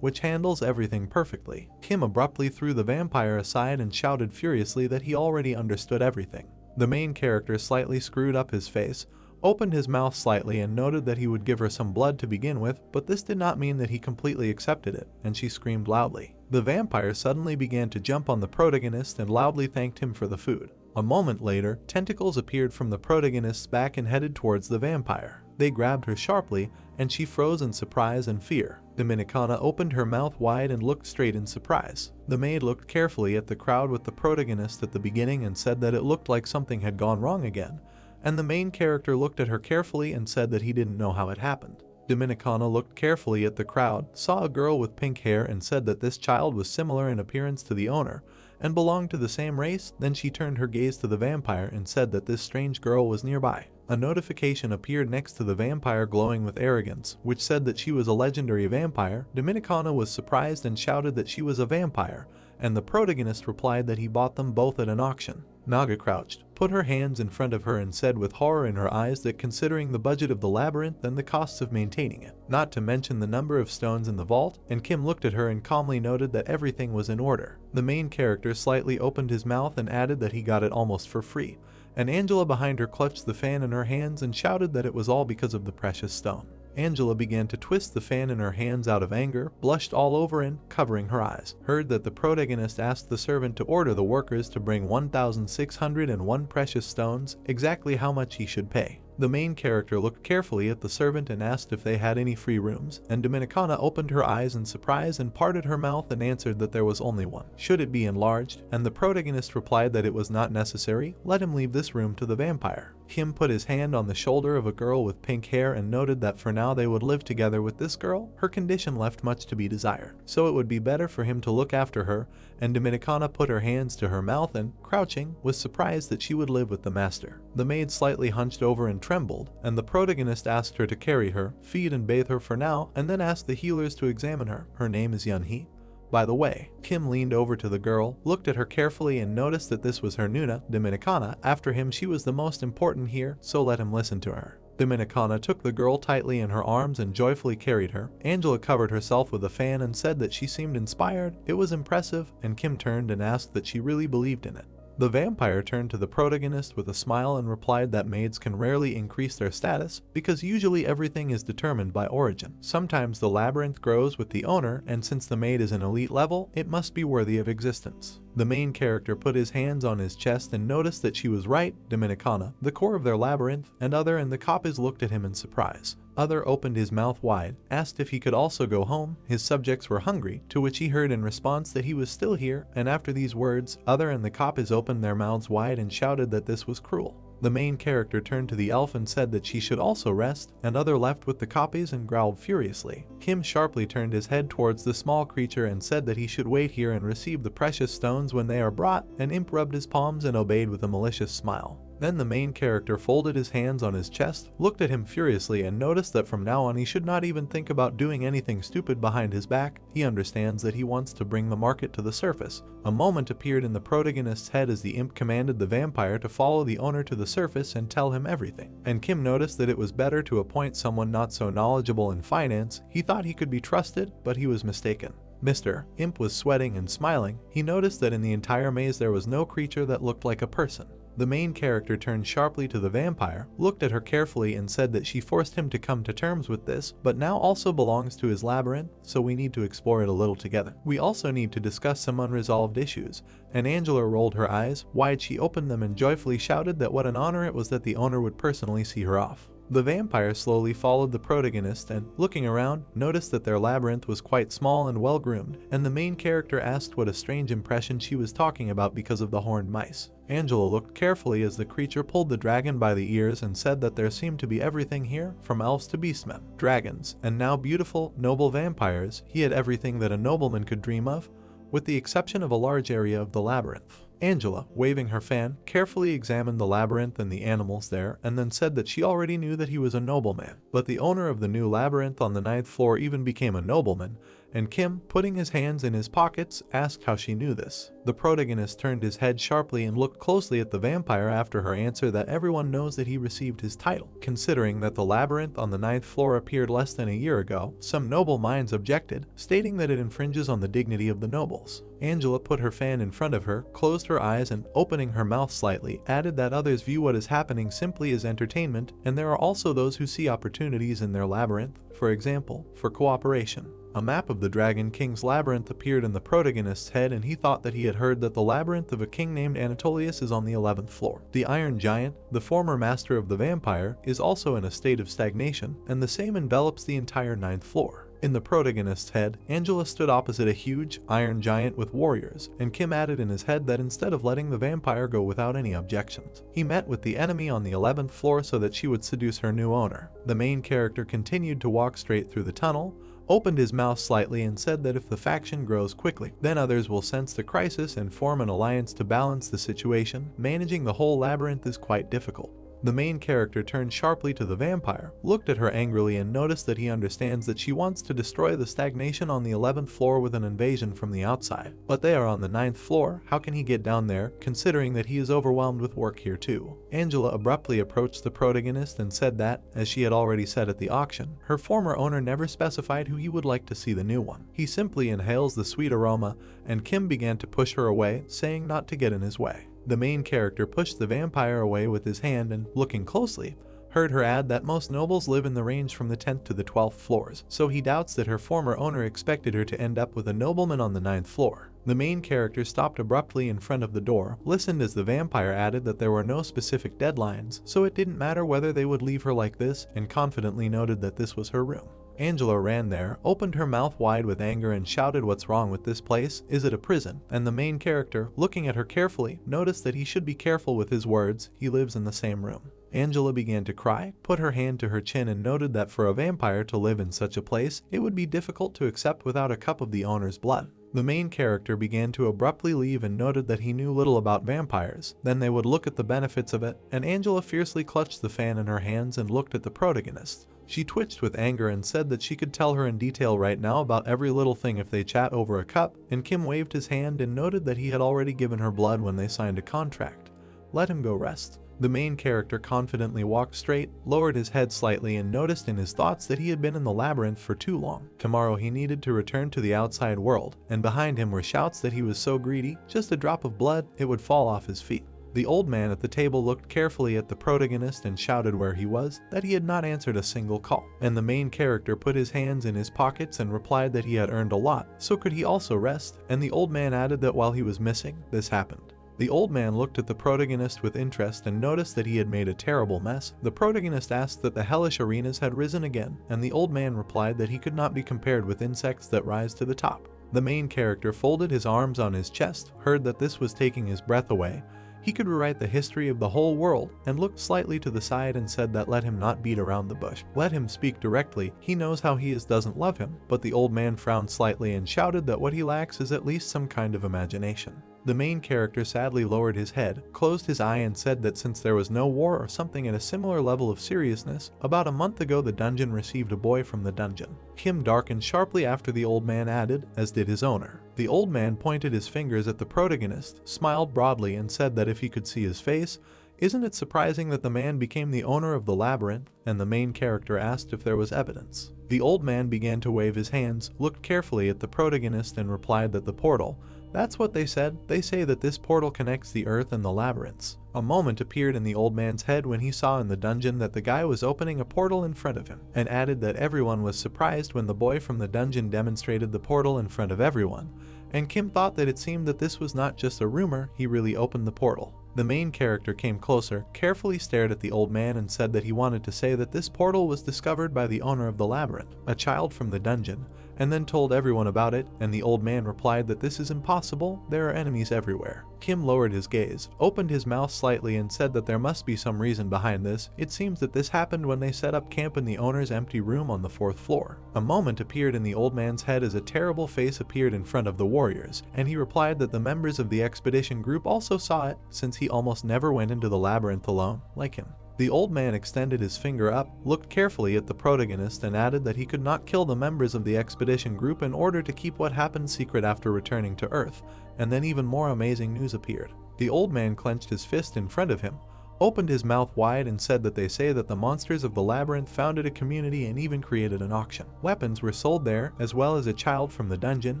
which handles everything perfectly. Kim abruptly threw the vampire aside and shouted furiously that he already understood everything. The main character slightly screwed up his face, opened his mouth slightly and noted that he would give her some blood to begin with, but this did not mean that he completely accepted it, and she screamed loudly. The vampire suddenly began to jump on the protagonist and loudly thanked him for the food. A moment later, tentacles appeared from the protagonist's back and headed towards the vampire. They grabbed her sharply, and she froze in surprise and fear. Dominicana opened her mouth wide and looked straight in surprise. The maid looked carefully at the crowd with the protagonist at the beginning and said that it looked like something had gone wrong again, and the main character looked at her carefully and said that he didn't know how it happened. Dominicana looked carefully at the crowd, saw a girl with pink hair and said that this child was similar in appearance to the owner and belonged to the same race. Then she turned her gaze to the vampire and said that this strange girl was nearby. A notification appeared next to the vampire glowing with arrogance, which said that she was a legendary vampire. Dominicana was surprised and shouted that she was a vampire, and the protagonist replied that he bought them both at an auction. Naga crouched, put her hands in front of her and said with horror in her eyes that considering the budget of the labyrinth and the costs of maintaining it, not to mention the number of stones in the vault, and Kim looked at her and calmly noted that everything was in order. The main character slightly opened his mouth and added that he got it almost for free, and Angela behind her clutched the fan in her hands and shouted that it was all because of the precious stone. Angela began to twist the fan in her hands out of anger, blushed all over and, covering her eyes, heard that the protagonist asked the servant to order the workers to bring 1,601 precious stones, exactly how much he should pay. The main character looked carefully at the servant and asked if they had any free rooms, and Dominicana opened her eyes in surprise and parted her mouth and answered that there was only one. Should it be enlarged? And the protagonist replied that it was not necessary, let him leave this room to the vampire. Kim put his hand on the shoulder of a girl with pink hair and noted that for now they would live together with this girl. Her condition left much to be desired, so it would be better for him to look after her, and Dominicana put her hands to her mouth and, crouching, was surprised that she would live with the master. The maid slightly hunched over and trembled, and the protagonist asked her to carry her, feed and bathe her for now, and then asked the healers to examine her. Her name is Yunhee. By the way, Kim leaned over to the girl, looked at her carefully and noticed that this was her Nuna, Dominicana. After him she was the most important here, so let him listen to her. Dominicana took the girl tightly in her arms and joyfully carried her. Angela covered herself with a fan and said that she seemed inspired. It was impressive, and Kim turned and asked that she really believed in it. The vampire turned to the protagonist with a smile and replied that maids can rarely increase their status because usually everything is determined by origin. Sometimes the labyrinth grows with the owner, and since the maid is an elite level, it must be worthy of existence. The main character put his hands on his chest and noticed that she was right, Dominicana, the core of their labyrinth, and Other and the copies looked at him in surprise. Other opened his mouth wide, asked if he could also go home. His subjects were hungry, to which he heard in response that he was still here, and after these words, Other and the copies opened their mouths wide and shouted that this was cruel. The main character turned to the elf and said that she should also rest, and Other left with the copies and growled furiously. Kim sharply turned his head towards the small creature and said that he should wait here and receive the precious stones when they are brought, and Imp rubbed his palms and obeyed with a malicious smile. Then the main character folded his hands on his chest, looked at him furiously and noticed that from now on he should not even think about doing anything stupid behind his back. He understands that he wants to bring the market to the surface. A moment appeared in the protagonist's head as the imp commanded the vampire to follow the owner to the surface and tell him everything. And Kim noticed that it was better to appoint someone not so knowledgeable in finance. He thought he could be trusted, but he was mistaken. Mr. Imp was sweating and smiling. He noticed that in the entire maze there was no creature that looked like a person. The main character turned sharply to the vampire, looked at her carefully and said that she forced him to come to terms with this, but now also belongs to his labyrinth, so we need to explore it a little together. We also need to discuss some unresolved issues. And Angela rolled her eyes wide. She opened them and joyfully shouted that what an honor it was that the owner would personally see her off. The vampire slowly followed the protagonist and, looking around, noticed that their labyrinth was quite small and well-groomed, and the main character asked what a strange impression she was talking about because of the horned mice. Angela looked carefully as the creature pulled the dragon by the ears and said that there seemed to be everything here, from elves to beastmen, dragons, and now beautiful, noble vampires. He had everything that a nobleman could dream of, with the exception of a large area of the labyrinth. Angela, waving her fan, carefully examined the labyrinth and the animals there, and then said that she already knew that he was a nobleman. But the owner of the new labyrinth on the 9th floor even became a nobleman, and Kim, putting his hands in his pockets, asked how she knew this. The protagonist turned his head sharply and looked closely at the vampire after her answer that everyone knows that he received his title. Considering that the labyrinth on the 9th floor appeared less than a year ago, some noble minds objected, stating that it infringes on the dignity of the nobles. Angela put her fan in front of her, closed her eyes, and, opening her mouth slightly, added that others view what is happening simply as entertainment, and there are also those who see opportunities in their labyrinth, for example, for cooperation. A map of the Dragon King's labyrinth appeared in the protagonist's head, and he thought that he had heard that the labyrinth of a king named Anatolius is on the 11th floor. The Iron Giant, the former master of the vampire, is also in a state of stagnation, and the same envelops the entire 9th floor. In the protagonist's head, Angela stood opposite a huge, iron giant with warriors, and Kim added in his head that instead of letting the vampire go without any objections, he met with the enemy on the 11th floor so that she would seduce her new owner. The main character continued to walk straight through the tunnel, opened his mouth slightly, and said that if the faction grows quickly, then others will sense the crisis and form an alliance to balance the situation. Managing the whole labyrinth is quite difficult. The main character turned sharply to the vampire, looked at her angrily, and noticed that he understands that she wants to destroy the stagnation on the 11th floor with an invasion from the outside. But they are on the 9th floor, how can he get down there, considering that he is overwhelmed with work here too? Angela abruptly approached the protagonist and said that, as she had already said at the auction, her former owner never specified who he would like to see the new one. He simply inhales the sweet aroma, and Kim began to push her away, saying not to get in his way. The main character pushed the vampire away with his hand and, looking closely, heard her add that most nobles live in the range from the 10th to the 12th floors, so he doubts that her former owner expected her to end up with a nobleman on the 9th floor. The main character stopped abruptly in front of the door, listened as the vampire added that there were no specific deadlines, so it didn't matter whether they would leave her like this, and confidently noted that this was her room. Angela ran there, opened her mouth wide with anger, and shouted, "What's wrong with this place? Is it a prison?" And the main character, looking at her carefully, noticed that he should be careful with his words, he lives in the same room. Angela began to cry, put her hand to her chin, and noted that for a vampire to live in such a place, it would be difficult to accept without a cup of the owner's blood. The main character began to abruptly leave and noted that he knew little about vampires, then they would look at the benefits of it, and Angela fiercely clutched the fan in her hands and looked at the protagonist. She twitched with anger and said that she could tell her in detail right now about every little thing if they chat over a cup, and Kim waved his hand and noted that he had already given her blood when they signed a contract. Let him go rest. The main character confidently walked straight, lowered his head slightly, and noticed in his thoughts that he had been in the labyrinth for too long. Tomorrow he needed to return to the outside world, and behind him were shouts that he was so greedy, just a drop of blood, it would fall off his feet. The old man at the table looked carefully at the protagonist and shouted where he was, that he had not answered a single call. And the main character put his hands in his pockets and replied that he had earned a lot, so could he also rest? And the old man added that while he was missing, this happened. The old man looked at the protagonist with interest and noticed that he had made a terrible mess. The protagonist asked that the hellish arenas had risen again, and the old man replied that he could not be compared with insects that rise to the top. The main character folded his arms on his chest, heard that this was taking his breath away. He could rewrite the history of the whole world, and looked slightly to the side and said that let him not beat around the bush. Let him speak directly, he knows how he doesn't love him. But the old man frowned slightly and shouted that what he lacks is at least some kind of imagination. The main character sadly lowered his head, closed his eye, and said that since there was no war or something at a similar level of seriousness, about a month ago the dungeon received a boy from the dungeon. Kim darkened sharply after the old man added, as did his owner. The old man pointed his fingers at the protagonist, smiled broadly, and said that if he could see his face, isn't it surprising that the man became the owner of the labyrinth? And the main character asked if there was evidence. The old man began to wave his hands, looked carefully at the protagonist, and replied that the portal, that's what they said. They say that this portal connects the earth and the labyrinths. A moment appeared in the old man's head when he saw in the dungeon that the guy was opening a portal in front of him, and added that everyone was surprised when the boy from the dungeon demonstrated the portal in front of everyone. And Kim thought that it seemed that this was not just a rumor, he really opened the portal. The main character came closer, carefully stared at the old man and said that he wanted to say that this portal was discovered by the owner of the labyrinth, a child from the dungeon, and then told everyone about it, and the old man replied that this is impossible, there are enemies everywhere. Kim lowered his gaze, opened his mouth slightly and said that there must be some reason behind this. It seems that this happened when they set up camp in the owner's empty room on the 4th floor. A moment appeared in the old man's head as a terrible face appeared in front of the warriors, and he replied that the members of the expedition group also saw it, since he almost never went into the labyrinth alone, like him. The old man extended his finger up, looked carefully at the protagonist and added that he could not kill the members of the expedition group in order to keep what happened secret after returning to Earth, and then even more amazing news appeared. The old man clenched his fist in front of him, opened his mouth wide and said that they say that the monsters of the labyrinth founded a community and even created an auction. Weapons were sold there, as well as a child from the dungeon.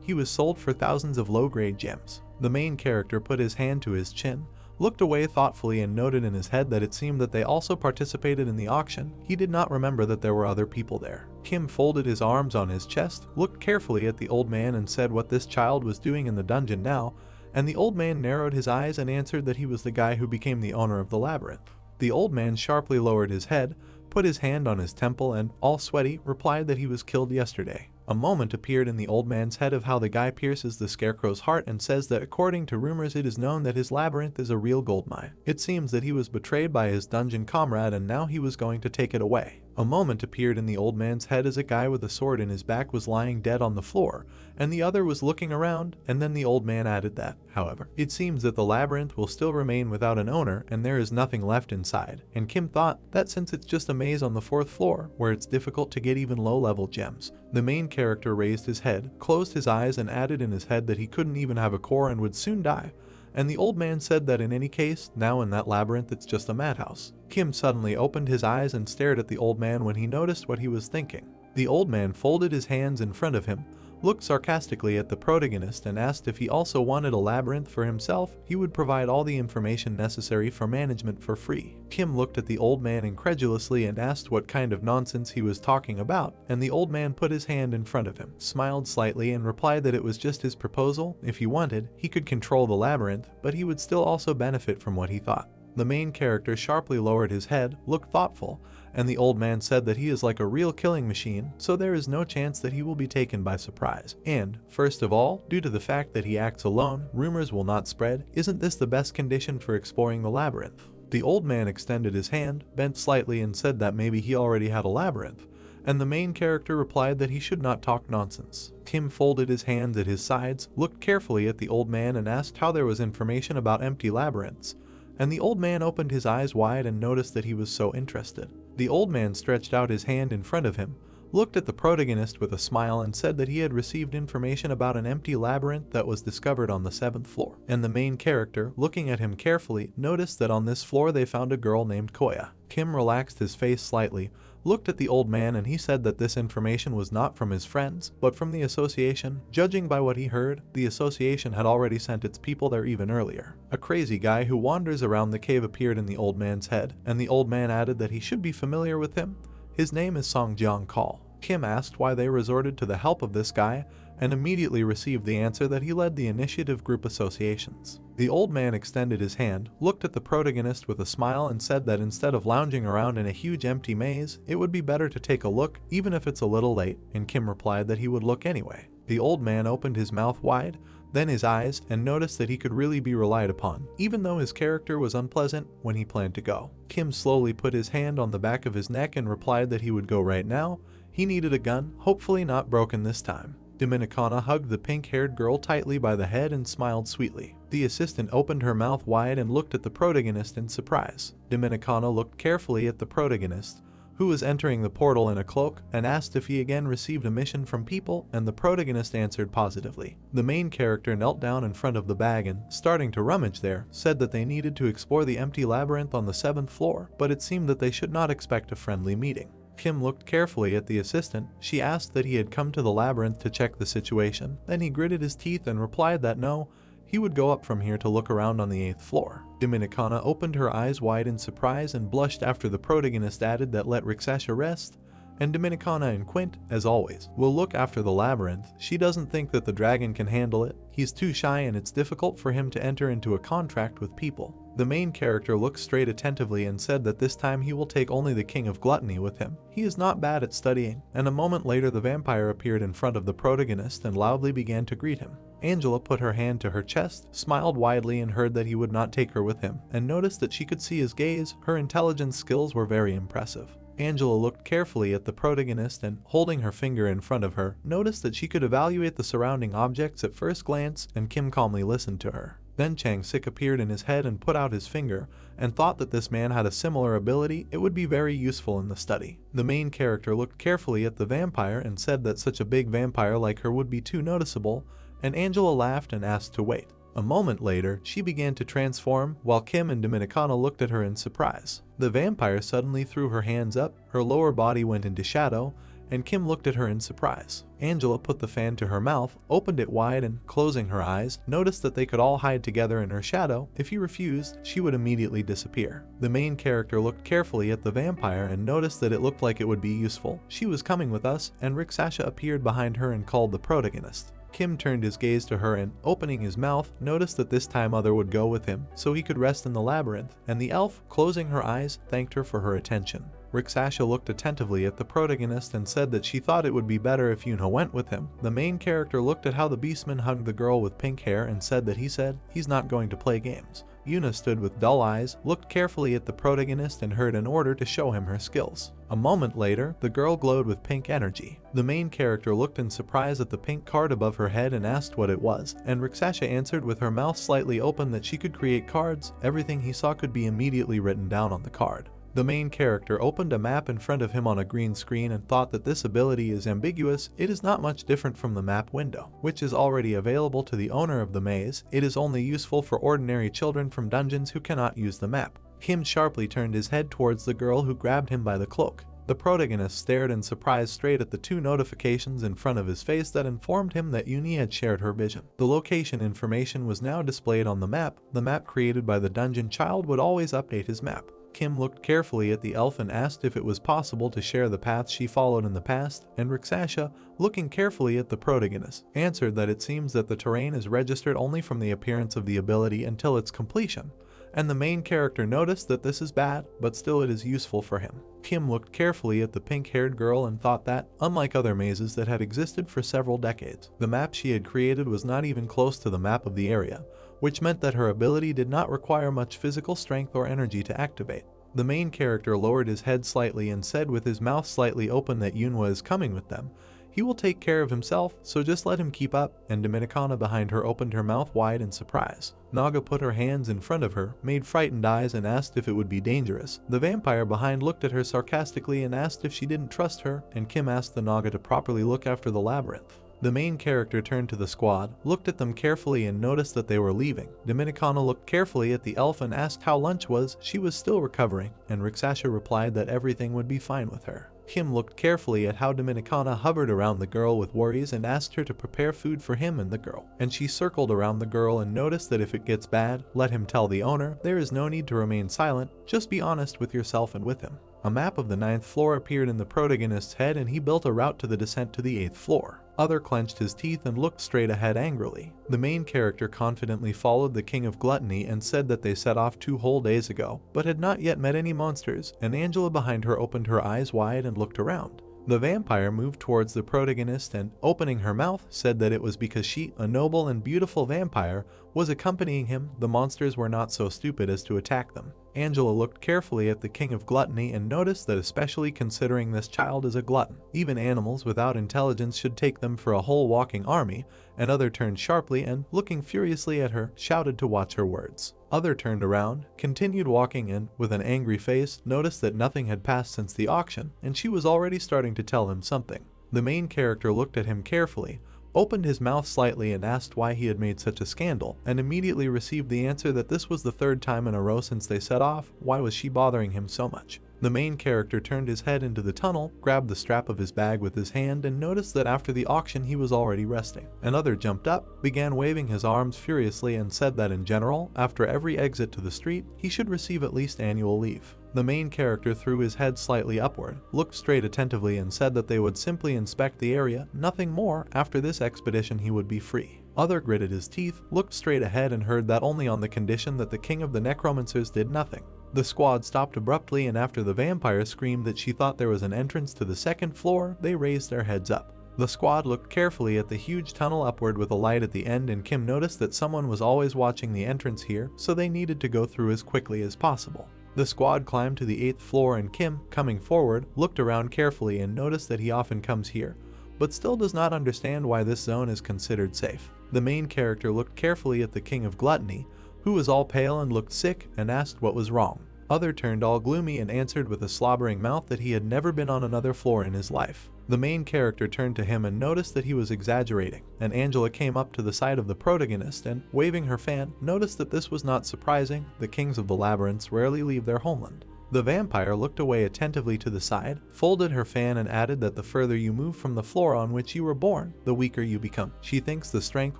He was sold for thousands of low-grade gems. The main character put his hand to his chin, looked away thoughtfully and noted in his head that it seemed that they also participated in the auction. He did not remember that there were other people there. Kim folded his arms on his chest, looked carefully at the old man and said what this child was doing in the dungeon now, and the old man narrowed his eyes and answered that he was the guy who became the owner of the labyrinth. The old man sharply lowered his head, put his hand on his temple and, all sweaty, replied that he was killed yesterday. A moment appeared in the old man's head of how the guy pierces the scarecrow's heart and says that according to rumors it is known that his labyrinth is a real gold mine. It seems that he was betrayed by his dungeon comrade and now he was going to take it away. A moment appeared in the old man's head as a guy with a sword in his back was lying dead on the floor, and the other was looking around, and then the old man added that, however, it seems that the labyrinth will still remain without an owner and there is nothing left inside, and Kim thought that since it's just a maze on the 4th floor, where it's difficult to get even low-level gems. The main character raised his head, closed his eyes and added in his head that he couldn't even have a core and would soon die. And the old man said that in any case, now in that labyrinth it's just a madhouse. Kim suddenly opened his eyes and stared at the old man when he noticed what he was thinking. The old man folded his hands in front of him, looked sarcastically at the protagonist and asked if he also wanted a labyrinth for himself. He would provide all the information necessary for management for free. Kim looked at the old man incredulously and asked what kind of nonsense he was talking about, and the old man put his hand in front of him, smiled slightly and replied that it was just his proposal. If he wanted, he could control the labyrinth, but he would still also benefit from what he thought. The main character sharply lowered his head, looked thoughtful, and the old man said that he is like a real killing machine, so there is no chance that he will be taken by surprise. And, first of all, due to the fact that he acts alone, rumors will not spread. Isn't this the best condition for exploring the labyrinth? The old man extended his hand, bent slightly and said that maybe he already had a labyrinth, and the main character replied that he should not talk nonsense. Kim folded his hands at his sides, looked carefully at the old man and asked how there was information about empty labyrinths, and the old man opened his eyes wide and noticed that he was so interested. The old man stretched out his hand in front of him, looked at the protagonist with a smile and said that he had received information about an empty labyrinth that was discovered on the 7th floor. And the main character, looking at him carefully, noticed that on this floor they found a girl named Koya. Kim relaxed his face slightly, looked at the old man and he said that this information was not from his friends, but from the association. Judging by what he heard, the association had already sent its people there even earlier. A crazy guy who wanders around the cave appeared in the old man's head, and the old man added that he should be familiar with him. His name is Songjiang Kal. Kim asked why they resorted to the help of this guy, and immediately received the answer that he led the initiative group associations. The old man extended his hand, looked at the protagonist with a smile and said that instead of lounging around in a huge empty maze, it would be better to take a look, even if it's a little late, and Kim replied that he would look anyway. The old man opened his mouth wide, then his eyes, and noticed that he could really be relied upon, even though his character was unpleasant when he planned to go. Kim slowly put his hand on the back of his neck and replied that he would go right now. He needed a gun, hopefully not broken this time. Dominicana hugged the pink-haired girl tightly by the head and smiled sweetly. The assistant opened her mouth wide and looked at the protagonist in surprise. Dominicana looked carefully at the protagonist, who was entering the portal in a cloak, and asked if he again received a mission from people, and the protagonist answered positively. The main character knelt down in front of the bag and, starting to rummage there, said that they needed to explore the empty labyrinth on the 7th floor, but it seemed that they should not expect a friendly meeting. Kim looked carefully at the assistant. She asked that he had come to the labyrinth to check the situation. Then he gritted his teeth and replied that no, he would go up from here to look around on the 8th floor. Dominicana opened her eyes wide in surprise and blushed after the protagonist added that let Rixasha rest, and Dominicana and Quint, as always, will look after the labyrinth. She doesn't think that the dragon can handle it. He's too shy and it's difficult for him to enter into a contract with people. The main character looked straight attentively and said that this time he will take only the King of Gluttony with him. He is not bad at studying, and a moment later the vampire appeared in front of the protagonist and loudly began to greet him. Angela put her hand to her chest, smiled widely and heard that he would not take her with him, and noticed that she could see his gaze. Her intelligence skills were very impressive. Angela looked carefully at the protagonist and, holding her finger in front of her, noticed that she could evaluate the surrounding objects at first glance, and Kim calmly listened to her. Then Chang-sik appeared in his head and put out his finger, and thought that this man had a similar ability. It would be very useful in the study. The main character looked carefully at the vampire and said that such a big vampire like her would be too noticeable, and Angela laughed and asked to wait. A moment later, she began to transform, while Kim and Dominicana looked at her in surprise. The vampire suddenly threw her hands up, her lower body went into shadow, and Kim looked at her in surprise. Angela put the fan to her mouth, opened it wide and, closing her eyes, noticed that they could all hide together in her shadow. If he refused, she would immediately disappear. The main character looked carefully at the vampire and noticed that it looked like it would be useful. She was coming with us, and Rixasha appeared behind her and called the protagonist. Kim turned his gaze to her and, opening his mouth, noticed that this time Other would go with him, so he could rest in the labyrinth, and the elf, closing her eyes, thanked her for her attention. Rixasha looked attentively at the protagonist and said that she thought it would be better if Yunho went with him. The main character looked at how the beastman hugged the girl with pink hair and said that he's not going to play games. Yuna stood with dull eyes, looked carefully at the protagonist and heard an order to show him her skills. A moment later, the girl glowed with pink energy. The main character looked in surprise at the pink card above her head and asked what it was, and Rixasha answered with her mouth slightly open that she could create cards. Everything he saw could be immediately written down on the card. The main character opened a map in front of him on a green screen and thought that this ability is ambiguous. It is not much different from the map window, which is already available to the owner of the maze. It is only useful for ordinary children from dungeons who cannot use the map. Kim sharply turned his head towards the girl who grabbed him by the cloak. The protagonist stared in surprise straight at the two notifications in front of his face that informed him that Uni had shared her vision. The location information was now displayed on the map. The map created by the dungeon child would always update his map. Kim looked carefully at the elf and asked if it was possible to share the paths she followed in the past, and Rixasha, looking carefully at the protagonist, answered that it seems that the terrain is registered only from the appearance of the ability until its completion, and the main character noticed that this is bad, but still it is useful for him. Kim looked carefully at the pink-haired girl and thought that, unlike other mazes that had existed for several decades, the map she had created was not even close to the map of the area, which meant that her ability did not require much physical strength or energy to activate. The main character lowered his head slightly and said with his mouth slightly open that Yunhwa is coming with them. He will take care of himself, so just let him keep up, and Dominicana behind her opened her mouth wide in surprise. Naga put her hands in front of her, made frightened eyes and asked if it would be dangerous. The vampire behind looked at her sarcastically and asked if she didn't trust her, and Kim asked the Naga to properly look after the labyrinth. The main character turned to the squad, looked at them carefully and noticed that they were leaving. Dominicana looked carefully at the elf and asked how lunch was. She was still recovering, and Rixasha replied that everything would be fine with her. Kim looked carefully at how Dominicana hovered around the girl with worries and asked her to prepare food for him and the girl. And she circled around the girl and noticed that if it gets bad, let him tell the owner. There is no need to remain silent, just be honest with yourself and with him. A map of the 9th floor appeared in the protagonist's head and he built a route to the descent to the 8th floor. Other clenched his teeth and looked straight ahead angrily. The main character confidently followed the King of Gluttony and said that they set off 2 whole days ago, but had not yet met any monsters, and Angela behind her opened her eyes wide and looked around. The vampire moved towards the protagonist and, opening her mouth, said that it was because she, a noble and beautiful vampire, was accompanying him. The monsters were not so stupid as to attack them. Angela looked carefully at the King of Gluttony and noticed that, especially considering this child is a glutton, even animals without intelligence should take them for a whole walking army. And Other turned sharply and, looking furiously at her, shouted to watch her words. Other turned around, continued walking and, with an angry face, noticed that nothing had passed since the auction, and she was already starting to tell him something. The main character looked at him carefully, opened his mouth slightly and asked why he had made such a scandal, and immediately received the answer that this was the 3rd time in a row since they set off. Why was she bothering him so much? The main character turned his head into the tunnel, grabbed the strap of his bag with his hand and noticed that after the auction he was already resting. Another jumped up, began waving his arms furiously and said that in general, after every exit to the street, he should receive at least annual leave. The main character threw his head slightly upward, looked straight attentively and said that they would simply inspect the area, nothing more. After this expedition he would be free. Other gritted his teeth, looked straight ahead and heard that only on the condition that the king of the necromancers did nothing. The squad stopped abruptly, and after the vampire screamed that she thought there was an entrance to the second floor, they raised their heads up. The squad looked carefully at the huge tunnel upward with a light at the end, and Kim noticed that someone was always watching the entrance here, so they needed to go through as quickly as possible. The squad climbed to the 8th floor, and Kim, coming forward, looked around carefully and noticed that he often comes here, but still does not understand why this zone is considered safe. The main character looked carefully at the King of Gluttony, who was all pale and looked sick, and asked what was wrong. Other turned all gloomy and answered with a slobbering mouth that he had never been on another floor in his life. The main character turned to him and noticed that he was exaggerating, and Angela came up to the side of the protagonist and, waving her fan, noticed that this was not surprising. The kings of the labyrinths rarely leave their homeland. The vampire looked away attentively to the side, folded her fan, and added that the further you move from the floor on which you were born, the weaker you become. She thinks the strength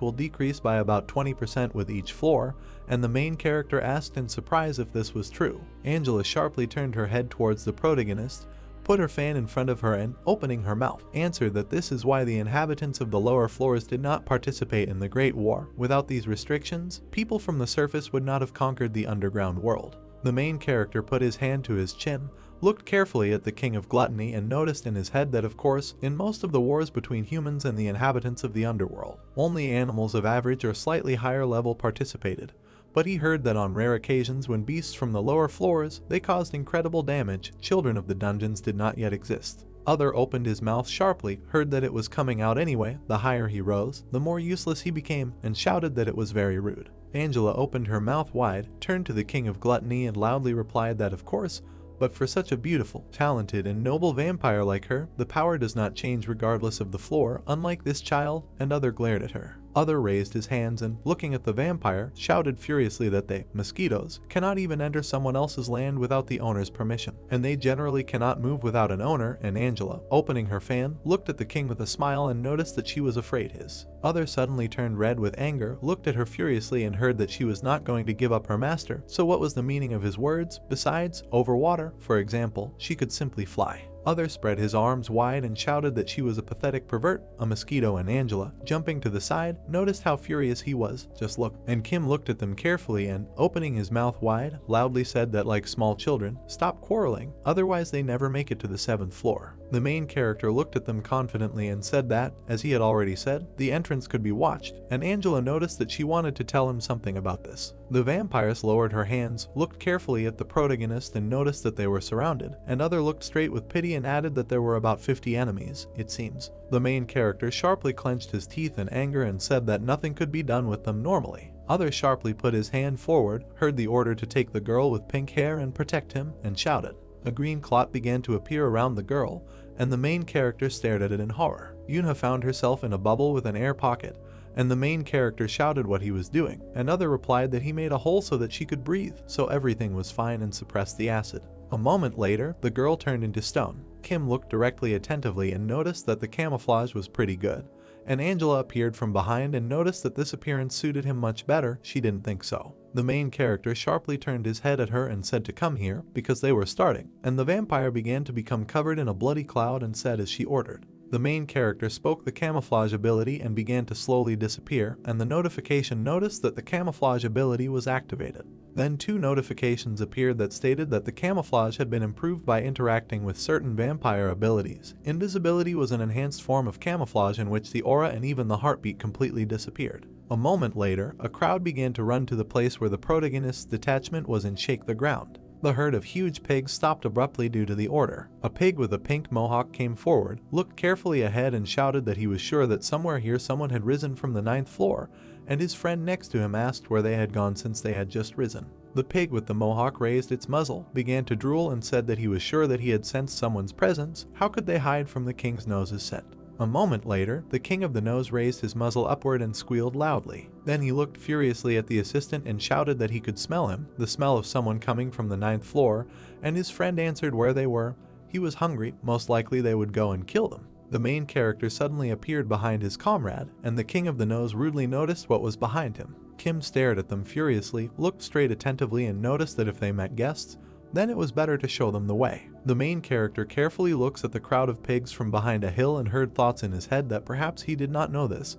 will decrease by about 20% with each floor, and the main character asked in surprise if this was true. Angela sharply turned her head towards the protagonist, put her fan in front of her, and, opening her mouth, answered that this is why the inhabitants of the lower floors did not participate in the Great War. Without these restrictions, people from the surface would not have conquered the underground world. The main character put his hand to his chin, looked carefully at the King of Gluttony, and noticed in his head that, of course, in most of the wars between humans and the inhabitants of the underworld, only animals of average or slightly higher level participated. But he heard that on rare occasions when beasts from the lower floors, they caused incredible damage. Children of the dungeons did not yet exist. Other opened his mouth sharply, heard that it was coming out anyway. The higher he rose, the more useless he became, and shouted that it was very rude. Angela opened her mouth wide, turned to the King of Gluttony, and loudly replied that of course, but for such a beautiful, talented, and noble vampire like her, the power does not change regardless of the floor, unlike this child. And Other glared at her. Other raised his hands and, looking at the vampire, shouted furiously that they, mosquitoes, cannot even enter someone else's land without the owner's permission, and they generally cannot move without an owner. And Angela, opening her fan, looked at the king with a smile and noticed that she was afraid his. Other suddenly turned red with anger, looked at her furiously, and heard that she was not going to give up her master. So what was the meaning of his words? Besides, over water, for example, she could simply fly. Other spread his arms wide and shouted that she was a pathetic pervert, a mosquito. And Angela, jumping to the side, noticed how furious he was. Just look. And Kim looked at them carefully and, opening his mouth wide, loudly said that, like small children, stop quarreling, otherwise they never make it to the 7th floor. The main character looked at them confidently and said that, as he had already said, the entrance could be watched, and Angela noticed that she wanted to tell him something about this. The vampiress lowered her hands, looked carefully at the protagonist, and noticed that they were surrounded, and Other looked straight with pity and added that there were about 50 enemies, it seems. The main character sharply clenched his teeth in anger and said that nothing could be done with them normally. Other sharply put his hand forward, heard the order to take the girl with pink hair and protect him, and shouted. A green clot began to appear around the girl, and the main character stared at it in horror. Yuna found herself in a bubble with an air pocket, and the main character shouted what he was doing, and Other replied that he made a hole so that she could breathe, so everything was fine, and suppressed the acid. A moment later, the girl turned into stone. Kim looked directly attentively and noticed that the camouflage was pretty good, and Angela appeared from behind and noticed that this appearance suited him much better. She didn't think so. The main character sharply turned his head at her and said to come here, because they were starting, and the vampire began to become covered in a bloody cloud and said as she ordered. The main character spoke the camouflage ability and began to slowly disappear, and the notification noticed that the camouflage ability was activated. Then 2 notifications appeared that stated that the camouflage had been improved by interacting with certain vampire abilities. Invisibility was an enhanced form of camouflage in which the aura and even the heartbeat completely disappeared. A moment later, a crowd began to run to the place where the protagonist's detachment was and shake the ground. The herd of huge pigs stopped abruptly due to the order. A pig with a pink mohawk came forward, looked carefully ahead, and shouted that he was sure that somewhere here someone had risen from the 9th floor, and his friend next to him asked where they had gone since they had just risen. The pig with the mohawk raised its muzzle, began to drool, and said that he was sure that he had sensed someone's presence. How could they hide from the king's nose's scent? A moment later, the king of the nose raised his muzzle upward and squealed loudly. Then he looked furiously at the assistant and shouted that he could smell him, the smell of someone coming from the 9th floor, and his friend answered where they were. He was hungry, most likely they would go and kill them. The main character suddenly appeared behind his comrade, and the king of the nose rudely noticed what was behind him. Kim stared at them furiously, looked straight attentively, and noticed that if they met guests, then it was better to show them the way. The main character carefully looks at the crowd of pigs from behind a hill and heard thoughts in his head that perhaps he did not know this,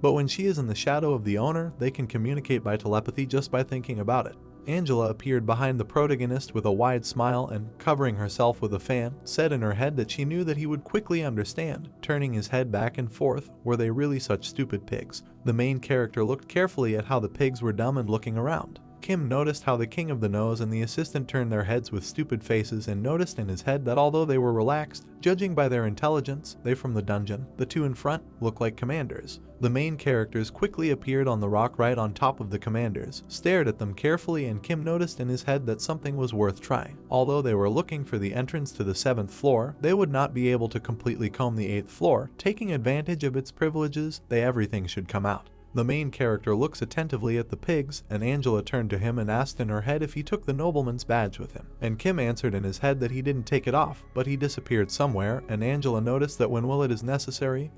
but when she is in the shadow of the owner, they can communicate by telepathy just by thinking about it. Angela appeared behind the protagonist with a wide smile and, covering herself with a fan, said in her head that she knew that he would quickly understand, turning his head back and forth. Were they really such stupid pigs? The main character looked carefully at how the pigs were dumb and looking around. Kim noticed how the king of the nose and the assistant turned their heads with stupid faces and noticed in his head that although they were relaxed, judging by their intelligence, they from the dungeon, the two in front, looked like commanders. The main characters quickly appeared on the rock right on top of the commanders, stared at them carefully, and Kim noticed in his head that something was worth trying. Although they were looking for the entrance to the 7th floor, they would not be able to completely comb the 8th floor. Taking advantage of its privileges, everything should come out. The main character looks attentively at the pigs, and Angela turned to him and asked in her head if he took the nobleman's badge with him. And Kim answered in his head that he didn't take it off, but he disappeared somewhere, and Angela noticed that when it is necessary,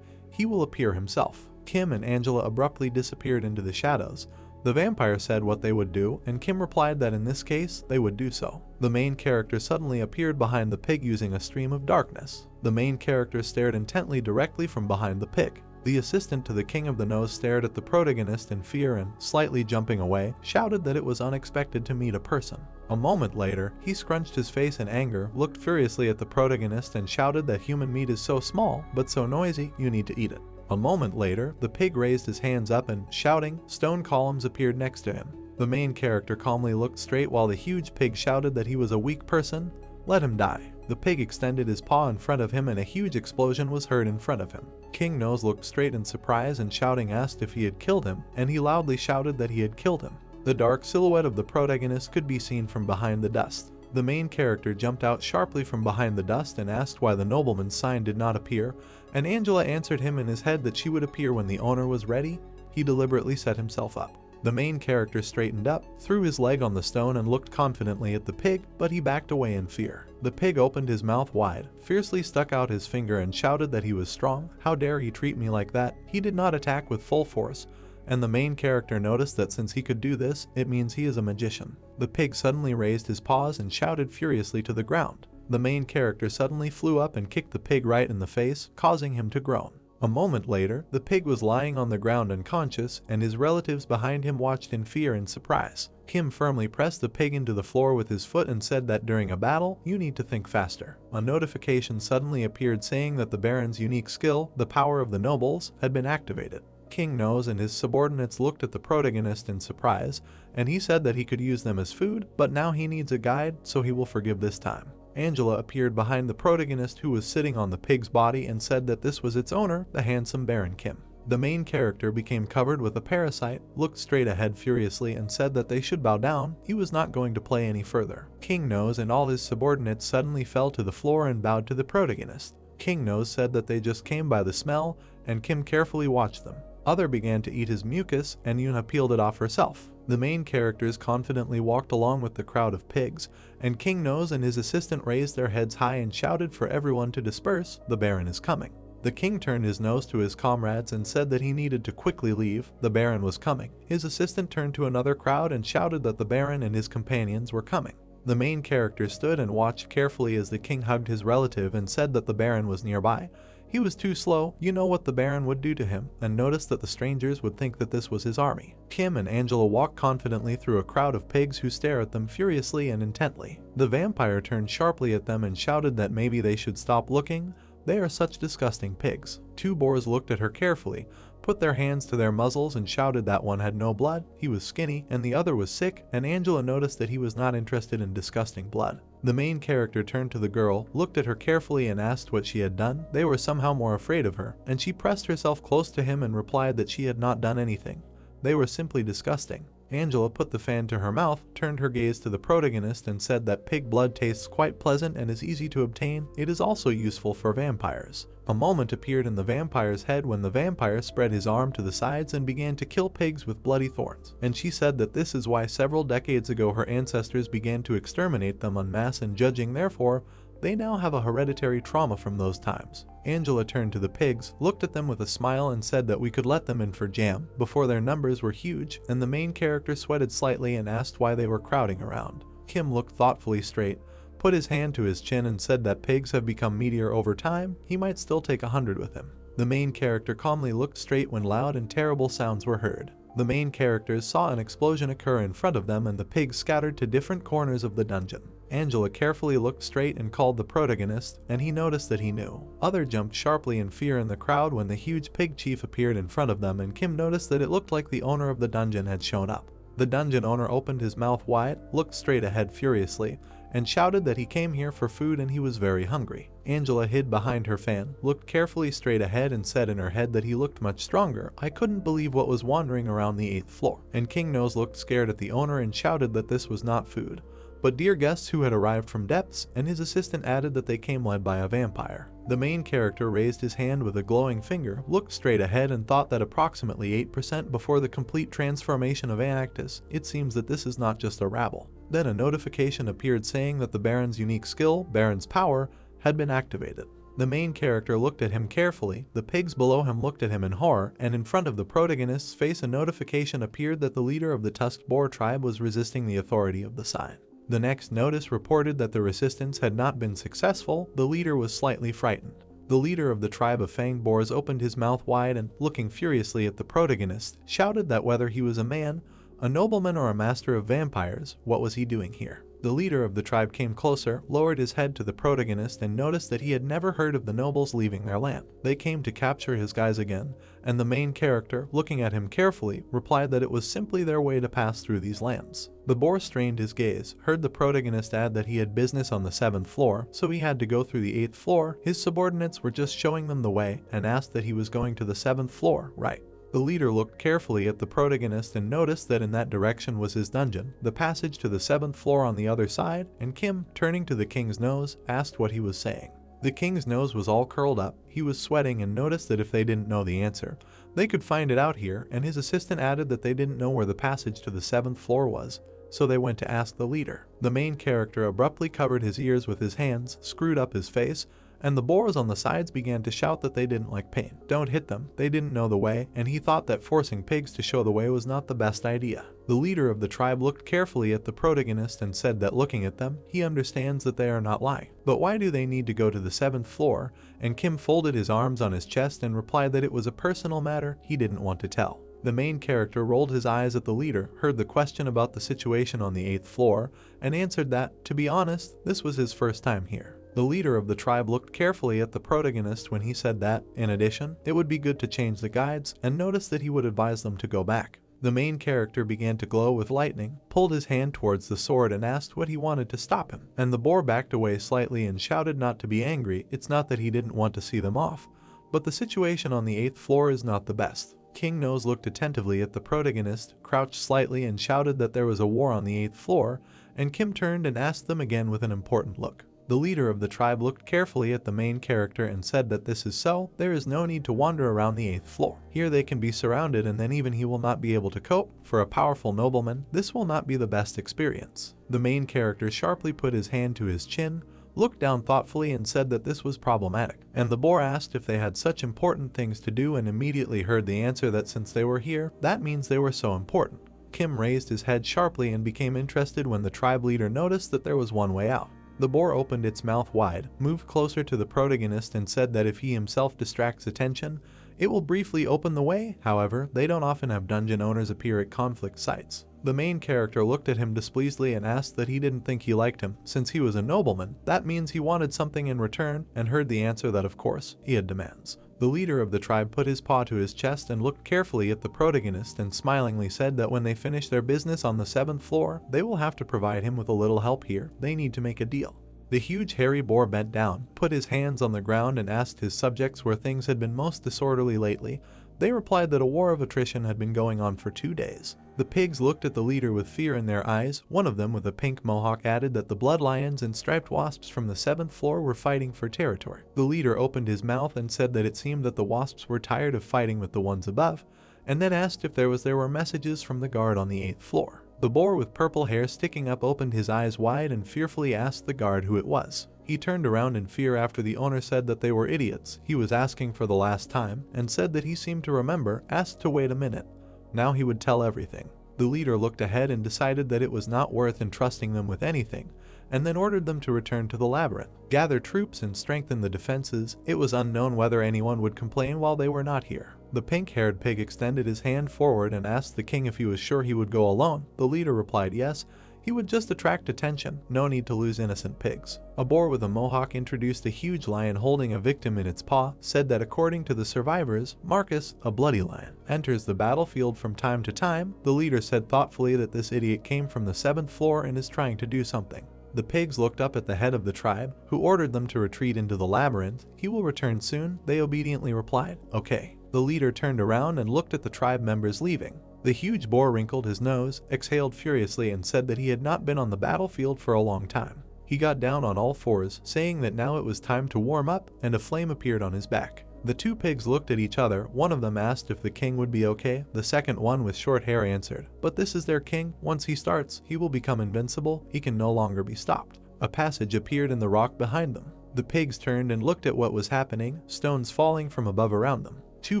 he will appear himself. Kim and Angela abruptly disappeared into the shadows. The vampire said what they would do, and Kim replied that in this case, they would do so. The main character suddenly appeared behind the pig using a stream of darkness. The main character stared intently directly from behind the pig. The assistant to the king of the nose stared at the protagonist in fear and, slightly jumping away, shouted that it was unexpected to meet a person. A moment later, he scrunched his face in anger, looked furiously at the protagonist and shouted that human meat is so small, but so noisy, you need to eat it. A moment later, the pig raised his hands up and, shouting, stone columns appeared next to him. The main character calmly looked straight while the huge pig shouted that he was a weak person. Let him die. The pig extended his paw in front of him and a huge explosion was heard in front of him. King Nose looked straight in surprise and shouting asked if he had killed him, and he loudly shouted that he had killed him. The dark silhouette of the protagonist could be seen from behind the dust. The main character jumped out sharply from behind the dust and asked why the nobleman's sign did not appear, and Angela answered him in his head that she would appear when the owner was ready. He deliberately set himself up. The main character straightened up, threw his leg on the stone and looked confidently at the pig, but he backed away in fear. The pig opened his mouth wide, fiercely stuck out his finger and shouted that he was strong. How dare he treat me like that? He did not attack with full force, and the main character noticed that since he could do this, it means he is a magician. The pig suddenly raised his paws and shouted furiously to the ground. The main character suddenly flew up and kicked the pig right in the face, causing him to groan. A moment later, the pig was lying on the ground unconscious, and his relatives behind him watched in fear and surprise. Kim firmly pressed the pig into the floor with his foot and said that during a battle, you need to think faster. A notification suddenly appeared saying that the Baron's unique skill, the power of the nobles, had been activated. King Nose and his subordinates looked at the protagonist in surprise, and he said that he could use them as food, but now he needs a guide, so he will forgive this time. Angela appeared behind the protagonist who was sitting on the pig's body and said that this was its owner, the handsome Baron Kim. The main character became covered with a parasite, looked straight ahead furiously and said that they should bow down. He was not going to play any further. King Nose and all his subordinates suddenly fell to the floor and bowed to the protagonist. King Nose said that they just came by the smell, and Kim carefully watched them. Other began to eat his mucus, and Yuna peeled it off herself. The main characters confidently walked along with the crowd of pigs, and King Nose and his assistant raised their heads high and shouted for everyone to disperse. The Baron is coming. The king turned his nose to his comrades and said that he needed to quickly leave. The Baron was coming. His assistant turned to another crowd and shouted that the Baron and his companions were coming. The main character stood and watched carefully as the king hugged his relative and said that the Baron was nearby. He was too slow, you know what the Baron would do to him, and noticed that the strangers would think that this was his army. Kim and Angela walked confidently through a crowd of pigs who stare at them furiously and intently. The vampire turned sharply at them and shouted that maybe they should stop looking. They are such disgusting pigs. Two boars looked at her carefully, put their hands to their muzzles and shouted that one had no blood, he was skinny, and the other was sick, and Angela noticed that he was not interested in disgusting blood. The main character turned to the girl, looked at her carefully and asked what she had done. They were somehow more afraid of her, and she pressed herself close to him and replied that she had not done anything. They were simply disgusting. Angela put the fan to her mouth, turned her gaze to the protagonist and said that pig blood tastes quite pleasant and is easy to obtain. It is also useful for vampires. A moment appeared in the vampire's head when the vampire spread his arm to the sides and began to kill pigs with bloody thorns. And she said that this is why several decades ago her ancestors began to exterminate them en masse and judging, therefore, they now have a hereditary trauma from those times. Angela turned to the pigs, looked at them with a smile and said that we could let them in for jam. Before their numbers were huge, and the main character sweated slightly and asked why they were crowding around. Kim looked thoughtfully straight, put his hand to his chin and said that pigs have become meatier over time. He might still take 100 with him. The main character calmly looked straight when loud and terrible sounds were heard. The main characters saw an explosion occur in front of them and the pigs scattered to different corners of the dungeon. Angela carefully looked straight and called the protagonist, and he noticed that he knew. Other jumped sharply in fear in the crowd when the huge pig chief appeared in front of them, and Kim noticed that it looked like the owner of the dungeon had shown up. The dungeon owner opened his mouth wide, looked straight ahead furiously, and shouted that he came here for food and he was very hungry. Angela hid behind her fan, looked carefully straight ahead and said in her head that he looked much stronger. I couldn't believe what was wandering around the 8th floor. And King Nose looked scared at the owner and shouted that this was not food, but dear guests who had arrived from depths, and his assistant added that they came led by a vampire. The main character raised his hand with a glowing finger, looked straight ahead and thought that approximately 8% before the complete transformation of Anactus, it seems that this is not just a rabble. Then a notification appeared saying that the Baron's unique skill, Baron's Power, had been activated. The main character looked at him carefully, the pigs below him looked at him in horror, and in front of the protagonist's face a notification appeared that the leader of the tusked boar tribe was resisting the authority of the sign. The next notice reported that the resistance had not been successful. The leader was slightly frightened. The leader of the tribe of fanged boars opened his mouth wide and, looking furiously at the protagonist, shouted that whether he was a man, a nobleman or a master of vampires, what was he doing here? The leader of the tribe came closer, lowered his head to the protagonist and noticed that he had never heard of the nobles leaving their land. They came to capture his guys again, and the main character, looking at him carefully, replied that it was simply their way to pass through these lands. The boar strained his gaze, heard the protagonist add that he had business on the 7th floor, so he had to go through the 8th floor. His subordinates were just showing them the way and asked that he was going to the 7th floor, right? The leader looked carefully at the protagonist and noticed that in that direction was his dungeon, the passage to the 7th floor on the other side, and Kim, turning to the king's nose, asked what he was saying. The king's nose was all curled up, he was sweating and noticed that if they didn't know the answer, they could find it out here, and his assistant added that they didn't know where the passage to the 7th floor was, so they went to ask the leader. The main character abruptly covered his ears with his hands, screwed up his face, and the boars on the sides began to shout that they didn't like pain. Don't hit them, they didn't know the way, and he thought that forcing pigs to show the way was not the best idea. The leader of the tribe looked carefully at the protagonist and said that looking at them, he understands that they are not lying. But why do they need to go to the 7th floor? And Kim folded his arms on his chest and replied that it was a personal matter he didn't want to tell. The main character rolled his eyes at the leader, heard the question about the situation on the 8th floor, and answered that, to be honest, this was his first time here. The leader of the tribe looked carefully at the protagonist when he said that, in addition, it would be good to change the guides, and noticed that he would advise them to go back. The main character began to glow with lightning, pulled his hand towards the sword and asked what he wanted to stop him, and the boar backed away slightly and shouted not to be angry. It's not that he didn't want to see them off, but the situation on the 8th floor is not the best. King Nose looked attentively at the protagonist, crouched slightly and shouted that there was a war on the 8th floor, and Kim turned and asked them again with an important look. The leader of the tribe looked carefully at the main character and said that this is so, there is no need to wander around the 8th floor. Here they can be surrounded and then even he will not be able to cope. For a powerful nobleman, this will not be the best experience. The main character sharply put his hand to his chin, looked down thoughtfully and said that this was problematic. And the boar asked if they had such important things to do and immediately heard the answer that since they were here, that means they were so important. Kim raised his head sharply and became interested when the tribe leader noticed that there was one way out. The boar opened its mouth wide, moved closer to the protagonist and said that if he himself distracts attention, it will briefly open the way. However, they don't often have dungeon owners appear at conflict sites. The main character looked at him displeasedly and asked that he didn't think he liked him. Since he was a nobleman, that means he wanted something in return, and heard the answer that of course, he had demands. The leader of the tribe put his paw to his chest and looked carefully at the protagonist and smilingly said that when they finish their business on the 7th floor, they will have to provide him with a little help here. They need to make a deal. The huge hairy boar bent down, put his hands on the ground and asked his subjects where things had been most disorderly lately. They replied that a war of attrition had been going on for 2 days. The pigs looked at the leader with fear in their eyes. One of them with a pink mohawk added that the blood lions and striped wasps from the 7th floor were fighting for territory. The leader opened his mouth and said that it seemed that the wasps were tired of fighting with the ones above, and then asked if there were messages from the guard on the 8th floor. The boar with purple hair sticking up opened his eyes wide and fearfully asked the guard who it was. He turned around in fear after the owner said that they were idiots. He was asking for the last time, and said that he seemed to remember, asked to wait a minute. Now he would tell everything. The leader looked ahead and decided that it was not worth entrusting them with anything, and then ordered them to return to the labyrinth, gather troops and strengthen the defenses. It was unknown whether anyone would complain while they were not here. The pink-haired pig extended his hand forward and asked the king if he was sure he would go alone. The leader replied yes, he would just attract attention, no need to lose innocent pigs. A boar with a mohawk introduced a huge lion holding a victim in its paw, said that according to the survivors, Marcus, a bloody lion, enters the battlefield from time to time. The leader said thoughtfully that this idiot came from the 7th floor and is trying to do something. The pigs looked up at the head of the tribe, who ordered them to retreat into the labyrinth. He will return soon, they obediently replied. Okay. The leader turned around and looked at the tribe members leaving. The huge boar wrinkled his nose, exhaled furiously and said that he had not been on the battlefield for a long time. He got down on all fours, saying that now it was time to warm up, and a flame appeared on his back. The two pigs looked at each other. One of them asked if the king would be okay. The second one with short hair answered, "But this is their king. Once he starts, he will become invincible. He can no longer be stopped." A passage appeared in the rock behind them. The pigs turned and looked at what was happening, stones falling from above around them. Two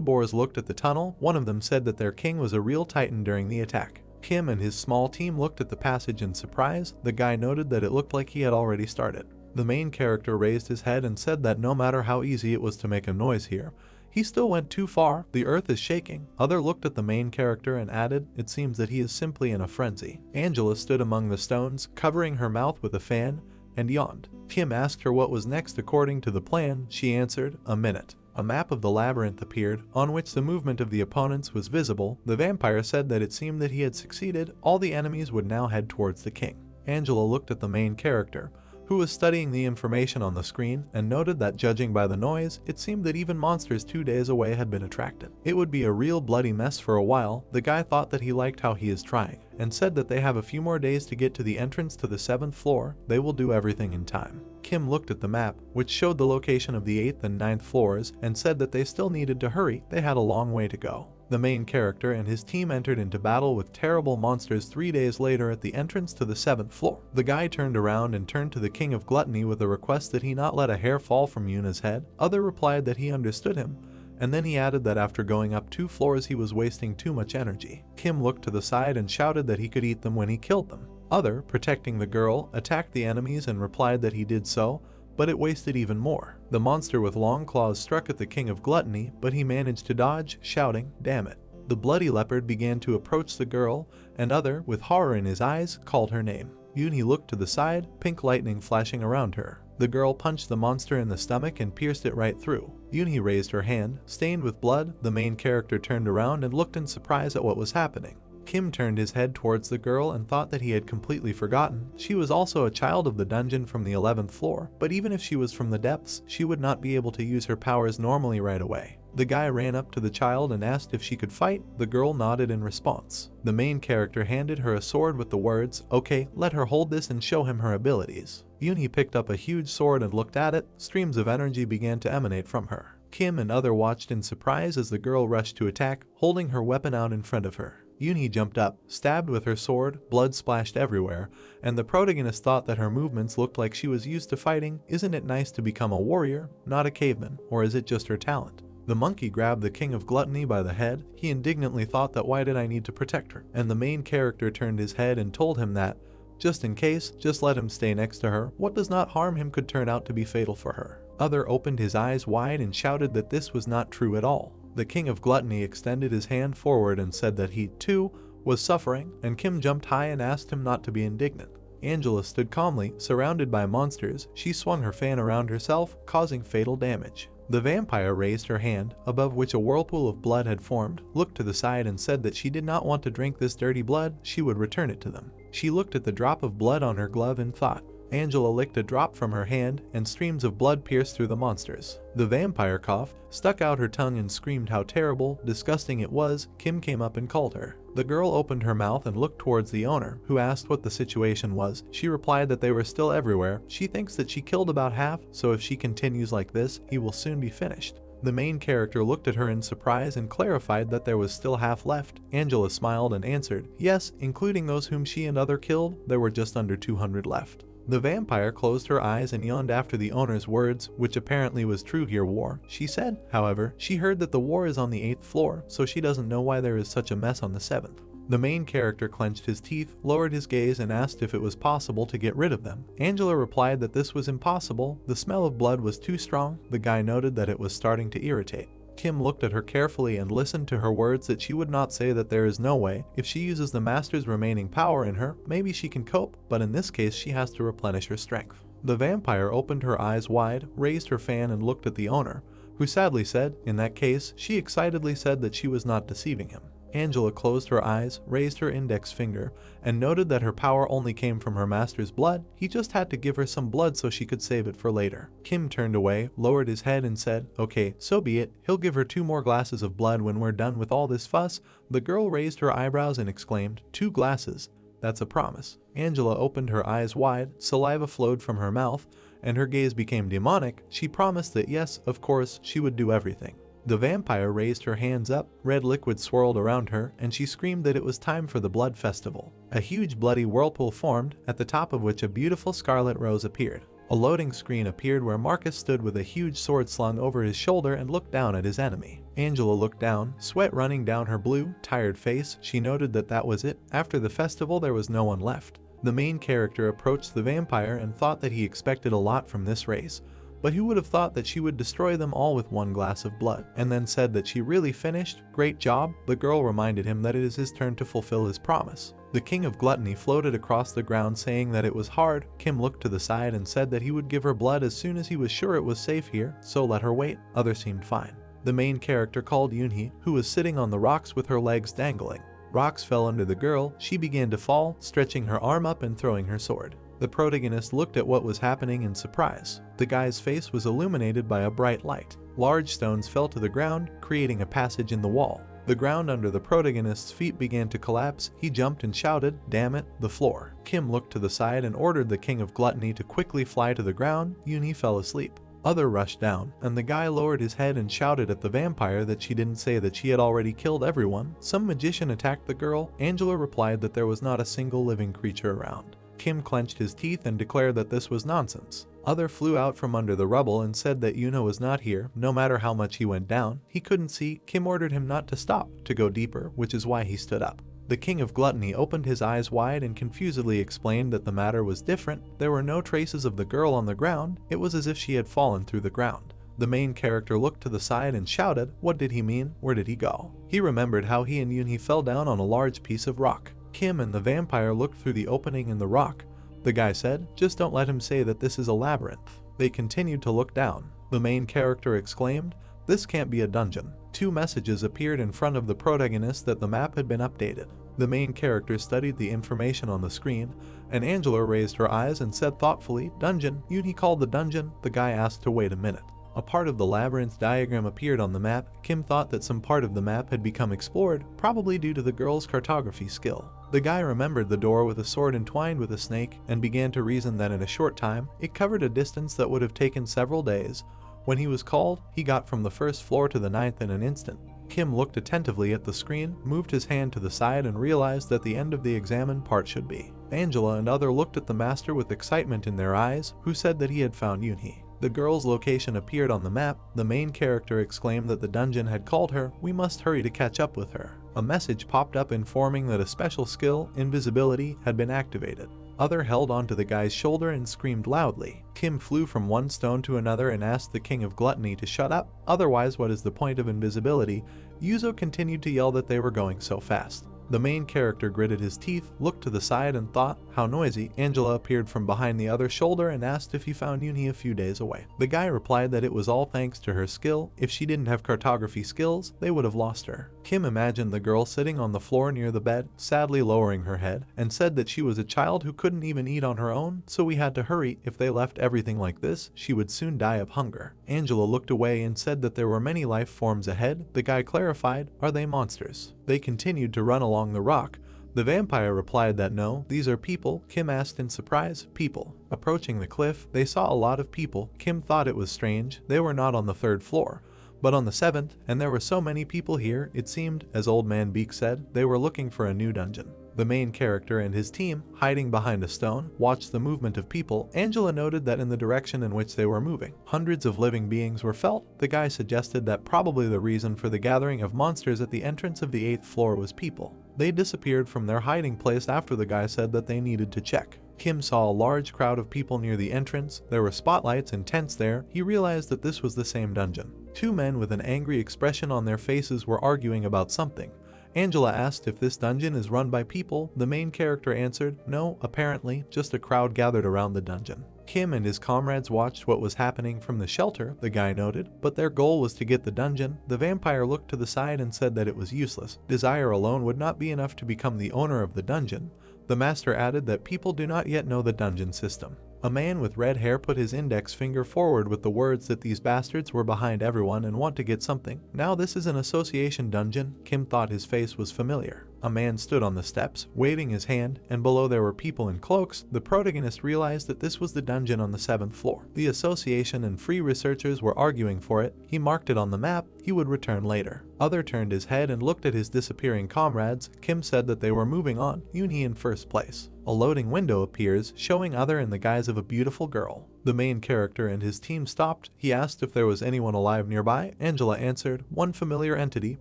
boars looked at the tunnel. One of them said that their king was a real titan during the attack. Kim and his small team looked at the passage in surprise. The guy noted that it looked like he had already started. The main character raised his head and said that no matter how easy it was to make a noise here, he still went too far. The earth is shaking. Other looked at the main character and added, "It seems that he is simply in a frenzy." Angela stood among the stones, covering her mouth with a fan, and yawned. Kim asked her what was next according to the plan. She answered, "A minute." A map of the labyrinth appeared, on which the movement of the opponents was visible. The vampire said that it seemed that he had succeeded. All the enemies would now head towards the king. Angela looked at the main character, who was studying the information on the screen, and noted that judging by the noise, it seemed that even monsters 2 days away had been attracted. It would be a real bloody mess for a while. The guy thought that he liked how he is trying, and said that they have a few more days to get to the entrance to the 7th floor. They will do everything in time. Kim looked at the map, which showed the location of the 8th and 9th floors, and said that they still needed to hurry. They had a long way to go. The main character and his team entered into battle with terrible monsters 3 days later at the entrance to the 7th floor. The guy turned around and turned to the king of gluttony with a request that he not let a hair fall from Yuna's head. Other replied that he understood him, and then he added that after going up 2 floors he was wasting too much energy. Kim looked to the side and shouted that he could eat them when he killed them. Other, protecting the girl, attacked the enemies and replied that he did so, but it wasted even more. The monster with long claws struck at the king of gluttony, but he managed to dodge, shouting, "Damn it." The bloody leopard began to approach the girl, and Other, with horror in his eyes, called her name. Yuni looked to the side, pink lightning flashing around her. The girl punched the monster in the stomach and pierced it right through. Yuni raised her hand, stained with blood. The main character turned around and looked in surprise at what was happening. Kim turned his head towards the girl and thought that he had completely forgotten. She was also a child of the dungeon from the 11th floor, but even if she was from the depths, she would not be able to use her powers normally right away. The guy ran up to the child and asked if she could fight. The girl nodded in response. The main character handed her a sword with the words, "Okay, let her hold this and show him her abilities." Yuni picked up a huge sword and looked at it. Streams of energy began to emanate from her. Kim and Other watched in surprise as the girl rushed to attack, holding her weapon out in front of her. Yuni jumped up, stabbed with her sword, blood splashed everywhere, and the protagonist thought that her movements looked like she was used to fighting. Isn't it nice to become a warrior, not a caveman, or is it just her talent? The monkey grabbed the king of gluttony by the head. He indignantly thought that why did I need to protect her? And the main character turned his head and told him that, just in case, just let him stay next to her. What does not harm him could turn out to be fatal for her. Other opened his eyes wide and shouted that this was not true at all. The king of gluttony extended his hand forward and said that he, too, was suffering, and Kim jumped high and asked him not to be indignant. Angela stood calmly, surrounded by monsters. She swung her fan around herself, causing fatal damage. The vampire raised her hand, above which a whirlpool of blood had formed, looked to the side and said that she did not want to drink this dirty blood. She would return it to them. She looked at the drop of blood on her glove and thought. Angela licked a drop from her hand, and streams of blood pierced through the monsters. The vampire coughed, stuck out her tongue and screamed how terrible, disgusting it was. Kim came up and called her. The girl opened her mouth and looked towards the owner, who asked what the situation was. She replied that they were still everywhere. She thinks that she killed about half, so if she continues like this, he will soon be finished. The main character looked at her in surprise and clarified that there was still half left. Angela smiled and answered, yes, including those whom she and Other killed, there were just under 200 left. The vampire closed her eyes and yawned after the owner's words, which apparently was true here. War. She said, however, she heard that the war is on the 8th floor, so she doesn't know why there is such a mess on the 7th. The main character clenched his teeth, lowered his gaze, and asked if it was possible to get rid of them. Angela replied that this was impossible. The smell of blood was too strong. The guy noted that it was starting to irritate. Kim looked at her carefully and listened to her words that she would not say that there is no way. If she uses the master's remaining power in her, maybe she can cope, but in this case she has to replenish her strength. The vampire opened her eyes wide, raised her fan, and looked at the owner, who sadly said, in that case, she excitedly said that she was not deceiving him. Angela closed her eyes, raised her index finger, and noted that her power only came from her master's blood. He just had to give her some blood so she could save it for later. Kim turned away, lowered his head, and said, "Okay, so be it. He'll give her 2 more glasses of blood when we're done with all this fuss." The girl raised her eyebrows and exclaimed, "2 glasses? That's a promise." Angela opened her eyes wide, saliva flowed from her mouth, and her gaze became demonic. She promised that yes, of course, she would do everything. The vampire raised her hands up, red liquid swirled around her, and she screamed that it was time for the blood festival. A huge bloody whirlpool formed, at the top of which a beautiful scarlet rose appeared. A loading screen appeared where Marcus stood with a huge sword slung over his shoulder and looked down at his enemy. Angela looked down, sweat running down her blue, tired face. She noted that that was it. After the festival there was no one left. The main character approached the vampire and thought that he expected a lot from this race. But who would have thought that she would destroy them all with 1 glass of blood, and then said that she really finished? Great job. The girl reminded him that it is his turn to fulfill his promise. The king of gluttony floated across the ground saying that it was hard. Kim looked to the side and said that he would give her blood as soon as he was sure it was safe here, so let her wait. Others seemed fine. The main character called Yoonhee, who was sitting on the rocks with her legs dangling. Rocks fell under the girl. She began to fall, stretching her arm up and throwing her sword. The protagonist looked at what was happening in surprise. The guy's face was illuminated by a bright light. Large stones fell to the ground, creating a passage in the wall. The ground under the protagonist's feet began to collapse. He jumped and shouted, "Damn it, the floor." Kim looked to the side and ordered the king of gluttony to quickly fly to the ground. Yoonhee fell asleep. Other rushed down, and the guy lowered his head and shouted at the vampire that she didn't say that she had already killed everyone. Some magician attacked the girl. Angela replied that there was not a single living creature around. Kim clenched his teeth and declared that this was nonsense. Other flew out from under the rubble and said that Yuna was not here. No matter how much he went down, he couldn't see. Kim ordered him not to stop, to go deeper, which is why he stood up. The king of gluttony opened his eyes wide and confusedly explained that the matter was different. There were no traces of the girl on the ground. It was as if she had fallen through the ground. The main character looked to the side and shouted. What did he mean? Where did he go? He remembered how he and Yoonhee fell down on a large piece of rock. Kim and the vampire looked through the opening in the rock. The guy said, "Just don't let him say that this is a labyrinth." They continued to look down. The main character exclaimed, "This can't be a dungeon." 2 messages appeared in front of the protagonist that the map had been updated. The main character studied the information on the screen, and Angela raised her eyes and said thoughtfully, "Dungeon." Yoonhee called the dungeon. The guy asked to wait a minute. A part of the labyrinth diagram appeared on the map. Kim thought that some part of the map had become explored, probably due to the girl's cartography skill. The guy remembered the door with a sword entwined with a snake and began to reason that in a short time, it covered a distance that would have taken several days. When he was called, he got from the 1st floor to the 9th in an instant. Kim looked attentively at the screen, moved his hand to the side, and realized that the end of the examined part should be. Angela and other looked at the master with excitement in their eyes, who said that he had found Yoonhee. The girl's location appeared on the map. The main character exclaimed that the dungeon had called her. We must hurry to catch up with her. A message popped up informing that a special skill, invisibility, had been activated. Other held onto the guy's shoulder and screamed loudly. Kim flew from one stone to another and asked the king of gluttony to shut up. Otherwise, what is the point of invisibility? Yuzo continued to yell that they were going so fast. The main character gritted his teeth, looked to the side, and thought, how noisy. Angela appeared from behind the other shoulder and asked if he found Yoonhee a few days away. The guy replied that it was all thanks to her skill. If she didn't have cartography skills, they would have lost her. Kim imagined the girl sitting on the floor near the bed, sadly lowering her head, and said that she was a child who couldn't even eat on her own, so we had to hurry. If they left everything like this, she would soon die of hunger. Angela looked away and said that there were many life forms ahead. The guy clarified, are they monsters? They continued to run along the rock. The vampire replied that no, these are people. Kim asked in surprise, people. Approaching the cliff, they saw a lot of people. Kim thought it was strange. They were not on the 3rd floor, but on the 7th, and there were so many people here, it seemed, as Old Man Beak said, they were looking for a new dungeon. The main character and his team, hiding behind a stone, watched the movement of people. Angela noted that in the direction in which they were moving, hundreds of living beings were felt. The guy suggested that probably the reason for the gathering of monsters at the entrance of the 8th floor was people. They disappeared from their hiding place after the guy said that they needed to check. Kim saw a large crowd of people near the entrance. There were spotlights and tents there. He realized that this was the same dungeon. Two men with an angry expression on their faces were arguing about something. Angela asked if this dungeon is run by people. The main character answered, no, apparently, just a crowd gathered around the dungeon. Kim and his comrades watched what was happening from the shelter, the guy noted, but their goal was to get the dungeon. The vampire looked to the side and said that it was useless. Desire alone would not be enough to become the owner of the dungeon. The master added that people do not yet know the dungeon system. A man with red hair put his index finger forward with the words that these bastards were behind everyone and want to get something. Now this is an association dungeon. Kim thought his face was familiar. A man stood on the steps, waving his hand, and below there were people in cloaks. The protagonist realized that this was the dungeon on the 7th floor. The association and free researchers were arguing for it. He marked it on the map. He would return later. Other turned his head and looked at his disappearing comrades. Kim said that they were moving on, Yoonhee in first place. A loading window appears, showing Other in the guise of a beautiful girl. The main character and his team stopped. He asked if there was anyone alive nearby. Angela answered, one familiar entity,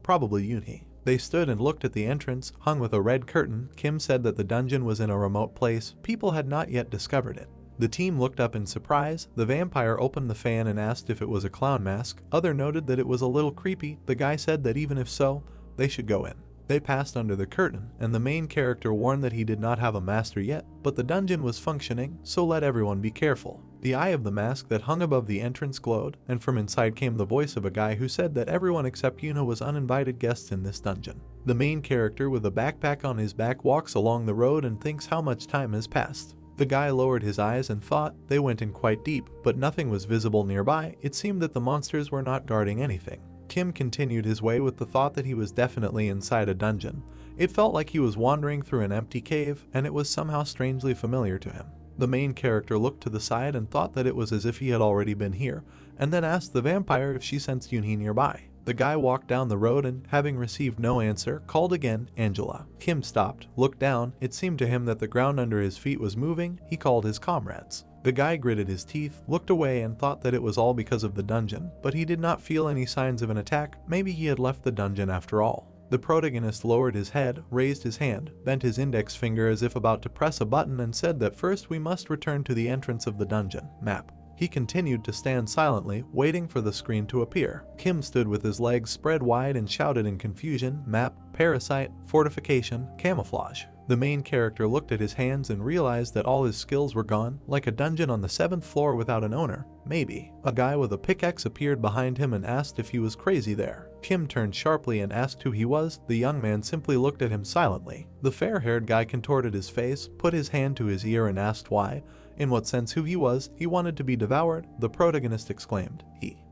probably Yoonhee. They stood and looked at the entrance, hung with a red curtain. Kim said that the dungeon was in a remote place. People had not yet discovered it. The team looked up in surprise. The vampire opened the fan and asked if it was a clown mask. Other noted that it was a little creepy. The guy said that even if so, they should go in. They passed under the curtain, and the main character warned that he did not have a master yet, but the dungeon was functioning, so let everyone be careful. The eye of the mask that hung above the entrance glowed, and from inside came the voice of a guy who said that everyone except Yuna was uninvited guests in this dungeon. The main character with a backpack on his back walks along the road and thinks how much time has passed. The guy lowered his eyes and thought. They went in quite deep, but nothing was visible nearby. It seemed that the monsters were not guarding anything. Kim continued his way with the thought that he was definitely inside a dungeon. It felt like he was wandering through an empty cave, and it was somehow strangely familiar to him. The main character looked to the side and thought that it was as if he had already been here, and then asked the vampire if she sensed Yoonhee nearby. The guy walked down the road and, having received no answer, called again, Angela. Kim stopped, looked down. It seemed to him that the ground under his feet was moving. He called his comrades. The guy gritted his teeth, looked away and thought that it was all because of the dungeon, but he did not feel any signs of an attack. Maybe he had left the dungeon after all. The protagonist lowered his head, raised his hand, bent his index finger as if about to press a button and said that first we must return to the entrance of the dungeon, map. He continued to stand silently, waiting for the screen to appear. Kim stood with his legs spread wide and shouted in confusion, map, parasite, fortification, camouflage. The main character looked at his hands and realized that all his skills were gone, like a dungeon on the 7th floor without an owner. Maybe. A guy with a pickaxe appeared behind him and asked if he was crazy there. Kim turned sharply and asked who he was. The young man simply looked at him silently. The fair-haired guy contorted his face, put his hand to his ear and asked why. In what sense who he was. He wanted to be devoured, the protagonist exclaimed.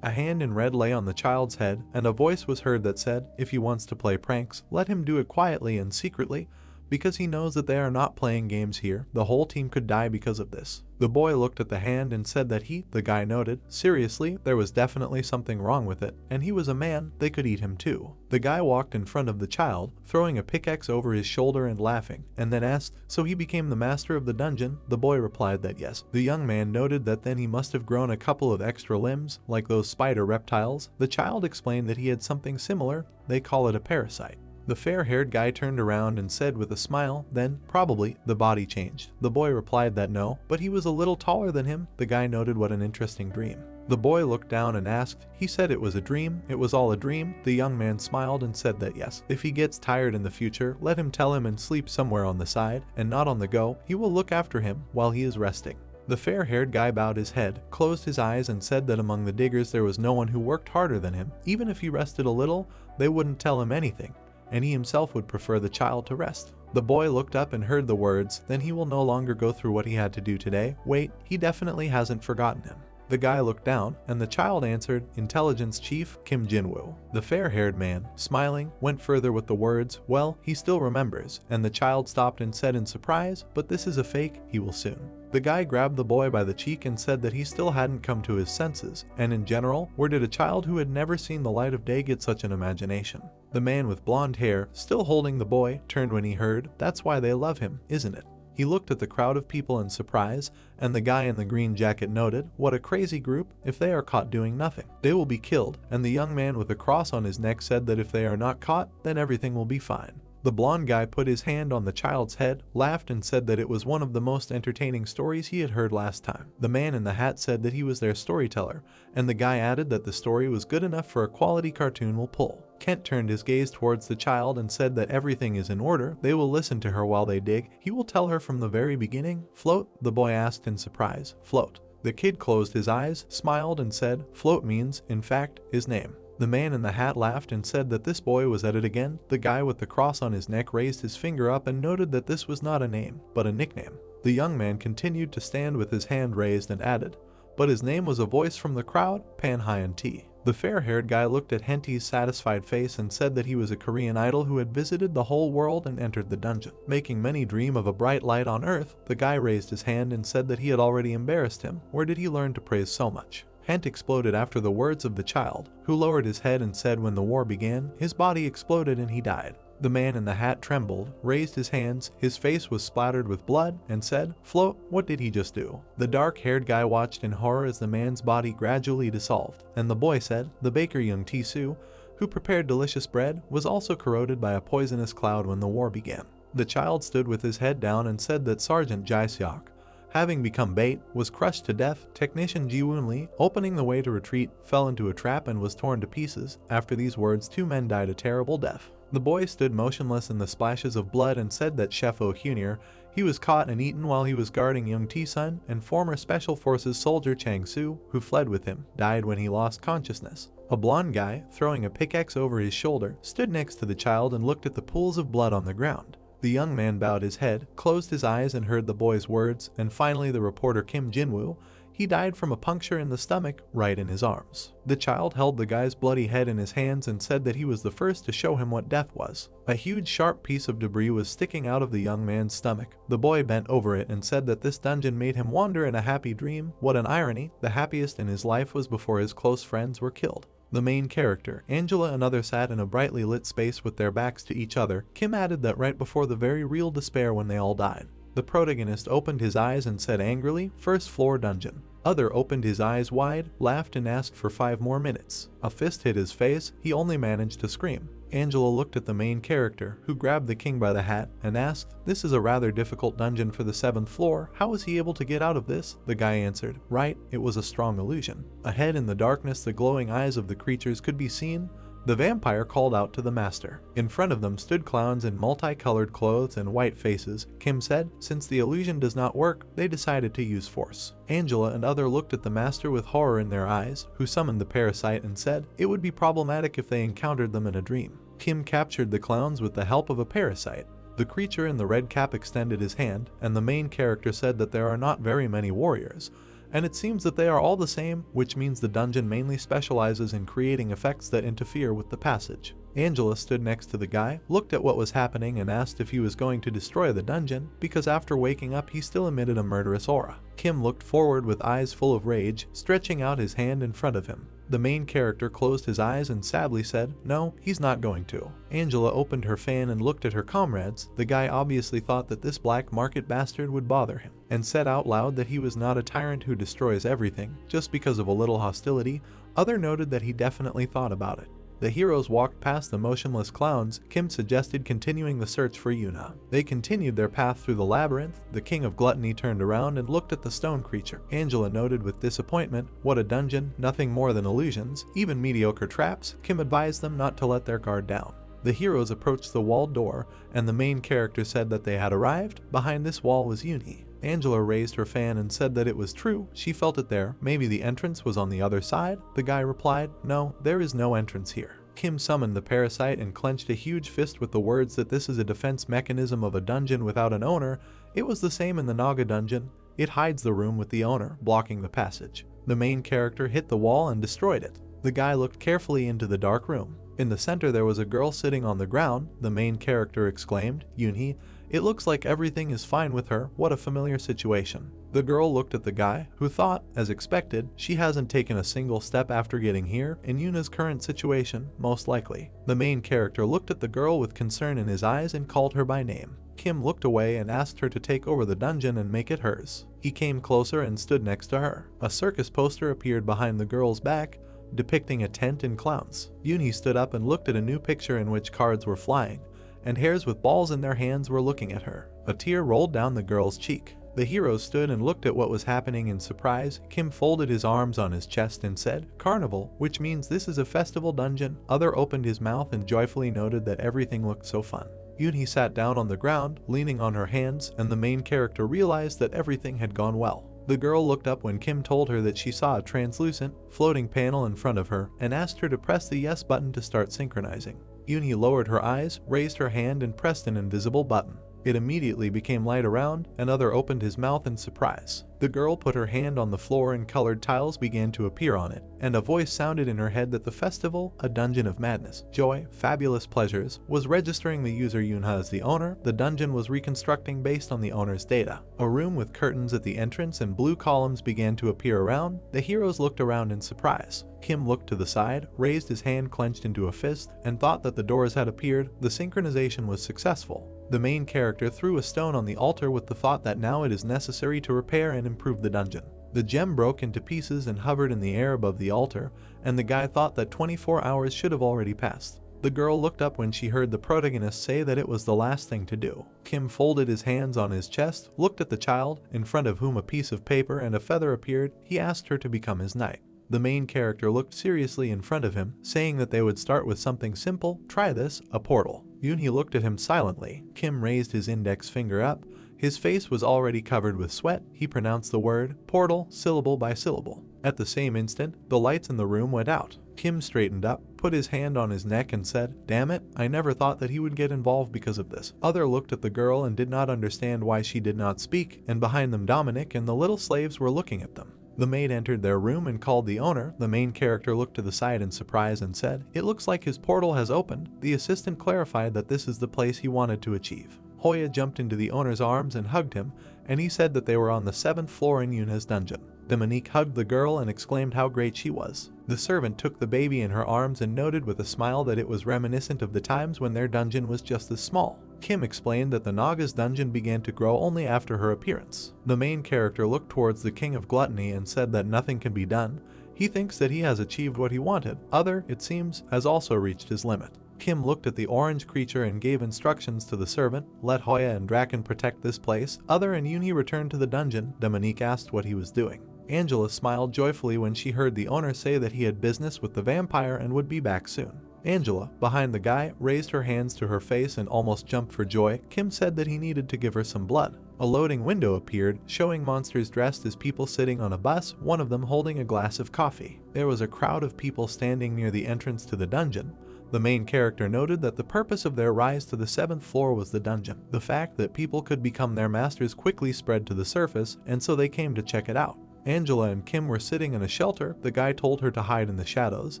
A hand in red lay on the child's head, and a voice was heard that said, if he wants to play pranks, let him do it quietly and secretly. Because he knows that they are not playing games here, the whole team could die because of this. The boy looked at the hand and said that the guy noted, seriously, there was definitely something wrong with it, and he was a man, they could eat him too. The guy walked in front of the child, throwing a pickaxe over his shoulder and laughing, and then asked, so he became the master of the dungeon? The boy replied that yes. The young man noted that then he must have grown a couple of extra limbs, like those spider reptiles. The child explained that he had something similar, they call it a parasite. The fair-haired guy turned around and said with a smile, then, probably, the body changed. The boy replied that no, but he was a little taller than him. The guy noted what an interesting dream. The boy looked down and asked, he said it was a dream, it was all a dream. The young man smiled and said that yes, if he gets tired in the future, let him tell him and sleep somewhere on the side, and not on the go. He will look after him while he is resting. The fair-haired guy bowed his head, closed his eyes and said that among the diggers there was no one who worked harder than him. Even if he rested a little, they wouldn't tell him anything, and he himself would prefer the child to rest. The boy looked up and heard the words, then he will no longer go through what he had to do today. Wait, he definitely hasn't forgotten him. The guy looked down, and the child answered, Intelligence Chief Kim Jinwoo. The fair-haired man, smiling, went further with the words, well, he still remembers, and the child stopped and said in surprise, but this is a fake, he will soon. The guy grabbed the boy by the cheek and said that he still hadn't come to his senses, and in general, where did a child who had never seen the light of day get such an imagination? The man with blonde hair, still holding the boy, turned when he heard, that's why they love him, isn't it? He looked at the crowd of people in surprise, and the guy in the green jacket noted, what a crazy group, if they are caught doing nothing, they will be killed, and the young man with a cross on his neck said that if they are not caught, then everything will be fine. The blonde guy put his hand on the child's head, laughed and said that it was one of the most entertaining stories he had heard last time. The man in the hat said that he was their storyteller, and the guy added that the story was good enough for a quality cartoon will pull. Kent turned his gaze towards the child and said that everything is in order, they will listen to her while they dig, he will tell her from the very beginning. Float? The boy asked in surprise. Float. The kid closed his eyes, smiled and said, float means, in fact, his name. The man in the hat laughed and said that this boy was at it again. The guy with the cross on his neck raised his finger up and noted that this was not a name, but a nickname. The young man continued to stand with his hand raised and added, but his name was a voice from the crowd, Panhyan T. The fair-haired guy looked at Henty's satisfied face and said that he was a Korean idol who had visited the whole world and entered the dungeon. Making many dream of a bright light on earth, the guy raised his hand and said that he had already embarrassed him. Where did he learn to praise so much? Hent exploded after the words of the child, who lowered his head and said when the war began, his body exploded and he died. The man in the hat trembled, raised his hands, his face was splattered with blood, and said, float, what did he just do? The dark-haired guy watched in horror as the man's body gradually dissolved, and the boy said, the baker Young Tisu, who prepared delicious bread, was also corroded by a poisonous cloud when the war began. The child stood with his head down and said that Sergeant Jaiseok, having become bait, was crushed to death. Technician Ji Woon Lee, opening the way to retreat, fell into a trap and was torn to pieces. After these words, 2 men died a terrible death. The boy stood motionless in the splashes of blood and said that Chef O'Hunir, he was caught and eaten while he was guarding Young T-sun, and former Special Forces soldier Chang Su, who fled with him, died when he lost consciousness. A blonde guy, throwing a pickaxe over his shoulder, stood next to the child and looked at the pools of blood on the ground. The young man bowed his head, closed his eyes and heard the boy's words, and finally the reporter Kim Jinwoo, he died from a puncture in the stomach, right in his arms. The child held the guy's bloody head in his hands and said that he was the first to show him what death was. A huge sharp piece of debris was sticking out of the young man's stomach. The boy bent over it and said that this dungeon made him wander in a happy dream. What an irony, the happiest in his life was before his close friends were killed. The main character, Angela and others sat in a brightly lit space with their backs to each other. Kim added that right before the very real despair when they all died. The protagonist opened his eyes and said angrily, first floor dungeon. Other opened his eyes wide, laughed and asked for 5 more minutes. A fist hit his face, he only managed to scream. Angela looked at the main character, who grabbed the king by the hat, and asked, this is a rather difficult dungeon for the 7th floor, how was he able to get out of this? The guy answered, right, it was a strong illusion. Ahead in the darkness the glowing eyes of the creatures could be seen. The vampire called out to the master. In front of them stood clowns in multicolored clothes and white faces. Kim said, since the illusion does not work, they decided to use force. Angela and other looked at the master with horror in their eyes, who summoned the parasite and said, it would be problematic if they encountered them in a dream. Kim captured the clowns with the help of a parasite. The creature in the red cap extended his hand, and the main character said that there are not very many warriors, and it seems that they are all the same, which means the dungeon mainly specializes in creating effects that interfere with the passage. Angela stood next to the guy, looked at what was happening and asked if he was going to destroy the dungeon, because after waking up he still emitted a murderous aura. Kim looked forward with eyes full of rage, stretching out his hand in front of him. The main character closed his eyes and sadly said, no, he's not going to. Angela opened her fan and looked at her comrades. The guy obviously thought that this black market bastard would bother him, and said out loud that he was not a tyrant who destroys everything, just because of a little hostility. Other noted that he definitely thought about it. The heroes walked past the motionless clowns. Kim suggested continuing the search for Yuna. They continued their path through the labyrinth. The king of gluttony turned around and looked at the stone creature. Angela noted with disappointment, what a dungeon, nothing more than illusions, even mediocre traps. Kim advised them not to let their guard down. The heroes approached the walled door, and the main character said that they had arrived. Behind this wall was Yuni. Angela raised her fan and said that it was true, she felt it there, maybe the entrance was on the other side. The guy replied, no, there is no entrance here. Kim summoned the parasite and clenched a huge fist with the words that this is a defense mechanism of a dungeon without an owner. It was the same in the Naga dungeon. It hides the room with the owner, blocking the passage. The main character hit the wall and destroyed it. The guy looked carefully into the dark room. In the center there was a girl sitting on the ground. The main character exclaimed, Yunhee, it looks like everything is fine with her, what a familiar situation. The girl looked at the guy, who thought, as expected, she hasn't taken a single step after getting here, in Yuna's current situation, most likely. The main character looked at the girl with concern in his eyes and called her by name. Kim looked away and asked her to take over the dungeon and make it hers. He came closer and stood next to her. A circus poster appeared behind the girl's back, depicting a tent and clowns. Yuni stood up and looked at a new picture in which cards were flying. and hares with balls in their hands were looking at her. A tear rolled down the girl's cheek. The hero stood and looked at what was happening in surprise. Kim folded his arms on his chest and said, "Carnival, which means this is a festival dungeon." Other opened his mouth and joyfully noted that everything looked so fun. Yuni sat down on the ground, leaning on her hands, and the main character realized that everything had gone well. The girl looked up when Kim told her that she saw a translucent, floating panel in front of her and asked her to press the yes button to start synchronizing. Yuni lowered her eyes, raised her hand, and pressed an invisible button. It immediately became light around, and Other opened his mouth in surprise. The girl put her hand on the floor and colored tiles began to appear on it, and a voice sounded in her head that the festival, a dungeon of madness, joy, fabulous pleasures, was registering the user Yunha as the owner. The dungeon was reconstructing based on the owner's data. A room with curtains at the entrance and blue columns began to appear around. The heroes looked around in surprise. Kim looked to the side, raised his hand clenched into a fist, and thought that the doors had appeared. The synchronization was successful. The main character threw a stone on the altar with the thought that now it is necessary to repair and improve the dungeon. The gem broke into pieces and hovered in the air above the altar, and the guy thought that 24 hours should have already passed. The girl looked up when she heard the protagonist say that it was the last thing to do. Kim folded his hands on his chest, looked at the child, in front of whom a piece of paper and a feather appeared. He asked her to become his knight. The main character looked seriously in front of him, saying that they would start with something simple. Try this, a portal. Yuni looked at him silently. Kim raised his index finger up. His face was already covered with sweat. He pronounced the word portal syllable by syllable. At the same instant, the lights in the room went out. Kim straightened up, put his hand on his neck and said, "Damn it, I never thought that he would get involved because of this." Other looked at the girl and did not understand why she did not speak, and behind them Dominic and the little slaves were looking at them. The maid entered their room and called the owner. The main character looked to the side in surprise and said, "It looks like his portal has opened." The assistant clarified that this is the place he wanted to achieve. Hoya jumped into the owner's arms and hugged him, and he said that they were on the 7th floor in Yuna's dungeon. Dominique hugged the girl and exclaimed how great she was. The servant took the baby in her arms and noted with a smile that it was reminiscent of the times when their dungeon was just as small. Kim explained that the Naga's dungeon began to grow only after her appearance. The main character looked towards the King of Gluttony and said that nothing can be done. He thinks that he has achieved what he wanted. Other, it seems, has also reached his limit. Kim looked at the orange creature and gave instructions to the servant. Let Hoya and Draken protect this place. Other and Uni returned to the dungeon. Dominique asked what he was doing. Angela smiled joyfully when she heard the owner say that he had business with the vampire and would be back soon. Angela, behind the guy, raised her hands to her face and almost jumped for joy. Kim said that he needed to give her some blood. A loading window appeared, showing monsters dressed as people sitting on a bus, one of them holding a glass of coffee. There was a crowd of people standing near the entrance to the dungeon. The main character noted that the purpose of their rise to the 7th floor was the dungeon. The fact that people could become their masters quickly spread to the surface, and so they came to check it out. Angela and Kim were sitting in a shelter. The guy told her to hide in the shadows,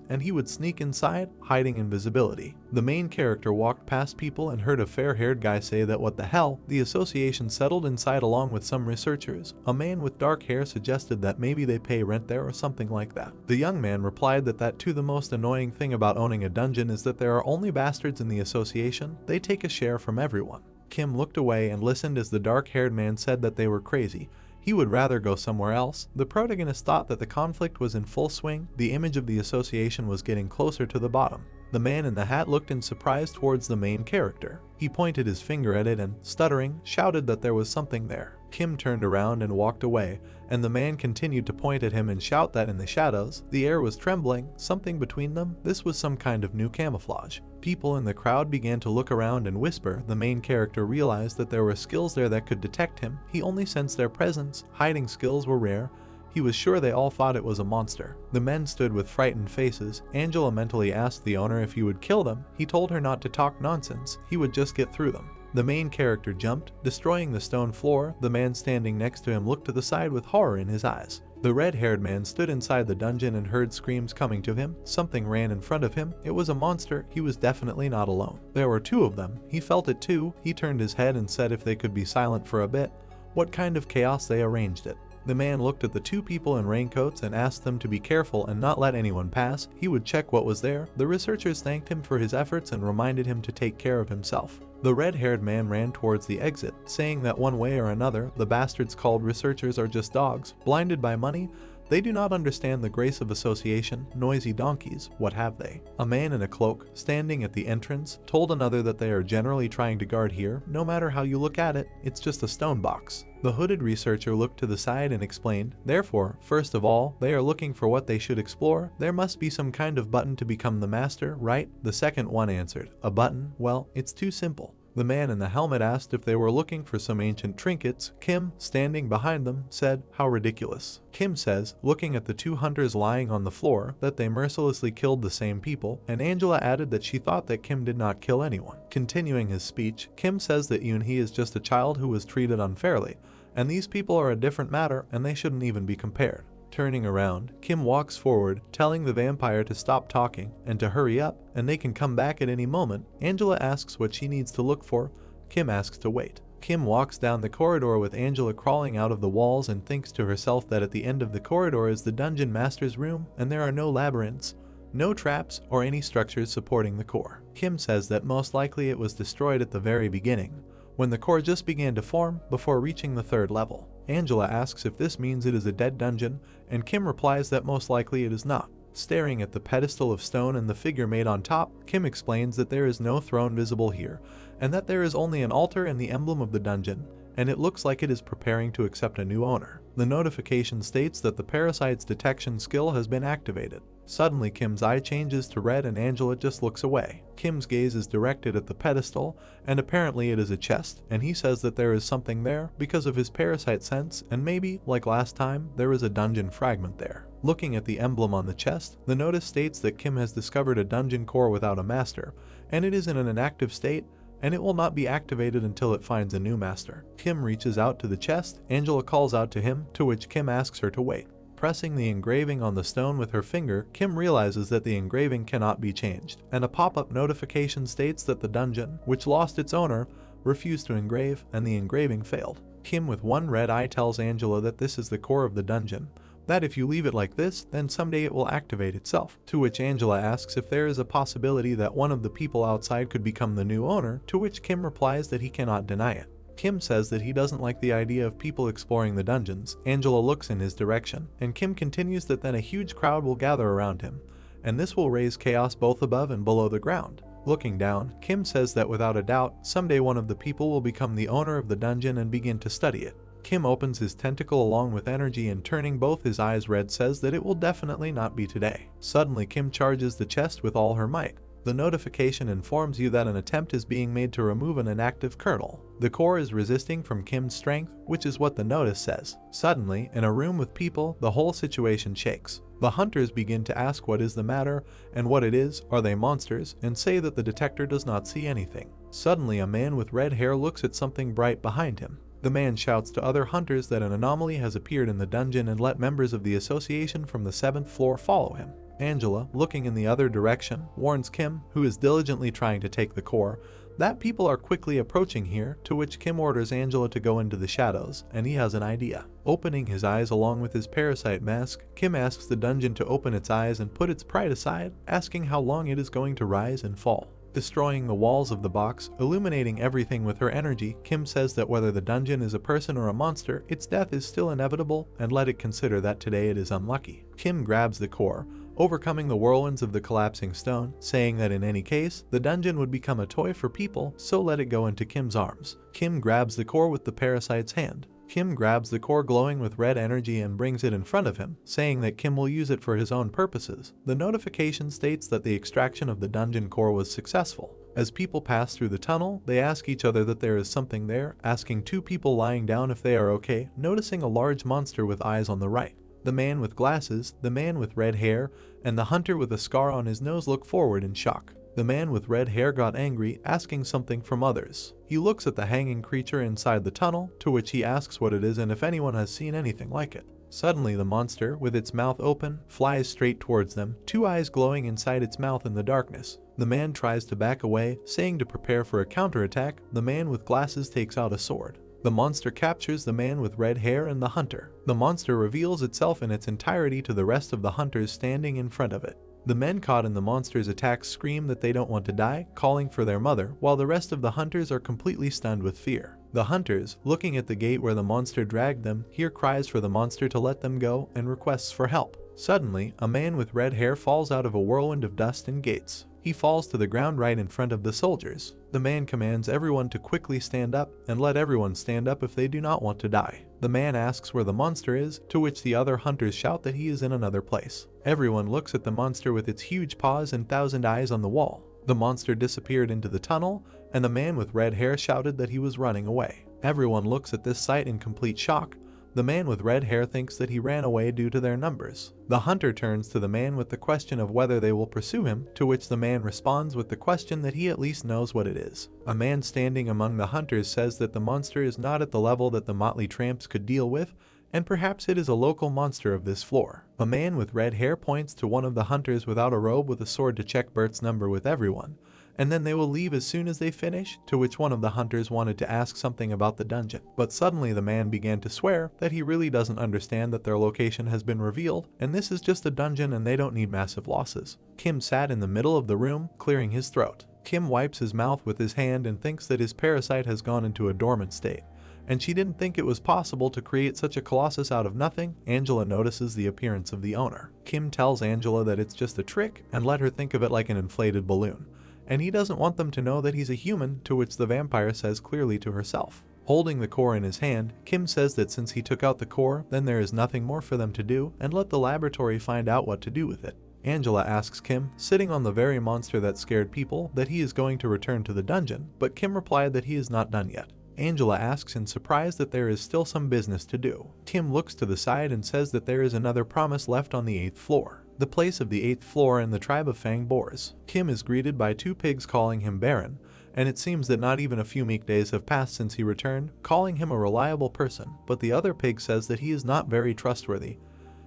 and he would sneak inside, hiding invisibility. The main character walked past people and heard a fair-haired guy say that what the hell. The association settled inside along with some researchers. A man with dark hair suggested that maybe they pay rent there or something like that. The young man replied that too, the most annoying thing about owning a dungeon is that there are only bastards in the association. They take a share from everyone. Kim looked away and listened as the dark-haired man said that they were crazy. He would rather go somewhere else. The protagonist thought that the conflict was in full swing. The image of the association was getting closer to the bottom. The man in the hat looked in surprise towards the main character. He pointed his finger at it and, stuttering, shouted that there was something there. Kim turned around and walked away, and the man continued to point at him and shout that in the shadows, the air was trembling, something between them. This was some kind of new camouflage. People in the crowd began to look around and whisper. The main character realized that there were skills there that could detect him. He only sensed their presence. Hiding skills were rare. He was sure they all thought it was a monster. The men stood with frightened faces. Angela mentally asked the owner if he would kill them. He told her not to talk nonsense. He would just get through them. The main character jumped, destroying the stone floor. The man standing next to him looked to the side with horror in his eyes. The red-haired man stood inside the dungeon and heard screams coming to him. Something ran in front of him. It was a monster. He was definitely not alone. There were two of them. He felt it too. He turned his head and said if they could be silent for a bit. What kind of chaos they arranged it. The man looked at the two people in raincoats and asked them to be careful and not let anyone pass. He would check what was there. The researchers thanked him for his efforts and reminded him to take care of himself. The red-haired man ran towards the exit, saying that one way or another, the bastards called researchers are just dogs, blinded by money. They do not understand the grace of association, noisy donkeys, what have they. A man in a cloak, standing at the entrance, told another that they are generally trying to guard here. No matter how you look at it, it's just a stone box. The hooded researcher looked to the side and explained, therefore, first of all, they are looking for what they should explore. There must be some kind of button to become the master, right? The second one answered, a button? Well, it's too simple. The man in the helmet asked if they were looking for some ancient trinkets. Kim, standing behind them, said, how ridiculous. Kim says, looking at the two hunters lying on the floor, that they mercilessly killed the same people, and Angela added that she thought that Kim did not kill anyone. Continuing his speech, Kim says that Yoon-hee is just a child who was treated unfairly, and these people are a different matter and they shouldn't even be compared. Turning around, Kim walks forward, telling the vampire to stop talking and to hurry up, and they can come back at any moment. Angela asks what she needs to look for. Kim asks to wait. Kim walks down the corridor with Angela crawling out of the walls and thinks to herself that at the end of the corridor is the dungeon master's room, and there are no labyrinths, no traps, or any structures supporting the core. Kim says that most likely it was destroyed at the very beginning, when the core just began to form before reaching the third level. Angela asks if this means it is a dead dungeon, and Kim replies that most likely it is not. Staring at the pedestal of stone and the figure made on top, Kim explains that there is no throne visible here, and that there is only an altar and the emblem of the dungeon, and it looks like it is preparing to accept a new owner. The notification states that the parasite's detection skill has been activated. Suddenly Kim's eye changes to red and Angela just looks away. Kim's gaze is directed at the pedestal, and apparently it is a chest, and he says that there is something there because of his parasite sense, and maybe, like last time, there is a dungeon fragment there. Looking at the emblem on the chest, the notice states that Kim has discovered a dungeon core without a master, and it is in an inactive state, and it will not be activated until it finds a new master. Kim reaches out to the chest, Angela calls out to him, to which Kim asks her to wait. Pressing the engraving on the stone with her finger, Kim realizes that the engraving cannot be changed, and a pop-up notification states that the dungeon, which lost its owner, refused to engrave, and the engraving failed. Kim with one red eye tells Angela that this is the core of the dungeon, that if you leave it like this, then someday it will activate itself. To which Angela asks if there is a possibility that one of the people outside could become the new owner, to which Kim replies that he cannot deny it. Kim says that he doesn't like the idea of people exploring the dungeons. Angela looks in his direction, and Kim continues that then a huge crowd will gather around him, and this will raise chaos both above and below the ground. Looking down, Kim says that without a doubt, someday one of the people will become the owner of the dungeon and begin to study it. Kim opens his tentacle along with energy and turning both his eyes red says that it will definitely not be today. Suddenly Kim charges the chest with all her might. The notification informs you that an attempt is being made to remove an inactive kernel. The core is resisting from Kim's strength, which is what the notice says. Suddenly, in a room with people, the whole situation shakes. The hunters begin to ask what is the matter, and what it is, are they monsters, and say that the detector does not see anything. Suddenly, a man with red hair looks at something bright behind him. The man shouts to other hunters that an anomaly has appeared in the dungeon and let members of the association from the 7th floor follow him. Angela, looking in the other direction, warns Kim, who is diligently trying to take the core, that people are quickly approaching here, to which Kim orders Angela to go into the shadows, and he has an idea. Opening his eyes along with his parasite mask, Kim asks the dungeon to open its eyes and put its pride aside, asking how long it is going to rise and fall. Destroying the walls of the box, illuminating everything with her energy, Kim says that whether the dungeon is a person or a monster, its death is still inevitable, and let it consider that today it is unlucky. Kim grabs the core, overcoming the whirlwinds of the collapsing stone, saying that in any case, the dungeon would become a toy for people, so let it go into Kim's arms. Kim grabs the core with the parasite's hand. Kim grabs the core glowing with red energy and brings it in front of him, saying that Kim will use it for his own purposes. The notification states that the extraction of the dungeon core was successful. As people pass through the tunnel, they ask each other that there is something there, asking two people lying down if they are okay, noticing a large monster with eyes on the right. The man with glasses, the man with red hair, and the hunter with a scar on his nose look forward in shock. The man with red hair got angry, asking something from others. He looks at the hanging creature inside the tunnel, to which he asks what it is and if anyone has seen anything like it. Suddenly the monster, with its mouth open, flies straight towards them, two eyes glowing inside its mouth in the darkness. The man tries to back away, saying to prepare for a counterattack. The man with glasses takes out a sword. The monster captures the man with red hair and the hunter. The monster reveals itself in its entirety to the rest of the hunters standing in front of it. The men caught in the monster's attacks scream that they don't want to die, calling for their mother, while the rest of the hunters are completely stunned with fear. The hunters, looking at the gate where the monster dragged them, hear cries for the monster to let them go and requests for help. Suddenly, a man with red hair falls out of a whirlwind of dust and gates. He falls to the ground right in front of the soldiers. The man commands everyone to quickly stand up and let everyone stand up if they do not want to die. The man asks where the monster is, to which the other hunters shout that he is in another place. Everyone looks at the monster with its huge paws and 1,000 eyes on the wall. The monster disappeared into the tunnel, and the man with red hair shouted that he was running away. Everyone looks at this sight in complete shock. The man with red hair thinks that he ran away due to their numbers. The hunter turns to the man with the question of whether they will pursue him, to which the man responds with the question that he at least knows what it is. A man standing among the hunters says that the monster is not at the level that the motley tramps could deal with, and perhaps it is a local monster of this floor. A man with red hair points to one of the hunters without a robe with a sword to check Bert's number with everyone, and then they will leave as soon as they finish, to which one of the hunters wanted to ask something about the dungeon. But suddenly the man began to swear that he really doesn't understand that their location has been revealed, and this is just a dungeon and they don't need massive losses. Kim sat in the middle of the room, clearing his throat. Kim wipes his mouth with his hand and thinks that his parasite has gone into a dormant state. And she didn't think it was possible to create such a colossus out of nothing. Angela notices the appearance of the owner. Kim tells Angela that it's just a trick and let her think of it like an inflated balloon. And he doesn't want them to know that he's a human, to which the vampire says clearly to herself. Holding the core in his hand, Kim says that since he took out the core, then there is nothing more for them to do, and let the laboratory find out what to do with it. Angela asks Kim, sitting on the very monster that scared people, that he is going to return to the dungeon, but Kim replied that he is not done yet. Angela asks in surprise that there is still some business to do. Kim looks to the side and says that there is another promise left on the 8th floor. The place of the 8th floor in the tribe of Fang Boars. Kim is greeted by 2 pigs calling him Baron, and it seems that not even a few meek days have passed since he returned, calling him a reliable person, but the other pig says that he is not very trustworthy,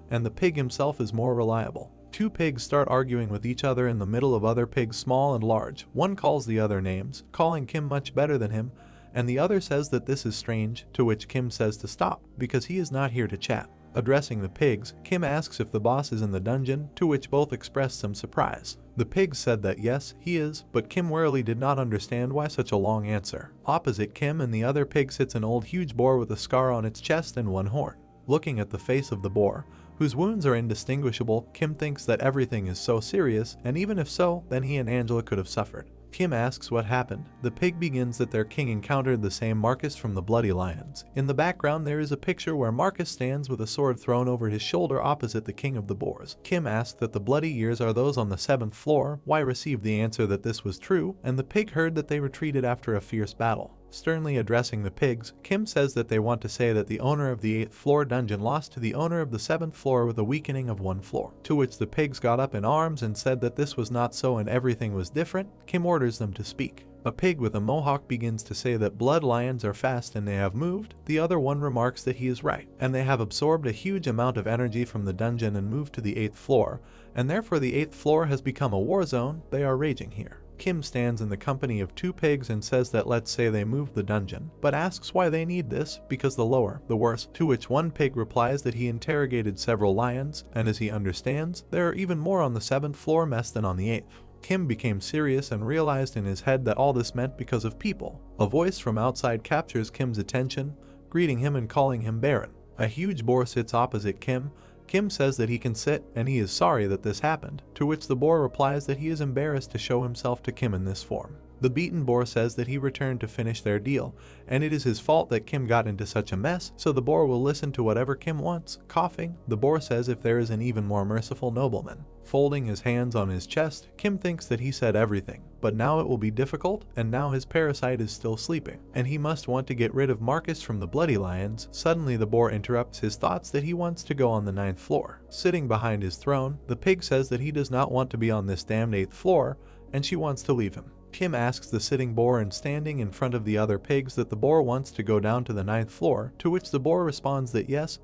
and the pig himself is more reliable. 2 pigs start arguing with each other in the middle of other pigs small and large. One calls the other names, calling Kim much better than him, and the other says that this is strange, to which Kim says to stop, because he is not here to chat. Addressing the pigs, Kim asks if the boss is in the dungeon, to which both express some surprise. The pigs said that yes, he is, but Kim warily did not understand why such a long answer. Opposite Kim and the other pig sits an old huge boar with a scar on its chest and 1 horn. Looking at the face of the boar, whose wounds are indistinguishable, Kim thinks that everything is so serious, and even if so, then he and Angela could have suffered. Kim asks what happened. The pig begins that their king encountered the same Marcus from the Bloody Lions. In the background there is a picture where Marcus stands with a sword thrown over his shoulder opposite the king of the boars. Kim asks that the bloody ears are those on the 7th floor, why received the answer that this was true, and the pig heard that they retreated after a fierce battle. Sternly addressing the pigs, Kim says that they want to say that the owner of the 8th floor dungeon lost to the owner of the 7th floor with a weakening of 1 floor. To which the pigs got up in arms and said that this was not so and everything was different. Kim orders them to speak. A pig with a mohawk begins to say that blood lions are fast and they have moved. The other one remarks that he is right, and they have absorbed a huge amount of energy from the dungeon and moved to the 8th floor, and therefore the 8th floor has become a war zone. They are raging here. Kim stands in the company of 2 pigs and says that let's say they moved the dungeon, but asks why they need this, because the lower, the worse, to which one pig replies that he interrogated several lions, and as he understands, there are even more on the 7th floor mess than on the 8th. Kim became serious and realized in his head that all this meant because of people. A voice from outside captures Kim's attention, greeting him and calling him Baron. A huge boar sits opposite Kim. Kim says that he can sit and he is sorry that this happened, to which the boar replies that he is embarrassed to show himself to Kim in this form. The beaten boar says that he returned to finish their deal, and it is his fault that Kim got into such a mess, so the boar will listen to whatever Kim wants. Coughing, the boar says if there is an even more merciful nobleman. Folding his hands on his chest, Kim thinks that he said everything, but now it will be difficult, and now his parasite is still sleeping, and he must want to get rid of Marcus from the Bloody Lions. Suddenly the boar interrupts his thoughts that he wants to go on the 9th floor. Sitting behind his throne, the pig says that he does not want to be on this damned 8th floor, and she wants to leave him. Kim asks the sitting boar and standing in front of the other pigs that the boar wants to go down to the 9th floor, to which the boar responds that yes,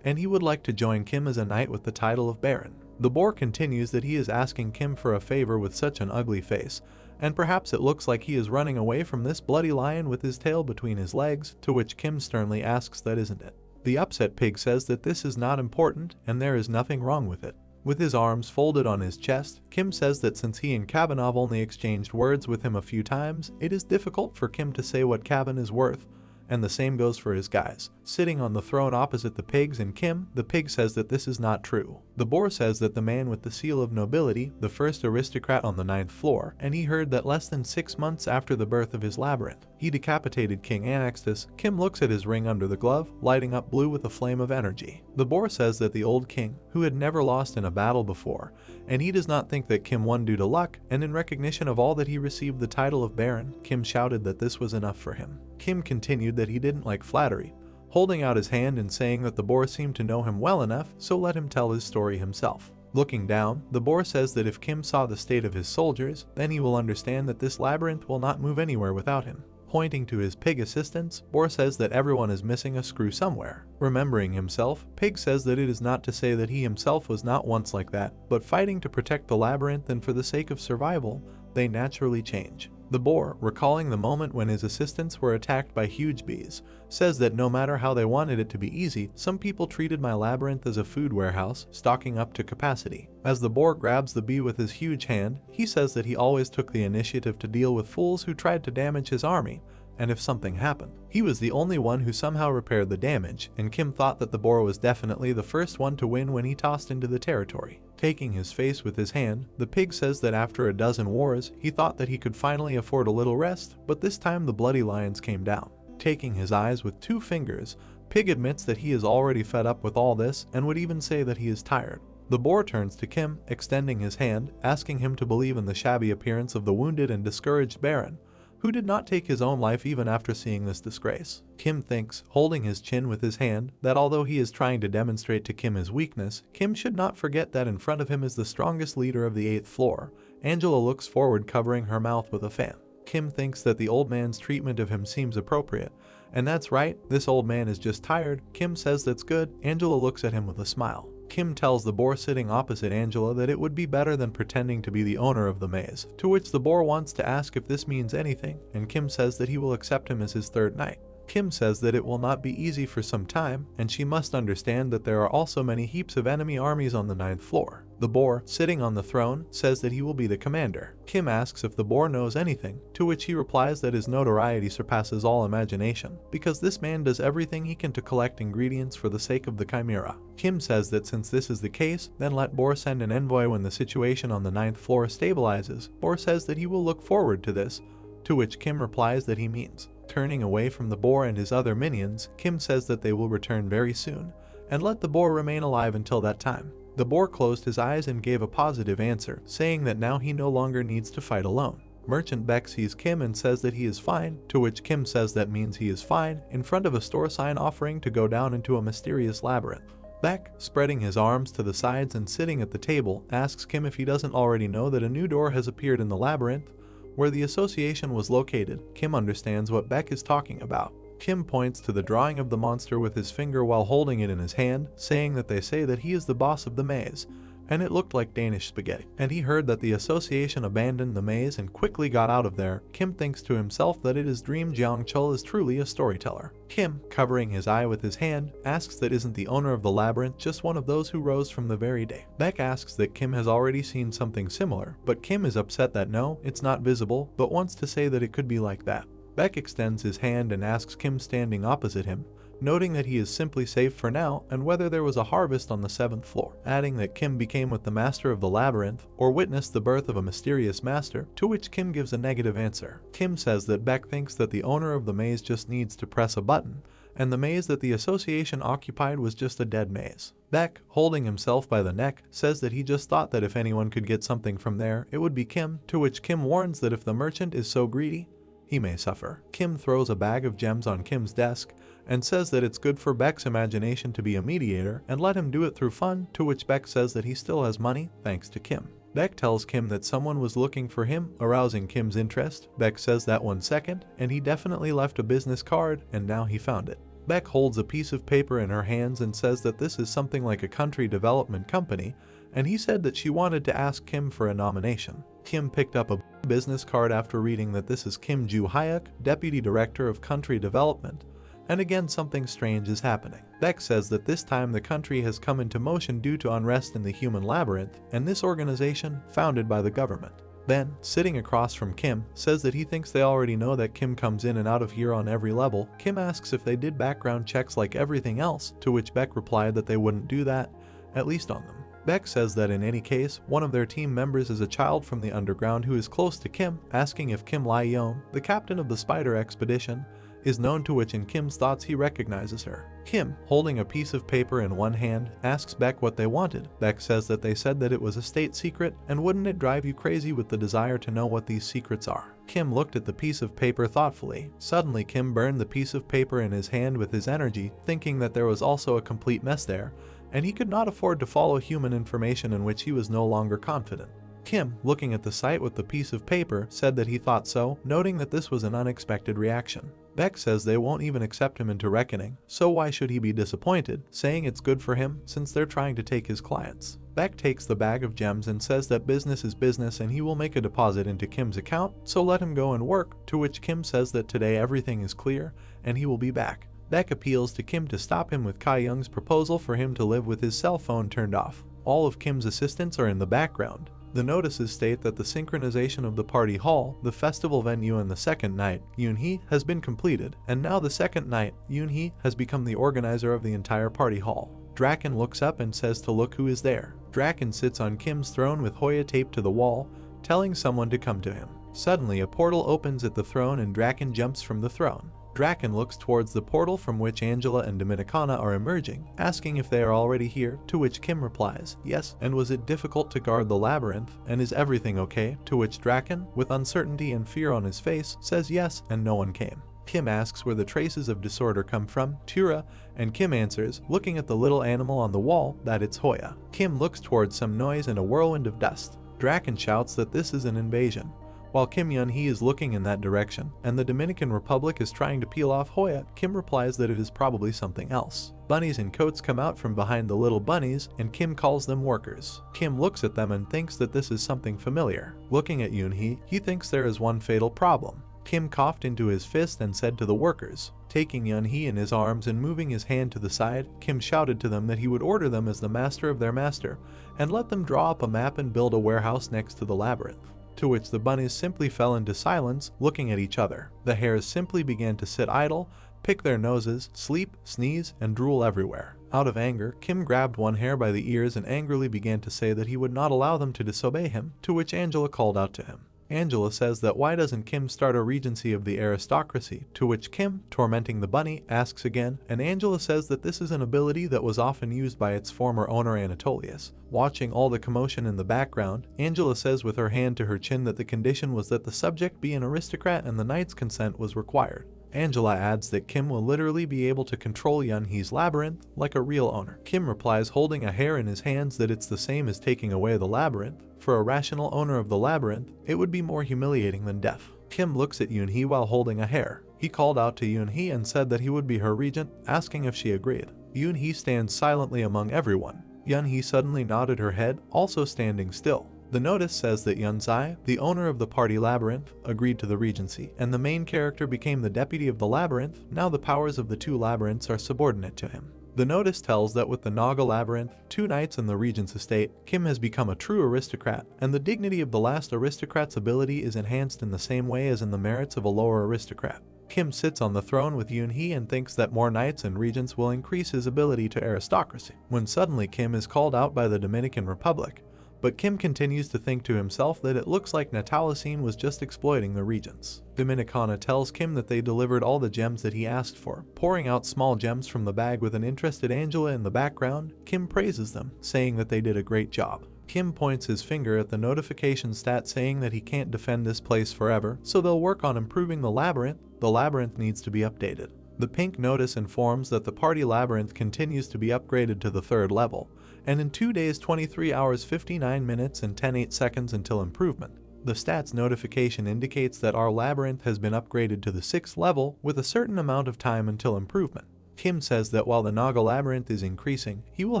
and he would like to join Kim as a knight with the title of Baron. The boar continues that he is asking Kim for a favor with such an ugly face, and perhaps it looks like he is running away from this bloody lion with his tail between his legs, to which Kim sternly asks that isn't it. The upset pig says that this is not important and there is nothing wrong with it. With his arms folded on his chest, Kim says that since he and Kavanagh only exchanged words with him a few times, it is difficult for Kim to say what Kavan is worth, and the same goes for his guys, sitting on the throne opposite the pigs and Kim. The pig says that this is not true. The boar says that the man with the seal of nobility, the first aristocrat on the 9th floor, and he heard that less than 6 months after the birth of his labyrinth, he decapitated King Annextus. Kim looks at his ring under the glove, lighting up blue with a flame of energy. The boar says that the old king, who had never lost in a battle before, and he does not think that Kim won due to luck, and in recognition of all that he received the title of Baron. Kim shouted that this was enough for him. Kim continued that he didn't like flattery, holding out his hand and saying that the boar seemed to know him well enough, so let him tell his story himself. Looking down, the boar says that if Kim saw the state of his soldiers, then he will understand that this labyrinth will not move anywhere without him. Pointing to his pig assistants, Boar says that everyone is missing a screw somewhere. Remembering himself, Pig says that it is not to say that he himself was not once like that, but fighting to protect the labyrinth and for the sake of survival, they naturally change. The boar, recalling the moment when his assistants were attacked by huge bees, says that no matter how they wanted it to be easy, some people treated my labyrinth as a food warehouse, stocking up to capacity. As the boar grabs the bee with his huge hand, he says that he always took the initiative to deal with fools who tried to damage his army, and if something happened, he was the only one who somehow repaired the damage, and Kim thought that the boar was definitely the first one to win when he tossed into the territory. Taking his face with his hand, the pig says that after a dozen wars, he thought that he could finally afford a little rest, but this time the bloody lions came down. Taking his eyes with 2 fingers, Pig admits that he is already fed up with all this and would even say that he is tired. The boar turns to Kim, extending his hand, asking him to believe in the shabby appearance of the wounded and discouraged Baron, who did not take his own life even after seeing this disgrace. Kim thinks, holding his chin with his hand, that although he is trying to demonstrate to Kim his weakness, Kim should not forget that in front of him is the strongest leader of the 8th floor. Angela looks forward, covering her mouth with a fan. Kim thinks that the old man's treatment of him seems appropriate, and that's right, this old man is just tired. Kim says that's good. Angela looks at him with a smile. Kim tells the boar sitting opposite Angela that it would be better than pretending to be the owner of the maze, to which the boar wants to ask if this means anything, and Kim says that he will accept him as his 3rd knight. Kim says that it will not be easy for some time, and she must understand that there are also many heaps of enemy armies on the 9th floor. The boar, sitting on the throne, says that he will be the commander. Kim asks if the boar knows anything, to which he replies that his notoriety surpasses all imagination, because this man does everything he can to collect ingredients for the sake of the chimera. Kim says that since this is the case, then let Boar send an envoy when the situation on the 9th floor stabilizes. Boar says that he will look forward to this, to which Kim replies that he means. Turning away from the boar and his other minions, Kim says that they will return very soon, and let the boar remain alive until that time. The boar closed his eyes and gave a positive answer, saying that now he no longer needs to fight alone. Merchant Beck sees Kim and says that he is fine, to which Kim says that means he is fine, in front of a store sign offering to go down into a mysterious labyrinth. Beck, spreading his arms to the sides and sitting at the table, asks Kim if he doesn't already know that a new door has appeared in the labyrinth, where the association was located. Kim understands what Beck is talking about. Kim points to the drawing of the monster with his finger while holding it in his hand, saying that they say that he is the boss of the maze, and it looked like Danish spaghetti. And he heard that the association abandoned the maze and quickly got out of there. Kim thinks to himself that it is Dream Jiang Chul is truly a storyteller. Kim, covering his eye with his hand, asks that isn't the owner of the labyrinth just one of those who rose from the very day. Beck asks that Kim has already seen something similar, but Kim is upset that no, it's not visible, but wants to say that it could be like that. Beck extends his hand and asks Kim standing opposite him, noting that he is simply safe for now and whether there was a harvest on the 7th floor, adding that Kim became with the master of the labyrinth or witnessed the birth of a mysterious master, to which Kim gives a negative answer. Kim says that Beck thinks that the owner of the maze just needs to press a button, and the maze that the association occupied was just a dead maze. Beck, holding himself by the neck, says that he just thought that if anyone could get something from there, it would be Kim, to which Kim warns that if the merchant is so greedy, he may suffer. Kim throws a bag of gems on Kim's desk and says that it's good for Beck's imagination to be a mediator and let him do it through fun, to which Beck says that he still has money thanks to Kim. Beck tells Kim that someone was looking for him, arousing Kim's interest. Beck says that 1 second, and he definitely left a business card, and now he found it. Beck holds a piece of paper in her hands and says that this is something like a country development company, and he said that she wanted to ask Kim for a nomination. Kim picked up a business card after reading that this is Kim Ju-hyuk, Deputy Director of Country Development, and again something strange is happening. Beck says that this time the country has come into motion due to unrest in the human labyrinth, and this organization, founded by the government. Ben, sitting across from Kim, says that he thinks they already know that Kim comes in and out of here on every level. Kim asks if they did background checks like everything else, to which Beck replied that they wouldn't do that, at least on them. Beck says that in any case, one of their team members is a child from the underground who is close to Kim, asking if Kim Lai-yeon, the captain of the spider expedition, is known, to which in Kim's thoughts he recognizes her. Kim, holding a piece of paper in one hand, asks Beck what they wanted. Beck says that they said that it was a state secret, and wouldn't it drive you crazy with the desire to know what these secrets are? Kim looked at the piece of paper thoughtfully. Suddenly Kim burned the piece of paper in his hand with his energy, thinking that there was also a complete mess there, and he could not afford to follow human information in which he was no longer confident. Kim, looking at the site with the piece of paper, said that he thought so, noting that this was an unexpected reaction. Beck says they won't even accept him into reckoning, so why should he be disappointed, saying it's good for him since they're trying to take his clients. Beck takes the bag of gems and says that business is business and he will make a deposit into Kim's account, so let him go and work, to which Kim says that today everything is clear and he will be back. Beck appeals to Kim to stop him with Kai Young's proposal for him to live with his cell phone turned off. All of Kim's assistants are in the background. The notices state that the synchronization of the party hall, the festival venue and the second night, Yoon-hee, has been completed, and now the second night, Yoon-hee has become the organizer of the entire party hall. Draken looks up and says to look who is there. Draken sits on Kim's throne with Hoya taped to the wall, telling someone to come to him. Suddenly a portal opens at the throne and Draken jumps from the throne. Draken looks towards the portal from which Angela and Dominicana are emerging, asking if they are already here, to which Kim replies, yes, and was it difficult to guard the labyrinth, and is everything okay, to which Draken, with uncertainty and fear on his face, says yes, and no one came. Kim asks where the traces of disorder come from, Tura, and Kim answers, looking at the little animal on the wall, that it's Hoya. Kim looks towards some noise and a whirlwind of dust. Draken shouts that this is an invasion. While Kim Yoon-hee is looking in that direction, and the Dominican Republic is trying to peel off Hoya, Kim replies that it is probably something else. Bunnies in coats come out from behind the little bunnies, and Kim calls them workers. Kim looks at them and thinks that this is something familiar. Looking at Yoon-hee, he thinks there is one fatal problem. Kim coughed into his fist and said to the workers. Taking Yoon-hee in his arms and moving his hand to the side, Kim shouted to them that he would order them as the master of their master, and let them draw up a map and build a warehouse next to the labyrinth. To which the bunnies simply fell into silence, looking at each other. The hares simply began to sit idle, pick their noses, sleep, sneeze, and drool everywhere. Out of anger, Kim grabbed one hare by the ears and angrily began to say that he would not allow them to disobey him, to which Angela called out to him. Angela says that why doesn't Kim start a regency of the aristocracy, to which Kim, tormenting the bunny, asks again, and Angela says that this is an ability that was often used by its former owner Anatolius. Watching all the commotion in the background, Angela says with her hand to her chin that the condition was that the subject be an aristocrat and the knight's consent was required. Angela adds that Kim will literally be able to control Yoon-hee's labyrinth like a real owner. Kim replies holding a hare in his hands that it's the same as taking away the labyrinth. For a rational owner of the labyrinth, it would be more humiliating than death. Kim looks at Yoon-hee while holding a hare. He called out to Yoon-hee and said that he would be her regent, asking if she agreed. Yoon-hee stands silently among everyone. Yoon-hee suddenly nodded her head, also standing still. The notice says that Yun-zai, the owner of the party labyrinth, agreed to the regency, and the main character became the deputy of the labyrinth. Now the powers of the two labyrinths are subordinate to him. The notice tells that with the Naga labyrinth, 2 knights in the regent's estate, Kim has become a true aristocrat, and the dignity of the last aristocrat's ability is enhanced in the same way as in the merits of a lower aristocrat. Kim sits on the throne with Yoon-hee and thinks that more knights and regents will increase his ability to aristocracy, when suddenly Kim is called out by the Dominican Republic. But Kim continues to think to himself that it looks like Natalicine was just exploiting the regents. Dominicana tells Kim that they delivered all the gems that he asked for. Pouring out small gems from the bag with an interested Angela in the background, Kim praises them, saying that they did a great job. Kim points his finger at the notification stat saying that he can't defend this place forever, so they'll work on improving the labyrinth. The labyrinth needs to be updated. The pink notice informs that the party labyrinth continues to be upgraded to the 3rd level, and in 2 days 23 hours 59 minutes and 10:08 seconds until improvement. The stats notification indicates that our labyrinth has been upgraded to the 6th level with a certain amount of time until improvement. Kim says that while the Naga labyrinth is increasing, he will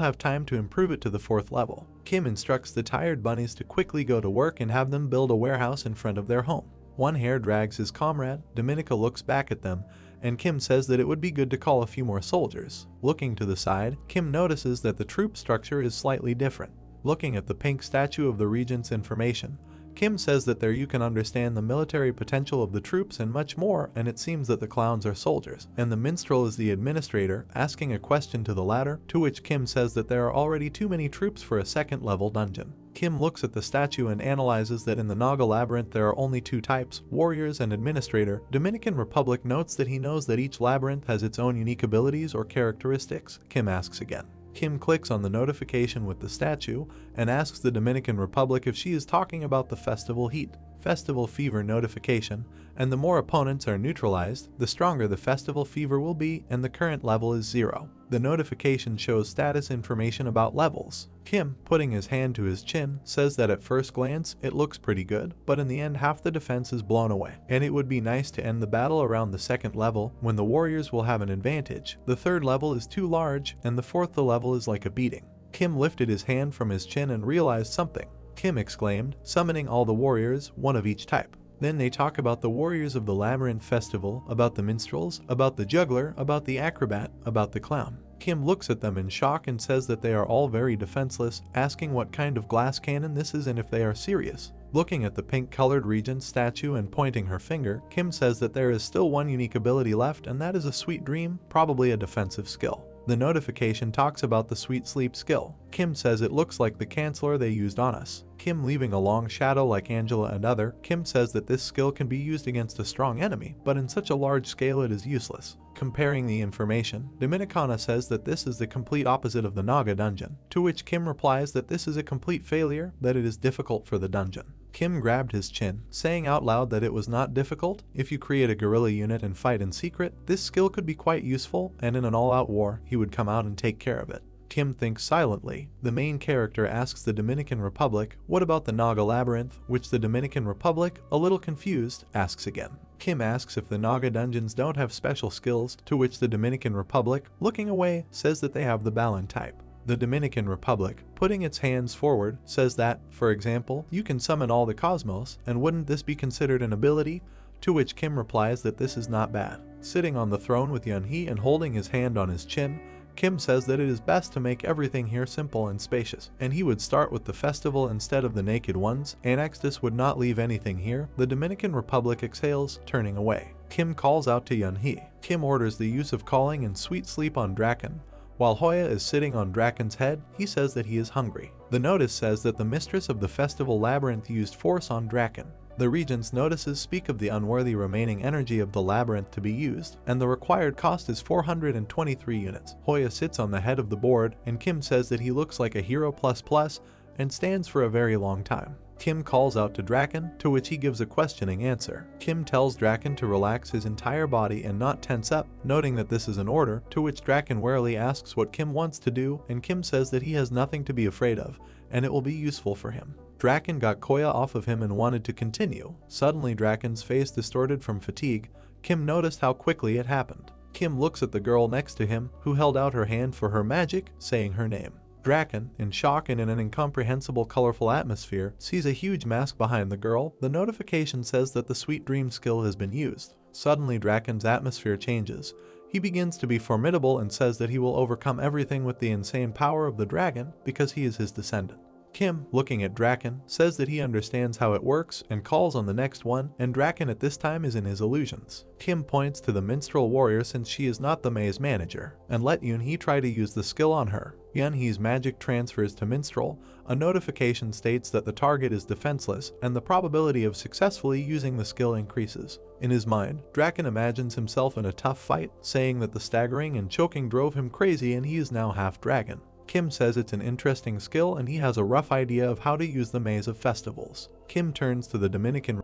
have time to improve it to the 4th level. Kim instructs the tired bunnies to quickly go to work and have them build a warehouse in front of their home. One hare drags his comrade, Dominica looks back at them, and Kim says that it would be good to call a few more soldiers. Looking to the side, Kim notices that the troop structure is slightly different. Looking at the pink statue of the regent's information, Kim says that there you can understand the military potential of the troops and much more, and it seems that the clowns are soldiers, and the minstrel is the administrator, asking a question to the latter, to which Kim says that there are already too many troops for a second level dungeon. Kim looks at the statue and analyzes that in the Naga labyrinth there are only two types, warriors and administrator. Dominican Republic notes that he knows that each labyrinth has its own unique abilities or characteristics. Kim asks again. Kim clicks on the notification with the statue and asks the Dominican Republic if she is talking about the festival heat, festival fever notification, and the more opponents are neutralized, the stronger the festival fever will be, and the current level is 0. The notification shows status information about levels. Kim, putting his hand to his chin, says that at first glance it looks pretty good, but in the end half the defense is blown away, and it would be nice to end the battle around the second level when the warriors will have an advantage. The third level is too large, and the fourth level is like a beating. Kim lifted his hand from his chin and realized something. Kim exclaimed, summoning all the warriors, one of each type. Then they talk about the warriors of the Labyrinth Festival, about the minstrels, about the juggler, about the acrobat, about the clown. Kim looks at them in shock and says that they are all very defenseless, asking what kind of glass cannon this is and if they are serious. Looking at the pink-colored regent statue and pointing her finger, Kim says that there is still one unique ability left, and that is a sweet dream, probably a defensive skill. The notification talks about the sweet sleep skill. Kim says it looks like the canceller they used on us. Kim leaving a long shadow like Angela and other. Kim says that this skill can be used against a strong enemy, but in such a large scale it is useless. Comparing the information, Dominicana says that this is the complete opposite of the Naga dungeon, to which Kim replies that this is a complete failure, that it is difficult for the dungeon. Kim grabbed his chin, saying out loud that it was not difficult. If you create a guerrilla unit and fight in secret, this skill could be quite useful, and in an all-out war, he would come out and take care of it. Kim thinks silently. The main character asks the Dominican Republic, what about the Naga Labyrinth, which the Dominican Republic, a little confused, asks again. Kim asks if the Naga dungeons don't have special skills, to which the Dominican Republic, looking away, says that they have the Balan type. The Dominican Republic, putting its hands forward, says that, for example, you can summon all the cosmos, and wouldn't this be considered an ability? To which Kim replies that this is not bad. Sitting on the throne with Yunhee and holding his hand on his chin, Kim says that it is best to make everything here simple and spacious, and he would start with the festival instead of the naked ones. Anextus would not leave anything here. The Dominican Republic exhales, turning away. Kim calls out to Yunhee. Kim orders the use of calling and sweet sleep on Draken. While Hoya is sitting on Draken's head, he says that he is hungry. The notice says that the mistress of the festival labyrinth used force on Draken. The regent's notices speak of the unworthy remaining energy of the labyrinth to be used, and the required cost is 423 units. Hoya sits on the head of the board, and Kim says that he looks like a hero ++ and stands for a very long time. Kim calls out to Draken, to which he gives a questioning answer. Kim tells Draken to relax his entire body and not tense up, noting that this is an order, to which Draken warily asks what Kim wants to do, and Kim says that he has nothing to be afraid of, and it will be useful for him. Draken got Koya off of him and wanted to continue. Suddenly Draken's face distorted from fatigue. Kim noticed how quickly it happened. Kim looks at the girl next to him, who held out her hand for her magic, saying her name. Draken, in shock and in an incomprehensible colorful atmosphere, sees a huge mask behind the girl. The notification says that the sweet dream skill has been used. Suddenly Draken's atmosphere changes. He begins to be formidable and says that he will overcome everything with the insane power of the dragon because he is his descendant. Kim, looking at Draken, says that he understands how it works and calls on the next one, and Draken at this time is in his illusions. Kim points to the minstrel warrior since she is not the maze manager, and let Yunhee try to use the skill on her. Yunhee's magic transfers to minstrel. A notification states that the target is defenseless, and the probability of successfully using the skill increases. In his mind, Draken imagines himself in a tough fight, saying that the staggering and choking drove him crazy and he is now half dragon. Kim says it's an interesting skill and he has a rough idea of how to use the maze of festivals. Kim turns to the Dominican,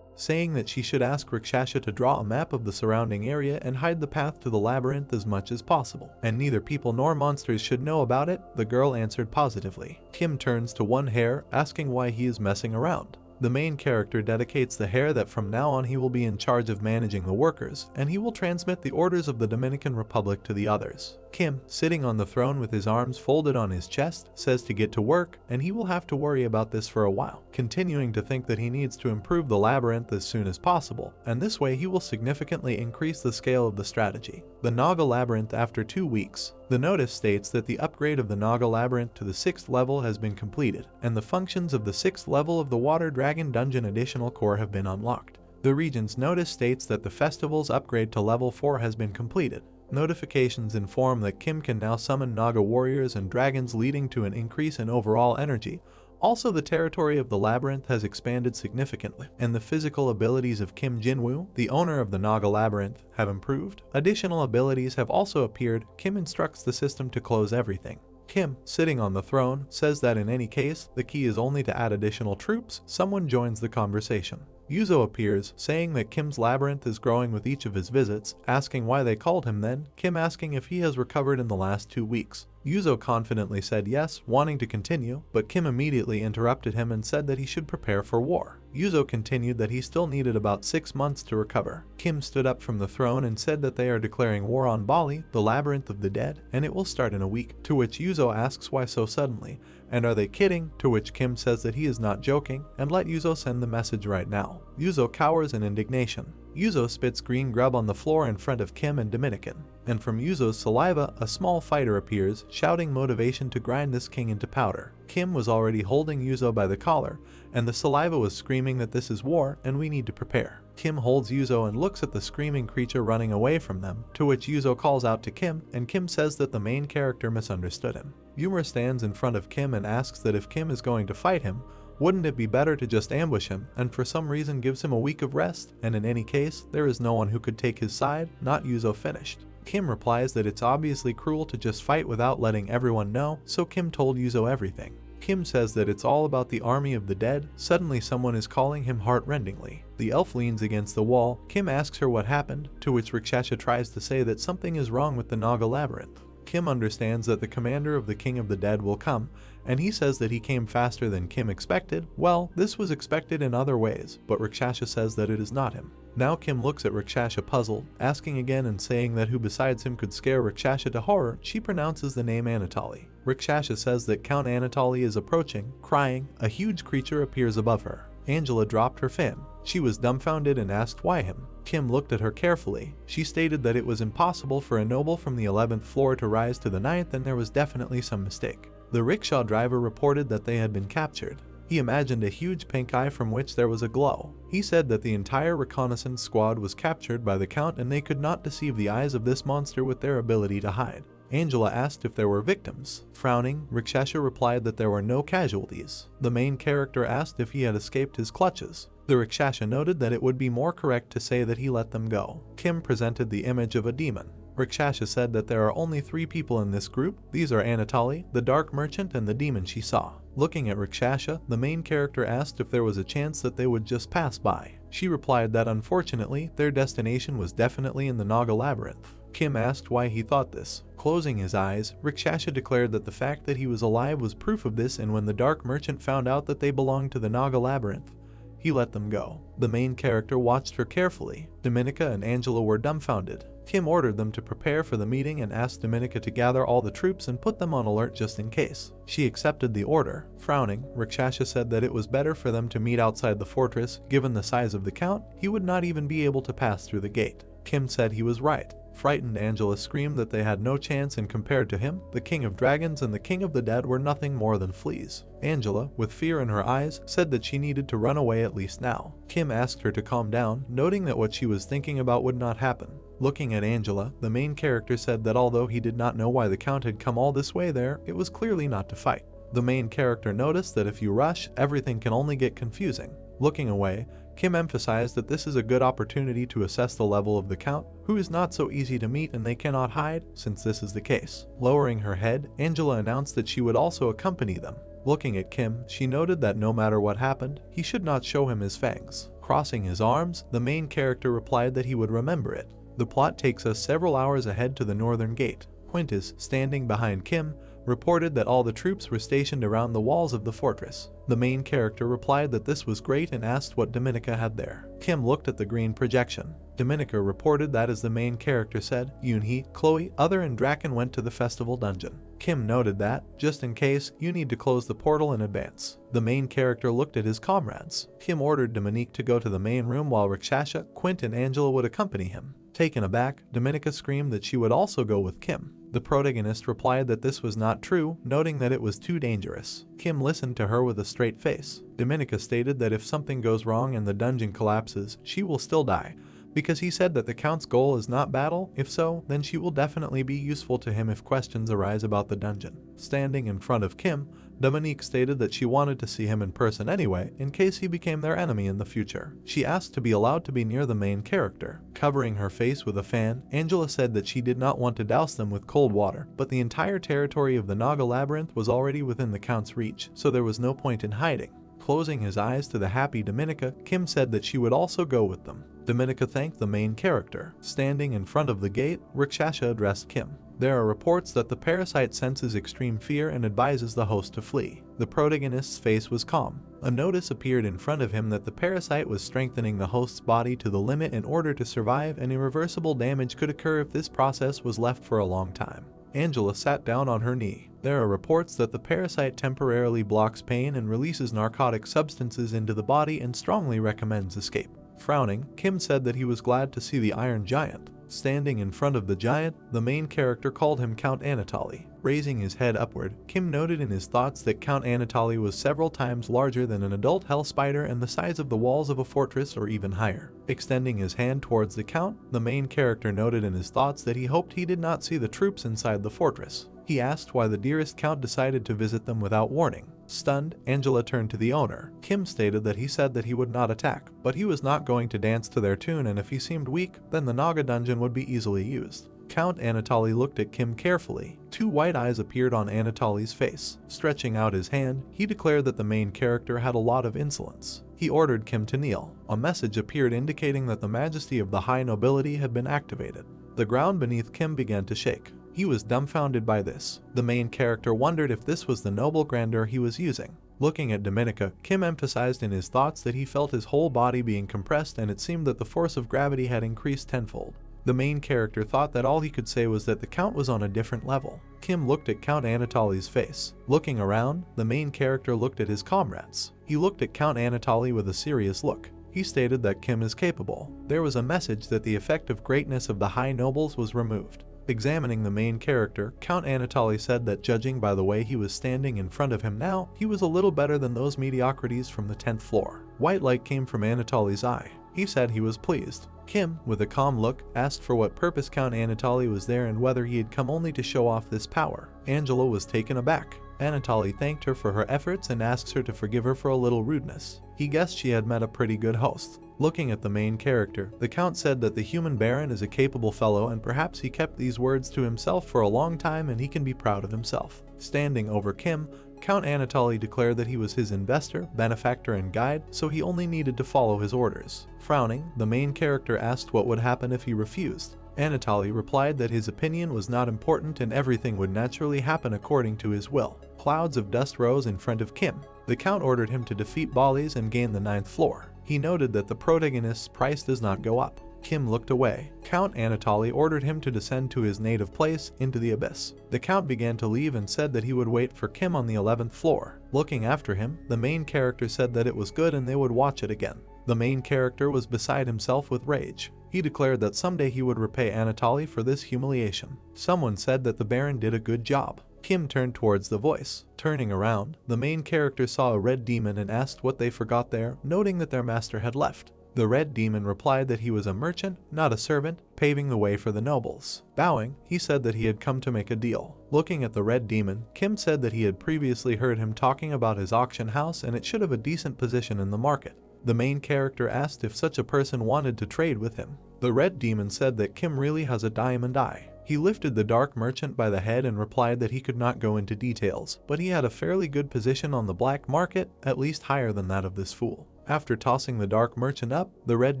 saying that she should ask Rakshasha to draw a map of the surrounding area and hide the path to the labyrinth as much as possible, and neither people nor monsters should know about it. The girl answered positively. Kim turns to one hare, asking why he is messing around. The main character dedicates the hare that from now on he will be in charge of managing the workers, and he will transmit the orders of the Dominican Republic to the others. Kim, sitting on the throne with his arms folded on his chest, says to get to work, and he will have to worry about this for a while, continuing to think that he needs to improve the labyrinth as soon as possible, and this way he will significantly increase the scale of the strategy. The Naga Labyrinth after 2 weeks. The notice states that the upgrade of the Naga Labyrinth to the 6th level has been completed, and the functions of the 6th level of the Water Dragon Dungeon Additional Core have been unlocked. The region's notice states that the festival's upgrade to level 4 has been completed. Notifications inform that Kim can now summon Naga warriors and dragons, leading to an increase in overall energy. Also, the territory of the labyrinth has expanded significantly, and the physical abilities of Kim Jinwoo, the owner of the Naga Labyrinth, have improved. Additional abilities have also appeared. Kim instructs the system to close everything. Kim, sitting on the throne, says that in any case, the key is only to add additional troops. Someone joins the conversation. Yuzo appears, saying that Kim's labyrinth is growing with each of his visits, asking why they called him then, Kim asking if he has recovered in the last 2 weeks. Yuzo confidently said yes, wanting to continue, but Kim immediately interrupted him and said that he should prepare for war. Yuzo continued that he still needed about 6 months to recover. Kim stood up from the throne and said that they are declaring war on Bali, the labyrinth of the dead, and it will start in a week, to which Yuzo asks why so suddenly, and are they kidding, to which Kim says that he is not joking, and let Yuzo send the message right now. Yuzo cowers in indignation. Yuzo spits green grub on the floor in front of Kim and Dominican, and from Yuzo's saliva, a small fighter appears, shouting motivation to grind this king into powder. Kim was already holding Yuzo by the collar, and the saliva was screaming that this is war and we need to prepare. Kim holds Yuzo and looks at the screaming creature running away from them, to which Yuzo calls out to Kim, and Kim says that the main character misunderstood him. Yumur stands in front of Kim and asks that if Kim is going to fight him, wouldn't it be better to just ambush him, and for some reason gives him a week of rest, and in any case, there is no one who could take his side, not Yuzo finished. Kim replies that it's obviously cruel to just fight without letting everyone know, so Kim told Yuzo everything. Kim says that it's all about the army of the dead. Suddenly someone is calling him heart-rendingly. The elf leans against the wall. Kim asks her what happened, to which Rakshasa tries to say that something is wrong with the Naga Labyrinth. Kim understands that the commander of the King of the Dead will come, and he says that he came faster than Kim expected. Well, this was expected in other ways, but Rakshasa says that it is not him. Now Kim looks at Rakshasa puzzled, asking again and saying that who besides him could scare Rakshasa to horror. She pronounces the name Anatoly. Rakshasa says that Count Anatoly is approaching, crying. A huge creature appears above her. Angela dropped her fan. She was dumbfounded and asked why him. Kim looked at her carefully. She stated that it was impossible for a noble from the 11th floor to rise to the 9th, and there was definitely some mistake. The rickshaw driver reported that they had been captured. He imagined a huge pink eye from which there was a glow. He said that the entire reconnaissance squad was captured by the Count and they could not deceive the eyes of this monster with their ability to hide. Angela asked if there were victims. Frowning, Rakshasa replied that there were no casualties. The main character asked if he had escaped his clutches. The Rakshasa noted that it would be more correct to say that he let them go. Kim presented the image of a demon. Rakshasa said that there are only 3 people in this group. These are Anatoly, the dark merchant, and the demon she saw. Looking at Rakshasa, the main character asked if there was a chance that they would just pass by. She replied that unfortunately, their destination was definitely in the Naga Labyrinth. Kim asked why he thought this. Closing his eyes, Rakshasa declared that the fact that he was alive was proof of this, and when the dark merchant found out that they belonged to the Naga Labyrinth, he let them go. The main character watched her carefully. Dominica and Angela were dumbfounded. Kim ordered them to prepare for the meeting and asked Dominica to gather all the troops and put them on alert just in case. She accepted the order. Frowning, Rakshasa said that it was better for them to meet outside the fortress. Given the size of the Count, he would not even be able to pass through the gate. Kim said he was right. Frightened, Angela screamed that they had no chance, and compared to him, the King of Dragons and the King of the Dead were nothing more than fleas. Angela, with fear in her eyes, said that she needed to run away at least now. Kim asked her to calm down, noting that what she was thinking about would not happen. Looking at Angela, the main character said that although he did not know why the Count had come all this way there, it was clearly not to fight. The main character noticed that if you rush, everything can only get confusing. Looking away, Kim emphasized that this is a good opportunity to assess the level of the Count, who is not so easy to meet and they cannot hide, since this is the case. Lowering her head, Angela announced that she would also accompany them. Looking at Kim, she noted that no matter what happened, he should not show him his fangs. Crossing his arms, the main character replied that he would remember it. The plot takes us several hours ahead to the northern gate. Quintus, standing behind Kim, reported that all the troops were stationed around the walls of the fortress. The main character replied that this was great and asked what Dominica had there. Kim looked at the green projection. Dominica reported that as the main character said, Yoonhee, Chloe, Other and Draken went to the festival dungeon. Kim noted that, just in case, you need to close the portal in advance. The main character looked at his comrades. Kim ordered Dominique to go to the main room while Rakshasha, Quint and Angela would accompany him. Taken aback, Dominica screamed that she would also go with Kim. The protagonist replied that this was not true, noting that it was too dangerous. Kim listened to her with a straight face. Dominica stated that if something goes wrong and the dungeon collapses, she will still die, because he said that the Count's goal is not battle. If so, then she will definitely be useful to him if questions arise about the dungeon. Standing in front of Kim, Dominique stated that she wanted to see him in person anyway, in case he became their enemy in the future. She asked to be allowed to be near the main character. Covering her face with a fan, Angela said that she did not want to douse them with cold water, but the entire territory of the Naga Labyrinth was already within the Count's reach, so there was no point in hiding. Closing his eyes to the happy Dominica, Kim said that she would also go with them. Dominica thanked the main character. Standing in front of the gate, Rakshasha addressed Kim. There are reports that the parasite senses extreme fear and advises the host to flee. The protagonist's face was calm. A notice appeared in front of him that the parasite was strengthening the host's body to the limit in order to survive, and irreversible damage could occur if this process was left for a long time. Angela sat down on her knee. There are reports that the parasite temporarily blocks pain and releases narcotic substances into the body and strongly recommends escape. Frowning, Kim said that he was glad to see the Iron Giant. Standing in front of the giant, the main character called him Count Anatoly. Raising his head upward, Kim noted in his thoughts that Count Anatoly was several times larger than an adult hell spider and the size of the walls of a fortress or even higher. Extending his hand towards the Count, the main character noted in his thoughts that he hoped he did not see the troops inside the fortress. He asked why the dearest Count decided to visit them without warning. Stunned, Angela turned to the owner. Kim stated that he said that he would not attack, but he was not going to dance to their tune, and if he seemed weak, then the Naga dungeon would be easily used. Count Anatoly looked at Kim carefully. Two white eyes appeared on Anatoly's face. Stretching out his hand, he declared that the main character had a lot of insolence. He ordered Kim to kneel. A message appeared indicating that the majesty of the high nobility had been activated. The ground beneath Kim began to shake. He was dumbfounded by this. The main character wondered if this was the noble grandeur he was using. Looking at Dominica, Kim emphasized in his thoughts that he felt his whole body being compressed, and it seemed that the force of gravity had increased tenfold. The main character thought that all he could say was that the Count was on a different level. Kim looked at Count Anatoly's face. Looking around, the main character looked at his comrades. He looked at Count Anatoly with a serious look. He stated that Kim is capable. There was a message that the effect of greatness of the high nobles was removed. Examining the main character, Count Anatoly said that judging by the way he was standing in front of him now, he was a little better than those mediocrities from the 10th floor. White light came from Anatoly's eye. He said he was pleased. Kim, with a calm look, asked for what purpose Count Anatoly was there and whether he had come only to show off this power. Angela was taken aback. Anatoly thanked her for her efforts and asked her to forgive her for a little rudeness. He guessed she had met a pretty good host. Looking at the main character, the Count said that the human baron is a capable fellow, and perhaps he kept these words to himself for a long time and he can be proud of himself. Standing over Kim, Count Anatoly declared that he was his investor, benefactor and guide, so he only needed to follow his orders. Frowning, the main character asked what would happen if he refused. Anatoly replied that his opinion was not important and everything would naturally happen according to his will. Clouds of dust rose in front of Kim. The Count ordered him to defeat Balis and gain the 9th floor. He noted that the protagonist's price does not go up. Kim looked away. Count Anatoly ordered him to descend to his native place, into the abyss. The Count began to leave and said that he would wait for Kim on the 11th floor. Looking after him, the main character said that it was good and they would watch it again. The main character was beside himself with rage. He declared that someday he would repay Anatoly for this humiliation. Someone said that the Baron did a good job. Kim turned towards the voice. Turning around, the main character saw a red demon and asked what they forgot there, noting that their master had left. The red demon replied that he was a merchant, not a servant, paving the way for the nobles. Bowing, he said that he had come to make a deal. Looking at the red demon, Kim said that he had previously heard him talking about his auction house and it should have a decent position in the market. The main character asked if such a person wanted to trade with him. The red demon said that Kim really has a diamond eye. He lifted the dark merchant by the head and replied that he could not go into details, but he had a fairly good position on the black market, at least higher than that of this fool. After tossing the dark merchant up, the red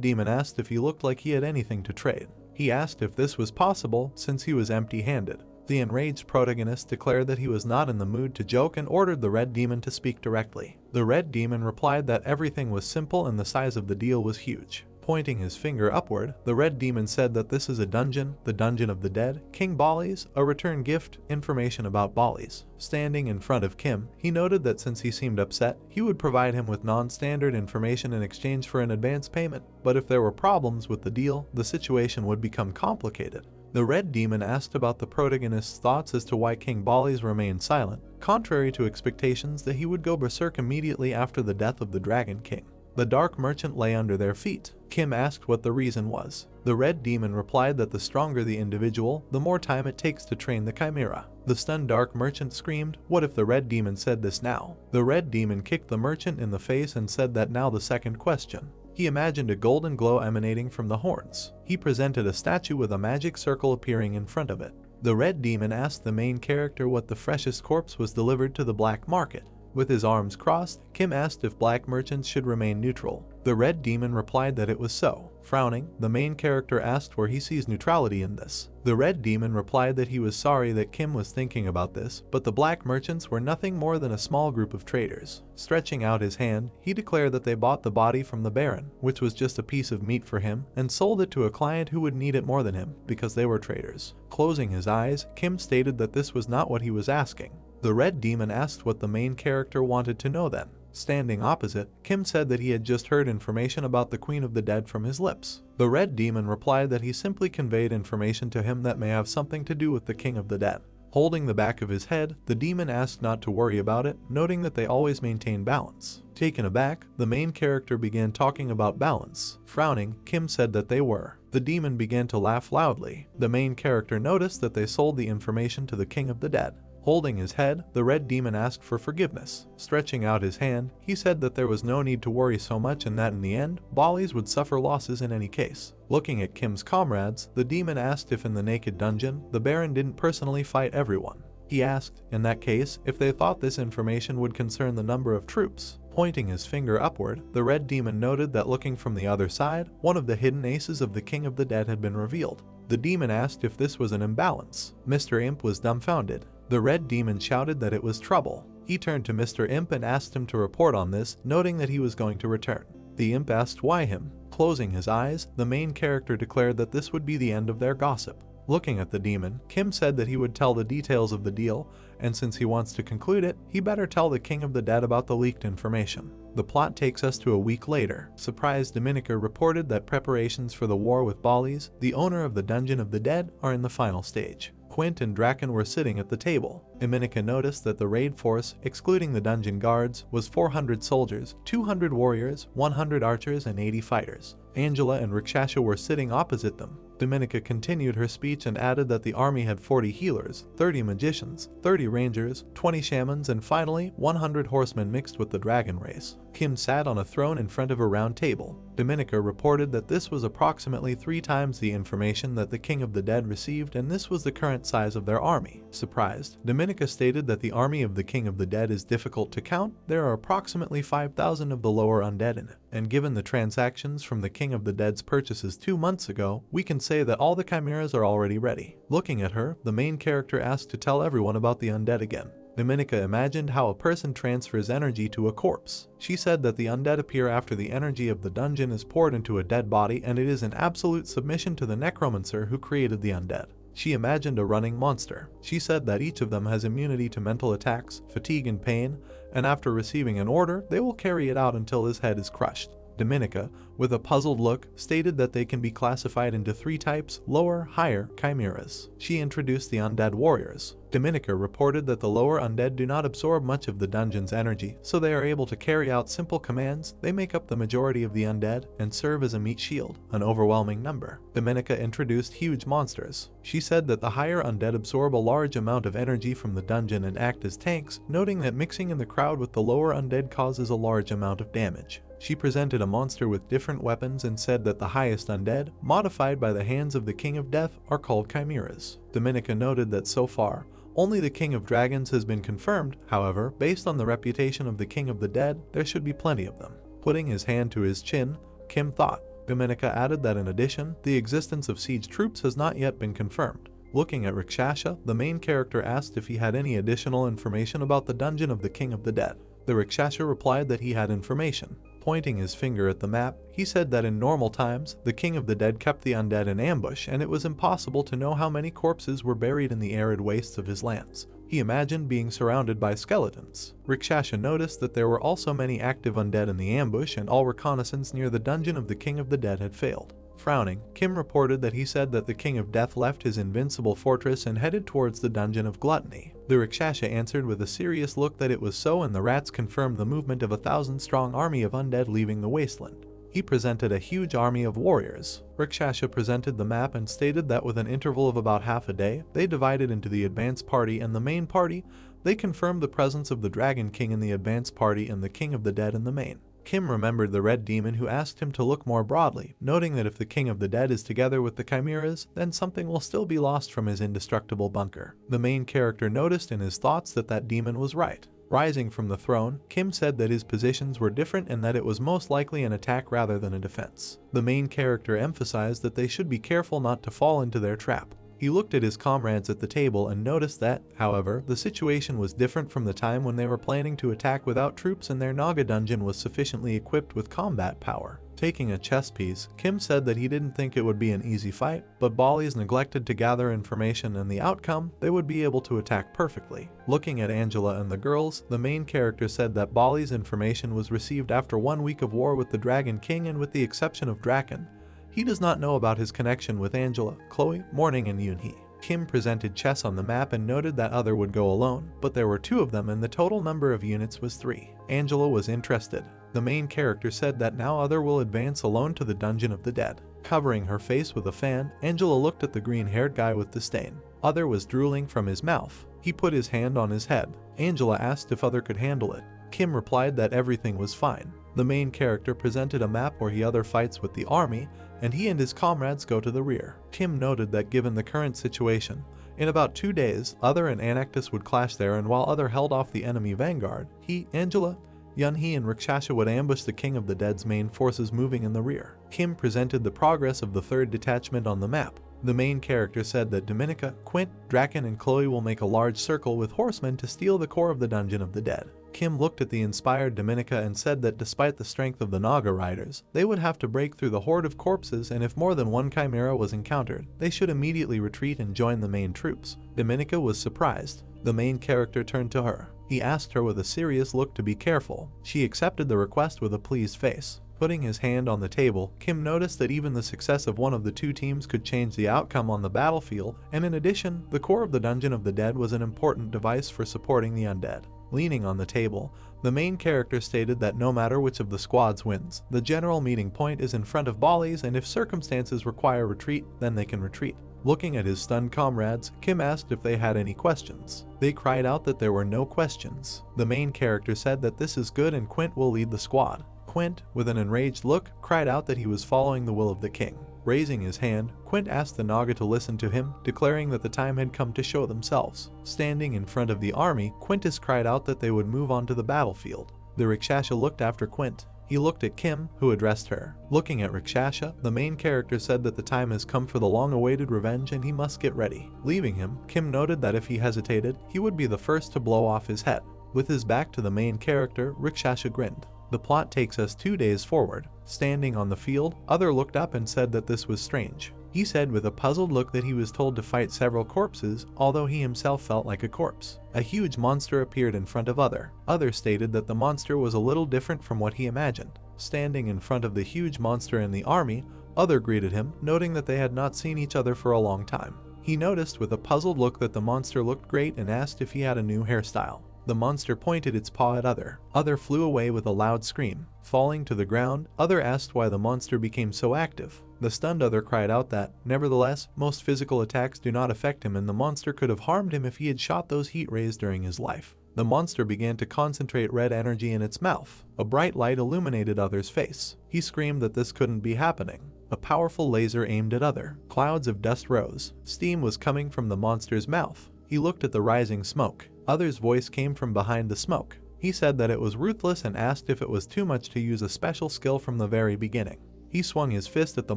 demon asked if he looked like he had anything to trade. He asked if this was possible since he was empty-handed. The enraged protagonist declared that he was not in the mood to joke and ordered the red demon to speak directly. The red demon replied that everything was simple and the size of the deal was huge. Pointing his finger upward, the red demon said that this is a dungeon, the dungeon of the dead, King Bali's, a return gift, information about Bali's. Standing in front of Kim, he noted that since he seemed upset, he would provide him with non-standard information in exchange for an advance payment, but if there were problems with the deal, the situation would become complicated. The red demon asked about the protagonist's thoughts as to why King Bali's remained silent, contrary to expectations that he would go berserk immediately after the death of the Dragon King. The dark merchant lay under their feet. Kim asked what the reason was. The red demon replied that the stronger the individual, the more time it takes to train the chimera. The stunned dark merchant screamed, "What if the red demon said this now?" The red demon kicked the merchant in the face and said that now the second question. He imagined a golden glow emanating from the horns. He presented a statue with a magic circle appearing in front of it. The red demon asked the main character what the freshest corpse was delivered to the black market. With his arms crossed, Kim asked if black merchants should remain neutral. The red demon replied that it was so. Frowning, the main character asked where he sees neutrality in this. The red demon replied that he was sorry that Kim was thinking about this, but the black merchants were nothing more than a small group of traders. Stretching out his hand, he declared that they bought the body from the Baron, which was just a piece of meat for him, and sold it to a client who would need it more than him, because they were traders. Closing his eyes, Kim stated that this was not what he was asking. The red demon asked what the main character wanted to know then. Standing opposite, Kim said that he had just heard information about the Queen of the Dead from his lips. The red demon replied that he simply conveyed information to him that may have something to do with the King of the Dead. Holding the back of his head, the demon asked not to worry about it, noting that they always maintain balance. Taken aback, the main character began talking about balance. Frowning, Kim said that they were. The demon began to laugh loudly. The main character noticed that they sold the information to the King of the Dead. Holding his head, the red demon asked for forgiveness. Stretching out his hand, he said that there was no need to worry so much and that in the end, Bali's would suffer losses in any case. Looking at Kim's comrades, the demon asked if in the naked dungeon, the Baron didn't personally fight everyone. He asked, in that case, if they thought this information would concern the number of troops. Pointing his finger upward, the red demon noted that looking from the other side, one of the hidden aces of the King of the Dead had been revealed. The demon asked if this was an imbalance. Mr. Imp was dumbfounded. The red demon shouted that it was trouble. He turned to Mr. Imp and asked him to report on this, noting that he was going to return. The imp asked why him. Closing his eyes, the main character declared that this would be the end of their gossip. Looking at the demon, Kim said that he would tell the details of the deal, and since he wants to conclude it, he better tell the King of the Dead about the leaked information. The plot takes us to a week later. Surprised Dominica reported that preparations for the war with Bali's, the owner of the Dungeon of the Dead, are in the final stage. Quint and Draken were sitting at the table. Dominica noticed that the raid force, excluding the dungeon guards, was 400 soldiers, 200 warriors, 100 archers, and 80 fighters. Angela and Rakshasha were sitting opposite them. Dominica continued her speech and added that the army had 40 healers, 30 magicians, 30 rangers, 20 shamans, and finally 100 horsemen mixed with the dragon race. Kim sat on a throne in front of a round table. Dominica reported that this was approximately 3 times the information that the King of the Dead received, and this was the current size of their army. Surprised, Dominica stated that the army of the King of the Dead is difficult to count. There are approximately 5,000 of the lower undead in it, and given the transactions from the King of the Dead's purchases 2 months ago, we can say that all the chimeras are already ready. Looking at her, the main character asked to tell everyone about the undead again. Dominica imagined how a person transfers energy to a corpse. She said that the undead appear after the energy of the dungeon is poured into a dead body, and it is in absolute submission to the necromancer who created the undead. She imagined a running monster. She said that each of them has immunity to mental attacks, fatigue and pain, and after receiving an order, they will carry it out until his head is crushed. Dominica, with a puzzled look, stated that they can be classified into 3 types, lower, higher chimeras. She introduced the undead warriors. Dominica reported that the lower undead do not absorb much of the dungeon's energy, so they are able to carry out simple commands. They make up the majority of the undead and serve as a meat shield, an overwhelming number. Dominica introduced huge monsters. She said that the higher undead absorb a large amount of energy from the dungeon and act as tanks, noting that mixing in the crowd with the lower undead causes a large amount of damage. She presented a monster with different weapons and said that the highest undead, modified by the hands of the King of Death, are called chimeras. Dominica noted that so far, only the King of Dragons has been confirmed. However, based on the reputation of the King of the Dead, there should be plenty of them. Putting his hand to his chin, Kim thought. Dominica added that in addition, the existence of siege troops has not yet been confirmed. Looking at Rakshasa, the main character asked if he had any additional information about the dungeon of the King of the Dead. The Rakshasa replied that he had information. Pointing his finger at the map, he said that in normal times, the King of the Dead kept the undead in ambush and it was impossible to know how many corpses were buried in the arid wastes of his lands. He imagined being surrounded by skeletons. Rakshasa noticed that there were also many active undead in the ambush and all reconnaissance near the dungeon of the King of the Dead had failed. Frowning, Kim reported that he said that the King of Death left his invincible fortress and headed towards the dungeon of Gluttony. The Rakshasa answered with a serious look that it was so, and the rats confirmed the movement of a 1,000-strong army of undead leaving the wasteland. He presented a huge army of warriors. Rakshasa presented the map and stated that with an interval of about half a day, they divided into the advance party and the main party. They confirmed the presence of the Dragon King in the advance party and the King of the Dead in the main. Kim remembered the red demon who asked him to look more broadly, noting that if the King of the Dead is together with the chimeras, then something will still be lost from his indestructible bunker. The main character noticed in his thoughts that that demon was right. Rising from the throne, Kim said that his positions were different and that it was most likely an attack rather than a defense. The main character emphasized that they should be careful not to fall into their trap. He looked at his comrades at the table and noticed that, however, the situation was different from the time when they were planning to attack without troops and their Naga dungeon was sufficiently equipped with combat power. Taking a chess piece, Kim said that he didn't think it would be an easy fight, but Bali's neglected to gather information and the outcome, they would be able to attack perfectly. Looking at Angela and the girls, the main character said that Bali's information was received after 1 week of war with the Dragon King, and with the exception of Draken, he does not know about his connection with Angela, Chloe, Morning and Yoonhee. Kim presented chess on the map and noted that Other would go alone, but there were 2 of them and the total number of units was 3. Angela was interested. The main character said that now Other will advance alone to the Dungeon of the Dead. Covering her face with a fan, Angela looked at the green-haired guy with disdain. Other was drooling from his mouth. He put his hand on his head. Angela asked if Other could handle it. Kim replied that everything was fine. The main character presented a map where Other fights with the army, and he and his comrades go to the rear. Kim noted that given the current situation, in about 2 days, Other and Anactus would clash there, and while Other held off the enemy vanguard, he, Angela, Yoonhee and Rakshasa would ambush the King of the Dead's main forces moving in the rear. Kim presented the progress of the 3rd detachment on the map. The main character said that Dominica, Quint, Draken and Chloe will make a large circle with horsemen to steal the core of the Dungeon of the Dead. Kim looked at the inspired Dominica and said that despite the strength of the Naga riders, they would have to break through the horde of corpses, and if more than one chimera was encountered, they should immediately retreat and join the main troops. Dominica was surprised. The main character turned to her. He asked her with a serious look to be careful. She accepted the request with a pleased face. Putting his hand on the table, Kim noticed that even the success of one of the 2 teams could change the outcome on the battlefield, and in addition, the core of the Dungeon of the Dead was an important device for supporting the undead. Leaning on the table, the main character stated that no matter which of the squads wins, the general meeting point is in front of Bali's, and if circumstances require retreat, then they can retreat. Looking at his stunned comrades, Kim asked if they had any questions. They cried out that there were no questions. The main character said that this is good and Quint will lead the squad. Quint, with an enraged look, cried out that he was following the will of the king. Raising his hand, Quint asked the Naga to listen to him, declaring that the time had come to show themselves. Standing in front of the army, Quintus cried out that they would move on to the battlefield. The Rakshasa looked after Quint. He looked at Kim, who addressed her. Looking at Rakshasa, the main character said that the time has come for the long-awaited revenge and he must get ready. Leaving him, Kim noted that if he hesitated, he would be the first to blow off his head. With his back to the main character, Rakshasa grinned. The plot takes us 2 days forward. Standing on the field, Other looked up and said that this was strange. He said with a puzzled look that he was told to fight several corpses, although he himself felt like a corpse. A huge monster appeared in front of Other. Other stated that the monster was a little different from what he imagined. Standing in front of the huge monster in the army, Other greeted him, noting that they had not seen each other for a long time. He noticed with a puzzled look that the monster looked great and asked if he had a new hairstyle. The monster pointed its paw at Other. Other flew away with a loud scream. Falling to the ground, Other asked why the monster became so active. The stunned Other cried out that, nevertheless, most physical attacks do not affect him and the monster could have harmed him if he had shot those heat rays during his life. The monster began to concentrate red energy in its mouth. A bright light illuminated Other's face. He screamed that this couldn't be happening. A powerful laser aimed at Other. Clouds of dust rose. Steam was coming from the monster's mouth. He looked at the rising smoke. Other's voice came from behind the smoke. He said that it was ruthless and asked if it was too much to use a special skill from the very beginning. He swung his fist at the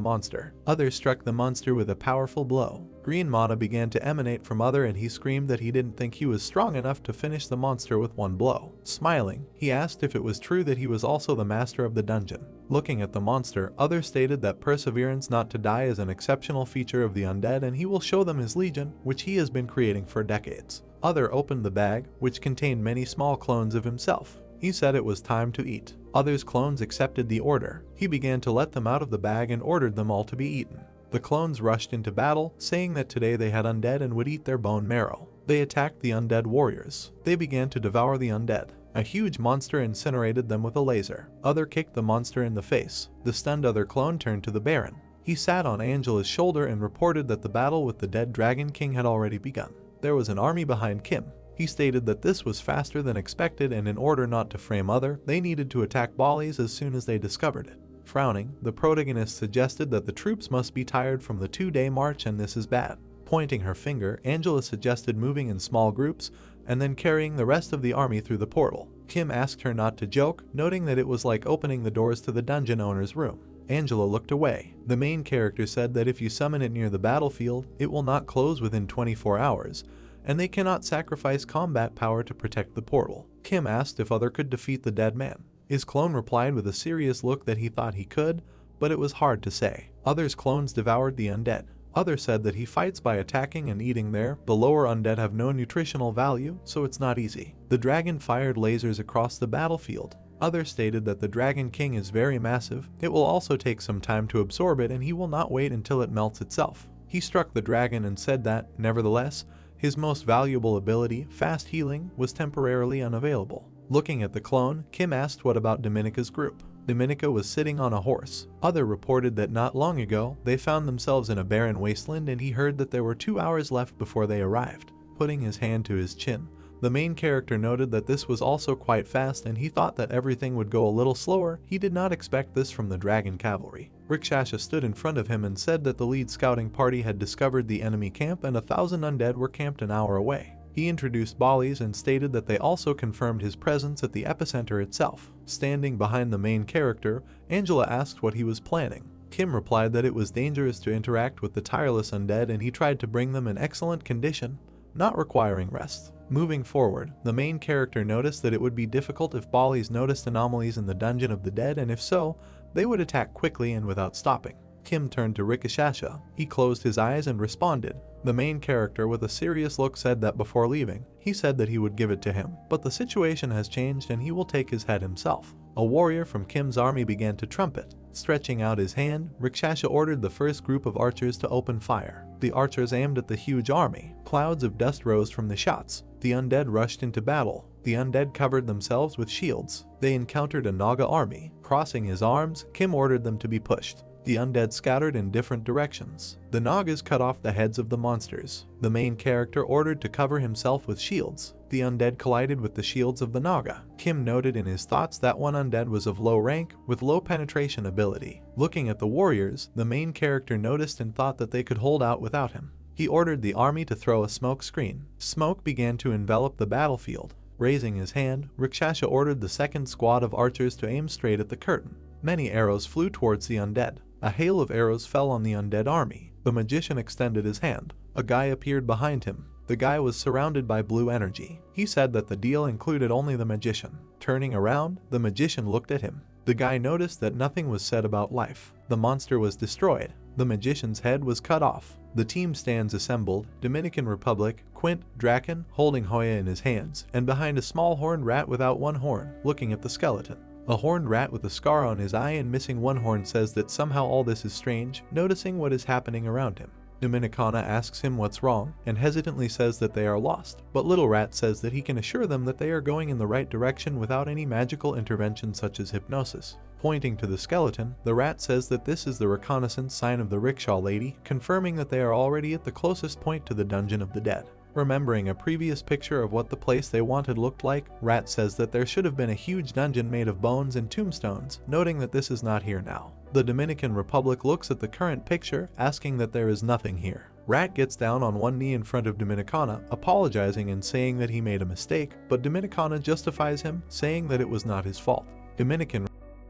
monster. Other struck the monster with a powerful blow. Green mana began to emanate from Other and he screamed that he didn't think he was strong enough to finish the monster with one blow. Smiling, he asked if it was true that he was also the master of the dungeon. Looking at the monster, Other stated that perseverance not to die is an exceptional feature of the undead and he will show them his legion, which he has been creating for decades. Other opened the bag, which contained many small clones of himself. He said it was time to eat. Other's clones accepted the order. He began to let them out of the bag and ordered them all to be eaten. The clones rushed into battle, saying that today they had undead and would eat their bone marrow. They attacked the undead warriors. They began to devour the undead. A huge monster incinerated them with a laser. Other kicked the monster in the face. The stunned Other clone turned to the Baron. He sat on Angela's shoulder and reported that the battle with the dead Dragon King had already begun. There was an army behind Kim. He stated that this was faster than expected and in order not to frame Other, they needed to attack Bollies as soon as they discovered it. Frowning, the protagonist suggested that the troops must be tired from the 2-day march and this is bad. Pointing her finger, Angela suggested moving in small groups and then carrying the rest of the army through the portal. Kim asked her not to joke, noting that it was like opening the doors to the dungeon owner's room. Angela looked away. The main character said that if you summon it near the battlefield, it will not close within 24 hours, and they cannot sacrifice combat power to protect the portal. Kim asked if Other could defeat the dead man. His clone replied with a serious look that he thought he could, but it was hard to say. Other's clones devoured the undead. Other said that he fights by attacking and eating there. The lower undead have no nutritional value, so it's not easy. The dragon fired lasers across the battlefield. Other stated that the Dragon King is very massive. It will also take some time to absorb it and he will not wait until it melts itself. He struck the dragon and said that, nevertheless, his most valuable ability, fast healing, was temporarily unavailable. Looking at the clone, Kim asked what about Dominica's group. Dominica was sitting on a horse. Other reported that not long ago, they found themselves in a barren wasteland and he heard that there were 2 hours left before they arrived. Putting his hand to his chin, the main character noted that this was also quite fast and he thought that everything would go a little slower. He did not expect this from the dragon cavalry. Rikshasha stood in front of him and said that the lead scouting party had discovered the enemy camp and 1,000 undead were camped an hour away. He introduced Bollies and stated that they also confirmed his presence at the epicenter itself. Standing behind the main character, Angela asked what he was planning. Kim replied that it was dangerous to interact with the tireless undead and he tried to bring them in excellent condition, not requiring rest. Moving forward, the main character noticed that it would be difficult if Bollies noticed anomalies in the Dungeon of the Dead and if so, they would attack quickly and without stopping. Kim turned to Rikshasha. He closed his eyes and responded. The main character with a serious look said that before leaving, he said that he would give it to him, but the situation has changed and he will take his head himself. A warrior from Kim's army began to trumpet. Stretching out his hand, Rikshasha ordered the first group of archers to open fire. The archers aimed at the huge army. Clouds of dust rose from the shots. The undead rushed into battle. The undead covered themselves with shields. They encountered a Naga army. Crossing his arms, Kim ordered them to be pushed. The undead scattered in different directions. The Nagas cut off the heads of the monsters. The main character ordered to cover himself with shields. The undead collided with the shields of the Naga. Kim noted in his thoughts that one undead was of low rank with low penetration ability. Looking at the warriors, the main character noticed and thought that they could hold out without him. He ordered the army to throw a smoke screen. Smoke began to envelop the battlefield. Raising his hand, Rikshasha ordered the second squad of archers to aim straight at the curtain. Many arrows flew towards the undead. A hail of arrows fell on the undead army. The magician extended his hand. A guy appeared behind him. The guy was surrounded by blue energy. He said that the deal included only the magician. Turning around, the magician looked at him. The guy noticed that nothing was said about life. The monster was destroyed. The magician's head was cut off. The team stands assembled, Dominican Republic, Quint, Draken, holding Hoya in his hands, and behind a small horned rat without one horn, looking at the skeleton. A horned rat with a scar on his eye and missing one horn says that somehow all this is strange, noticing what is happening around him. Dominicana asks him what's wrong, and hesitantly says that they are lost, but Little Rat says that he can assure them that they are going in the right direction without any magical intervention such as hypnosis. Pointing to the skeleton, the rat says that this is the reconnaissance sign of the rickshaw lady, confirming that they are already at the closest point to the Dungeon of the Dead. Remembering a previous picture of what the place they wanted looked like, Rat says that there should have been a huge dungeon made of bones and tombstones, noting that this is not here now. The Dominican Republic looks at the current picture, asking that there is nothing here. Rat gets down on one knee in front of Dominicana, apologizing and saying that he made a mistake, but Dominicana justifies him, saying that it was not his fault. Dominican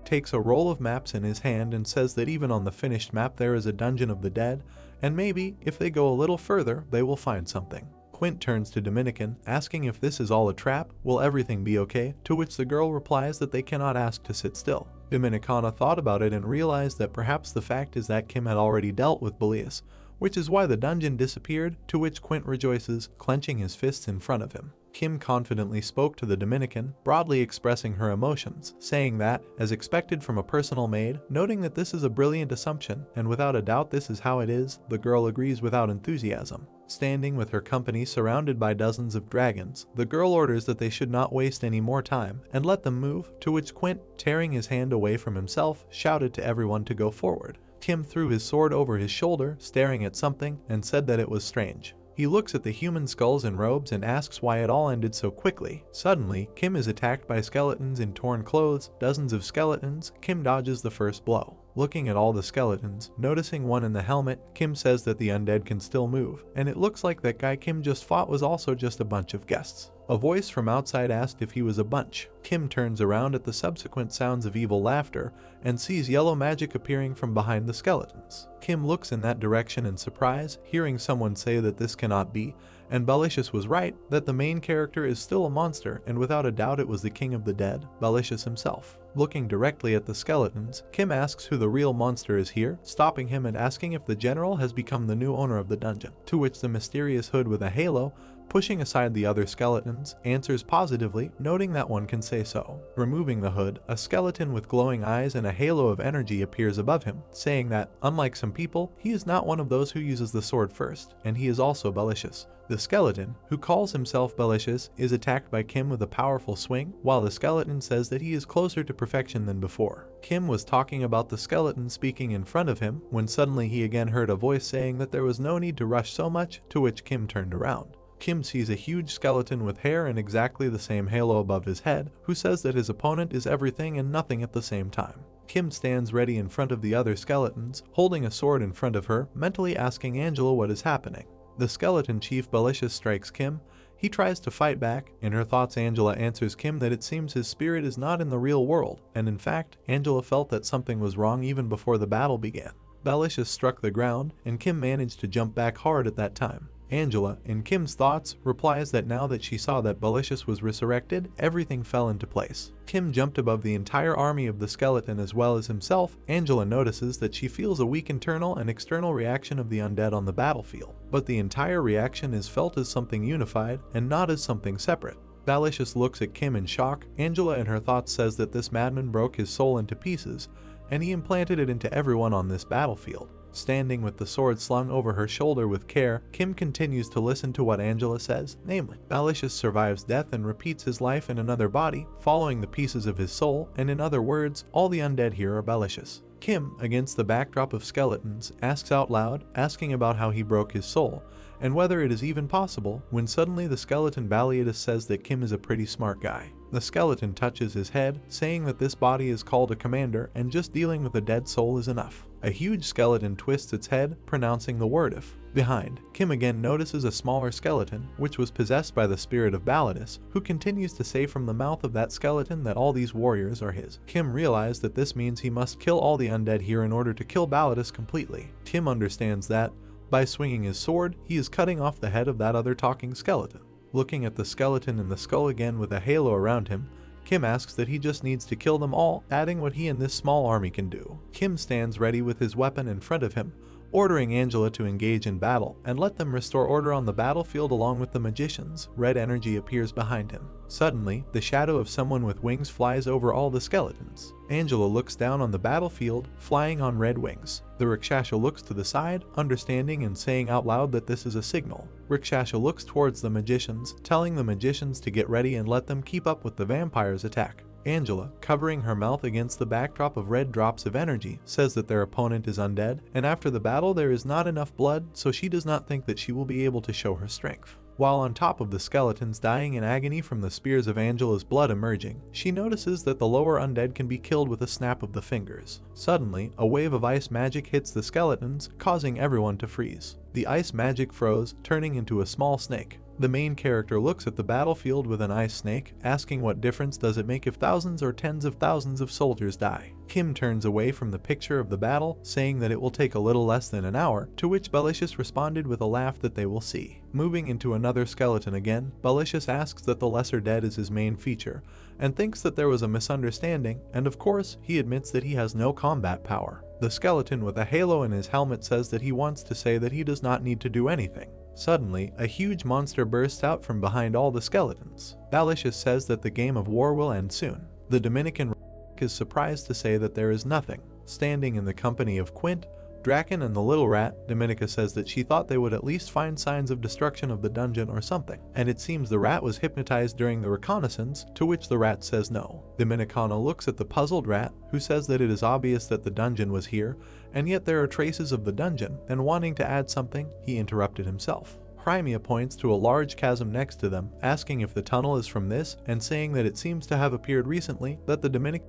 takes a roll of maps in his hand and says that even on the finished map there is a dungeon of the dead, and maybe, if they go a little further, they will find something. Quint turns to Dominican, asking if this is all a trap, will everything be okay, to which the girl replies that they cannot ask to sit still. Dominicana thought about it and realized that perhaps the fact is that Kim had already dealt with Belias, which is why the dungeon disappeared, to which Quint rejoices, clenching his fists in front of him. Kim confidently spoke to the Dominican, broadly expressing her emotions, saying that, as expected from a personal maid, noting that this is a brilliant assumption, and without a doubt this is how it is, the girl agrees without enthusiasm. Standing with her company surrounded by dozens of dragons, the girl orders that they should not waste any more time, and let them move, to which Quint, tearing his hand away from himself, shouted to everyone to go forward. Kim threw his sword over his shoulder, staring at something, and said that it was strange. He looks at the human skulls and robes and asks why it all ended so quickly. Suddenly, Kim is attacked by skeletons in torn clothes, dozens of skeletons. Kim dodges the first blow. Looking at all the skeletons, noticing one in the helmet, Kim says that the undead can still move, and it looks like that guy Kim just fought was also just a bunch of guests. A voice from outside asked if he was a bunch. Kim turns around at the subsequent sounds of evil laughter and sees yellow magic appearing from behind the skeletons. Kim looks in that direction in surprise, hearing someone say that this cannot be, and Belicious was right, that the main character is still a monster, and without a doubt it was the king of the dead, Belicious himself. Looking directly at the skeletons, Kim asks who the real monster is here, stopping him and asking if the general has become the new owner of the dungeon, to which the mysterious hood with a halo, pushing aside the other skeletons, answers positively, noting that one can say so. Removing the hood, a skeleton with glowing eyes and a halo of energy appears above him, saying that, unlike some people, he is not one of those who uses the sword first, and he is also Belicious. The skeleton, who calls himself Belicious, is attacked by Kim with a powerful swing, while the skeleton says that he is closer to perfection than before. Kim was talking about the skeleton speaking in front of him, when suddenly he again heard a voice saying that there was no need to rush so much, to which Kim turned around. Kim sees a huge skeleton with hair and exactly the same halo above his head, who says that his opponent is everything and nothing at the same time. Kim stands ready in front of the other skeletons, holding a sword in front of her, mentally asking Angela what is happening. The skeleton chief Belicious strikes Kim. He tries to fight back. In her thoughts, Angela answers Kim that it seems his spirit is not in the real world, and in fact, Angela felt that something was wrong even before the battle began. Belicious struck the ground, and Kim managed to jump back hard at that time. Angela, in Kim's thoughts, replies that now that she saw that Belicious was resurrected, everything fell into place. Kim jumped above the entire army of the skeleton as well as himself. Angela notices that she feels a weak internal and external reaction of the undead on the battlefield, but the entire reaction is felt as something unified and not as something separate. Belicious looks at Kim in shock. Angela in her thoughts says that this madman broke his soul into pieces, and he implanted it into everyone on this battlefield. Standing with the sword slung over her shoulder with care, Kim continues to listen to what Angela says, namely, Belicious survives death and repeats his life in another body, following the pieces of his soul, and in other words, all the undead here are Belicious. Kim, against the backdrop of skeletons, asks out loud, asking about how he broke his soul, and whether it is even possible, when suddenly the skeleton Baliadus says that Kim is a pretty smart guy. The skeleton touches his head, saying that this body is called a commander and just dealing with a dead soul is enough. A huge skeleton twists its head, pronouncing the word if. Behind, Kim again notices a smaller skeleton, which was possessed by the spirit of Baliadus, who continues to say from the mouth of that skeleton that all these warriors are his. Kim realized that this means he must kill all the undead here in order to kill Baliadus completely. Kim understands that, by swinging his sword, he is cutting off the head of that other talking skeleton. Looking at the skeleton in the skull again with a halo around him, Kim asks that he just needs to kill them all, adding what he and this small army can do. Kim stands ready with his weapon in front of him, ordering Angela to engage in battle and let them restore order on the battlefield along with the magicians. Red energy appears behind him. Suddenly, the shadow of someone with wings flies over all the skeletons. Angela looks down on the battlefield, flying on red wings. The Rakshasa looks to the side, understanding and saying out loud that this is a signal. Rakshasa looks towards the magicians, telling the magicians to get ready and let them keep up with the vampire's attack. Angela, covering her mouth against the backdrop of red drops of energy, says that their opponent is undead, and after the battle there is not enough blood, so she does not think that she will be able to show her strength. While on top of the skeletons dying in agony from the spears of Angela's blood emerging, she notices that the lower undead can be killed with a snap of the fingers. Suddenly, a wave of ice magic hits the skeletons, causing everyone to freeze. The ice magic froze, turning into a small snake. The main character looks at the battlefield with an ice snake, asking what difference does it make if thousands or tens of thousands of soldiers die. Kim turns away from the picture of the battle, saying that it will take a little less than an hour, to which Belicious responded with a laugh that they will see. Moving into another skeleton again, Belicious asks that the lesser dead is his main feature, and thinks that there was a misunderstanding, and of course, he admits that he has no combat power. The skeleton with a halo in his helmet says that he wants to say that he does not need to do anything. Suddenly, a huge monster bursts out from behind all the skeletons. Belicious says that the game of war will end soon. The Dominican is surprised to say that there is nothing. Standing in the company of Quint, Draken, and the little rat, Dominica says that she thought they would at least find signs of destruction of the dungeon or something, and it seems the rat was hypnotized during the reconnaissance, to which the rat says no. Dominicana looks at the puzzled rat, who says that it is obvious that the dungeon was here, and yet there are traces of the dungeon, and wanting to add something, he interrupted himself. Crimea points to a large chasm next to them, asking if the tunnel is from this, and saying that it seems to have appeared recently, that the Dominican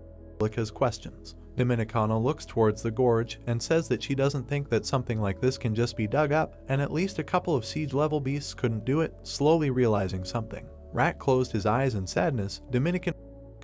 has questions. Dominicana looks towards the gorge and says that she doesn't think that something like this can just be dug up, and at least a couple of siege-level beasts couldn't do it, slowly realizing something. Rat closed his eyes in sadness. Dominican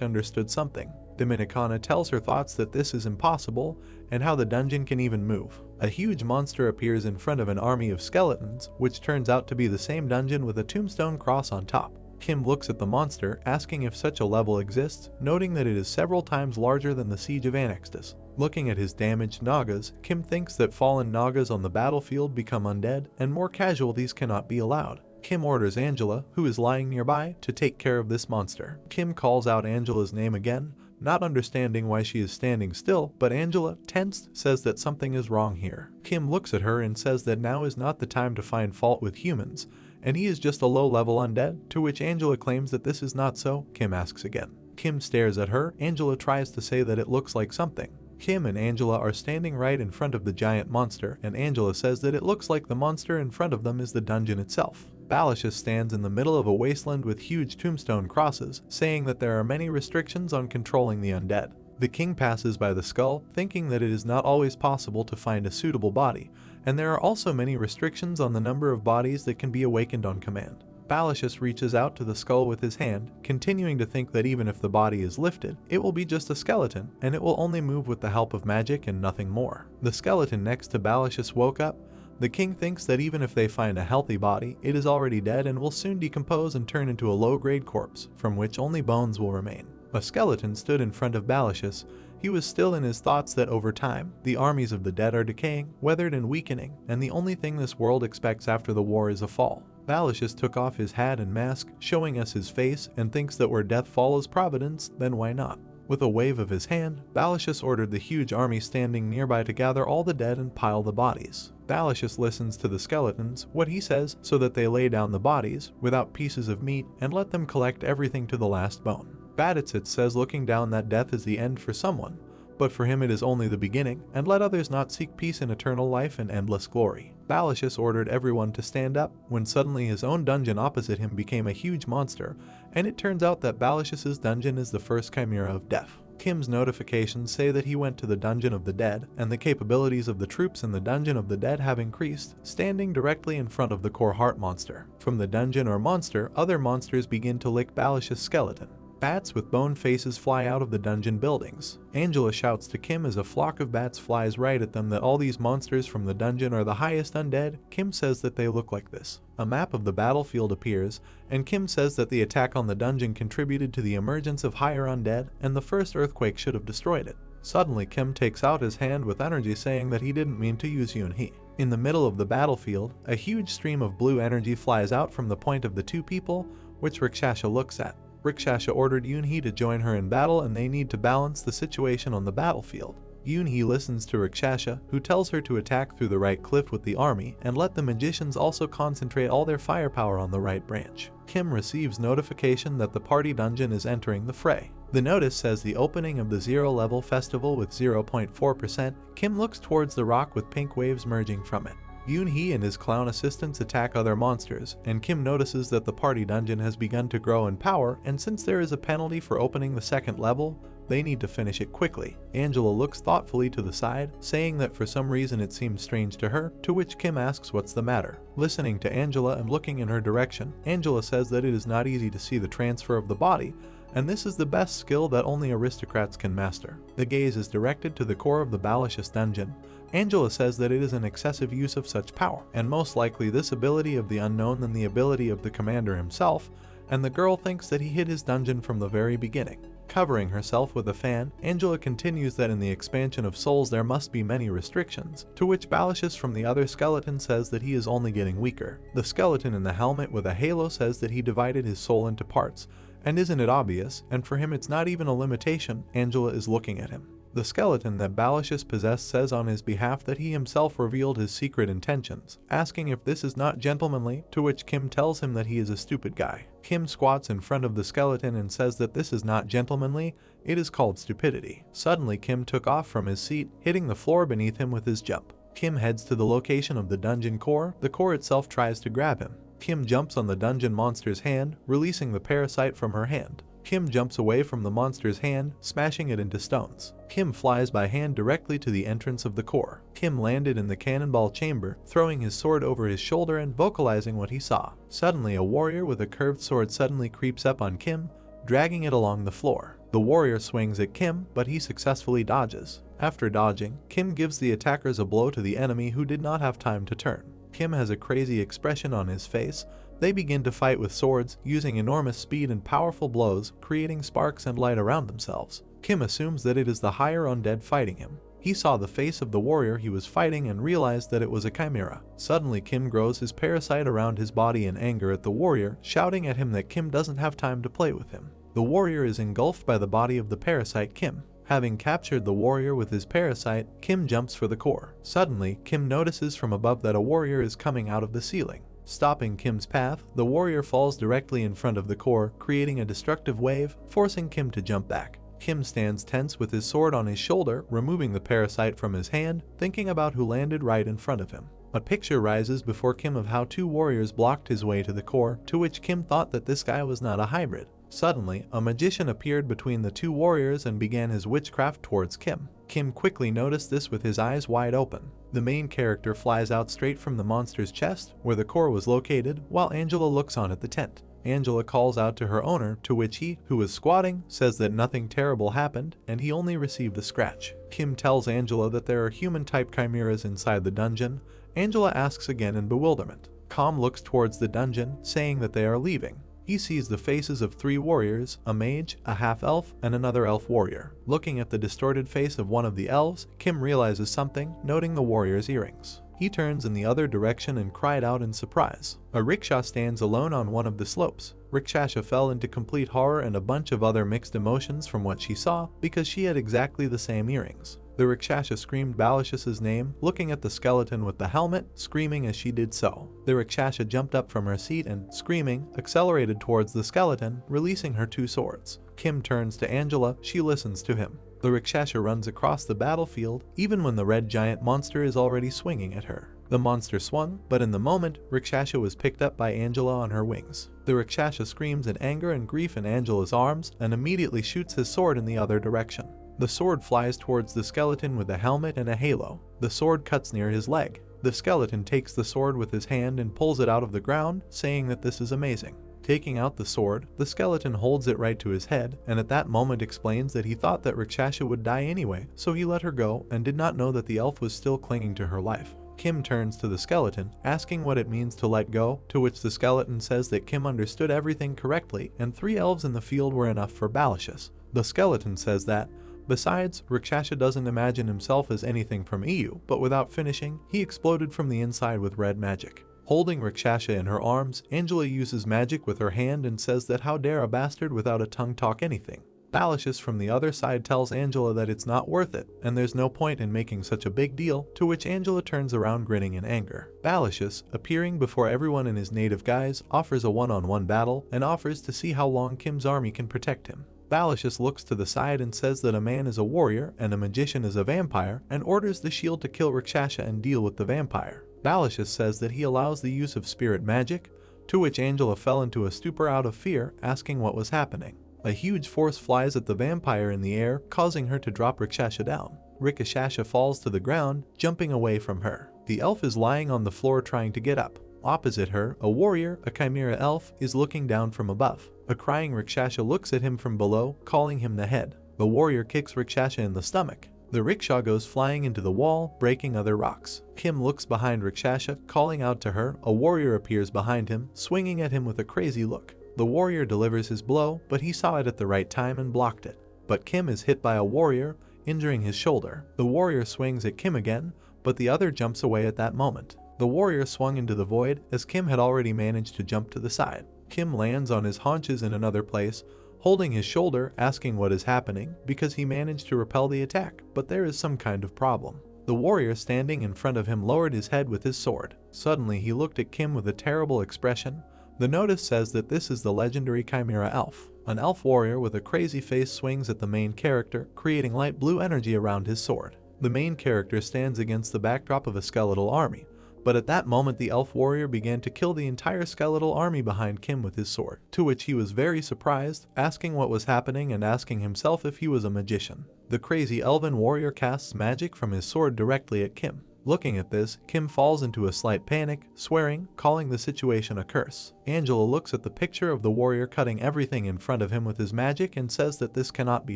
understood something. Dominicana tells her thoughts that this is impossible, and how the dungeon can even move. A huge monster appears in front of an army of skeletons, which turns out to be the same dungeon with a tombstone cross on top. Kim looks at the monster, asking if such a level exists, noting that it is several times larger than the Siege of Annextus. Looking at his damaged Nagas, Kim thinks that fallen Nagas on the battlefield become undead, and more casualties cannot be allowed. Kim orders Angela, who is lying nearby, to take care of this monster. Kim calls out Angela's name again, not understanding why she is standing still, but Angela, tensed, says that something is wrong here. Kim looks at her and says that now is not the time to find fault with humans, and he is just a low-level undead, to which Angela claims that this is not so. Kim asks again. Kim stares at her. Angela tries to say that it looks like something. Kim and Angela are standing right in front of the giant monster, and Angela says that it looks like the monster in front of them is the dungeon itself. Belicious stands in the middle of a wasteland with huge tombstone crosses, saying that there are many restrictions on controlling the undead. The king passes by the skull, thinking that it is not always possible to find a suitable body, and there are also many restrictions on the number of bodies that can be awakened on command. Belicious reaches out to the skull with his hand, continuing to think that even if the body is lifted, it will be just a skeleton, and it will only move with the help of magic and nothing more. The skeleton next to Belicious woke up. The king thinks that even if they find a healthy body, it is already dead and will soon decompose and turn into a low-grade corpse, from which only bones will remain. A skeleton stood in front of Belicious. He was still in his thoughts that over time, the armies of the dead are decaying, weathered and weakening, and the only thing this world expects after the war is a fall. Belicious took off his hat and mask, showing us his face, and thinks that where death follows providence, then why not? With a wave of his hand, Belicious ordered the huge army standing nearby to gather all the dead and pile the bodies. Belicious listens to the skeletons, what he says, so that they lay down the bodies, without pieces of meat, and let them collect everything to the last bone. Baditsit says looking down that death is the end for someone, but for him it is only the beginning, and let others not seek peace in eternal life and endless glory. Belicious ordered everyone to stand up, when suddenly his own dungeon opposite him became a huge monster, and it turns out that Belicious's dungeon is the first chimera of death. Kim's notifications say that he went to the Dungeon of the Dead, and the capabilities of the troops in the Dungeon of the Dead have increased, standing directly in front of the core heart monster. From the dungeon or monster, other monsters begin to lick Belicious' skeleton. Bats with bone faces fly out of the dungeon buildings. Angela shouts to Kim as a flock of bats flies right at them that all these monsters from the dungeon are the highest undead. Kim says that they look like this. A map of the battlefield appears, and Kim says that the attack on the dungeon contributed to the emergence of higher undead, and the first earthquake should have destroyed it. Suddenly, Kim takes out his hand with energy, saying that he didn't mean to use Yun-hee. In the middle of the battlefield, a huge stream of blue energy flies out from the point of the two people, which Rikshasha looks at. Rikshasha ordered Yun-hee to join her in battle, and they need to balance the situation on the battlefield. Yun-hee listens to Rikshasha, who tells her to attack through the right cliff with the army and let the magicians also concentrate all their firepower on the right branch. Kim receives notification that the party dungeon is entering the fray. The notice says the opening of the 0-level festival with 0.4%. Kim looks towards the rock with pink waves merging from it. Yun-hee and his clown assistants attack other monsters, and Kim notices that the party dungeon has begun to grow in power, and since there is a penalty for opening the second level, They need to finish it quickly. Angela looks thoughtfully to the side, saying that for some reason it seems strange to her, to which Kim asks what's the matter. Listening to Angela and looking in her direction, Angela says that it is not easy to see the transfer of the body, and this is the best skill that only aristocrats can master. The gaze is directed to the core of the Balashus dungeon. Angela says that it is an excessive use of such power, and most likely this ability of the unknown than the ability of the commander himself, and the girl thinks that he hid his dungeon from the very beginning. Covering herself with a fan, Angela continues that in the expansion of souls there must be many restrictions, to which Balashus from the other skeleton says that he is only getting weaker. The skeleton in the helmet with a halo says that he divided his soul into parts, and isn't it obvious, and for him it's not even a limitation. Angela is looking at him. The skeleton that Balashus possessed says on his behalf that he himself revealed his secret intentions, asking if this is not gentlemanly, to which Kim tells him that he is a stupid guy. Kim squats in front of the skeleton and says that this is not gentlemanly, it is called stupidity. Suddenly Kim took off from his seat, hitting the floor beneath him with his jump. Kim heads to the location of the dungeon core. The core itself tries to grab him. Kim jumps on the dungeon monster's hand, releasing the parasite from her hand. Kim jumps away from the monster's hand, smashing it into stones. Kim flies by hand directly to the entrance of the core. Kim landed in the cannonball chamber, throwing his sword over his shoulder and vocalizing what he saw. Suddenly, a warrior with a curved sword suddenly creeps up on Kim, dragging it along the floor. The warrior swings at Kim, but he successfully dodges. After dodging, Kim gives the attackers a blow to the enemy who did not have time to turn. Kim has a crazy expression on his face. They begin to fight with swords, using enormous speed and powerful blows, creating sparks and light around themselves. Kim assumes that it is the higher undead fighting him. He saw the face of the warrior he was fighting and realized that it was a chimera. Suddenly Kim grows his parasite around his body in anger at the warrior, shouting at him that Kim doesn't have time to play with him. The warrior is engulfed by the body of the parasite Kim. Having captured the warrior with his parasite, Kim jumps for the core. Suddenly, Kim notices from above that a warrior is coming out of the ceiling. Stopping Kim's path, the warrior falls directly in front of the core, creating a destructive wave, forcing Kim to jump back. Kim stands tense with his sword on his shoulder, removing the parasite from his hand, thinking about who landed right in front of him. A picture rises before Kim of how two warriors blocked his way to the core, to which Kim thought that this guy was not a hybrid. Suddenly, a magician appeared between the two warriors and began his witchcraft towards Kim. Kim quickly noticed this with his eyes wide open. The main character flies out straight from the monster's chest, where the core was located, while Angela looks on at the tent. Angela calls out to her owner, to which he, who was squatting, says that nothing terrible happened, and he only received a scratch. Kim tells Angela that there are human-type chimeras inside the dungeon. Angela asks again in bewilderment. Calm looks towards the dungeon, saying that they are leaving. He sees the faces of three warriors, a mage, a half-elf, and another elf warrior. Looking at the distorted face of one of the elves, Kim realizes something, noting the warrior's earrings. He turns in the other direction and cried out in surprise. A rickshaw stands alone on one of the slopes. Rikshasha fell into complete horror and a bunch of other mixed emotions from what she saw, because she had exactly the same earrings. The Rikshasha screamed Balashus's name, looking at the skeleton with the helmet, screaming as she did so. The Rikshasha jumped up from her seat and, screaming, accelerated towards the skeleton, releasing her two swords. Kim turns to Angela, she listens to him. The Rikshasha runs across the battlefield, even when the red giant monster is already swinging at her. The monster swung, but in the moment, Rikshasha was picked up by Angela on her wings. The Rikshasha screams in anger and grief in Angela's arms, and immediately shoots his sword in the other direction. The sword flies towards the skeleton with a helmet and a halo. The sword cuts near his leg. The skeleton takes the sword with his hand and pulls it out of the ground, saying that this is amazing. Taking out the sword, the skeleton holds it right to his head, and at that moment explains that he thought that Rikshasha would die anyway, so he let her go and did not know that the elf was still clinging to her life. Kim turns to the skeleton, asking what it means to let go, to which the skeleton says that Kim understood everything correctly and 3 elves in the field were enough for Balashus. The skeleton says that, besides, Rikshasha doesn't imagine himself as anything from EU, but without finishing, he exploded from the inside with red magic. Holding Rikshasha in her arms, Angela uses magic with her hand and says that how dare a bastard without a tongue talk anything. Balashus from the other side tells Angela that it's not worth it, and there's no point in making such a big deal, to which Angela turns around grinning in anger. Balashus, appearing before everyone in his native guise, offers a one-on-one battle and offers to see how long Kim's army can protect him. Balashus looks to the side and says that a man is a warrior and a magician is a vampire, and orders the shield to kill Rikshasha and deal with the vampire. Balashus says that he allows the use of spirit magic, to which Angela fell into a stupor out of fear, asking what was happening. A huge force flies at the vampire in the air, causing her to drop Rakshasha down. Rakshasha falls to the ground, jumping away from her. The elf is lying on the floor trying to get up. Opposite her, a warrior, a chimera elf, is looking down from above. A crying Rakshasha looks at him from below, calling him the head. The warrior kicks Rakshasha in the stomach. The rickshaw goes flying into the wall, breaking other rocks. Kim looks behind Rakshasha, calling out to her. A warrior appears behind him, swinging at him with a crazy look. The warrior delivers his blow, but he saw it at the right time and blocked it. But Kim is hit by a warrior, injuring his shoulder. The warrior swings at Kim again, but the other jumps away at that moment. The warrior swung into the void, as Kim had already managed to jump to the side. Kim lands on his haunches in another place, holding his shoulder, asking what is happening, because he managed to repel the attack, but there is some kind of problem. The warrior standing in front of him lowered his head with his sword. Suddenly he looked at Kim with a terrible expression. The notice says that this is the legendary chimera elf. An elf warrior with a crazy face swings at the main character, creating light blue energy around his sword. The main character stands against the backdrop of a skeletal army, but at that moment the elf warrior began to kill the entire skeletal army behind Kim with his sword, to which he was very surprised, asking what was happening and asking himself if he was a magician. The crazy elven warrior casts magic from his sword directly at Kim. Looking at this, Kim falls into a slight panic, swearing, calling the situation a curse. Angela looks at the picture of the warrior cutting everything in front of him with his magic and says that this cannot be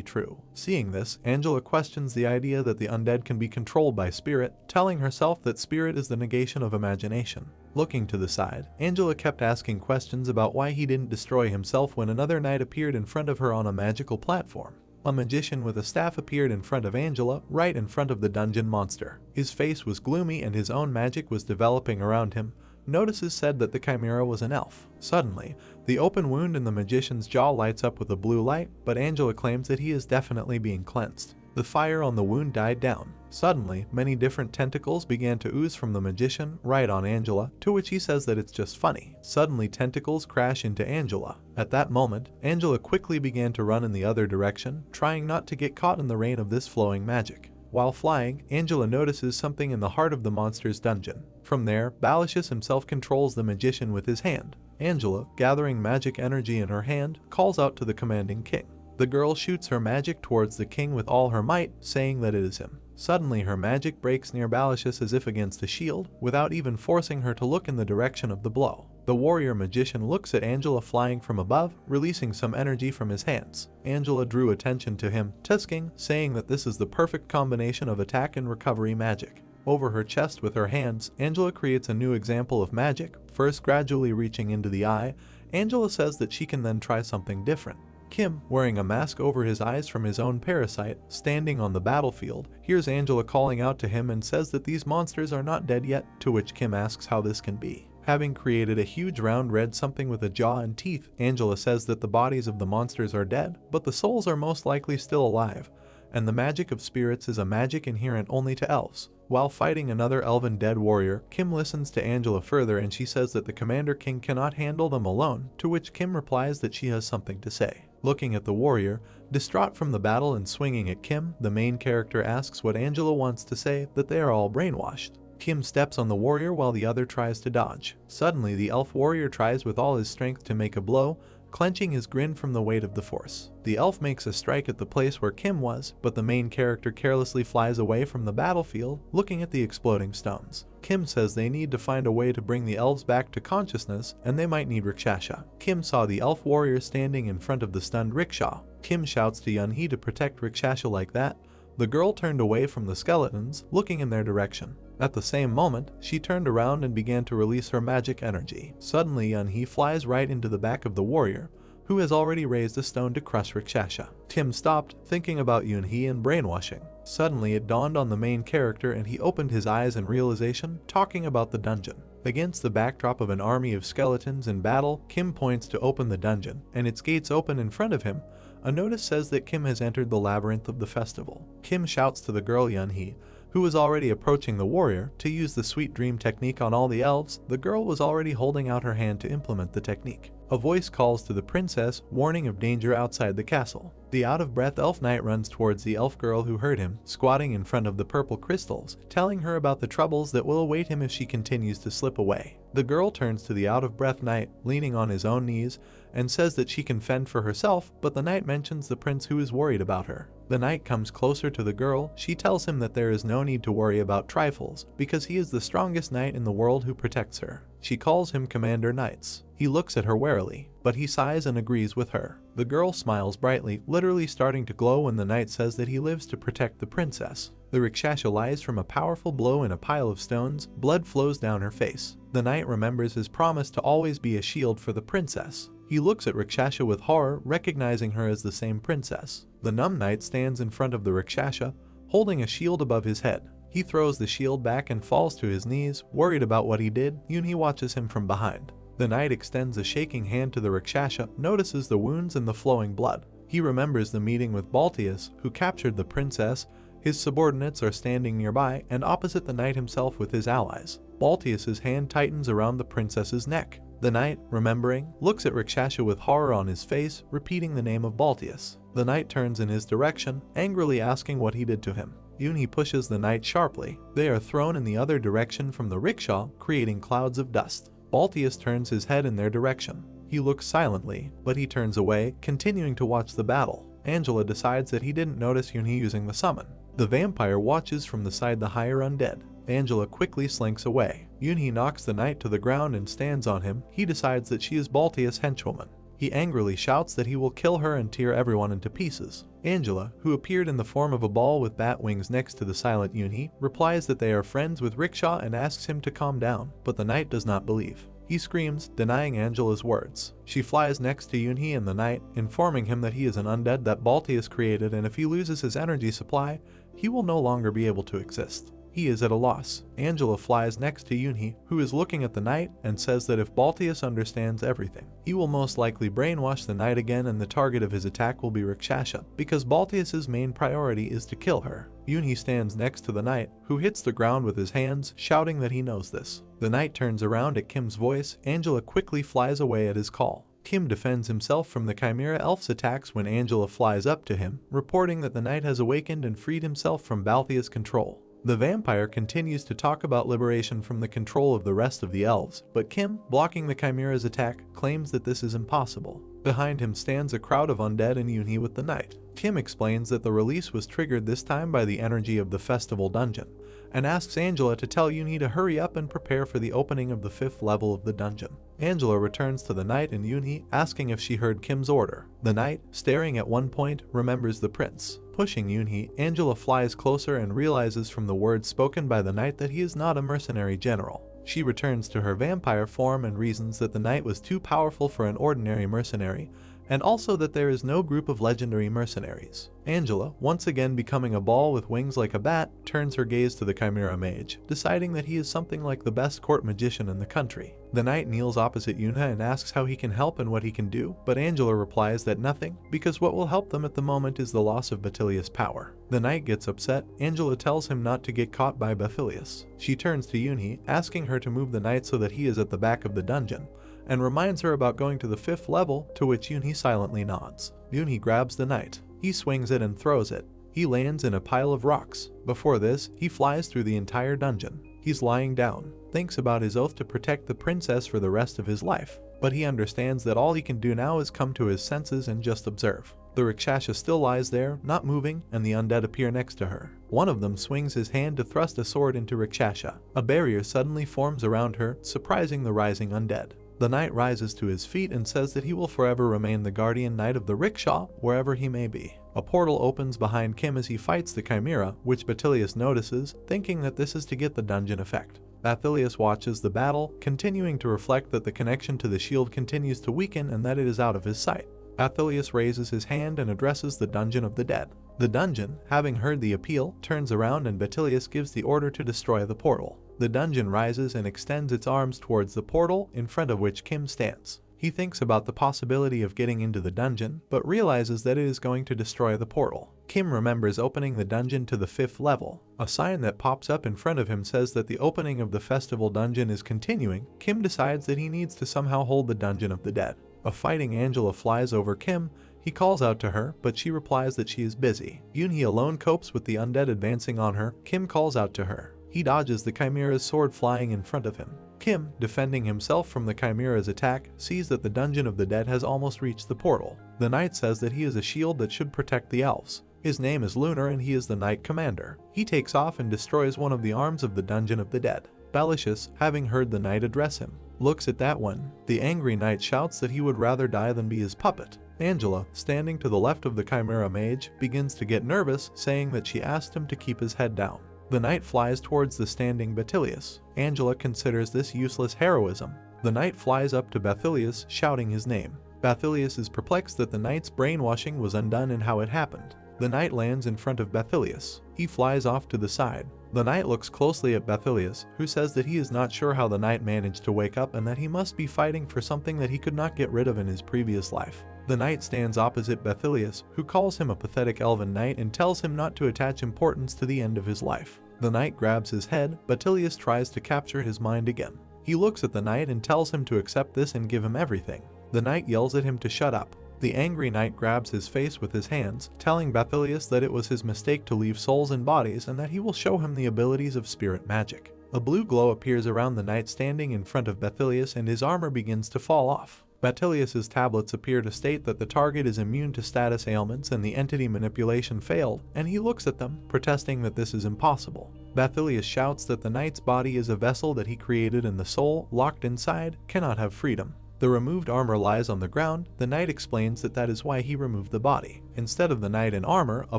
true. Seeing this, Angela questions the idea that the undead can be controlled by spirit, telling herself that spirit is the negation of imagination. Looking to the side, Angela kept asking questions about why he didn't destroy himself when another knight appeared in front of her on a magical platform. A magician with a staff appeared in front of Angela, right in front of the dungeon monster. His face was gloomy and his own magic was developing around him. Notices said that the chimera was an elf. Suddenly, the open wound in the magician's jaw lights up with a blue light, but Angela claims that he is definitely being cleansed. The fire on the wound died down. Suddenly, many different tentacles began to ooze from the magician, right on Angela, to which he says that it's just funny. Suddenly, tentacles crash into Angela. At that moment, Angela quickly began to run in the other direction, trying not to get caught in the rain of this flowing magic. While flying, Angela notices something in the heart of the monster's dungeon. From there, Balashus himself controls the magician with his hand. Angela, gathering magic energy in her hand, calls out to the commanding king. The girl shoots her magic towards the king with all her might, saying that it is him. Suddenly her magic breaks near Balashus as if against a shield, without even forcing her to look in the direction of the blow. The warrior magician looks at Angela flying from above, releasing some energy from his hands. Angela drew attention to him, tusking, saying that this is the perfect combination of attack and recovery magic. Over her chest with her hands, Angela creates a new example of magic, first gradually reaching into the eye. Angela says that she can then try something different. Kim, wearing a mask over his eyes from his own parasite, standing on the battlefield, hears Angela calling out to him and says that these monsters are not dead yet, to which Kim asks how this can be. Having created a huge round red something with a jaw and teeth, Angela says that the bodies of the monsters are dead, but the souls are most likely still alive, and the magic of spirits is a magic inherent only to elves. While fighting another elven dead warrior, Kim listens to Angela further and she says that the Commander King cannot handle them alone, to which Kim replies that she has something to say. Looking at the warrior, distraught from the battle and swinging at Kim, the main character asks what Angela wants to say, that they are all brainwashed. Kim steps on the warrior while the other tries to dodge. Suddenly, the elf warrior tries with all his strength to make a blow, clenching his grin from the weight of the force. The elf makes a strike at the place where Kim was, but the main character carelessly flies away from the battlefield, looking at the exploding stones. Kim says they need to find a way to bring the elves back to consciousness, and they might need Rakshasha. Kim saw the elf warrior standing in front of the stunned rickshaw. Kim shouts to Yunhee to protect Rakshasha like that. The girl turned away from the skeletons, looking in their direction. At the same moment, she turned around and began to release her magic energy. Suddenly, Yunhee flies right into the back of the warrior, who has already raised a stone to crush Rakshasha. Kim stopped, thinking about Yunhee and brainwashing. Suddenly, it dawned on the main character and he opened his eyes in realization, talking about the dungeon. Against the backdrop of an army of skeletons in battle, Kim points to open the dungeon, and its gates open in front of him. A notice says that Kim has entered the labyrinth of the festival. Kim shouts to the girl Yunhee, who was already approaching the warrior, to use the sweet dream technique on all the elves. The girl was already holding out her hand to implement the technique. A voice calls to the princess, warning of danger outside the castle. The out-of-breath elf knight runs towards the elf girl who heard him, squatting in front of the purple crystals, telling her about the troubles that will await him if she continues to slip away. The girl turns to the out-of-breath knight, leaning on his own knees, and says that she can fend for herself, but the knight mentions the prince who is worried about her. The knight comes closer to the girl. She tells him that there is no need to worry about trifles, because he is the strongest knight in the world who protects her. She calls him Commander Knights. He looks at her warily, but he sighs and agrees with her. The girl smiles brightly, literally starting to glow when the knight says that he lives to protect the princess. The Rakshasa lies from a powerful blow in a pile of stones. Blood flows down her face. The knight remembers his promise to always be a shield for the princess. He looks at Rakshasa with horror, recognizing her as the same princess. The numb knight stands in front of the Rakshasa, holding a shield above his head. He throws the shield back and falls to his knees, worried about what he did. Yunhee watches him from behind. The knight extends a shaking hand to the Rakshasa, notices the wounds and the flowing blood. He remembers the meeting with Baltius, who captured the princess. His subordinates are standing nearby, and opposite the knight himself with his allies. Baltius's hand tightens around the princess's neck. The knight, remembering, looks at Rakshasa with horror on his face, repeating the name of Baltius. The knight turns in his direction, angrily asking what he did to him. Yunhee pushes the knight sharply. They are thrown in the other direction from the rickshaw, creating clouds of dust. Baltius turns his head in their direction. He looks silently, but he turns away, continuing to watch the battle. Angela decides that he didn't notice Yunhee using the summon. The vampire watches from the side the higher undead. Angela quickly slinks away. Yunhee knocks the knight to the ground and stands on him. He decides that she is Baltius' henchwoman. He angrily shouts that he will kill her and tear everyone into pieces. Angela, who appeared in the form of a ball with bat wings next to the silent Yunhee, replies that they are friends with Rickshaw and asks him to calm down, but the knight does not believe. He screams, denying Angela's words. She flies next to Yunhee and the knight, informing him that he is an undead that Baltius created, and if he loses his energy supply, he will no longer be able to exist. He is at a loss. Angela flies next to Yunhee, who is looking at the knight, and says that if Baltius understands everything, he will most likely brainwash the knight again, and the target of his attack will be Rakshasa, because Baltius's main priority is to kill her. Yunhee stands next to the knight, who hits the ground with his hands, shouting that he knows this. The knight turns around at Kim's voice. Angela quickly flies away at his call. Kim defends himself from the Chimera Elf's attacks when Angela flies up to him, reporting that the knight has awakened and freed himself from Balthia's control. The vampire continues to talk about liberation from the control of the rest of the elves, but Kim, blocking the Chimera's attack, claims that this is impossible. Behind him stands a crowd of undead and Yunhee with the knight. Kim explains that the release was triggered this time by the energy of the festival dungeon, and asks Angela to tell Yunhee to hurry up and prepare for the opening of the 5th level of the dungeon. Angela returns to the knight and Yunhee, asking if she heard Kim's order. The knight, staring at one point, remembers the prince. Pushing Yunhee, Angela flies closer and realizes from the words spoken by the knight that he is not a mercenary general. She returns to her vampire form and reasons that the knight was too powerful for an ordinary mercenary, and also that there is no group of legendary mercenaries. Angela, once again becoming a ball with wings like a bat, turns her gaze to the Chimera Mage, deciding that he is something like the best court magician in the country. The knight kneels opposite Yunhee and asks how he can help and what he can do, but Angela replies that nothing, because what will help them at the moment is the loss of Bathilius' power. The knight gets upset. Angela tells him not to get caught by Bathilius. She turns to Yunhee, asking her to move the knight so that he is at the back of the dungeon, and reminds her about going to the 5th level, to which Yunhee silently nods. Yunhee grabs the knight. He swings it and throws it. He lands in a pile of rocks. Before this, he flies through the entire dungeon. He's lying down, thinks about his oath to protect the princess for the rest of his life, but he understands that all he can do now is come to his senses and just observe. The Rakshasa still lies there, not moving, and the undead appear next to her. One of them swings his hand to thrust a sword into Rakshasa. A barrier suddenly forms around her, surprising the rising undead. The knight rises to his feet and says that he will forever remain the guardian knight of the rickshaw, wherever he may be. A portal opens behind Kim as he fights the Chimera, which Bathilius notices, thinking that this is to get the dungeon effect. Bathilius watches the battle, continuing to reflect that the connection to the shield continues to weaken and that it is out of his sight. Bathilius raises his hand and addresses the dungeon of the dead. The dungeon, having heard the appeal, turns around and Bathilius gives the order to destroy the portal. The dungeon rises and extends its arms towards the portal, in front of which Kim stands. He thinks about the possibility of getting into the dungeon, but realizes that it is going to destroy the portal. Kim remembers opening the dungeon to the 5th level. A sign that pops up in front of him says that the opening of the festival dungeon is continuing. Kim decides that he needs to somehow hold the dungeon of the dead. A fighting Angela flies over Kim. He calls out to her, but she replies that she is busy. Yoonhee alone copes with the undead advancing on her. Kim calls out to her. He dodges the Chimera's sword flying in front of him. Kim, defending himself from the Chimera's attack, sees that the Dungeon of the Dead has almost reached the portal. The knight says that he is a shield that should protect the elves. His name is Lunar and he is the knight commander. He takes off and destroys one of the arms of the Dungeon of the Dead. Belicious, having heard the knight address him, looks at that one. The angry knight shouts that he would rather die than be his puppet. Angela, standing to the left of the Chimera mage, begins to get nervous, saying that she asked him to keep his head down. The knight flies towards the standing Bathilius. Angela considers this useless heroism. The knight flies up to Bathilius, shouting his name. Bathilius is perplexed that the knight's brainwashing was undone and how it happened. The knight lands in front of Bathilius. He flies off to the side. The knight looks closely at Bathilius, who says that he is not sure how the knight managed to wake up and that he must be fighting for something that he could not get rid of in his previous life. The knight stands opposite Bathilius, who calls him a pathetic elven knight and tells him not to attach importance to the end of his life. The knight grabs his head. Bathilius tries to capture his mind again. He looks at the knight and tells him to accept this and give him everything. The knight yells at him to shut up. The angry knight grabs his face with his hands, telling Bathilius that it was his mistake to leave souls in bodies and that he will show him the abilities of spirit magic. A blue glow appears around the knight standing in front of Bathilius and his armor begins to fall off. Bathilius's tablets appear to state that the target is immune to status ailments and the entity manipulation failed, and he looks at them, protesting that this is impossible. Bathilius shouts that the knight's body is a vessel that he created and the soul, locked inside, cannot have freedom. The removed armor lies on the ground. The knight explains that that is why he removed the body. Instead of the knight in armor, a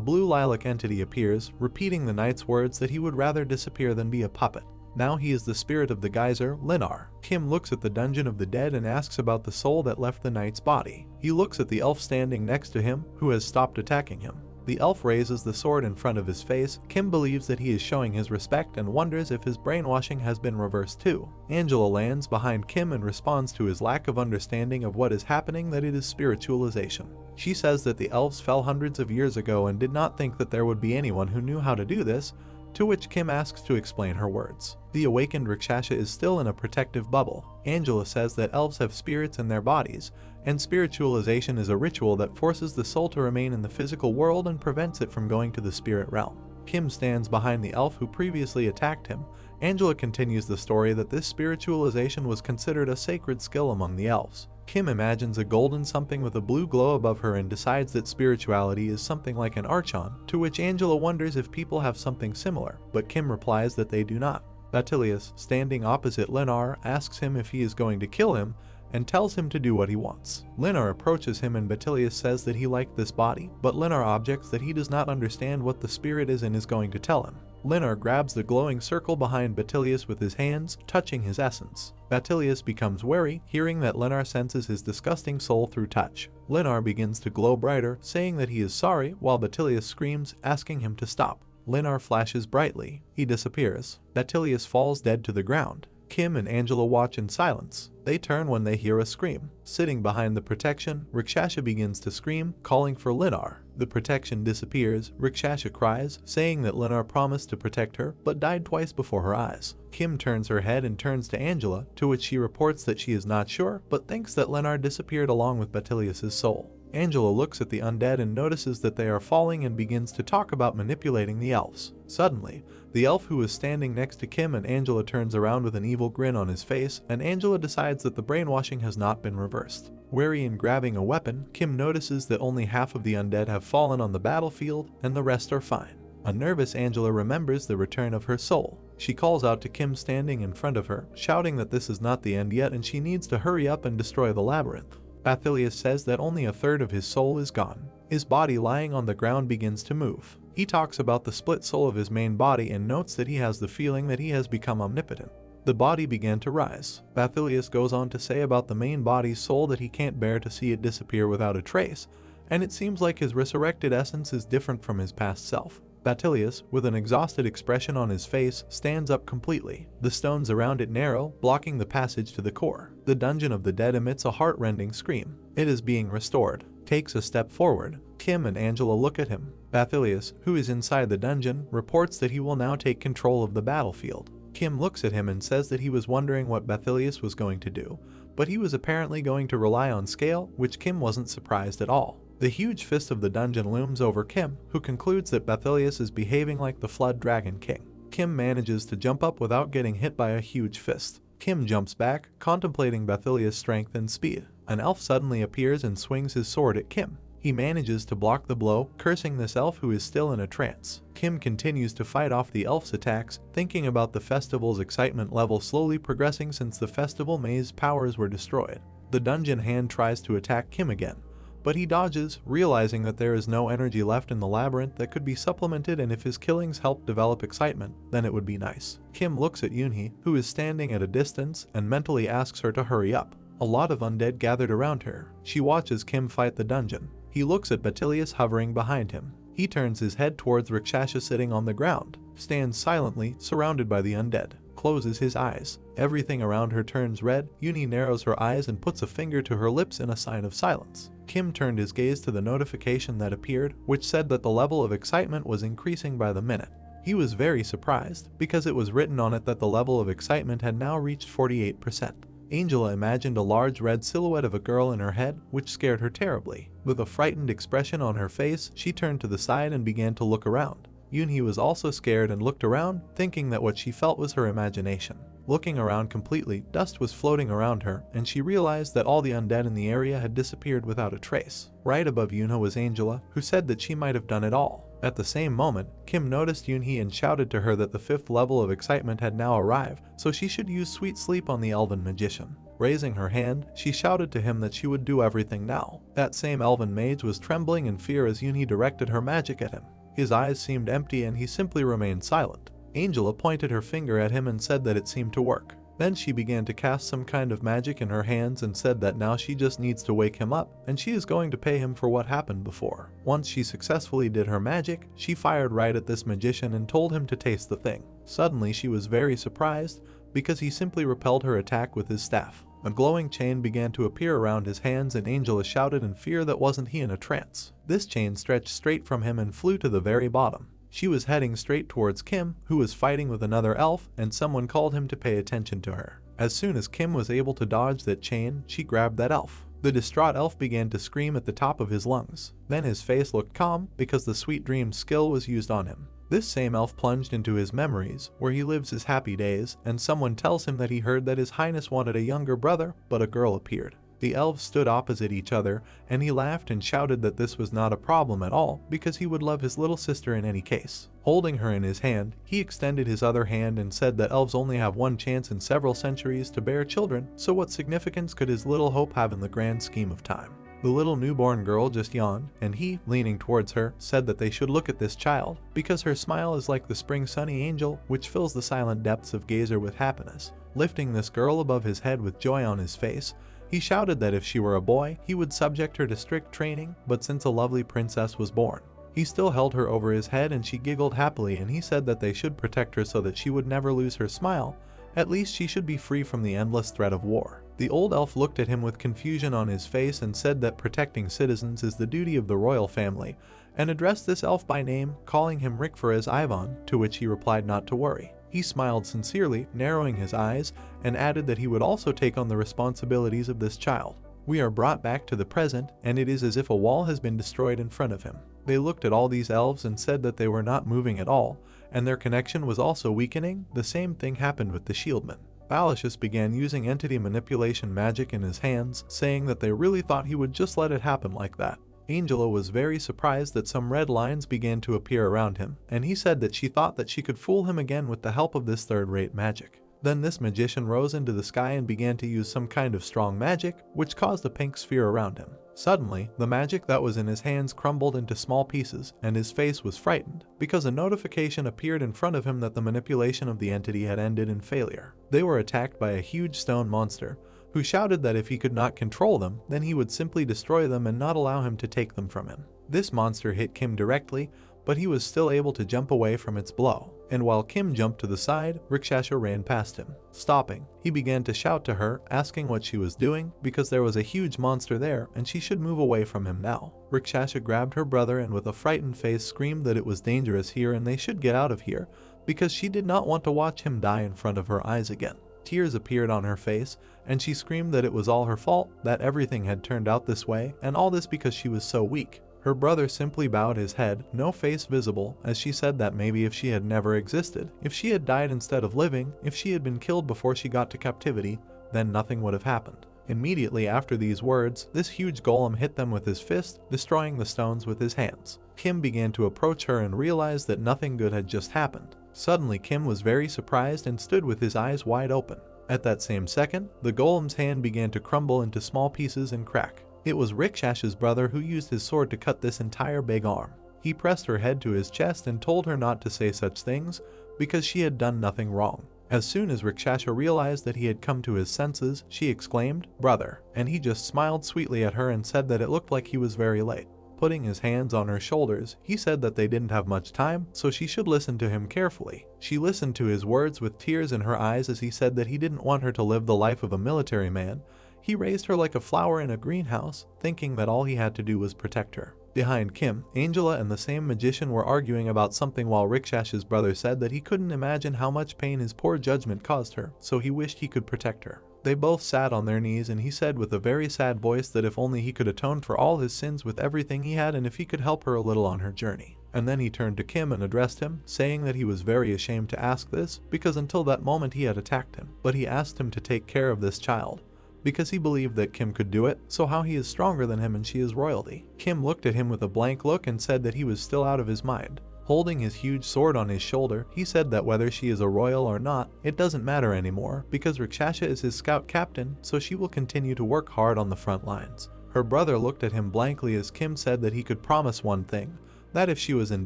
blue lilac entity appears, repeating the knight's words that he would rather disappear than be a puppet. Now he is the spirit of the geyser, Linar. Kim looks at the Dungeon of the Dead and asks about the soul that left the knight's body. He looks at the elf standing next to him, who has stopped attacking him. The elf raises the sword in front of his face. Kim believes that he is showing his respect and wonders if his brainwashing has been reversed too. Angela lands behind Kim and responds to his lack of understanding of what is happening that it is spiritualization. She says that the elves fell hundreds of years ago and did not think that there would be anyone who knew how to do this, to which Kim asks to explain her words. The awakened Rakshasa is still in a protective bubble. Angela says that elves have spirits in their bodies, and spiritualization is a ritual that forces the soul to remain in the physical world and prevents it from going to the spirit realm. Kim stands behind the elf who previously attacked him. Angela continues the story that this spiritualization was considered a sacred skill among the elves. Kim imagines a golden something with a blue glow above her and decides that spirituality is something like an archon, to which Angela wonders if people have something similar, but Kim replies that they do not. Bathilius, standing opposite Linar, asks him if he is going to kill him, and tells him to do what he wants. Linar approaches him and Bathilius says that he liked this body, but Linar objects that he does not understand what the spirit is and is going to tell him. Linar grabs the glowing circle behind Bathilius with his hands, touching his essence. Bathilius becomes wary, hearing that Linar senses his disgusting soul through touch. Linar begins to glow brighter, saying that he is sorry, while Bathilius screams, asking him to stop. Linar flashes brightly. He disappears. Bathilius falls dead to the ground. Kim and Angela watch in silence. They turn when they hear a scream. Sitting behind the protection, Rakshasa begins to scream, calling for Linar. The protection disappears. Rakshasa cries, saying that Linar promised to protect her, but died twice before her eyes. Kim turns her head and turns to Angela, to which she reports that she is not sure, but thinks that Linar disappeared along with Bathilius' soul. Angela looks at the undead and notices that they are falling and begins to talk about manipulating the elves. Suddenly, the elf who is standing next to Kim and Angela turns around with an evil grin on his face, and Angela decides that the brainwashing has not been reversed. Wary in grabbing a weapon, Kim notices that only half of the undead have fallen on the battlefield and the rest are fine. A nervous Angela remembers the return of her soul. She calls out to Kim standing in front of her, shouting that this is not the end yet and she needs to hurry up and destroy the labyrinth. Bathilius says that only a third of his soul is gone. His body lying on the ground begins to move. He talks about the split soul of his main body and notes that he has the feeling that he has become omnipotent. The body began to rise. Bathilius goes on to say about the main body's soul that he can't bear to see it disappear without a trace, and it seems like his resurrected essence is different from his past self. Bathilius, with an exhausted expression on his face, stands up completely. The stones around it narrow, blocking the passage to the core. The Dungeon of the Dead emits a heart-rending scream. It is being restored. Takes a step forward. Kim and Angela look at him. Bathilius, who is inside the dungeon, reports that he will now take control of the battlefield. Kim looks at him and says that he was wondering what Bathilius was going to do, but he was apparently going to rely on scale, which Kim wasn't surprised at all. The huge fist of the dungeon looms over Kim, who concludes that Bethelius is behaving like the Flood Dragon King. Kim manages to jump up without getting hit by a huge fist. Kim jumps back, contemplating Bethelius' strength and speed. An elf suddenly appears and swings his sword at Kim. He manages to block the blow, cursing this elf who is still in a trance. Kim continues to fight off the elf's attacks, thinking about the festival's excitement level slowly progressing since the festival maze's powers were destroyed. The dungeon hand tries to attack Kim again, but he dodges, realizing that there is no energy left in the labyrinth that could be supplemented, and if his killings help develop excitement, then it would be nice. Kim looks at Yoonhee, who is standing at a distance, and mentally asks her to hurry up. A lot of undead gathered around her. She watches Kim fight the dungeon. He looks at Bethelius hovering behind him. He turns his head towards Rakshasa sitting on the ground, stands silently, surrounded by the undead, closes his eyes. Everything around her turns red. Yoonhee narrows her eyes and puts a finger to her lips in a sign of silence. Kim turned his gaze to the notification that appeared, which said that the level of excitement was increasing by the minute. He was very surprised, because it was written on it that the level of excitement had now reached 48%. Angela imagined a large red silhouette of a girl in her head, which scared her terribly. With a frightened expression on her face, she turned to the side and began to look around. Yoonhee was also scared and looked around, thinking that what she felt was her imagination. Looking around completely, dust was floating around her, and she realized that all the undead in the area had disappeared without a trace. Right above Yoonhee was Angela, who said that she might have done it all. At the same moment, Kim noticed Yoonhee and shouted to her that the 5th level of excitement had now arrived, so she should use Sweet Sleep on the elven magician. Raising her hand, she shouted to him that she would do everything now. That same elven mage was trembling in fear as Yoonhee directed her magic at him. His eyes seemed empty and he simply remained silent. Angela pointed her finger at him and said that it seemed to work. Then she began to cast some kind of magic in her hands and said that now she just needs to wake him up, and she is going to pay him for what happened before. Once she successfully did her magic, she fired right at this magician and told him to taste the thing. Suddenly she was very surprised, because he simply repelled her attack with his staff. A glowing chain began to appear around his hands and Angela shouted in fear that wasn't he in a trance. This chain stretched straight from him and flew to the very bottom. She was heading straight towards Kim, who was fighting with another elf, and someone called him to pay attention to her. As soon as Kim was able to dodge that chain, she grabbed that elf. The distraught elf began to scream at the top of his lungs. Then his face looked calm, because the Sweet Dream skill was used on him. This same elf plunged into his memories, where he lives his happy days, and someone tells him that he heard that his highness wanted a younger brother, but a girl appeared. The elves stood opposite each other, and he laughed and shouted that this was not a problem at all, because he would love his little sister in any case. Holding her in his hand, he extended his other hand and said that elves only have one chance in several centuries to bear children, so what significance could his little hope have in the grand scheme of time? The little newborn girl just yawned, and he, leaning towards her, said that they should look at this child, because her smile is like the spring sunny angel, which fills the silent depths of Gazer with happiness. Lifting this girl above his head with joy on his face, he shouted that if she were a boy, he would subject her to strict training, but since a lovely princess was born, he still held her over his head and she giggled happily, and he said that they should protect her so that she would never lose her smile. At least she should be free from the endless threat of war. The old elf looked at him with confusion on his face and said that protecting citizens is the duty of the royal family, and addressed this elf by name, calling him Rickfer Ivan, to which he replied not to worry. He smiled sincerely, narrowing his eyes, and added that he would also take on the responsibilities of this child. We are brought back to the present, and it is as if a wall has been destroyed in front of him. They looked at all these elves and said that they were not moving at all, and their connection was also weakening. The same thing happened with the shieldman. Balashus began using entity manipulation magic in his hands, saying that they really thought he would just let it happen like that. Angela was very surprised that some red lines began to appear around him, and he said that she thought that she could fool him again with the help of this third-rate magic. Then this magician rose into the sky and began to use some kind of strong magic, which caused a pink sphere around him. Suddenly, the magic that was in his hands crumbled into small pieces, and his face was frightened, because a notification appeared in front of him that the manipulation of the entity had ended in failure. They were attacked by a huge stone monster, who shouted that if he could not control them, then he would simply destroy them and not allow him to take them from him. This monster hit Kim directly, but he was still able to jump away from its blow, and while Kim jumped to the side, Rakshasa ran past him. Stopping, he began to shout to her, asking what she was doing, because there was a huge monster there and she should move away from him now. Rakshasa grabbed her brother and with a frightened face screamed that it was dangerous here and they should get out of here, because she did not want to watch him die in front of her eyes again. Tears appeared on her face, and she screamed that it was all her fault, that everything had turned out this way, and all this because she was so weak. Her brother simply bowed his head, no face visible, as she said that maybe if she had never existed, if she had died instead of living, if she had been killed before she got to captivity, then nothing would have happened. Immediately after these words, this huge golem hit them with his fist, destroying the stones with his hands. Kim began to approach her and realized that nothing good had just happened. Suddenly Kim was very surprised and stood with his eyes wide open. At that same second, the golem's hand began to crumble into small pieces and crack. It was Rikshash's brother who used his sword to cut this entire big arm. He pressed her head to his chest and told her not to say such things, because she had done nothing wrong. As soon as Rikshasha realized that he had come to his senses, she exclaimed, "Brother," and he just smiled sweetly at her and said that it looked like he was very late. Putting his hands on her shoulders, he said that they didn't have much time, so she should listen to him carefully. She listened to his words with tears in her eyes as he said that he didn't want her to live the life of a military man. He raised her like a flower in a greenhouse, thinking that all he had to do was protect her. Behind Kim, Angela and the same magician were arguing about something while Rikshash's brother said that he couldn't imagine how much pain his poor judgment caused her, so he wished he could protect her. They both sat on their knees and he said with a very sad voice that if only he could atone for all his sins with everything he had and if he could help her a little on her journey. And then he turned to Kim and addressed him, saying that he was very ashamed to ask this, because until that moment he had attacked him, but he asked him to take care of this child, because he believed that Kim could do it, so how he is stronger than him and she is royalty. Kim looked at him with a blank look and said that he was still out of his mind. Holding his huge sword on his shoulder, he said that whether she is a royal or not, it doesn't matter anymore, because Rikshasha is his scout captain, so she will continue to work hard on the front lines. Her brother looked at him blankly as Kim said that he could promise one thing, that if she was in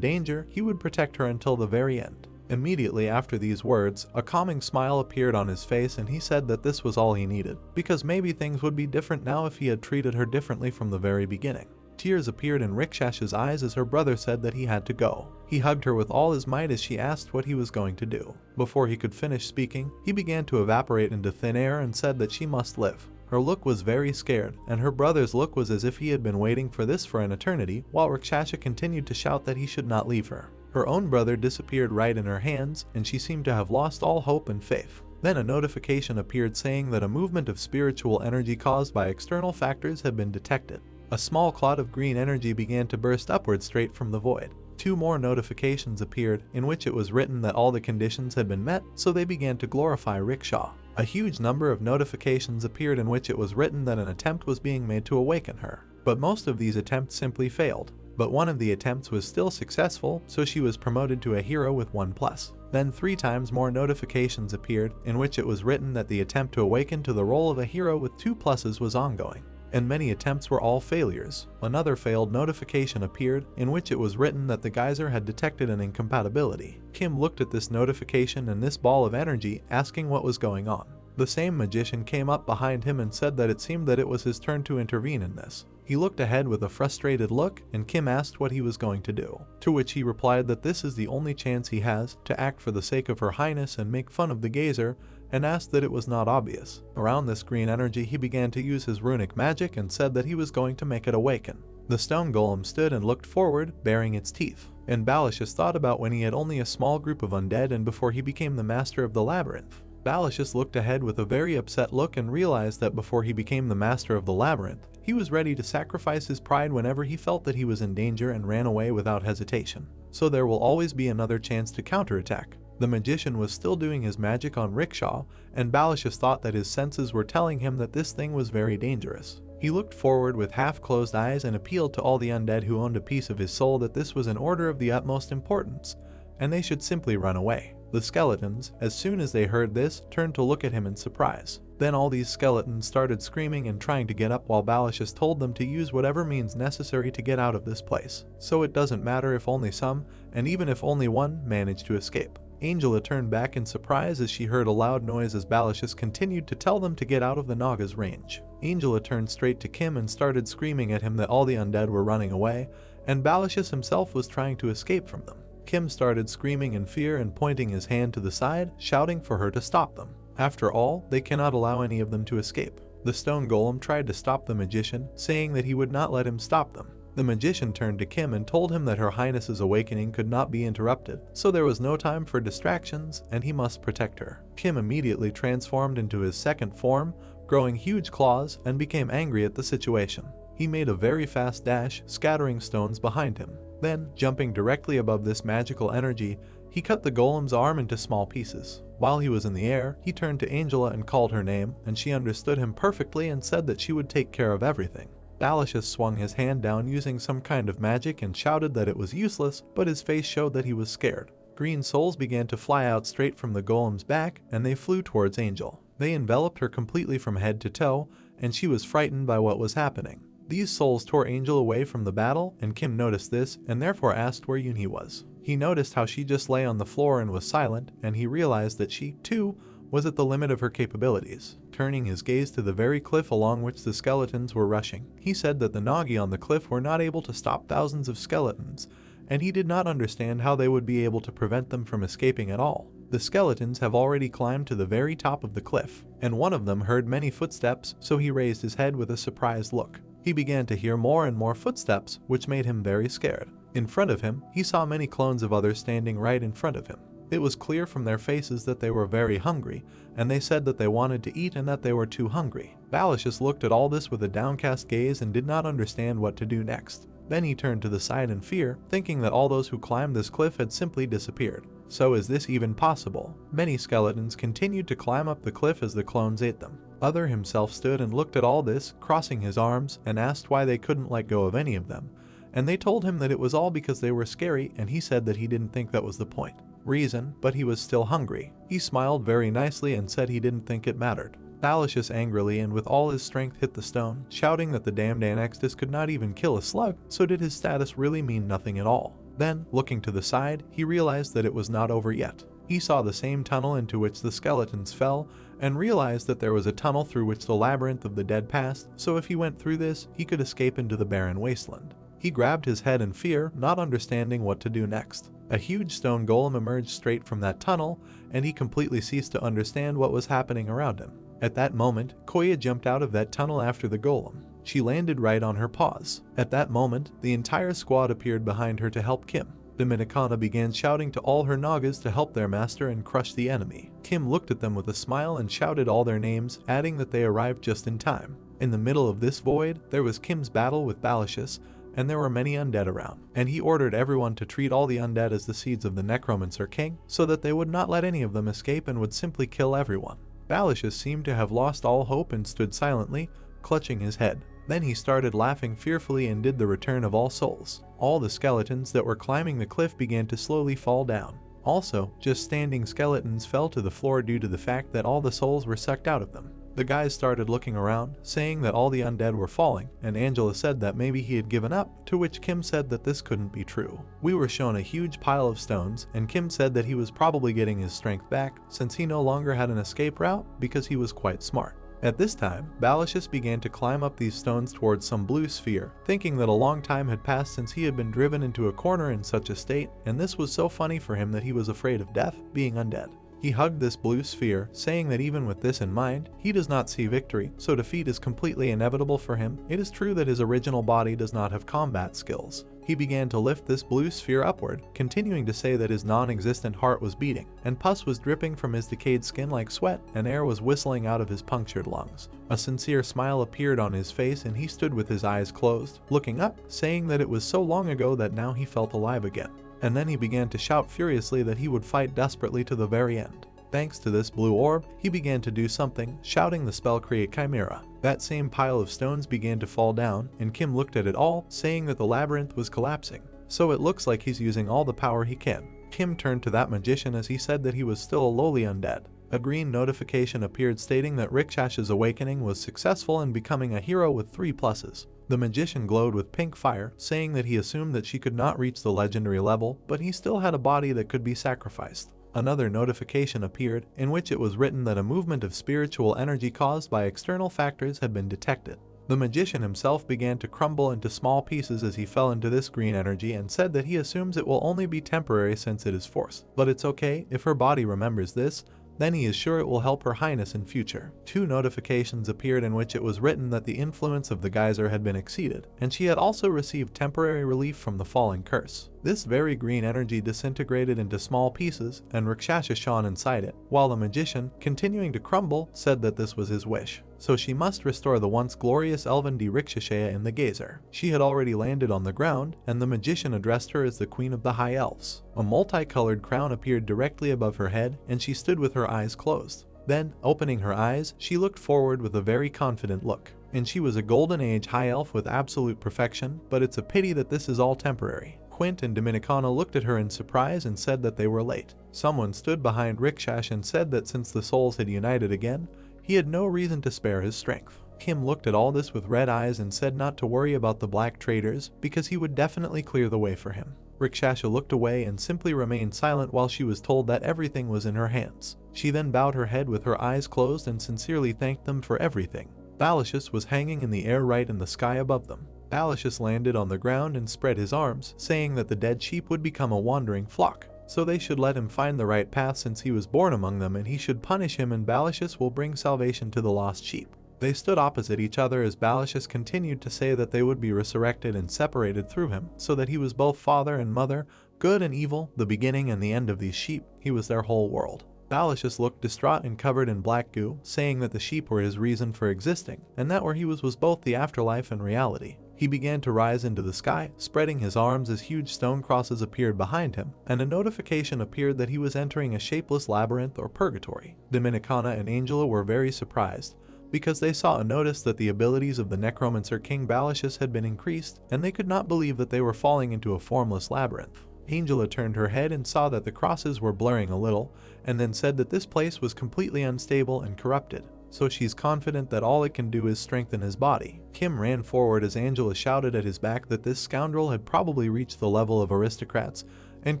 danger, he would protect her until the very end. Immediately after these words, a calming smile appeared on his face and he said that this was all he needed, because maybe things would be different now if he had treated her differently from the very beginning. Tears appeared in Rikshasha's eyes as her brother said that he had to go. He hugged her with all his might as she asked what he was going to do. Before he could finish speaking, he began to evaporate into thin air and said that she must live. Her look was very scared, and her brother's look was as if he had been waiting for this for an eternity, while Rikshasha continued to shout that he should not leave her. Her own brother disappeared right in her hands, and she seemed to have lost all hope and faith. Then a notification appeared saying that a movement of spiritual energy caused by external factors had been detected. A small cloud of green energy began to burst upward straight from the void. 2 more notifications appeared, in which it was written that all the conditions had been met, so they began to glorify Rickshaw. A huge number of notifications appeared in which it was written that an attempt was being made to awaken her. But most of these attempts simply failed. But one of the attempts was still successful, so she was promoted to a hero with 1+. Then 3 times more notifications appeared, in which it was written that the attempt to awaken to the role of a hero with 2+ was ongoing. And many attempts were all failures. Another failed notification appeared, in which it was written that the geyser had detected an incompatibility. Kim looked at this notification and this ball of energy, asking what was going on. The same magician came up behind him and said that it seemed that it was his turn to intervene in this. He looked ahead with a frustrated look, and Kim asked what he was going to do, to which he replied that this is the only chance he has to act for the sake of Her Highness and make fun of the geyser, and asked that it was not obvious. Around this green energy he began to use his runic magic and said that he was going to make it awaken. The stone golem stood and looked forward, baring its teeth, and Balashus thought about when he had only a small group of undead and before he became the master of the labyrinth. Balashus looked ahead with a very upset look and realized that before he became the master of the labyrinth, he was ready to sacrifice his pride whenever he felt that he was in danger and ran away without hesitation. So there will always be another chance to counterattack. The magician was still doing his magic on Rickshaw, and Balashus thought that his senses were telling him that this thing was very dangerous. He looked forward with half-closed eyes and appealed to all the undead who owned a piece of his soul that this was an order of the utmost importance, and they should simply run away. The skeletons, as soon as they heard this, turned to look at him in surprise. Then all these skeletons started screaming and trying to get up while Balashus told them to use whatever means necessary to get out of this place. So it doesn't matter if only some, and even if only one, managed to escape. Angela turned back in surprise as she heard a loud noise as Balashus continued to tell them to get out of the Naga's range. Angela turned straight to Kim and started screaming at him that all the undead were running away, and Balashus himself was trying to escape from them. Kim started screaming in fear and pointing his hand to the side, shouting for her to stop them. After all, they cannot allow any of them to escape. The stone golem tried to stop the magician, saying that he would not let him stop them. The magician turned to Kim and told him that Her Highness's awakening could not be interrupted, so there was no time for distractions and he must protect her. Kim immediately transformed into his second form, growing huge claws, and became angry at the situation. He made a very fast dash, scattering stones behind him. Then, jumping directly above this magical energy, he cut the golem's arm into small pieces. While he was in the air, he turned to Angela and called her name, and she understood him perfectly and said that she would take care of everything. Balashus swung his hand down using some kind of magic and shouted that it was useless, but his face showed that he was scared. Green souls began to fly out straight from the golem's back, and they flew towards Angel. They enveloped her completely from head to toe, and she was frightened by what was happening. These souls tore Angel away from the battle, and Kim noticed this and therefore asked where Yoonhee was. He noticed how she just lay on the floor and was silent, and he realized that she, too, was at the limit of her capabilities. Turning his gaze to the very cliff along which the skeletons were rushing, he said that the Nagi on the cliff were not able to stop thousands of skeletons, and he did not understand how they would be able to prevent them from escaping at all. The skeletons have already climbed to the very top of the cliff, and one of them heard many footsteps, so he raised his head with a surprised look. He began to hear more and more footsteps, which made him very scared. In front of him, he saw many clones of others standing right in front of him. It was clear from their faces that they were very hungry, and they said that they wanted to eat and that they were too hungry. Balashus looked at all this with a downcast gaze and did not understand what to do next. Then he turned to the side in fear, thinking that all those who climbed this cliff had simply disappeared. So is this even possible? Many skeletons continued to climb up the cliff as the clones ate them. Other himself stood and looked at all this, crossing his arms, and asked why they couldn't let go of any of them. And they told him that it was all because they were scary, and he said that he didn't think that was the point. Reason, but he was still hungry. He smiled very nicely and said he didn't think it mattered. Balashus angrily and with all his strength hit the stone, shouting that the damned Anextus could not even kill a slug, so did his status really mean nothing at all? Then, looking to the side, he realized that it was not over yet. He saw the same tunnel into which the skeletons fell, and realized that there was a tunnel through which the Labyrinth of the Dead passed, so if he went through this, he could escape into the barren wasteland. He grabbed his head in fear, not understanding what to do next. A huge stone golem emerged straight from that tunnel, and he completely ceased to understand what was happening around him. At that moment, Koya jumped out of that tunnel after the golem. She landed right on her paws. At that moment, the entire squad appeared behind her to help Kim. Dominicana began shouting to all her Nagas to help their master and crush the enemy. Kim looked at them with a smile and shouted all their names, adding that they arrived just in time. In the middle of this void, there was Kim's battle with Balashus, and there were many undead around, and he ordered everyone to treat all the undead as the seeds of the Necromancer King, so that they would not let any of them escape and would simply kill everyone. Balashus seemed to have lost all hope and stood silently, clutching his head. Then he started laughing fearfully and did the return of all souls. All the skeletons that were climbing the cliff began to slowly fall down. Also, just standing skeletons fell to the floor due to the fact that all the souls were sucked out of them. The guys started looking around, saying that all the undead were falling, and Angela said that maybe he had given up, to which Kim said that this couldn't be true. We were shown a huge pile of stones, and Kim said that he was probably getting his strength back, since he no longer had an escape route, because he was quite smart. At this time, Balashus began to climb up these stones towards some blue sphere, thinking that a long time had passed since he had been driven into a corner in such a state, and this was so funny for him that he was afraid of death, being undead. He hugged this blue sphere, saying that even with this in mind, he does not see victory, so defeat is completely inevitable for him. It is true that his original body does not have combat skills. He began to lift this blue sphere upward, continuing to say that his non-existent heart was beating, and pus was dripping from his decayed skin like sweat, and air was whistling out of his punctured lungs. A sincere smile appeared on his face, and he stood with his eyes closed, looking up, saying that it was so long ago that now he felt alive again. And then he began to shout furiously that he would fight desperately to the very end. Thanks to this blue orb, he began to do something, shouting the spell Create Chimera. That same pile of stones began to fall down, and Kim looked at it all, saying that the labyrinth was collapsing. So it looks like he's using all the power he can. Kim turned to that magician as he said that he was still a lowly undead. A green notification appeared stating that Rikshash's awakening was successful and becoming a hero with 3 pluses. The magician glowed with pink fire, saying that he assumed that she could not reach the legendary level, but he still had a body that could be sacrificed. Another notification appeared, in which it was written that a movement of spiritual energy caused by external factors had been detected. The magician himself began to crumble into small pieces as he fell into this green energy and said that he assumes it will only be temporary since it is forced. But it's okay, if her body remembers this, Then he is sure it will help Her Highness in future. 2 notifications appeared in which it was written that the influence of the geyser had been exceeded, and she had also received temporary relief from the falling curse. This very green energy disintegrated into small pieces, and Rakshasa shone inside it, while the magician, continuing to crumble, said that this was his wish. So she must restore the once glorious elven Rikshashaya in the geyser. She had already landed on the ground, and the magician addressed her as the Queen of the High Elves. A multicolored crown appeared directly above her head, and she stood with her eyes closed. Then, opening her eyes, she looked forward with a very confident look. And she was a Golden Age High Elf with absolute perfection, but it's a pity that this is all temporary. Quint and Dominicana looked at her in surprise and said that they were late. Someone stood behind Rikshash and said that since the souls had united again, he had no reason to spare his strength. Kim looked at all this with red eyes and said not to worry about the black traders because he would definitely clear the way for him. Rikshasha looked away and simply remained silent while she was told that everything was in her hands. She then bowed her head with her eyes closed and sincerely thanked them for everything. Balashus was hanging in the air right in the sky above them. Balashus landed on the ground and spread his arms, saying that the dead sheep would become a wandering flock, so they should let him find the right path since he was born among them, and he should punish him, and Balashus will bring salvation to the lost sheep. They stood opposite each other as Balashus continued to say that they would be resurrected and separated through him, so that he was both father and mother, good and evil, the beginning and the end of these sheep. He was their whole world. Balashus looked distraught and covered in black goo, saying that the sheep were his reason for existing, and that where he was both the afterlife and reality. He began to rise into the sky, spreading his arms as huge stone crosses appeared behind him, and a notification appeared that he was entering a shapeless labyrinth or purgatory. Dominicana and Angela were very surprised, because they saw a notice that the abilities of the necromancer King Balashus had been increased, and they could not believe that they were falling into a formless labyrinth. Angela turned her head and saw that the crosses were blurring a little, and then said that this place was completely unstable and corrupted, so she's confident that all it can do is strengthen his body. Kim ran forward as Angela shouted at his back that this scoundrel had probably reached the level of aristocrats, and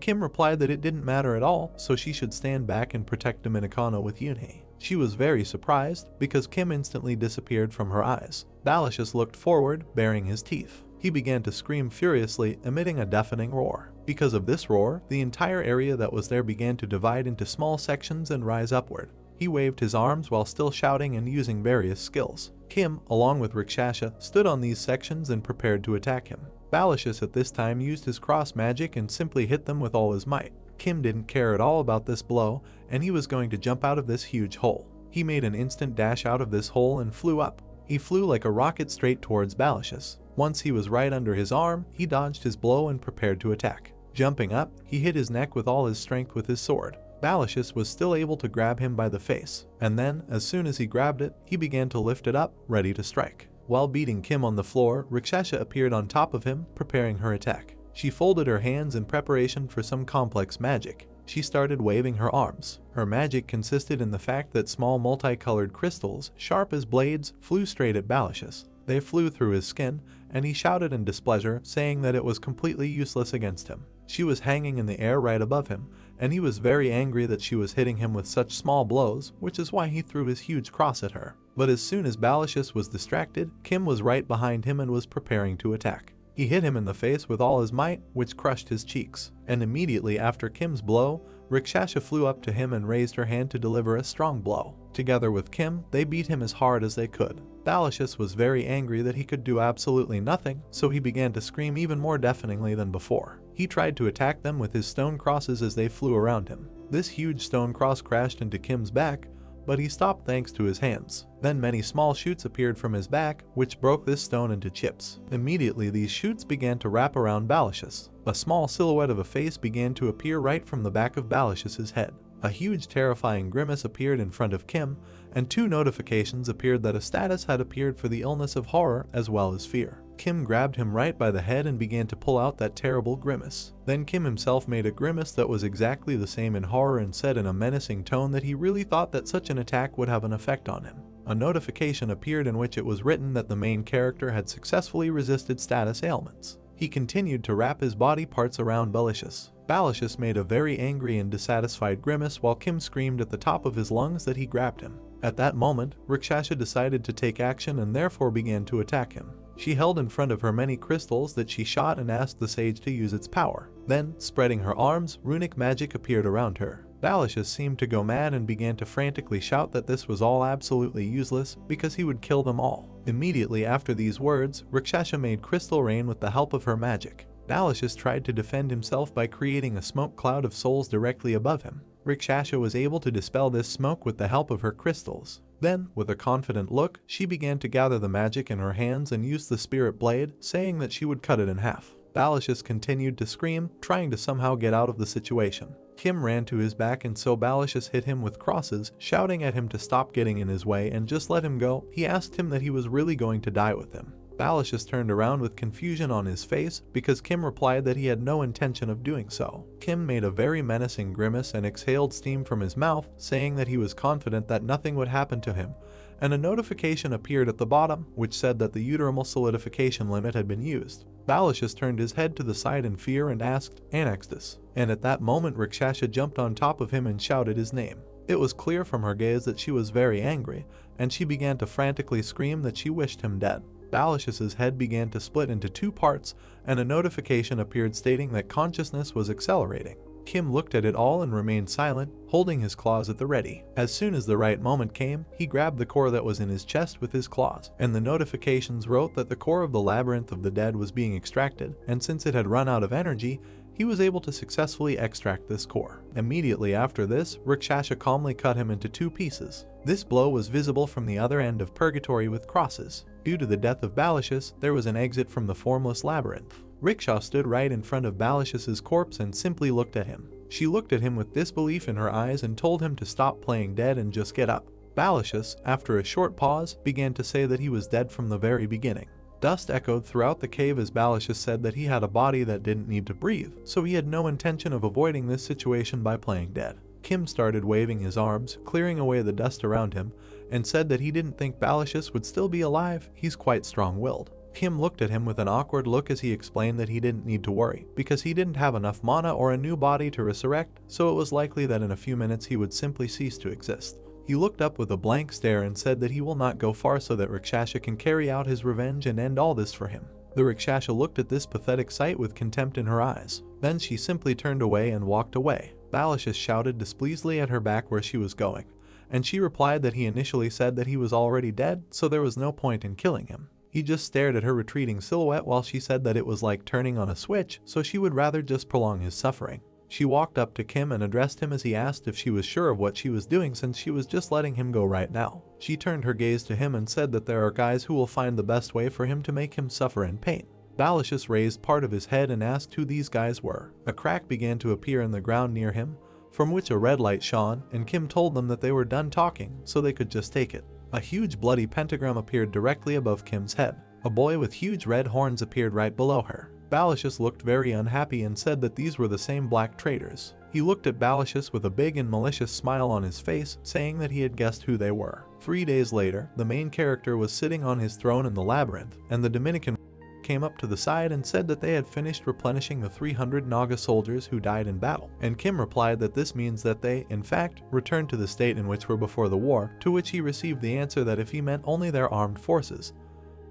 Kim replied that it didn't matter at all, so she should stand back and protect Dominicana with Yunhei. She was very surprised, because Kim instantly disappeared from her eyes. Balashus looked forward, baring his teeth. He began to scream furiously, emitting a deafening roar. Because of this roar, the entire area that was there began to divide into small sections and rise upward. He waved his arms while still shouting and using various skills. Kim, along with Rikshasha, stood on these sections and prepared to attack him. Balashus at this time used his cross magic and simply hit them with all his might. Kim didn't care at all about this blow, and he was going to jump out of this huge hole. He made an instant dash out of this hole and flew up. He flew like a rocket straight towards Balashus. Once he was right under his arm, he dodged his blow and prepared to attack. Jumping up, he hit his neck with all his strength with his sword. Balashus was still able to grab him by the face, and then, as soon as he grabbed it, he began to lift it up, ready to strike. While beating Kim on the floor, Rikshasha appeared on top of him, preparing her attack. She folded her hands in preparation for some complex magic. She started waving her arms. Her magic consisted in the fact that small multicolored crystals, sharp as blades, flew straight at Balashus. They flew through his skin, and he shouted in displeasure, saying that it was completely useless against him. She was hanging in the air right above him, and he was very angry that she was hitting him with such small blows, which is why he threw his huge cross at her. But as soon as Balashus was distracted, Kim was right behind him and was preparing to attack. He hit him in the face with all his might, which crushed his cheeks. And immediately after Kim's blow, Rikshasha flew up to him and raised her hand to deliver a strong blow. Together with Kim, they beat him as hard as they could. Balashus was very angry that he could do absolutely nothing, so he began to scream even more deafeningly than before. He tried to attack them with his stone crosses as they flew around him. This huge stone cross crashed into Kim's back, but he stopped thanks to his hands. Then many small shoots appeared from his back, which broke this stone into chips. Immediately these shoots began to wrap around Balashus. A small silhouette of a face began to appear right from the back of Balashus's head. A huge terrifying grimace appeared in front of Kim, and 2 notifications appeared that a status had appeared for the illness of horror as well as fear. Kim grabbed him right by the head and began to pull out that terrible grimace. Then Kim himself made a grimace that was exactly the same in horror and said in a menacing tone that he really thought that such an attack would have an effect on him. A notification appeared in which it was written that the main character had successfully resisted status ailments. He continued to wrap his body parts around Balashus. Balashus made a very angry and dissatisfied grimace while Kim screamed at the top of his lungs that he grabbed him. At that moment, Rikshasha decided to take action and therefore began to attack him. She held in front of her many crystals that she shot and asked the sage to use its power. Then, spreading her arms, runic magic appeared around her. Balashus seemed to go mad and began to frantically shout that this was all absolutely useless because he would kill them all. Immediately after these words, Rakshasa made crystal rain with the help of her magic. Balashus tried to defend himself by creating a smoke cloud of souls directly above him. Rakshasa was able to dispel this smoke with the help of her crystals. Then, with a confident look, she began to gather the magic in her hands and used the spirit blade, saying that she would cut it in half. Balashus continued to scream, trying to somehow get out of the situation. Kim ran to his back and so Balashus hit him with crosses, shouting at him to stop getting in his way and just let him go. He asked him that he was really going to die with him. Balashus turned around with confusion on his face because Kim replied that he had no intention of doing so. Kim made a very menacing grimace and exhaled steam from his mouth, saying that he was confident that nothing would happen to him, and a notification appeared at the bottom which said that the uteromal solidification limit had been used. Balashus turned his head to the side in fear and asked, "Annextus," and at that moment Rakshasa jumped on top of him and shouted his name. It was clear from her gaze that she was very angry, and she began to frantically scream that she wished him dead. Balashus's head began to split into two parts, and a notification appeared stating that consciousness was accelerating. Kim looked at it all and remained silent, holding his claws at the ready. As soon as the right moment came, he grabbed the core that was in his chest with his claws, and the notifications wrote that the core of the Labyrinth of the Dead was being extracted, and since it had run out of energy, he was able to successfully extract this core. Immediately after this, Rakshasa calmly cut him into two pieces. This blow was visible from the other end of purgatory with crosses. Due to the death of Balashus, there was an exit from the formless labyrinth. Rickshaw stood right in front of Balashus's corpse and simply looked at him. She looked at him with disbelief in her eyes and told him to stop playing dead and just get up. Balashus, after a short pause, began to say that he was dead from the very beginning. Dust echoed throughout the cave as Balashus said that he had a body that didn't need to breathe, so he had no intention of avoiding this situation by playing dead. Kim started waving his arms, clearing away the dust around him, and said that he didn't think Balashus would still be alive. He's quite strong-willed. Kim looked at him with an awkward look as he explained that he didn't need to worry, because he didn't have enough mana or a new body to resurrect, so it was likely that in a few minutes he would simply cease to exist. He looked up with a blank stare and said that he will not go far so that Rakshasa can carry out his revenge and end all this for him. The Rakshasa looked at this pathetic sight with contempt in her eyes. Then she simply turned away and walked away. Balashus shouted displeasedly at her back where she was going, and she replied that he initially said that he was already dead, so there was no point in killing him. He just stared at her retreating silhouette while she said that it was like turning on a switch, so she would rather just prolong his suffering. She walked up to Kim and addressed him as he asked if she was sure of what she was doing since she was just letting him go right now. She turned her gaze to him and said that there are guys who will find the best way for him to make him suffer in pain. Balashus raised part of his head and asked who these guys were. A crack began to appear in the ground near him, from which a red light shone, and Kim told them that they were done talking, so they could just take it. A huge bloody pentagram appeared directly above Kim's head. A boy with huge red horns appeared right below her. Balashus looked very unhappy and said that these were the same black traitors. He looked at Balashus with a big and malicious smile on his face, saying that he had guessed who they were. 3 days later, the main character was sitting on his throne in the labyrinth, and the Dominican came up to the side and said that they had finished replenishing the 300 Naga soldiers who died in battle, and Kim replied that this means that they, in fact, returned to the state in which were before the war, to which he received the answer that if he meant only their armed forces,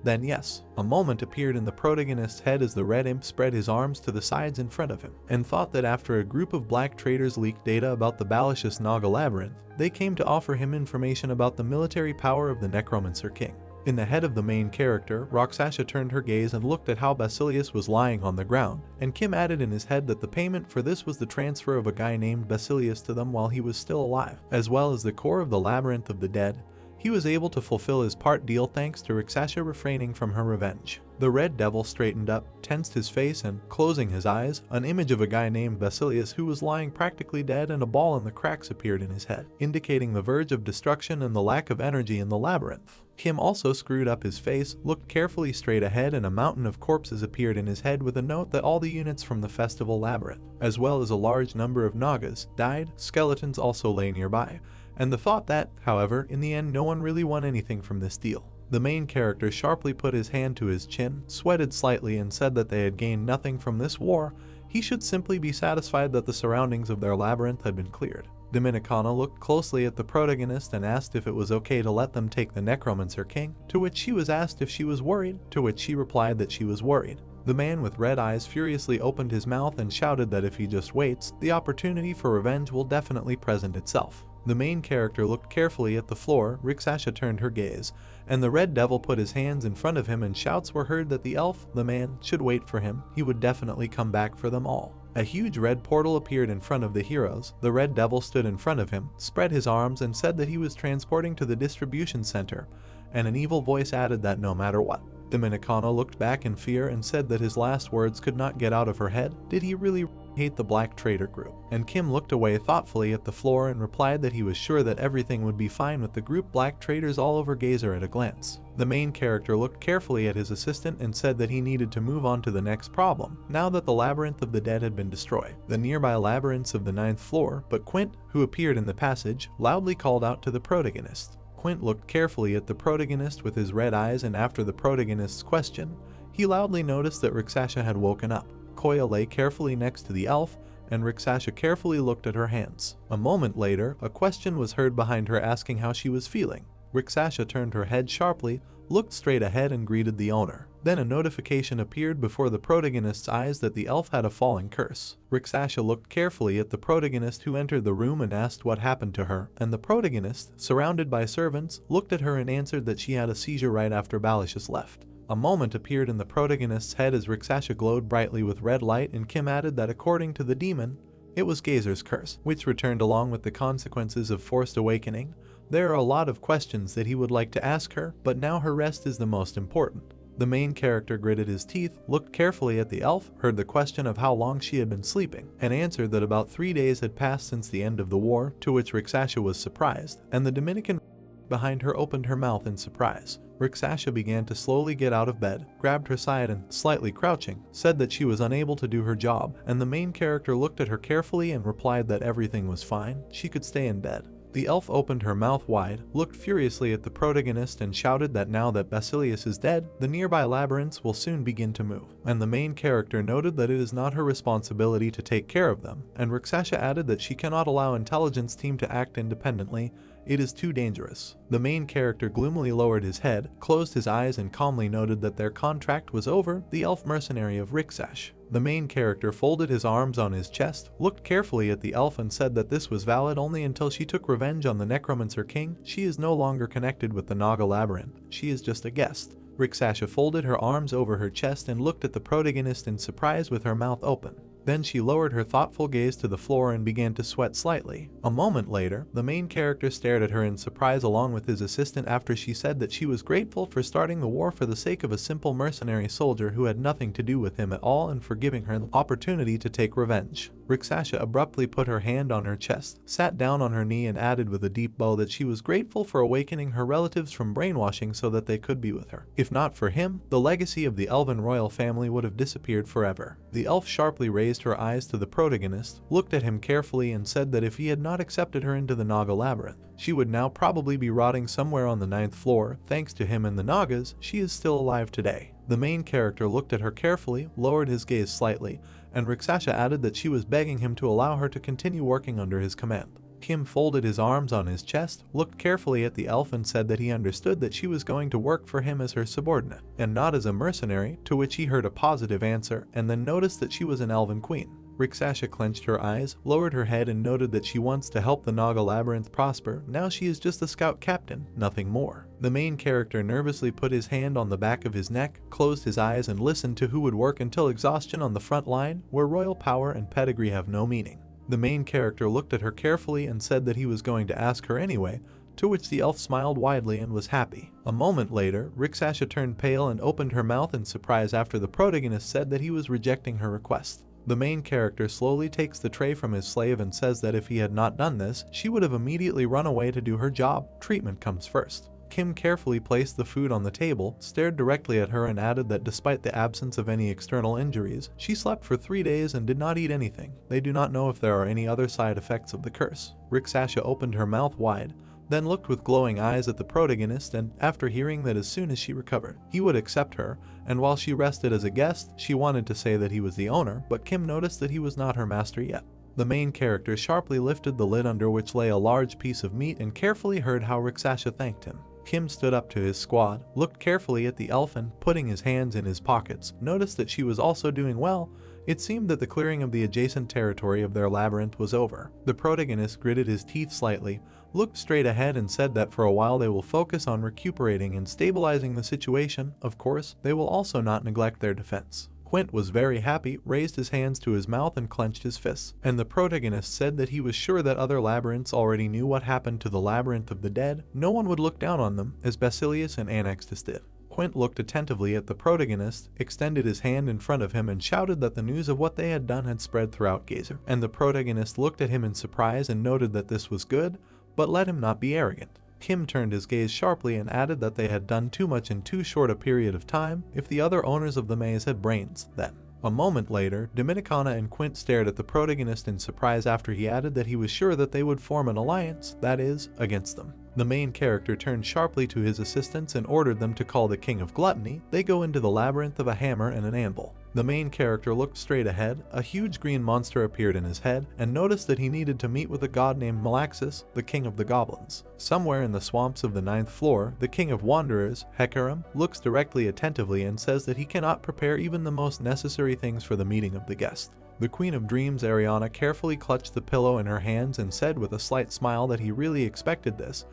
then yes. A moment appeared in the protagonist's head as the red imp spread his arms to the sides in front of him, and thought that after a group of black traders leaked data about the Balashus Naga labyrinth, they came to offer him information about the military power of the Necromancer King. In the head of the main character, Rakshasa turned her gaze and looked at how Basilius was lying on the ground, and Kim added in his head that the payment for this was the transfer of a guy named Basilius to them while he was still alive, as well as the core of the Labyrinth of the Dead. He was able to fulfill his part deal thanks to Rakshasa refraining from her revenge. The Red Devil straightened up, tensed his face, and, closing his eyes, an image of a guy named Basilius who was lying practically dead and a ball in the cracks appeared in his head, indicating the verge of destruction and the lack of energy in the labyrinth. Kim also screwed up his face, looked carefully straight ahead, and a mountain of corpses appeared in his head with a note that all the units from the festival labyrinth, as well as a large number of Nagas, died. Skeletons also lay nearby, and the thought that, however, in the end no one really won anything from this deal. The main character sharply put his hand to his chin, sweated slightly, and said that they had gained nothing from this war. He should simply be satisfied that the surroundings of their labyrinth had been cleared. Dominicana looked closely at the protagonist and asked if it was okay to let them take the Necromancer King, to which she was asked if she was worried, to which she replied that she was worried. The man with red eyes furiously opened his mouth and shouted that if he just waits, the opportunity for revenge will definitely present itself. The main character looked carefully at the floor, Rixasha turned her gaze, and the red devil put his hands in front of him and shouts were heard that the elf, the man, should wait for him, he would definitely come back for them all. A huge red portal appeared in front of the heroes, the red devil stood in front of him, spread his arms and said that he was transporting to the distribution center, and an evil voice added that no matter what. Dominicano looked back in fear and said that his last words could not get out of her head. Did he really hate the Black Trader group? And Kim looked away thoughtfully at the floor and replied that he was sure that everything would be fine with the group Black Traders all over Gazer at a glance. The main character looked carefully at his assistant and said that he needed to move on to the next problem, now that the Labyrinth of the Dead had been destroyed. The nearby labyrinths of the 9th floor, but Quint, who appeared in the passage, loudly called out to the protagonist. Quint looked carefully at the protagonist with his red eyes, and after the protagonist's question, he loudly noticed that Rixasha had woken up. Koya lay carefully next to the elf, and Rixasha carefully looked at her hands. A moment later, a question was heard behind her asking how she was feeling. Rixasha turned her head sharply, looked straight ahead and greeted the owner. Then a notification appeared before the protagonist's eyes that the elf had a falling curse. Rixasha looked carefully at the protagonist who entered the room and asked what happened to her, and the protagonist, surrounded by servants, looked at her and answered that she had a seizure right after Balicious left. A moment appeared in the protagonist's head as Rixasha glowed brightly with red light, and Kim added that according to the demon, it was Gazer's curse, which returned along with the consequences of forced awakening. There are a lot of questions that he would like to ask her, but now her rest is the most important. The main character gritted his teeth, looked carefully at the elf, heard the question of how long she had been sleeping, and answered that about 3 days had passed since the end of the war, to which Rixasha was surprised, and the Dominican behind her opened her mouth in surprise. Rixasha began to slowly get out of bed, grabbed her side and, slightly crouching, said that she was unable to do her job, and the main character looked at her carefully and replied that everything was fine, she could stay in bed. The elf opened her mouth wide, looked furiously at the protagonist and shouted that now that Basilius is dead, the nearby labyrinths will soon begin to move, and the main character noted that it is not her responsibility to take care of them, and Rixasha added that she cannot allow intelligence team to act independently, it is too dangerous. The main character gloomily lowered his head, closed his eyes and calmly noted that their contract was over, the elf mercenary of Rixash. The main character folded his arms on his chest, looked carefully at the elf and said that this was valid only until she took revenge on the Necromancer King. She is no longer connected with the Naga Labyrinth, she is just a guest. Rixasha folded her arms over her chest and looked at the protagonist in surprise with her mouth open. Then she lowered her thoughtful gaze to the floor and began to sweat slightly. A moment later, the main character stared at her in surprise along with his assistant after she said that she was grateful for starting the war for the sake of a simple mercenary soldier who had nothing to do with him at all and for giving her the opportunity to take revenge. Rixasha abruptly put her hand on her chest, sat down on her knee and added with a deep bow that she was grateful for awakening her relatives from brainwashing so that they could be with her. If not for him, the legacy of the elven royal family would have disappeared forever. The elf sharply raised her eyes to the protagonist, looked at him carefully and said that if he had not accepted her into the Naga Labyrinth, she would now probably be rotting somewhere on the 9th floor. Thanks to him and the Nagas, she is still alive today. The main character looked at her carefully, lowered his gaze slightly, and Rixasha added that she was begging him to allow her to continue working under his command. Kim folded his arms on his chest, looked carefully at the elf and said that he understood that she was going to work for him as her subordinate, and not as a mercenary, to which he heard a positive answer, and then noticed that she was an elven queen. Rixasha clenched her eyes, lowered her head and noted that she wants to help the Naga Labyrinth prosper. Now she is just a scout captain, nothing more. The main character nervously put his hand on the back of his neck, closed his eyes and listened to who would work until exhaustion on the front line, where royal power and pedigree have no meaning. The main character looked at her carefully and said that he was going to ask her anyway, to which the elf smiled widely and was happy. A moment later, Rixasha turned pale and opened her mouth in surprise after the protagonist said that he was rejecting her request. The main character slowly takes the tray from his slave and says that if he had not done this, she would have immediately run away to do her job. Treatment comes first. Kim carefully placed the food on the table, stared directly at her and added that despite the absence of any external injuries, she slept for 3 days and did not eat anything. They do not know if there are any other side effects of the curse. Rixasha opened her mouth wide, then looked with glowing eyes at the protagonist, and after hearing that as soon as she recovered, he would accept her, and while she rested as a guest, she wanted to say that he was the owner, but Kim noticed that he was not her master yet. The main character sharply lifted the lid under which lay a large piece of meat and carefully heard how Rixasha thanked him. Kim stood up to his squad, looked carefully at the elf and, putting his hands in his pockets, noticed that she was also doing well. It seemed that the clearing of the adjacent territory of their labyrinth was over. The protagonist gritted his teeth slightly, looked straight ahead and said that for a while they will focus on recuperating and stabilizing the situation. Of course, they will also not neglect their defense. Quint was very happy, raised his hands to his mouth and clenched his fists, and the protagonist said that he was sure that other labyrinths already knew what happened to the Labyrinth of the Dead. No one would look down on them, as Basilius and Annextus did. Quint looked attentively at the protagonist, extended his hand in front of him and shouted that the news of what they had done had spread throughout Gazer, and the protagonist looked at him in surprise and noted that this was good, but let him not be arrogant. Kim turned his gaze sharply and added that they had done too much in too short a period of time. If the other owners of the maze had brains, then. A moment later, Dominicana and Quint stared at the protagonist in surprise after he added that he was sure that they would form an alliance, that is, against them. The main character turned sharply to his assistants and ordered them to call the King of Gluttony. They go into the labyrinth of a hammer and an anvil. The main character looked straight ahead, a huge green monster appeared in his head, and noticed that he needed to meet with a god named Malaxis, the king of the goblins. Somewhere in the swamps of the 9th floor, the king of wanderers, Hecarim, looks directly attentively and says that he cannot prepare even the most necessary things for the meeting of the guest. The Queen of Dreams, Ariana, carefully clutched the pillow in her hands and said with a slight smile that he really expected this,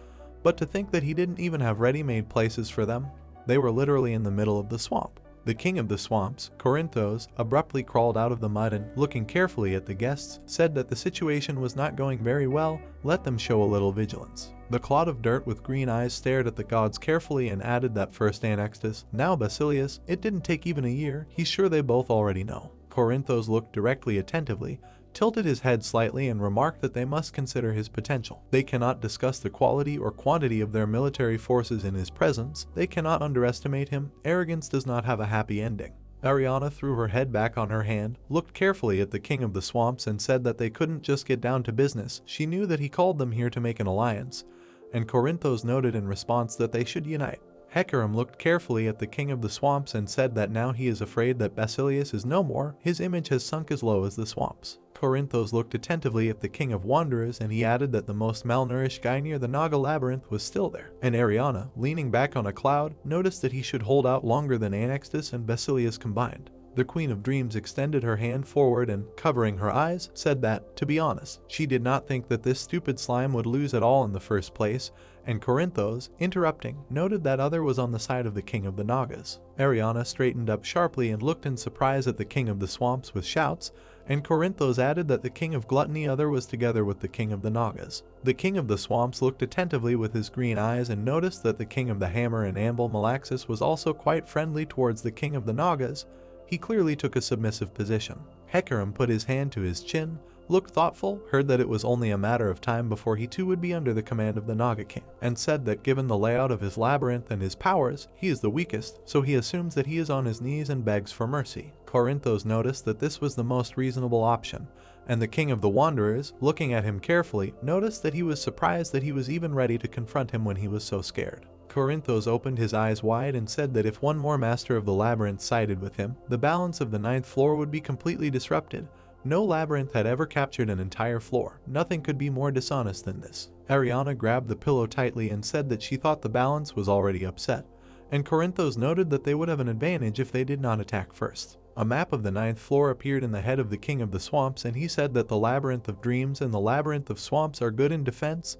but to think that he didn't even have ready-made places for them. They were literally in the middle of the swamp. The king of the swamps, Corinthos, abruptly crawled out of the mud and, looking carefully at the guests, said that the situation was not going very well. Let them show a little vigilance. The clod of dirt with green eyes stared at the gods carefully and added that first Annextus, now Basilius, it didn't take even a year, he's sure they both already know. Corinthos looked directly attentively, tilted his head slightly and remarked that they must consider his potential. They cannot discuss the quality or quantity of their military forces in his presence. They cannot underestimate him. Arrogance does not have a happy ending. Ariana threw her head back on her hand, looked carefully at the king of the swamps and said that they couldn't just get down to business. She knew that he called them here to make an alliance, and Corinthos noted in response that they should unite. Hecarim looked carefully at the king of the swamps and said that now he is afraid that Basilius is no more. His image has sunk as low as the swamps. Corinthos looked attentively at the king of wanderers and he added that the most malnourished guy near the Naga labyrinth was still there. And Ariana, leaning back on a cloud, noticed that he should hold out longer than Annextus and Basilius combined. The Queen of Dreams extended her hand forward and, covering her eyes, said that, to be honest, she did not think that this stupid slime would lose at all in the first place, and Corinthos, interrupting, noted that other was on the side of the King of the Nagas. Ariana straightened up sharply and looked in surprise at the King of the Swamps with shouts, and Corinthos added that the King of Gluttony other was together with the King of the Nagas. The King of the Swamps looked attentively with his green eyes and noticed that the King of the Hammer and Anvil Malaxis was also quite friendly towards the King of the Nagas. He clearly took a submissive position. Hecarim put his hand to his chin, looked thoughtful, heard that it was only a matter of time before he too would be under the command of the Naga King, and said that given the layout of his labyrinth and his powers, he is the weakest, so he assumes that he is on his knees and begs for mercy. Corinthos noticed that this was the most reasonable option, and the King of the Wanderers, looking at him carefully, noticed that he was surprised that he was even ready to confront him when he was so scared. Corinthos opened his eyes wide and said that if one more master of the labyrinth sided with him, the balance of the 9th floor would be completely disrupted. No labyrinth had ever captured an entire floor. Nothing could be more dishonest than this. Ariana grabbed the pillow tightly and said that she thought the balance was already upset, and Corinthos noted that they would have an advantage if they did not attack first. A map of the 9th floor appeared in the head of the King of the Swamps, and he said that the Labyrinth of Dreams and the Labyrinth of Swamps are good in defense.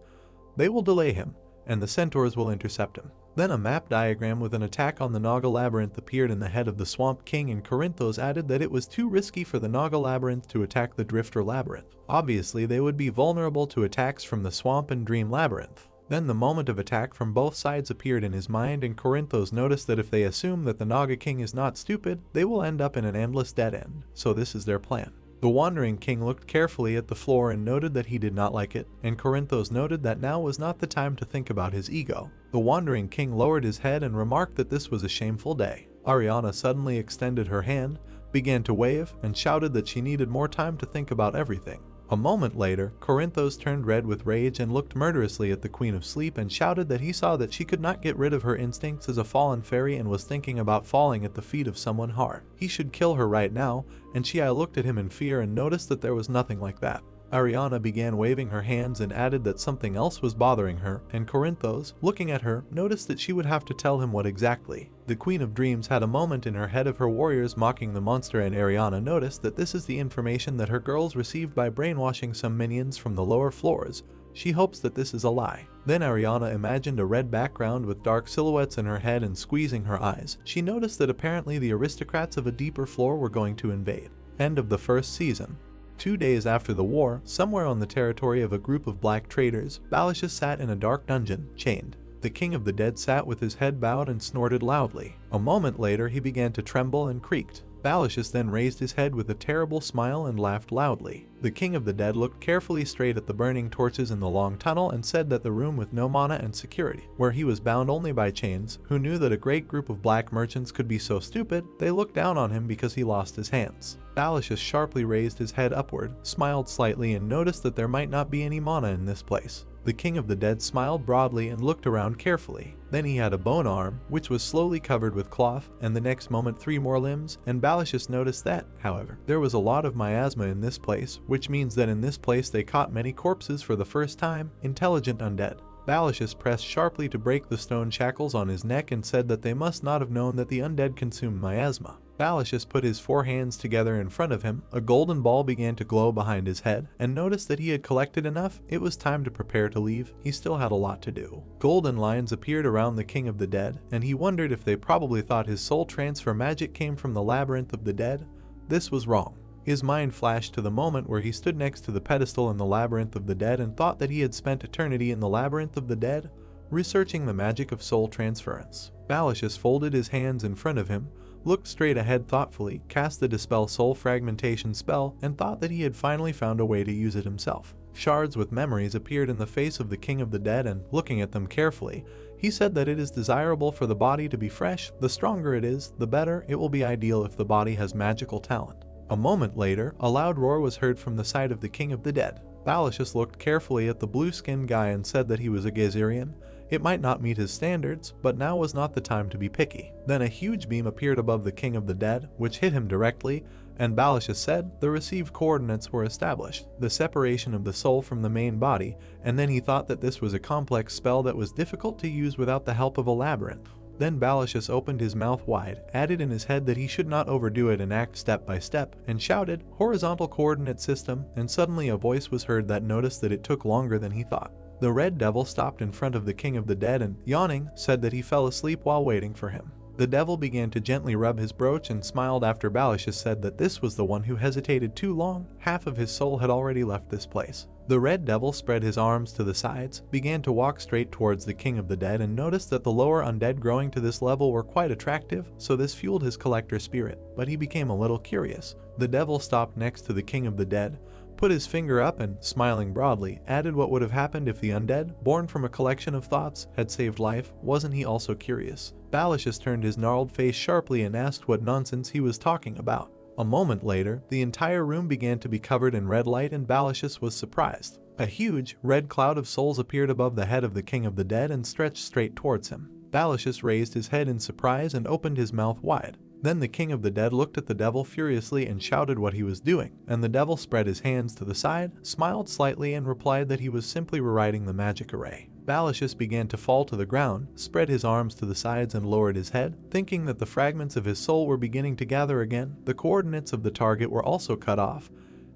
They will delay him, and the centaurs will intercept him. Then a map diagram with an attack on the Naga Labyrinth appeared in the head of the Swamp King, and Corinthos added that it was too risky for the Naga Labyrinth to attack the Drifter Labyrinth. Obviously, they would be vulnerable to attacks from the Swamp and Dream Labyrinth. Then the moment of attack from both sides appeared in his mind, and Corinthos noticed that if they assume that the Naga King is not stupid, they will end up in an endless dead end. So this is their plan. The Wandering King looked carefully at the floor and noted that he did not like it, and Corinthos noted that now was not the time to think about his ego. The Wandering King lowered his head and remarked that this was a shameful day. Ariana suddenly extended her hand, began to wave, and shouted that she needed more time to think about everything. A moment later, Corinthos turned red with rage and looked murderously at the Queen of Sleep and shouted that he saw that she could not get rid of her instincts as a fallen fairy and was thinking about falling at the feet of someone hard. He should kill her right now, and she looked at him in fear and noticed that there was nothing like that. Ariana began waving her hands and added that something else was bothering her, and Corinthos, looking at her, noticed that she would have to tell him what exactly. The Queen of Dreams had a moment in her head of her warriors mocking the monster, and Ariana noticed that this is the information that her girls received by brainwashing some minions from the lower floors. She hopes that this is a lie. Then Ariana imagined a red background with dark silhouettes in her head and squeezing her eyes. She noticed that apparently the aristocrats of a deeper floor were going to invade. End of the first season. 2 days after the war, somewhere on the territory of a group of black traders, Balashus sat in a dark dungeon, chained. The King of the Dead sat with his head bowed and snorted loudly. A moment later he began to tremble and creaked. Balashus then raised his head with a terrible smile and laughed loudly. The King of the Dead looked carefully straight at the burning torches in the long tunnel and said that the room with no mana and security, where he was bound only by chains, who knew that a great group of black merchants could be so stupid, they looked down on him because he lost his hands. Balashus sharply raised his head upward, smiled slightly, and noticed that there might not be any mana in this place. The King of the Dead smiled broadly and looked around carefully. Then he had a bone arm, which was slowly covered with cloth, and the next moment 3 more limbs, and Balashus noticed that, however, there was a lot of miasma in this place, which means that in this place they caught many corpses for the first time, intelligent undead. Balashus pressed sharply to break the stone shackles on his neck and said that they must not have known that the undead consumed miasma. Balashus put his 4 hands together in front of him, a golden ball began to glow behind his head, and noticed that he had collected enough. It was time to prepare to leave. He still had a lot to do. Golden lines appeared around the King of the Dead, and he wondered if they probably thought his soul transfer magic came from the Labyrinth of the Dead. This was wrong. His mind flashed to the moment where he stood next to the pedestal in the Labyrinth of the Dead and thought that he had spent eternity in the Labyrinth of the Dead, researching the magic of soul transference. Balashus folded his hands in front of him, looked straight ahead thoughtfully, cast the Dispel Soul Fragmentation spell, and thought that he had finally found a way to use it himself. Shards with memories appeared in the face of the King of the Dead, and, looking at them carefully, he said that it is desirable for the body to be fresh. The stronger it is, the better. It will be ideal if the body has magical talent. A moment later, a loud roar was heard from the side of the King of the Dead. Balashus looked carefully at the blue-skinned guy and said that he was a Gazerian. It might not meet his standards, but now was not the time to be picky. Then a huge beam appeared above the King of the Dead, which hit him directly, and Balashus said the received coordinates were established, the separation of the soul from the main body, and then he thought that this was a complex spell that was difficult to use without the help of a labyrinth. Then Balashus opened his mouth wide, added in his head that he should not overdo it and act step by step, and shouted, "Horizontal coordinate system," and suddenly a voice was heard that noticed that it took longer than he thought. The Red Devil stopped in front of the King of the Dead and, yawning, said that he fell asleep while waiting for him. The devil began to gently rub his brooch and smiled after Balashus said that this was the one who hesitated too long. Half of his soul had already left this place. The Red Devil spread his arms to the sides, began to walk straight towards the King of the Dead, and noticed that the lower undead growing to this level were quite attractive, so this fueled his collector spirit, but he became a little curious. The devil stopped next to the King of the Dead, put his finger up and, smiling broadly, added what would have happened if the undead, born from a collection of thoughts, had saved life. Wasn't he also curious? Balashus turned his gnarled face sharply and asked what nonsense he was talking about. A moment later, the entire room began to be covered in red light and Balashus was surprised. A huge, red cloud of souls appeared above the head of the King of the Dead and stretched straight towards him. Balashus raised his head in surprise and opened his mouth wide. Then the King of the Dead looked at the devil furiously and shouted what he was doing, and the devil spread his hands to the side, smiled slightly and replied that he was simply rewriting the magic array. Balashus began to fall to the ground, spread his arms to the sides and lowered his head, thinking that the fragments of his soul were beginning to gather again. The coordinates of the target were also cut off.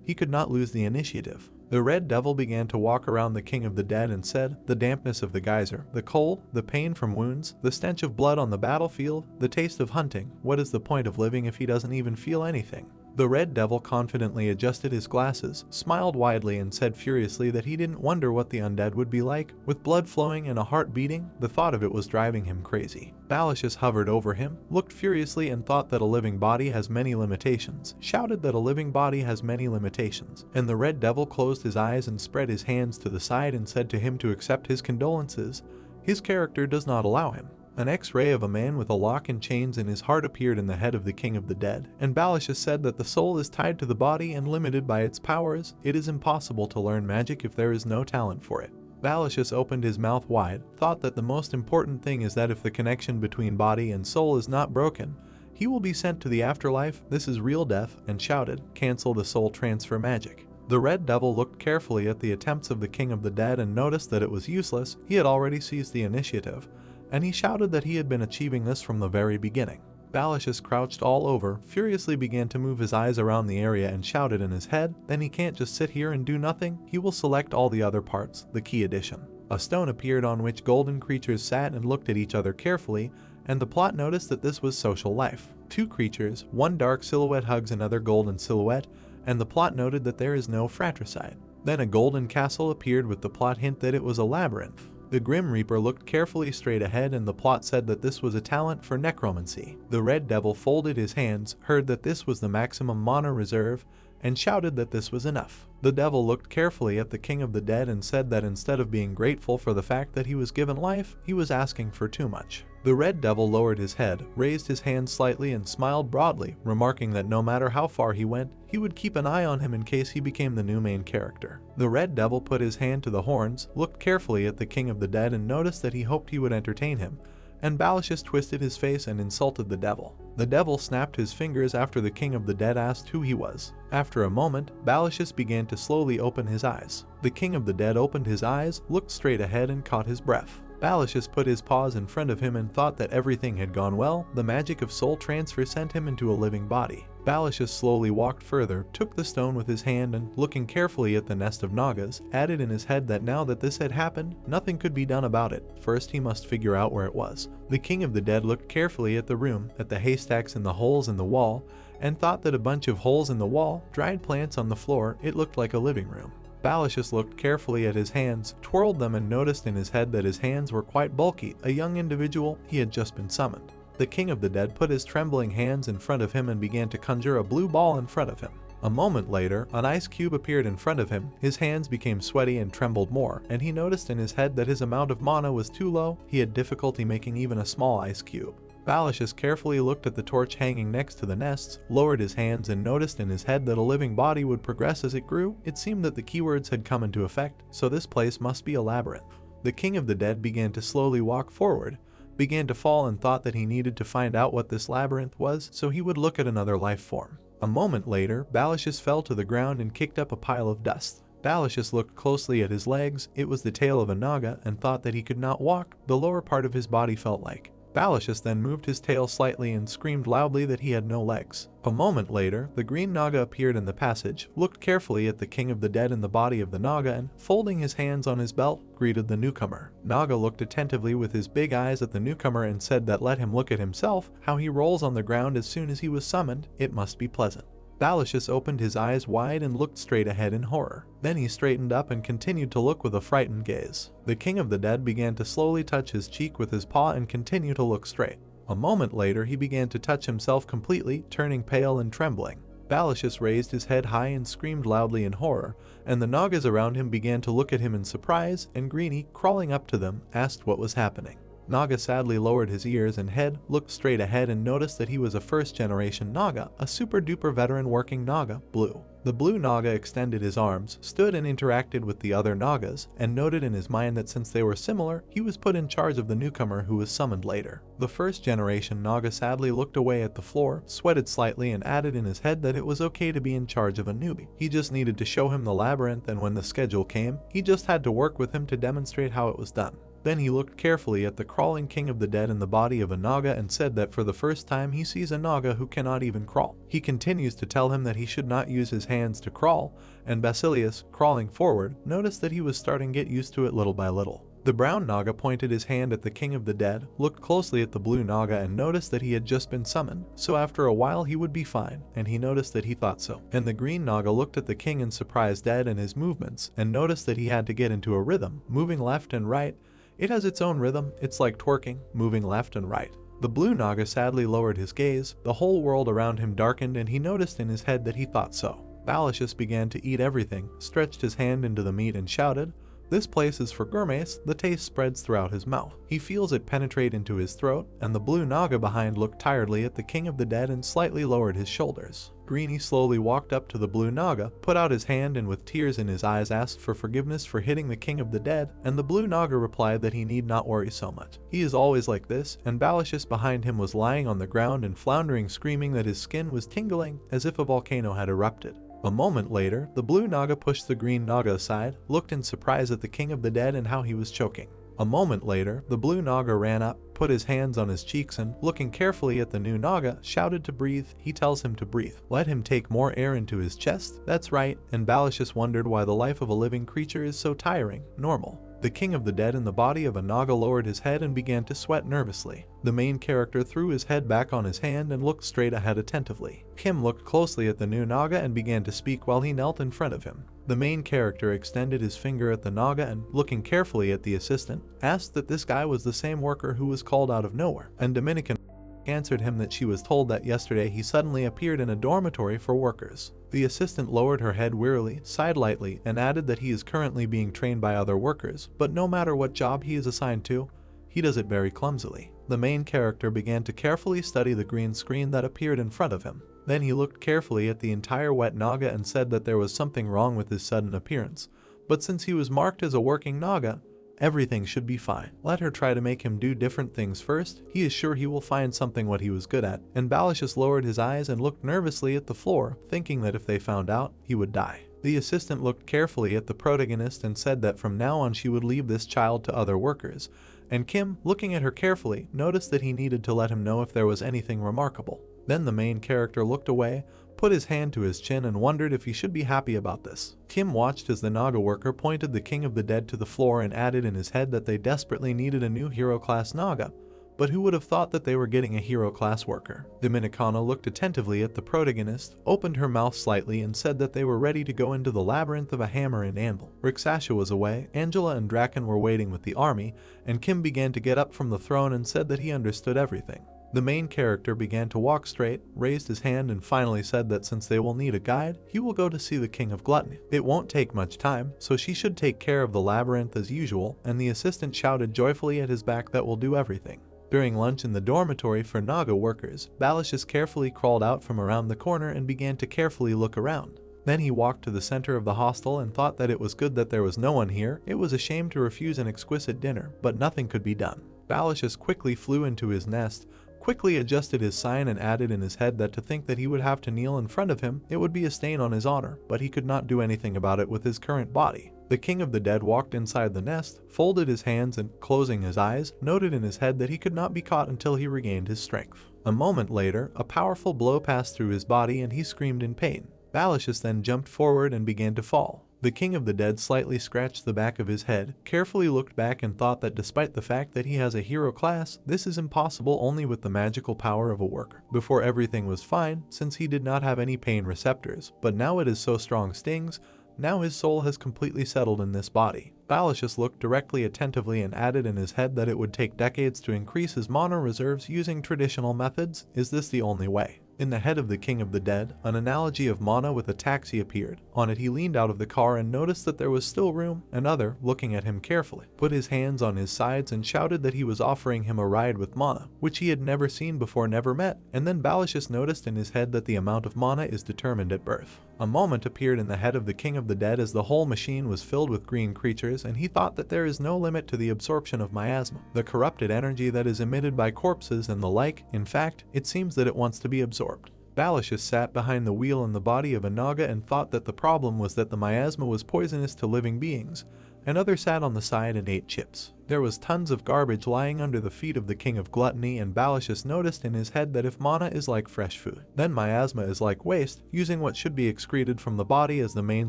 He could not lose the initiative. The Red Devil began to walk around the King of the Dead and said, the dampness of the geyser, the cold, the pain from wounds, the stench of blood on the battlefield, the taste of hunting. What is the point of living if he doesn't even feel anything? The Red Devil confidently adjusted his glasses, smiled widely and said furiously that he didn't wonder what the undead would be like. With blood flowing and a heart beating, the thought of it was driving him crazy. Balashus hovered over him, looked furiously and thought that a living body has many limitations, shouted that a living body has many limitations, and the Red Devil closed his eyes and spread his hands to the side and said to him to accept his condolences. His character does not allow him. An X-ray of a man with a lock and chains in his heart appeared in the head of the King of the Dead, and Balashus said that the soul is tied to the body and limited by its powers. It is impossible to learn magic if there is no talent for it. Balashus opened his mouth wide, thought that the most important thing is that if the connection between body and soul is not broken, he will be sent to the afterlife. This is real death, and shouted, cancel the soul transfer magic. The red devil looked carefully at the attempts of the king of the dead and noticed that it was useless. He had already seized the initiative, and he shouted that he had been achieving this from the very beginning. Balashus crouched all over, furiously began to move his eyes around the area and shouted in his head, "Then he can't just sit here and do nothing, he will select all the other parts," the key addition. A stone appeared on which golden creatures sat and looked at each other carefully, and the plot noticed that this was social life. Two creatures, one dark silhouette hugs another golden silhouette, and the plot noted that there is no fratricide. Then a golden castle appeared with the plot hint that it was a labyrinth. The Grim Reaper looked carefully straight ahead and the plot said that this was a talent for necromancy. The Red Devil folded his hands, heard that this was the maximum mana reserve, and shouted that this was enough. The devil looked carefully at the King of the Dead and said that instead of being grateful for the fact that he was given life, he was asking for too much. The Red Devil lowered his head, raised his hand slightly and smiled broadly, remarking that no matter how far he went, he would keep an eye on him in case he became the new main character. The Red Devil put his hand to the horns, looked carefully at the King of the Dead and noticed that he hoped he would entertain him, and Balashus twisted his face and insulted the devil. The devil snapped his fingers after the King of the Dead asked who he was. After a moment, Balashus began to slowly open his eyes. The King of the Dead opened his eyes, looked straight ahead and caught his breath. Balashus put his paws in front of him and thought that everything had gone well. The magic of soul transfer sent him into a living body. Balashus slowly walked further, took the stone with his hand and, looking carefully at the nest of Nagas, added in his head that now that this had happened, nothing could be done about it. First he must figure out where it was. The King of the Dead looked carefully at the room, at the haystacks and the holes in the wall, and thought that a bunch of holes in the wall, dried plants on the floor, it looked like a living room. Balashus looked carefully at his hands, twirled them and noticed in his head that his hands were quite bulky, a young individual, he had just been summoned. The King of the Dead put his trembling hands in front of him and began to conjure a blue ball in front of him. A moment later, an ice cube appeared in front of him, his hands became sweaty and trembled more, and he noticed in his head that his amount of mana was too low, he had difficulty making even a small ice cube. Balashus carefully looked at the torch hanging next to the nests, lowered his hands and noticed in his head that a living body would progress as it grew. It seemed that the keywords had come into effect, so this place must be a labyrinth. The King of the Dead began to slowly walk forward, began to fall and thought that he needed to find out what this labyrinth was so he would look at another life form. A moment later, Balashus fell to the ground and kicked up a pile of dust. Balashus looked closely at his legs, it was the tail of a Naga, and thought that he could not walk, the lower part of his body felt like. Balashus then moved his tail slightly and screamed loudly that he had no legs. A moment later, the green Naga appeared in the passage, looked carefully at the King of the Dead in the body of the Naga and, folding his hands on his belt, greeted the newcomer. Naga looked attentively with his big eyes at the newcomer and said that let him look at himself, how he rolls on the ground as soon as he was summoned, it must be pleasant. Balashus opened his eyes wide and looked straight ahead in horror. Then he straightened up and continued to look with a frightened gaze. The King of the Dead began to slowly touch his cheek with his paw and continue to look straight. A moment later he began to touch himself completely, turning pale and trembling. Balashus raised his head high and screamed loudly in horror, and the Nagas around him began to look at him in surprise, and Greenie, crawling up to them, asked what was happening. Naga sadly lowered his ears and head, looked straight ahead and noticed that he was a first-generation Naga, a super-duper veteran working Naga, Blue. The Blue Naga extended his arms, stood and interacted with the other Nagas, and noted in his mind that since they were similar, he was put in charge of the newcomer who was summoned later. The first-generation Naga sadly looked away at the floor, sweated slightly and added in his head that it was okay to be in charge of a newbie. He just needed to show him the labyrinth, and when the schedule came, he just had to work with him to demonstrate how it was done. Then he looked carefully at the crawling King of the Dead in the body of a Naga and said that for the first time he sees a Naga who cannot even crawl. He continues to tell him that he should not use his hands to crawl, and Basilius, crawling forward, noticed that he was starting to get used to it little by little. The brown Naga pointed his hand at the King of the Dead, looked closely at the blue Naga and noticed that he had just been summoned, so after a while he would be fine, and he noticed that he thought so. And the green Naga looked at the king in surprise dead and his movements, and noticed that he had to get into a rhythm, moving left and right. It has its own rhythm, it's like twerking, moving left and right. The blue Naga sadly lowered his gaze, the whole world around him darkened and he noticed in his head that he thought so. Balashus began to eat everything, stretched his hand into the meat and shouted, "This place is for gourmets." The taste spreads throughout his mouth. He feels it penetrate into his throat, and the blue Naga behind looked tiredly at the King of the Dead and slightly lowered his shoulders. Greenie slowly walked up to the blue Naga, put out his hand and with tears in his eyes asked for forgiveness for hitting the King of the Dead, and the blue Naga replied that he need not worry so much. He is always like this, and Balashus behind him was lying on the ground and floundering, screaming that his skin was tingling as if a volcano had erupted. A moment later, the blue Naga pushed the green Naga aside, looked in surprise at the King of the Dead and how he was choking. A moment later, the blue Naga ran up, put his hands on his cheeks and, looking carefully at the new Naga, shouted to breathe. He tells him to breathe. Let him take more air into his chest. That's right, and Balashus wondered why the life of a living creature is so tiring. Normal. The King of the Dead in the body of a Naga lowered his head and began to sweat nervously. The main character threw his head back on his hand and looked straight ahead attentively. Kim looked closely at the new Naga and began to speak while he knelt in front of him. The main character extended his finger at the Naga and, looking carefully at the assistant, asked that this guy was the same worker who was called out of nowhere, and Dominican answered him that she was told that yesterday he suddenly appeared in a dormitory for workers. The assistant lowered her head wearily, sighed lightly, and added that he is currently being trained by other workers, but no matter what job he is assigned to, he does it very clumsily. The main character began to carefully study the green screen that appeared in front of him. Then he looked carefully at the entire wet Naga and said that there was something wrong with his sudden appearance, but since he was marked as a working Naga, everything should be fine. Let her try to make him do different things first. He is sure he will find something what he was good at. And Balashus lowered his eyes and looked nervously at the floor, thinking that if they found out, he would die. The assistant looked carefully at the protagonist and said that from now on she would leave this child to other workers. And Kim, looking at her carefully, noticed that he needed to let him know if there was anything remarkable. Then the main character looked away, put his hand to his chin and wondered if he should be happy about this. Kim watched as the Naga worker pointed the King of the Dead to the floor and added in his head that they desperately needed a new hero class Naga, but who would have thought that they were getting a hero class worker? Dominicana looked attentively at the protagonist, opened her mouth slightly and said that they were ready to go into the labyrinth of a hammer and anvil. Rixasha was away, Angela and Draken were waiting with the army, and Kim began to get up from the throne and said that he understood everything. The main character began to walk straight, raised his hand and finally said that since they will need a guide, he will go to see the King of Gluttony. It won't take much time, so she should take care of the labyrinth as usual, and the assistant shouted joyfully at his back that will do everything. During lunch in the dormitory for Naga workers, Balashus carefully crawled out from around the corner and began to carefully look around. Then he walked to the center of the hostel and thought that it was good that there was no one here. It was a shame to refuse an exquisite dinner, but nothing could be done. Balashus quickly flew into his nest, quickly adjusted his sign and added in his head that to think that he would have to kneel in front of him, it would be a stain on his honor, but he could not do anything about it with his current body. The King of the Dead walked inside the nest, folded his hands and, closing his eyes, noted in his head that he could not be caught until he regained his strength. A moment later, a powerful blow passed through his body and he screamed in pain. Balashus then jumped forward and began to fall. The King of the Dead slightly scratched the back of his head, carefully looked back and thought that despite the fact that he has a hero class, this is impossible only with the magical power of a worker. Before everything was fine, since he did not have any pain receptors, but now it is so strong stings, now his soul has completely settled in this body. Balashus looked directly attentively and added in his head that it would take decades to increase his mana reserves using traditional methods. Is this the only way? In the head of the King of the Dead, an analogy of mana with a taxi appeared. On it he leaned out of the car and noticed that there was still room. Another, looking at him carefully, put his hands on his sides and shouted that he was offering him a ride with mana, which he had never seen before, never met. And then Balashus noticed in his head that the amount of mana is determined at birth. A moment appeared in the head of the King of the Dead as the whole machine was filled with green creatures, and he thought that there is no limit to the absorption of miasma, the corrupted energy that is emitted by corpses and the like. In fact, it seems that it wants to be absorbed. Balashus sat behind the wheel in the body of a Naga and thought that the problem was that the miasma was poisonous to living beings. Another sat on the side and ate chips. There was tons of garbage lying under the feet of the King of Gluttony, and Balashus noticed in his head that if mana is like fresh food, then miasma is like waste. Using what should be excreted from the body as the main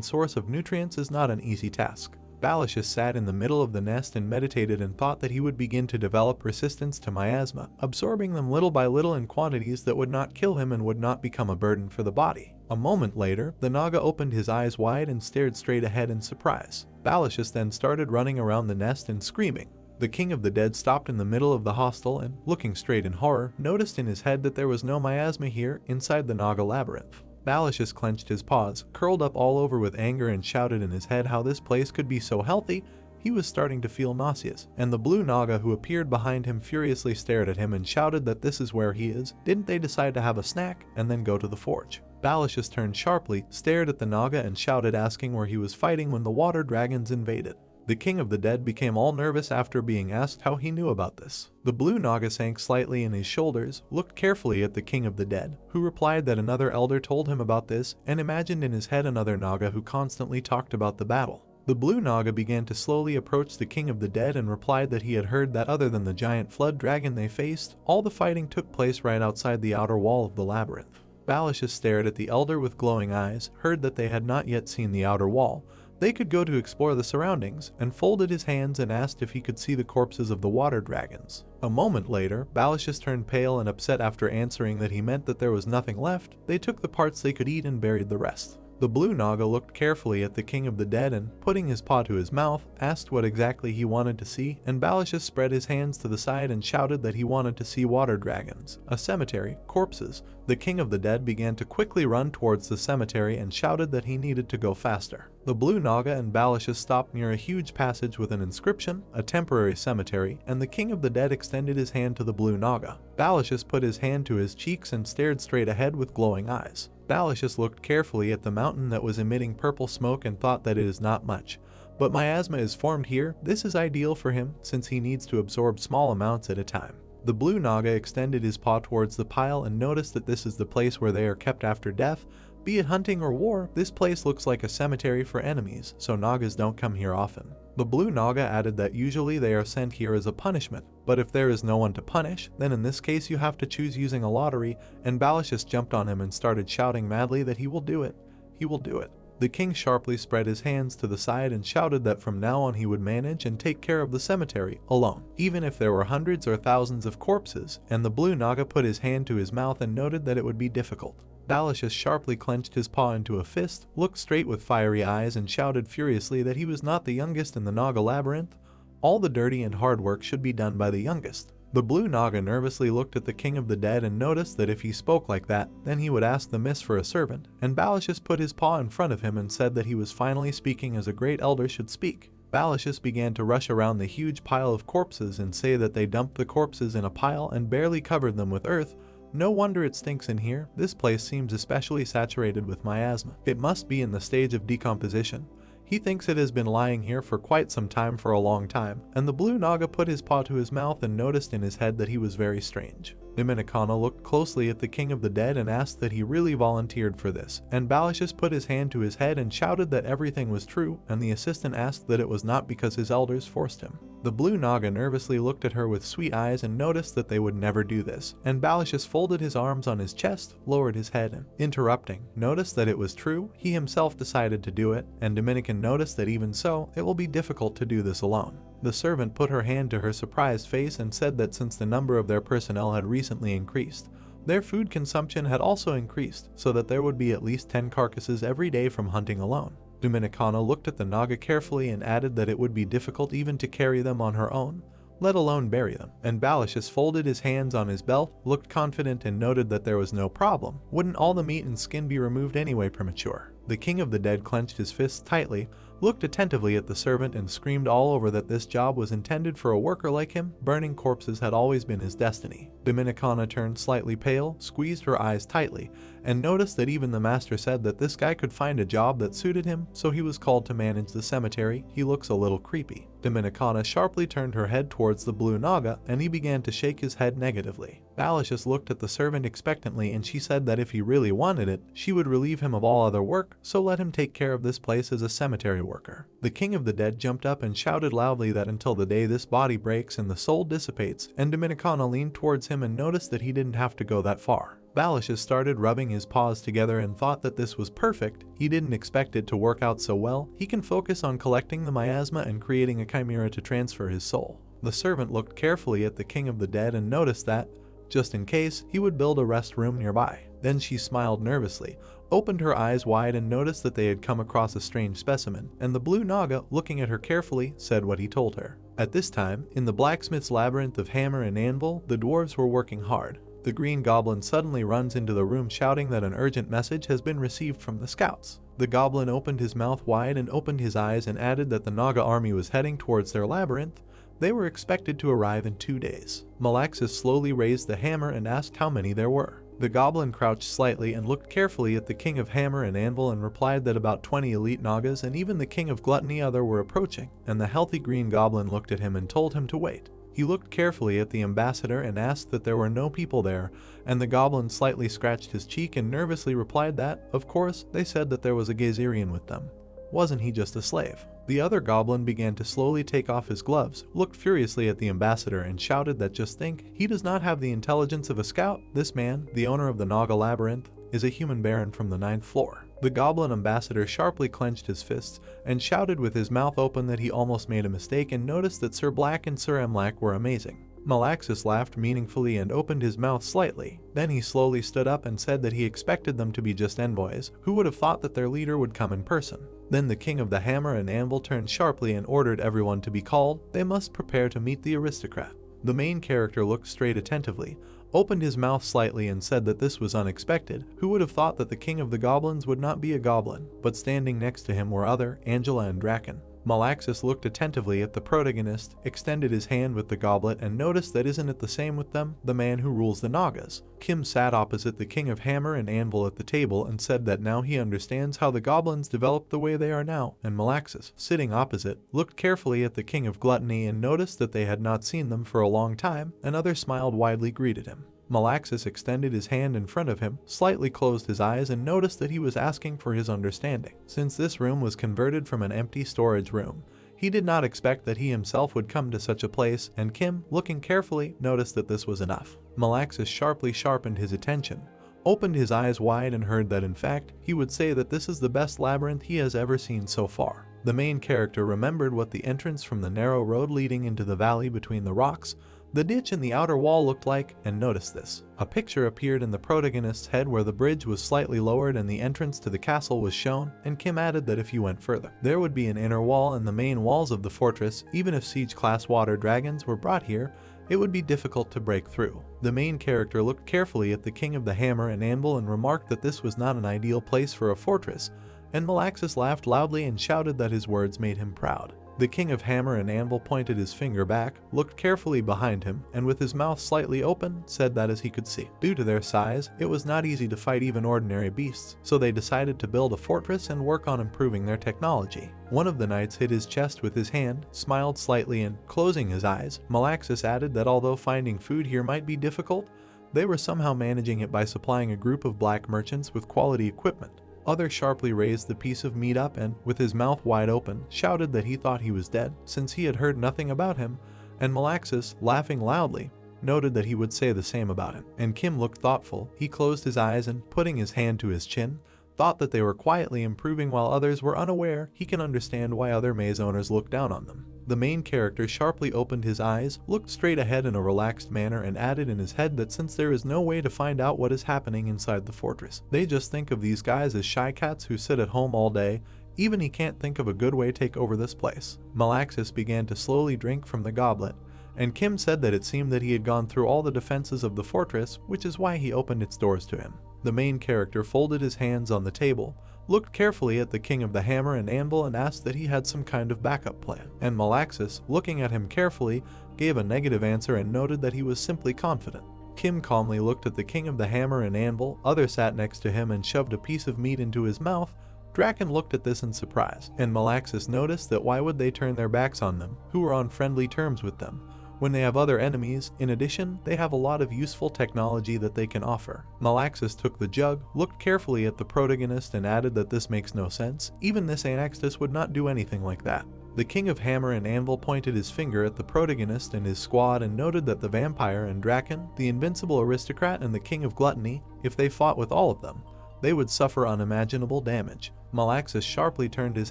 source of nutrients is not an easy task. Balashus sat in the middle of the nest and meditated and thought that he would begin to develop resistance to miasma, absorbing them little by little in quantities that would not kill him and would not become a burden for the body. A moment later, the Naga opened his eyes wide and stared straight ahead in surprise. Balashus then started running around the nest and screaming. The King of the Dead stopped in the middle of the hostel and, looking straight in horror, noticed in his head that there was no miasma here inside the Naga labyrinth. Balashus clenched his paws, curled up all over with anger and shouted in his head how this place could be so healthy. He was starting to feel nauseous, and the blue Naga who appeared behind him furiously stared at him and shouted that this is where he is. Didn't they decide to have a snack and then go to the forge? Balashus turned sharply, stared at the Naga and shouted, asking where he was fighting when the water dragons invaded. The king of the dead became all nervous after being asked how he knew about this. The blue Naga sank slightly in his shoulders, looked carefully at the king of the dead, who replied that another elder told him about this, and imagined in his head another Naga who constantly talked about the battle. The blue Naga began to slowly approach the king of the dead and replied that he had heard that other than the giant flood dragon they faced, all the fighting took place right outside the outer wall of the labyrinth. Balashus stared at the elder with glowing eyes, heard that they had not yet seen the outer wall. They could go to explore the surroundings, and folded his hands and asked if he could see the corpses of the water dragons. A moment later, Balashus turned pale and upset after answering that he meant that there was nothing left. They took the parts they could eat and buried the rest. The blue Naga looked carefully at the king of the dead and, putting his paw to his mouth, asked what exactly he wanted to see, and Balashus spread his hands to the side and shouted that he wanted to see water dragons, a cemetery, corpses. The king of the dead began to quickly run towards the cemetery and shouted that he needed to go faster. The blue Naga and Balashus stopped near a huge passage with an inscription, a temporary cemetery, and the king of the dead extended his hand to the blue Naga. Balashus put his hand to his cheeks and stared straight ahead with glowing eyes. Balashus looked carefully at the mountain that was emitting purple smoke and thought that it is not much. But miasma is formed here. This is ideal for him since he needs to absorb small amounts at a time. The blue Naga extended his paw towards the pile and noticed that this is the place where they are kept after death. Be it hunting or war, this place looks like a cemetery for enemies, so Nagas don't come here often. The blue Naga added that usually they are sent here as a punishment, but if there is no one to punish, then in this case you have to choose using a lottery, and Balashus jumped on him and started shouting madly that he will do it. He will do it. The king sharply spread his hands to the side and shouted that from now on he would manage and take care of the cemetery alone, even if there were hundreds or thousands of corpses, and the blue Naga put his hand to his mouth and noted that it would be difficult. Balashus sharply clenched his paw into a fist, looked straight with fiery eyes, and shouted furiously that he was not the youngest in the Naga labyrinth. All the dirty and hard work should be done by the youngest. The blue Naga nervously looked at the king of the dead and noticed that if he spoke like that, then he would ask the miss for a servant, and Balashus put his paw in front of him and said that he was finally speaking as a great elder should speak. Balashus began to rush around the huge pile of corpses and say that they dumped the corpses in a pile and barely covered them with earth. No wonder it stinks in here. This place seems especially saturated with miasma. It must be in the stage of decomposition. He thinks it has been lying here for quite some time, for a long time, and the blue Naga put his paw to his mouth and noticed in his head that he was very strange. Dominicana looked closely at the king of the dead and asked that he really volunteered for this, and Balashus put his hand to his head and shouted that everything was true, and the assistant asked that it was not because his elders forced him. The blue Naga nervously looked at her with sweet eyes and noticed that they would never do this, and Balashus folded his arms on his chest, lowered his head, and, interrupting, noticed that it was true. He himself decided to do it, and Dominican noticed that even so, it will be difficult to do this alone. The servant put her hand to her surprised face and said that since the number of their personnel had recently increased, their food consumption had also increased, so that there would be at least 10 carcasses every day from hunting alone. Dominicana looked at the Naga carefully and added that it would be difficult even to carry them on her own, let alone bury them, and Balashus folded his hands on his belt, looked confident and noted that there was no problem. Wouldn't all the meat and skin be removed anyway premature? The king of the dead clenched his fists tightly, looked attentively at the servant and screamed all over that this job was intended for a worker like him. Burning corpses had always been his destiny. Dominicana turned slightly pale, squeezed her eyes tightly, and noticed that even the master said that this guy could find a job that suited him, so he was called to manage the cemetery. He looks a little creepy. Dominicana sharply turned her head towards the blue Naga, and he began to shake his head negatively. Balashus looked at the servant expectantly, and she said that if he really wanted it, she would relieve him of all other work, so let him take care of this place as a cemetery worker. The king of the dead jumped up and shouted loudly that until the day this body breaks and the soul dissipates, and Dominicana leaned towards him and noticed that he didn't have to go that far. Balashus started rubbing his paws together and thought that this was perfect. He didn't expect it to work out so well. He can focus on collecting the miasma and creating a chimera to transfer his soul. The servant looked carefully at the king of the dead and noticed that, just in case, he would build a rest room nearby. Then she smiled nervously, opened her eyes wide and noticed that they had come across a strange specimen, and the blue Naga, looking at her carefully, said what he told her. At this time, in the blacksmith's labyrinth of hammer and anvil, the dwarves were working hard. The green goblin suddenly runs into the room shouting that an urgent message has been received from the scouts. The goblin opened his mouth wide and opened his eyes and added that the Naga army was heading towards their labyrinth. They were expected to arrive in 2 days. Malaxus slowly raised the hammer and asked how many there were. The goblin crouched slightly and looked carefully at the king of hammer and anvil and replied that about 20 elite Nagas and even the king of gluttony other were approaching, and the healthy green goblin looked at him and told him to wait. He looked carefully at the ambassador and asked that there were no people there, and the goblin slightly scratched his cheek and nervously replied that, of course, they said that there was a Gazerian with them. Wasn't he just a slave? The other goblin began to slowly take off his gloves, looked furiously at the ambassador and shouted that just think, he does not have the intelligence of a scout. This man, the owner of the Naga Labyrinth, is a human baron from the 9th floor. The goblin ambassador sharply clenched his fists and shouted with his mouth open that he almost made a mistake and noticed that Sir Black and Sir Emlac were amazing. Malaxus laughed meaningfully and opened his mouth slightly. Then he slowly stood up and said that he expected them to be just envoys. Who would have thought that their leader would come in person? Then the king of the hammer and anvil turned sharply and ordered everyone to be called. They must prepare to meet the aristocrat. The main character looked straight attentively, opened his mouth slightly and said that this was unexpected. Who would have thought that the king of the goblins would not be a goblin? But standing next to him were other, Angela and Draken. Malaxus looked attentively at the protagonist, extended his hand with the goblet and noticed that isn't it the same with them, the man who rules the Nagas. Kim sat opposite the king of hammer and anvil at the table and said that now he understands how the goblins developed the way they are now, and Malaxus, sitting opposite, looked carefully at the king of gluttony and noticed that they had not seen them for a long time. Another smiled widely greeted him. Malaxus extended his hand in front of him, slightly closed his eyes and noticed that he was asking for his understanding. Since this room was converted from an empty storage room, he did not expect that he himself would come to such a place, and Kim, looking carefully, noticed that this was enough. Malaxus sharply sharpened his attention, opened his eyes wide and heard that in fact, he would say that this is the best labyrinth he has ever seen so far. The main character remembered what the entrance from the narrow road leading into the valley between the rocks, the ditch and the outer wall looked like, and noticed this. A picture appeared in the protagonist's head where the bridge was slightly lowered and the entrance to the castle was shown, and Kim added that if you went further, there would be an inner wall and the main walls of the fortress. Even if siege-class water dragons were brought here, it would be difficult to break through. The main character looked carefully at the king of the hammer and anvil and remarked that this was not an ideal place for a fortress, and Malaxus laughed loudly and shouted that his words made him proud. The king of hammer and anvil pointed his finger back, looked carefully behind him, and with his mouth slightly open, said that as he could see. Due to their size, it was not easy to fight even ordinary beasts, so they decided to build a fortress and work on improving their technology. One of the knights hit his chest with his hand, smiled slightly and, closing his eyes, Malaxus added that although finding food here might be difficult, they were somehow managing it by supplying a group of black merchants with quality equipment. Other sharply raised the piece of meat up and, with his mouth wide open, shouted that he thought he was dead, since he had heard nothing about him, and Malaxus, laughing loudly, noted that he would say the same about him. And Kim looked thoughtful. He closed his eyes and, putting his hand to his chin, thought that they were quietly improving while others were unaware. He can understand why other maze owners look down on them. The main character sharply opened his eyes, looked straight ahead in a relaxed manner and added in his head that since there is no way to find out what is happening inside the fortress, they just think of these guys as shy cats who sit at home all day. Even he can't think of a good way to take over this place. Malaxus began to slowly drink from the goblet, and Kim said that it seemed that he had gone through all the defenses of the fortress, which is why he opened its doors to him. The main character folded his hands on the table, looked carefully at the king of the hammer and anvil and asked that he had some kind of backup plan. And Malaxus, looking at him carefully, gave a negative answer and noted that he was simply confident. Kim calmly looked at the king of the hammer and anvil. Other sat next to him and shoved a piece of meat into his mouth. Draken looked at this in surprise, and Malaxus noticed that why would they turn their backs on them, who were on friendly terms with them, when they have other enemies. In addition, they have a lot of useful technology that they can offer. Malaxus took the jug, looked carefully at the protagonist and added that this makes no sense. Even this Anaxtus would not do anything like that. The king of hammer and anvil pointed his finger at the protagonist and his squad and noted that the vampire and Draken, the invincible aristocrat and the king of gluttony, if they fought with all of them, they would suffer unimaginable damage. Malaxus sharply turned his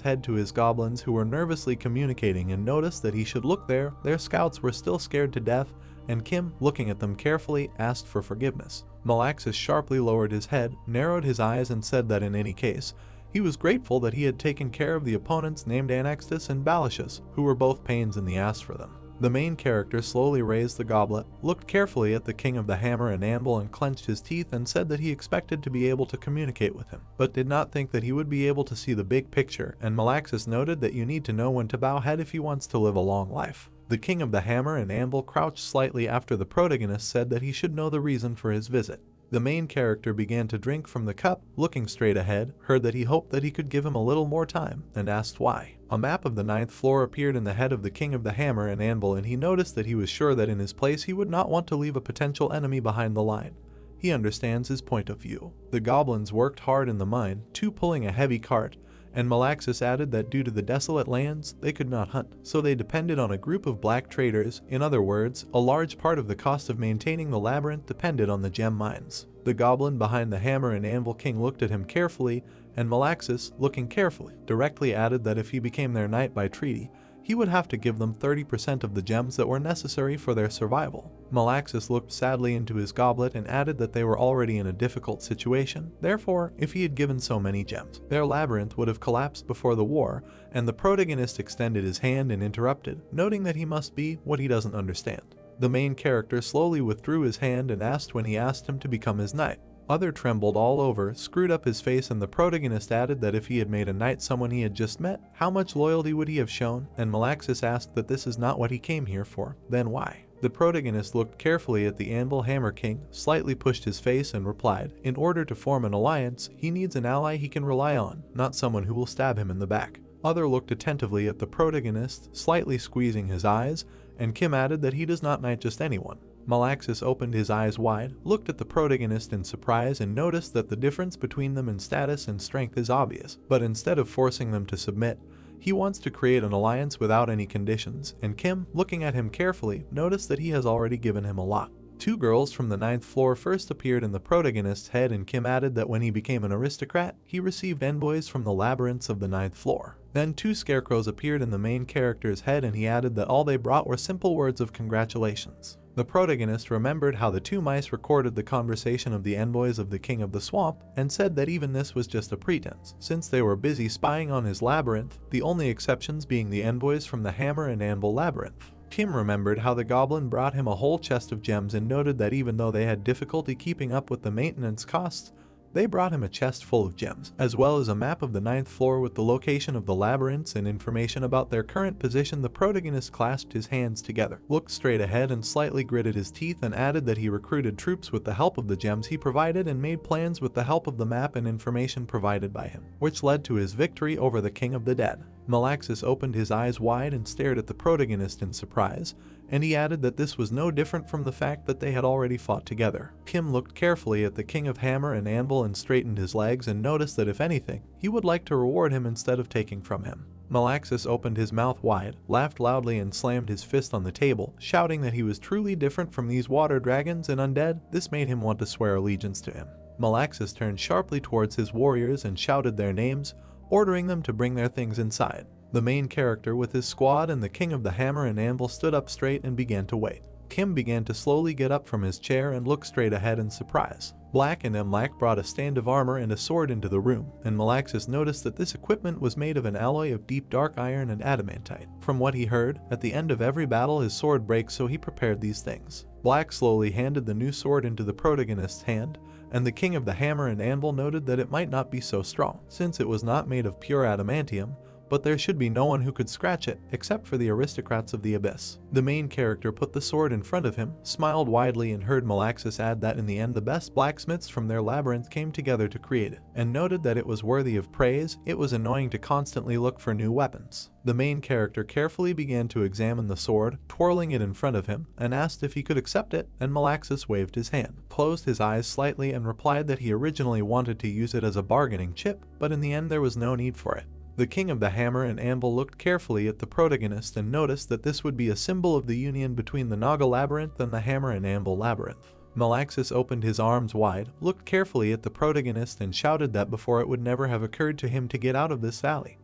head to his goblins who were nervously communicating and noticed that he should look there. Their scouts were still scared to death, and Kim, looking at them carefully, asked for forgiveness. Malaxus sharply lowered his head, narrowed his eyes and said that in any case, he was grateful that he had taken care of the opponents named Anaxtus and Balashus, who were both pains in the ass for them. The main character slowly raised the goblet, looked carefully at the king of the hammer and anvil and clenched his teeth and said that he expected to be able to communicate with him, but did not think that he would be able to see the big picture, and Malaxus noted that you need to know when to bow head if he wants to live a long life. The king of the hammer and anvil crouched slightly after the protagonist said that he should know the reason for his visit. The main character began to drink from the cup, looking straight ahead, heard that he hoped that he could give him a little more time, and asked why. A map of the 9th floor appeared in the head of the King of the Hammer and Anvil, and he noticed that he was sure that in his place he would not want to leave a potential enemy behind the line. He understands his point of view. The goblins worked hard in the mine, two pulling a heavy cart, and Malaxis added that due to the desolate lands, they could not hunt, so they depended on a group of black traders. In other words, a large part of the cost of maintaining the labyrinth depended on the gem mines. The goblin behind the Hammer and Anvil King looked at him carefully, and Malaxis, looking carefully, directly added that if he became their knight by treaty, he would have to give them 30% of the gems that were necessary for their survival. Malaxis looked sadly into his goblet and added that they were already in a difficult situation. Therefore, if he had given so many gems, their labyrinth would have collapsed before the war, and the protagonist extended his hand and interrupted, noting that he must be what he doesn't understand. The main character slowly withdrew his hand and asked when he asked him to become his knight. Other trembled all over, screwed up his face, and the protagonist added that if he had made a knight someone he had just met, how much loyalty would he have shown? And Malaxis asked that this is not what he came here for. Then why? The protagonist looked carefully at the Anvil Hammer King, slightly pushed his face, and replied, in order to form an alliance, he needs an ally he can rely on, not someone who will stab him in the back. Other looked attentively at the protagonist, slightly squeezing his eyes, and Kim added that he does not knight just anyone. Malaxis opened his eyes wide, looked at the protagonist in surprise, and noticed that the difference between them in status and strength is obvious. But instead of forcing them to submit, he wants to create an alliance without any conditions, and Kim, looking at him carefully, noticed that he has already given him a lot. Two girls from the 9th floor first appeared in the protagonist's head, and Kim added that when he became an aristocrat, he received envoys from the labyrinths of the 9th floor. Then two scarecrows appeared in the main character's head, and he added that all they brought were simple words of congratulations. The protagonist remembered how the two mice recorded the conversation of the envoys of the King of the Swamp, and said that even this was just a pretense, since they were busy spying on his labyrinth, the only exceptions being the envoys from the Hammer and Anvil labyrinth. Kim remembered how the goblin brought him a whole chest of gems and noted that even though they had difficulty keeping up with the maintenance costs, they brought him a chest full of gems, as well as a map of the 9th floor with the location of the labyrinths and information about their current position. The protagonist clasped his hands together, looked straight ahead, and slightly gritted his teeth, and added that he recruited troops with the help of the gems he provided and made plans with the help of the map and information provided by him, which led to his victory over the King of the Dead. Malaxis opened his eyes wide and stared at the protagonist in surprise, and he added that this was no different from the fact that they had already fought together. Kim looked carefully at the King of Hammer and Anvil and straightened his legs and noticed that if anything, he would like to reward him instead of taking from him. Malaxis opened his mouth wide, laughed loudly, and slammed his fist on the table, shouting that he was truly different from these water dragons and undead. This made him want to swear allegiance to him. Malaxis turned sharply towards his warriors and shouted their names, ordering them to bring their things inside. The main character with his squad and the King of the Hammer and Anvil stood up straight and began to wait. Kim began to slowly get up from his chair and look straight ahead in surprise. Black and Mlak brought a stand of armor and a sword into the room, and Malaxis noticed that this equipment was made of an alloy of deep dark iron and adamantite. From what he heard, at the end of every battle his sword breaks, so he prepared these things. Black slowly handed the new sword into the protagonist's hand, and the King of the Hammer and Anvil noted that it might not be so strong, since it was not made of pure adamantium, but there should be no one who could scratch it, except for the aristocrats of the Abyss. The main character put the sword in front of him, smiled widely, and heard Malaxis add that in the end the best blacksmiths from their labyrinth came together to create it, and noted that it was worthy of praise. It was annoying to constantly look for new weapons. The main character carefully began to examine the sword, twirling it in front of him, and asked if he could accept it, and Malaxis waved his hand, closed his eyes slightly, and replied that he originally wanted to use it as a bargaining chip, but in the end there was no need for it. The King of the Hammer and Anvil looked carefully at the protagonist and noticed that this would be a symbol of the union between the Naga Labyrinth and the Hammer and Anvil Labyrinth. Malaxis opened his arms wide, looked carefully at the protagonist, and shouted that before it would never have occurred to him to get out of this valley.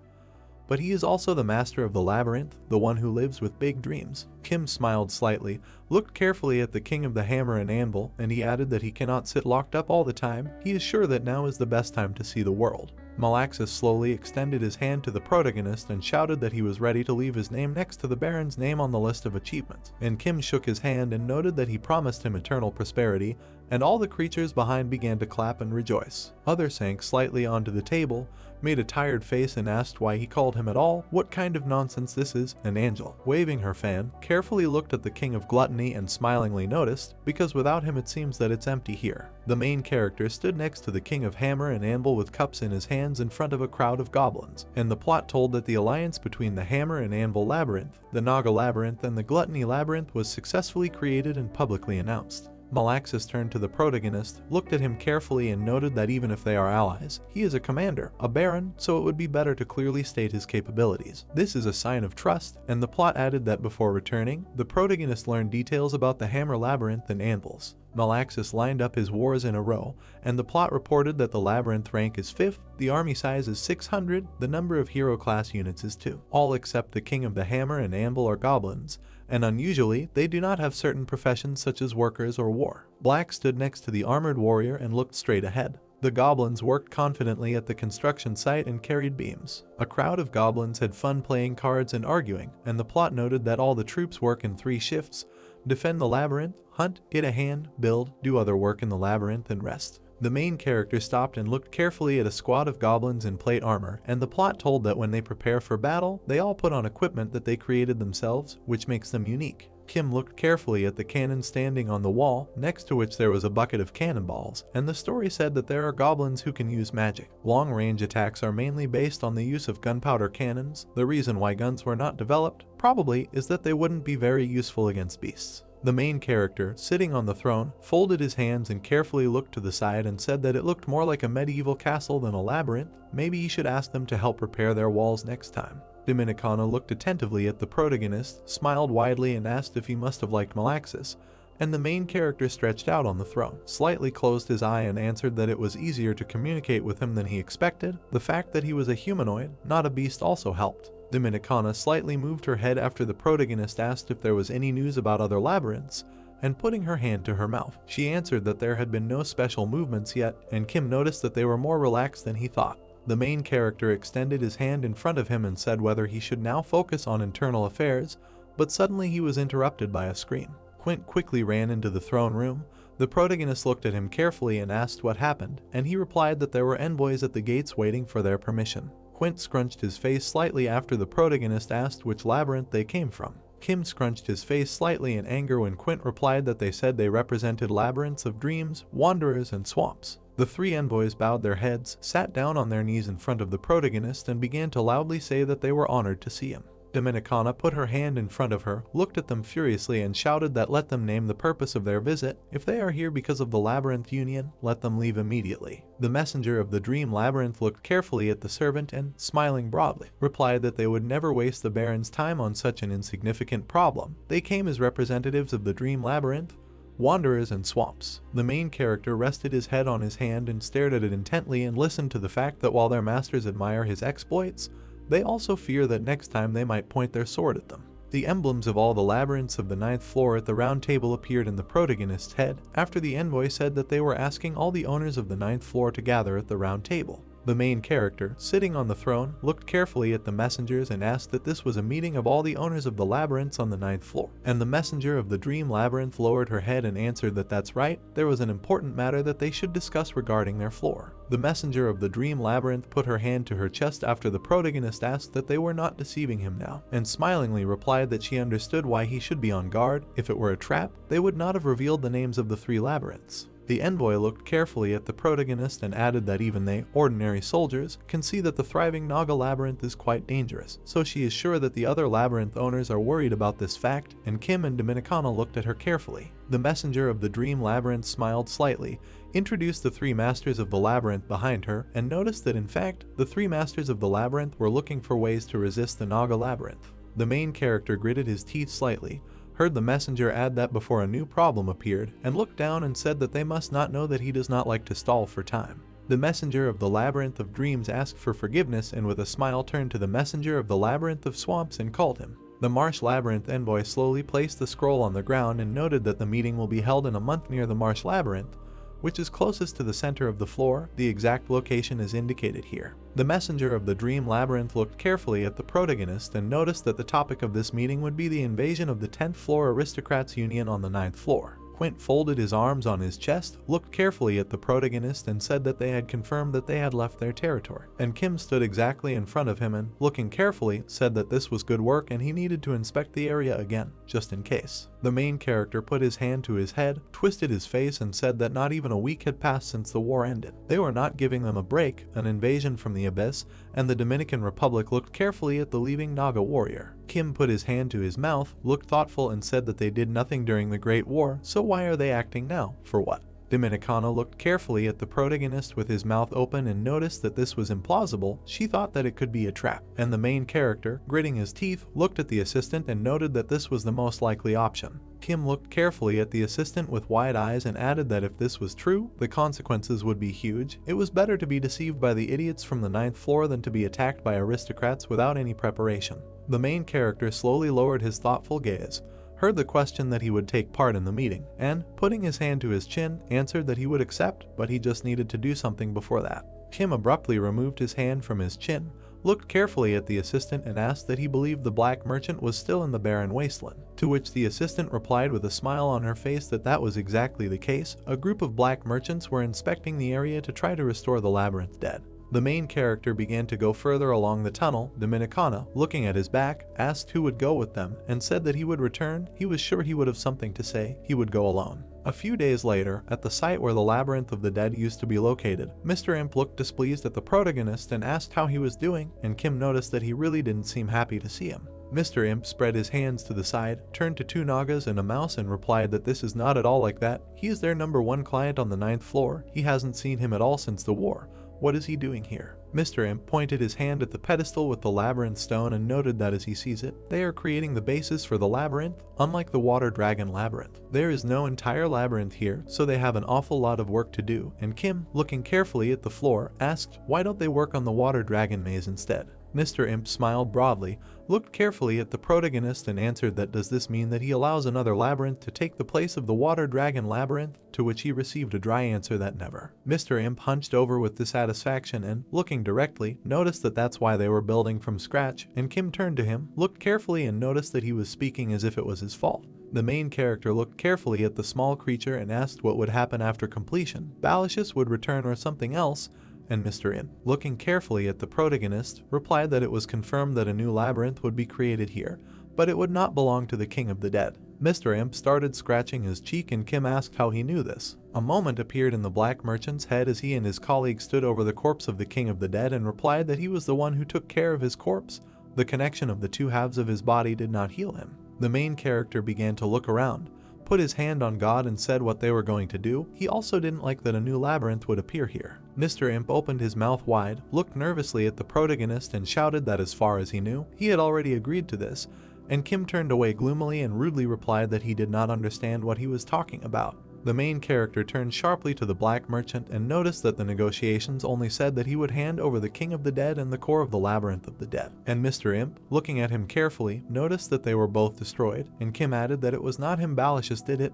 But he is also the master of the labyrinth, the one who lives with big dreams. Kim smiled slightly, looked carefully at the King of the Hammer and Anvil, and he added that he cannot sit locked up all the time. He is sure that now is the best time to see the world. Malaxis slowly extended his hand to the protagonist and shouted that he was ready to leave his name next to the Baron's name on the list of achievements, and Kim shook his hand and noted that he promised him eternal prosperity, and all the creatures behind began to clap and rejoice. Others sank slightly onto the table, made a tired face and asked why he called him at all, what kind of nonsense this is, and Angel, waving her fan, carefully looked at the King of Gluttony and smilingly noticed, because without him it seems that it's empty here. The main character stood next to the King of Hammer and Anvil with cups in his hands in front of a crowd of goblins, and the plot told that the alliance between the Hammer and Anvil Labyrinth, the Naga Labyrinth, and the Gluttony Labyrinth was successfully created and publicly announced. Malaxis turned to the protagonist, looked at him carefully and noted that even if they are allies, he is a commander, a baron, so it would be better to clearly state his capabilities. This is a sign of trust, and the plot added that before returning, the protagonist learned details about the Hammer Labyrinth and Anvils. Malaxis lined up his wars in a row, and the plot reported that the Labyrinth rank is 5th, the army size is 600, the number of hero class units is 2. All except the King of the Hammer and Anvil are goblins, and unusually, they do not have certain professions such as workers or war. Black stood next to the armored warrior and looked straight ahead. The goblins worked confidently at the construction site and carried beams. A crowd of goblins had fun playing cards and arguing, and the plot noted that all the troops work in 3 shifts: defend the labyrinth, hunt, get a hand, build, do other work in the labyrinth, and rest. The main character stopped and looked carefully at a squad of goblins in plate armor, and the plot told that when they prepare for battle, they all put on equipment that they created themselves, which makes them unique. Kim looked carefully at the cannon standing on the wall, next to which there was a bucket of cannonballs, and the story said that there are goblins who can use magic. Long-range attacks are mainly based on the use of gunpowder cannons. The reason why guns were not developed, probably, is that they wouldn't be very useful against beasts. The main character, sitting on the throne, folded his hands and carefully looked to the side and said that it looked more like a medieval castle than a labyrinth. Maybe he should ask them to help repair their walls next time. Dominicana looked attentively at the protagonist, smiled widely and asked if he must have liked Malaxis, and the main character stretched out on the throne, slightly closed his eye and answered that it was easier to communicate with him than he expected. The fact that he was a humanoid, not a beast, also helped. Dominicana slightly moved her head after the protagonist asked if there was any news about other labyrinths, and putting her hand to her mouth, she answered that there had been no special movements yet, and Kim noticed that they were more relaxed than he thought. The main character extended his hand in front of him and said whether he should now focus on internal affairs, but suddenly he was interrupted by a scream. Quint quickly ran into the throne room. The protagonist looked at him carefully and asked what happened, and he replied that there were envoys at the gates waiting for their permission. Quint scrunched his face slightly after the protagonist asked which labyrinth they came from. Kim scrunched his face slightly in anger when Quint replied that they said they represented labyrinths of dreams, wanderers, and swamps. The 3 envoys bowed their heads, sat down on their knees in front of the protagonist, and began to loudly say that they were honored to see him. Dominicana put her hand in front of her, looked at them furiously, and shouted that let them name the purpose of their visit. If they are here because of the Labyrinth Union, let them leave immediately. The messenger of the Dream Labyrinth looked carefully at the servant and, smiling broadly, replied that they would never waste the Baron's time on such an insignificant problem. They came as representatives of the Dream Labyrinth, wanderers, and swamps. The main character rested his head on his hand and stared at it intently and listened to the fact that while their masters admire his exploits, they also fear that next time they might point their sword at them. The emblems of all the labyrinths of the 9th floor at the round table appeared in the protagonist's head after the envoy said that they were asking all the owners of the 9th floor to gather at the round table. The main character, sitting on the throne, looked carefully at the messengers and asked that this was a meeting of all the owners of the labyrinths on the 9th floor. And the messenger of the Dream Labyrinth lowered her head and answered that that's right, there was an important matter that they should discuss regarding their floor. The messenger of the Dream Labyrinth put her hand to her chest after the protagonist asked that they were not deceiving him now, and smilingly replied that she understood why he should be on guard. If it were a trap, they would not have revealed the names of the 3 labyrinths. The envoy looked carefully at the protagonist and added that even they, ordinary soldiers, can see that the thriving Naga labyrinth is quite dangerous, so she is sure that the other labyrinth owners are worried about this fact, and Kim and Dominicana looked at her carefully. The messenger of the Dream Labyrinth smiled slightly, introduced the 3 masters of the labyrinth behind her, and noticed that in fact, the 3 masters of the labyrinth were looking for ways to resist the Naga labyrinth. The main character gritted his teeth slightly, heard the messenger add that before a new problem appeared, and looked down and said that they must not know that he does not like to stall for time. The messenger of the Labyrinth of Dreams asked for forgiveness and with a smile turned to the messenger of the Labyrinth of Swamps and called him. The Marsh Labyrinth envoy slowly placed the scroll on the ground and noted that the meeting will be held in a month near the Marsh Labyrinth, which is closest to the center of the floor. The exact location is indicated here. The messenger of the Dream Labyrinth looked carefully at the protagonist and noticed that the topic of this meeting would be the invasion of the 10th floor aristocrats union on the 9th floor. Quint folded his arms on his chest, looked carefully at the protagonist and said that they had confirmed that they had left their territory. And Kim stood exactly in front of him and, looking carefully, said that this was good work and he needed to inspect the area again, just in case. The main character put his hand to his head, twisted his face and said that not even a week had passed since the war ended. They were not giving them a break, an invasion from the abyss, and the Dominican Republic looked carefully at the leaving Naga warrior. Kim put his hand to his mouth, looked thoughtful and said that they did nothing during the Great War, so why are they acting now? For what? Dominicana looked carefully at the protagonist with his mouth open and noticed that this was implausible. She thought that it could be a trap. And the main character, gritting his teeth, looked at the assistant and noted that this was the most likely option. Kim looked carefully at the assistant with wide eyes and added that if this was true, the consequences would be huge. It was better to be deceived by the idiots from the 9th floor than to be attacked by aristocrats without any preparation. The main character slowly lowered his thoughtful gaze, heard the question that he would take part in the meeting, and, putting his hand to his chin, answered that he would accept, but he just needed to do something before that. Kim abruptly removed his hand from his chin, looked carefully at the assistant and asked that he believed the black merchant was still in the barren wasteland, to which the assistant replied with a smile on her face that that was exactly the case. A group of black merchants were inspecting the area to try to restore the Labyrinth dead. The main character began to go further along the tunnel. Dominicana, looking at his back, asked who would go with them and said that he would return. He was sure he would have something to say. He would go alone. A few days later, at the site where the Labyrinth of the Dead used to be located, Mr. Imp looked displeased at the protagonist and asked how he was doing, and Kim noticed that he really didn't seem happy to see him. Mr. Imp spread his hands to the side, turned to 2 Nagas and a mouse and replied that this is not at all like that. He is their #1 client on the 9th floor. He hasn't seen him at all since the war. What is he doing here? Mr. Imp pointed his hand at the pedestal with the labyrinth stone and noted that as he sees it, they are creating the basis for the labyrinth. Unlike the water dragon labyrinth, there is no entire labyrinth here, so they have an awful lot of work to do. And Kim, looking carefully at the floor, asked, why don't they work on the water dragon maze instead? Mr. Imp smiled broadly, looked carefully at the protagonist and answered that does this mean that he allows another labyrinth to take the place of the water dragon labyrinth, to which he received a dry answer that never. Mr. Imp hunched over with dissatisfaction and, looking directly, noticed that that's why they were building from scratch, and Kim turned to him, looked carefully and noticed that he was speaking as if it was his fault. The main character looked carefully at the small creature and asked what would happen after completion. Balicious would return or something else, and Mr. Imp, looking carefully at the protagonist, replied that it was confirmed that a new labyrinth would be created here, but it would not belong to the King of the Dead. Mr. Imp started scratching his cheek and Kim asked how he knew this. A moment appeared in the black merchant's head as he and his colleague stood over the corpse of the King of the Dead and replied that he was the one who took care of his corpse. The connection of the 2 halves of his body did not heal him. The main character began to look around, put his hand on God and said what they were going to do. He also didn't like that a new labyrinth would appear here. Mr. Imp opened his mouth wide, looked nervously at the protagonist and shouted that as far as he knew, he had already agreed to this, and Kim turned away gloomily and rudely replied that he did not understand what he was talking about. The main character turned sharply to the black merchant and noticed that the negotiations only said that he would hand over the King of the Dead and the core of the Labyrinth of the Dead. And Mr. Imp, looking at him carefully, noticed that they were both destroyed, and Kim added that it was not him Balicious did it.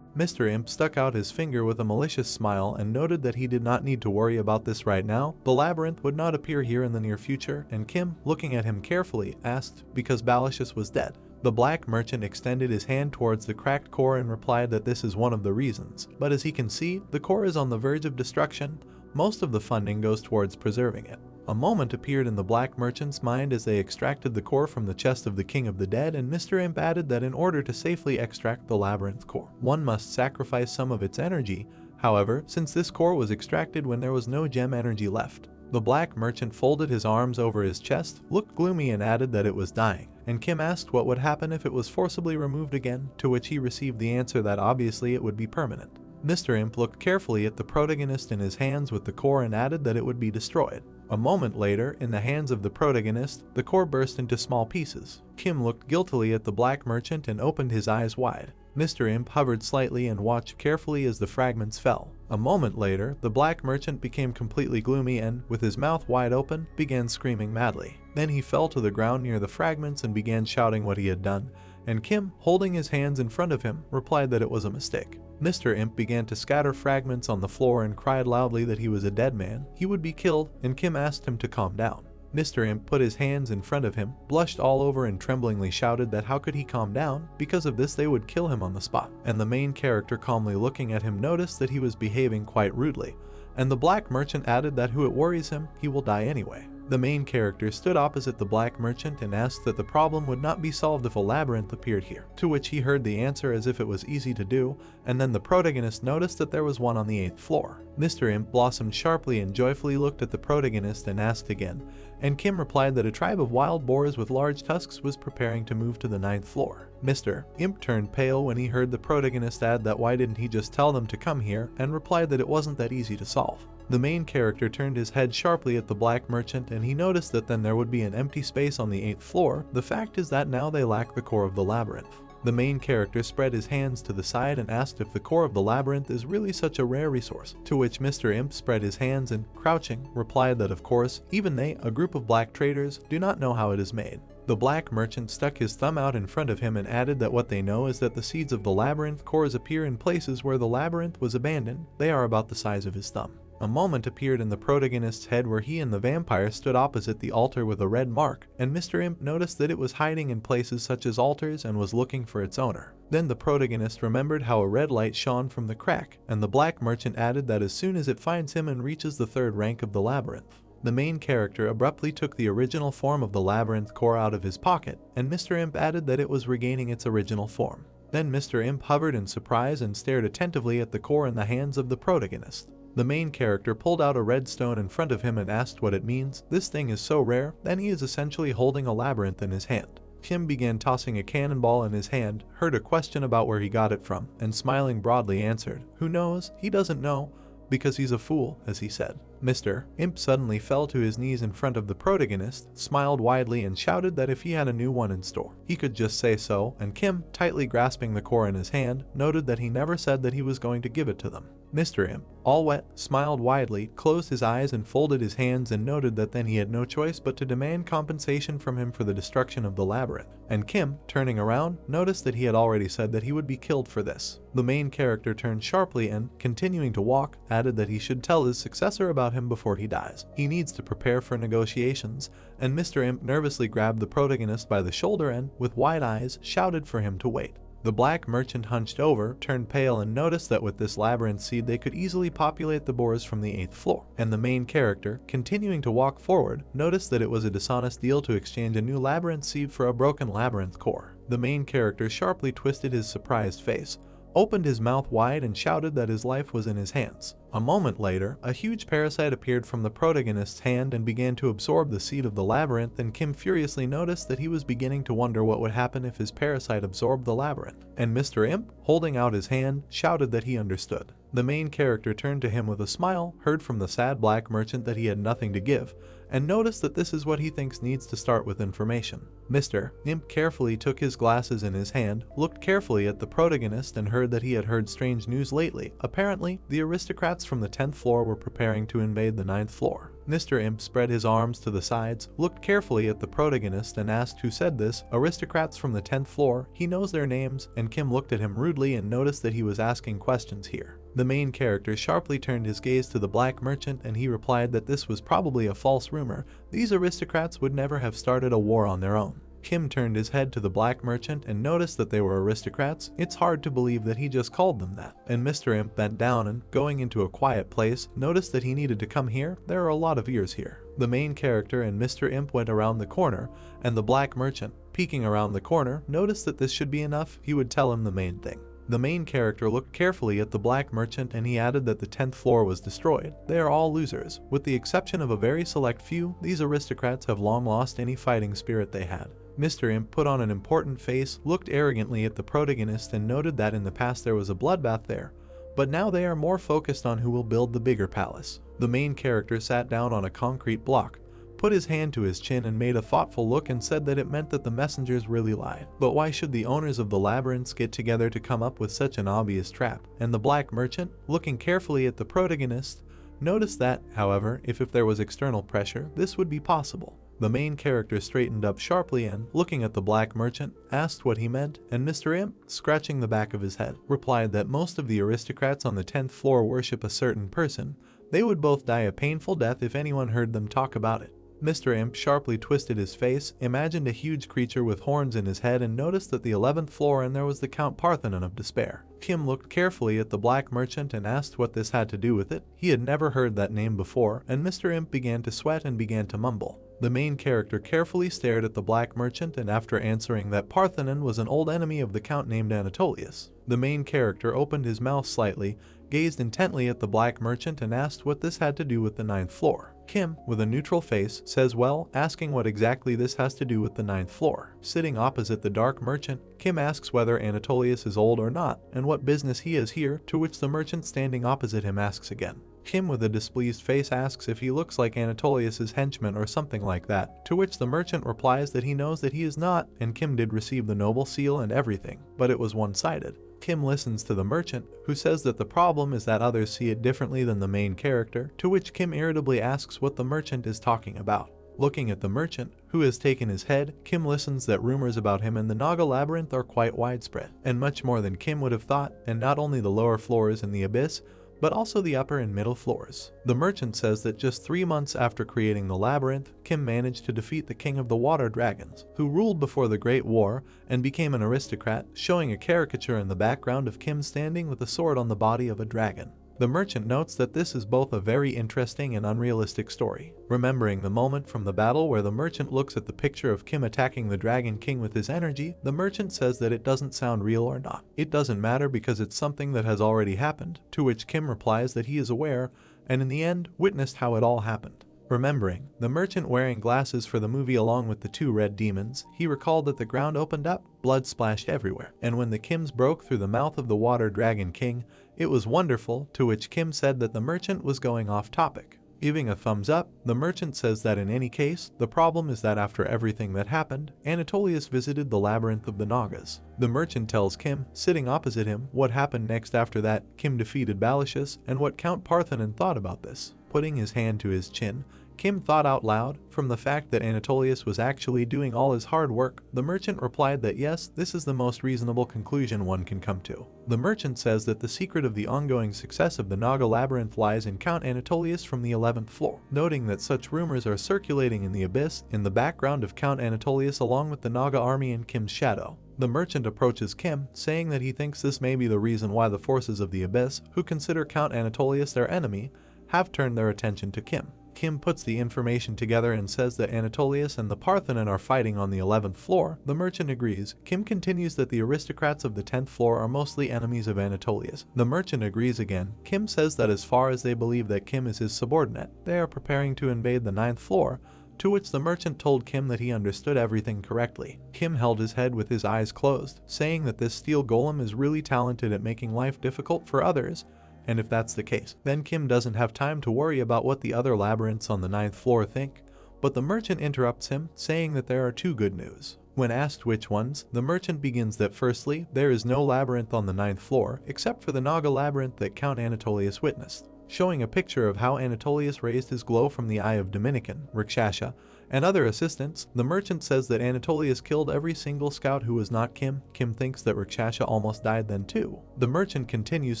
Mr. Imp stuck out his finger with a malicious smile and noted that he did not need to worry about this right now. The labyrinth would not appear here in the near future, and Kim, looking at him carefully, asked, because Balicious was dead. The black merchant extended his hand towards the cracked core and replied that this is one of the reasons. But as he can see, the core is on the verge of destruction. Most of the funding goes towards preserving it. A moment appeared in the black merchant's mind as they extracted the core from the chest of the King of the Dead, and Mr. Imp added that in order to safely extract the labyrinth core, one must sacrifice some of its energy. However, since this core was extracted when there was no gem energy left, the black merchant folded his arms over his chest, looked gloomy and added that it was dying. And Kim asked what would happen if it was forcibly removed again, to which he received the answer that obviously it would be permanent. Mr. Imp looked carefully at the protagonist in his hands with the core and added that it would be destroyed. A moment later, in the hands of the protagonist, the core burst into small pieces. Kim looked guiltily at the black merchant and opened his eyes wide. Mr. Imp hovered slightly and watched carefully as the fragments fell. A moment later, the black merchant became completely gloomy and, with his mouth wide open, began screaming madly. Then he fell to the ground near the fragments and began shouting what he had done, and Kim, holding his hands in front of him, replied that it was a mistake. Mr. Imp began to scatter fragments on the floor and cried loudly that he was a dead man, he would be killed, and Kim asked him to calm down. Mr. Imp put his hands in front of him, blushed all over and tremblingly shouted that how could he calm down, because of this they would kill him on the spot. And the main character, calmly looking at him, noticed that he was behaving quite rudely, and the black merchant added that who it worries him, he will die anyway. The main character stood opposite the black merchant and asked that the problem would not be solved if a labyrinth appeared here, to which he heard the answer as if it was easy to do, and then the protagonist noticed that there was one on the 8th floor. Mr. Imp blossomed sharply and joyfully looked at the protagonist and asked again, and Kim replied that a tribe of wild boars with large tusks was preparing to move to the 9th floor. Mr. Imp turned pale when he heard the protagonist add that why didn't he just tell them to come here, and replied that it wasn't that easy to solve. The main character turned his head sharply at the black merchant and he noticed that then there would be an empty space on the 8th floor. The fact is that now they lack the core of the labyrinth. The main character spread his hands to the side and asked if the core of the labyrinth is really such a rare resource, to which Mr. Imp spread his hands and, crouching, replied that of course, even they, a group of black traders, do not know how it is made. The black merchant stuck his thumb out in front of him and added that what they know is that the seeds of the labyrinth cores appear in places where the labyrinth was abandoned. They are about the size of his thumb. A moment appeared in the protagonist's head where he and the vampire stood opposite the altar with a red mark, and Mr. Imp noticed that it was hiding in places such as altars and was looking for its owner. Then the protagonist remembered how a red light shone from the crack, and the black merchant added that as soon as it finds him and reaches the 3rd rank of the labyrinth. The main character abruptly took the original form of the labyrinth core out of his pocket, and Mr. Imp added that it was regaining its original form. Then Mr. Imp hovered in surprise and stared attentively at the core in the hands of the protagonist. The main character pulled out a red stone in front of him and asked what it means. This thing is so rare. Then he is essentially holding a labyrinth in his hand. Kim began tossing a cannonball in his hand, heard a question about where he got it from, and smiling broadly answered, "Who knows? He doesn't know, because he's a fool," as he said. Mr. Imp suddenly fell to his knees in front of the protagonist, smiled widely and shouted that if he had a new one in store, he could just say so, and Kim, tightly grasping the core in his hand, noted that he never said that he was going to give it to them. Mr. Imp, all wet, smiled widely, closed his eyes and folded his hands and noted that then he had no choice but to demand compensation from him for the destruction of the labyrinth. And Kim, turning around, noticed that he had already said that he would be killed for this. The main character turned sharply and, continuing to walk, added that he should tell his successor about him before he dies. He needs to prepare for negotiations, and Mr. Imp nervously grabbed the protagonist by the shoulder and, with wide eyes, shouted for him to wait. The black merchant hunched over, turned pale and noticed that with this labyrinth seed they could easily populate the boars from the 8th floor. And the main character, continuing to walk forward, noticed that it was a dishonest deal to exchange a new labyrinth seed for a broken labyrinth core. The main character sharply twisted his surprised face, opened his mouth wide and shouted that his life was in his hands. A moment later, a huge parasite appeared from the protagonist's hand and began to absorb the seed of the labyrinth, and Kim furiously noticed that he was beginning to wonder what would happen if his parasite absorbed the labyrinth. And Mr. Imp, holding out his hand, shouted that he understood. The main character turned to him with a smile, heard from the sad black merchant that he had nothing to give, and noticed that this is what he thinks needs to start with information. Mr. Imp carefully took his glasses in his hand, looked carefully at the protagonist and heard that he had heard strange news lately. Apparently, the aristocrats from the 10th floor were preparing to invade the 9th floor. Mr. Imp spread his arms to the sides, looked carefully at the protagonist and asked who said this. Aristocrats from the 10th floor, he knows their names, and Kim looked at him rudely and noticed that he was asking questions here. The main character sharply turned his gaze to the black merchant and he replied that this was probably a false rumor. These aristocrats would never have started a war on their own. Kim turned his head to the black merchant and noticed that they were aristocrats. It's hard to believe that he just called them that. And Mr. Imp bent down and, going into a quiet place, noticed that he needed to come here. There are a lot of ears here. The main character and Mr. Imp went around the corner, and the black merchant, peeking around the corner, noticed that this should be enough. He would tell him the main thing. The main character looked carefully at the black merchant and he added that the 10th floor was destroyed. They are all losers. With the exception of a very select few, these aristocrats have long lost any fighting spirit they had. Mr. Imp put on an important face, looked arrogantly at the protagonist and noted that in the past there was a bloodbath there, but now they are more focused on who will build the bigger palace. The main character sat down on a concrete block, put his hand to his chin and made a thoughtful look and said that it meant that the messengers really lied. But why should the owners of the labyrinths get together to come up with such an obvious trap? And the black merchant, looking carefully at the protagonist, noticed that, however, if there was external pressure, this would be possible. The main character straightened up sharply and, looking at the black merchant, asked what he meant, and Mr. Imp, scratching the back of his head, replied that most of the aristocrats on the 10th floor worship a certain person. They would both die a painful death if anyone heard them talk about it. Mr. Imp sharply twisted his face, imagined a huge creature with horns in his head, and noticed that the 11th floor and there was the Count Parthenon of Despair. Kim looked carefully at the black merchant and asked what this had to do with it. He had never heard that name before, and Mr. Imp began to sweat and began to mumble. The main character carefully stared at the black merchant, and after answering that Parthenon was an old enemy of the Count named Anatolius, the main character opened his mouth slightly, gazed intently at the black merchant, and asked what this had to do with the 9th floor. Kim, with a neutral face, says well, asking what exactly this has to do with the 9th floor. Sitting opposite the dark merchant, Kim asks whether Anatolius is old or not, and what business he is here, to which the merchant standing opposite him asks again. Kim, with a displeased face, asks if he looks like Anatolius's henchman or something like that, to which the merchant replies that he knows that he is not, and Kim did receive the noble seal and everything, but it was one-sided. Kim listens to the merchant, who says that the problem is that others see it differently than the main character, to which Kim irritably asks what the merchant is talking about. Looking at the merchant, who has taken his head, Kim listens that rumors about him and the Naga Labyrinth are quite widespread, and much more than Kim would have thought, and not only the lower floors in the abyss, but also the upper and middle floors. The merchant says that just 3 months after creating the labyrinth, Kim managed to defeat the king of the water dragons, who ruled before the Great War and became an aristocrat, showing a caricature in the background of Kim standing with a sword on the body of a dragon. The merchant notes that this is both a very interesting and unrealistic story. Remembering the moment from the battle where the merchant looks at the picture of Kim attacking the Dragon King with his energy, the merchant says that it doesn't sound real or not. It doesn't matter because it's something that has already happened, to which Kim replies that he is aware, and in the end, witnessed how it all happened. Remembering the merchant wearing glasses for the movie along with the 2 red demons, he recalled that the ground opened up, blood splashed everywhere, and when the Kims broke through the mouth of the Water Dragon King, it was wonderful, to which Kim said that the merchant was going off topic. Giving a thumbs up, the merchant says that in any case, the problem is that after everything that happened, Anatolius visited the Labyrinth of the Nagas. The merchant tells Kim, sitting opposite him, what happened next after that Kim defeated Balashus and what Count Parthenon thought about this. Putting his hand to his chin, Kim thought out loud, from the fact that Anatolius was actually doing all his hard work, the merchant replied that yes, this is the most reasonable conclusion one can come to. The merchant says that the secret of the ongoing success of the Naga Labyrinth lies in Count Anatolius from the 11th floor, noting that such rumors are circulating in the abyss in the background of Count Anatolius along with the Naga army in Kim's shadow. The merchant approaches Kim, saying that he thinks this may be the reason why the forces of the abyss, who consider Count Anatolius their enemy, have turned their attention to Kim. Kim puts the information together and says that Anatolius and the Parthenon are fighting on the 11th floor. The merchant agrees. Kim continues that the aristocrats of the 10th floor are mostly enemies of Anatolius. The merchant agrees again. Kim says that as far as they believe that Kim is his subordinate, they are preparing to invade the 9th floor, to which the merchant told Kim that he understood everything correctly. Kim held his head with his eyes closed, saying that this steel golem is really talented at making life difficult for others, and if that's the case, then Kim doesn't have time to worry about what the other labyrinths on the 9th floor think. But the merchant interrupts him, saying that there are 2 good news. When asked which ones, the merchant begins that firstly, there is no labyrinth on the 9th floor, except for the Naga labyrinth that Count Anatolius witnessed. Showing a picture of how Anatolius raised his glow from the eye of Dominican, Rakshasha, and other assistants, the merchant says that Anatolius killed every single scout who was not Kim. Kim thinks that Rakshasha almost died then too. The merchant continues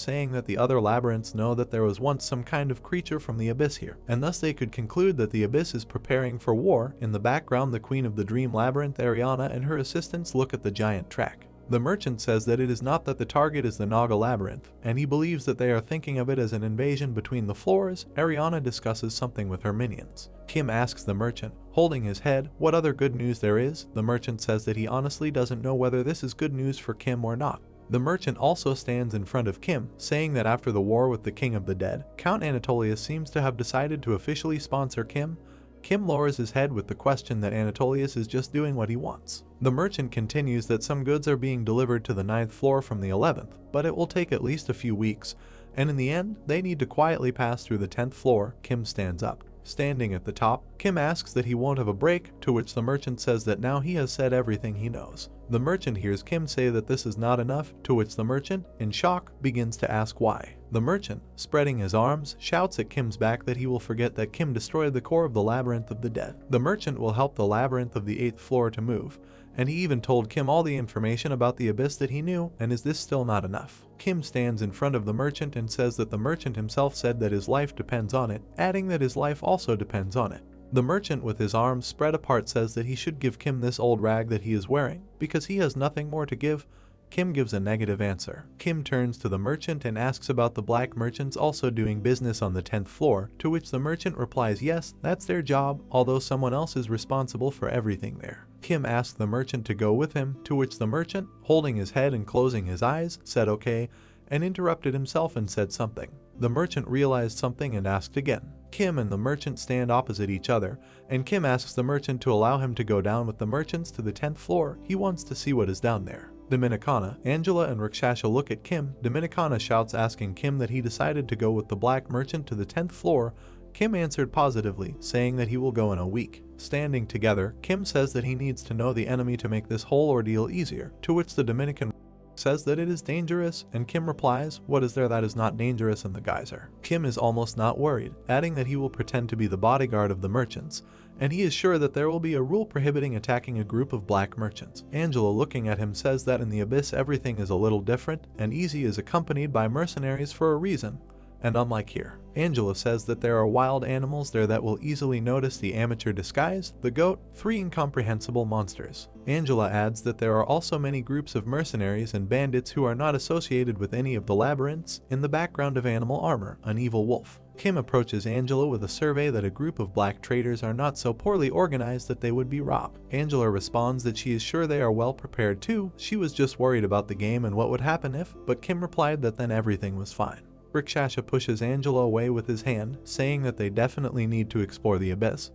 saying that the other labyrinths know that there was once some kind of creature from the abyss here, and thus they could conclude that the abyss is preparing for war. In the background, the queen of the dream labyrinth, Ariana, and her assistants look at the giant track. The merchant says that it is not that the target is the Naga Labyrinth, and he believes that they are thinking of it as an invasion between the floors. Ariana discusses something with her minions. Kim asks the merchant, holding his head, what other good news there is. The merchant says that he honestly doesn't know whether this is good news for Kim or not. The merchant also stands in front of Kim, saying that after the war with the King of the Dead, Count Anatolius seems to have decided to officially sponsor Kim. Kim lowers his head with the question that Anatolius is just doing what he wants. The merchant continues that some goods are being delivered to the 9th floor from the 11th, but it will take at least a few weeks, and in the end, they need to quietly pass through the 10th floor. Kim stands up. Standing at the top, Kim asks that he won't have a break, to which the merchant says that now he has said everything he knows. The merchant hears Kim say that this is not enough, to which the merchant, in shock, begins to ask why. The merchant, spreading his arms, shouts at Kim's back that he will forget that Kim destroyed the core of the Labyrinth of the Dead. The merchant will help the Labyrinth of the 8th floor to move, and he even told Kim all the information about the abyss that he knew, and is this still not enough? Kim stands in front of the merchant and says that the merchant himself said that his life depends on it, adding that his life also depends on it. The merchant with his arms spread apart says that he should give Kim this old rag that he is wearing, because he has nothing more to give. Kim gives a negative answer. Kim turns to the merchant and asks about the black merchants also doing business on the 10th floor, to which the merchant replies yes, that's their job, although someone else is responsible for everything there. Kim asked the merchant to go with him, to which the merchant, holding his head and closing his eyes, said okay, and interrupted himself and said something. The merchant realized something and asked again. Kim and the merchant stand opposite each other, and Kim asks the merchant to allow him to go down with the merchants to the 10th floor. He wants to see what is down there. Dominicana, Angela and Rakshasha look at Kim. Dominicana shouts asking Kim that he decided to go with the black merchant to the 10th floor. Kim answered positively, saying that he will go in a week. Standing together, Kim says that he needs to know the enemy to make this whole ordeal easier, to which the Dominican says that it is dangerous, and Kim replies, what is there that is not dangerous in the geyser? Kim is almost not worried, adding that he will pretend to be the bodyguard of the merchants, and he is sure that there will be a rule prohibiting attacking a group of black merchants. Angela, looking at him, says that in the abyss everything is a little different, and Easy is accompanied by mercenaries for a reason, and unlike here. Angela says that there are wild animals there that will easily notice the amateur disguise, the goat, 3 incomprehensible monsters. Angela adds that there are also many groups of mercenaries and bandits who are not associated with any of the labyrinths. In the background of animal armor, an evil wolf. Kim approaches Angela with a survey that a group of black traders are not so poorly organized that they would be robbed. Angela responds that she is sure they are well prepared too. She was just worried about the game and what would happen if, but Kim replied that then everything was fine. Rakshasha pushes Angela away with his hand, saying that they definitely need to explore the abyss.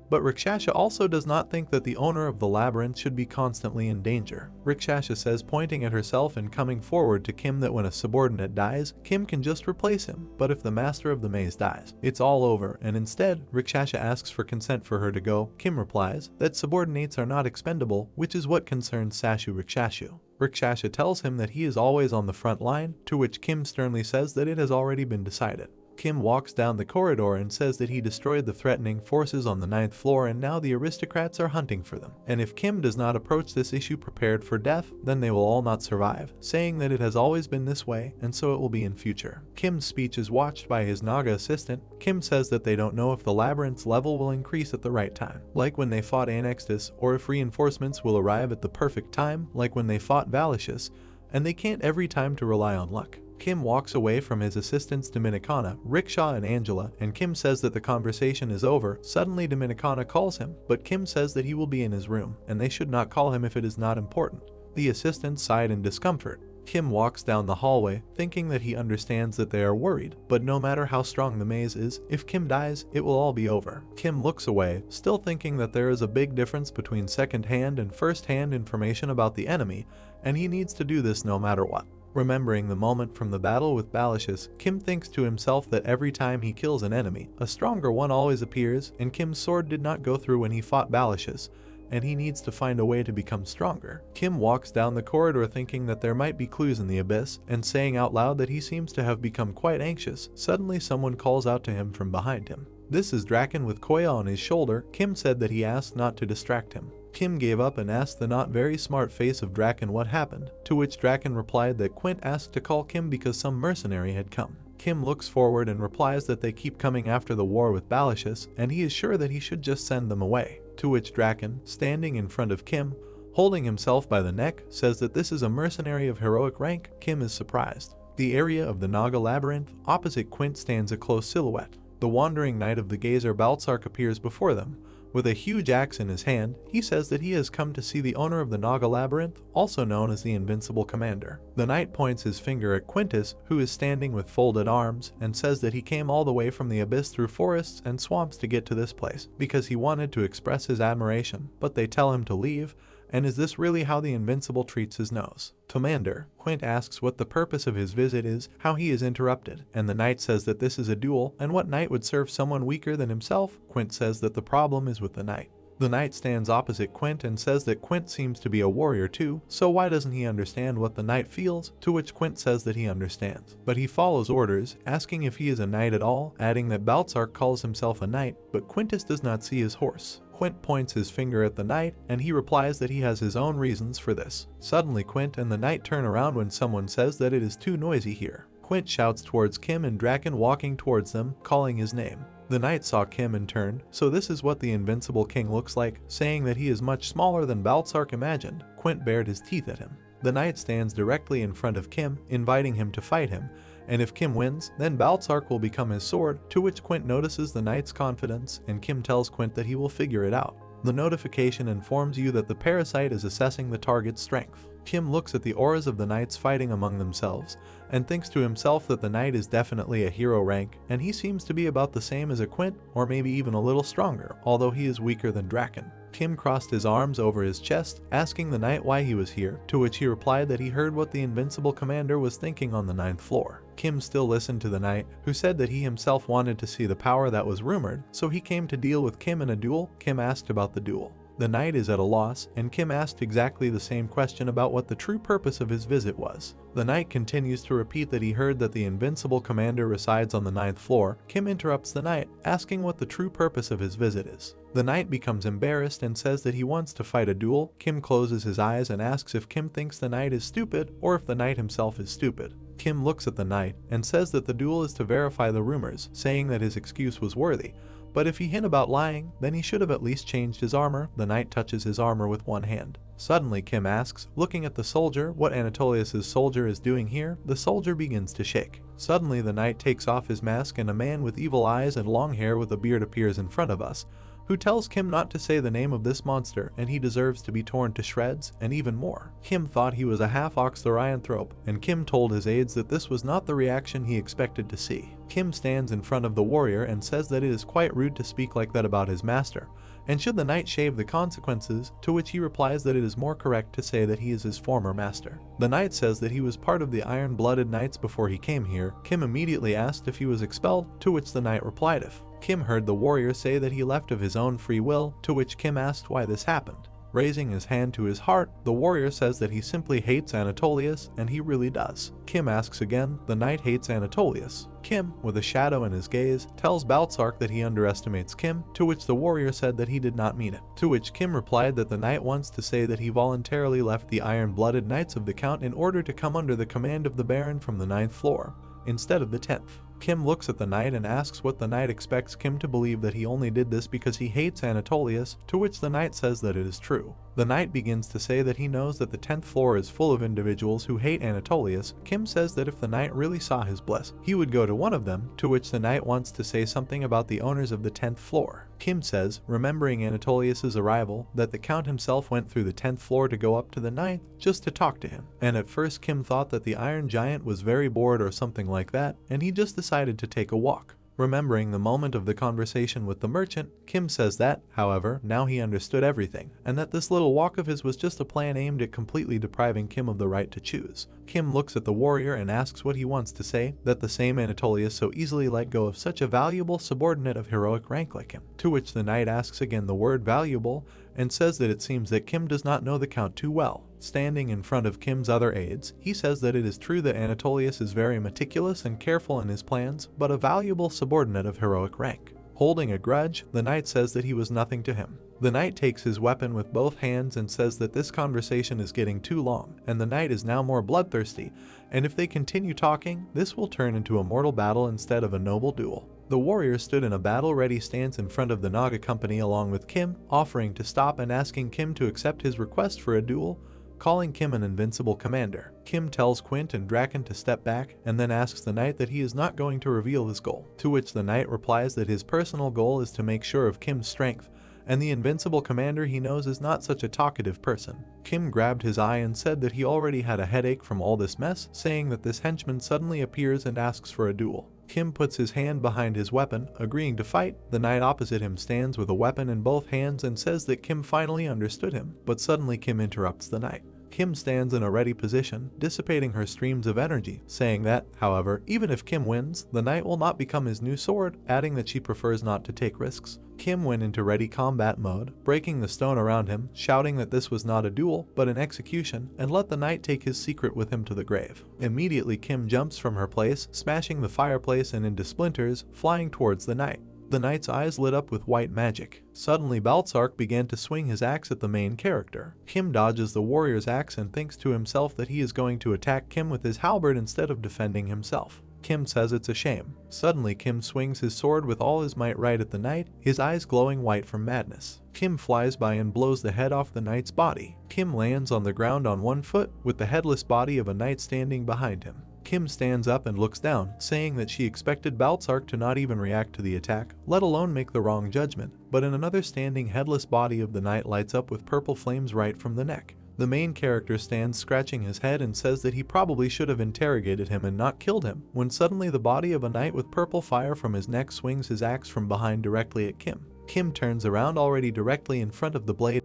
But Rakshasha also does not think that the owner of the labyrinth should be constantly in danger. Rakshasha says, pointing at herself and coming forward to Kim, that when a subordinate dies, Kim can just replace him, but if the master of the maze dies, it's all over, and instead, Rakshasha asks for consent for her to go. Kim replies that subordinates are not expendable, which is what concerns Sashu Rakshashu. Rakshasha tells him that he is always on the front line, to which Kim sternly says that it has already been decided. Kim walks down the corridor and says that he destroyed the threatening forces on the 9th floor and now the aristocrats are hunting for them. And if Kim does not approach this issue prepared for death, then they will all not survive, saying that it has always been this way and so it will be in future. Kim's speech is watched by his Naga assistant. Kim says that they don't know if the labyrinth's level will increase at the right time, like when they fought Annextus, or if reinforcements will arrive at the perfect time, like when they fought Valicious, and they can't every time to rely on luck. Kim walks away from his assistants Dominicana, Rickshaw and Angela, and Kim says that the conversation is over. Suddenly Dominicana calls him, but Kim says that he will be in his room, and they should not call him if it is not important. The assistants sighed in discomfort. Kim walks down the hallway, thinking that he understands that they are worried, but no matter how strong the maze is, if Kim dies, it will all be over. Kim looks away, still thinking that there is a big difference between second-hand and first-hand information about the enemy, and he needs to do this no matter what. Remembering the moment from the battle with Balicious, Kim thinks to himself that every time he kills an enemy, a stronger one always appears, and Kim's sword did not go through when he fought Balicious, and he needs to find a way to become stronger. Kim walks down the corridor thinking that there might be clues in the abyss, and saying out loud that he seems to have become quite anxious. Suddenly someone calls out to him from behind him. This is Draken with Koya on his shoulder. Kim said that he asked not to distract him. Kim gave up and asked the not very smart face of Draken what happened, to which Draken replied that Quint asked to call Kim because some mercenary had come. Kim looks forward and replies that they keep coming after the war with Balicious, and he is sure that he should just send them away. To which Draken, standing in front of Kim, holding himself by the neck, says that this is a mercenary of heroic rank. Kim is surprised. The area of the Naga Labyrinth, opposite Quint stands a close silhouette. The wandering knight of the Gazer Baltzark appears before them. With a huge axe in his hand, he says that he has come to see the owner of the Naga Labyrinth, also known as the Invincible Commander. The knight points his finger at Quintus, who is standing with folded arms, and says that he came all the way from the abyss through forests and swamps to get to this place, because he wanted to express his admiration, but they tell him to leave. And is this really how the Invincible treats his nose? Commander, Quint asks what the purpose of his visit is, how he is interrupted, and the knight says that this is a duel, and what knight would serve someone weaker than himself? Quint says that the problem is with the knight. The knight stands opposite Quint and says that Quint seems to be a warrior too, so why doesn't he understand what the knight feels? To which Quint says that he understands. But he follows orders, asking if he is a knight at all, adding that Baltzark calls himself a knight, but Quintus does not see his horse. Quint points his finger at the knight, and he replies that he has his own reasons for this. Suddenly Quint and the knight turn around when someone says that it is too noisy here. Quint shouts towards Kim and Draken walking towards them, calling his name. The knight saw Kim and turned, so this is what the invincible king looks like, saying that he is much smaller than Baltzark imagined. Quint bared his teeth at him. The knight stands directly in front of Kim, inviting him to fight him, and if Kim wins, then Baltzark will become his sword, to which Quint notices the knight's confidence, and Kim tells Quint that he will figure it out. The notification informs you that the parasite is assessing the target's strength. Kim looks at the auras of the knights fighting among themselves, and thinks to himself that the knight is definitely a hero rank, and he seems to be about the same as a Quint, or maybe even a little stronger, although he is weaker than Draken. Kim crossed his arms over his chest, asking the knight why he was here, to which he replied that he heard what the invincible commander was thinking on the 9th floor. Kim still listened to the knight, who said that he himself wanted to see the power that was rumored, so he came to deal with Kim in a duel. Kim asked about the duel. The knight is at a loss, and Kim asked exactly the same question about what the true purpose of his visit was. The knight continues to repeat that he heard that the invincible commander resides on the 9th floor. Kim interrupts the knight, asking what the true purpose of his visit is. The knight becomes embarrassed and says that he wants to fight a duel. Kim closes his eyes and asks if Kim thinks the knight is stupid or if the knight himself is stupid. Kim looks at the knight and says that the duel is to verify the rumors, saying that his excuse was worthy. But if he hint about lying, then he should have at least changed his armor. The knight touches his armor with one hand. Suddenly Kim asks, looking at the soldier, what Anatolius's soldier is doing here. The soldier begins to shake. Suddenly the knight takes off his mask and a man with evil eyes and long hair with a beard appears in front of us, who tells Kim not to say the name of this monster and he deserves to be torn to shreds, and even more. Kim thought he was a half-ox therianthrope, and Kim told his aides that this was not the reaction he expected to see. Kim stands in front of the warrior and says that it is quite rude to speak like that about his master, and should the knight shave the consequences, to which he replies that it is more correct to say that he is his former master. The knight says that he was part of the iron-blooded knights before he came here. Kim immediately asked if he was expelled, to which the knight replied if. Kim heard the warrior say that he left of his own free will, to which Kim asked why this happened. Raising his hand to his heart, the warrior says that he simply hates Anatolius, and he really does. Kim asks again, the knight hates Anatolius. Kim, with a shadow in his gaze, tells Baltzark that he underestimates Kim, to which the warrior said that he did not mean it. To which Kim replied that the knight wants to say that he voluntarily left the iron-blooded knights of the Count in order to come under the command of the Baron from the 9th floor, instead of the 10th. Kim looks at the knight and asks what the knight expects Kim to believe that he only did this because he hates Anatolius, to which the knight says that it is true. The knight begins to say that he knows that the 10th floor is full of individuals who hate Anatolius. Kim says that if the knight really saw his bliss, he would go to one of them, to which the knight wants to say something about the owners of the 10th floor. Kim says, remembering Anatolius's arrival, that the Count himself went through the 10th floor to go up to the 9th just to talk to him. And at first Kim thought that the Iron Giant was very bored or something like that, and he just decided to take a walk. Remembering the moment of the conversation with the merchant, Kim says that, however, now he understood everything, and that this little walk of his was just a plan aimed at completely depriving Kim of the right to choose. Kim looks at the warrior and asks what he wants to say, that the same Anatolius so easily let go of such a valuable subordinate of heroic rank like him. To which the knight asks again the word valuable, and says that it seems that Kim does not know the Count too well. Standing in front of Kim's other aides, he says that it is true that Anatolius is very meticulous and careful in his plans, but a valuable subordinate of heroic rank. Holding a grudge, the knight says that he was nothing to him. The knight takes his weapon with both hands and says that this conversation is getting too long, and the knight is now more bloodthirsty, and if they continue talking, this will turn into a mortal battle instead of a noble duel. The warrior stood in a battle-ready stance in front of the Naga company along with Kim, offering to stop and asking Kim to accept his request for a duel, calling Kim an invincible commander. Kim tells Quint and Draken to step back, and then asks the knight that he is not going to reveal his goal, to which the knight replies that his personal goal is to make sure of Kim's strength, and the invincible commander he knows is not such a talkative person. Kim grabbed his eye and said that he already had a headache from all this mess, saying that this henchman suddenly appears and asks for a duel. Kim puts his hand behind his weapon, agreeing to fight. The knight opposite him stands with a weapon in both hands and says that Kim finally understood him, but suddenly Kim interrupts the knight. Kim stands in a ready position, dissipating her streams of energy, saying that, however, even if Kim wins, the knight will not become his new sword, adding that she prefers not to take risks. Kim went into ready combat mode, breaking the stone around him, shouting that this was not a duel, but an execution, and let the knight take his secret with him to the grave. Immediately Kim jumps from her place, smashing the fireplace and into splinters, flying towards the knight. The knight's eyes lit up with white magic. Suddenly Baltzark began to swing his axe at the main character. Kim dodges the warrior's axe and thinks to himself that he is going to attack Kim with his halberd instead of defending himself. Kim says it's a shame. Suddenly Kim swings his sword with all his might right at the knight, his eyes glowing white from madness. Kim flies by and blows the head off the knight's body. Kim lands on the ground on one foot, with the headless body of a knight standing behind him. Kim stands up and looks down, saying that she expected Baltzark to not even react to the attack, let alone make the wrong judgment, but in another standing headless body of the knight lights up with purple flames right from the neck. The main character stands scratching his head and says that he probably should have interrogated him and not killed him, when suddenly the body of a knight with purple fire from his neck swings his axe from behind directly at Kim. Kim turns around already directly in front of the blade.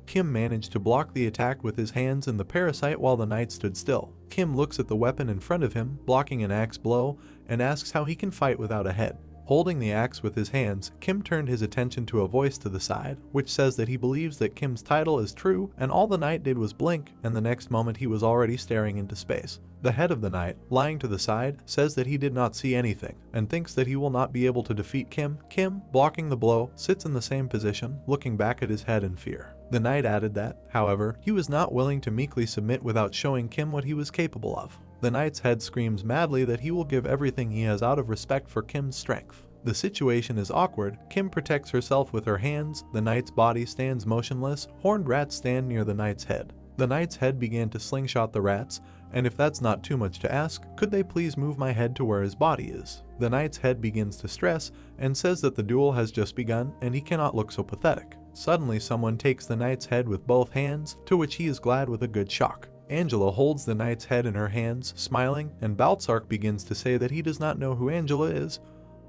Kim managed to block the attack with his hands and the parasite while the knight stood still. Kim looks at the weapon in front of him, blocking an axe blow, and asks how he can fight without a head. Holding the axe with his hands, Kim turned his attention to a voice to the side, which says that he believes that Kim's title is true, and all the knight did was blink, and the next moment he was already staring into space. The head of the knight, lying to the side, says that he did not see anything, and thinks that he will not be able to defeat Kim. Kim, blocking the blow, sits in the same position, looking back at his head in fear. The knight added that, however, he was not willing to meekly submit without showing Kim what he was capable of. The knight's head screams madly that he will give everything he has out of respect for Kim's strength. The situation is awkward. Kim protects herself with her hands, the knight's body stands motionless, horned rats stand near the knight's head. The knight's head began to slingshot the rats, and if that's not too much to ask, could they please move my head to where his body is? The knight's head begins to stress and says that the duel has just begun and he cannot look so pathetic. Suddenly someone takes the knight's head with both hands, to which he is glad with a good shock. Angela holds the knight's head in her hands, smiling, and Baltzark begins to say that he does not know who Angela is,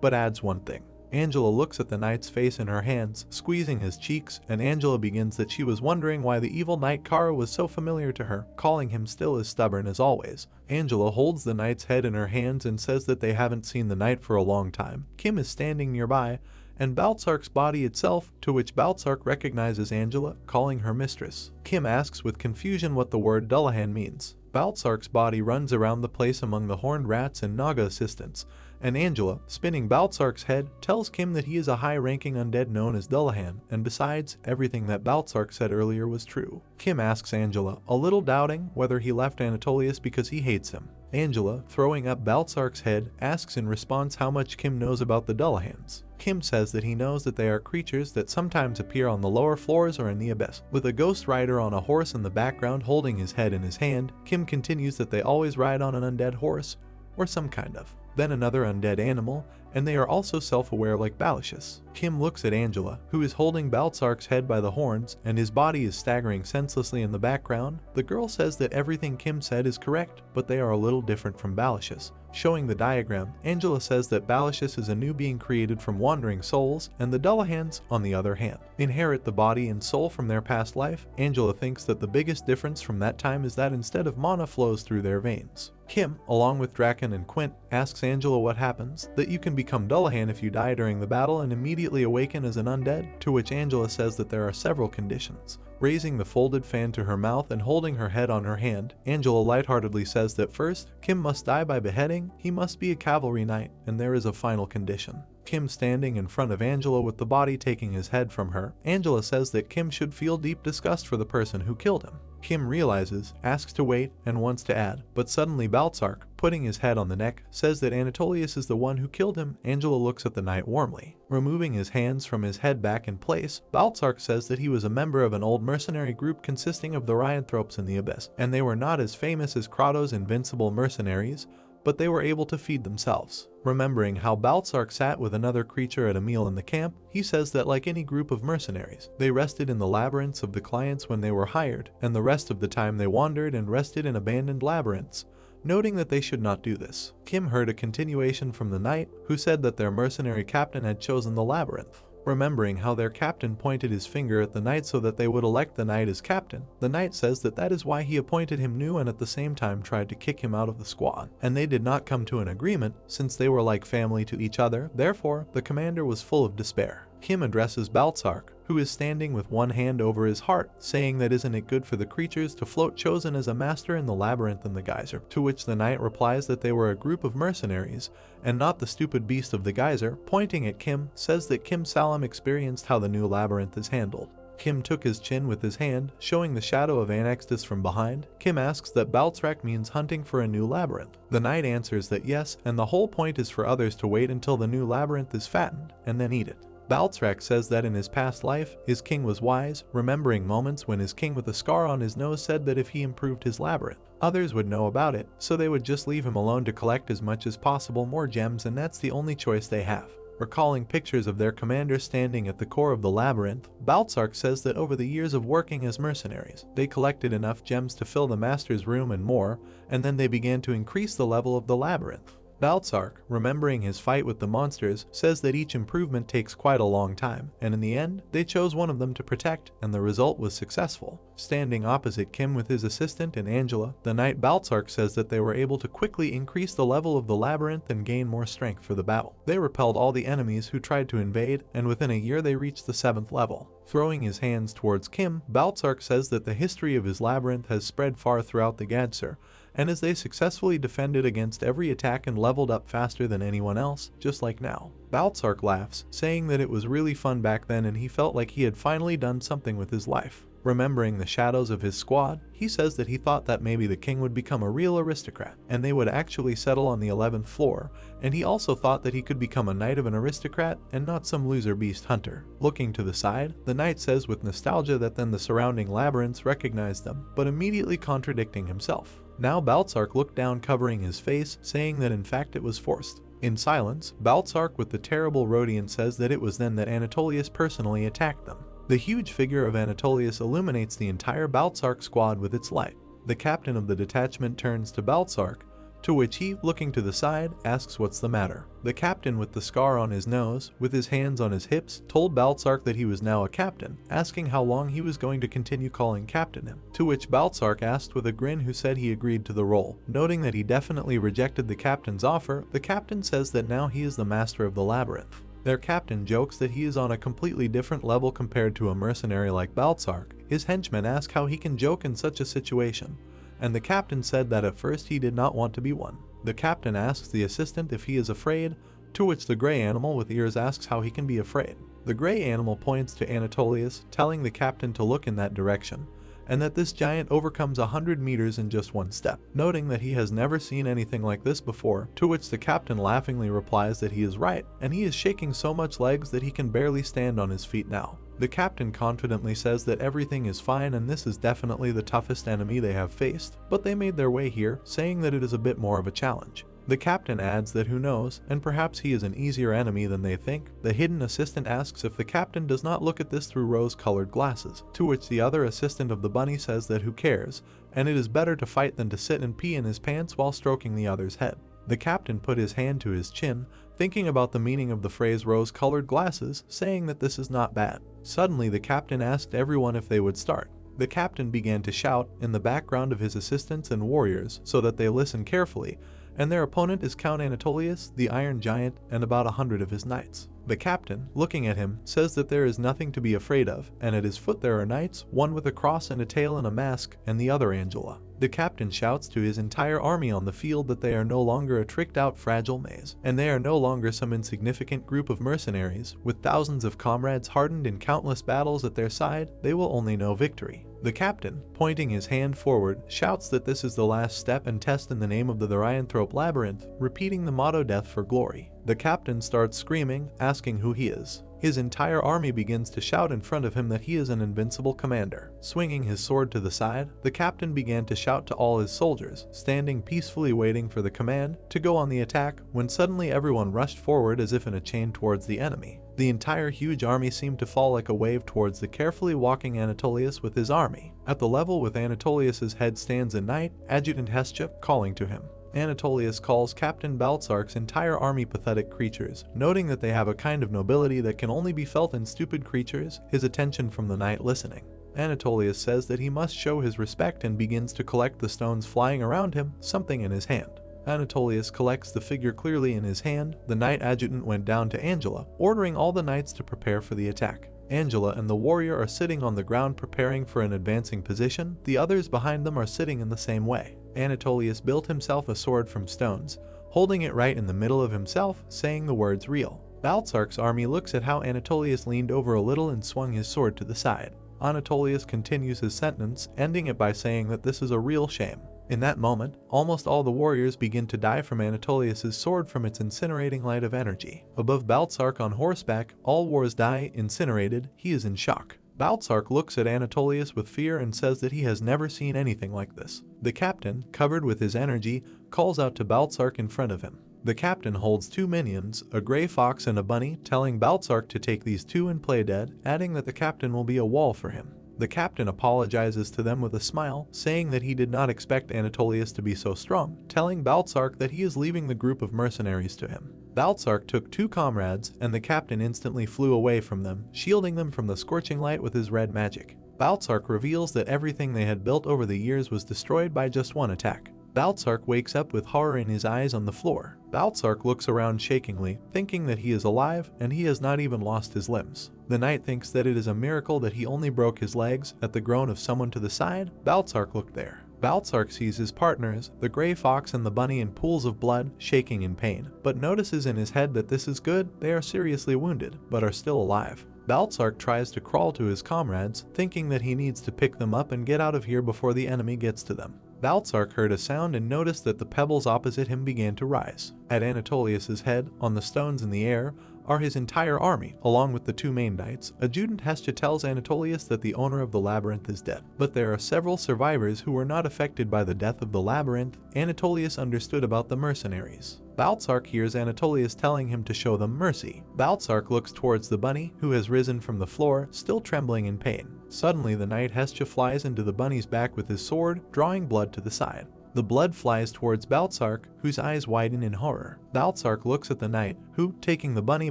but adds one thing. Angela looks at the knight's face in her hands, squeezing his cheeks, and Angela begins that she was wondering why the evil knight Kara was so familiar to her, calling him still as stubborn as always. Angela holds the knight's head in her hands and says that they haven't seen the knight for a long time. Kim is standing nearby, and Baltzark's body itself, to which Baltzark recognizes Angela, calling her mistress. Kim asks with confusion what the word Dullahan means. Baltzark's body runs around the place among the horned rats and Naga assistants, and Angela, spinning Baltzark's head, tells Kim that he is a high-ranking undead known as Dullahan, and besides, everything that Baltzark said earlier was true. Kim asks Angela, a little doubting whether he left Anatolius because he hates him. Angela, throwing up Baltzark's head, asks in response how much Kim knows about the Dullahans. Kim says that he knows that they are creatures that sometimes appear on the lower floors or in the abyss. With a ghost rider on a horse in the background holding his head in his hand, Kim continues that they always ride on an undead horse, or some kind of. Then another undead animal, and they are also self-aware like Balashus. Kim looks at Angela, who is holding Baltzark's head by the horns, and his body is staggering senselessly in the background. The girl says that everything Kim said is correct, but they are a little different from Balashus. Showing the diagram, Angela says that Balashus is a new being created from wandering souls, and the Dullahans, on the other hand, inherit the body and soul from their past life. Angela thinks that the biggest difference from that time is that instead of mana flows through their veins. Kim, along with Draken and Quint, asks Angela what happens, that you can become Dullahan if you die during the battle and immediately awaken as an undead, to which Angela says that there are several conditions. Raising the folded fan to her mouth and holding her head on her hand, Angela lightheartedly says that first, Kim must die by beheading, he must be a cavalry knight, and there is a final condition. Kim standing in front of Angela with the body taking his head from her, Angela says that Kim should feel deep disgust for the person who killed him. Kim realizes, asks to wait, and wants to add, but suddenly Baltzark, putting his head on the neck, says that Anatolius is the one who killed him. Angela looks at the knight warmly. Removing his hands from his head back in place, Baltzark says that he was a member of an old mercenary group consisting of the Ryanthropes in the Abyss, and they were not as famous as Kratos' invincible mercenaries, but they were able to feed themselves. Remembering how Baltzark sat with another creature at a meal in the camp, he says that like any group of mercenaries, they rested in the labyrinths of the clients when they were hired, and the rest of the time they wandered and rested in abandoned labyrinths, noting that they should not do this. Kim heard a continuation from the knight, who said that their mercenary captain had chosen the labyrinth. Remembering how their captain pointed his finger at the knight so that they would elect the knight as captain, the knight says that that is why he appointed him new and at the same time tried to kick him out of the squad. And they did not come to an agreement, since they were like family to each other, therefore the commander was full of despair. Kim addresses Baltzark, who is standing with one hand over his heart, saying that isn't it good for the creatures to float chosen as a master in the labyrinth and the geyser, to which the knight replies that they were a group of mercenaries, and not the stupid beast of the geyser. Pointing at Kim, says that Kim Salam experienced how the new labyrinth is handled. Kim took his chin with his hand, showing the shadow of Annextus from behind. Kim asks that Baltzrak means hunting for a new labyrinth. The knight answers that yes, and the whole point is for others to wait until the new labyrinth is fattened, and then eat it. Baltzrak says that in his past life, his king was wise, remembering moments when his king with a scar on his nose said that if he improved his labyrinth, others would know about it, so they would just leave him alone to collect as much as possible more gems, and that's the only choice they have. Recalling pictures of their commander standing at the core of the labyrinth, Baltzrak says that over the years of working as mercenaries, they collected enough gems to fill the master's room and more, and then they began to increase the level of the labyrinth. Baltzrak, remembering his fight with the monsters, says that each improvement takes quite a long time, and in the end, they chose one of them to protect, and the result was successful. Standing opposite Kim with his assistant and Angela, the knight Baltzrak says that they were able to quickly increase the level of the labyrinth and gain more strength for the battle. They repelled all the enemies who tried to invade, and within a year they reached the 7th level. Throwing his hands towards Kim, Baltzrak says that the history of his labyrinth has spread far throughout the Gadsir, and as they successfully defended against every attack and leveled up faster than anyone else, just like now. Baltzrak laughs, saying that it was really fun back then and he felt like he had finally done something with his life. Remembering the shadows of his squad, he says that he thought that maybe the king would become a real aristocrat, and they would actually settle on the 11th floor, and he also thought that he could become a knight of an aristocrat and not some loser beast hunter. Looking to the side, the knight says with nostalgia that then the surrounding labyrinths recognized them, but immediately contradicting himself. Now Baltzrak looked down, covering his face, saying that in fact it was forced. In silence, Baltzrak with the terrible Rodian says that it was then that Anatolius personally attacked them. The huge figure of Anatolius illuminates the entire Baltzrak squad with its light. The captain of the detachment turns to Baltzrak, to which he, looking to the side, asks what's the matter. The captain with the scar on his nose, with his hands on his hips, told Baltzrak that he was now a captain, asking how long he was going to continue calling captain him, to which Baltzrak asked with a grin who said he agreed to the role. Noting that he definitely rejected the captain's offer, the captain says that now he is the master of the labyrinth. Their captain jokes that he is on a completely different level compared to a mercenary like Baltzrak. His henchmen ask how he can joke in such a situation, and the captain said that at first he did not want to be one. The captain asks the assistant if he is afraid, to which the gray animal with ears asks how he can be afraid. The gray animal points to Anatolius, telling the captain to look in that direction, and that this giant overcomes 100 meters in just one step, noting that he has never seen anything like this before, to which the captain laughingly replies that he is right, and he is shaking so much legs that he can barely stand on his feet now. The captain confidently says that everything is fine and this is definitely the toughest enemy they have faced, but they made their way here, saying that it is a bit more of a challenge. The captain adds that who knows, and perhaps he is an easier enemy than they think. The hidden assistant asks if the captain does not look at this through rose-colored glasses, to which the other assistant of the bunny says that who cares, and it is better to fight than to sit and pee in his pants while stroking the other's head. The captain put his hand to his chin, thinking about the meaning of the phrase rose-colored glasses, saying that this is not bad. Suddenly the captain asked everyone if they would start. The captain began to shout in the background of his assistants and warriors so that they listen carefully, and their opponent is Count Anatolius, the Iron Giant, and about 100 of his knights. The captain, looking at him, says that there is nothing to be afraid of, and at his foot there are knights, one with a cross and a tail and a mask, and the other Angela. The captain shouts to his entire army on the field that they are no longer a tricked-out fragile maze, and they are no longer some insignificant group of mercenaries. With thousands of comrades hardened in countless battles at their side, they will only know victory. The captain, pointing his hand forward, shouts that this is the last step and test in the name of the Therianthrope Labyrinth, repeating the motto Death for Glory. The captain starts screaming, asking who he is. His entire army begins to shout in front of him that he is an invincible commander. Swinging his sword to the side, the captain began to shout to all his soldiers, standing peacefully waiting for the command to go on the attack, when suddenly everyone rushed forward as if in a chain towards the enemy. The entire huge army seemed to fall like a wave towards the carefully walking Anatolius with his army. At the level with Anatolius's head stands a knight, Adjutant Hestia, calling to him. Anatolius calls Captain Baltzark's entire army pathetic creatures, noting that they have a kind of nobility that can only be felt in stupid creatures, his attention from the knight listening. Anatolius says that he must show his respect and begins to collect the stones flying around him, something in his hand. Anatolius collects the figure clearly in his hand. The knight adjutant went down to Angela, ordering all the knights to prepare for the attack. Angela and the warrior are sitting on the ground preparing for an advancing position. The others behind them are sitting in the same way. Anatolius built himself a sword from stones, holding it right in the middle of himself, saying the words real. Baltzark's army looks at how Anatolius leaned over a little and swung his sword to the side. Anatolius continues his sentence, ending it by saying that this is a real shame. In that moment, almost all the warriors begin to die from Anatolius' sword from its incinerating light of energy. Above Baltzark on horseback, all wars die, incinerated. He is in shock. Baltzark looks at Anatolius with fear and says that he has never seen anything like this. The captain, covered with his energy, calls out to Baltzark in front of him. The captain holds two minions, a gray fox and a bunny, telling Baltzark to take these two and play dead, adding that the captain will be a wall for him. The captain apologizes to them with a smile, saying that he did not expect Anatolius to be so strong, telling Baltzark that he is leaving the group of mercenaries to him. Baltzark took two comrades, and the captain instantly flew away from them, shielding them from the scorching light with his red magic. Baltzark reveals that everything they had built over the years was destroyed by just one attack. Baltzark wakes up with horror in his eyes on the floor. Baltzark looks around shakingly, thinking that he is alive and he has not even lost his limbs. The knight thinks that it is a miracle that he only broke his legs. At the groan of someone to the side, Baltzark looked there. Baltzark sees his partners, the gray fox and the bunny, in pools of blood, shaking in pain, but notices in his head that this is good. They are seriously wounded, but are still alive. Baltzark tries to crawl to his comrades, thinking that he needs to pick them up and get out of here before the enemy gets to them. Baltzark heard a sound and noticed that the pebbles opposite him began to rise. At Anatolius' head, on the stones in the air, are his entire army, along with the two main knights. Adjutant Hestia tells Anatolius that the owner of the labyrinth is dead, but there are several survivors who were not affected by the death of the labyrinth. Anatolius understood about the mercenaries. Baltzark hears Anatolius telling him to show them mercy. Baltzark looks towards the bunny, who has risen from the floor, still trembling in pain. Suddenly the knight Hestia flies into the bunny's back with his sword, drawing blood to the side. The blood flies towards Baltzark, whose eyes widen in horror. Baltzark looks at the knight, who, taking the bunny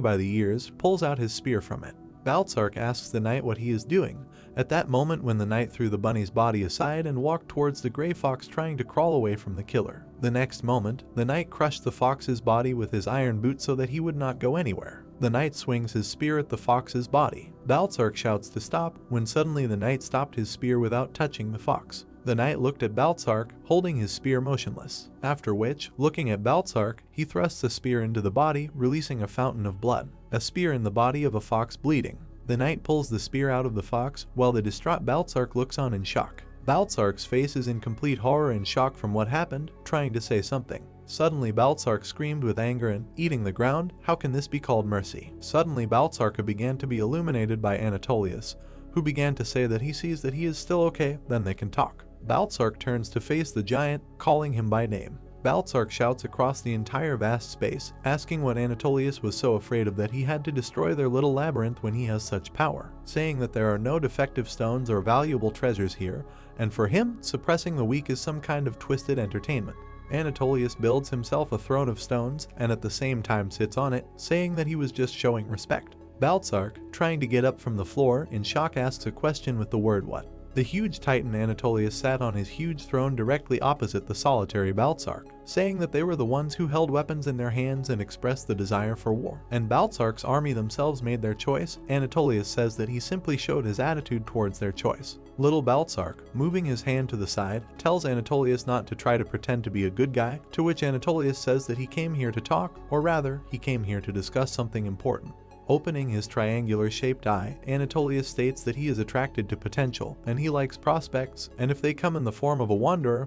by the ears, pulls out his spear from it. Baltzark asks the knight what he is doing. At that moment when the knight threw the bunny's body aside and walked towards the gray fox, trying to crawl away from the killer. The next moment, the knight crushed the fox's body with his iron boot so that he would not go anywhere. The knight swings his spear at the fox's body. Baltzark shouts to stop, when suddenly the knight stopped his spear without touching the fox. The knight looked at Baltzark, holding his spear motionless, after which, looking at Baltzark, he thrusts the spear into the body, releasing a fountain of blood. A spear in the body of a fox bleeding. The knight pulls the spear out of the fox, while the distraught Baltzark looks on in shock. Baltzark's face is in complete horror and shock from what happened, trying to say something. Suddenly Baltzark screamed with anger and, eating the ground, how can this be called mercy? Suddenly Baltzark began to be illuminated by Anatolius, who began to say that he sees that he is still okay, then they can talk. Baltzark turns to face the giant, calling him by name. Baltzark shouts across the entire vast space, asking what Anatolius was so afraid of that he had to destroy their little labyrinth when he has such power, saying that there are no defective stones or valuable treasures here, and for him, suppressing the weak is some kind of twisted entertainment. Anatolius builds himself a throne of stones, and at the same time sits on it, saying that he was just showing respect. Baltzark, trying to get up from the floor, in shock asks a question with the word what. The huge titan Anatolius sat on his huge throne directly opposite the solitary Baltzark, saying that they were the ones who held weapons in their hands and expressed the desire for war. And Baltzark's army themselves made their choice. Anatolius says that he simply showed his attitude towards their choice. Little Baltzark, moving his hand to the side, tells Anatolius not to try to pretend to be a good guy, to which Anatolius says that he came here to talk, or rather, he came here to discuss something important. Opening his triangular-shaped eye, Anatolius states that he is attracted to potential, and he likes prospects, and if they come in the form of a wanderer,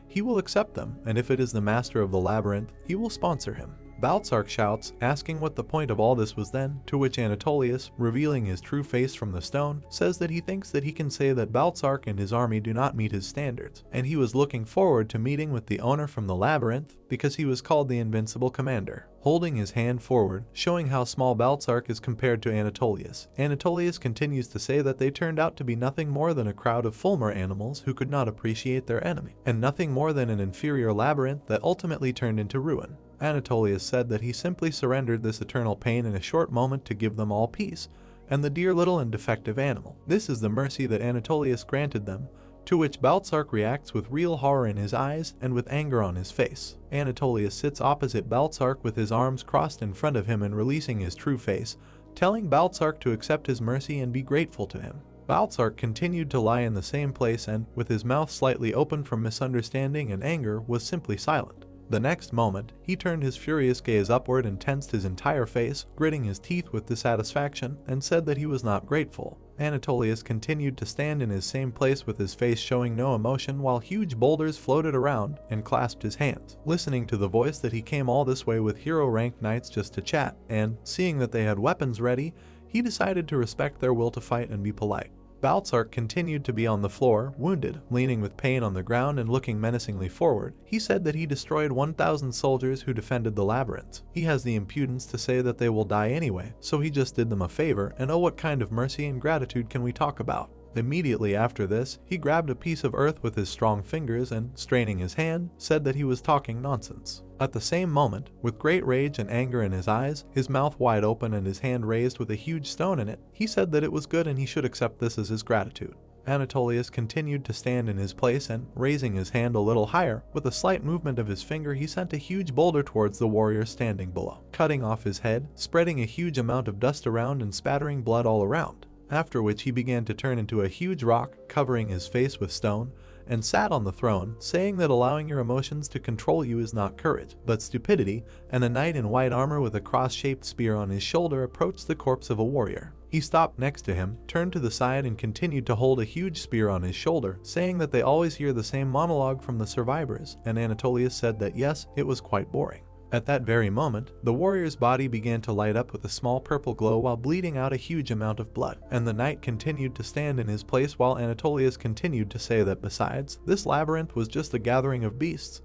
he will accept them, and if it is the master of the labyrinth, he will sponsor him. Baltzark shouts, asking what the point of all this was then, to which Anatolius, revealing his true face from the stone, says that he thinks that he can say that Baltzark and his army do not meet his standards, and he was looking forward to meeting with the owner from the labyrinth, because he was called the Invincible Commander. Holding his hand forward, showing how small Baltzark is compared to Anatolius, Anatolius continues to say that they turned out to be nothing more than a crowd of Fulmar animals who could not appreciate their enemy, and nothing more than an inferior labyrinth that ultimately turned into ruin. Anatolius said that he simply surrendered this eternal pain in a short moment to give them all peace, and the dear little and defective animal. This is the mercy that Anatolius granted them, to which Baltzark reacts with real horror in his eyes and with anger on his face. Anatolius sits opposite Baltzark with his arms crossed in front of him and releasing his true face, telling Baltzark to accept his mercy and be grateful to him. Baltzark continued to lie in the same place and, with his mouth slightly open from misunderstanding and anger, was simply silent. The next moment, he turned his furious gaze upward and tensed his entire face, gritting his teeth with dissatisfaction, and said that he was not grateful. Anatolius continued to stand in his same place with his face showing no emotion while huge boulders floated around and clasped his hands. Listening to the voice that he came all this way with hero-ranked knights just to chat, and seeing that they had weapons ready, he decided to respect their will to fight and be polite. Baltzark continued to be on the floor, wounded, leaning with pain on the ground and looking menacingly forward. He said that he destroyed 1,000 soldiers who defended the Labyrinth. He has the impudence to say that they will die anyway, so he just did them a favor, and oh, what kind of mercy and gratitude can we talk about? Immediately after this, he grabbed a piece of earth with his strong fingers and, straining his hand, said that he was talking nonsense. At the same moment, with great rage and anger in his eyes, his mouth wide open and his hand raised with a huge stone in it, he said that it was good and he should accept this as his gratitude. Anatolius continued to stand in his place and, raising his hand a little higher, with a slight movement of his finger he sent a huge boulder towards the warrior standing below, cutting off his head, spreading a huge amount of dust around and spattering blood all around. After which he began to turn into a huge rock, covering his face with stone, and sat on the throne, saying that allowing your emotions to control you is not courage, but stupidity, and a knight in white armor with a cross-shaped spear on his shoulder approached the corpse of a warrior. He stopped next to him, turned to the side and continued to hold a huge spear on his shoulder, saying that they always hear the same monologue from the survivors, and Anatolius said that yes, it was quite boring. At that very moment, the warrior's body began to light up with a small purple glow while bleeding out a huge amount of blood, and the knight continued to stand in his place while Anatolius continued to say that besides, this labyrinth was just a gathering of beasts.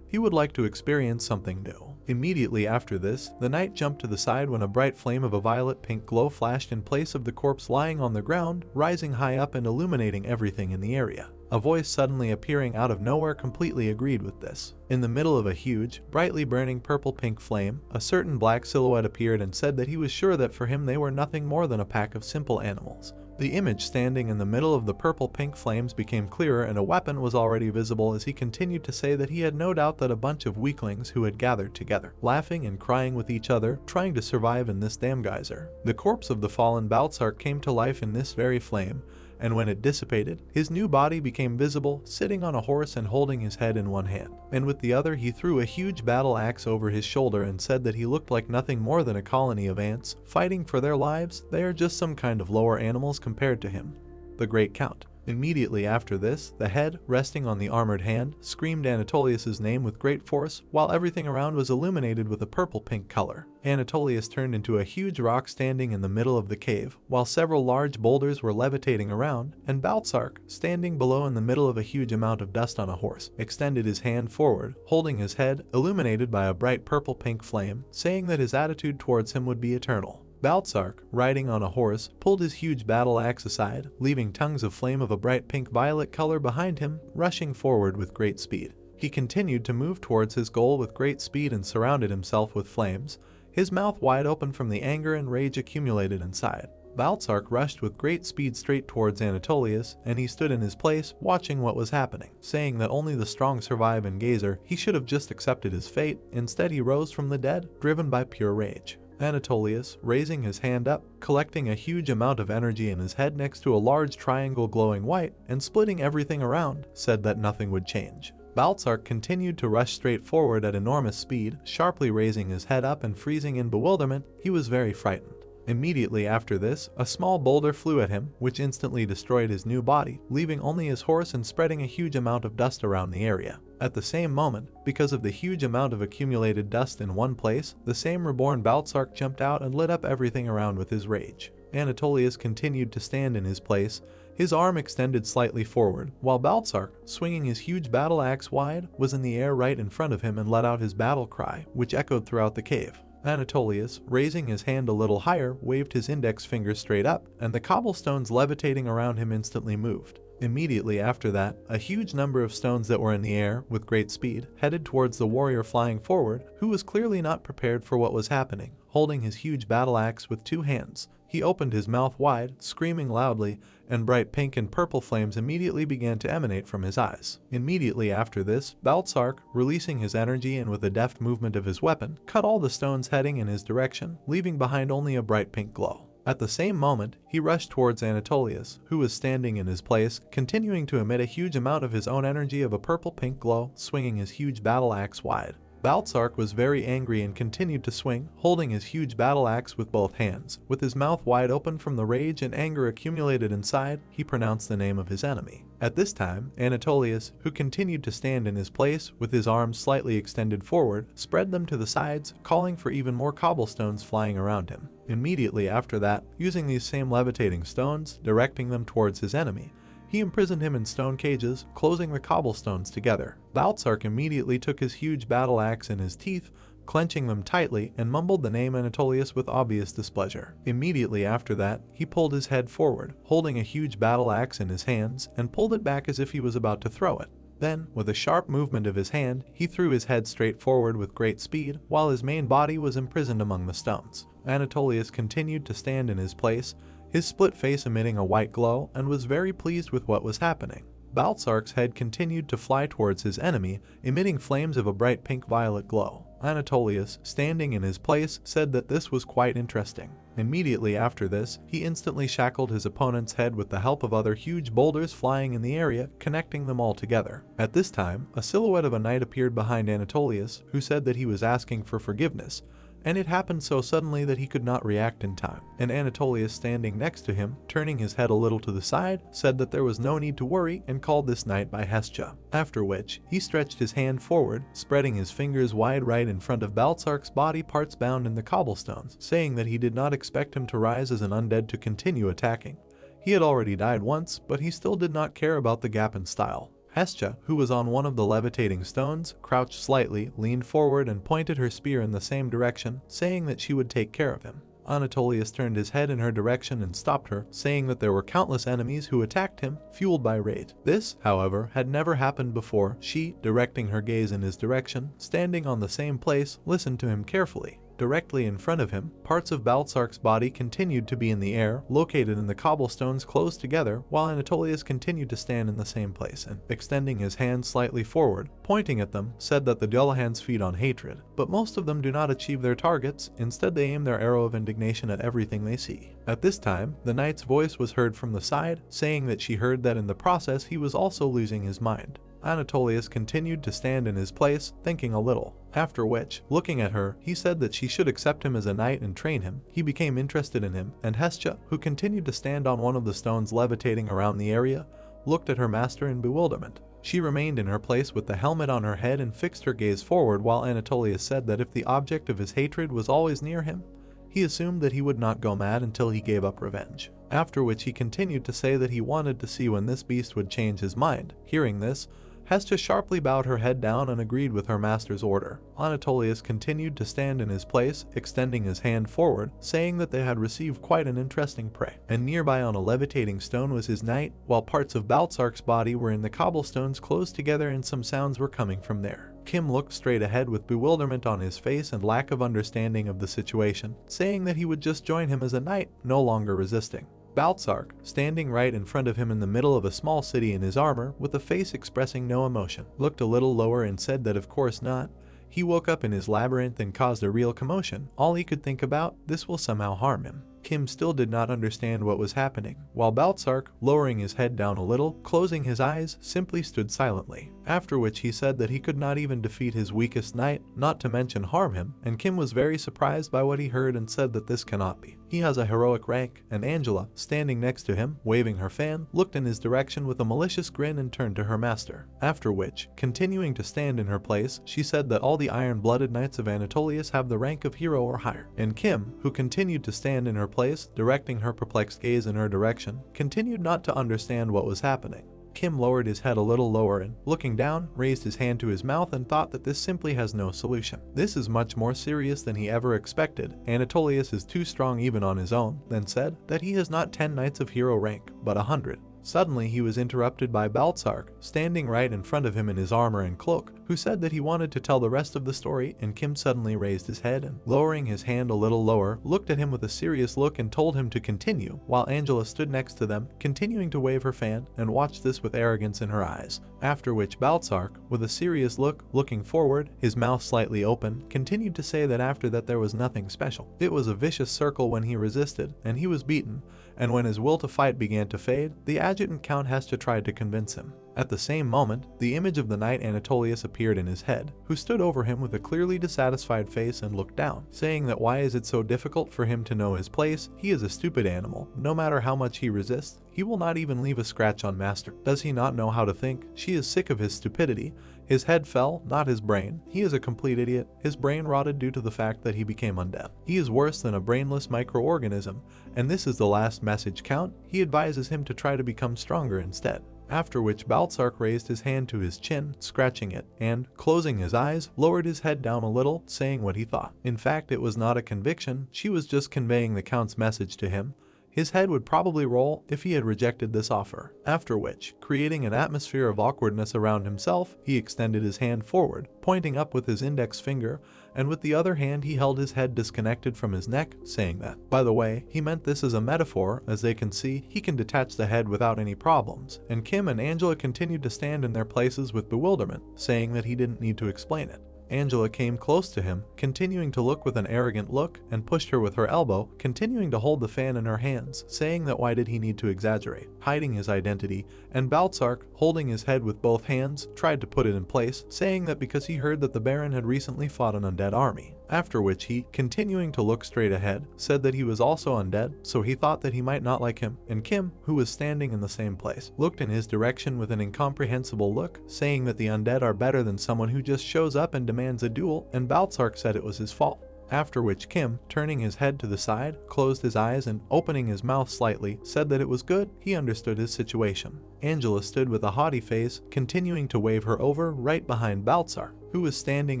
He would like to experience something new. Immediately after this, the knight jumped to the side when a bright flame of a violet-pink glow flashed in place of the corpse lying on the ground, rising high up and illuminating everything in the area. A voice suddenly appearing out of nowhere completely agreed with this. In the middle of a huge, brightly burning purple-pink flame, a certain black silhouette appeared and said that he was sure that for him they were nothing more than a pack of simple animals. The image standing in the middle of the purple-pink flames became clearer and a weapon was already visible as he continued to say that he had no doubt that a bunch of weaklings who had gathered together, laughing and crying with each other, trying to survive in this damn geyser. The corpse of the fallen Baltzark came to life in this very flame, and when it dissipated, his new body became visible, sitting on a horse and holding his head in one hand, and with the other he threw a huge battle axe over his shoulder and said that he looked like nothing more than a colony of ants, fighting for their lives. They are just some kind of lower animals compared to him. The Great Count. Immediately after this, the head, resting on the armored hand, screamed Anatolius' name with great force, while everything around was illuminated with a purple-pink color. Anatolius turned into a huge rock standing in the middle of the cave, while several large boulders were levitating around, and Baltzark, standing below in the middle of a huge amount of dust on a horse, extended his hand forward, holding his head, illuminated by a bright purple-pink flame, saying that his attitude towards him would be eternal. Baltzark, riding on a horse, pulled his huge battle axe aside, leaving tongues of flame of a bright pink-violet color behind him, rushing forward with great speed. He continued to move towards his goal with great speed and surrounded himself with flames, his mouth wide open from the anger and rage accumulated inside. Baltzark rushed with great speed straight towards Anatolius, and he stood in his place, watching what was happening, saying that only the strong survive and gazer, he should have just accepted his fate. Instead he rose from the dead, driven by pure rage. Anatolius, raising his hand up, collecting a huge amount of energy in his head next to a large triangle glowing white, and splitting everything around, said that nothing would change. Baltzark continued to rush straight forward at enormous speed, sharply raising his head up and freezing in bewilderment. He was very frightened. Immediately after this, a small boulder flew at him, which instantly destroyed his new body, leaving only his horse and spreading a huge amount of dust around the area. At the same moment, because of the huge amount of accumulated dust in one place, the same reborn Baltzark jumped out and lit up everything around with his rage. Anatolius continued to stand in his place, his arm extended slightly forward, while Baltzark, swinging his huge battle axe wide, was in the air right in front of him and let out his battle cry, which echoed throughout the cave. Anatolius, raising his hand a little higher, waved his index finger straight up, and the cobblestones levitating around him instantly moved. Immediately after that, a huge number of stones that were in the air, with great speed, headed towards the warrior flying forward, who was clearly not prepared for what was happening. Holding his huge battle axe with two hands, he opened his mouth wide, screaming loudly, and bright pink and purple flames immediately began to emanate from his eyes. Immediately after this, Baltzark, releasing his energy and with a deft movement of his weapon, cut all the stones heading in his direction, leaving behind only a bright pink glow. At the same moment, he rushed towards Anatolius, who was standing in his place, continuing to emit a huge amount of his own energy of a purple-pink glow, swinging his huge battle axe wide. Baltzark was very angry and continued to swing, holding his huge battle axe with both hands. With his mouth wide open from the rage and anger accumulated inside, he pronounced the name of his enemy. At this time, Anatolius, who continued to stand in his place with his arms slightly extended forward, spread them to the sides, calling for even more cobblestones flying around him. Immediately after that, using these same levitating stones, directing them towards his enemy, he imprisoned him in stone cages, closing the cobblestones together. Baltzark immediately took his huge battle axe in his teeth, clenching them tightly, and mumbled the name Anatolius with obvious displeasure. Immediately after that, he pulled his head forward, holding a huge battle axe in his hands, and pulled it back as if he was about to throw it. Then, with a sharp movement of his hand, he threw his head straight forward with great speed, while his main body was imprisoned among the stones. Anatolius continued to stand in his place, his split face emitting a white glow, and was very pleased with what was happening. Baltzark's head continued to fly towards his enemy, emitting flames of a bright pink-violet glow. Anatolius, standing in his place, said that this was quite interesting. Immediately after this, he instantly shackled his opponent's head with the help of other huge boulders flying in the area, connecting them all together. At this time, a silhouette of a knight appeared behind Anatolius, who said that he was asking for forgiveness, and it happened so suddenly that he could not react in time. And Anatolius, standing next to him, turning his head a little to the side, said that there was no need to worry and called this knight by Hestia. After which, he stretched his hand forward, spreading his fingers wide right in front of Baltzark's body parts bound in the cobblestones, saying that he did not expect him to rise as an undead to continue attacking. He had already died once, but he still did not care about the gap in style. Hestia, who was on one of the levitating stones, crouched slightly, leaned forward, and pointed her spear in the same direction, saying that she would take care of him. Anatolius turned his head in her direction and stopped her, saying that there were countless enemies who attacked him, fueled by rage. This, however, had never happened before. She, directing her gaze in his direction, standing on the same place, listened to him carefully. Directly in front of him, parts of Baltzark's body continued to be in the air, located in the cobblestones close together, while Anatolius continued to stand in the same place and, extending his hand slightly forward, pointing at them, said that the Dullahans feed on hatred, but most of them do not achieve their targets. Instead, they aim their arrow of indignation at everything they see. At this time, the knight's voice was heard from the side, saying that she heard that in the process he was also losing his mind. Anatolius continued to stand in his place, thinking a little. After which, looking at her, he said that she should accept him as a knight and train him. He became interested in him, and Hestia, who continued to stand on one of the stones levitating around the area, looked at her master in bewilderment. She remained in her place with the helmet on her head and fixed her gaze forward, while Anatolius said that if the object of his hatred was always near him, he assumed that he would not go mad until he gave up revenge. After which he continued to say that he wanted to see when this beast would change his mind. Hearing this, Hestia sharply bowed her head down and agreed with her master's order. Anatolius continued to stand in his place, extending his hand forward, saying that they had received quite an interesting prey. And nearby on a levitating stone was his knight, while parts of Baltzark's body were in the cobblestones close together and some sounds were coming from there. Kim looked straight ahead with bewilderment on his face and lack of understanding of the situation, saying that he would just join him as a knight, no longer resisting. Baltzark, standing right in front of him in the middle of a small city in his armor, with a face expressing no emotion, looked a little lower and said that of course not. He woke up in his labyrinth and caused a real commotion. All he could think about, this will somehow harm him. Kim still did not understand what was happening, while Baltzark, lowering his head down a little, closing his eyes, simply stood silently. After which he said that he could not even defeat his weakest knight, not to mention harm him, and Kim was very surprised by what he heard and said that this cannot be. He has a heroic rank, and Angela, standing next to him, waving her fan, looked in his direction with a malicious grin and turned to her master. After which, continuing to stand in her place, she said that all the iron-blooded knights of Anatolius have the rank of hero or higher. And Kim, who continued to stand in her place, directing her perplexed gaze in her direction, continued not to understand what was happening. Kim lowered his head a little lower and, looking down, raised his hand to his mouth and thought that this simply has no solution. This is much more serious than he ever expected. Anatolius is too strong even on his own, then said that he has not 10 knights of hero rank, but 100. Suddenly he was interrupted by Baltzark, standing right in front of him in his armor and cloak, who said that he wanted to tell the rest of the story, and Kim suddenly raised his head and, lowering his hand a little lower, looked at him with a serious look and told him to continue, while Angela stood next to them, continuing to wave her fan, and watched this with arrogance in her eyes. After which Baltzark, with a serious look, looking forward, his mouth slightly open, continued to say that after that there was nothing special. It was a vicious circle when he resisted, and he was beaten, and when his will to fight began to fade, the adjutant Count Hestia tried to convince him. At the same moment, the image of the knight Anatolius appeared in his head, who stood over him with a clearly dissatisfied face and looked down, saying that why is it so difficult for him to know his place? He is a stupid animal. No matter how much he resists, he will not even leave a scratch on Master. Does he not know how to think? She is sick of his stupidity. His head fell, not his brain. He is a complete idiot. His brain rotted due to the fact that he became undead. He is worse than a brainless microorganism, and this is the last message count. He advises him to try to become stronger instead. After which Baltzark raised his hand to his chin, scratching it, and, closing his eyes, lowered his head down a little, saying what he thought. In fact, it was not a conviction, she was just conveying the Count's message to him. His head would probably roll if he had rejected this offer. After which, creating an atmosphere of awkwardness around himself, he extended his hand forward, pointing up with his index finger, and with the other hand he held his head disconnected from his neck, saying that, by the way, he meant this as a metaphor. As they can see, he can detach the head without any problems, and Kim and Angela continued to stand in their places with bewilderment, saying that he didn't need to explain it. Angela came close to him, continuing to look with an arrogant look, and pushed her with her elbow, continuing to hold the fan in her hands, saying that why did he need to exaggerate, hiding his identity, and Baltzark, holding his head with both hands, tried to put it in place, saying that because he heard that the Baron had recently fought an undead army. After which he, continuing to look straight ahead, said that he was also undead, so he thought that he might not like him, and Kim, who was standing in the same place, looked in his direction with an incomprehensible look, saying that the undead are better than someone who just shows up and demands a duel, and Baltzark said it was his fault. After which Kim, turning his head to the side, closed his eyes and, opening his mouth slightly, said that it was good, he understood his situation. Angela stood with a haughty face, continuing to wave her over right behind Baltzark, who was standing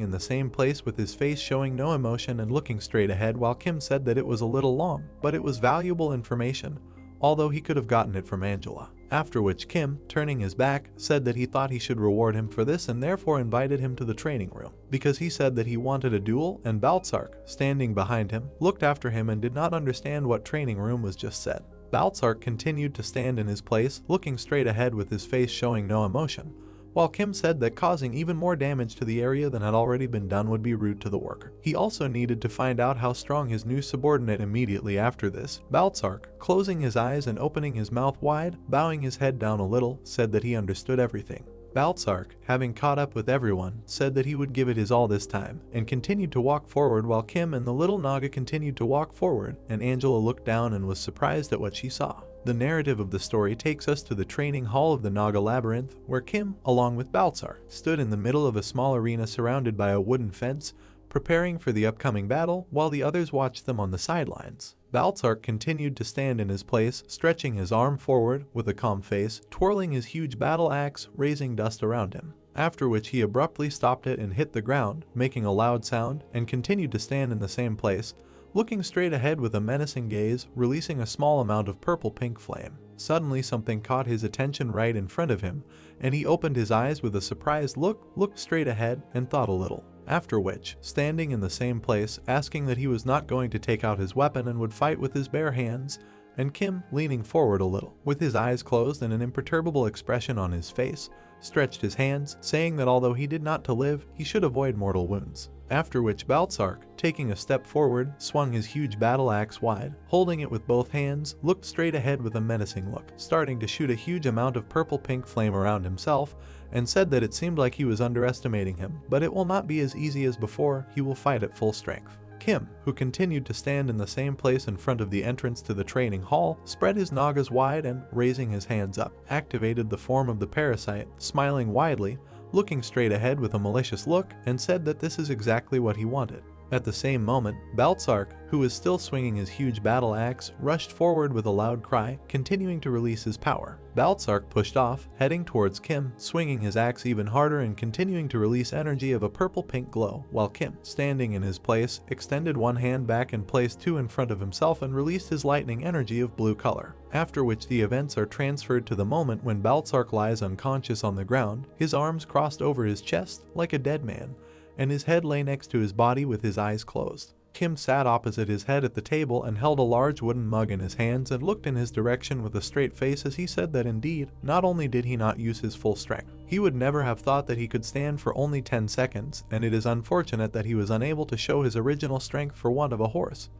in the same place with his face showing no emotion and looking straight ahead, while Kim said that it was a little long, but it was valuable information, although he could have gotten it from Angela. After which Kim, turning his back, said that he thought he should reward him for this and therefore invited him to the training room, because he said that he wanted a duel, and Baltzark, standing behind him, looked after him and did not understand what training room was just said. Baltzark continued to stand in his place, looking straight ahead with his face showing no emotion, while Kim said that causing even more damage to the area than had already been done would be rude to the worker. He also needed to find out how strong his new subordinate. Immediately after this, Baltzark, closing his eyes and opening his mouth wide, bowing his head down a little, said that he understood everything. Baltzark, having caught up with everyone, said that he would give it his all this time, and continued to walk forward while Kim and the little Naga continued to walk forward, and Angela looked down and was surprised at what she saw. The narrative of the story takes us to the training hall of the Naga Labyrinth, where Kim, along with Baltzark, stood in the middle of a small arena surrounded by a wooden fence, preparing for the upcoming battle, while the others watched them on the sidelines. Baltzark continued to stand in his place, stretching his arm forward with a calm face, twirling his huge battle axe, raising dust around him. After which he abruptly stopped it and hit the ground, making a loud sound, and continued to stand in the same place, looking straight ahead with a menacing gaze, releasing a small amount of purple-pink flame. Suddenly something caught his attention right in front of him, and he opened his eyes with a surprised look, looked straight ahead, and thought a little. After which, standing in the same place, asking that he was not going to take out his weapon and would fight with his bare hands, and Kim, leaning forward a little, with his eyes closed and an imperturbable expression on his face, stretched his hands, saying that although he did not to live, he should avoid mortal wounds. After which Baltzark, taking a step forward, swung his huge battle axe wide, holding it with both hands, looked straight ahead with a menacing look, starting to shoot a huge amount of purple-pink flame around himself, and said that it seemed like he was underestimating him, but it will not be as easy as before, he will fight at full strength. Kim, who continued to stand in the same place in front of the entrance to the training hall, spread his nagas wide and, raising his hands up, activated the form of the parasite, smiling widely, looking straight ahead with a malicious look, and said that this is exactly what he wanted. At the same moment, Baltzark, who was still swinging his huge battle axe, rushed forward with a loud cry, continuing to release his power. Baltzark pushed off, heading towards Kim, swinging his axe even harder and continuing to release energy of a purple-pink glow, while Kim, standing in his place, extended one hand back and placed two in front of himself and released his lightning energy of blue color. After which the events are transferred to the moment when Baltzark lies unconscious on the ground, his arms crossed over his chest like a dead man, and his head lay next to his body with his eyes closed. Kim sat opposite his head at the table and held a large wooden mug in his hands and looked in his direction with a straight face as he said that indeed, not only did he not use his full strength, he would never have thought that he could stand for only 10 seconds, and it is unfortunate that he was unable to show his original strength for want of a horse.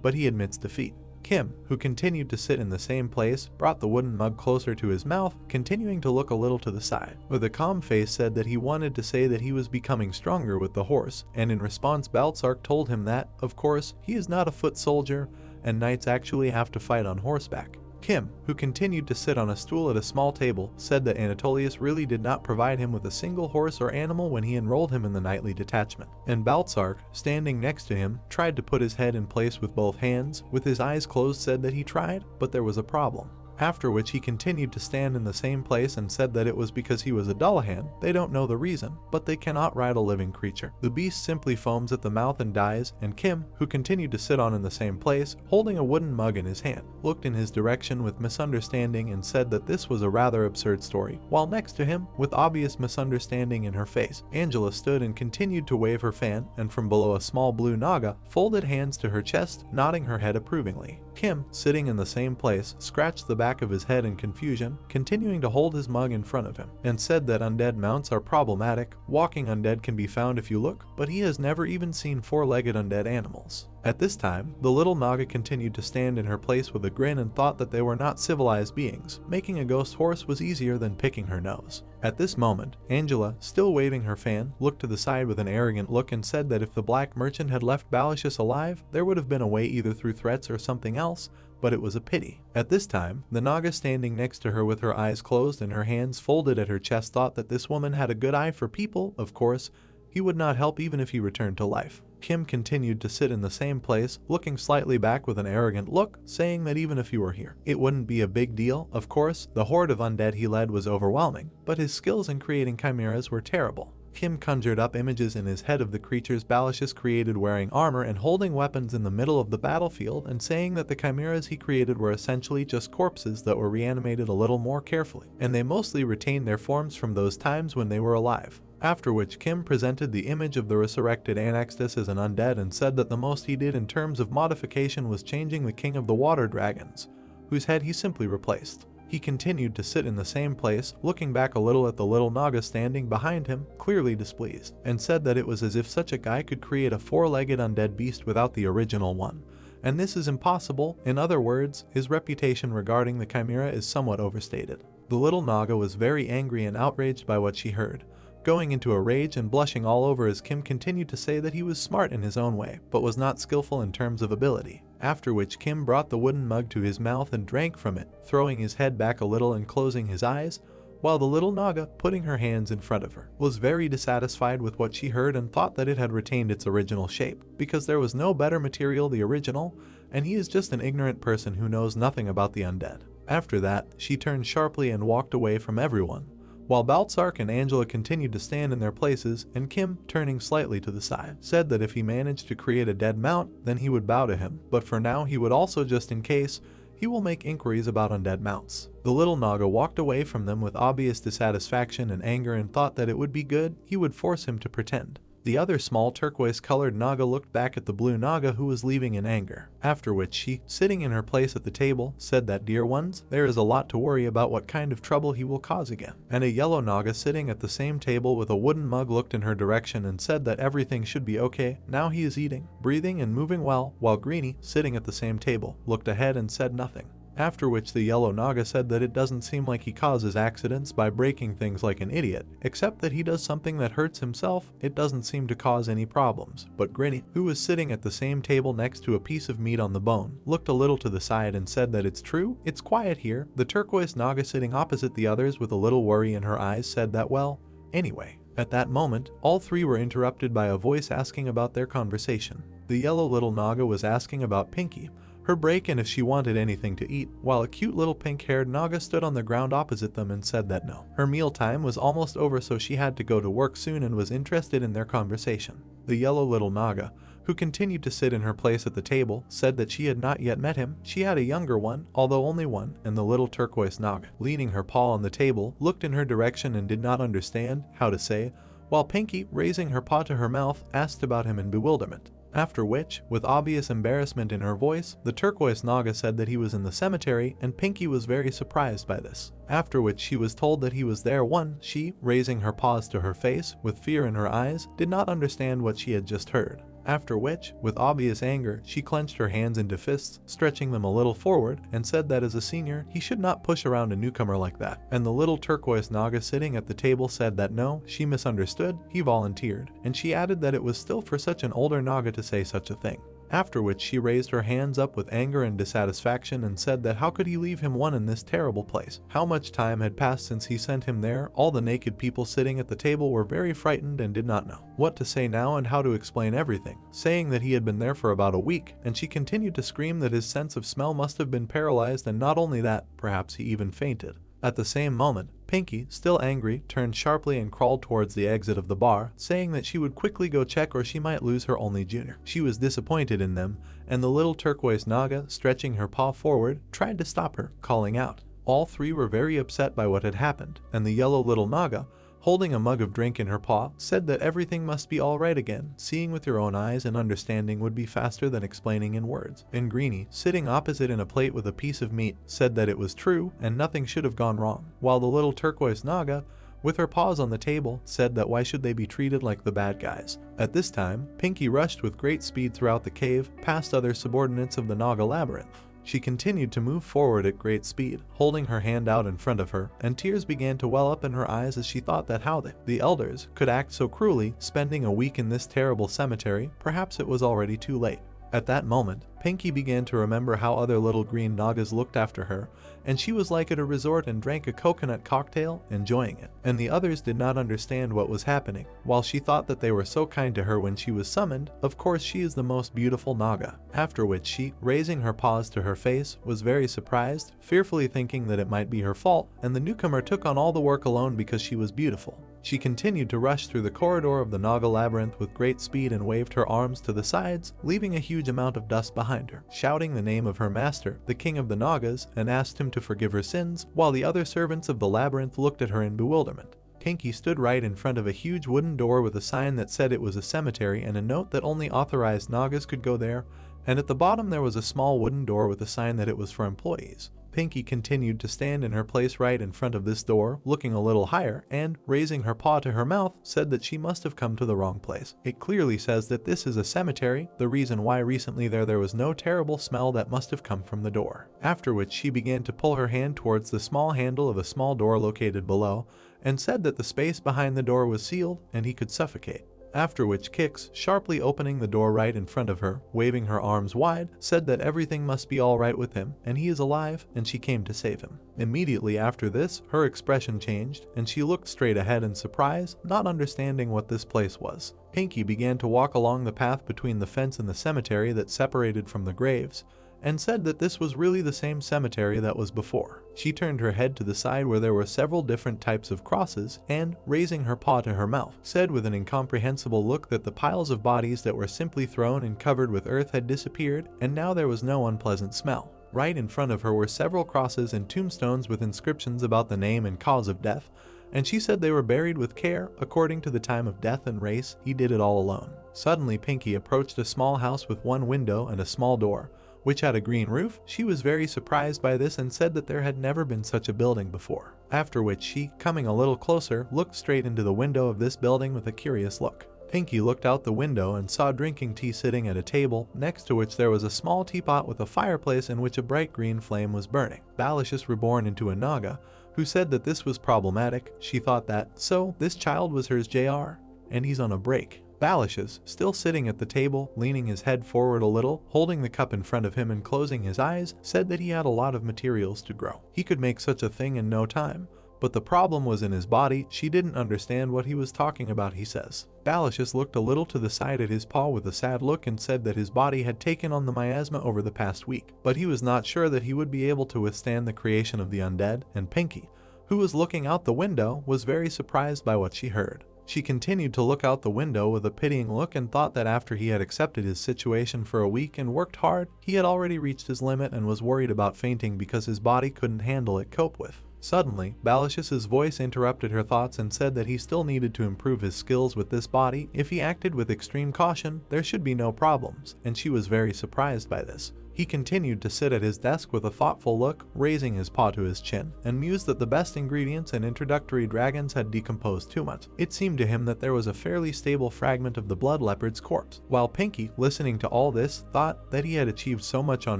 But he admits defeat. Kim, who continued to sit in the same place, brought the wooden mug closer to his mouth, continuing to look a little to the side. With a calm face said that he wanted to say that he was becoming stronger with the horse, and in response Baltzark told him that, of course, he is not a foot soldier, and knights actually have to fight on horseback. Kim, who continued to sit on a stool at a small table, said that Anatolius really did not provide him with a single horse or animal when he enrolled him in the knightly detachment. And Baltzark, standing next to him, tried to put his head in place with both hands, with his eyes closed said that he tried, but there was a problem. After which he continued to stand in the same place and said that it was because he was a Dullahan. They don't know the reason, but they cannot ride a living creature. The beast simply foams at the mouth and dies, and Kim, who continued to sit on in the same place, holding a wooden mug in his hand, looked in his direction with misunderstanding and said that this was a rather absurd story, while next to him, with obvious misunderstanding in her face, Angela stood and continued to wave her fan, and from below a small blue Naga, folded hands to her chest, nodding her head approvingly. Kim, sitting in the same place, scratched the back of his head in confusion, continuing to hold his mug in front of him, and said that undead mounts are problematic. Walking undead can be found if you look, but he has never even seen four-legged undead animals. At this time, the little Naga continued to stand in her place with a grin and thought that they were not civilized beings. Making a ghost horse was easier than picking her nose. At this moment, Angela, still waving her fan, looked to the side with an arrogant look and said that if the black merchant had left Balicious alive, there would have been a way either through threats or something else, but it was a pity. At this time, the Naga standing next to her with her eyes closed and her hands folded at her chest thought that this woman had a good eye for people. Of course, he would not help even if he returned to life. Kim continued to sit in the same place, looking slightly back with an arrogant look, saying that even if he were here, it wouldn't be a big deal. Of course, the horde of undead he led was overwhelming, but his skills in creating chimeras were terrible. Kim conjured up images in his head of the creatures Balicious created wearing armor and holding weapons in the middle of the battlefield, and saying that the chimeras he created were essentially just corpses that were reanimated a little more carefully, and they mostly retained their forms from those times when they were alive. After which Kim presented the image of the resurrected Anaxtis as an undead and said that the most he did in terms of modification was changing the king of the water dragons, whose head he simply replaced. He continued to sit in the same place, looking back a little at the little Naga standing behind him, clearly displeased, and said that it was as if such a guy could create a four-legged undead beast without the original one. And this is impossible. In other words, his reputation regarding the chimera is somewhat overstated. The little Naga was very angry and outraged by what she heard, going into a rage and blushing all over as Kim continued to say that he was smart in his own way, but was not skillful in terms of ability. After which Kim brought the wooden mug to his mouth and drank from it, throwing his head back a little and closing his eyes, while the little Naga, putting her hands in front of her, was very dissatisfied with what she heard and thought that it had retained its original shape, because there was no better material the original, and he is just an ignorant person who knows nothing about the undead. After that, she turned sharply and walked away from everyone, while Baltzark and Angela continued to stand in their places, and Kim, turning slightly to the side, said that if he managed to create a dead mount, then he would bow to him, but for now he would also, just in case, he will make inquiries about undead mounts. The little Naga walked away from them with obvious dissatisfaction and anger and thought that it would be good, he would force him to pretend. The other small turquoise-colored Naga looked back at the blue Naga who was leaving in anger, after which she, sitting in her place at the table, said that, dear ones, there is a lot to worry about what kind of trouble he will cause again. And a yellow Naga sitting at the same table with a wooden mug looked in her direction and said that everything should be okay, now he is eating, breathing and moving well, while Greenie, sitting at the same table, looked ahead and said nothing. After which the yellow Naga said that it doesn't seem like he causes accidents by breaking things like an idiot, except that he does something that hurts himself, it doesn't seem to cause any problems. But Greenie, who was sitting at the same table next to a piece of meat on the bone, looked a little to the side and said that it's true, it's quiet here. The turquoise Naga sitting opposite the others with a little worry in her eyes said that, well, anyway. At that moment, all three were interrupted by a voice asking about their conversation. The yellow little Naga was asking about Pinky, her break, and if she wanted anything to eat, while a cute little pink-haired Naga stood on the ground opposite them and said that no. Her mealtime was almost over, so she had to go to work soon and was interested in their conversation. The yellow little Naga, who continued to sit in her place at the table, said that she had not yet met him. She had a younger one, although only one, and the little turquoise Naga, leaning her paw on the table, looked in her direction and did not understand how to say, while Pinky, raising her paw to her mouth, asked about him in bewilderment. After which, with obvious embarrassment in her voice, the turquoise Naga said that he was in the cemetery, and Pinky was very surprised by this. After which she was told that he was there. She, raising her paws to her face, with fear in her eyes, did not understand what she had just heard. After which, with obvious anger, she clenched her hands into fists, stretching them a little forward, and said that as a senior, he should not push around a newcomer like that. And the little turquoise Naga sitting at the table said that no, she misunderstood, he volunteered, and she added that it was still for such an older Naga to say such a thing. After which she raised her hands up with anger and dissatisfaction and said that how could he leave him one in this terrible place? How much time had passed since he sent him there? All the naked people sitting at the table were very frightened and did not know what to say now and how to explain everything, saying that he had been there for about a week, and she continued to scream that his sense of smell must have been paralyzed, and not only that, perhaps he even fainted. At the same moment, Pinky, still angry, turned sharply and crawled towards the exit of the bar, saying that she would quickly go check or she might lose her only junior. She was disappointed in them, and the little turquoise Naga, stretching her paw forward, tried to stop her, calling out. All three were very upset by what had happened, and the yellow little Naga, holding a mug of drink in her paw, said that everything must be all right again. Seeing with your own eyes and understanding would be faster than explaining in words. And Greenie, sitting opposite in a plate with a piece of meat, said that it was true and nothing should have gone wrong, while the little turquoise Naga, with her paws on the table, said that why should they be treated like the bad guys. At this time, Pinky rushed with great speed throughout the cave, past other subordinates of the Naga Labyrinth. She continued to move forward at great speed, holding her hand out in front of her, and tears began to well up in her eyes as she thought that how the elders could act so cruelly, spending a week in this terrible cemetery. Perhaps it was already too late. At that moment, Pinky began to remember how other little green Nagas looked after her, and she was like at a resort and drank a coconut cocktail, enjoying it. And the others did not understand what was happening. While she thought that they were so kind to her when she was summoned, of course she is the most beautiful Naga. After which she, raising her paws to her face, was very surprised, fearfully thinking that it might be her fault, and the newcomer took on all the work alone because she was beautiful. She continued to rush through the corridor of the Naga Labyrinth with great speed and waved her arms to the sides, leaving a huge amount of dust behind her, shouting the name of her master, the king of the Nagas, and asked him to forgive her sins, while the other servants of the labyrinth looked at her in bewilderment. Pinky stood right in front of a huge wooden door with a sign that said it was a cemetery and a note that only authorized Nagas could go there, and at the bottom there was a small wooden door with a sign that it was for employees. Pinky continued to stand in her place right in front of this door, looking a little higher, and, raising her paw to her mouth, said that she must have come to the wrong place. It clearly says that this is a cemetery, the reason why recently there was no terrible smell that must have come from the door. After which she began to pull her hand towards the small handle of a small door located below, and said that the space behind the door was sealed and he could suffocate. After which Kix, sharply opening the door right in front of her, waving her arms wide, said that everything must be all right with him, and he is alive, and she came to save him. Immediately after this, her expression changed, and she looked straight ahead in surprise, not understanding what this place was. Pinky began to walk along the path between the fence and the cemetery that separated from the graves, and said that this was really the same cemetery that was before. She turned her head to the side where there were several different types of crosses, and, raising her paw to her mouth, said with an incomprehensible look that the piles of bodies that were simply thrown and covered with earth had disappeared, and now there was no unpleasant smell. Right in front of her were several crosses and tombstones with inscriptions about the name and cause of death, and she said they were buried with care, according to the time of death and race. He did it all alone. Suddenly Pinky approached a small house with one window and a small door, which had a green roof. She was very surprised by this and said that there had never been such a building before. After which she, coming a little closer, looked straight into the window of this building with a curious look. Pinky looked out the window and saw drinking tea sitting at a table, next to which there was a small teapot with a fireplace in which a bright green flame was burning. Balicious reborn into a Naga, who said that this was problematic. She thought that, so, this child was hers JR, and he's on a break. Balicious, still sitting at the table, leaning his head forward a little, holding the cup in front of him and closing his eyes, said that he had a lot of materials to grow. He could make such a thing in no time, but the problem was in his body. She didn't understand what he was talking about, he says. Balicious looked a little to the side at his paw with a sad look and said that his body had taken on the miasma over the past week, but he was not sure that he would be able to withstand the creation of the undead, and Pinky, who was looking out the window, was very surprised by what she heard. She continued to look out the window with a pitying look and thought that after he had accepted his situation for a week and worked hard, he had already reached his limit and was worried about fainting because his body couldn't handle it, cope with. Suddenly, Balicious's voice interrupted her thoughts and said that he still needed to improve his skills with this body. If he acted with extreme caution, there should be no problems, and she was very surprised by this. He continued to sit at his desk with a thoughtful look, raising his paw to his chin, and mused that the best ingredients and introductory dragons had decomposed too much. It seemed to him that there was a fairly stable fragment of the blood leopard's corpse, while Pinky, listening to all this, thought that he had achieved so much on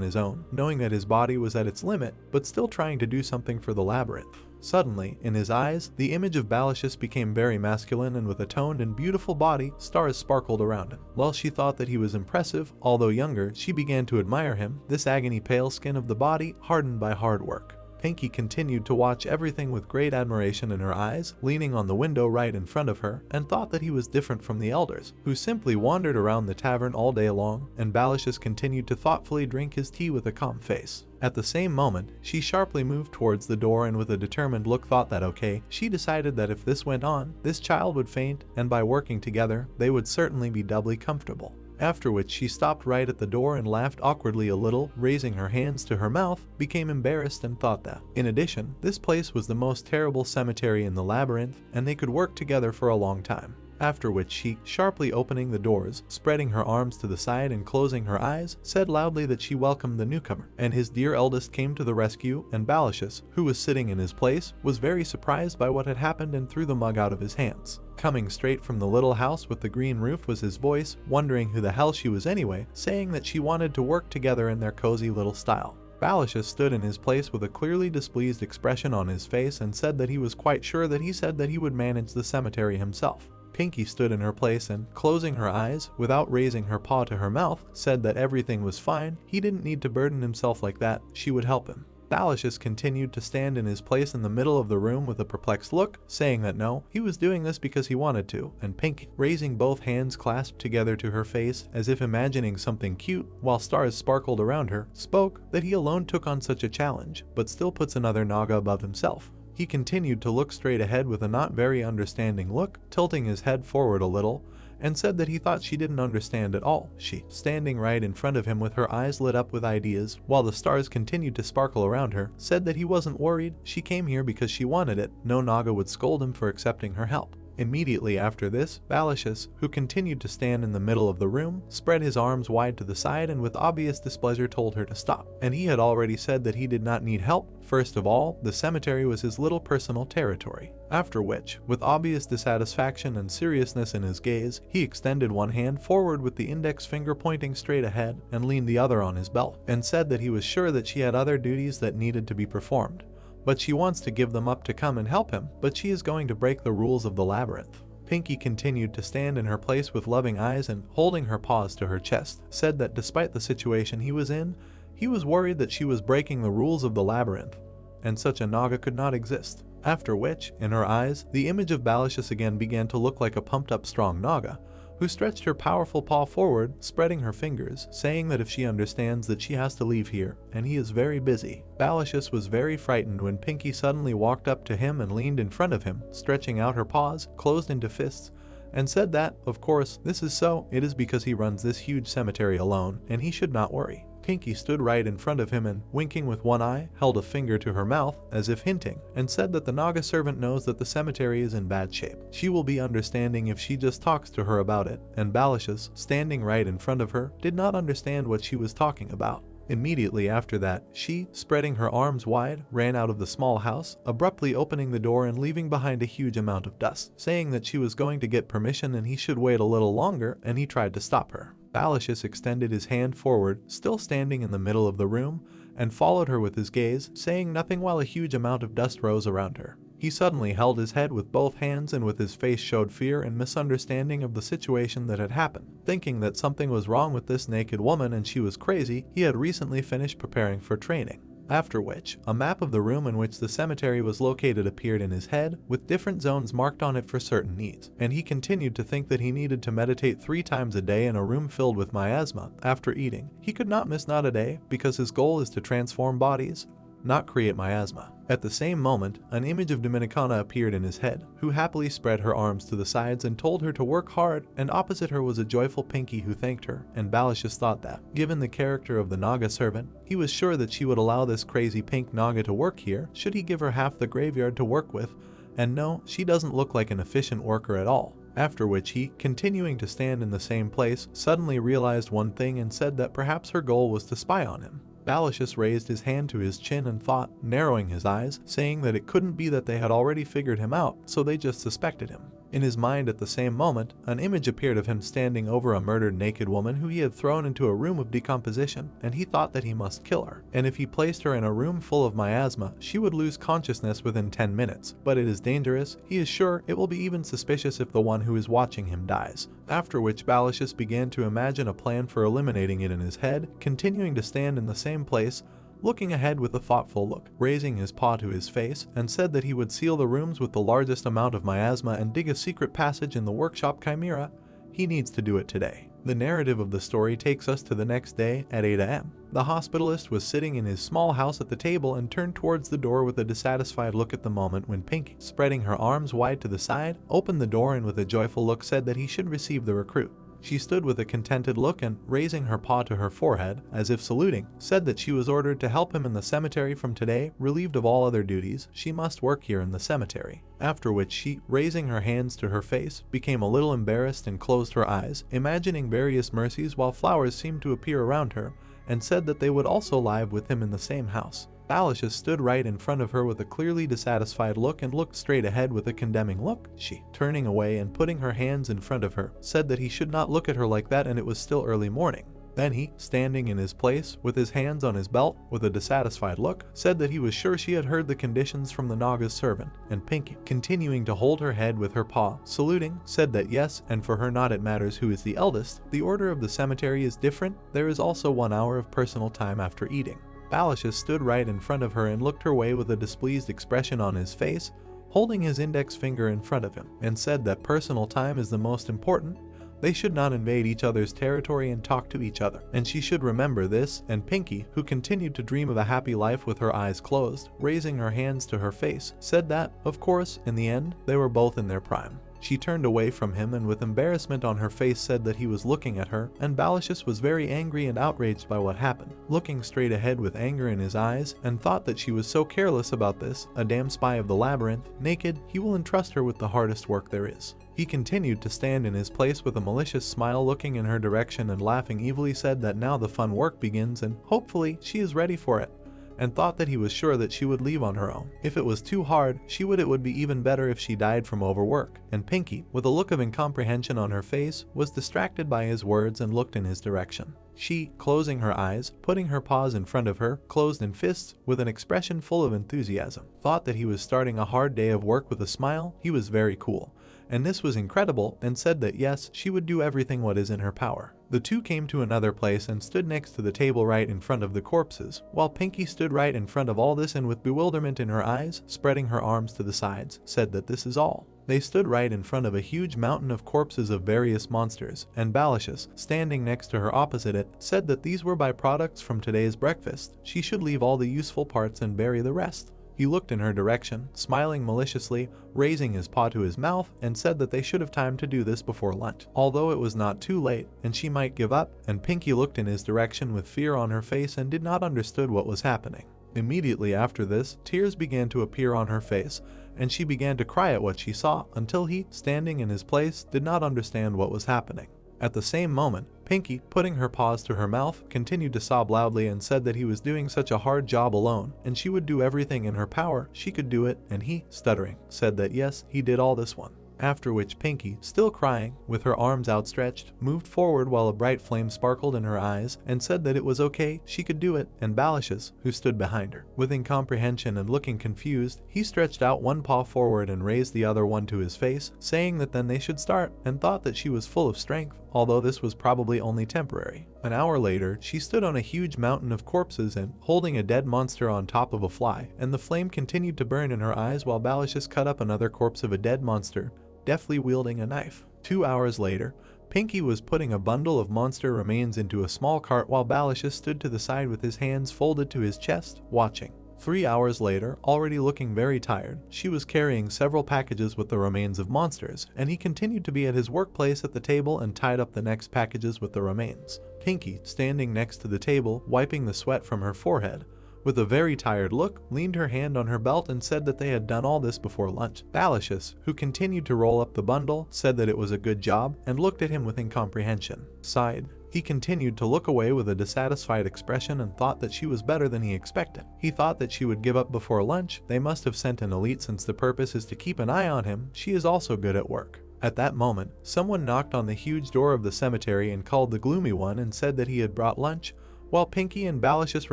his own, knowing that his body was at its limit, but still trying to do something for the labyrinth. Suddenly, in his eyes, the image of Balashus became very masculine, and with a toned and beautiful body, stars sparkled around him. While she thought that he was impressive, although younger, she began to admire him, this agony pale skin of the body hardened by hard work. Pinky continued to watch everything with great admiration in her eyes, leaning on the window right in front of her, and thought that he was different from the elders, who simply wandered around the tavern all day long, and Balashus continued to thoughtfully drink his tea with a calm face. At the same moment, she sharply moved towards the door and with a determined look thought that okay, she decided that if this went on, this child would faint, and by working together, they would certainly be doubly comfortable. After which she stopped right at the door and laughed awkwardly a little, raising her hands to her mouth, became embarrassed and thought that, in addition, this place was the most terrible cemetery in the labyrinth, and they could work together for a long time. After which she, sharply opening the doors, spreading her arms to the side and closing her eyes, said loudly that she welcomed the newcomer, and his dear eldest came to the rescue, and Balashus, who was sitting in his place, was very surprised by what had happened and threw the mug out of his hands. Coming straight from the little house with the green roof was his voice, wondering who the hell she was anyway, saying that she wanted to work together in their cozy little style. Balashus stood in his place with a clearly displeased expression on his face and said that he was quite sure that he said that he would manage the cemetery himself. Pinky stood in her place and, closing her eyes, without raising her paw to her mouth, said that everything was fine, he didn't need to burden himself like that, she would help him. Balashus continued to stand in his place in the middle of the room with a perplexed look, saying that no, he was doing this because he wanted to, and Pinky, raising both hands clasped together to her face as if imagining something cute, while stars sparkled around her, spoke that he alone took on such a challenge, but still puts another Naga above himself. He continued to look straight ahead with a not very understanding look, tilting his head forward a little, and said that he thought she didn't understand at all. She, standing right in front of him with her eyes lit up with ideas, while the stars continued to sparkle around her, said that he wasn't worried, she came here because she wanted it, no Naga would scold him for accepting her help. Immediately after this, Balashus, who continued to stand in the middle of the room, spread his arms wide to the side and with obvious displeasure told her to stop. And he had already said that he did not need help. First of all, the cemetery was his little personal territory. After which, with obvious dissatisfaction and seriousness in his gaze, he extended one hand forward with the index finger pointing straight ahead and leaned the other on his belt, and said that he was sure that she had other duties that needed to be performed. But she wants to give them up to come and help him, but she is going to break the rules of the labyrinth. Pinky continued to stand in her place with loving eyes and, holding her paws to her chest, said that despite the situation he was in, he was worried that she was breaking the rules of the labyrinth, and such a Naga could not exist. After which, in her eyes, the image of Balashus again began to look like a pumped-up strong Naga, who stretched her powerful paw forward, spreading her fingers, saying that if she understands that she has to leave here, and he is very busy. Balashus was very frightened when Pinky suddenly walked up to him and leaned in front of him, stretching out her paws, closed into fists, and said that, of course, this is so, it is because he runs this huge cemetery alone, and he should not worry. Pinky stood right in front of him and, winking with one eye, held a finger to her mouth, as if hinting, and said that the Naga servant knows that the cemetery is in bad shape. She will be understanding if she just talks to her about it, and Balashus, standing right in front of her, did not understand what she was talking about. Immediately after that, she, spreading her arms wide, ran out of the small house, abruptly opening the door and leaving behind a huge amount of dust, saying that she was going to get permission and he should wait a little longer, and he tried to stop her. Balashus extended his hand forward, still standing in the middle of the room, and followed her with his gaze, saying nothing while a huge amount of dust rose around her. He suddenly held his head with both hands and with his face showed fear and misunderstanding of the situation that had happened. Thinking that something was wrong with this naked woman and she was crazy, he had recently finished preparing for training. After which, a map of the room in which the cemetery was located appeared in his head, with different zones marked on it for certain needs, and he continued to think that he needed to meditate 3 times a day in a room filled with miasma after eating. He could not miss not a day, because his goal is to transform bodies, not create miasma. At the same moment, an image of Dominicana appeared in his head, who happily spread her arms to the sides and told her to work hard, and opposite her was a joyful Pinky who thanked her, and Balashus thought that, given the character of the Naga servant, he was sure that she would allow this crazy pink Naga to work here, should he give her half the graveyard to work with, and no, she doesn't look like an efficient worker at all. After which he, continuing to stand in the same place, suddenly realized one thing and said that perhaps her goal was to spy on him. Balashus raised his hand to his chin and thought, narrowing his eyes, saying that it couldn't be that they had already figured him out, so they just suspected him. In his mind at the same moment, an image appeared of him standing over a murdered naked woman who he had thrown into a room of decomposition, and he thought that he must kill her. And if he placed her in a room full of miasma, she would lose consciousness within 10 minutes. But it is dangerous. He is sure it will be even suspicious if the one who is watching him dies. After which Balashus began to imagine a plan for eliminating it in his head, continuing to stand in the same place, looking ahead with a thoughtful look, raising his paw to his face, and said that he would seal the rooms with the largest amount of miasma and dig a secret passage in the workshop chimera. He needs to do it today. The narrative of the story takes us to the next day at 8 a.m. The hospitalist was sitting in his small house at the table and turned towards the door with a dissatisfied look at the moment when Pinky, spreading her arms wide to the side, opened the door and with a joyful look said that he should receive the recruit. She stood with a contented look and, raising her paw to her forehead, as if saluting, said that she was ordered to help him in the cemetery from today. Relieved of all other duties, she must work here in the cemetery. After which she, raising her hands to her face, became a little embarrassed and closed her eyes, imagining various mercies while flowers seemed to appear around her, and said that they would also live with him in the same house. Balashus stood right in front of her with a clearly dissatisfied look and looked straight ahead with a condemning look. She, turning away and putting her hands in front of her, said that he should not look at her like that and it was still early morning. Then he, standing in his place, with his hands on his belt, with a dissatisfied look, said that he was sure she had heard the conditions from the Naga's servant, and Pinky, continuing to hold her head with her paw, saluting, said that yes, and for her not it matters who is the eldest, the order of the cemetery is different, there is also 1 hour of personal time after eating. Balashus stood right in front of her and looked her way with a displeased expression on his face, holding his index finger in front of him, and said that personal time is the most important. They should not invade each other's territory and talk to each other, and she should remember this. And Pinky, who continued to dream of a happy life with her eyes closed, raising her hands to her face, said that, of course, in the end, they were both in their prime. She turned away from him and with embarrassment on her face said that he was looking at her, and Balashus was very angry and outraged by what happened, looking straight ahead with anger in his eyes, and thought that she was so careless about this, a damn spy of the Labyrinth, naked, he will entrust her with the hardest work there is. He continued to stand in his place with a malicious smile looking in her direction and laughing evilly said that now the fun work begins and, hopefully, she is ready for it, and thought that he was sure that she would leave on her own. If it was too hard, it would be even better if she died from overwork. And Pinky, with a look of incomprehension on her face, was distracted by his words and looked in his direction. She, closing her eyes, putting her paws in front of her, closed in fists, with an expression full of enthusiasm, thought that he was starting a hard day of work with a smile. He was very cool, and this was incredible, and said that yes, she would do everything what is in her power. The two came to another place and stood next to the table right in front of the corpses, while Pinky stood right in front of all this and with bewilderment in her eyes, spreading her arms to the sides, said that this is all. They stood right in front of a huge mountain of corpses of various monsters, and Balashus, standing next to her opposite it, said that these were byproducts from today's breakfast. She should leave all the useful parts and bury the rest. He looked in her direction, smiling maliciously, raising his paw to his mouth, and said that they should have time to do this before lunch, although it was not too late, and she might give up, and Pinky looked in his direction with fear on her face and did not understood what was happening. Immediately after this, tears began to appear on her face, and she began to cry at what she saw, until he, standing in his place, did not understand what was happening. At the same moment, Pinky, putting her paws to her mouth, continued to sob loudly and said that he was doing such a hard job alone, and she would do everything in her power, she could do it, and he, stuttering, said that yes, he did all this one. After which Pinky, still crying, with her arms outstretched, moved forward while a bright flame sparkled in her eyes, and said that it was okay, she could do it, and Balashus, who stood behind her, with incomprehension and looking confused, he stretched out one paw forward and raised the other one to his face, saying that then they should start, and thought that she was full of strength, although this was probably only temporary. An hour later, she stood on a huge mountain of corpses and, holding a dead monster on top of a fly, and the flame continued to burn in her eyes while Balashus cut up another corpse of a dead monster, deftly wielding a knife. 2 hours later, Pinky was putting a bundle of monster remains into a small cart while Balashus stood to the side with his hands folded to his chest, watching. 3 hours later, already looking very tired, she was carrying several packages with the remains of monsters, and he continued to be at his workplace at the table and tied up the next packages with the remains. Pinky, standing next to the table, wiping the sweat from her forehead, with a very tired look, leaned her hand on her belt and said that they had done all this before lunch. Balicious, who continued to roll up the bundle, said that it was a good job and looked at him with incomprehension. Sighed. He continued to look away with a dissatisfied expression and thought that she was better than he expected. He thought that she would give up before lunch. They must have sent an elite since the purpose is to keep an eye on him. She is also good at work. At that moment, someone knocked on the huge door of the cemetery and called the gloomy one and said that he had brought lunch, while Pinky and Balicious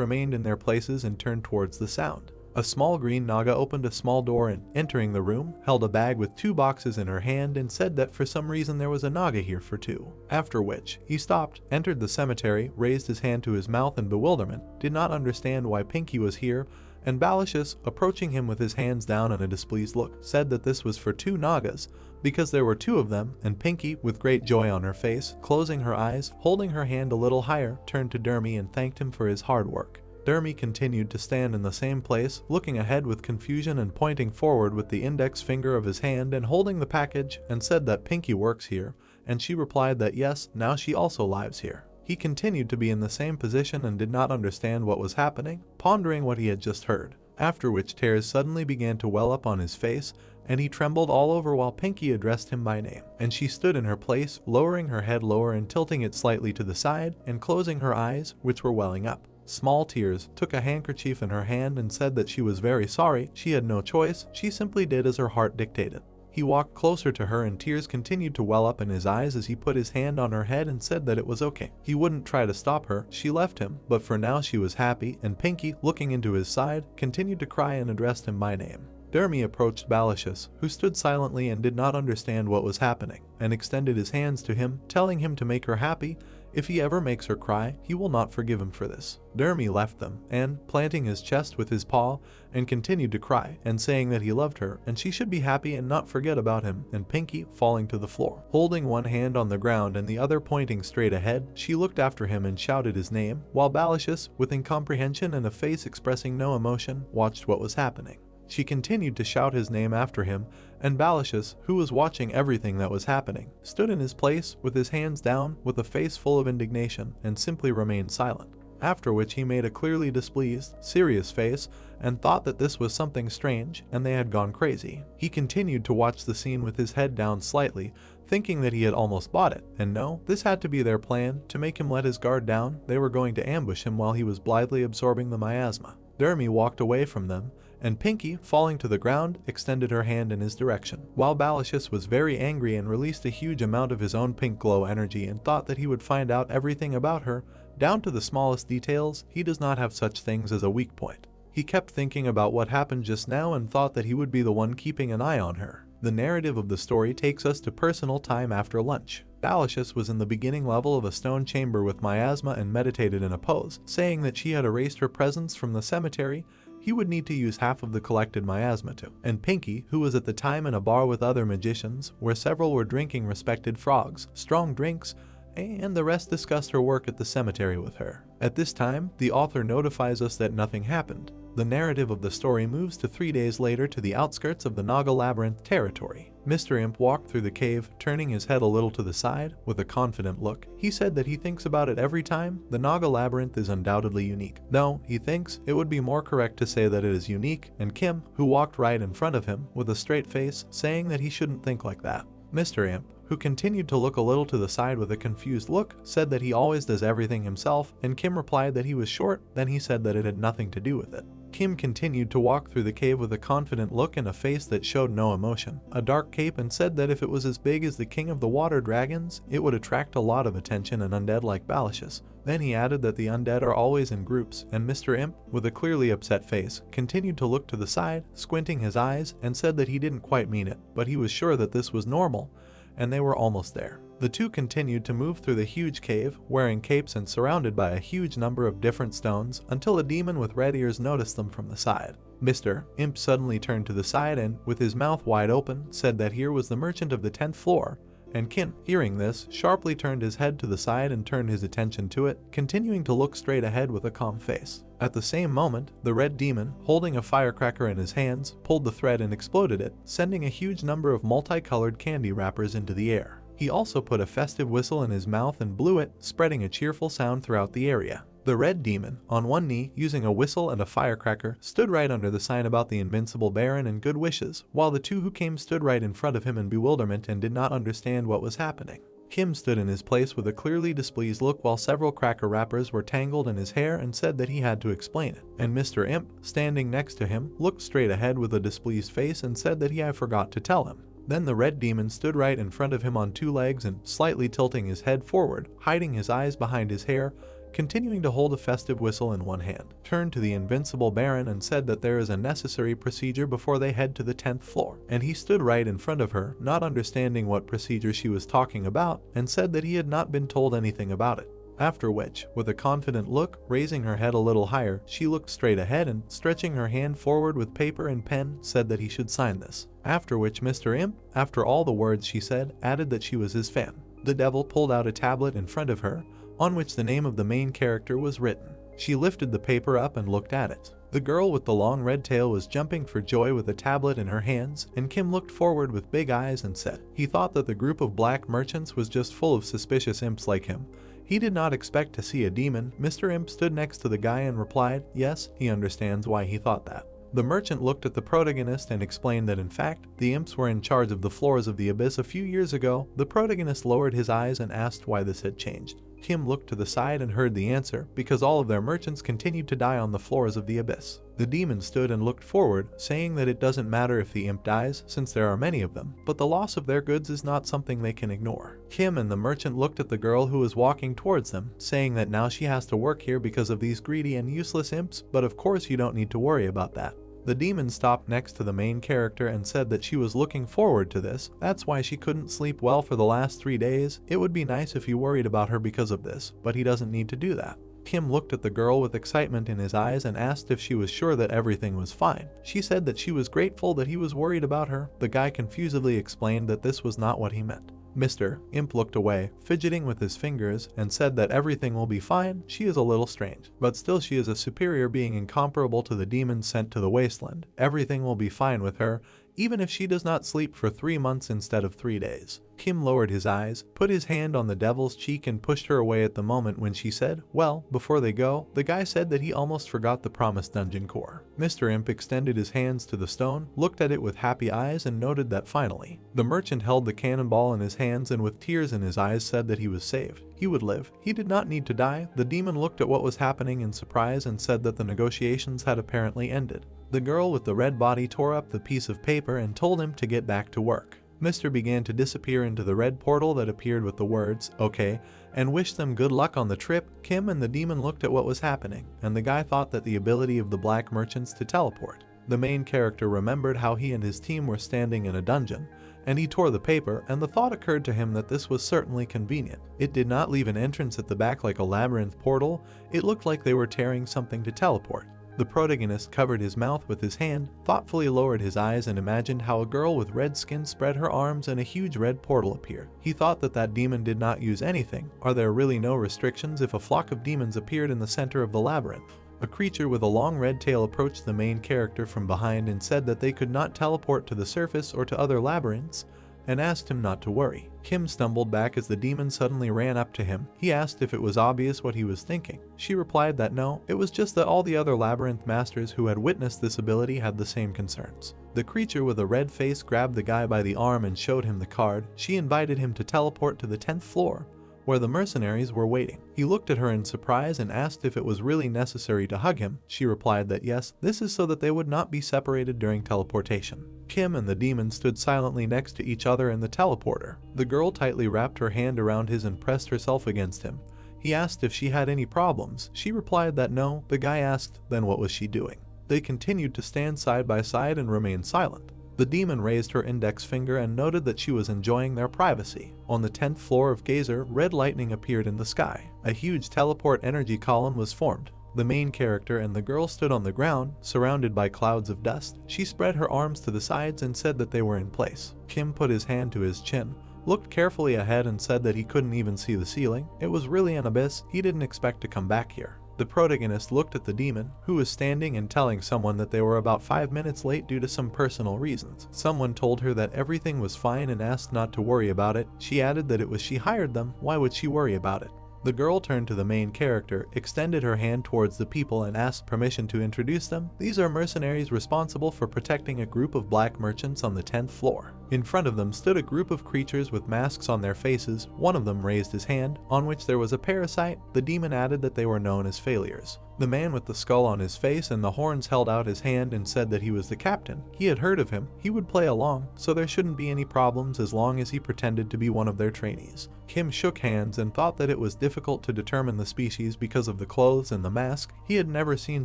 remained in their places and turned towards the sound. A small green Naga opened a small door and, entering the room, held a bag with 2 boxes in her hand and said that for some reason there was a Naga here for 2. After which, he stopped, entered the cemetery, raised his hand to his mouth in bewilderment, did not understand why Pinky was here, and Balicious, approaching him with his hands down and a displeased look, said that this was for 2 Nagas, because there were 2 of them, and Pinky, with great joy on her face, closing her eyes, holding her hand a little higher, turned to Dermy and thanked him for his hard work. Dermy continued to stand in the same place, looking ahead with confusion and pointing forward with the index finger of his hand and holding the package, and said that Pinky works here, and she replied that yes, now she also lives here. He continued to be in the same position and did not understand what was happening, pondering what he had just heard, after which tears suddenly began to well up on his face, and he trembled all over while Pinky addressed him by name, and she stood in her place, lowering her head lower and tilting it slightly to the side, and closing her eyes, which were welling up. Small Tears took a handkerchief in her hand and said that she was very sorry, she had no choice, she simply did as her heart dictated. He walked closer to her and tears continued to well up in his eyes as he put his hand on her head and said that it was okay. He wouldn't try to stop her, she left him, but for now she was happy, and Pinky, looking into his side, continued to cry and addressed him by name. Dermy approached Balicious, who stood silently and did not understand what was happening, and extended his hands to him, telling him to make her happy. If he ever makes her cry, he will not forgive him for this. Dermy left them, and, planting his chest with his paw, and continued to cry, and saying that he loved her, and she should be happy and not forget about him, and Pinky, falling to the floor. Holding one hand on the ground and the other pointing straight ahead, she looked after him and shouted his name, while Balicious, with incomprehension and a face expressing no emotion, watched what was happening. She continued to shout his name after him, and Balicious, who was watching everything that was happening, stood in his place with his hands down, with a face full of indignation, and simply remained silent. After which he made a clearly displeased, serious face, and thought that this was something strange, and they had gone crazy. He continued to watch the scene with his head down slightly, thinking that he had almost bought it, and no, this had to be their plan, to make him let his guard down. They were going to ambush him while he was blithely absorbing the miasma. Dermy walked away from them, and Pinky, falling to the ground, extended her hand in his direction, while Balicious was very angry and released a huge amount of his own pink glow energy and thought that he would find out everything about her, down to the smallest details. He does not have such things as a weak point. He kept thinking about what happened just now and thought that he would be the one keeping an eye on her. The narrative of the story takes us to personal time after lunch. Balicious was in the beginning level of a stone chamber with miasma and meditated in a pose, saying that she had erased her presence from the cemetery. He would need to use half of the collected miasma to. And Pinky, who was at the time in a bar with other magicians, where several were drinking respected frogs, strong drinks, and the rest discussed her work at the cemetery with her. At this time, the author notifies us that nothing happened. The narrative of the story moves to 3 days later to the outskirts of the Naga Labyrinth territory. Mr. Imp walked through the cave, turning his head a little to the side, with a confident look. He said that he thinks about it every time. The Naga Labyrinth is undoubtedly unique. Though, he thinks, it would be more correct to say that it is unique, and Kim, who walked right in front of him, with a straight face, saying that he shouldn't think like that. Mr. Imp, who continued to look a little to the side with a confused look, said that he always does everything himself, and Kim replied that he was short. Then he said that it had nothing to do with it. Kim continued to walk through the cave with a confident look and a face that showed no emotion, a dark cape, and said that if it was as big as the king of the water dragons, it would attract a lot of attention and undead like Balicious. Then he added that the undead are always in groups, and Mr. Imp, with a clearly upset face, continued to look to the side, squinting his eyes, and said that he didn't quite mean it, but he was sure that this was normal, and they were almost there. The two continued to move through the huge cave, wearing capes and surrounded by a huge number of different stones, until a demon with red ears noticed them from the side. Mr. Imp suddenly turned to the side and, with his mouth wide open, said that here was the merchant of the 10th floor, and Kim, hearing this, sharply turned his head to the side and turned his attention to it, continuing to look straight ahead with a calm face. At the same moment, the red demon, holding a firecracker in his hands, pulled the thread and exploded it, sending a huge number of multicolored candy wrappers into the air. He also put a festive whistle in his mouth and blew it, spreading a cheerful sound throughout the area. The red demon, on one knee, using a whistle and a firecracker, stood right under the sign about the invincible Baron and good wishes, while the two who came stood right in front of him in bewilderment and did not understand what was happening. Kim stood in his place with a clearly displeased look while several cracker wrappers were tangled in his hair and said that he had to explain it. And Mr. Imp, standing next to him, looked straight ahead with a displeased face and said that he had forgot to tell him. Then the red demon stood right in front of him on two legs and, slightly tilting his head forward, hiding his eyes behind his hair, continuing to hold a festive whistle in one hand, turned to the invincible Baron and said that there is a necessary procedure before they head to the 10th floor, and he stood right in front of her, not understanding what procedure she was talking about, and said that he had not been told anything about it. After which, with a confident look, raising her head a little higher, she looked straight ahead and, stretching her hand forward with paper and pen, said that he should sign this. After which Mr. Imp, after all the words she said, added that she was his fan. The devil pulled out a tablet in front of her, on which the name of the main character was written. She lifted the paper up and looked at it. The girl with the long red tail was jumping for joy with a tablet in her hands, and Kim looked forward with big eyes and said he thought that the group of black merchants was just full of suspicious imps like him. He did not expect to see a demon. Mr. Imp stood next to the guy and replied, yes, he understands why he thought that. The merchant looked at the protagonist and explained that in fact, the imps were in charge of the floors of the abyss a few years ago. The protagonist lowered his eyes and asked why this had changed. Kim looked to the side and heard the answer, because all of their merchants continued to die on the floors of the abyss. The demon stood and looked forward, saying that it doesn't matter if the imp dies, since there are many of them, but the loss of their goods is not something they can ignore. Kim and the merchant looked at the girl who was walking towards them, saying that now she has to work here because of these greedy and useless imps, but of course you don't need to worry about that. The demon stopped next to the main character and said that she was looking forward to this. That's why she couldn't sleep well for the last 3 days. It would be nice if you worried about her because of this, but he doesn't need to do that. Kim looked at the girl with excitement in his eyes and asked if she was sure that everything was fine. She said that she was grateful that he was worried about her. The guy confusedly explained that this was not what he meant. Mr. Imp looked away, fidgeting with his fingers, and said that everything will be fine. She is a little strange, but still she is a superior being incomparable to the demons sent to the wasteland. Everything will be fine with her, even if she does not sleep for 3 months instead of 3 days. Kim lowered his eyes, put his hand on the devil's cheek and pushed her away at the moment when she said, well, before they go, the guy said that he almost forgot the promised dungeon core. Mr. Imp extended his hands to the stone, looked at it with happy eyes and noted that finally, the merchant held the cannonball in his hands and with tears in his eyes said that he was saved. He would live. He did not need to die. The demon looked at what was happening in surprise and said that the negotiations had apparently ended. The girl with the red body tore up the piece of paper and told him to get back to work. Mr. began to disappear into the red portal that appeared with the words, okay, and wished them good luck on the trip. Kim and the demon looked at what was happening, and the guy thought that the ability of the black merchants to teleport. The main character remembered how he and his team were standing in a dungeon, and he tore the paper, and the thought occurred to him that this was certainly convenient. It did not leave an entrance at the back like a labyrinth portal. It looked like they were tearing something to teleport. The protagonist covered his mouth with his hand, thoughtfully lowered his eyes and imagined how a girl with red skin spread her arms and a huge red portal appeared. He thought that that demon did not use anything. Are there really no restrictions if a flock of demons appeared in the center of the labyrinth? A creature with a long red tail approached the main character from behind and said that they could not teleport to the surface or to other labyrinths, and asked him not to worry. Kim stumbled back as the demon suddenly ran up to him. He asked if it was obvious what he was thinking. She replied that no, it was just that all the other labyrinth masters who had witnessed this ability had the same concerns. The creature with a red face grabbed the guy by the arm and showed him the card. She invited him to teleport to the 10th floor, where the mercenaries were waiting. He looked at her in surprise and asked if it was really necessary to hug him. She replied that yes, this is so that they would not be separated during teleportation. Kim and the demon stood silently next to each other in the teleporter. The girl tightly wrapped her hand around his and pressed herself against him. He asked if she had any problems. She replied that no. The guy asked, then what was she doing? They continued to stand side by side and remain silent. The demon raised her index finger and noted that she was enjoying their privacy. On the 10th floor of Gazer, red lightning appeared in the sky. A huge teleport energy column was formed. The main character and the girl stood on the ground, surrounded by clouds of dust. She spread her arms to the sides and said that they were in place. Kim put his hand to his chin, looked carefully ahead and said that he couldn't even see the ceiling. It was really an abyss. He didn't expect to come back here. The protagonist looked at the demon, who was standing and telling someone that they were about 5 minutes late due to some personal reasons. Someone told her that everything was fine and asked not to worry about it. She added that it was she hired them. Why would she worry about it? The girl turned to the main character, extended her hand towards the people and asked permission to introduce them. These are mercenaries responsible for protecting a group of black merchants on the 10th floor. In front of them stood a group of creatures with masks on their faces. One of them raised his hand, on which there was a parasite. The demon added that they were known as failures. The man with the skull on his face and the horns held out his hand and said that he was the captain. He had heard of him, he would play along, so there shouldn't be any problems as long as he pretended to be one of their trainees. Kim shook hands and thought that it was difficult to determine the species because of the clothes and the mask. He had never seen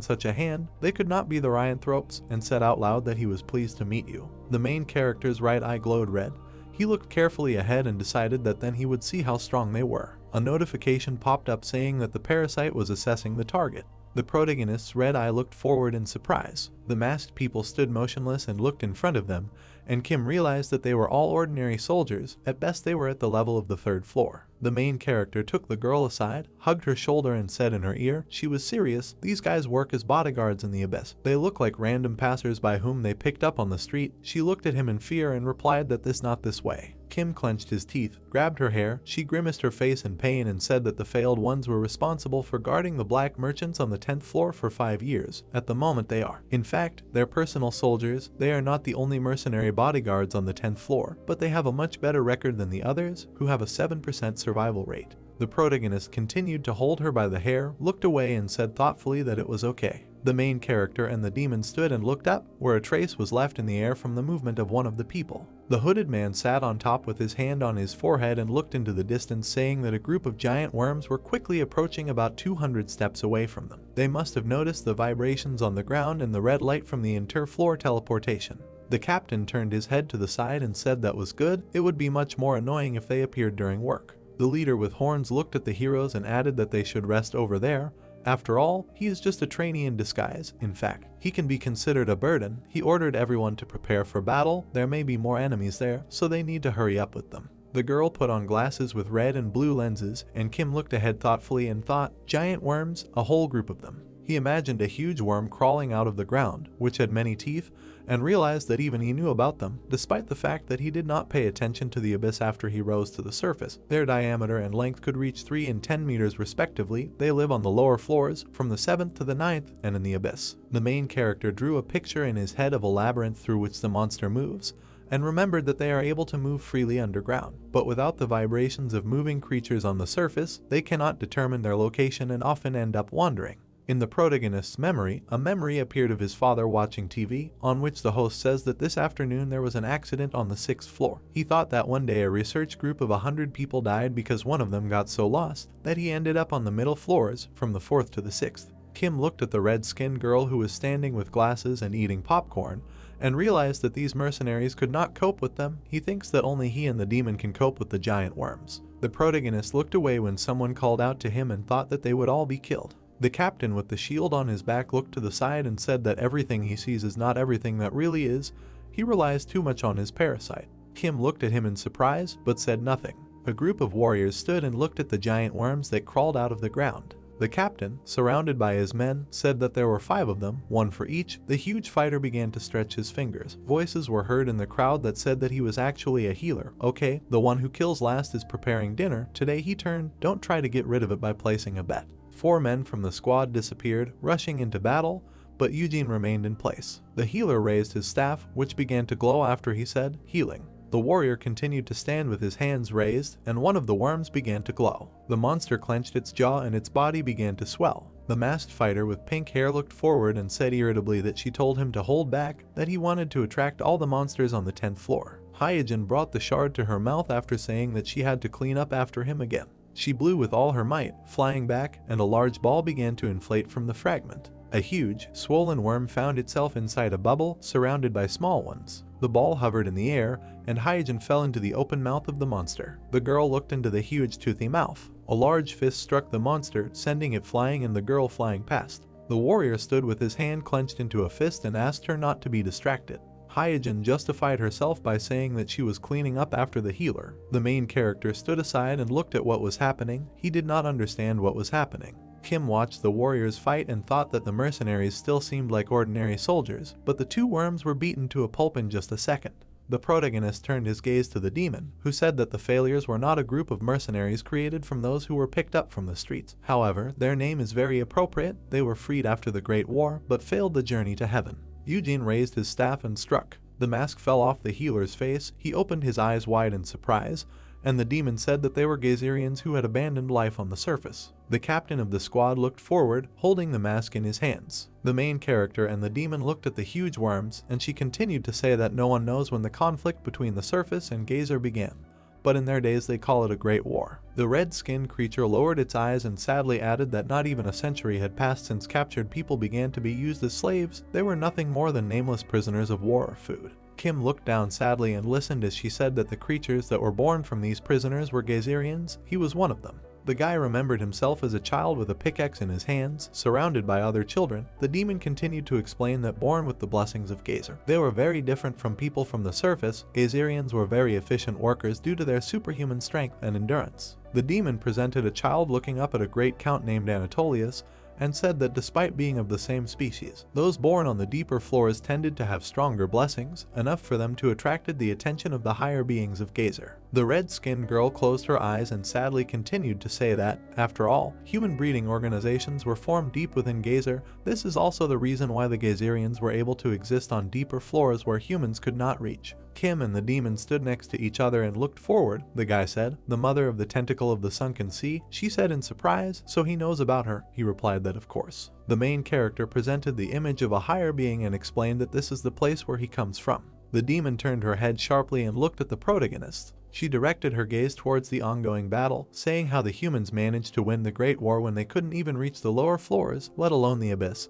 such a hand. They could not be the Ryanthropes, and said out loud that he was pleased to meet you. The main character's right eye glowed red. He looked carefully ahead and decided that then he would see how strong they were. A notification popped up saying that the parasite was assessing the target. The protagonist's red eye looked forward in surprise. The masked people stood motionless and looked in front of them, and Kim realized that they were all ordinary soldiers. At best they were at the level of the 3rd floor. The main character took the girl aside, hugged her shoulder and said in her ear, she was serious, these guys work as bodyguards in the abyss. They look like random passers-by whom they picked up on the street. She looked at him in fear and replied that this not this way. Kim clenched his teeth, grabbed her hair, she grimaced her face in pain and said that the failed ones were responsible for guarding the black merchants on the 10th floor for 5 years. At the moment they are. In fact, they're personal soldiers. They are not the only mercenary bodyguards on the 10th floor, but they have a much better record than the others, who have a 7% survival rate. The protagonist continued to hold her by the hair, looked away and said thoughtfully that it was okay. The main character and the demon stood and looked up, where a trace was left in the air from the movement of one of the people. The hooded man sat on top with his hand on his forehead and looked into the distance, saying that a group of giant worms were quickly approaching about 200 steps away from them. They must have noticed the vibrations on the ground and the red light from the inter-floor teleportation. The captain turned his head to the side and said that was good. It would be much more annoying if they appeared during work. The leader with horns looked at the heroes and added that they should rest over there. After all, he is just a trainee in disguise. In fact, he can be considered a burden. He ordered everyone to prepare for battle. There may be more enemies there, so they need to hurry up with them. The girl put on glasses with red and blue lenses, and Kim looked ahead thoughtfully and thought, giant worms, a whole group of them. He imagined a huge worm crawling out of the ground, which had many teeth, and realized that even he knew about them, despite the fact that he did not pay attention to the abyss after he rose to the surface. Their diameter and length could reach 3 and 10 meters respectively. They live on the lower floors, from the 7th to the 9th, and in the abyss. The main character drew a picture in his head of a labyrinth through which the monster moves, and remembered that they are able to move freely underground. But without the vibrations of moving creatures on the surface, they cannot determine their location and often end up wandering. In the protagonist's memory, a memory appeared of his father watching TV, on which the host says that this afternoon there was an accident on the 6th floor. He thought that one day a research group of 100 people died because one of them got so lost that he ended up on the middle floors, from the 4th to the 6th. Kim looked at the red-skinned girl who was standing with glasses and eating popcorn, and realized that these mercenaries could not cope with them. He thinks that only he and the demon can cope with the giant worms. The protagonist looked away when someone called out to him and thought that they would all be killed. The captain with the shield on his back looked to the side and said that everything he sees is not everything that really is. He relies too much on his parasite. Kim looked at him in surprise, but said nothing. A group of warriors stood and looked at the giant worms that crawled out of the ground. The captain, surrounded by his men, said that there were 5 of them, 1 for each. The huge fighter began to stretch his fingers. Voices were heard in the crowd that said that he was actually a healer. Okay, the one who kills last is preparing dinner. Today he turned. Don't try to get rid of it by placing a bet. 4 men from the squad disappeared, rushing into battle, but Eugene remained in place. The healer raised his staff, which began to glow after he said, healing. The warrior continued to stand with his hands raised, and one of the worms began to glow. The monster clenched its jaw and its body began to swell. The masked fighter with pink hair looked forward and said irritably that she told him to hold back, that he wanted to attract all the monsters on the 10th floor. Hyojin brought the shard to her mouth after saying that she had to clean up after him again. She blew with all her might, flying back, and a large ball began to inflate from the fragment. A huge, swollen worm found itself inside a bubble, surrounded by small ones. The ball hovered in the air, and Hyojin fell into the open mouth of the monster. The girl looked into the huge toothy mouth. A large fist struck the monster, sending it flying and the girl flying past. The warrior stood with his hand clenched into a fist and asked her not to be distracted. Hyojin justified herself by saying that she was cleaning up after the healer. The main character stood aside and looked at what was happening. He did not understand what was happening. Kim watched the warriors fight and thought that the mercenaries still seemed like ordinary soldiers, but the 2 worms were beaten to a pulp in just a second. The protagonist turned his gaze to the demon, who said that the failures were not a group of mercenaries created from those who were picked up from the streets. However, their name is very appropriate. They were freed after the Great War, but failed the journey to heaven. Eugene raised his staff and struck. The mask fell off the healer's face. He opened his eyes wide in surprise, and the demon said that they were Gazerians who had abandoned life on the surface. The captain of the squad looked forward, holding the mask in his hands. The main character and the demon looked at the huge worms, and she continued to say that no one knows when the conflict between the surface and Gazer began, but in their days they call it a great war. The red-skinned creature lowered its eyes and sadly added that not even a century had passed since captured people began to be used as slaves. They were nothing more than nameless prisoners of war or food. Kim looked down sadly and listened as she said that the creatures that were born from these prisoners were Gazerians. He was one of them. The guy remembered himself as a child with a pickaxe in his hands, surrounded by other children. The demon continued to explain that born with the blessings of Gazer. They were very different from people from the surface. Gazerians were very efficient workers due to their superhuman strength and endurance. The demon presented a child looking up at a great count named Anatolius, and said that despite being of the same species, those born on the deeper floors tended to have stronger blessings, enough for them to attract the attention of the higher beings of Gazer. The red-skinned girl closed her eyes and sadly continued to say that, after all, human breeding organizations were formed deep within Gazer. This is also the reason why the Gazerians were able to exist on deeper floors where humans could not reach. Kim and the demon stood next to each other and looked forward. The guy said, "The mother of the tentacle of the sunken sea," she said in surprise. "So he knows about her." He replied that of course. The main character presented the image of a higher being and explained that this is the place where he comes from. The demon turned her head sharply and looked at the protagonist. She directed her gaze towards the ongoing battle, saying how the humans managed to win the Great War when they couldn't even reach the lower floors, let alone the abyss.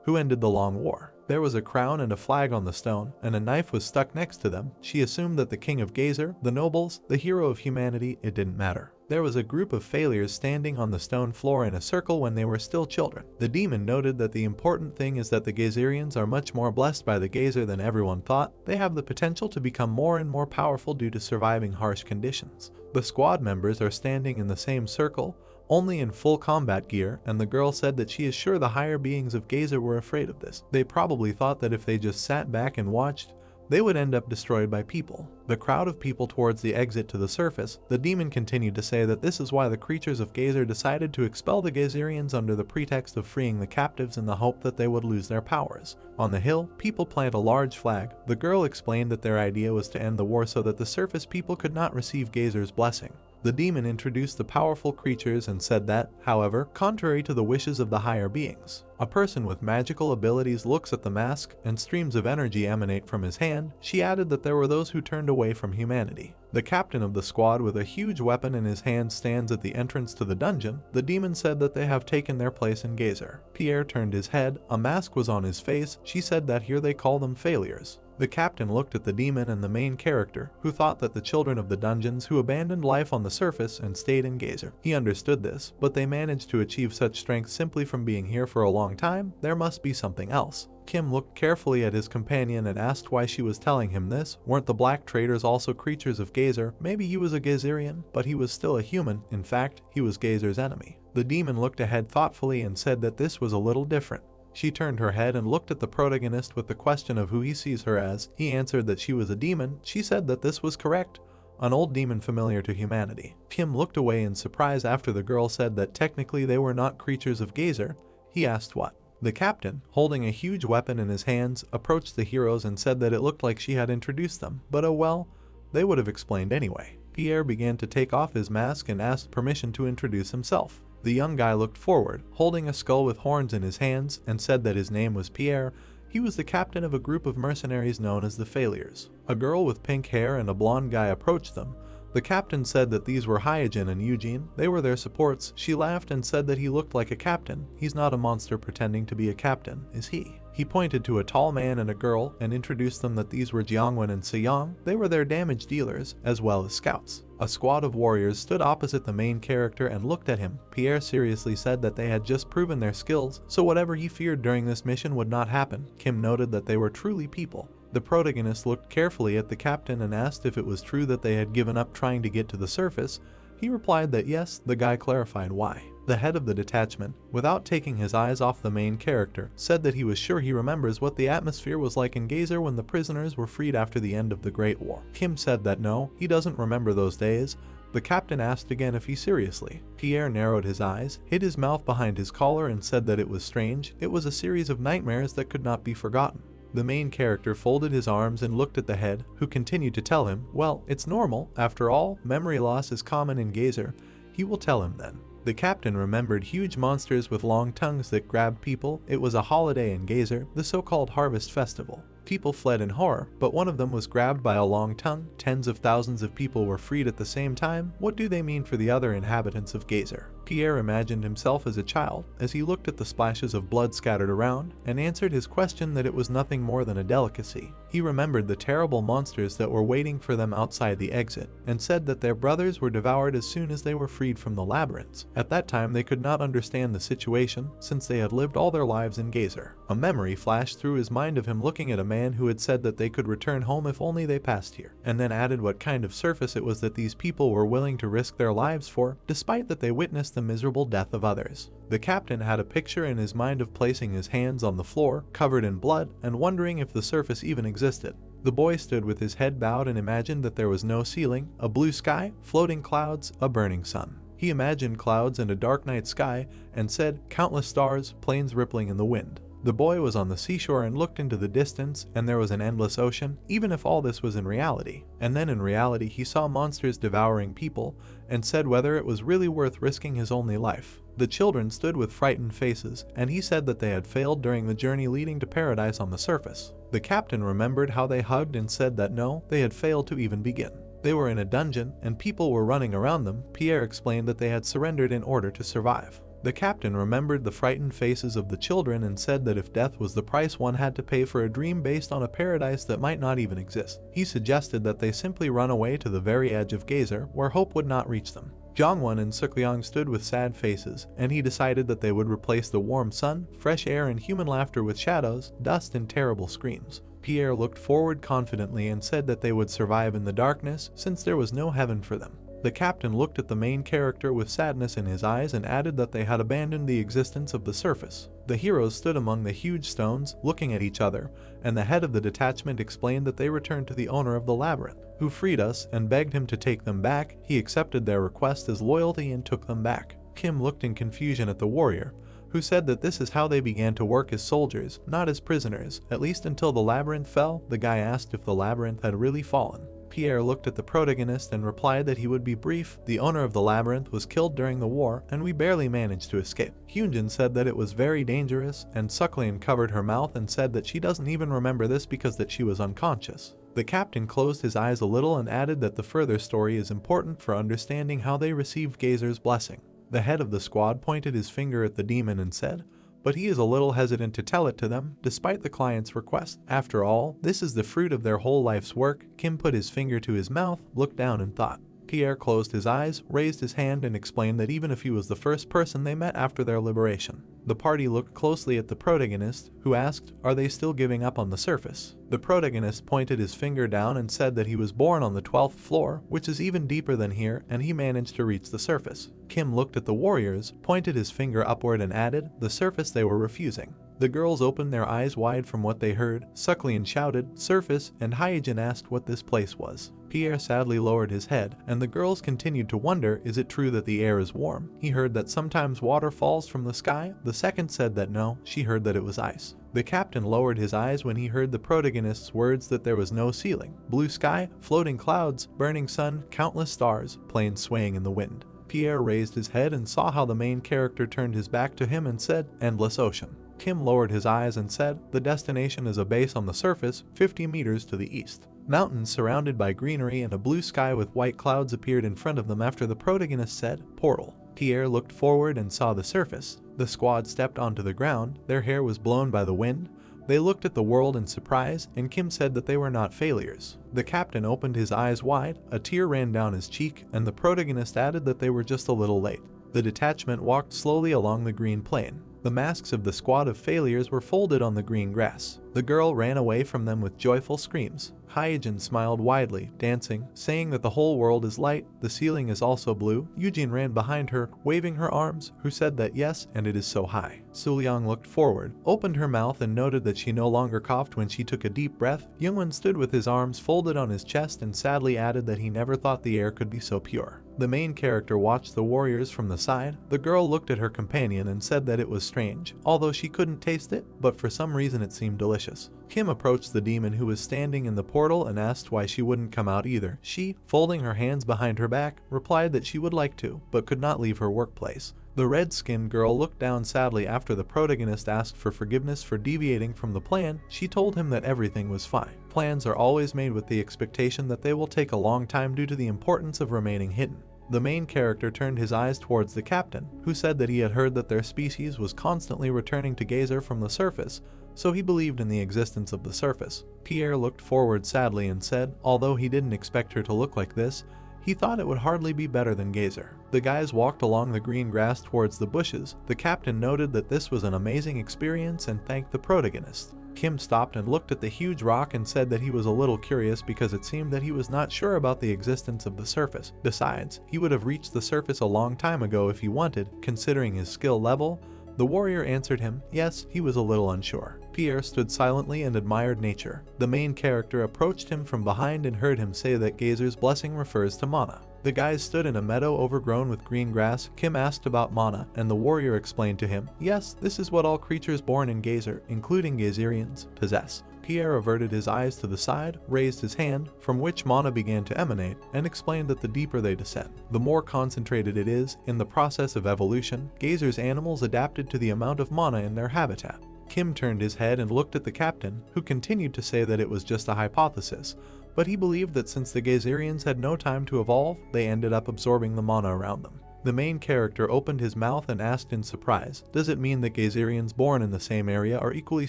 Who ended the long war? There was a crown and a flag on the stone, and a knife was stuck next to them. She assumed that the king of Gazer, the nobles, the hero of humanity, it didn't matter. There was a group of failures standing on the stone floor in a circle when they were still children. The demon noted that the important thing is that the Gazerians are much more blessed by the Gazer than everyone thought. They have the potential to become more and more powerful due to surviving harsh conditions. The squad members are standing in the same circle, only in full combat gear, and the girl said that she is sure the higher beings of Gazer were afraid of this. They probably thought that if they just sat back and watched, they would end up destroyed by people. The crowd of people towards the exit to the surface, the demon continued to say that this is why the creatures of Gazer decided to expel the Gazerians under the pretext of freeing the captives in the hope that they would lose their powers. On the hill, people plant a large flag. The girl explained that their idea was to end the war so that the surface people could not receive Gazer's blessing. The demon introduced the powerful creatures and said that, however, contrary to the wishes of the higher beings, a person with magical abilities looks at the mask and streams of energy emanate from his hand. She added that there were those who turned away from humanity. The captain of the squad with a huge weapon in his hand stands at the entrance to the dungeon. The demon said that they have taken their place in Gazer. Pierre turned his head. A mask was on his face. She said that here they call them failures. The captain looked at the demon and the main character, who thought that the children of the dungeons who abandoned life on the surface and stayed in Gazer. He understood this, but they managed to achieve such strength simply from being here for a long time. There must be something else. Kim looked carefully at his companion and asked why she was telling him this. Weren't the black traders also creatures of Gazer? Maybe he was a Gazerian, but he was still a human. In fact, he was Gazer's enemy. The demon looked ahead thoughtfully and said that this was a little different. She turned her head and looked at the protagonist with the question of who he sees her as. He answered that she was a demon. She said that this was correct, an old demon familiar to humanity. Kim looked away in surprise after the girl said that technically they were not creatures of Gazer. He asked what. The captain, holding a huge weapon in his hands, approached the heroes and said that it looked like she had introduced them, but oh well, they would have explained anyway. Pierre began to take off his mask and asked permission to introduce himself. The young guy looked forward, holding a skull with horns in his hands, and said that his name was Pierre. He was the captain of a group of mercenaries known as the Failures. A girl with pink hair and a blonde guy approached them. The captain said that these were Hyojin and Eugene. They were their supports. She laughed and said that he looked like a captain. He's not a monster pretending to be a captain, is he? He pointed to a tall man and a girl and introduced them that these were Jiangwen and Seyong. They were their damage dealers, as well as scouts. A squad of warriors stood opposite the main character and looked at him. Pierre seriously said that they had just proven their skills, so whatever he feared during this mission would not happen. Kim noted that they were truly people. The protagonist looked carefully at the captain and asked if it was true that they had given up trying to get to the surface. He replied that yes. The guy clarified why. The head of the detachment, without taking his eyes off the main character, said that he was sure he remembers what the atmosphere was like in Gazer when the prisoners were freed after the end of the Great War. Kim said that no, he doesn't remember those days. The captain asked again if he seriously. Pierre narrowed his eyes, hid his mouth behind his collar and said that it was strange. It was a series of nightmares that could not be forgotten. The main character folded his arms and looked at the head, who continued to tell him, well, it's normal. After all, memory loss is common in Gazer. He will tell him then. The captain remembered huge monsters with long tongues that grabbed people. It was a holiday in Gazer, the so-called Harvest Festival. People fled in horror, but one of them was grabbed by a long tongue. Tens of thousands of people were freed at the same time. What do they mean for the other inhabitants of Gazer? Pierre imagined himself as a child as he looked at the splashes of blood scattered around and answered his question that it was nothing more than a delicacy. He remembered the terrible monsters that were waiting for them outside the exit and said that their brothers were devoured as soon as they were freed from the labyrinths. At that time they could not understand the situation since they had lived all their lives in Gazer. A memory flashed through his mind of him looking at a man who had said that they could return home if only they passed here, and then added what kind of surface it was that these people were willing to risk their lives for, despite that they witnessed the miserable death of others. The captain had a picture in his mind of placing his hands on the floor, covered in blood, and wondering if the surface even existed. The boy stood with his head bowed and imagined that there was no ceiling, a blue sky, floating clouds, a burning sun. He imagined clouds and a dark night sky and said, countless stars, planes rippling in the wind. The boy was on the seashore and looked into the distance, and there was an endless ocean, even if all this was in reality. And then in reality he saw monsters devouring people, and said whether it was really worth risking his only life. The children stood with frightened faces, and he said that they had failed during the journey leading to paradise on the surface. The captain remembered how they hugged and said that no, they had failed to even begin. They were in a dungeon, and people were running around them. Pierre explained that they had surrendered in order to survive. The captain remembered the frightened faces of the children and said that if death was the price one had to pay for a dream based on a paradise that might not even exist, he suggested that they simply run away to the very edge of Gazer, where hope would not reach them. Jongwon and Suklyang stood with sad faces, and he decided that they would replace the warm sun, fresh air and human laughter with shadows, dust and terrible screams. Pierre looked forward confidently and said that they would survive in the darkness since there was no heaven for them. The captain looked at the main character with sadness in his eyes and added that they had abandoned the existence of the surface. The heroes stood among the huge stones, looking at each other, and the head of the detachment explained that they returned to the owner of the labyrinth, who freed us and begged him to take them back. He accepted their request as loyalty and took them back. Kim looked in confusion at the warrior, who said that this is how they began to work as soldiers, not as prisoners, at least until the labyrinth fell. The guy asked if the labyrinth had really fallen. Pierre looked at the protagonist and replied that he would be brief. The owner of the labyrinth was killed during the war, and we barely managed to escape. Hyunjin said that it was very dangerous, and Suklian covered her mouth and said that she doesn't even remember this because that she was unconscious. The captain closed his eyes a little and added that the further story is important for understanding how they received Gazer's blessing. The head of the squad pointed his finger at the demon and said, but he is a little hesitant to tell it to them, despite the client's request. After all, this is the fruit of their whole life's work. Kim put his finger to his mouth, looked down and thought. Pierre closed his eyes, raised his hand and explained that even if he was the first person they met after their liberation. The party looked closely at the protagonist, who asked, are they still giving up on the surface? The protagonist pointed his finger down and said that he was born on the 12th floor, which is even deeper than here, and he managed to reach the surface. Kim looked at the warriors, pointed his finger upward and added, the surface they were refusing. The girls opened their eyes wide from what they heard. Suklian shouted, surface, and Hyejin asked what this place was. Pierre sadly lowered his head, and the girls continued to wonder, is it true that the air is warm? He heard that sometimes water falls from the sky. The second said that no, she heard that it was ice. The captain lowered his eyes when he heard the protagonist's words that there was no ceiling. Blue sky, floating clouds, burning sun, countless stars, planes swaying in the wind. Pierre raised his head and saw how the main character turned his back to him and said, endless ocean. Kim lowered his eyes and said, the destination is a base on the surface, 50 meters to the east. Mountains surrounded by greenery and a blue sky with white clouds appeared in front of them after the protagonist said, portal. Pierre looked forward and saw the surface. The squad stepped onto the ground, their hair was blown by the wind. They looked at the world in surprise, and Kim said that they were not failures. The captain opened his eyes wide, a tear ran down his cheek, and the protagonist added that they were just a little late. The detachment walked slowly along the green plain. The masks of the squad of failures were folded on the green grass. The girl ran away from them with joyful screams. Hyejin smiled widely, dancing, saying that the whole world is light, the ceiling is also blue. Yujin ran behind her, waving her arms, who said that yes, and it is so high. Suliang looked forward, opened her mouth and noted that she no longer coughed when she took a deep breath. Youngwon stood with his arms folded on his chest and sadly added that he never thought the air could be so pure. The main character watched the warriors from the side. The girl looked at her companion and said that it was strange, although she couldn't taste it, but for some reason it seemed delicious. Kim approached the demon who was standing in the portal and asked why she wouldn't come out either. She, folding her hands behind her back, replied that she would like to, but could not leave her workplace. The red-skinned girl looked down sadly after the protagonist asked for forgiveness for deviating from the plan. She told him that everything was fine. Plans are always made with the expectation that they will take a long time due to the importance of remaining hidden. The main character turned his eyes towards the captain, who said that he had heard that their species was constantly returning to Gazer from the surface, so he believed in the existence of the surface. Pierre looked forward sadly and said, although he didn't expect her to look like this, he thought it would hardly be better than Gazer. The guys walked along the green grass towards the bushes. The captain noted that this was an amazing experience and thanked the protagonist. Kim stopped and looked at the huge rock and said that he was a little curious because it seemed that he was not sure about the existence of the surface. Besides, he would have reached the surface a long time ago if he wanted, considering his skill level. The warrior answered him, yes, he was a little unsure. Pierre stood silently and admired nature. The main character approached him from behind and heard him say that Gazer's blessing refers to mana. The guys stood in a meadow overgrown with green grass. Kim asked about mana, and the warrior explained to him, yes, this is what all creatures born in Gazer, including Gazerians, possess. Pierre averted his eyes to the side, raised his hand, from which mana began to emanate, and explained that the deeper they descend, the more concentrated it is. In the process of evolution, Gazer's animals adapted to the amount of mana in their habitat. Kim turned his head and looked at the captain, who continued to say that it was just a hypothesis, but he believed that since the Gazerians had no time to evolve, they ended up absorbing the mana around them. The main character opened his mouth and asked in surprise, does it mean that Gazerians born in the same area are equally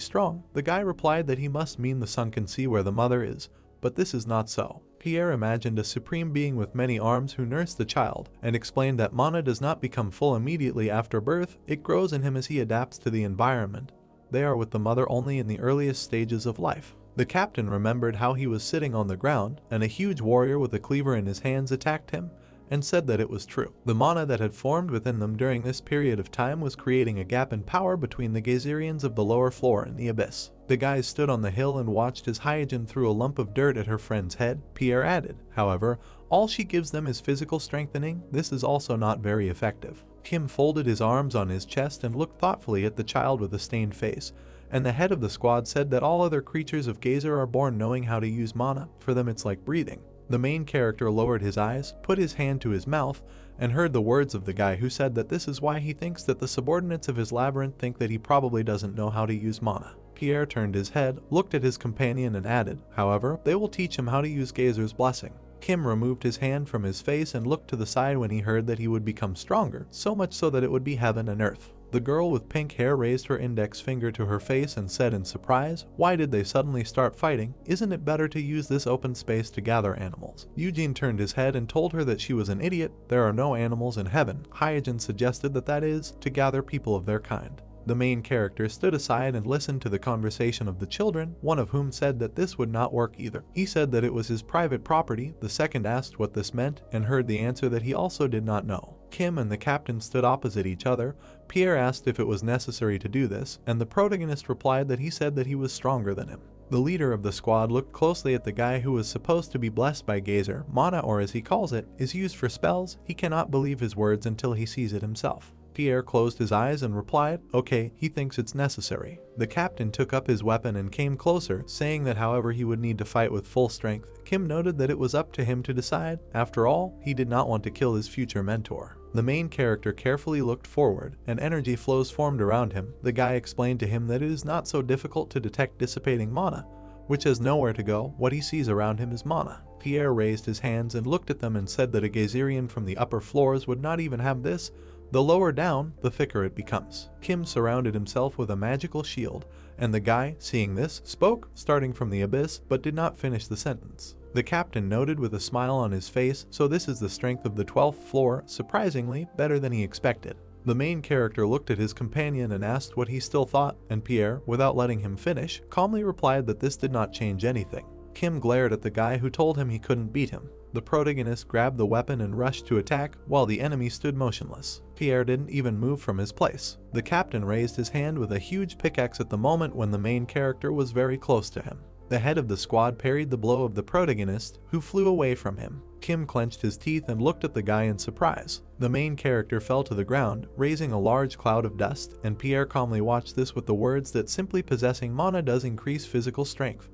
strong? The guy replied that he must mean the sunken sea where the mother is, but this is not so. Pierre imagined a supreme being with many arms who nursed the child, and explained that mana does not become full immediately after birth, it grows in him as he adapts to the environment. They are with the mother only in the earliest stages of life. The captain remembered how he was sitting on the ground, and a huge warrior with a cleaver in his hands attacked him, and said that it was true. The mana that had formed within them during this period of time was creating a gap in power between the Gazerians of the lower floor and the abyss. The guys stood on the hill and watched as Hyejin threw a lump of dirt at her friend's head. Pierre added, however, all she gives them is physical strengthening. This is also not very effective. Kim folded his arms on his chest and looked thoughtfully at the child with a stained face, and the head of the squad said that all other creatures of Gazer are born knowing how to use mana. For them it's like breathing. The main character lowered his eyes, put his hand to his mouth, and heard the words of the guy who said that this is why he thinks that the subordinates of his labyrinth think that he probably doesn't know how to use mana. Pierre turned his head, looked at his companion and added, however, they will teach him how to use Gazer's blessing. Kim removed his hand from his face and looked to the side when he heard that he would become stronger, so much so that it would be heaven and earth. The girl with pink hair raised her index finger to her face and said in surprise, why did they suddenly start fighting? Isn't it better to use this open space to gather animals? Eugene turned his head and told her that she was an idiot. There are no animals in heaven. Hyejin suggested that is, to gather people of their kind. The main character stood aside and listened to the conversation of the children, one of whom said that this would not work either. He said that it was his private property. The second asked what this meant and heard the answer that he also did not know. Kim and the captain stood opposite each other. Pierre asked if it was necessary to do this, and the protagonist replied that he said that he was stronger than him. The leader of the squad looked closely at the guy who was supposed to be blessed by Gazer. Mana, or as he calls it, is used for spells. He cannot believe his words until he sees it himself. Pierre closed his eyes and replied, okay, he thinks it's necessary. The captain took up his weapon and came closer, saying that however he would need to fight with full strength. Kim noted that it was up to him to decide. After all, he did not want to kill his future mentor. The main character carefully looked forward, and energy flows formed around him. The guy explained to him that it is not so difficult to detect dissipating mana, which has nowhere to go. What he sees around him is mana. Pierre raised his hands and looked at them and said that a Gazerian from the upper floors would not even have this. The lower down, the thicker it becomes. Kim surrounded himself with a magical shield, and the guy, seeing this, spoke, starting from the abyss, but did not finish the sentence. The captain noted with a smile on his face, so this is the strength of the 12th floor, surprisingly better than he expected. The main character looked at his companion and asked what he still thought, and Pierre, without letting him finish, calmly replied that this did not change anything. Kim glared at the guy who told him he couldn't beat him. The protagonist grabbed the weapon and rushed to attack, while the enemy stood motionless. Pierre didn't even move from his place. The captain raised his hand with a huge pickaxe at the moment when the main character was very close to him. The head of the squad parried the blow of the protagonist, who flew away from him. Kim clenched his teeth and looked at the guy in surprise. The main character fell to the ground, raising a large cloud of dust, and Pierre calmly watched this with the words that simply possessing mana does increase physical strength,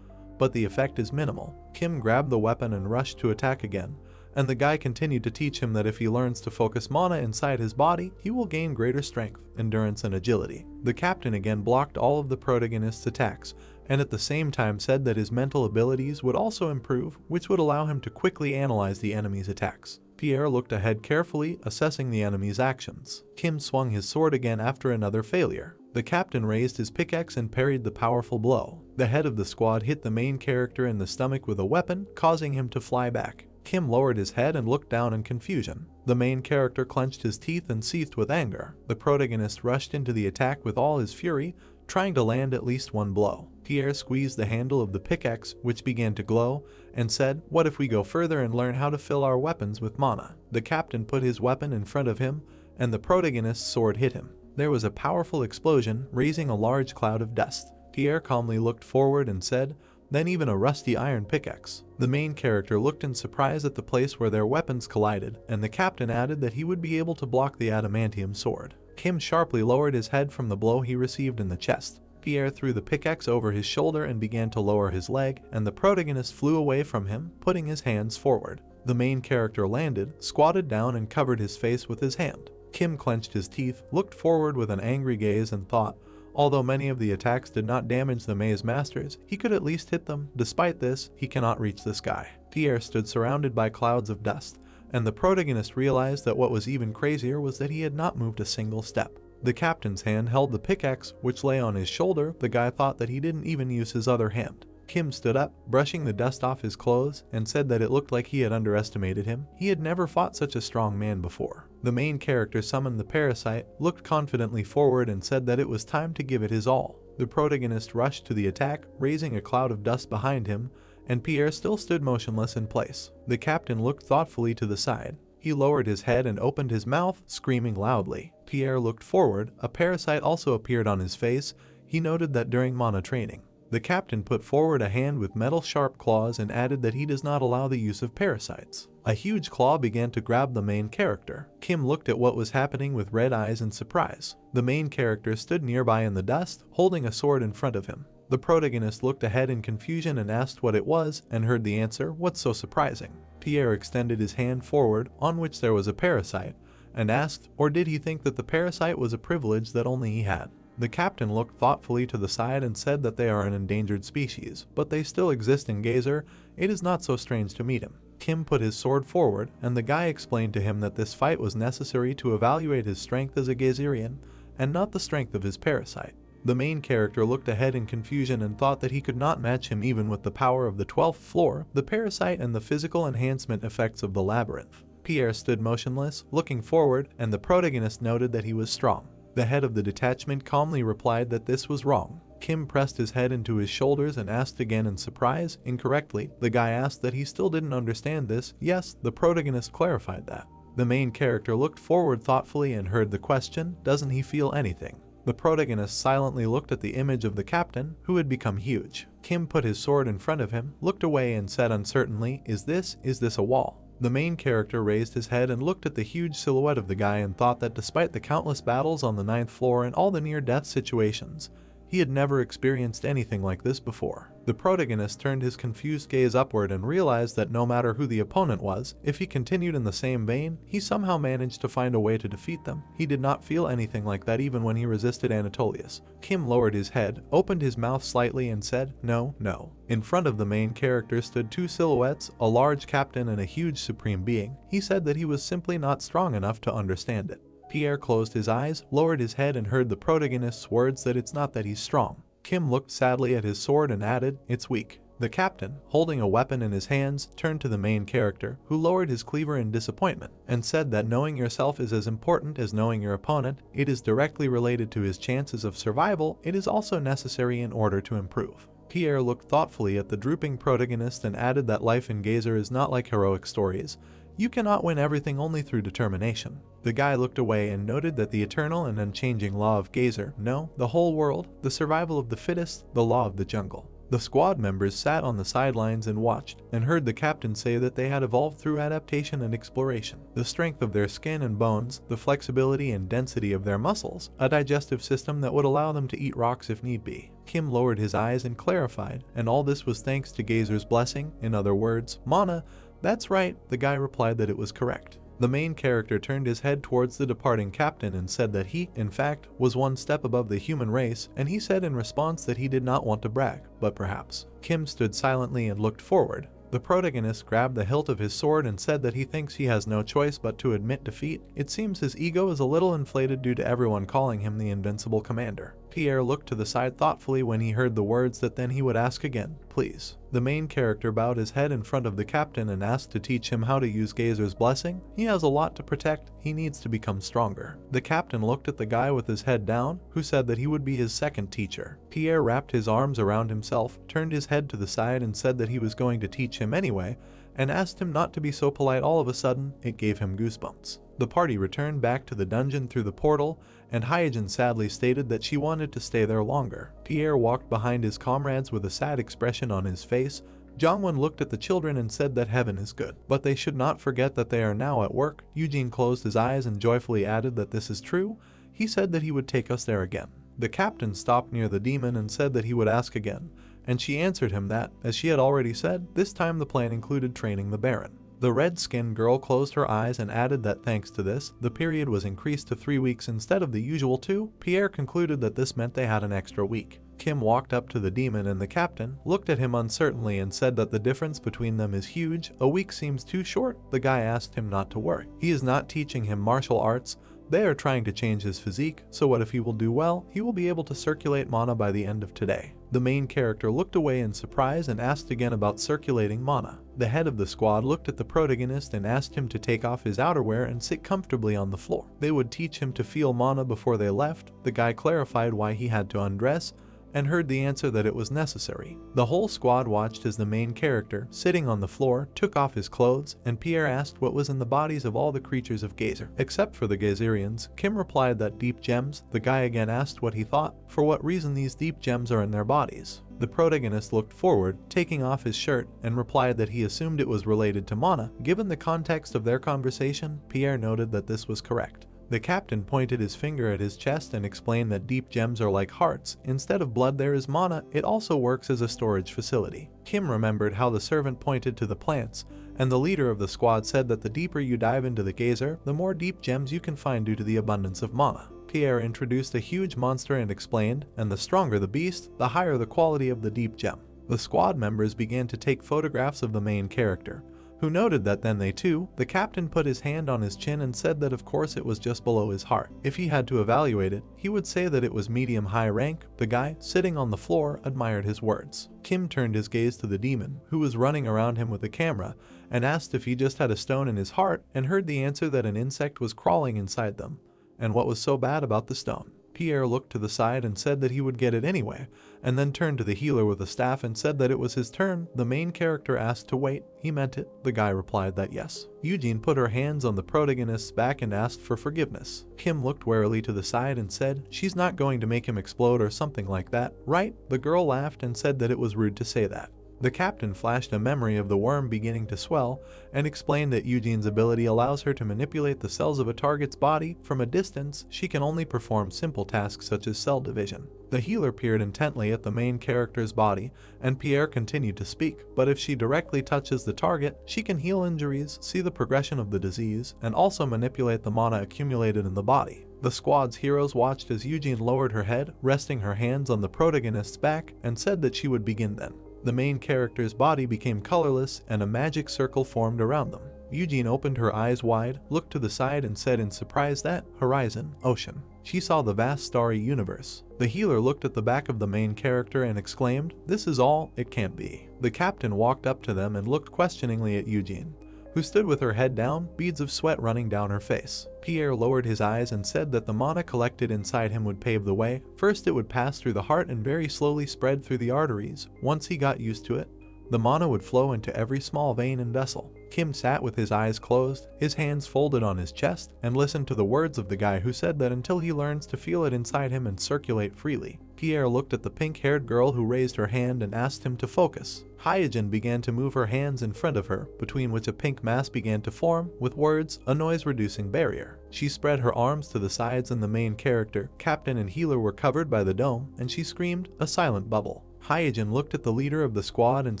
but the effect is minimal. Kim grabbed the weapon and rushed to attack again, and the guy continued to teach him that if he learns to focus mana inside his body, he will gain greater strength, endurance, and agility. The captain again blocked all of the protagonist's attacks, and at the same time said that his mental abilities would also improve, which would allow him to quickly analyze the enemy's attacks. Pierre looked ahead carefully, assessing the enemy's actions. Kim swung his sword again after another failure. The captain raised his pickaxe and parried the powerful blow. The head of the squad hit the main character in the stomach with a weapon, causing him to fly back. Kim lowered his head and looked down in confusion. The main character clenched his teeth and seethed with anger. The protagonist rushed into the attack with all his fury, trying to land at least one blow. Pierre squeezed the handle of the pickaxe, which began to glow, and said, "What if we go further and learn how to fill our weapons with mana?" The captain put his weapon in front of him, and the protagonist's sword hit him. There was a powerful explosion, raising a large cloud of dust. Pierre calmly looked forward and said, "Then even a rusty iron pickaxe." The main character looked in surprise at the place where their weapons collided, and the captain added that he would be able to block the adamantium sword. Kim sharply lowered his head from the blow he received in the chest. Pierre threw the pickaxe over his shoulder and began to lower his leg, and the protagonist flew away from him, putting his hands forward. The main character landed, squatted down, and covered his face with his hand. Kim clenched his teeth, looked forward with an angry gaze, and thought, although many of the attacks did not damage the maze masters, he could at least hit them. Despite this, he cannot reach this guy. Pierre stood surrounded by clouds of dust, and the protagonist realized that what was even crazier was that he had not moved a single step. The captain's hand held the pickaxe, which lay on his shoulder. The guy thought that he didn't even use his other hand. Kim stood up, brushing the dust off his clothes, and said that it looked like he had underestimated him. He had never fought such a strong man before. The main character summoned the parasite, looked confidently forward, and said that it was time to give it his all. The protagonist rushed to the attack, raising a cloud of dust behind him, and Pierre still stood motionless in place. The captain looked thoughtfully to the side. He lowered his head and opened his mouth, screaming loudly. Pierre looked forward. A parasite also appeared on his face. He noted that during mana training, the captain put forward a hand with metal-sharp claws and added that he does not allow the use of parasites. A huge claw began to grab the main character. Kim looked at what was happening with red eyes in surprise. The main character stood nearby in the dust, holding a sword in front of him. The protagonist looked ahead in confusion and asked what it was, and heard the answer, "What's so surprising?" Pierre extended his hand forward, on which there was a parasite, and asked, or did he think that the parasite was a privilege that only he had? The captain looked thoughtfully to the side and said that they are an endangered species, but they still exist in Gazer. It is not so strange to meet him. Kim put his sword forward, and the guy explained to him that this fight was necessary to evaluate his strength as a Gazerian, and not the strength of his parasite. The main character looked ahead in confusion and thought that he could not match him even with the power of the 12th floor, the parasite, and the physical enhancement effects of the Labyrinth. Pierre stood motionless, looking forward, and the protagonist noted that he was strong. The head of the detachment calmly replied that this was wrong. Kim pressed his head into his shoulders and asked again in surprise, incorrectly. The guy asked that he still didn't understand this. Yes, the protagonist clarified that. The main character looked forward thoughtfully and heard the question, "Doesn't he feel anything?" The protagonist silently looked at the image of the captain, who had become huge. Kim put his sword in front of him, looked away, and said uncertainly, Is this a wall?" The main character raised his head and looked at the huge silhouette of the guy and thought that despite the countless battles on the 9th floor and all the near-death situations, he had never experienced anything like this before. The protagonist turned his confused gaze upward and realized that no matter who the opponent was, if he continued in the same vein, he somehow managed to find a way to defeat them. He did not feel anything like that even when he resisted Anatolius. Kim lowered his head, opened his mouth slightly, and said, "No, no." In front of the main character stood two silhouettes, a large captain and a huge supreme being. He said that he was simply not strong enough to understand it. Pierre closed his eyes, lowered his head, and heard the protagonist's words that it's not that he's strong. Kim looked sadly at his sword and added, "It's weak." The captain, holding a weapon in his hands, turned to the main character, who lowered his cleaver in disappointment, and said that knowing yourself is as important as knowing your opponent. It is directly related to his chances of survival. It is also necessary in order to improve. Pierre looked thoughtfully at the drooping protagonist and added that life in Gazer is not like heroic stories. You cannot win everything only through determination. The guy looked away and noted that the eternal and unchanging law of Gazer, no, the whole world, the survival of the fittest, the law of the jungle. The squad members sat on the sidelines and watched, and heard the captain say that they had evolved through adaptation and exploration. The strength of their skin and bones, the flexibility and density of their muscles, a digestive system that would allow them to eat rocks if need be. Kim lowered his eyes and clarified, and all this was thanks to Gazer's blessing, in other words, mana. That's right, the guy replied that it was correct. The main character turned his head towards the departing captain and said that he, in fact, was one step above the human race, and he said in response that he did not want to brag, but perhaps. Kim stood silently and looked forward. The protagonist grabbed the hilt of his sword and said that he thinks he has no choice but to admit defeat. It seems his ego is a little inflated due to everyone calling him the invincible commander. Pierre looked to the side thoughtfully when he heard the words that then he would ask again, please. The main character bowed his head in front of the captain and asked to teach him how to use Gazer's blessing. He has a lot to protect, he needs to become stronger. The captain looked at the guy with his head down, who said that he would be his second teacher. Pierre wrapped his arms around himself, turned his head to the side and said that he was going to teach him anyway, and asked him not to be so polite. All of a sudden, it gave him goosebumps. The party returned back to the dungeon through the portal, and Hyojin sadly stated that she wanted to stay there longer. Pierre walked behind his comrades with a sad expression on his face. Jongwon looked at the children and said that heaven is good, but they should not forget that they are now at work. Eugene closed his eyes and joyfully added that this is true. He said that he would take us there again. The captain stopped near the demon and said that he would ask again, and she answered him that, as she had already said, this time the plan included training the Baron. The red-skinned girl closed her eyes and added that thanks to this, the period was increased to 3 weeks instead of the usual 2. Pierre concluded that this meant they had an extra week. Kim walked up to the demon and the captain, looked at him uncertainly and said that the difference between them is huge. A week seems too short. The guy asked him not to worry. He is not teaching him martial arts. They are trying to change his physique, so what if he will do well? He will be able to circulate mana by the end of today. The main character looked away in surprise and asked again about circulating mana. The head of the squad looked at the protagonist and asked him to take off his outerwear and sit comfortably on the floor. They would teach him to feel mana before they left. The guy clarified why he had to undress, and heard the answer that it was necessary. The whole squad watched as the main character, sitting on the floor, took off his clothes, and Pierre asked what was in the bodies of all the creatures of Gazer. Except for the Gazerians, Kim replied that deep gems. The guy again asked what he thought, for what reason these deep gems are in their bodies. The protagonist looked forward, taking off his shirt, and replied that he assumed it was related to mana. Given the context of their conversation, Pierre noted that this was correct. The captain pointed his finger at his chest and explained that deep gems are like hearts. Instead of blood there is mana. It also works as a storage facility. Kim remembered how the servant pointed to the plants, and the leader of the squad said that the deeper you dive into the Gazer, the more deep gems you can find due to the abundance of mana. Pierre introduced a huge monster and explained, and the stronger the beast, the higher the quality of the deep gem. The squad members began to take photographs of the main character, who noted that then they too. The captain put his hand on his chin and said that of course it was just below his heart. If he had to evaluate it, he would say that it was medium-high rank. The guy, sitting on the floor, admired his words. Kim turned his gaze to the demon, who was running around him with a camera, and asked if he just had a stone in his heart, and heard the answer that an insect was crawling inside them. And what was so bad about the stone? Pierre looked to the side and said that he would get it anyway, and then turned to the healer with a staff and said that it was his turn. The main character asked to wait. He meant it. The guy replied that yes. Eugene put her hands on the protagonist's back and asked for forgiveness. Kim looked warily to the side and said, she's not going to make him explode or something like that, right? The girl laughed and said that it was rude to say that. The captain flashed a memory of the worm beginning to swell and explained that Eugene's ability allows her to manipulate the cells of a target's body. From a distance, she can only perform simple tasks such as cell division. The healer peered intently at the main character's body, and Pierre continued to speak, but if she directly touches the target, she can heal injuries, see the progression of the disease, and also manipulate the mana accumulated in the body. The squad's heroes watched as Eugene lowered her head, resting her hands on the protagonist's back, and said that she would begin then. The main character's body became colorless and a magic circle formed around them. Eugene opened her eyes wide, looked to the side and said in surprise that, horizon, ocean. She saw the vast starry universe. The healer looked at the back of the main character and exclaimed, "This is all, it can't be." The captain walked up to them and looked questioningly at Eugene, who stood with her head down, beads of sweat running down her face. Pierre lowered his eyes and said that the mana collected inside him would pave the way. First it would pass through the heart and very slowly spread through the arteries. Once he got used to it, the mana would flow into every small vein and vessel. Kim sat with his eyes closed, his hands folded on his chest, and listened to the words of the guy who said that until he learns to feel it inside him and circulate freely. Pierre looked at the pink-haired girl who raised her hand and asked him to focus. Hyojin began to move her hands in front of her, between which a pink mass began to form, with words, "a noise-reducing barrier." She spread her arms to the sides and the main character, captain and healer were covered by the dome, and she screamed, "a silent bubble." Hyojin looked at the leader of the squad and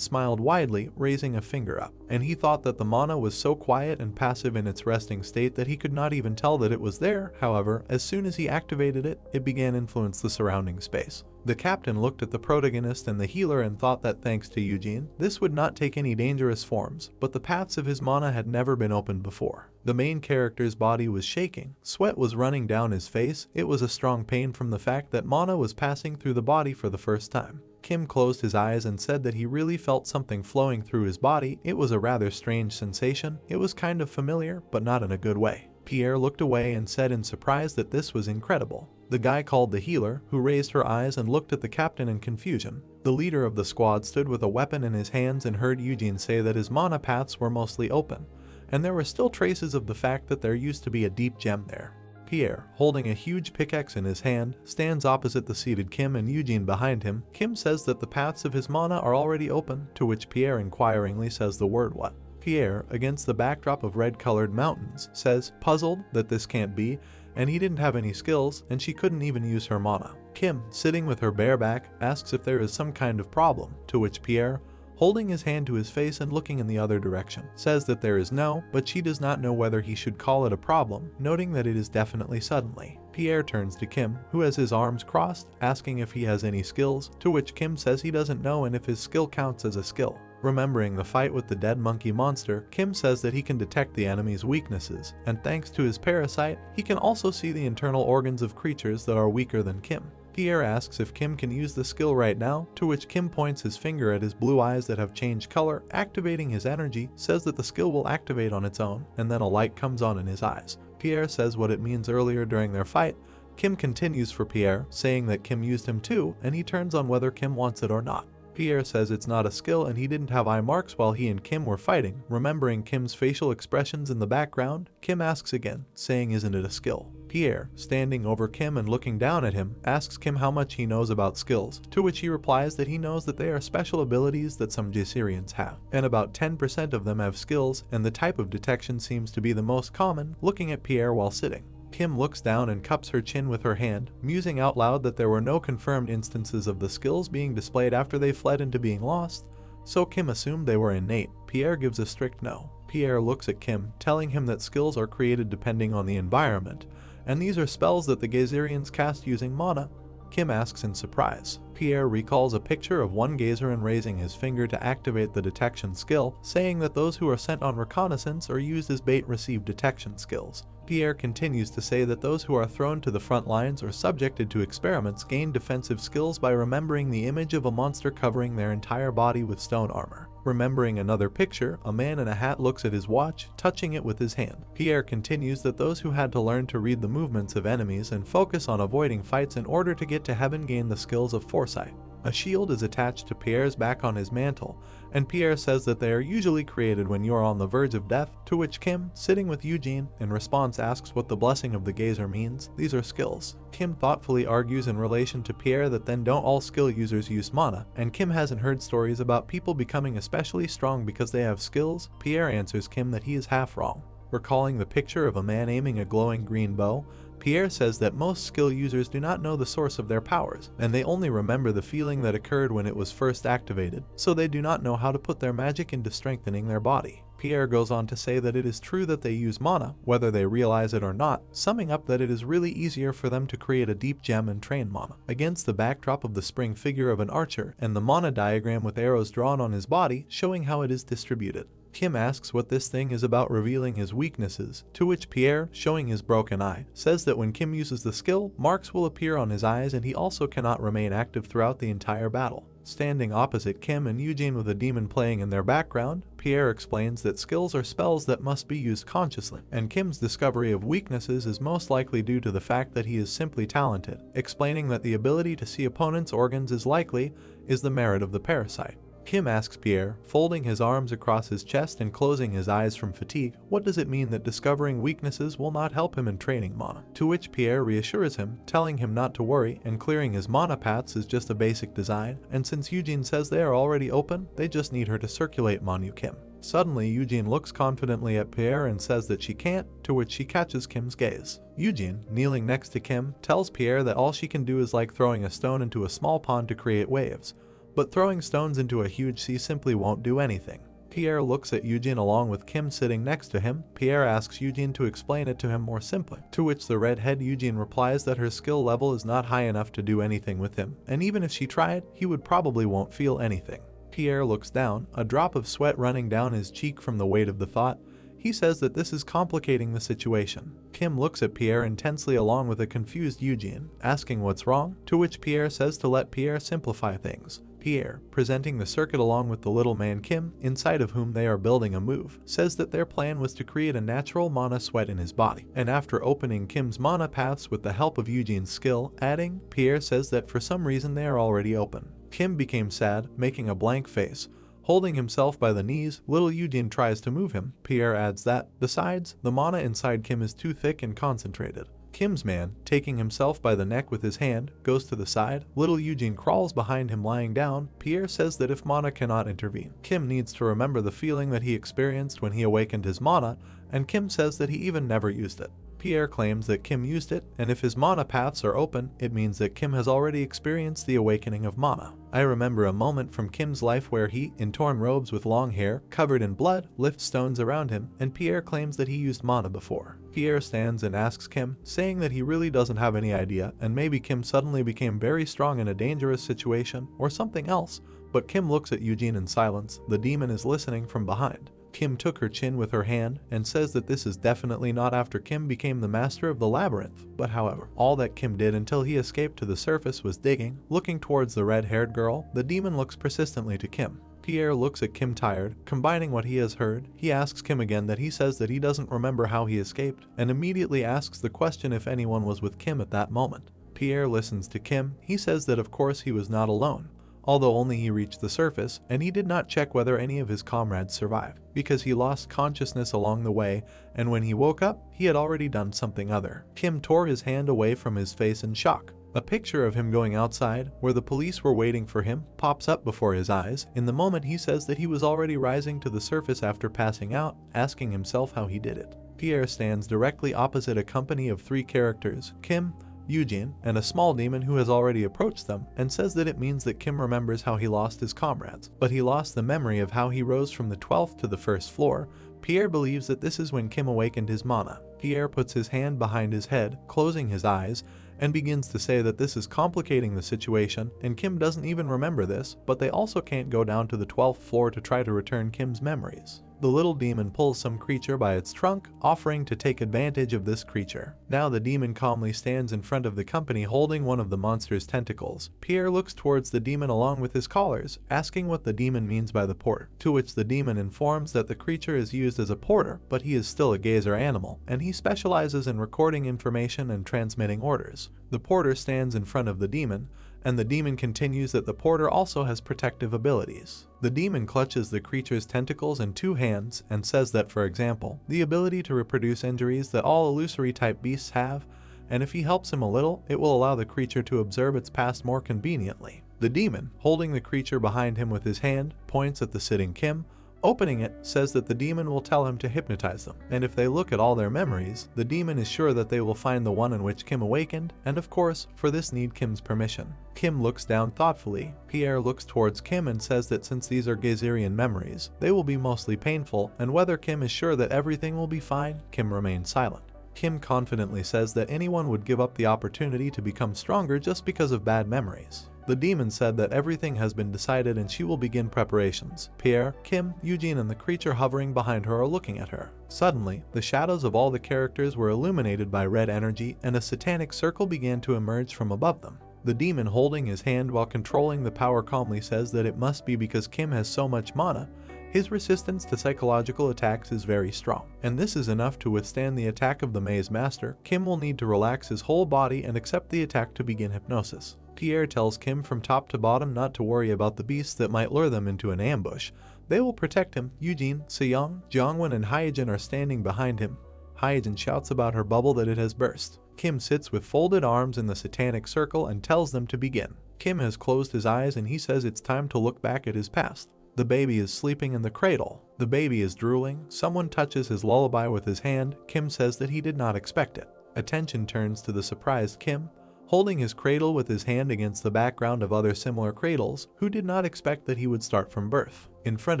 smiled widely, raising a finger up, and he thought that the mana was so quiet and passive in its resting state that he could not even tell that it was there. However, as soon as he activated it, it began to influence the surrounding space. The captain looked at the protagonist and the healer and thought that thanks to Eugene, this would not take any dangerous forms, but the paths of his mana had never been opened before. The main character's body was shaking, sweat was running down his face, it was a strong pain from the fact that mana was passing through the body for the first time. Kim closed his eyes and said that he really felt something flowing through his body. It was a rather strange sensation, it was kind of familiar, but not in a good way. Pierre looked away and said in surprise that this was incredible. The guy called the healer, who raised her eyes and looked at the captain in confusion. The leader of the squad stood with a weapon in his hands and heard Eugene say that his mana paths were mostly open, and there were still traces of the fact that there used to be a deep gem there. Pierre, holding a huge pickaxe in his hand, stands opposite the seated Kim and Eugene behind him. Kim says that the paths of his mana are already open, to which Pierre inquiringly says the word what. Pierre, against the backdrop of red-colored mountains, says, puzzled, that this can't be, and he didn't have any skills, and she couldn't even use her mana. Kim, sitting with her bare back, asks if there is some kind of problem, to which Pierre, holding his hand to his face and looking in the other direction, says that there is no, but she does not know whether he should call it a problem, noting that it is definitely suddenly. Pierre turns to Kim, who has his arms crossed, asking if he has any skills, to which Kim says he doesn't know and if his skill counts as a skill. Remembering the fight with the dead monkey monster, Kim says that he can detect the enemy's weaknesses, and thanks to his parasite, he can also see the internal organs of creatures that are weaker than Kim. Pierre asks if Kim can use the skill right now, to which Kim points his finger at his blue eyes that have changed color, activating his energy, says that the skill will activate on its own, and then a light comes on in his eyes. Pierre says what it means earlier during their fight. Kim continues for Pierre, saying that Kim used him too, and he turns on whether Kim wants it or not. Pierre says it's not a skill and he didn't have eye marks while he and Kim were fighting. Remembering Kim's facial expressions in the background, Kim asks again, saying isn't it a skill? Pierre, standing over Kim and looking down at him, asks Kim how much he knows about skills, to which he replies that he knows that they are special abilities that some Jasirians have, and about 10% of them have skills, and the type of detection seems to be the most common, looking at Pierre while sitting. Kim looks down and cups her chin with her hand, musing out loud that there were no confirmed instances of the skills being displayed after they fled into being lost, so Kim assumed they were innate. Pierre gives a strict no. Pierre looks at Kim, telling him that skills are created depending on the environment, and these are spells that the Gazerians cast using mana. Kim asks in surprise. Pierre recalls a picture of one Gazerin raising his finger to activate the detection skill, saying that those who are sent on reconnaissance or used as bait receive detection skills. Pierre continues to say that those who are thrown to the front lines or subjected to experiments gain defensive skills by remembering the image of a monster covering their entire body with stone armor. Remembering another picture, a man in a hat looks at his watch, touching it with his hand. Pierre continues that those who had to learn to read the movements of enemies and focus on avoiding fights in order to get to heaven gain the skills of foresight. A shield is attached to Pierre's back on his mantle, and Pierre says that they are usually created when you are on the verge of death, to which Kim, sitting with Eugene, in response asks what the blessing of the gazer means. These are skills. Kim thoughtfully argues in relation to Pierre that then don't all skill users use mana, and Kim hasn't heard stories about people becoming especially strong because they have skills. Pierre answers Kim that he is half wrong. Recalling the picture of a man aiming a glowing green bow, Pierre says that most skill users do not know the source of their powers, and they only remember the feeling that occurred when it was first activated, so they do not know how to put their magic into strengthening their body. Pierre goes on to say that it is true that they use mana, whether they realize it or not, summing up that it is really easier for them to create a deep gem and train mana. Against the backdrop of the spring figure of an archer, and the mana diagram with arrows drawn on his body, showing how it is distributed. Kim asks what this thing is about, revealing his weaknesses, to which Pierre, showing his broken eye, says that when Kim uses the skill, marks will appear on his eyes and he also cannot remain active throughout the entire battle. Standing opposite Kim and Eugene with a demon playing in their background, Pierre explains that skills are spells that must be used consciously, and Kim's discovery of weaknesses is most likely due to the fact that he is simply talented, explaining that the ability to see opponents' organs is the merit of the parasite. Kim asks Pierre, folding his arms across his chest and closing his eyes from fatigue, what does it mean that discovering weaknesses will not help him in training mana? To which Pierre reassures him, telling him not to worry, and clearing his mana paths is just a basic design, and since Eugene says they are already open, they just need her to circulate Manu Kim. Suddenly, Eugene looks confidently at Pierre and says that she can't, to which she catches Kim's gaze. Eugene, kneeling next to Kim, tells Pierre that all she can do is like throwing a stone into a small pond to create waves, but throwing stones into a huge sea simply won't do anything. Pierre looks at Eugene along with Kim sitting next to him. Pierre asks Eugene to explain it to him more simply, to which the redhead Eugene replies that her skill level is not high enough to do anything with him, and even if she tried, he would probably won't feel anything. Pierre looks down, a drop of sweat running down his cheek from the weight of the thought. He says that this is complicating the situation. Kim looks at Pierre intensely along with a confused Eugene, asking what's wrong, to which Pierre says to let Pierre simplify things. Pierre, presenting the circuit along with the little man Kim, inside of whom they are building a move, says that their plan was to create a natural mana sweat in his body, and after opening Kim's mana paths with the help of Eugene's skill, adding, Pierre says that for some reason they are already open. Kim became sad, making a blank face. Holding himself by the knees, little Eugene tries to move him. Pierre adds that, besides, the mana inside Kim is too thick and concentrated. Kim's man, taking himself by the neck with his hand, goes to the side. Little Eugene crawls behind him lying down. Pierre says that if mana cannot intervene, Kim needs to remember the feeling that he experienced when he awakened his mana, and Kim says that he even never used it. Pierre claims that Kim used it, and if his mana paths are open, it means that Kim has already experienced the awakening of mana. I remember a moment from Kim's life where he, in torn robes with long hair, covered in blood, lifts stones around him, and Pierre claims that he used mana before. Pierre stands and asks Kim, saying that he really doesn't have any idea, and maybe Kim suddenly became very strong in a dangerous situation, or something else, but Kim looks at Eugene in silence. The demon is listening from behind. Kim took her chin with her hand and says that this is definitely not after Kim became the master of the Labyrinth, but however, all that Kim did until he escaped to the surface was digging. Looking towards the red-haired girl, the demon looks persistently to Kim. Pierre looks at Kim tired, combining what he has heard. He asks Kim again that he says that he doesn't remember how he escaped, and immediately asks the question if anyone was with Kim at that moment. Pierre listens to Kim. He says that of course he was not alone, although only he reached the surface, and he did not check whether any of his comrades survived, because he lost consciousness along the way, and when he woke up, he had already done something other. Kim tore his hand away from his face in shock. A picture of him going outside, where the police were waiting for him, pops up before his eyes. In the moment he says that he was already rising to the surface after passing out, asking himself how he did it. Pierre stands directly opposite a company of 3 characters, Kim, Eugene, and a small demon who has already approached them, and says that it means that Kim remembers how he lost his comrades, but he lost the memory of how he rose from the 12th to the 1st floor. Pierre believes that this is when Kim awakened his mana. Pierre puts his hand behind his head, closing his eyes, and begins to say that this is complicating the situation, and Kim doesn't even remember this, but they also can't go down to the 12th floor to try to return Kim's memories. The little demon pulls some creature by its trunk, offering to take advantage of this creature. Now the demon calmly stands in front of the company holding one of the monster's tentacles. Pierre looks towards the demon along with his callers, asking what the demon means by the porter, to which the demon informs that the creature is used as a porter, but he is still a gazer animal, and he specializes in recording information and transmitting orders. The porter stands in front of the demon, and the demon continues that the porter also has protective abilities. The demon clutches the creature's tentacles in 2 hands and says that, for example, the ability to reproduce injuries that all illusory type beasts have, and if he helps him a little, it will allow the creature to observe its past more conveniently. The demon, holding the creature behind him with his hand, points at the sitting Kim. Opening it, says that the demon will tell him to hypnotize them, and if they look at all their memories, the demon is sure that they will find the one in which Kim awakened, and of course, for this need Kim's permission. Kim looks down thoughtfully. Pierre looks towards Kim and says that since these are Gazerian memories, they will be mostly painful, and whether Kim is sure that everything will be fine, Kim remains silent. Kim confidently says that anyone would give up the opportunity to become stronger just because of bad memories. The demon said that everything has been decided and she will begin preparations. Pierre, Kim, Eugene and the creature hovering behind her are looking at her. Suddenly, the shadows of all the characters were illuminated by red energy and a satanic circle began to emerge from above them. The demon holding his hand while controlling the power calmly says that it must be because Kim has so much mana. His resistance to psychological attacks is very strong, and this is enough to withstand the attack of the maze master. Kim will need to relax his whole body and accept the attack to begin hypnosis. Pierre tells Kim from top to bottom not to worry about the beasts that might lure them into an ambush. They will protect him. Eugene, Seyong, Jongwon and Hyejin are standing behind him. Hyejin shouts about her bubble that it has burst. Kim sits with folded arms in the satanic circle and tells them to begin. Kim has closed his eyes and he says it's time to look back at his past. The baby is sleeping in the cradle. The baby is drooling. Someone touches his lullaby with his hand. Kim says that he did not expect it. Attention turns to the surprised Kim, holding his cradle with his hand against the background of other similar cradles, who did not expect that he would start from birth. In front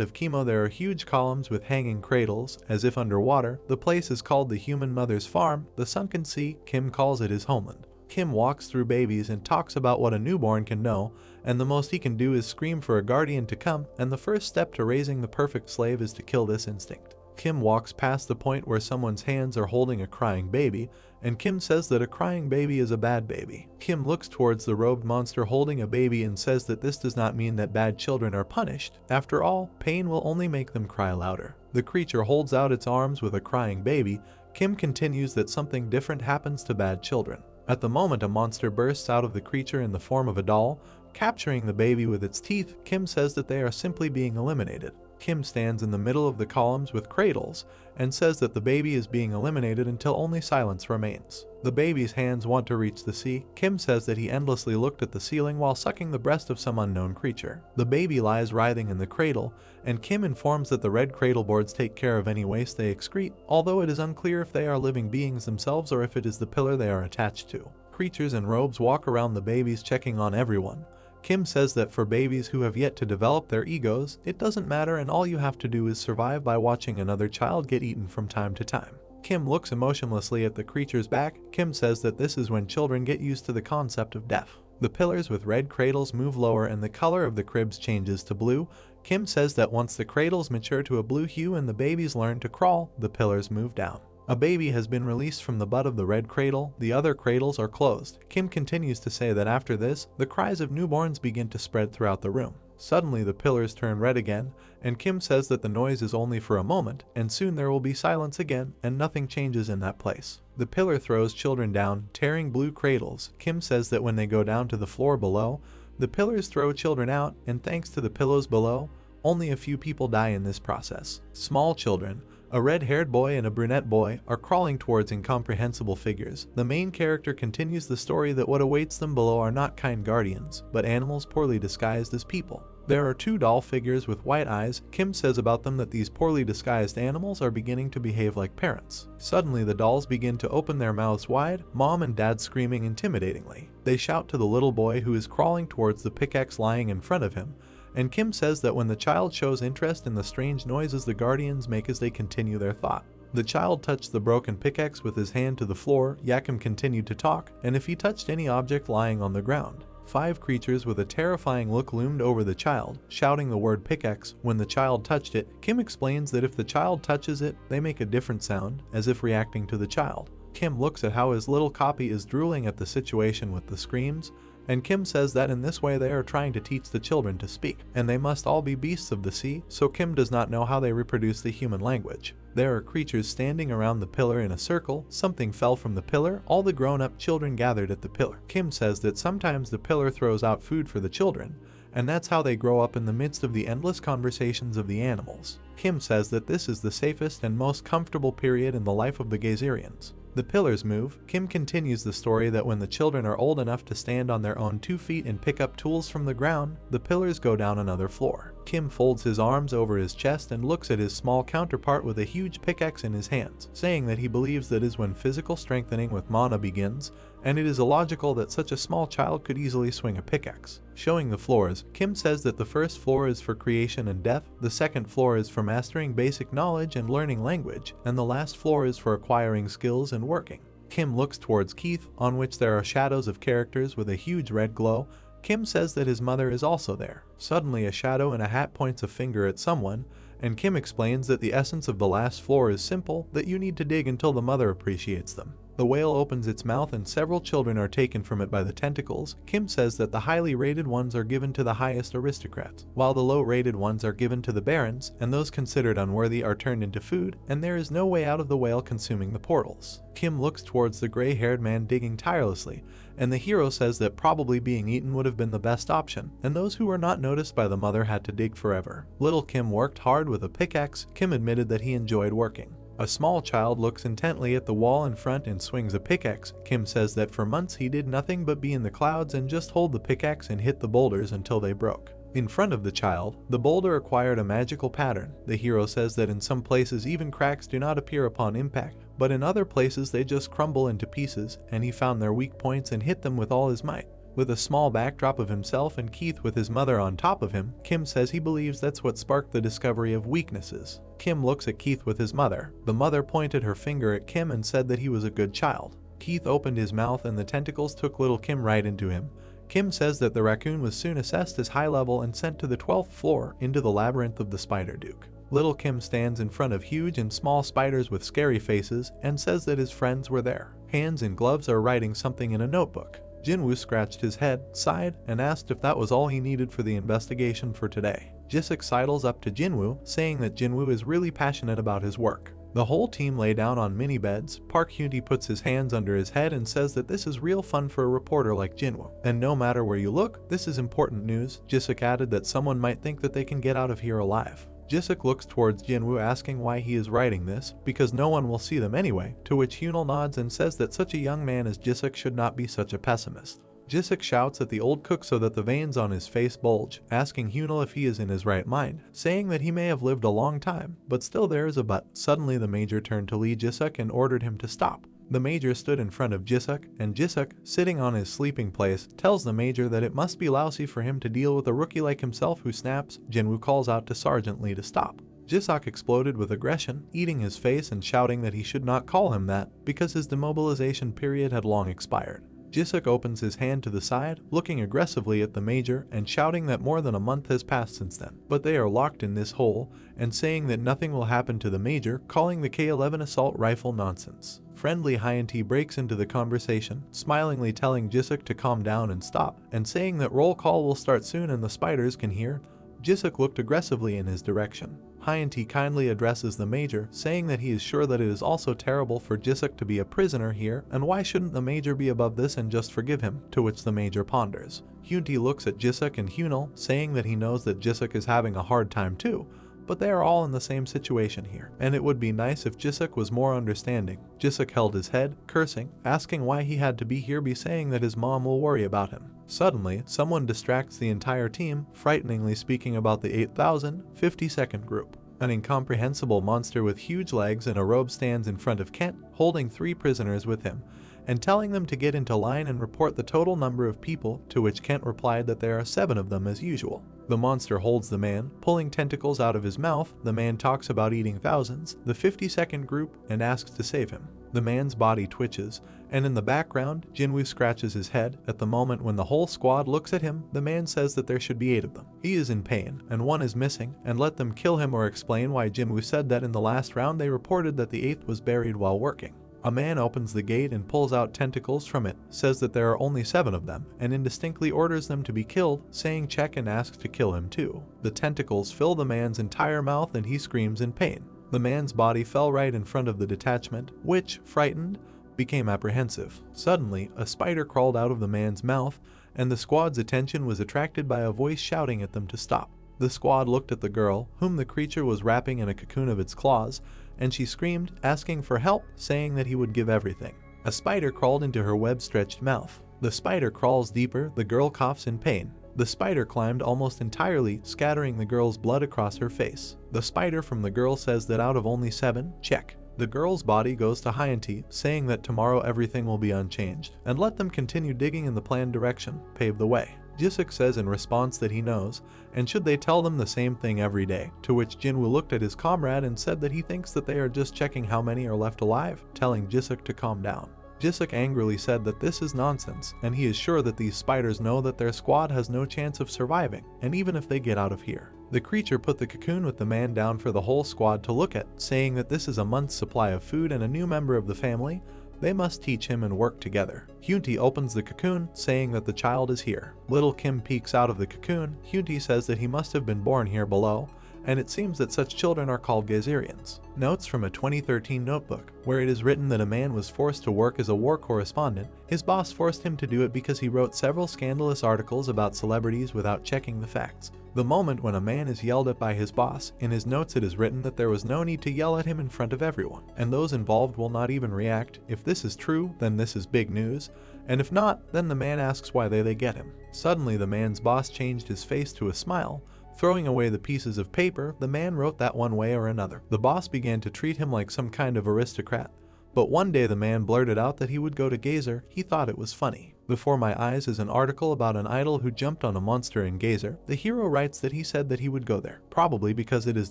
of Kimo there are huge columns with hanging cradles, as if underwater. The place is called the Human Mother's Farm. The sunken sea, Kim calls it his homeland. Kim walks through babies and talks about what a newborn can know, and the most he can do is scream for a guardian to come, and the first step to raising the perfect slave is to kill this instinct. Kim walks past the point where someone's hands are holding a crying baby, and Kim says that a crying baby is a bad baby. Kim looks towards the robed monster holding a baby and says that this does not mean that bad children are punished. After all, pain will only make them cry louder. The creature holds out its arms with a crying baby. Kim continues that something different happens to bad children. At the moment, a monster bursts out of the creature in the form of a doll, capturing the baby with its teeth. Kim says that they are simply being eliminated. Kim stands in the middle of the columns with cradles and says that the baby is being eliminated until only silence remains. The baby's hands want to reach the sea. Kim says that he endlessly looked at the ceiling while sucking the breast of some unknown creature. The baby lies writhing in the cradle, and Kim informs that the red cradle boards take care of any waste they excrete, although it is unclear if they are living beings themselves or if it is the pillar they are attached to. Creatures in robes walk around the babies checking on everyone. Kim says that for babies who have yet to develop their egos, it doesn't matter and all you have to do is survive by watching another child get eaten from time to time. Kim looks emotionlessly at the creature's back. Kim says that this is when children get used to the concept of death. The pillars with red cradles move lower and the color of the cribs changes to blue. Kim says that once the cradles mature to a blue hue and the babies learn to crawl, the pillars move down. A baby has been released from the butt of the red cradle. The other cradles are closed. Kim continues to say that after this, the cries of newborns begin to spread throughout the room. Suddenly the pillars turn red again, and Kim says that the noise is only for a moment, and soon there will be silence again, and nothing changes in that place. The pillar throws children down, tearing blue cradles. Kim says that when they go down to the floor below, the pillars throw children out, and thanks to the pillows below, only a few people die in this process. Small children, a red-haired boy and a brunette boy, are crawling towards incomprehensible figures. The main character continues the story that what awaits them below are not kind guardians, but animals poorly disguised as people. There are two doll figures with white eyes. Kim says about them that these poorly disguised animals are beginning to behave like parents. Suddenly the dolls begin to open their mouths wide, mom and dad screaming intimidatingly. They shout to the little boy who is crawling towards the pickaxe lying in front of him, and Kim says that when the child shows interest in the strange noises the guardians make as they continue their thought. The child touched the broken pickaxe with his hand to the floor. Yakim continued to talk, and if he touched any object lying on the ground. 5 creatures with a terrifying look loomed over the child, shouting the word pickaxe. When the child touched it, Kim explains that if the child touches it, they make a different sound, as if reacting to the child. Kim looks at how his little copy is drooling at the situation with the screams, and Kim says that in this way they are trying to teach the children to speak, and they must all be beasts of the sea, so Kim does not know how they reproduce the human language. There are creatures standing around the pillar in a circle. Something fell from the pillar. All the grown-up children gathered at the pillar. Kim says that sometimes the pillar throws out food for the children, and that's how they grow up in the midst of the endless conversations of the animals. Kim says that this is the safest and most comfortable period in the life of the Gazerians. The pillars move. Kim continues the story that when the children are old enough to stand on their own 2 feet and pick up tools from the ground, the pillars go down another floor. Kim folds his arms over his chest and looks at his small counterpart with a huge pickaxe in his hands, saying that he believes that is when physical strengthening with mana begins, and it is illogical that such a small child could easily swing a pickaxe. Showing the floors, Kim says that the first floor is for creation and death, the second floor is for mastering basic knowledge and learning language, and the last floor is for acquiring skills and working. Kim looks towards Keith, on which there are shadows of characters with a huge red glow. Kim says that his mother is also there. Suddenly a shadow in a hat points a finger at someone, and Kim explains that the essence of the last floor is simple, that you need to dig until the mother appreciates them. The whale opens its mouth and several children are taken from it by the tentacles. Kim says that the highly rated ones are given to the highest aristocrats, while the low rated ones are given to the barons, and those considered unworthy are turned into food, and there is no way out of the whale consuming the portals. Kim looks towards the gray-haired man digging tirelessly, and the hero says that probably being eaten would have been the best option, and those who were not noticed by the mother had to dig forever. Little Kim worked hard with a pickaxe. Kim admitted that he enjoyed working. A small child looks intently at the wall in front and swings a pickaxe. Kim says that for months he did nothing but be in the clouds and just hold the pickaxe and hit the boulders until they broke. In front of the child, the boulder acquired a magical pattern. The hero says that in some places even cracks do not appear upon impact, but in other places they just crumble into pieces, and he found their weak points and hit them with all his might. With a small backdrop of himself and Keith with his mother on top of him, Kim says he believes that's what sparked the discovery of weaknesses. Kim looks at Keith with his mother. The mother pointed her finger at Kim and said that he was a good child. Keith opened his mouth and the tentacles took little Kim right into him. Kim says that the raccoon was soon assessed as high level and sent to the 12th floor into the labyrinth of the Spider Duke. Little Kim stands in front of huge and small spiders with scary faces and says that his friends were there. Hands in gloves are writing something in a notebook. Jinwoo scratched his head, sighed, and asked if that was all he needed for the investigation for today. Jisuk sidles up to Jinwoo, saying that Jinwoo is really passionate about his work. The whole team lay down on mini beds. Park Hyuntae puts his hands under his head and says that this is real fun for a reporter like Jinwoo. And no matter where you look, this is important news. Jisuk added that someone might think that they can get out of here alive. Jisuk looks towards Jinwoo asking why he is writing this, because no one will see them anyway, to which Hyunal nods and says that such a young man as Jisuk should not be such a pessimist. Jisuk shouts at the old cook so that the veins on his face bulge, asking Hyunal if he is in his right mind, saying that he may have lived a long time, but still there is a but. Suddenly the major turned to Lee Jisuk and ordered him to stop. The major stood in front of Jisuk, and Jisuk, sitting on his sleeping place, tells the major that it must be lousy for him to deal with a rookie like himself who snaps. Jinwoo calls out to Sergeant Lee to stop. Jisuk exploded with aggression, eating his face and shouting that he should not call him that because his demobilization period had long expired. Jisuk opens his hand to the side, looking aggressively at the major and shouting that more than a month has passed since then. But they are locked in this hole, and saying that nothing will happen to the major, calling the K-11 assault rifle nonsense. Friendly Hyuntae breaks into the conversation, smilingly telling Jisuk to calm down and stop, and saying that roll call will start soon and the spiders can hear. Jisuk looked aggressively in his direction. Hyuntae kindly addresses the major, saying that he is sure that it is also terrible for Jisuk to be a prisoner here, and why shouldn't the major be above this and just forgive him, to which the major ponders. Hyuntae looks at Jisuk and Hyunal, saying that he knows that Jisuk is having a hard time too, but they are all in the same situation here, and it would be nice if Jisuk was more understanding. Jisuk held his head, cursing, asking why he had to be here, saying that his mom will worry about him. Suddenly, someone distracts the entire team, frighteningly speaking about the 8,052nd group. An incomprehensible monster with huge legs and a robe stands in front of Kent, holding 3 prisoners with him, and telling them to get into line and report the total number of people, to which Kent replied that there are 7 of them as usual. The monster holds the man, pulling tentacles out of his mouth. The man talks about eating thousands, the 52nd group, and asks to save him. The man's body twitches, and in the background, Jinwoo scratches his head. At the moment when the whole squad looks at him, the man says that there should be 8 of them. He is in pain, and 1 is missing, and let them kill him or explain why Jinwoo said that in the last round they reported that the 8th was buried while working. A man opens the gate and pulls out tentacles from it, says that there are only 7 of them, and indistinctly orders them to be killed, saying check and asks to kill him too. The tentacles fill the man's entire mouth and he screams in pain. The man's body fell right in front of the detachment, which, frightened, became apprehensive. Suddenly, a spider crawled out of the man's mouth, and the squad's attention was attracted by a voice shouting at them to stop. The squad looked at the girl, whom the creature was wrapping in a cocoon of its claws, and she screamed, asking for help, saying that he would give everything. A spider crawled into her web-stretched mouth. The spider crawls deeper, the girl coughs in pain. The spider climbed almost entirely, scattering the girl's blood across her face. The spider from the girl says that out of only 7, check. The girl's body goes to Hyuntae, saying that tomorrow everything will be unchanged, and let them continue digging in the planned direction, pave the way. Jisuk says in response that he knows, and should they tell them the same thing every day, to which Jinwoo looked at his comrade and said that he thinks that they are just checking how many are left alive, telling Jisuk to calm down. Jisuk angrily said that this is nonsense, and he is sure that these spiders know that their squad has no chance of surviving, and even if they get out of here. The creature put the cocoon with the man down for the whole squad to look at, saying that this is a month's supply of food and a new member of the family. They must teach him and work together. Hyunti opens the cocoon, saying that the child is here. Little Kim peeks out of the cocoon. Hyunti says that he must have been born here below, and it seems that such children are called Gezerians. Notes from a 2013 notebook, where it is written that a man was forced to work as a war correspondent. His boss forced him to do it because he wrote several scandalous articles about celebrities without checking the facts. The moment when a man is yelled at by his boss, in his notes it is written that there was no need to yell at him in front of everyone, and those involved will not even react. If this is true, then this is big news, and if not, then the man asks why they get him. Suddenly the man's boss changed his face to a smile. Throwing away the pieces of paper, the man wrote that one way or another. The boss began to treat him like some kind of aristocrat. But one day the man blurted out that he would go to Gazer. He thought it was funny. Before my eyes is an article about an idol who jumped on a monster in Gazer. The hero writes that he said that he would go there, probably because it is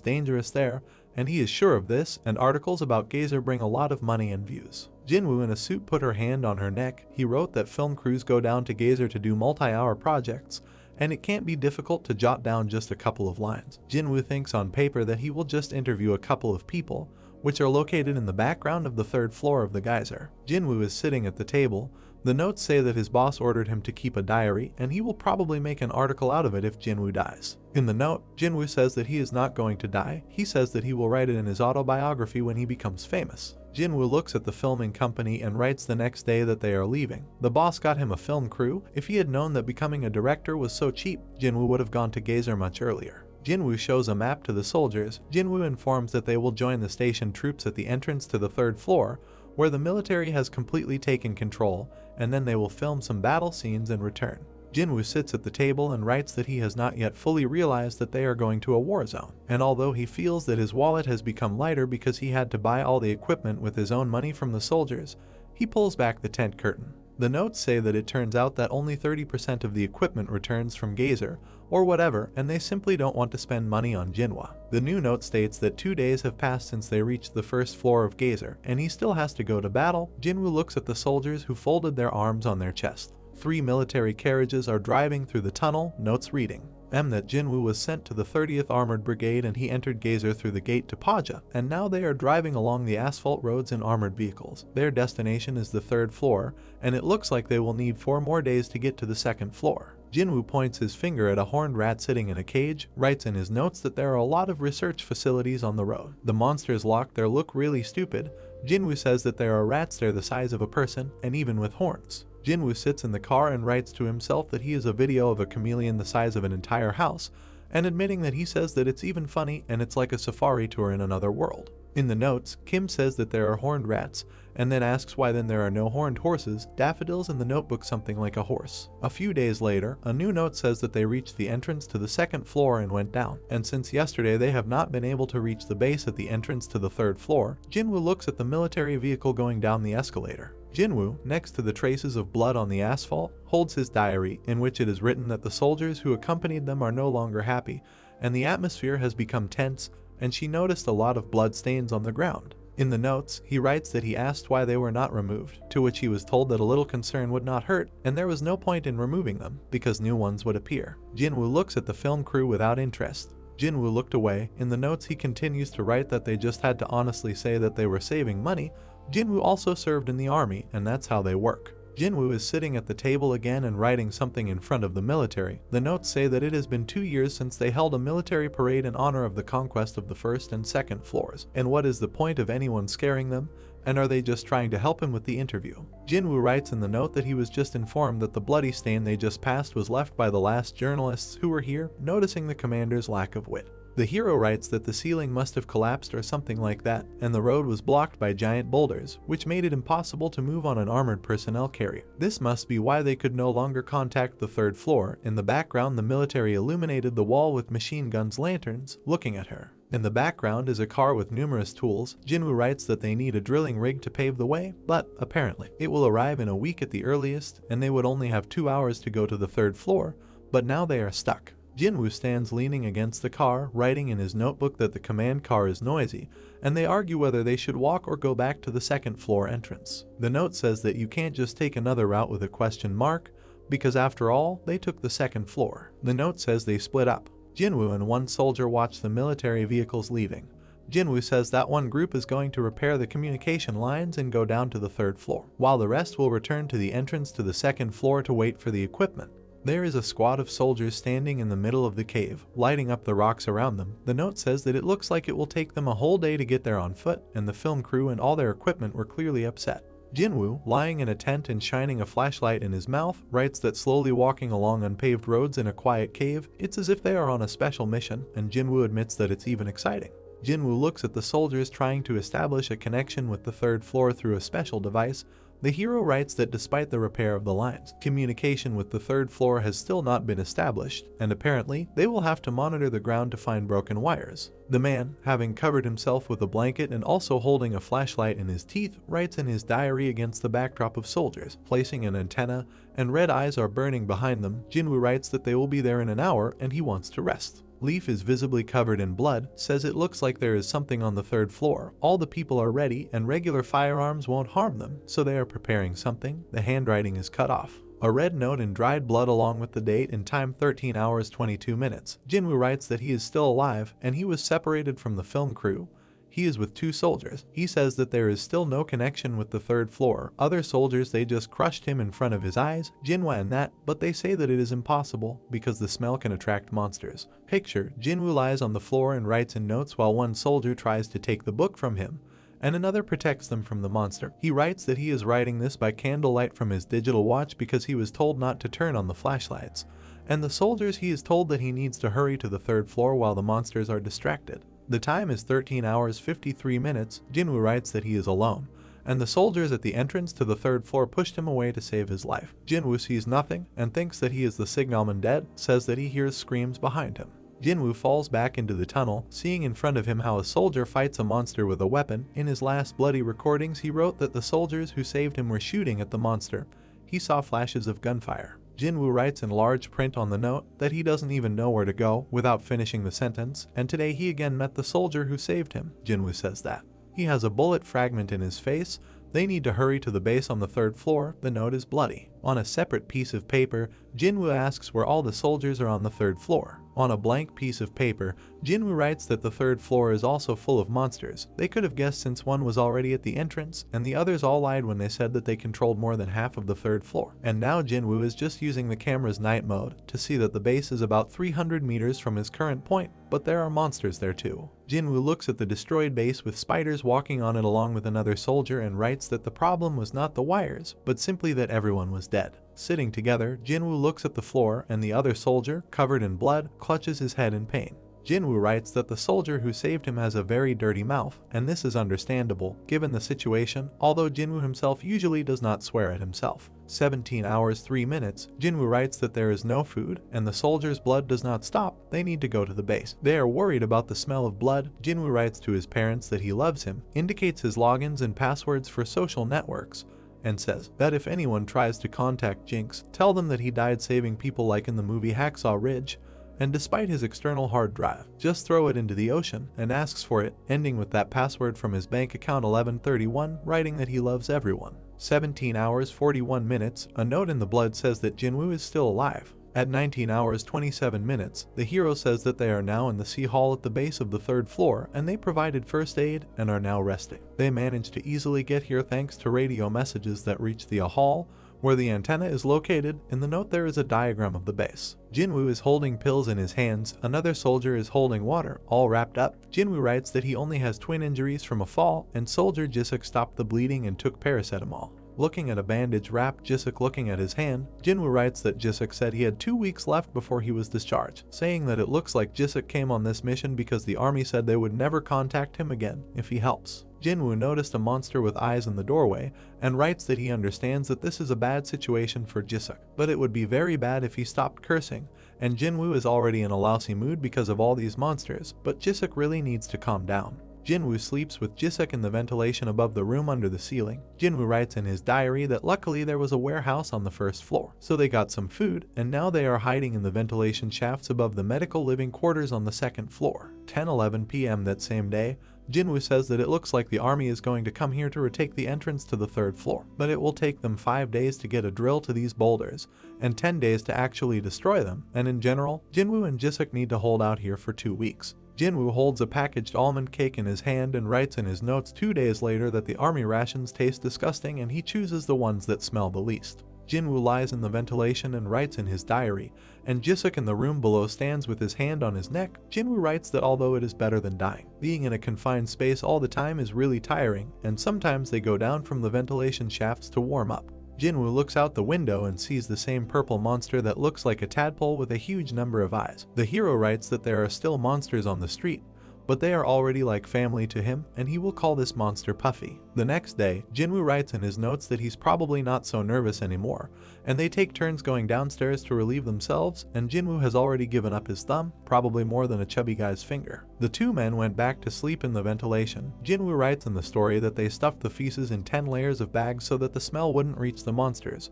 dangerous there, and he is sure of this, and articles about Gazer bring a lot of money and views. Jinwoo in a suit put her hand on her neck. He wrote that film crews go down to Gazer to do multi-hour projects, and it can't be difficult to jot down just a couple of lines. Jinwoo thinks on paper that he will just interview a couple of people, which are located in the background of the 3rd floor of the geyser. Jinwoo is sitting at the table. The notes say that his boss ordered him to keep a diary, and he will probably make an article out of it if Jinwoo dies. In the note, Jinwoo says that he is not going to die. He says that he will write it in his autobiography when he becomes famous. Jinwoo looks at the filming company and writes the next day that they are leaving. The boss got him a film crew. If he had known that becoming a director was so cheap, Jinwoo would have gone to Gazer much earlier. Jinwoo shows a map to the soldiers. Jinwoo informs that they will join the station troops at the entrance to the 3rd floor, where the military has completely taken control, and then they will film some battle scenes and return. Jinwoo sits at the table and writes that he has not yet fully realized that they are going to a war zone, and although he feels that his wallet has become lighter because he had to buy all the equipment with his own money from the soldiers, he pulls back the tent curtain. The notes say that it turns out that only 30% of the equipment returns from Gazer, or whatever, and they simply don't want to spend money on Jinhwa. The new note states that 2 days have passed since they reached the 1st floor of Gazer, and he still has to go to battle. Jinwoo looks at the soldiers who folded their arms on their chest. 3 military carriages are driving through the tunnel, notes reading. That Jinwoo was sent to the 30th Armored Brigade and he entered Gazer through the gate to Paja, and now they are driving along the asphalt roads in armored vehicles. Their destination is the 3rd floor, and it looks like they will need 4 more days to get to the 2nd floor. Jinwoo points his finger at a horned rat sitting in a cage, writes in his notes that there are a lot of research facilities on the road. The monsters look really stupid. Jinwoo says that there are rats there the size of a person, and even with horns. Jinwoo sits in the car and writes to himself that he is a video of a chameleon the size of an entire house, and admitting that he says that it's even funny and it's like a safari tour in another world. In the notes, Kim says that there are horned rats, and then asks why then there are no horned horses. Daffodils in the notebook something like a horse. A few days later, a new note says that they reached the entrance to the 2nd floor and went down, and since yesterday they have not been able to reach the base at the entrance to the 3rd floor. Jinwoo looks at the military vehicle going down the escalator. Jinwoo, next to the traces of blood on the asphalt, holds his diary, in which it is written that the soldiers who accompanied them are no longer happy, and the atmosphere has become tense, and she noticed a lot of blood stains on the ground. In the notes, he writes that he asked why they were not removed, to which he was told that a little concern would not hurt, and there was no point in removing them, because new ones would appear. Jinwoo looks at the film crew without interest. Jinwoo looked away. In the notes he continues to write that they just had to honestly say that they were saving money. Jinwoo also served in the army, and that's how they work. Jinwoo is sitting at the table again and writing something in front of the military. The notes say that it has been 2 years since they held a military parade in honor of the conquest of the 1st and 2nd floors. And what is the point of anyone scaring them? And are they just trying to help him with the interview? Jinwoo writes in the note that he was just informed that the bloody stain they just passed was left by the last journalists who were here, noticing the commander's lack of wit. The hero writes that the ceiling must have collapsed or something like that, and the road was blocked by giant boulders, which made it impossible to move on an armored personnel carrier. This must be why they could no longer contact the 3rd floor. In the background, the military illuminated the wall with machine guns lanterns, looking at her. In the background is a car with numerous tools. Jinwoo writes that they need a drilling rig to pave the way, but apparently it will arrive in a week at the earliest, and they would only have 2 hours to go to the 3rd floor, but now they are stuck. Jinwoo stands leaning against the car, writing in his notebook that the command car is noisy, and they argue whether they should walk or go back to the second floor entrance. The note says that you can't just take another route with a question mark, because after all, they took the second floor. The note says they split up. Jinwoo and one soldier watch the military vehicles leaving. Jinwoo says that one group is going to repair the communication lines and go down to the third floor, while the rest will return to the entrance to the second floor to wait for the equipment. There is a squad of soldiers standing in the middle of the cave, lighting up the rocks around them. The note says that it looks like it will take them a whole day to get there on foot, and the film crew and all their equipment were clearly upset. Jinwoo, lying in a tent and shining a flashlight in his mouth, writes that slowly walking along unpaved roads in a quiet cave, it's as if they are on a special mission, and Jinwoo admits that it's even exciting. Jinwoo looks at the soldiers trying to establish a connection with the third floor through a special device. The hero writes that despite the repair of the lines, communication with the third floor has still not been established, and apparently, they will have to monitor the ground to find broken wires. The man, having covered himself with a blanket and also holding a flashlight in his teeth, writes in his diary against the backdrop of soldiers, placing an antenna, and red eyes are burning behind them. Jinwoo writes that they will be there in an hour and he wants to rest. Leaf is visibly covered in blood, says it looks like there is something on the third floor. All the people are ready and regular firearms won't harm them, so they are preparing something. The handwriting is cut off. A red note in dried blood along with the date and time 13 hours 22 minutes. Jinwoo writes that he is still alive and he was separated from the film crew. He is with two soldiers. He says that there is still no connection with the third floor. Other soldiers, they just crushed him in front of his eyes, Jinwoo and that, but they say that it is impossible because the smell can attract monsters. Picture, Jinwoo lies on the floor and writes in notes while one soldier tries to take the book from him, and another protects them from the monster. He writes that he is writing this by candlelight from his digital watch because he was told not to turn on the flashlights. And the soldiers, he is told that he needs to hurry to the third floor while the monsters are distracted. The time is 13 hours 53 minutes. Jinwoo writes that he is alone, and the soldiers at the entrance to the third floor pushed him away to save his life. Jinwoo sees nothing and thinks that he is the signalman dead, says that he hears screams behind him. Jinwoo falls back into the tunnel, seeing in front of him how a soldier fights a monster with a weapon. In his last bloody recordings, he wrote that the soldiers who saved him were shooting at the monster. He saw flashes of gunfire. Jinwoo writes in large print on the note that he doesn't even know where to go without finishing the sentence, and today he again met the soldier who saved him. Jinwoo says that. He has a bullet fragment in his face. They need to hurry to the base on the third floor. The note is bloody. On a separate piece of paper, Jinwoo asks where all the soldiers are on the third floor. On a blank piece of paper, Jinwoo writes that the third floor is also full of monsters. They could have guessed since one was already at the entrance, and the others all lied when they said that they controlled more than half of the third floor. And now Jinwoo is just using the camera's night mode to see that the base is about 300 meters from his current point, but there are monsters there too. Jinwoo looks at the destroyed base with spiders walking on it along with another soldier and writes that the problem was not the wires, but simply that everyone was dead. Sitting together, Jinwoo looks at the floor and the other soldier, covered in blood, clutches his head in pain. Jinwoo writes that the soldier who saved him has a very dirty mouth, and this is understandable, given the situation, although Jinwoo himself usually does not swear at himself. 17 hours 3 minutes, Jinwoo writes that there is no food, and the soldier's blood does not stop. They need to go to the base. They are worried about the smell of blood. Jinwoo writes to his parents that he loves him, indicates his logins and passwords for social networks, and says that if anyone tries to contact Jinx, tell them that he died saving people like in the movie Hacksaw Ridge, and despite his external hard drive, just throw it into the ocean, and asks for it, ending with that password from his bank account 1131, writing that he loves everyone. 17 hours 41 minutes, a note in the blood says that Jinwoo is still alive. At 19 hours 27 minutes, the hero says that they are now in the sea hall at the base of the third floor, and they provided first aid and are now resting. They managed to easily get here thanks to radio messages that reach the hall, where the antenna is located. In the note there is a diagram of the base. Jinwoo is holding pills in his hands, another soldier is holding water, all wrapped up. Jinwoo writes that he only has twin injuries from a fall, and soldier Jisuk stopped the bleeding and took paracetamol. Looking at a bandage wrapped Jisuk looking at his hand, Jinwoo writes that Jisuk said he had 2 weeks left before he was discharged, saying that it looks like Jisuk came on this mission because the army said they would never contact him again if he helps. Jinwoo noticed a monster with eyes in the doorway, and writes that he understands that this is a bad situation for Jisuk, but it would be very bad if he stopped cursing, and Jinwoo is already in a lousy mood because of all these monsters, but Jisuk really needs to calm down. Jinwoo sleeps with Jisuk in the ventilation above the room under the ceiling. Jinwoo writes in his diary that luckily there was a warehouse on the first floor, so they got some food, and now they are hiding in the ventilation shafts above the medical living quarters on the second floor. 10:11 p.m. that same day, Jinwoo says that it looks like the army is going to come here to retake the entrance to the third floor, but it will take them 5 days to get a drill to these boulders, and 10 days to actually destroy them, and in general, Jinwoo and Jisuk need to hold out here for 2 weeks. Jinwoo holds a packaged almond cake in his hand and writes in his notes 2 days later that the army rations taste disgusting and he chooses the ones that smell the least. Jinwoo lies in the ventilation and writes in his diary, and Jisuk in the room below stands with his hand on his neck. Jinwoo writes that although it is better than dying, being in a confined space all the time is really tiring, and sometimes they go down from the ventilation shafts to warm up. Jinwoo looks out the window and sees the same purple monster that looks like a tadpole with a huge number of eyes. The hero writes that there are still monsters on the street, but they are already like family to him, and he will call this monster Puffy. The next day, Jinwoo writes in his notes that he's probably not so nervous anymore, and they take turns going downstairs to relieve themselves, and Jinwoo has already given up his thumb, probably more than a chubby guy's finger. The two men went back to sleep in the ventilation. Jinwoo writes in the story that they stuffed the feces in 10 layers of bags so that the smell wouldn't reach the monsters,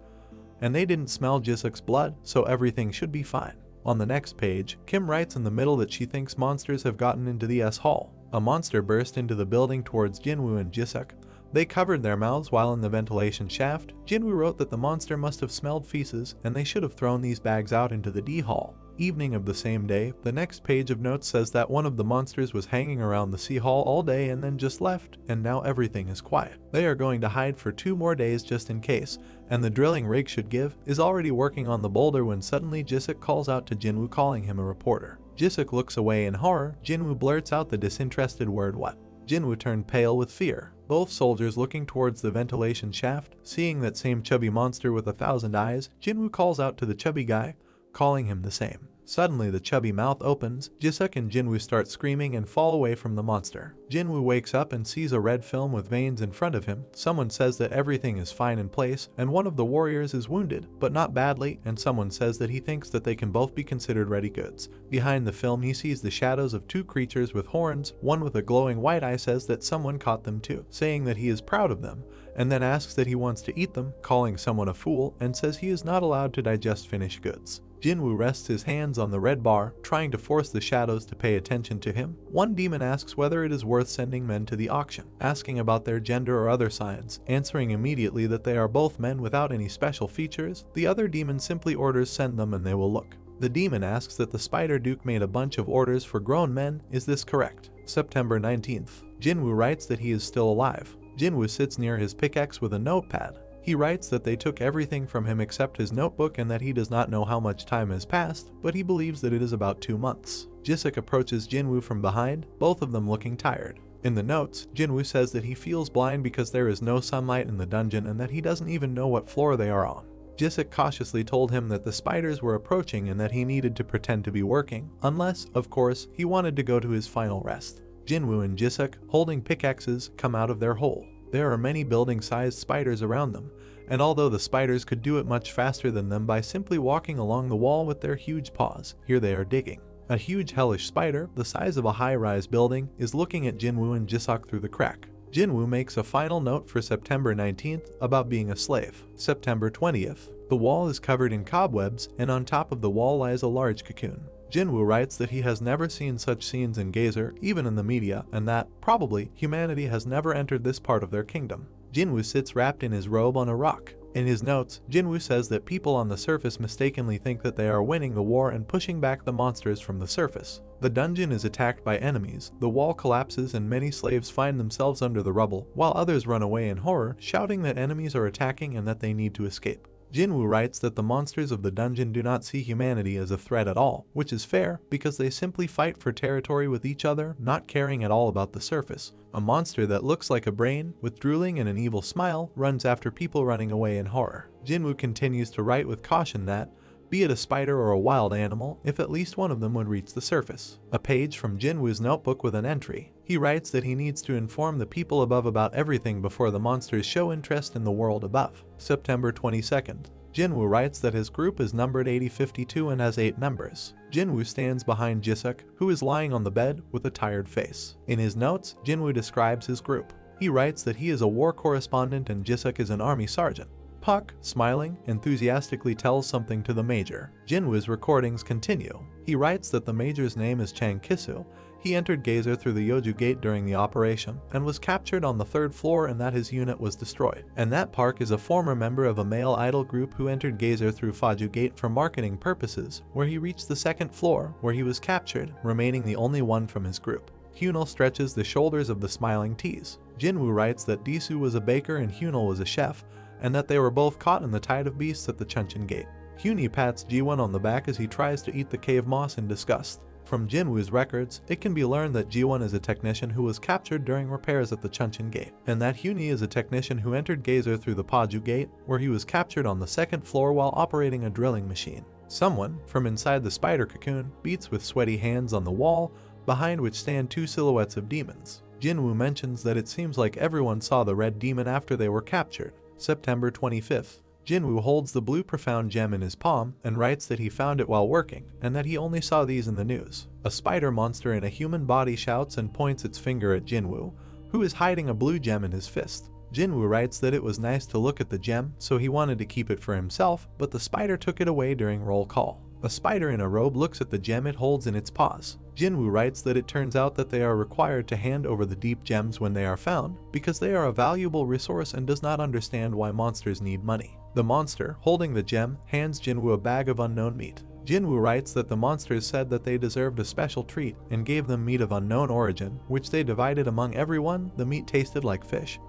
and they didn't smell Jisuk's blood, so everything should be fine. On the next page, Kim writes in the middle that she thinks monsters have gotten into the S-Hall. A monster burst into the building towards Jinwoo and Jisuk. They covered their mouths while in the ventilation shaft. Jinwoo wrote that the monster must have smelled feces and they should have thrown these bags out into the D-Hall. Evening of the same day, the next page of notes says that one of the monsters was hanging around the C-Hall all day and then just left, and now everything is quiet. They are going to hide for 2 more days just in case, and the drilling rig should give is already working on the boulder when suddenly Jisuk calls out to Jinwoo, calling him a reporter. Jisuk looks away in horror. Jinwoo blurts out the disinterested word "what?" Jinwoo turned pale with fear. Both soldiers looking towards the ventilation shaft, seeing that same chubby monster with 1,000 eyes, Jinwoo calls out to the chubby guy, calling him the same. Suddenly the chubby mouth opens, Jisuk and Jinwoo start screaming and fall away from the monster. Jinwoo wakes up and sees a red film with veins in front of him. Someone says that everything is fine in place, and one of the warriors is wounded, but not badly, and someone says that he thinks that they can both be considered ready goods. Behind the film he sees the shadows of 2 creatures with horns. One with a glowing white eye says that someone caught them too, saying that he is proud of them, and then asks that he wants to eat them, calling someone a fool, and says he is not allowed to digest finished goods. Jinwoo rests his hands on the red bar, trying to force the shadows to pay attention to him. One demon asks whether it is worth sending men to the auction, asking about their gender or other signs, answering immediately that they are both men without any special features. The other demon simply orders send them and they will look. The demon asks that the Spider Duke made a bunch of orders for grown men. Is this correct? September 19th. Jinwoo writes that he is still alive. Jinwoo sits near his pickaxe with a notepad. He writes that they took everything from him except his notebook and that he does not know how much time has passed, but he believes that it is about 2 months. Jisuk approaches Jinwoo from behind, both of them looking tired. In the notes, Jinwoo says that he feels blind because there is no sunlight in the dungeon and that he doesn't even know what floor they are on. Jisuk cautiously told him that the spiders were approaching and that he needed to pretend to be working, unless, of course, he wanted to go to his final rest. Jinwoo and Jisuk, holding pickaxes, come out of their hole. There are many building-sized spiders around them, and although the spiders could do it much faster than them by simply walking along the wall with their huge paws, here they are digging. A huge hellish spider, the size of a high-rise building, is looking at Jinwoo and Jisuk through the crack. Jinwoo makes a final note for September 19th about being a slave. September 20th. The wall is covered in cobwebs, and on top of the wall lies a large cocoon. Jinwoo writes that he has never seen such scenes in Gazer, even in the media, and that, probably, humanity has never entered this part of their kingdom. Jinwoo sits wrapped in his robe on a rock. In his notes, Jinwoo says that people on the surface mistakenly think that they are winning the war and pushing back the monsters from the surface. The dungeon is attacked by enemies, the wall collapses and many slaves find themselves under the rubble, while others run away in horror, shouting that enemies are attacking and that they need to escape. Jinwoo writes that the monsters of the dungeon do not see humanity as a threat at all, which is fair because they simply fight for territory with each other, not caring at all about the surface. A monster that looks like a brain, with drooling and an evil smile, runs after people running away in horror. Jinwoo continues to write with caution that, be it a spider or a wild animal, if at least one of them would reach the surface. A page from Jinwoo's notebook with an entry. He writes that he needs to inform the people above about everything before the monsters show interest in the world above. September 22nd. Jinwoo writes that his group is numbered 8052 and has 8 members. Jinwoo stands behind Jisuk, who is lying on the bed with a tired face. In his notes, Jinwoo describes his group. He writes that he is a war correspondent and Jisuk is an army sergeant. Puck, smiling, enthusiastically tells something to the major. Jinwoo's recordings continue. He writes that the major's name is Chang Kisu. He entered Gazer through the Yoju Gate during the operation and was captured on the 3rd floor, and that his unit was destroyed. And that Park is a former member of a male idol group who entered Gazer through Faju Gate for marketing purposes, where he reached the 2nd floor, where he was captured, remaining the only one from his group. Hunal stretches the shoulders of the smiling tease. Jinwoo writes that Disu was a baker and Hunal was a chef, and that they were both caught in the tide of beasts at the Chuncheon Gate. Huni pats Jiwon on the back as he tries to eat the cave moss in disgust. From Jinwoo's records, it can be learned that Jiwon is a technician who was captured during repairs at the Chuncheon Gate, and that Huni is a technician who entered Gazer through the Paju Gate, where he was captured on the 2nd floor while operating a drilling machine. Someone, from inside the spider cocoon, beats with sweaty hands on the wall, behind which stand 2 silhouettes of demons. Jinwoo mentions that it seems like everyone saw the red demon after they were captured. September 25th. Jinwoo holds the blue profound gem in his palm and writes that he found it while working and that he only saw these in the news. A spider monster in a human body shouts and points its finger at Jinwoo, who is hiding a blue gem in his fist. Jinwoo writes that it was nice to look at the gem, so he wanted to keep it for himself, but the spider took it away during roll call. A spider in a robe looks at the gem it holds in its paws. Jinwoo writes that it turns out that they are required to hand over the deep gems when they are found, because they are a valuable resource and does not understand why monsters need money. The monster, holding the gem, hands Jinwoo a bag of unknown meat. Jinwoo writes that the monsters said that they deserved a special treat and gave them meat of unknown origin, which they divided among everyone. The meat tasted like fish,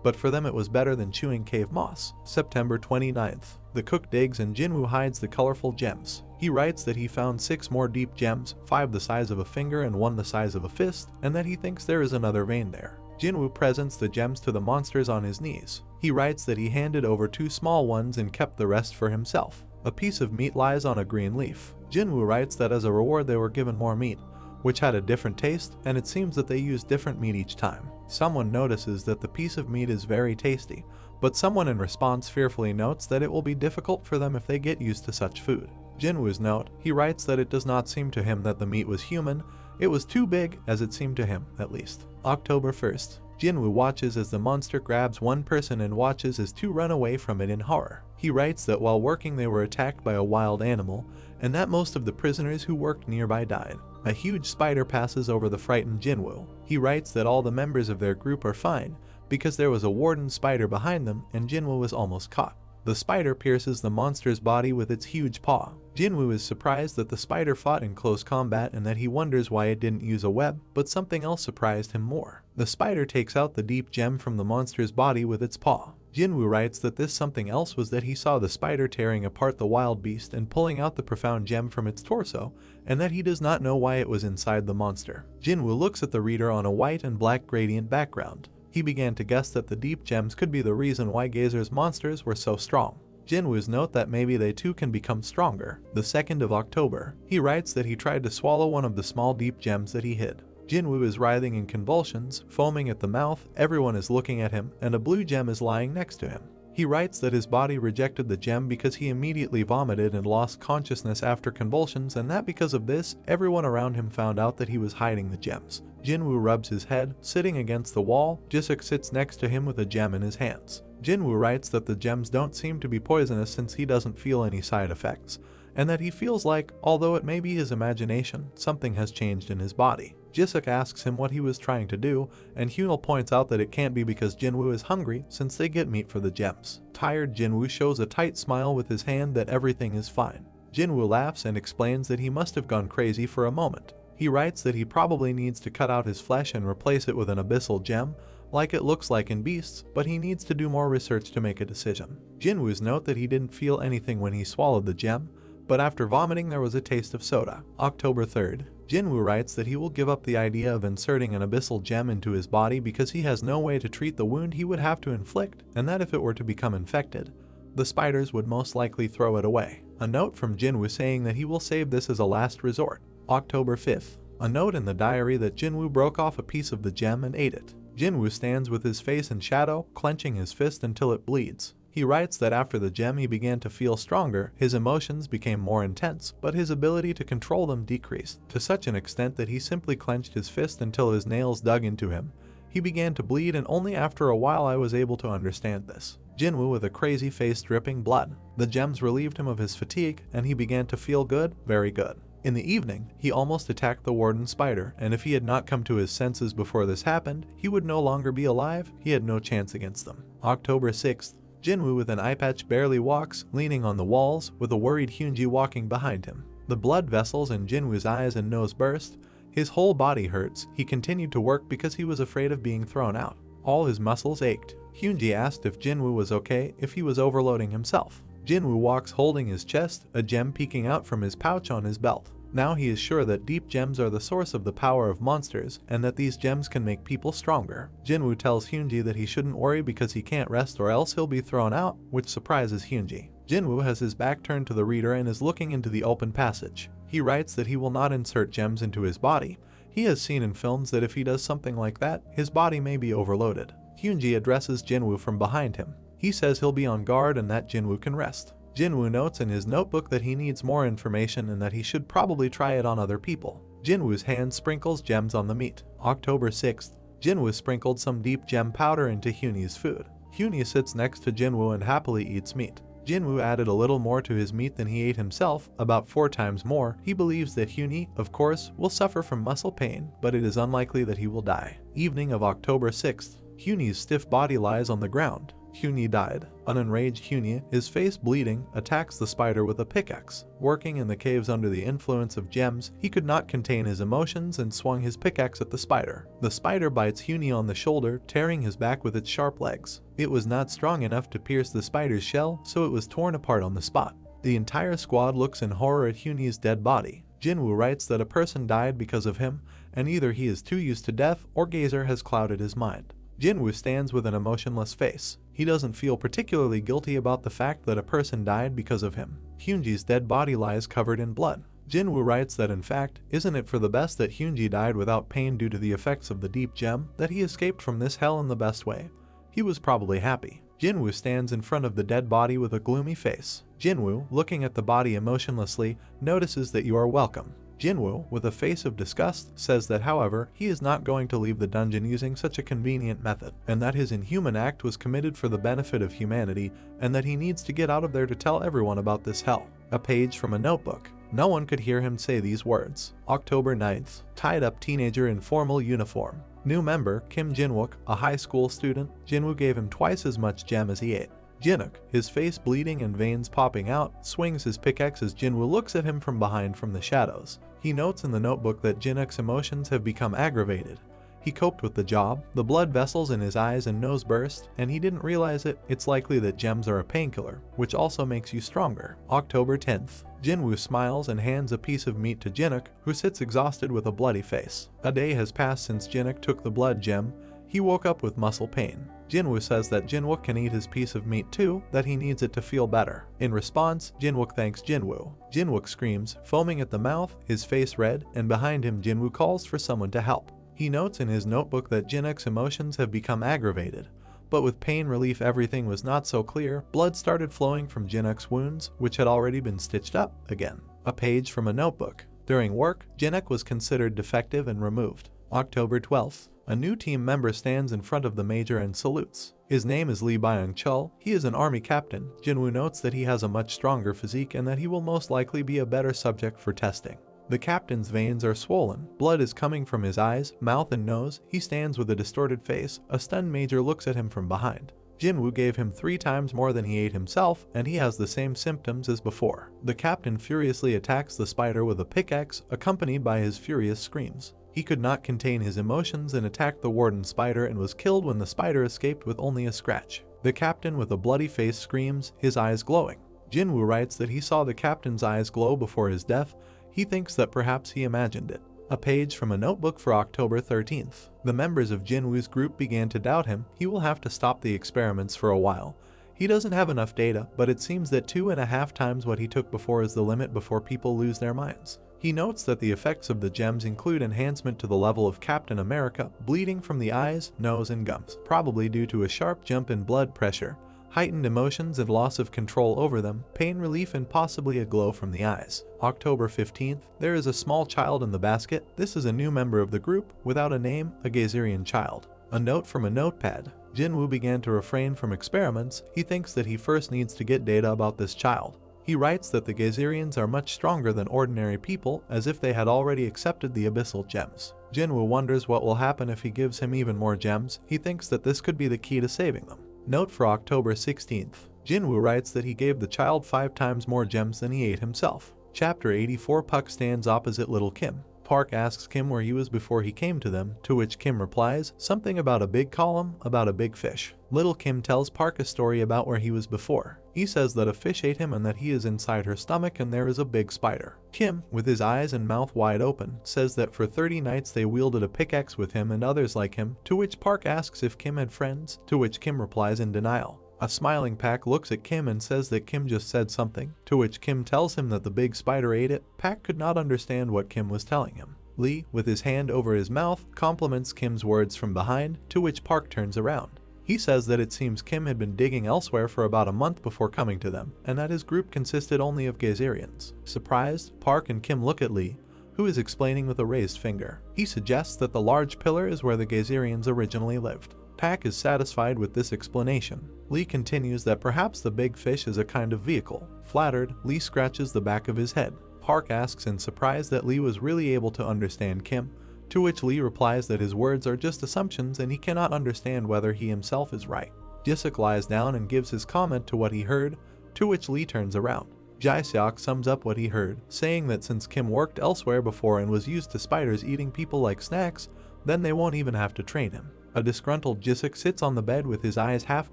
but for them it was better than chewing cave moss. September 29th. The cook digs and Jinwoo hides the colorful gems. He writes that he found 6 more deep gems, 5 the size of a finger and 1 the size of a fist, and that he thinks there is another vein there. Jinwoo presents the gems to the monsters on his knees. He writes that he handed over 2 small ones and kept the rest for himself. A piece of meat lies on a green leaf. Jinwoo writes that as a reward they were given more meat, which had a different taste, and it seems that they used different meat each time. Someone notices that the piece of meat is very tasty, but someone in response fearfully notes that it will be difficult for them if they get used to such food. Jinwoo's note, he writes that it does not seem to him that the meat was human, it was too big, as it seemed to him, at least. October 1st. Jinwoo watches as the monster grabs one person and watches as 2 run away from it in horror. He writes that while working they were attacked by a wild animal, and that most of the prisoners who worked nearby died. A huge spider passes over the frightened Jinwoo. He writes that all the members of their group are fine, because there was a warden spider behind them and Jinwoo was almost caught. The spider pierces the monster's body with its huge paw. Jinwoo is surprised that the spider fought in close combat and that he wonders why it didn't use a web, but something else surprised him more. The spider takes out the deep gem from the monster's body with its paw. Jinwoo writes that this something else was that he saw the spider tearing apart the wild beast and pulling out the profound gem from its torso, and that he does not know why it was inside the monster. Jinwoo looks at the reader on a white and black gradient background. He began to guess that the deep gems could be the reason why Gazer's monsters were so strong. Jinwoo's note that maybe they too can become stronger. The 2nd of October. He writes that he tried to swallow one of the small deep gems that he hid. Jinwoo is writhing in convulsions, foaming at the mouth, everyone is looking at him, and a blue gem is lying next to him. He writes that his body rejected the gem because he immediately vomited and lost consciousness after convulsions, and that because of this, everyone around him found out that he was hiding the gems. Jinwoo rubs his head, sitting against the wall. Jisuk sits next to him with a gem in his hands. Jinwoo writes that the gems don't seem to be poisonous since he doesn't feel any side effects, and that he feels like, although it may be his imagination, something has changed in his body. Jisuk asks him what he was trying to do, and Hunal points out that it can't be because Jinwoo is hungry since they get meat for the gems. Tired Jinwoo shows a tight smile with his hand that everything is fine. Jinwoo laughs and explains that he must have gone crazy for a moment. He writes that he probably needs to cut out his flesh and replace it with an abyssal gem, like it looks like in beasts, but he needs to do more research to make a decision. Jinwoo's note that he didn't feel anything when he swallowed the gem, but after vomiting there was a taste of soda. October 3rd. Jinwoo writes that he will give up the idea of inserting an abyssal gem into his body because he has no way to treat the wound he would have to inflict, and that if it were to become infected, the spiders would most likely throw it away. A note from Jinwoo saying that he will save this as a last resort. October 5th. A note in the diary that Jinwoo broke off a piece of the gem and ate it. Jinwoo stands with his face in shadow, clenching his fist until it bleeds. He writes that after the gem he began to feel stronger, his emotions became more intense, but his ability to control them decreased, to such an extent that he simply clenched his fist until his nails dug into him. He began to bleed, and only after a while I was able to understand this. Jinwoo with a crazy face dripping blood. The gems relieved him of his fatigue, and he began to feel good, very good. In the evening, he almost attacked the warden spider, and if he had not come to his senses before this happened, he would no longer be alive. He had no chance against them. October 6th. Jinwoo with an eye patch barely walks, leaning on the walls, with a worried Hyunji walking behind him. The blood vessels in Jinwoo's eyes and nose burst. His whole body hurts. He continued to work because he was afraid of being thrown out. All his muscles ached. Hyunji asked if Jinwoo was okay, if he was overloading himself. Jinwoo walks holding his chest, a gem peeking out from his pouch on his belt. Now he is sure that deep gems are the source of the power of monsters, and that these gems can make people stronger. Jinwoo tells Hyunji that he shouldn't worry because he can't rest or else he'll be thrown out, which surprises Hyunji. Jinwoo has his back turned to the reader and is looking into the open passage. He writes that he will not insert gems into his body. He has seen in films that if he does something like that, his body may be overloaded. Hyunji addresses Jinwoo from behind him. He says he'll be on guard and that Jinwoo can rest. Jinwoo notes in his notebook that he needs more information and that he should probably try it on other people. Jinwoo's hand sprinkles gems on the meat. October 6th. Jinwoo sprinkled some deep gem powder into Hyunji's food. Hyunji sits next to Jinwoo and happily eats meat. Jinwoo added a little more to his meat than he ate himself, about 4 times more. He believes that Hyunji, of course, will suffer from muscle pain, but it is unlikely that he will die. Evening of October 6th. Hyunji's stiff body lies on the ground. Hyunji died. An enraged Hyunji, his face bleeding, attacks the spider with a pickaxe. Working in the caves under the influence of gems, he could not contain his emotions and swung his pickaxe at the spider. The spider bites Hyunji on the shoulder, tearing his back with its sharp legs. It was not strong enough to pierce the spider's shell, so it was torn apart on the spot. The entire squad looks in horror at Hyunji's dead body. Jinwoo writes that a person died because of him, and either he is too used to death or Gazer has clouded his mind. Jinwoo stands with an emotionless face. He doesn't feel particularly guilty about the fact that a person died because of him. Hyunji's dead body lies covered in blood. Jinwoo writes that in fact, isn't it for the best that Hyunji died without pain due to the effects of the deep gem, that he escaped from this hell in the best way? He was probably happy. Jinwoo stands in front of the dead body with a gloomy face. Jinwoo, looking at the body emotionlessly, notices that you are welcome. Jinwoo, with a face of disgust, says that however, he is not going to leave the dungeon using such a convenient method, and that his inhuman act was committed for the benefit of humanity, and that he needs to get out of there to tell everyone about this hell. A page from a notebook. No one could hear him say these words. October 9th. Tied up teenager in formal uniform. New member, Kim Jinwook, a high school student. Jinwoo gave him twice as much gem as he ate. Jinwook, his face bleeding and veins popping out, swings his pickaxe as Jinwoo looks at him from behind from the shadows. He notes in the notebook that Jinwook's emotions have become aggravated. He coped with the job, the blood vessels in his eyes and nose burst, and he didn't realize it. It's likely that gems are a painkiller, which also makes you stronger. October 10th. Jinwoo smiles and hands a piece of meat to Jinwook, who sits exhausted with a bloody face. A day has passed since Jinwook took the blood gem. He woke up with muscle pain. Jinwoo says that Jinwook can eat his piece of meat too, that he needs it to feel better. In response, Jinwook thanks Jinwoo. Jinwook screams, foaming at the mouth, his face red, and behind him Jinwoo calls for someone to help. He notes in his notebook that Jinwook's emotions have become aggravated, but with pain relief everything was not so clear. Blood started flowing from Jinwook's wounds, which had already been stitched up again. A page from a notebook. During work, Jinwook was considered defective and removed. October 12th. A new team member stands in front of the major and salutes. His name is Lee Byung-chul. He is an army captain. Jinwoo notes that he has a much stronger physique and that he will most likely be a better subject for testing. The captain's veins are swollen. Blood is coming from his eyes, mouth, and nose. He stands with a distorted face. A stunned major looks at him from behind. Jinwoo gave him 3 times more than he ate himself, and he has the same symptoms as before. The captain furiously attacks the spider with a pickaxe, accompanied by his furious screams. He could not contain his emotions and attacked the warden spider and was killed when the spider escaped with only a scratch. The captain with a bloody face screams, his eyes glowing. Jinwoo writes that he saw the captain's eyes glow before his death. He thinks that perhaps he imagined it. A page from a notebook for October 13th. The members of Jinwoo's group began to doubt him. He will have to stop the experiments for a while. He doesn't have enough data, but it seems that 2.5 times what he took before is the limit before people lose their minds. He notes that the effects of the gems include enhancement to the level of Captain America, bleeding from the eyes, nose, and gums, probably due to a sharp jump in blood pressure. heightened emotions and loss of control over them, pain relief and possibly a glow from the eyes. October 15th, there is a small child in the basket. This is a new member of the group, without a name, a Gazerian child. A note from a notepad. Jinwoo began to refrain from experiments. He thinks that he first needs to get data about this child. He writes that the Gazerians are much stronger than ordinary people, as if they had already accepted the abyssal gems. Jinwoo wonders what will happen if he gives him even more gems. He thinks that this could be the key to saving them. Note for October 16th. Jinwoo writes that he gave the child 5 times more gems than he ate himself. Chapter 84. Puck stands opposite little Kim. Park asks Kim where he was before he came to them, to which Kim replies, something about a big column, about a big fish. Little Kim tells Park a story about where he was before. He says that a fish ate him and that he is inside her stomach and there is a big spider. Kim, with his eyes and mouth wide open, says that for 30 nights they wielded a pickaxe with him and others like him, to which Park asks if Kim had friends, to which Kim replies in denial. A smiling Pak looks at Kim and says that Kim just said something, to which Kim tells him that the big spider ate it. Pak could not understand what Kim was telling him. Lee, with his hand over his mouth, compliments Kim's words from behind, to which Park turns around. He says that it seems Kim had been digging elsewhere for about a month before coming to them, and that his group consisted only of Gazerians. Surprised, Park and Kim look at Lee, who is explaining with a raised finger. He suggests that the large pillar is where the Gazerians originally lived. Pak is satisfied with this explanation. Lee continues that perhaps the big fish is a kind of vehicle. Flattered, Lee scratches the back of his head. Park asks in surprise that Lee was really able to understand Kim, to which Lee replies that his words are just assumptions and he cannot understand whether he himself is right. Jisuk lies down and gives his comment to what he heard, to which Lee turns around. Jae-seok sums up what he heard, saying that since Kim worked elsewhere before and was used to spiders eating people like snacks, then they won't even have to train him. A disgruntled Jisuk sits on the bed with his eyes half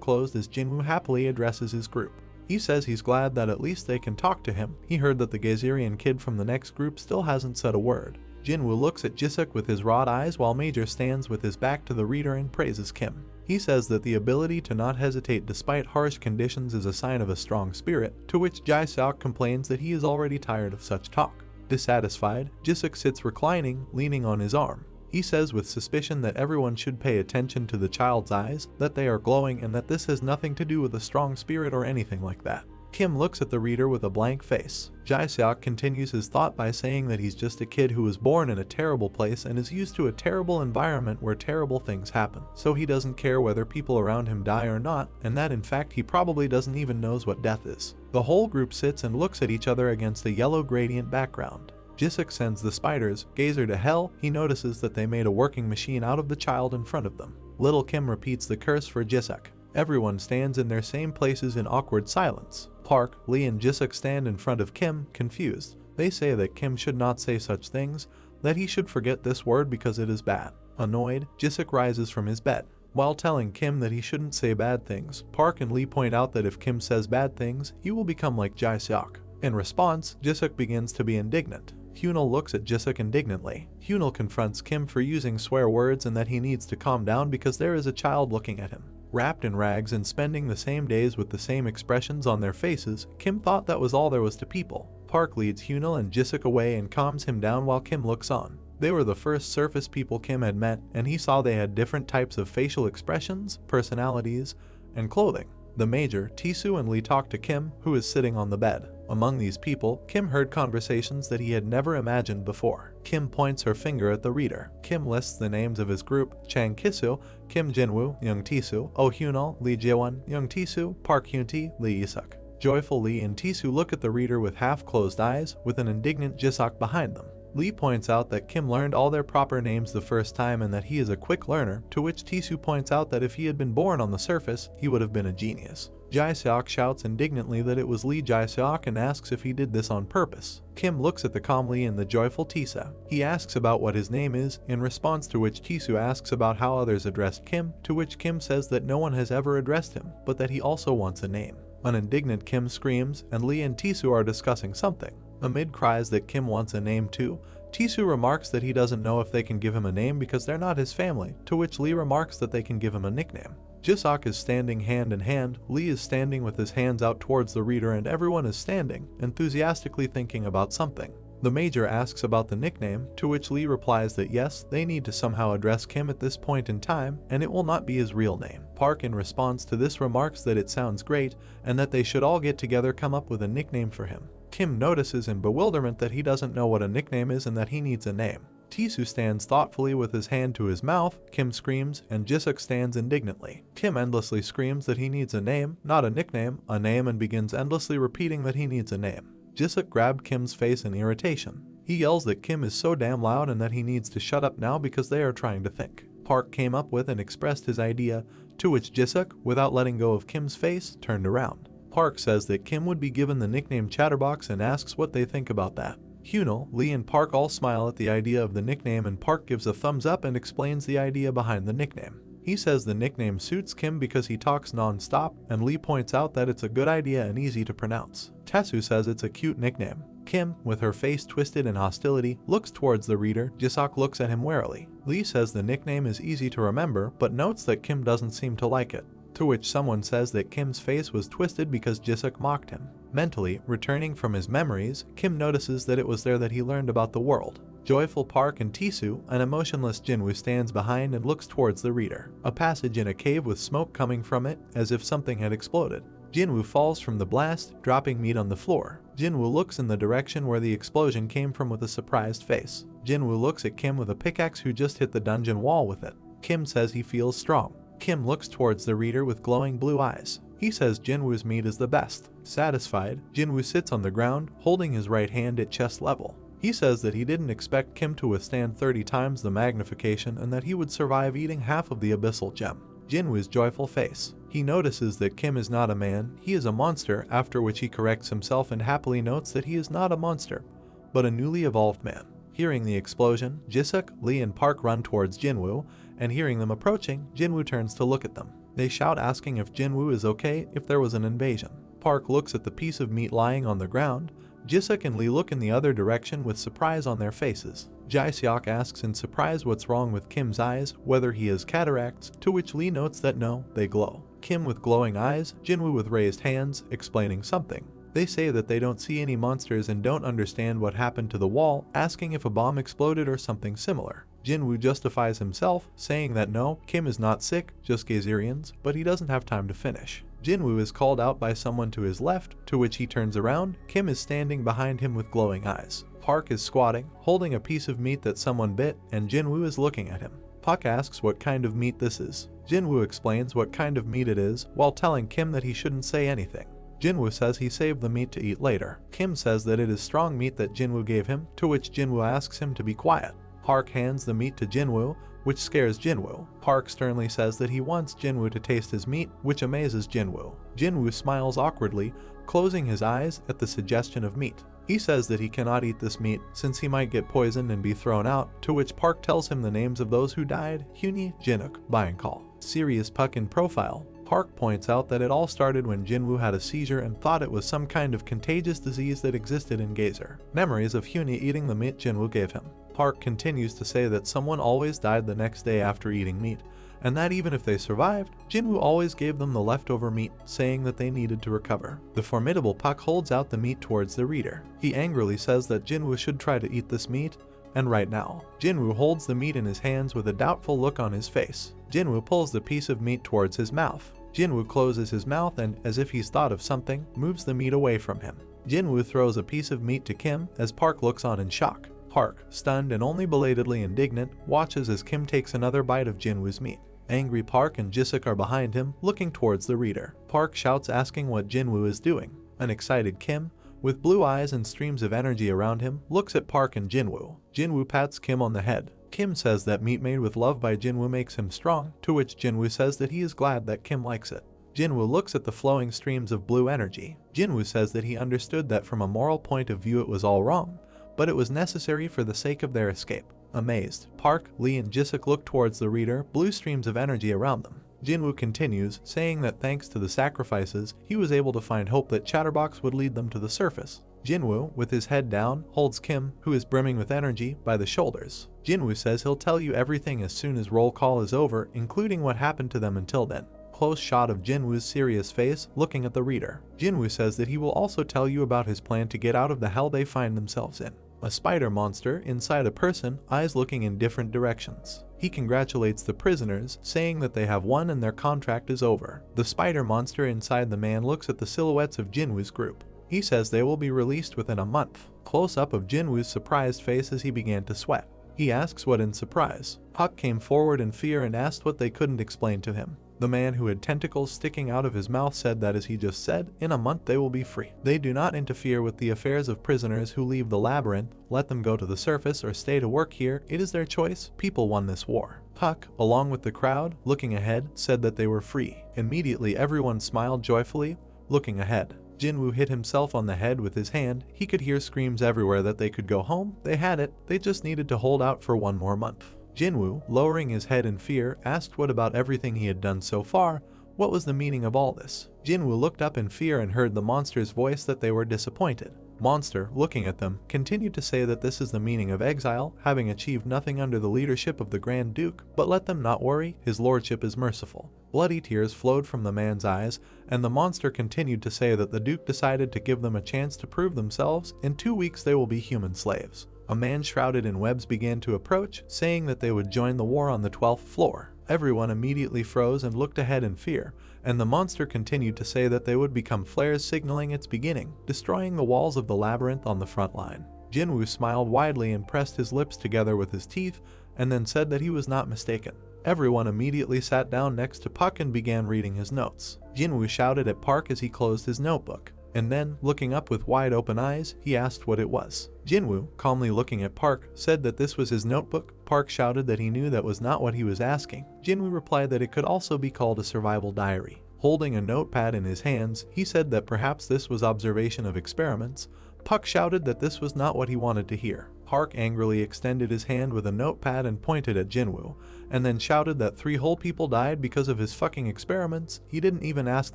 closed as Jinwoo happily addresses his group. He says he's glad that at least they can talk to him. He heard that the Gazerian kid from the next group still hasn't said a word. Jinwoo looks at Jisuk with his rod eyes while Major stands with his back to the reader and praises Kim. He says that the ability to not hesitate despite harsh conditions is a sign of a strong spirit, to which Jae-seok complains that he is already tired of such talk. Dissatisfied, Jisuk sits reclining, leaning on his arm. He says with suspicion that everyone should pay attention to the child's eyes, that they are glowing and that this has nothing to do with a strong spirit or anything like that. Kim looks at the reader with a blank face. Jae-seok continues his thought by saying that he's just a kid who was born in a terrible place and is used to a terrible environment where terrible things happen, so he doesn't care whether people around him die or not, and that in fact he probably doesn't even knows what death is. The whole group sits and looks at each other against a yellow gradient background. Jisuk sends the spiders, Gazer, to hell. He notices that they made a working machine out of the child in front of them. Little Kim repeats the curse for Jisuk. Everyone stands in their same places in awkward silence. Park, Lee and Jisuk stand in front of Kim, confused. They say that Kim should not say such things, that he should forget this word because it is bad. Annoyed, Jisuk rises from his bed. While telling Kim that he shouldn't say bad things, Park and Lee point out that if Kim says bad things, he will become like Jae-seok. In response, Jisuk begins to be indignant. Hyunal looks at Jisuk indignantly. Hyunal confronts Kim for using swear words and that he needs to calm down because there is a child looking at him. Wrapped in rags and spending the same days with the same expressions on their faces, Kim thought that was all there was to people. Park leads Hyunal and Jisuk away and calms him down while Kim looks on. They were the first surface people Kim had met, and he saw they had different types of facial expressions, personalities, and clothing. The Major, Tisu, and Lee talk to Kim, who is sitting on the bed. Among these people, Kim heard conversations that he had never imagined before. Kim points her finger at the reader. Kim lists the names of his group: Chang Kisu, Kim Jinwoo, Young Tisu, Oh Hyunal, Lee Jaewon, Young Tisu, Park Hyuntae, Lee Isuk. Joyful Lee and Tisu look at the reader with half-closed eyes, with an indignant Jisuk behind them. Lee points out that Kim learned all their proper names the first time and that he is a quick learner, to which Tisu points out that if he had been born on the surface, he would have been a genius. Jae-seok shouts indignantly that it was Lee Jae-seok and asks if he did this on purpose. Kim looks at the calm Lee and the joyful Tisa. He asks about what his name is, in response to which Tisu asks about how others addressed Kim, to which Kim says that no one has ever addressed him, but that he also wants a name. An indignant Kim screams, and Lee and Tisu are discussing something. Amid cries that Kim wants a name too, Tisu remarks that he doesn't know if they can give him a name because they're not his family, to which Lee remarks that they can give him a nickname. Jisuk is standing hand in hand, Lee is standing with his hands out towards the reader, and everyone is standing, enthusiastically thinking about something. The Major asks about the nickname, to which Lee replies that yes, they need to somehow address Kim at this point in time, and it will not be his real name. Park in response to this remarks that it sounds great, and that they should all get together come up with a nickname for him. Kim notices in bewilderment that he doesn't know what a nickname is and that he needs a name. Jisoo stands thoughtfully with his hand to his mouth, Kim screams, and Jisuk stands indignantly. Kim endlessly screams that he needs a name, not a nickname, a name, and begins endlessly repeating that he needs a name. Jisuk grabbed Kim's face in irritation. He yells that Kim is so damn loud and that he needs to shut up now because they are trying to think. Park came up with and expressed his idea, to which Jisuk, without letting go of Kim's face, turned around. Park says that Kim would be given the nickname Chatterbox and asks what they think about that. Hyunil, Lee, and Park all smile at the idea of the nickname, and Park gives a thumbs up and explains the idea behind the nickname. He says the nickname suits Kim because he talks non-stop, and Lee points out that it's a good idea and easy to pronounce. Taesu says it's a cute nickname. Kim, with her face twisted in hostility, looks towards the reader. Jisuk looks at him warily. Lee says the nickname is easy to remember, but notes that Kim doesn't seem to like it. To which someone says that Kim's face was twisted because Jisuk mocked him. Mentally, returning from his memories, Kim notices that it was there that he learned about the world. Joyful Park and Jisoo, an emotionless Jinwoo stands behind and looks towards the reader. A passage in a cave with smoke coming from it, as if something had exploded. Jinwoo falls from the blast, dropping meat on the floor. Jinwoo looks in the direction where the explosion came from with a surprised face. Jinwoo looks at Kim with a pickaxe who just hit the dungeon wall with it. Kim says he feels strong. Kim looks towards the reader with glowing blue eyes. He says Jinwoo's meat is the best. Satisfied, Jinwoo sits on the ground, holding his right hand at chest level. He says that he didn't expect Kim to withstand 30 times the magnification and that he would survive eating half of the abyssal gem. Jinwoo's joyful face. He notices that Kim is not a man, he is a monster, after which he corrects himself and happily notes that he is not a monster, but a newly evolved man. Hearing the explosion, Jisuk, Lee, and Park run towards Jinwoo, and hearing them approaching, Jinwoo turns to look at them. They shout asking if Jinwoo is okay if there was an invasion. Park looks at the piece of meat lying on the ground. Jisuk and Lee look in the other direction with surprise on their faces. Jae-seok asks in surprise what's wrong with Kim's eyes, whether he has cataracts, to which Lee notes that no, they glow. Kim with glowing eyes, Jinwoo with raised hands, explaining something. They say that they don't see any monsters and don't understand what happened to the wall, asking if a bomb exploded or something similar. Jinwoo justifies himself, saying that no, Kim is not sick, just Gazerians, but he doesn't have time to finish. Jinwoo is called out by someone to his left, to which he turns around. Kim is standing behind him with glowing eyes. Park is squatting, holding a piece of meat that someone bit, and Jinwoo is looking at him. Puck asks what kind of meat this is. Jinwoo explains what kind of meat it is, while telling Kim that he shouldn't say anything. Jinwoo says he saved the meat to eat later. Kim says that it is strong meat that Jinwoo gave him, to which Jinwoo asks him to be quiet. Park hands the meat to Jinwoo, which scares Jinwoo. Park sternly says that he wants Jinwoo to taste his meat, which amazes Jinwoo. Jinwoo smiles awkwardly, closing his eyes at the suggestion of meat. He says that he cannot eat this meat since he might get poisoned and be thrown out, to which Park tells him the names of those who died: Hyuni, Jinuk, Bayankal. Serious Puck in profile. Park points out that it all started when Jinwoo had a seizure and thought it was some kind of contagious disease that existed in Gazer. Memories of Hyuni eating the meat Jinwoo gave him. Park continues to say that someone always died the next day after eating meat, and that even if they survived, Jinwoo always gave them the leftover meat, saying that they needed to recover. The formidable Puck holds out the meat towards the reader. He angrily says that Jinwoo should try to eat this meat, and right now. Jinwoo holds the meat in his hands with a doubtful look on his face. Jinwoo pulls the piece of meat towards his mouth. Jinwoo closes his mouth and, as if he's thought of something, moves the meat away from him. Jinwoo throws a piece of meat to Kim as Park looks on in shock. Park, stunned and only belatedly indignant, watches as Kim takes another bite of Jinwoo's meat. Angry Park and Jisuk are behind him, looking towards the reader. Park shouts asking what Jinwoo is doing. An excited Kim, with blue eyes and streams of energy around him, looks at Park and Jinwoo. Jinwoo pats Kim on the head. Kim says that meat made with love by Jinwoo makes him strong, to which Jinwoo says that he is glad that Kim likes it. Jinwoo looks at the flowing streams of blue energy. Jinwoo says that he understood that from a moral point of view it was all wrong, but it was necessary for the sake of their escape. Amazed, Park, Lee, and Jisuk look towards the reader, blue streams of energy around them. Jinwoo continues, saying that thanks to the sacrifices, he was able to find hope that Chatterbox would lead them to the surface. Jinwoo, with his head down, holds Kim, who is brimming with energy, by the shoulders. Jinwoo says he'll tell you everything as soon as roll call is over, including what happened to them until then. Close shot of Jinwoo's serious face, looking at the reader. Jinwoo says that he will also tell you about his plan to get out of the hell they find themselves in. A spider monster inside a person, eyes looking in different directions. He congratulates the prisoners, saying that they have won and their contract is over. The spider monster inside the man looks at the silhouettes of Jinwoo's group. He says they will be released within a month. Close-up of Jinwoo's surprised face as he began to sweat. He asks what in surprise. Puck came forward in fear and asked what they couldn't explain to him. The man who had tentacles sticking out of his mouth said that as he just said, in a month they will be free. They do not interfere with the affairs of prisoners who leave the labyrinth, let them go to the surface or stay to work here, it is their choice, people won this war. Puck, along with the crowd, looking ahead, said that they were free. Immediately everyone smiled joyfully, looking ahead. Jinwoo hit himself on the head with his hand, he could hear screams everywhere that they could go home, they had it, they just needed to hold out for one more month. Jinwoo, lowering his head in fear, asked what about everything he had done so far, what was the meaning of all this? Jinwoo looked up in fear and heard the monster's voice that they were disappointed. Monster, looking at them, continued to say that this is the meaning of exile, having achieved nothing under the leadership of the Grand Duke, but let them not worry, his lordship is merciful. Bloody tears flowed from the man's eyes, and the monster continued to say that the Duke decided to give them a chance to prove themselves, in 2 weeks they will be human slaves. A man shrouded in webs began to approach, saying that they would join the war on the 12th floor. Everyone immediately froze and looked ahead in fear, and the monster continued to say that they would become flares signaling its beginning, destroying the walls of the labyrinth on the front line. Jinwoo smiled widely and pressed his lips together with his teeth, and then said that he was not mistaken. Everyone immediately sat down next to Puck and began reading his notes. Jinwoo shouted at Park as he closed his notebook. And then, looking up with wide open eyes, he asked what it was. Jinwoo, calmly looking at Park, said that this was his notebook. Park shouted that he knew that was not what he was asking. Jinwoo replied that it could also be called a survival diary. Holding a notepad in his hands, he said that perhaps this was observation of experiments. Puck shouted that this was not what he wanted to hear. Park angrily extended his hand with a notepad and pointed at Jinwoo, and then shouted that 3 whole people died because of his fucking experiments. He didn't even ask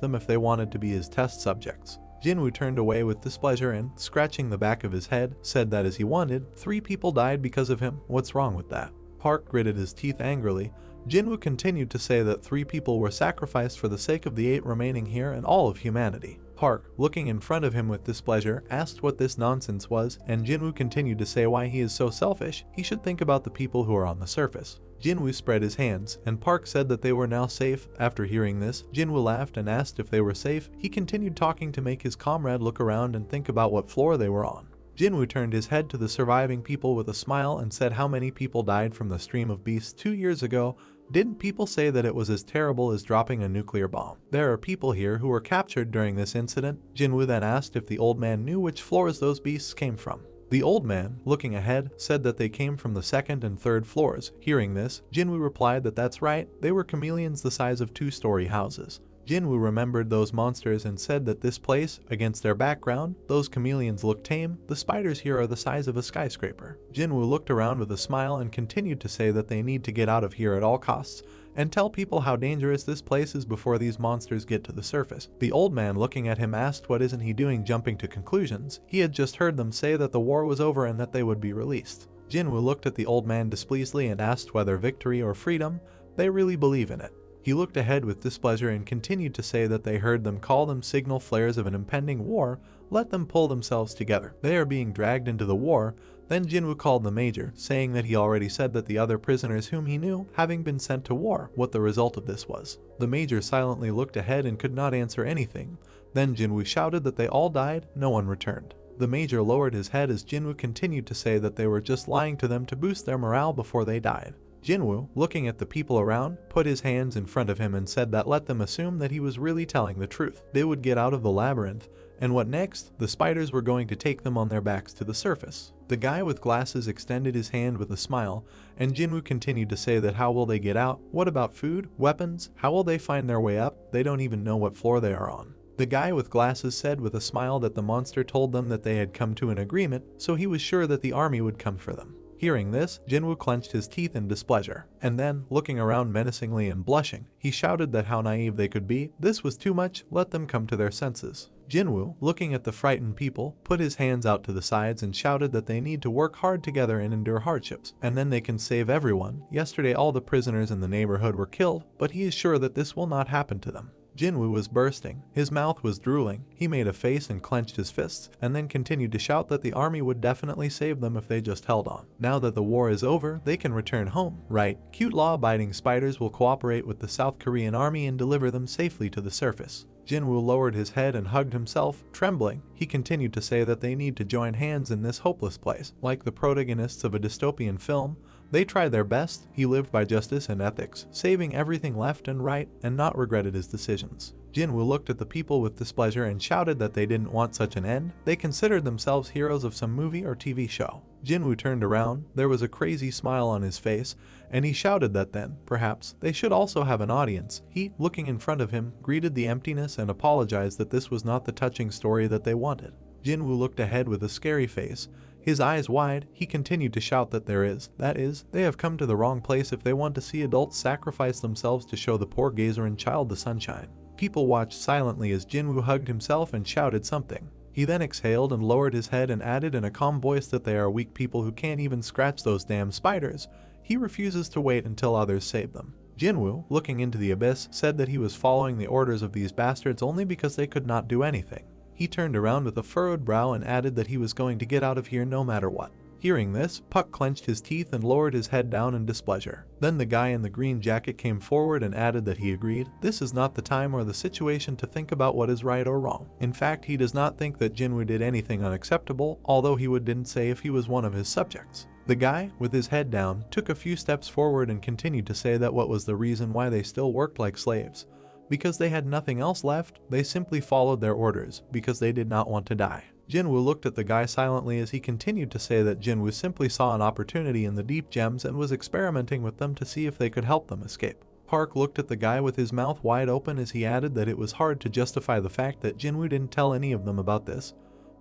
them if they wanted to be his test subjects. Jinwoo turned away with displeasure and, scratching the back of his head, said that as he wanted, 3 people died because of him, what's wrong with that? Park gritted his teeth angrily. Jinwoo continued to say that 3 people were sacrificed for the sake of the 8 remaining here and all of humanity. Park, looking in front of him with displeasure, asked what this nonsense was, and Jinwoo continued to say why he is so selfish, he should think about the people who are on the surface. Jinwoo spread his hands, and Park said that they were now safe. After hearing this, Jinwoo laughed and asked if they were safe. He continued talking to make his comrade look around and think about what floor they were on. Jinwoo turned his head to the surviving people with a smile and said how many people died from the stream of beasts 2 years ago. Didn't people say that it was as terrible as dropping a nuclear bomb? There are people here who were captured during this incident. Jinwoo then asked if the old man knew which floors those beasts came from. The old man, looking ahead, said that they came from the 2nd and 3rd floors. Hearing this, Jinwoo replied that that's right, they were chameleons the size of 2-story houses. Jinwoo remembered those monsters and said that this place, against their background, those chameleons look tame, the spiders here are the size of a skyscraper. Jinwoo looked around with a smile and continued to say that they need to get out of here at all costs, and tell people how dangerous this place is before these monsters get to the surface. The old man looking at him asked what isn't he doing jumping to conclusions. He had just heard them say that the war was over and that they would be released. Jinwoo looked at the old man displeasedly and asked whether victory or freedom, they really believe in it. He looked ahead with displeasure and continued to say that they heard them call them signal flares of an impending war, let them pull themselves together. They are being dragged into the war. Then Jinwoo called the major, saying that he already said that the other prisoners whom he knew, having been sent to war, what the result of this was. The major silently looked ahead and could not answer anything. Then Jinwoo shouted that they all died, no one returned. The major lowered his head as Jinwoo continued to say that they were just lying to them to boost their morale before they died. Jinwoo, looking at the people around, put his hands in front of him and said that let them assume that he was really telling the truth. They would get out of the labyrinth, and what next? The spiders were going to take them on their backs to the surface. The guy with glasses extended his hand with a smile, and Jinwoo continued to say that how will they get out? What about food? Weapons? How will they find their way up? They don't even know what floor they are on. The guy with glasses said with a smile that the monster told them that they had come to an agreement, so he was sure that the army would come for them. Hearing this, Jinwoo clenched his teeth in displeasure, and then, looking around menacingly and blushing, he shouted that how naive they could be. This was too much, let them come to their senses. Jinwoo, looking at the frightened people, put his hands out to the sides and shouted that they need to work hard together and endure hardships, and then they can save everyone. Yesterday all the prisoners in the neighborhood were killed, but he is sure that this will not happen to them. Jinwoo was bursting. His mouth was drooling. He made a face and clenched his fists, and then continued to shout that the army would definitely save them if they just held on. Now that the war is over, they can return home, right? Cute law-abiding spiders will cooperate with the South Korean army and deliver them safely to the surface. Jinwoo lowered his head and hugged himself, trembling. He continued to say that they need to join hands in this hopeless place. Like the protagonists of a dystopian film, they tried their best. He lived by justice and ethics, saving everything left and right, and not regretted his decisions. Jinwoo looked at the people with displeasure and shouted that they didn't want such an end. They considered themselves heroes of some movie or TV show. Jinwoo turned around. There was a crazy smile on his face, and he shouted that then, perhaps, they should also have an audience. He, looking in front of him, greeted the emptiness and apologized that this was not the touching story that they wanted. Jinwoo looked ahead with a scary face. His eyes wide, he continued to shout that they have come to the wrong place if they want to see adults sacrifice themselves to show the poor gazer and child the sunshine. People watched silently as Jinwoo hugged himself and shouted something. He then exhaled and lowered his head and added in a calm voice that they are weak people who can't even scratch those damn spiders. He refuses to wait until others save them. Jinwoo, looking into the abyss, said that he was following the orders of these bastards only because they could not do anything. He turned around with a furrowed brow and added that he was going to get out of here no matter what. Hearing this, Puck clenched his teeth and lowered his head down in displeasure. Then the guy in the green jacket came forward and added that he agreed. This is not the time or the situation to think about what is right or wrong. In fact, he does not think that Jinwoo did anything unacceptable, although he didn't say if he was one of his subjects. The guy, with his head down, took a few steps forward and continued to say that what was the reason why they still worked like slaves. Because they had nothing else left, they simply followed their orders, because they did not want to die. Jinwoo looked at the guy silently as he continued to say that Jinwoo simply saw an opportunity in the deep gems and was experimenting with them to see if they could help them escape. Park looked at the guy with his mouth wide open as he added that it was hard to justify the fact that Jinwoo didn't tell any of them about this,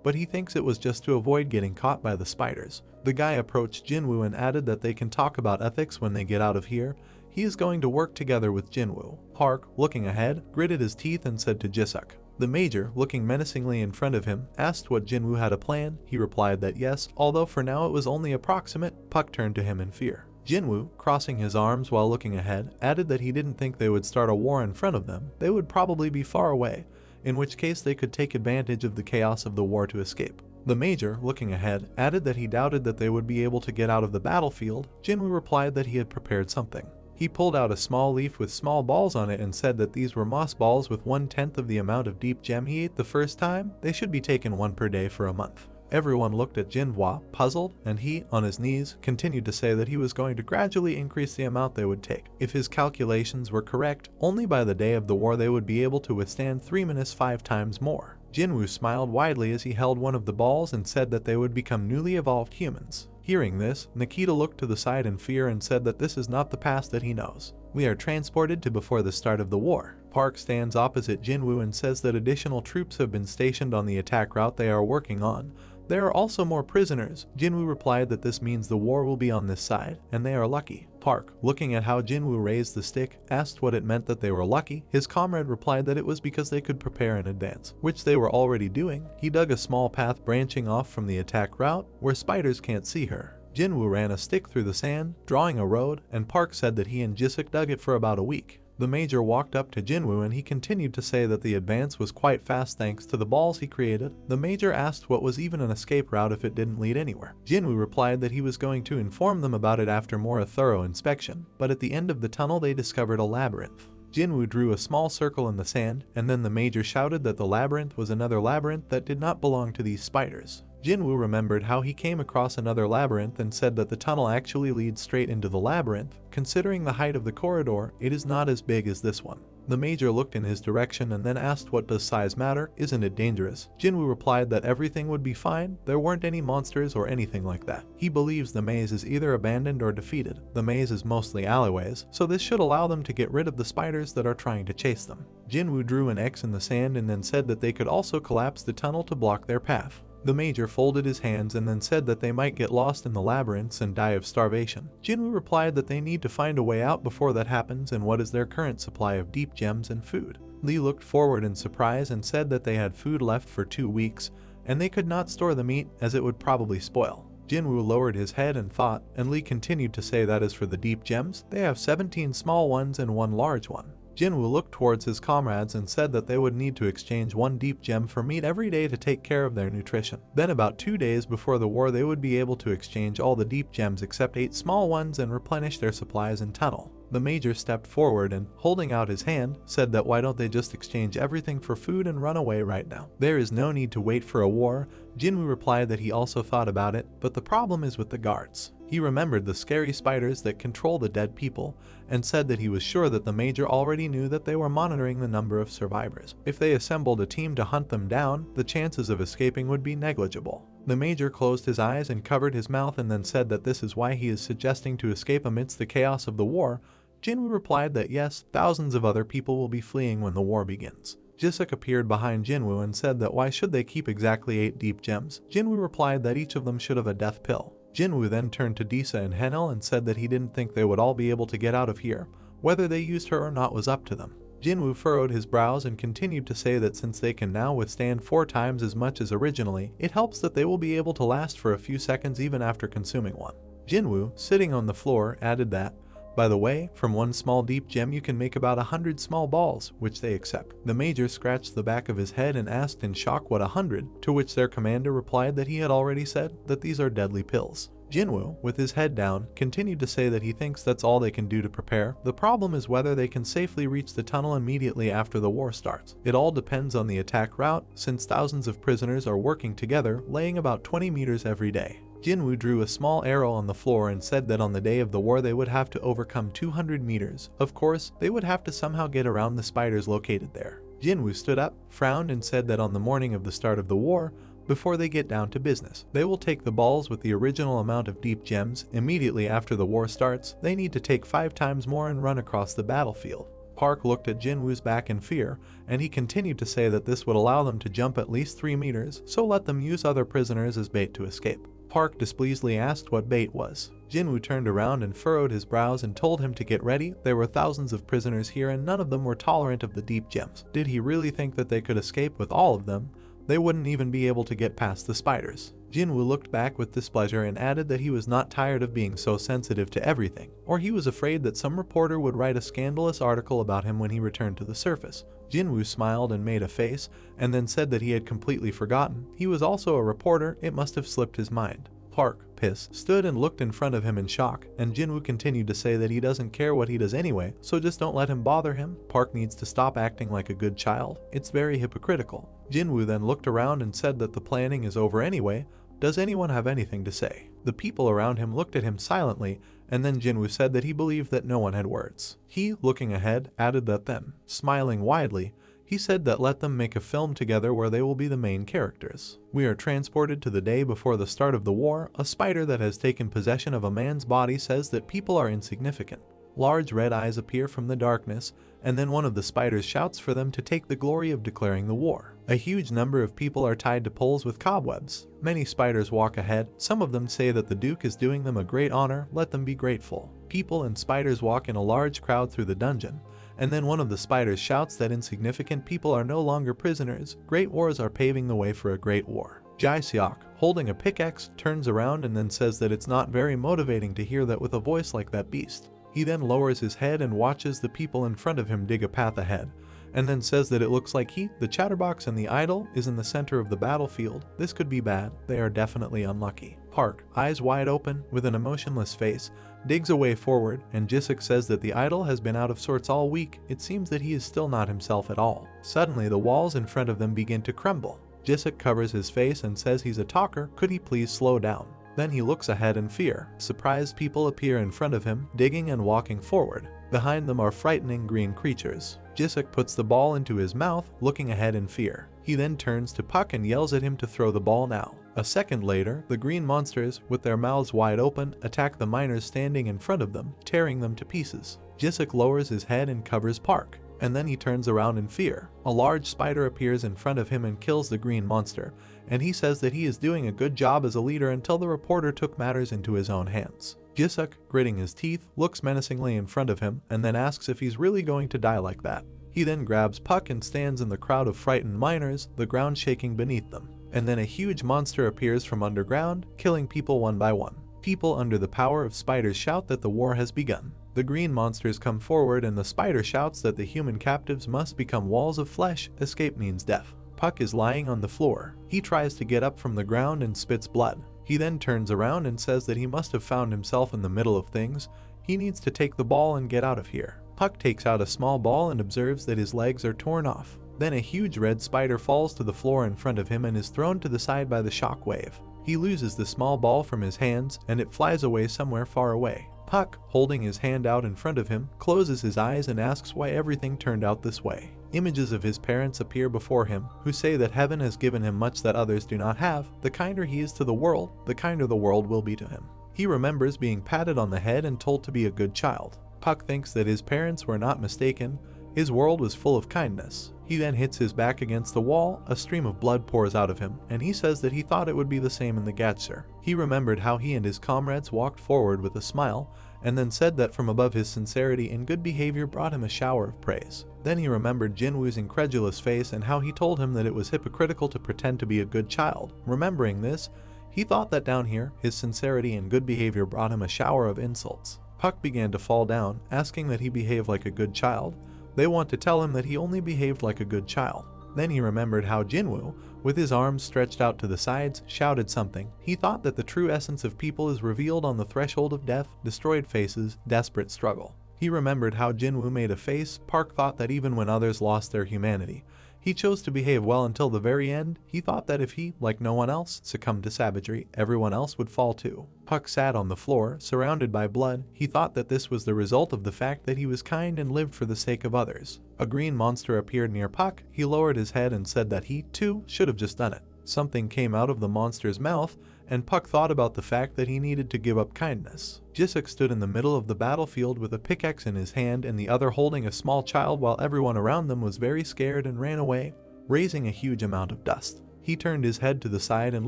but he thinks it was just to avoid getting caught by the spiders. The guy approached Jinwoo and added that they can talk about ethics when they get out of here. He is going to work together with Jinwoo. Park, looking ahead, gritted his teeth and said to Jisuk. The major, looking menacingly in front of him, asked what Jinwoo had a plan. He replied that yes, although for now it was only approximate. Puck turned to him in fear. Jinwoo, crossing his arms while looking ahead, added that he didn't think they would start a war in front of them. They would probably be far away, in which case they could take advantage of the chaos of the war to escape. The major, looking ahead, added that he doubted that they would be able to get out of the battlefield. Jinwoo replied that he had prepared something. He pulled out a small leaf with small balls on it and said that these were moss balls with 1/10 of the amount of deep gem he ate the first time. They should be taken one per day for a month. Everyone looked at Jinhua, puzzled, and he, on his knees, continued to say that he was going to gradually increase the amount they would take. If his calculations were correct, only by the day of the war they would be able to withstand 3-5 times more. Jinwoo smiled widely as he held one of the balls and said that they would become newly evolved humans. Hearing this, Nikita looked to the side in fear and said that this is not the past that he knows. We are transported to before the start of the war. Park stands opposite Jinwoo and says that additional troops have been stationed on the attack route they are working on. There are also more prisoners. Jinwoo replied that this means the war will be on this side, and they are lucky. Park, looking at how Jinwoo raised the stick, asked what it meant that they were lucky. His comrade replied that it was because they could prepare in advance, which they were already doing. He dug a small path branching off from the attack route, where spiders can't see her. Jinwoo ran a stick through the sand, drawing a road, and Park said that he and Jisuk dug it for about a week. The major walked up to Jinwoo and he continued to say that the advance was quite fast thanks to the balls he created. The major asked what was even an escape route if it didn't lead anywhere. Jinwoo replied that he was going to inform them about it after more thorough inspection, but at the end of the tunnel they discovered a labyrinth. Jinwoo drew a small circle in the sand, and then the major shouted that the labyrinth was another labyrinth that did not belong to these spiders. Jinwoo remembered how he came across another labyrinth and said that the tunnel actually leads straight into the labyrinth. Considering the height of the corridor, it is not as big as this one. The major looked in his direction and then asked what does size matter, isn't it dangerous? Jinwoo replied that everything would be fine, there weren't any monsters or anything like that. He believes the maze is either abandoned or defeated. The maze is mostly alleyways, so this should allow them to get rid of the spiders that are trying to chase them. Jinwoo drew an X in the sand and then said that they could also collapse the tunnel to block their path. The major folded his hands and then said that they might get lost in the labyrinths and die of starvation. Jinwoo replied that they need to find a way out before that happens and what is their current supply of deep gems and food. Lee looked forward in surprise and said that they had food left for 2 weeks, and they could not store the meat as it would probably spoil. Jinwoo lowered his head and thought, and Lee continued to say that as for the deep gems, they have 17 small ones and 1 large one. Jinwoo looked towards his comrades and said that they would need to exchange 1 deep gem for meat every day to take care of their nutrition. Then about 2 days before the war they would be able to exchange all the deep gems except 8 small ones and replenish their supplies in tunnel. The major stepped forward and, holding out his hand, said that why don't they just exchange everything for food and run away right now? There is no need to wait for a war. Jinwoo replied that he also thought about it, but the problem is with the guards. He remembered the scary spiders that control the dead people, and said that he was sure that the major already knew that they were monitoring the number of survivors. If they assembled a team to hunt them down, the chances of escaping would be negligible. The major closed his eyes and covered his mouth and then said that this is why he is suggesting to escape amidst the chaos of the war. Jinwoo replied that yes, thousands of other people will be fleeing when the war begins. Jisuk appeared behind Jinwoo and said that why should they keep exactly 8 deep gems? Jinwoo replied that each of them should have a death pill. Jinwoo then turned to Disa and Henel and said that he didn't think they would all be able to get out of here. Whether they used her or not was up to them. Jinwoo furrowed his brows and continued to say that since they can now withstand 4 times as much as originally, it helps that they will be able to last for a few seconds even after consuming one. Jinwoo, sitting on the floor, added that, by the way, from 1 small deep gem you can make about 100 small balls, which they accept. The major scratched the back of his head and asked in shock what 100, to which their commander replied that he had already said that these are deadly pills. Jinwoo, with his head down, continued to say that he thinks that's all they can do to prepare. The problem is whether they can safely reach the tunnel immediately after the war starts. It all depends on the attack route, since thousands of prisoners are working together, laying about 20 meters every day. Jinwoo drew a small arrow on the floor and said that on the day of the war they would have to overcome 200 meters. Of course, they would have to somehow get around the spiders located there. Jinwoo stood up, frowned and said that on the morning of the start of the war, before they get down to business, they will take the balls with the original amount of deep gems. Immediately after the war starts, they need to take 5 times more and run across the battlefield. Park looked at Jinwoo's back in fear, and he continued to say that this would allow them to jump at least 3 meters, so let them use other prisoners as bait to escape. Park displeasedly asked what bait was. Jinwoo turned around and furrowed his brows and told him to get ready. There were thousands of prisoners here and none of them were tolerant of the deep gems. Did he really think that they could escape with all of them? They wouldn't even be able to get past the spiders. Jinwoo looked back with displeasure and added that he was not tired of being so sensitive to everything, or he was afraid that some reporter would write a scandalous article about him when he returned to the surface. Jinwoo smiled and made a face, and then said that he had completely forgotten. He was also a reporter, it must have slipped his mind. Park, pissed, stood and looked in front of him in shock, and Jinwoo continued to say that he doesn't care what he does anyway, so just don't let him bother him. Park needs to stop acting like a good child. It's very hypocritical. Jinwoo then looked around and said that the planning is over anyway. Does anyone have anything to say? The people around him looked at him silently, and then Jinwoo said that he believed that no one had words. He, looking ahead, added that then, smiling widely, he said that let them make a film together where they will be the main characters. We are transported to the day before the start of the war. A spider that has taken possession of a man's body says that people are insignificant. Large red eyes appear from the darkness, and then one of the spiders shouts for them to take the glory of declaring the war. A huge number of people are tied to poles with cobwebs. Many spiders walk ahead. Some of them say that the Duke is doing them a great honor, let them be grateful. People and spiders walk in a large crowd through the dungeon, and then one of the spiders shouts that insignificant people are no longer prisoners. Great wars are paving the way for a great war. Jae-seok, holding a pickaxe, turns around and then says that it's not very motivating to hear that with a voice like that beast. He then lowers his head and watches the people in front of him dig a path ahead, and then says that it looks like he, the chatterbox and the idol, is in the center of the battlefield. This could be bad. They are definitely unlucky. Park, eyes wide open, with an emotionless face, digs a way forward, and Jisuk says that the idol has been out of sorts all week. It seems that he is still not himself at all. Suddenly, the walls in front of them begin to crumble. Jisuk covers his face and says he's a talker. Could he please slow down? Then he looks ahead in fear. Surprised people appear in front of him, digging and walking forward. Behind them are frightening green creatures. Jisuk puts the ball into his mouth, looking ahead in fear. He then turns to Puck and yells at him to throw the ball now. A second later, the green monsters, with their mouths wide open, attack the miners standing in front of them, tearing them to pieces. Jisuk lowers his head and covers Park, and then he turns around in fear. A large spider appears in front of him and kills the green monster, and he says that he is doing a good job as a leader until the reporter took matters into his own hands. Jisuk, gritting his teeth, looks menacingly in front of him and then asks if he's really going to die like that. He then grabs Puck and stands in the crowd of frightened miners, the ground shaking beneath them. And then a huge monster appears from underground, killing people one by one. People under the power of spiders shout that the war has begun. The green monsters come forward and the spider shouts that the human captives must become walls of flesh. Escape means death. Puck is lying on the floor. He tries to get up from the ground and spits blood. He then turns around and says that he must have found himself in the middle of things. He needs to take the ball and get out of here. Puck takes out a small ball and observes that his legs are torn off. Then a huge red spider falls to the floor in front of him and is thrown to the side by the shock wave. He loses the small ball from his hands and it flies away somewhere far away. Puck, holding his hand out in front of him, closes his eyes and asks why everything turned out this way. Images of his parents appear before him, who say that heaven has given him much that others do not have. The kinder he is to the world, the kinder the world will be to him. He remembers being patted on the head and told to be a good child. Puck thinks that his parents were not mistaken. His world was full of kindness. He then hits his back against the wall, a stream of blood pours out of him, and he says that he thought it would be the same in the Gatser. He remembered how he and his comrades walked forward with a smile, and then said that from above his sincerity and good behavior brought him a shower of praise. Then he remembered Jinwoo's incredulous face and how he told him that it was hypocritical to pretend to be a good child. Remembering this, he thought that down here, his sincerity and good behavior brought him a shower of insults. Puck began to fall down, asking that he behave like a good child. They want to tell him that he only behaved like a good child. Then he remembered how Jinwoo, with his arms stretched out to the sides, shouted something. He thought that the true essence of people is revealed on the threshold of death, destroyed faces, desperate struggle. He remembered how Jinwoo made a face. Park thought that even when others lost their humanity, he chose to behave well until the very end. He thought that if he, like no one else, succumbed to savagery, everyone else would fall too. Puck sat on the floor, surrounded by blood. He thought that this was the result of the fact that he was kind and lived for the sake of others. A green monster appeared near Puck. He lowered his head and said that he, too, should have just done it. Something came out of the monster's mouth, and Puck thought about the fact that he needed to give up kindness. Jisuk stood in the middle of the battlefield with a pickaxe in his hand and the other holding a small child while everyone around them was very scared and ran away, raising a huge amount of dust. He turned his head to the side and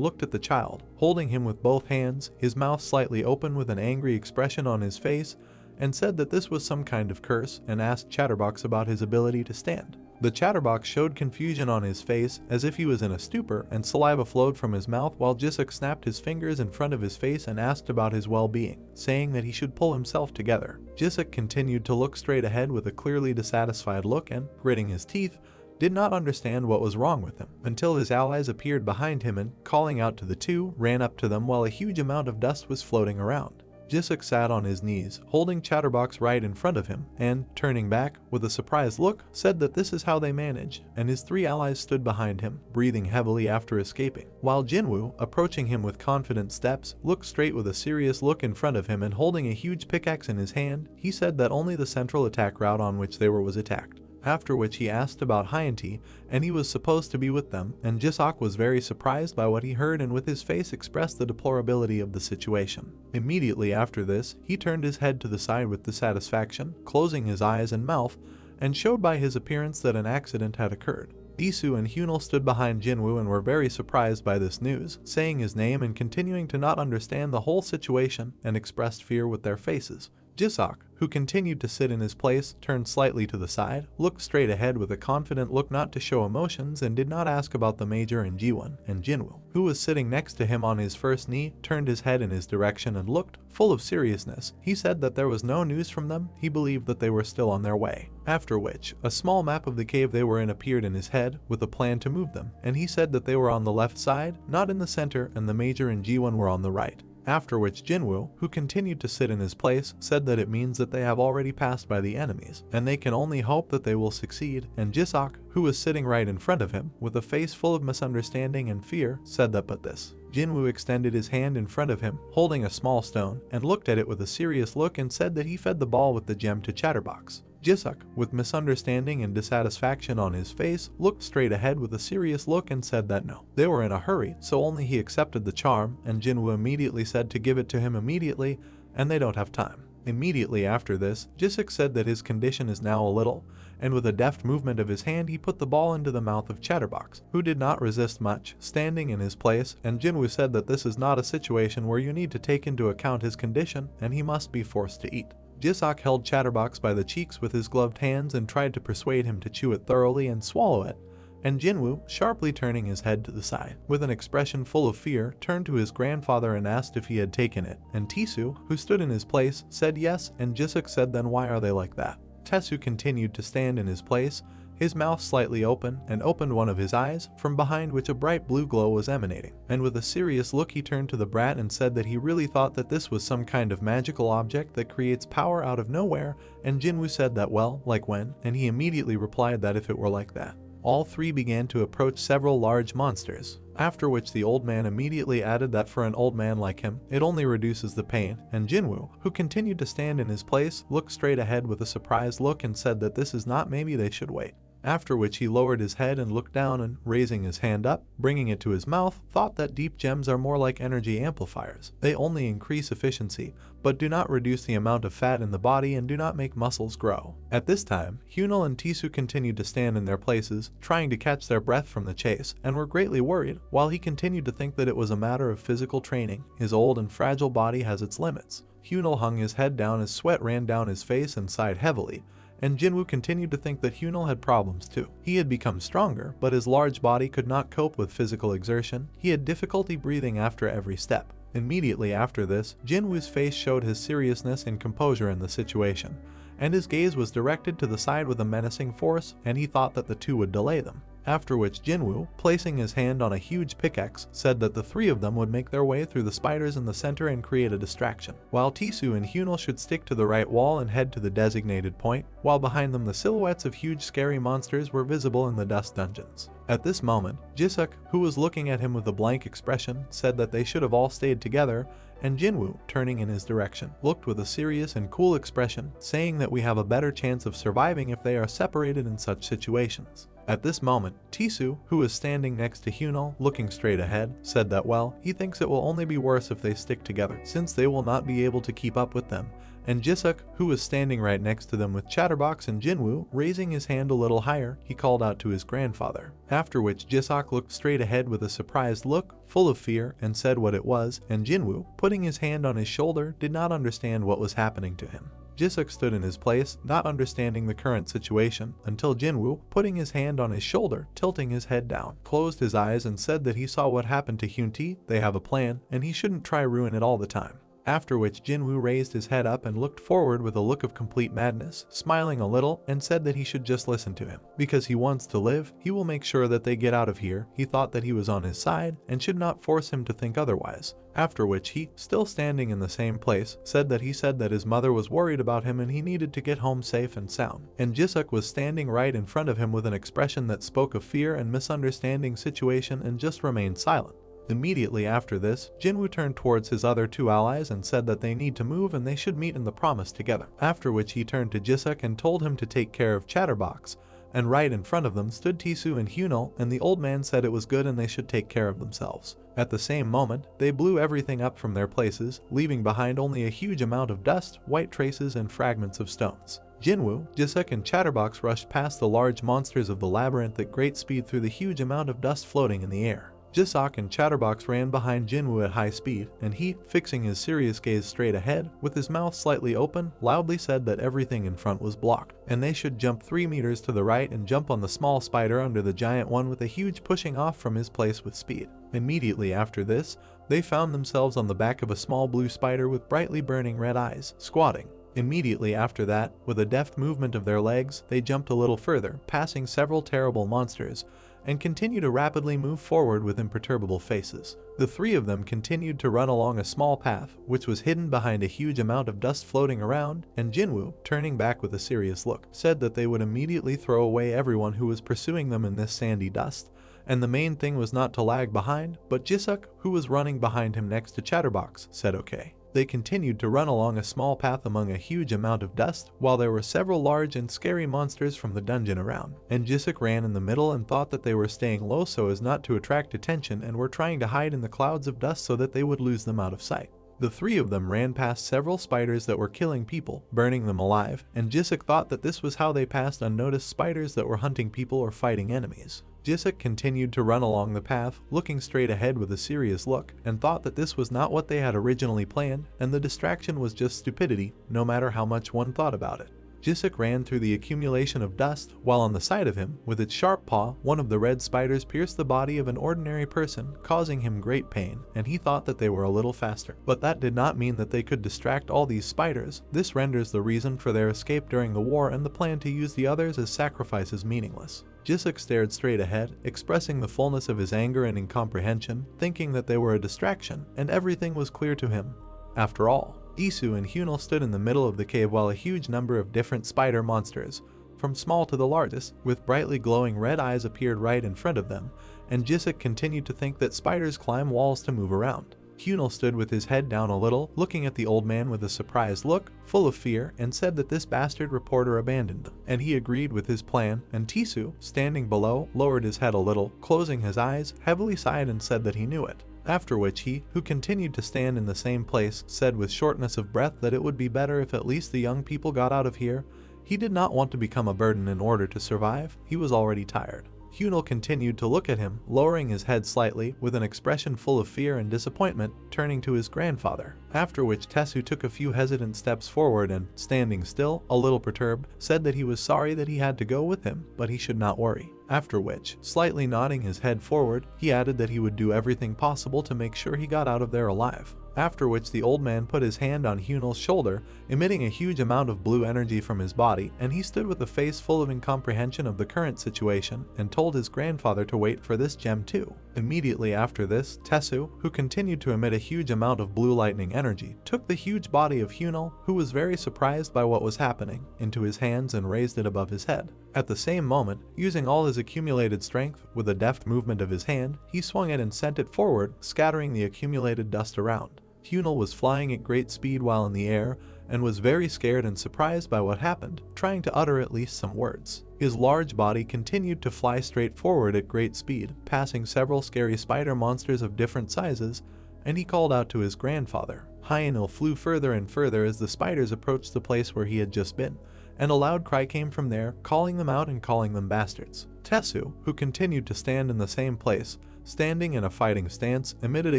looked at the child, holding him with both hands, his mouth slightly open with an angry expression on his face, and said that this was some kind of curse and asked Chatterbox about his ability to stand. The Chatterbox showed confusion on his face as if he was in a stupor, and saliva flowed from his mouth while Jisuk snapped his fingers in front of his face and asked about his well-being, saying that he should pull himself together. Jisuk continued to look straight ahead with a clearly dissatisfied look and, gritting his teeth, did not understand what was wrong with him, until his allies appeared behind him and, calling out to the two, ran up to them while a huge amount of dust was floating around. Jisuk sat on his knees, holding Chatterbox right in front of him, and, turning back, with a surprised look, said that this is how they manage, and his three allies stood behind him, breathing heavily after escaping. While Jinwoo, approaching him with confident steps, looked straight with a serious look in front of him and holding a huge pickaxe in his hand, he said that only the central attack route on which they were was attacked. After which he asked about Hyanti, and he was supposed to be with them, and Jisuk was very surprised by what he heard and with his face expressed the deplorability of the situation. Immediately after this, he turned his head to the side with dissatisfaction, closing his eyes and mouth, and showed by his appearance that an accident had occurred. Isu and Hyunil stood behind Jinwoo and were very surprised by this news, saying his name and continuing to not understand the whole situation, and expressed fear with their faces. Jisuk, who continued to sit in his place, turned slightly to the side, looked straight ahead with a confident look not to show emotions, and did not ask about the Major and Jiwon, and Jinwoo, who was sitting next to him on his first knee, turned his head in his direction and looked, full of seriousness. He said that there was no news from them. He believed that they were still on their way. After which, a small map of the cave they were in appeared in his head, with a plan to move them, and he said that they were on the left side, not in the center, and the Major and Jiwon were on the right. After which Jinwoo, who continued to sit in his place, said that it means that they have already passed by the enemies, and they can only hope that they will succeed, and Jisuk, who was sitting right in front of him, with a face full of misunderstanding and fear, said that but this. Jinwoo extended his hand in front of him, holding a small stone, and looked at it with a serious look and said that he fed the ball with the gem to Chatterbox. Jisuk, with misunderstanding and dissatisfaction on his face, looked straight ahead with a serious look and said that no. They were in a hurry, so only he accepted the charm, and Jinwoo immediately said to give it to him immediately, and they don't have time. Immediately after this, Jisuk said that his condition is now a little, and with a deft movement of his hand he put the ball into the mouth of Chatterbox, who did not resist much, standing in his place, and Jinwoo said that this is not a situation where you need to take into account his condition, and he must be forced to eat. Jisuk held Chatterbox by the cheeks with his gloved hands and tried to persuade him to chew it thoroughly and swallow it, and Jinwoo, sharply turning his head to the side, with an expression full of fear, turned to his grandfather and asked if he had taken it, and Tisu, who stood in his place, said yes, and Jisuk said then why are they like that? Tesu continued to stand in his place, his mouth slightly open, and opened one of his eyes, from behind which a bright blue glow was emanating. And with a serious look he turned to the brat and said that he really thought that this was some kind of magical object that creates power out of nowhere, and Jinwoo said that well, like when, and he immediately replied that if it were like that. All three began to approach several large monsters, after which the old man immediately added that for an old man like him, it only reduces the pain, and Jinwoo, who continued to stand in his place, looked straight ahead with a surprised look and said that this is not, maybe they should wait. After which he lowered his head and looked down and, raising his hand up, bringing it to his mouth, thought that deep gems are more like energy amplifiers. They only increase efficiency, but do not reduce the amount of fat in the body and do not make muscles grow. At this time, Hyunal and Tisu continued to stand in their places, trying to catch their breath from the chase, and were greatly worried, while he continued to think that it was a matter of physical training. His old and fragile body has its limits. Hyunal hung his head down as sweat ran down his face and sighed heavily, and Jinwoo continued to think that Hyunal had problems too. He had become stronger, but his large body could not cope with physical exertion. He had difficulty breathing after every step. Immediately after this, Jinwoo's face showed his seriousness and composure in the situation, and his gaze was directed to the side with a menacing force, and he thought that the two would delay them. After which Jinwoo, placing his hand on a huge pickaxe, said that the three of them would make their way through the spiders in the center and create a distraction, while Tisu and Hyunal should stick to the right wall and head to the designated point, while behind them the silhouettes of huge scary monsters were visible in the dust dungeons. At this moment, Jisuk, who was looking at him with a blank expression, said that they should have all stayed together, and Jinwoo, turning in his direction, looked with a serious and cool expression, saying that we have a better chance of surviving if they are separated in such situations. At this moment, Tisu, who was standing next to Hyunal, looking straight ahead, said that well, he thinks it will only be worse if they stick together, since they will not be able to keep up with them. And Jisuk, who was standing right next to them with Chatterbox and Jinwoo, raising his hand a little higher, he called out to his grandfather. After which Jisuk looked straight ahead with a surprised look, full of fear, and said what it was, and Jinwoo, putting his hand on his shoulder, did not understand what was happening to him. Jisuk stood in his place, not understanding the current situation, until Jinwoo, putting his hand on his shoulder, tilting his head down, closed his eyes and said that he saw what happened to Hyunti, they have a plan, and he shouldn't try ruin it all the time. After which Jinwoo raised his head up and looked forward with a look of complete madness, smiling a little, and said that he should just listen to him. Because he wants to live, he will make sure that they get out of here. He thought that he was on his side, and should not force him to think otherwise. After which he, still standing in the same place, said that his mother was worried about him and he needed to get home safe and sound. And Jisuk was standing right in front of him with an expression that spoke of fear and misunderstanding situation and just remained silent. Immediately after this, Jinwoo turned towards his other two allies and said that they need to move and they should meet in the promise together. After which he turned to Jisuk and told him to take care of Chatterbox, and right in front of them stood Tisu and Hyunal, and the old man said it was good and they should take care of themselves. At the same moment, they blew everything up from their places, leaving behind only a huge amount of dust, white traces, and fragments of stones. Jinwoo, Jisuk, and Chatterbox rushed past the large monsters of the labyrinth at great speed through the huge amount of dust floating in the air. Jisuk and Chatterbox ran behind Jinwoo at high speed, and he, fixing his serious gaze straight ahead, with his mouth slightly open, loudly said that everything in front was blocked, and they should jump 3 meters to the right and jump on the small spider under the giant one with a huge pushing off from his place with speed. Immediately after this, they found themselves on the back of a small blue spider with brightly burning red eyes, squatting. Immediately after that, with a deft movement of their legs, they jumped a little further, passing several terrible monsters, and continued to rapidly move forward with imperturbable faces. The three of them continued to run along a small path, which was hidden behind a huge amount of dust floating around, and Jinwoo, turning back with a serious look, said that they would immediately throw away everyone who was pursuing them in this sandy dust, and the main thing was not to lag behind, but Jisuk, who was running behind him next to Chatterbox, said okay. They continued to run along a small path among a huge amount of dust, while there were several large and scary monsters from the dungeon around. And Jisuk ran in the middle and thought that they were staying low so as not to attract attention and were trying to hide in the clouds of dust so that they would lose them out of sight. The three of them ran past several spiders that were killing people, burning them alive, and Jisuk thought that this was how they passed unnoticed spiders that were hunting people or fighting enemies. Jisuk continued to run along the path, looking straight ahead with a serious look, and thought that this was not what they had originally planned, and the distraction was just stupidity, no matter how much one thought about it. Jisuk ran through the accumulation of dust, while on the side of him, with its sharp paw, one of the red spiders pierced the body of an ordinary person, causing him great pain, and he thought that they were a little faster. But that did not mean that they could distract all these spiders. This renders the reason for their escape during the war and the plan to use the others as sacrifices meaningless. Jisuk stared straight ahead, expressing the fullness of his anger and incomprehension, thinking that they were a distraction, and everything was clear to him. After all, Isu and Hunel stood in the middle of the cave while a huge number of different spider monsters, from small to the largest, with brightly glowing red eyes appeared right in front of them, and Jisuk continued to think that spiders climb walls to move around. Hunel stood with his head down a little, looking at the old man with a surprised look, full of fear, and said that this bastard reporter abandoned them, and he agreed with his plan, and Tisu, standing below, lowered his head a little, closing his eyes, heavily sighed and said that he knew it. After which he, who continued to stand in the same place, said with shortness of breath that it would be better if at least the young people got out of here. He did not want to become a burden in order to survive. He was already tired. Hunel continued to look at him, lowering his head slightly, with an expression full of fear and disappointment, turning to his grandfather. After which Tesu took a few hesitant steps forward and, standing still, a little perturbed, said that he was sorry that he had to go with him, but he should not worry. After which, slightly nodding his head forward, he added that he would do everything possible to make sure he got out of there alive. After which the old man put his hand on Hunel's shoulder, emitting a huge amount of blue energy from his body, and he stood with a face full of incomprehension of the current situation, and told his grandfather to wait for this gem too. Immediately after this, Tesu, who continued to emit a huge amount of blue lightning energy, took the huge body of Hunel, who was very surprised by what was happening, into his hands and raised it above his head. At the same moment, using all his accumulated strength, with a deft movement of his hand, he swung it and sent it forward, scattering the accumulated dust around. Hunel was flying at great speed while in the air, and was very scared and surprised by what happened, trying to utter at least some words. His large body continued to fly straight forward at great speed, passing several scary spider monsters of different sizes, and he called out to his grandfather. Hunel flew further and further as the spiders approached the place where he had just been, and a loud cry came from there, calling them out and calling them bastards. Tesu, who continued to stand in the same place, standing in a fighting stance, emitted a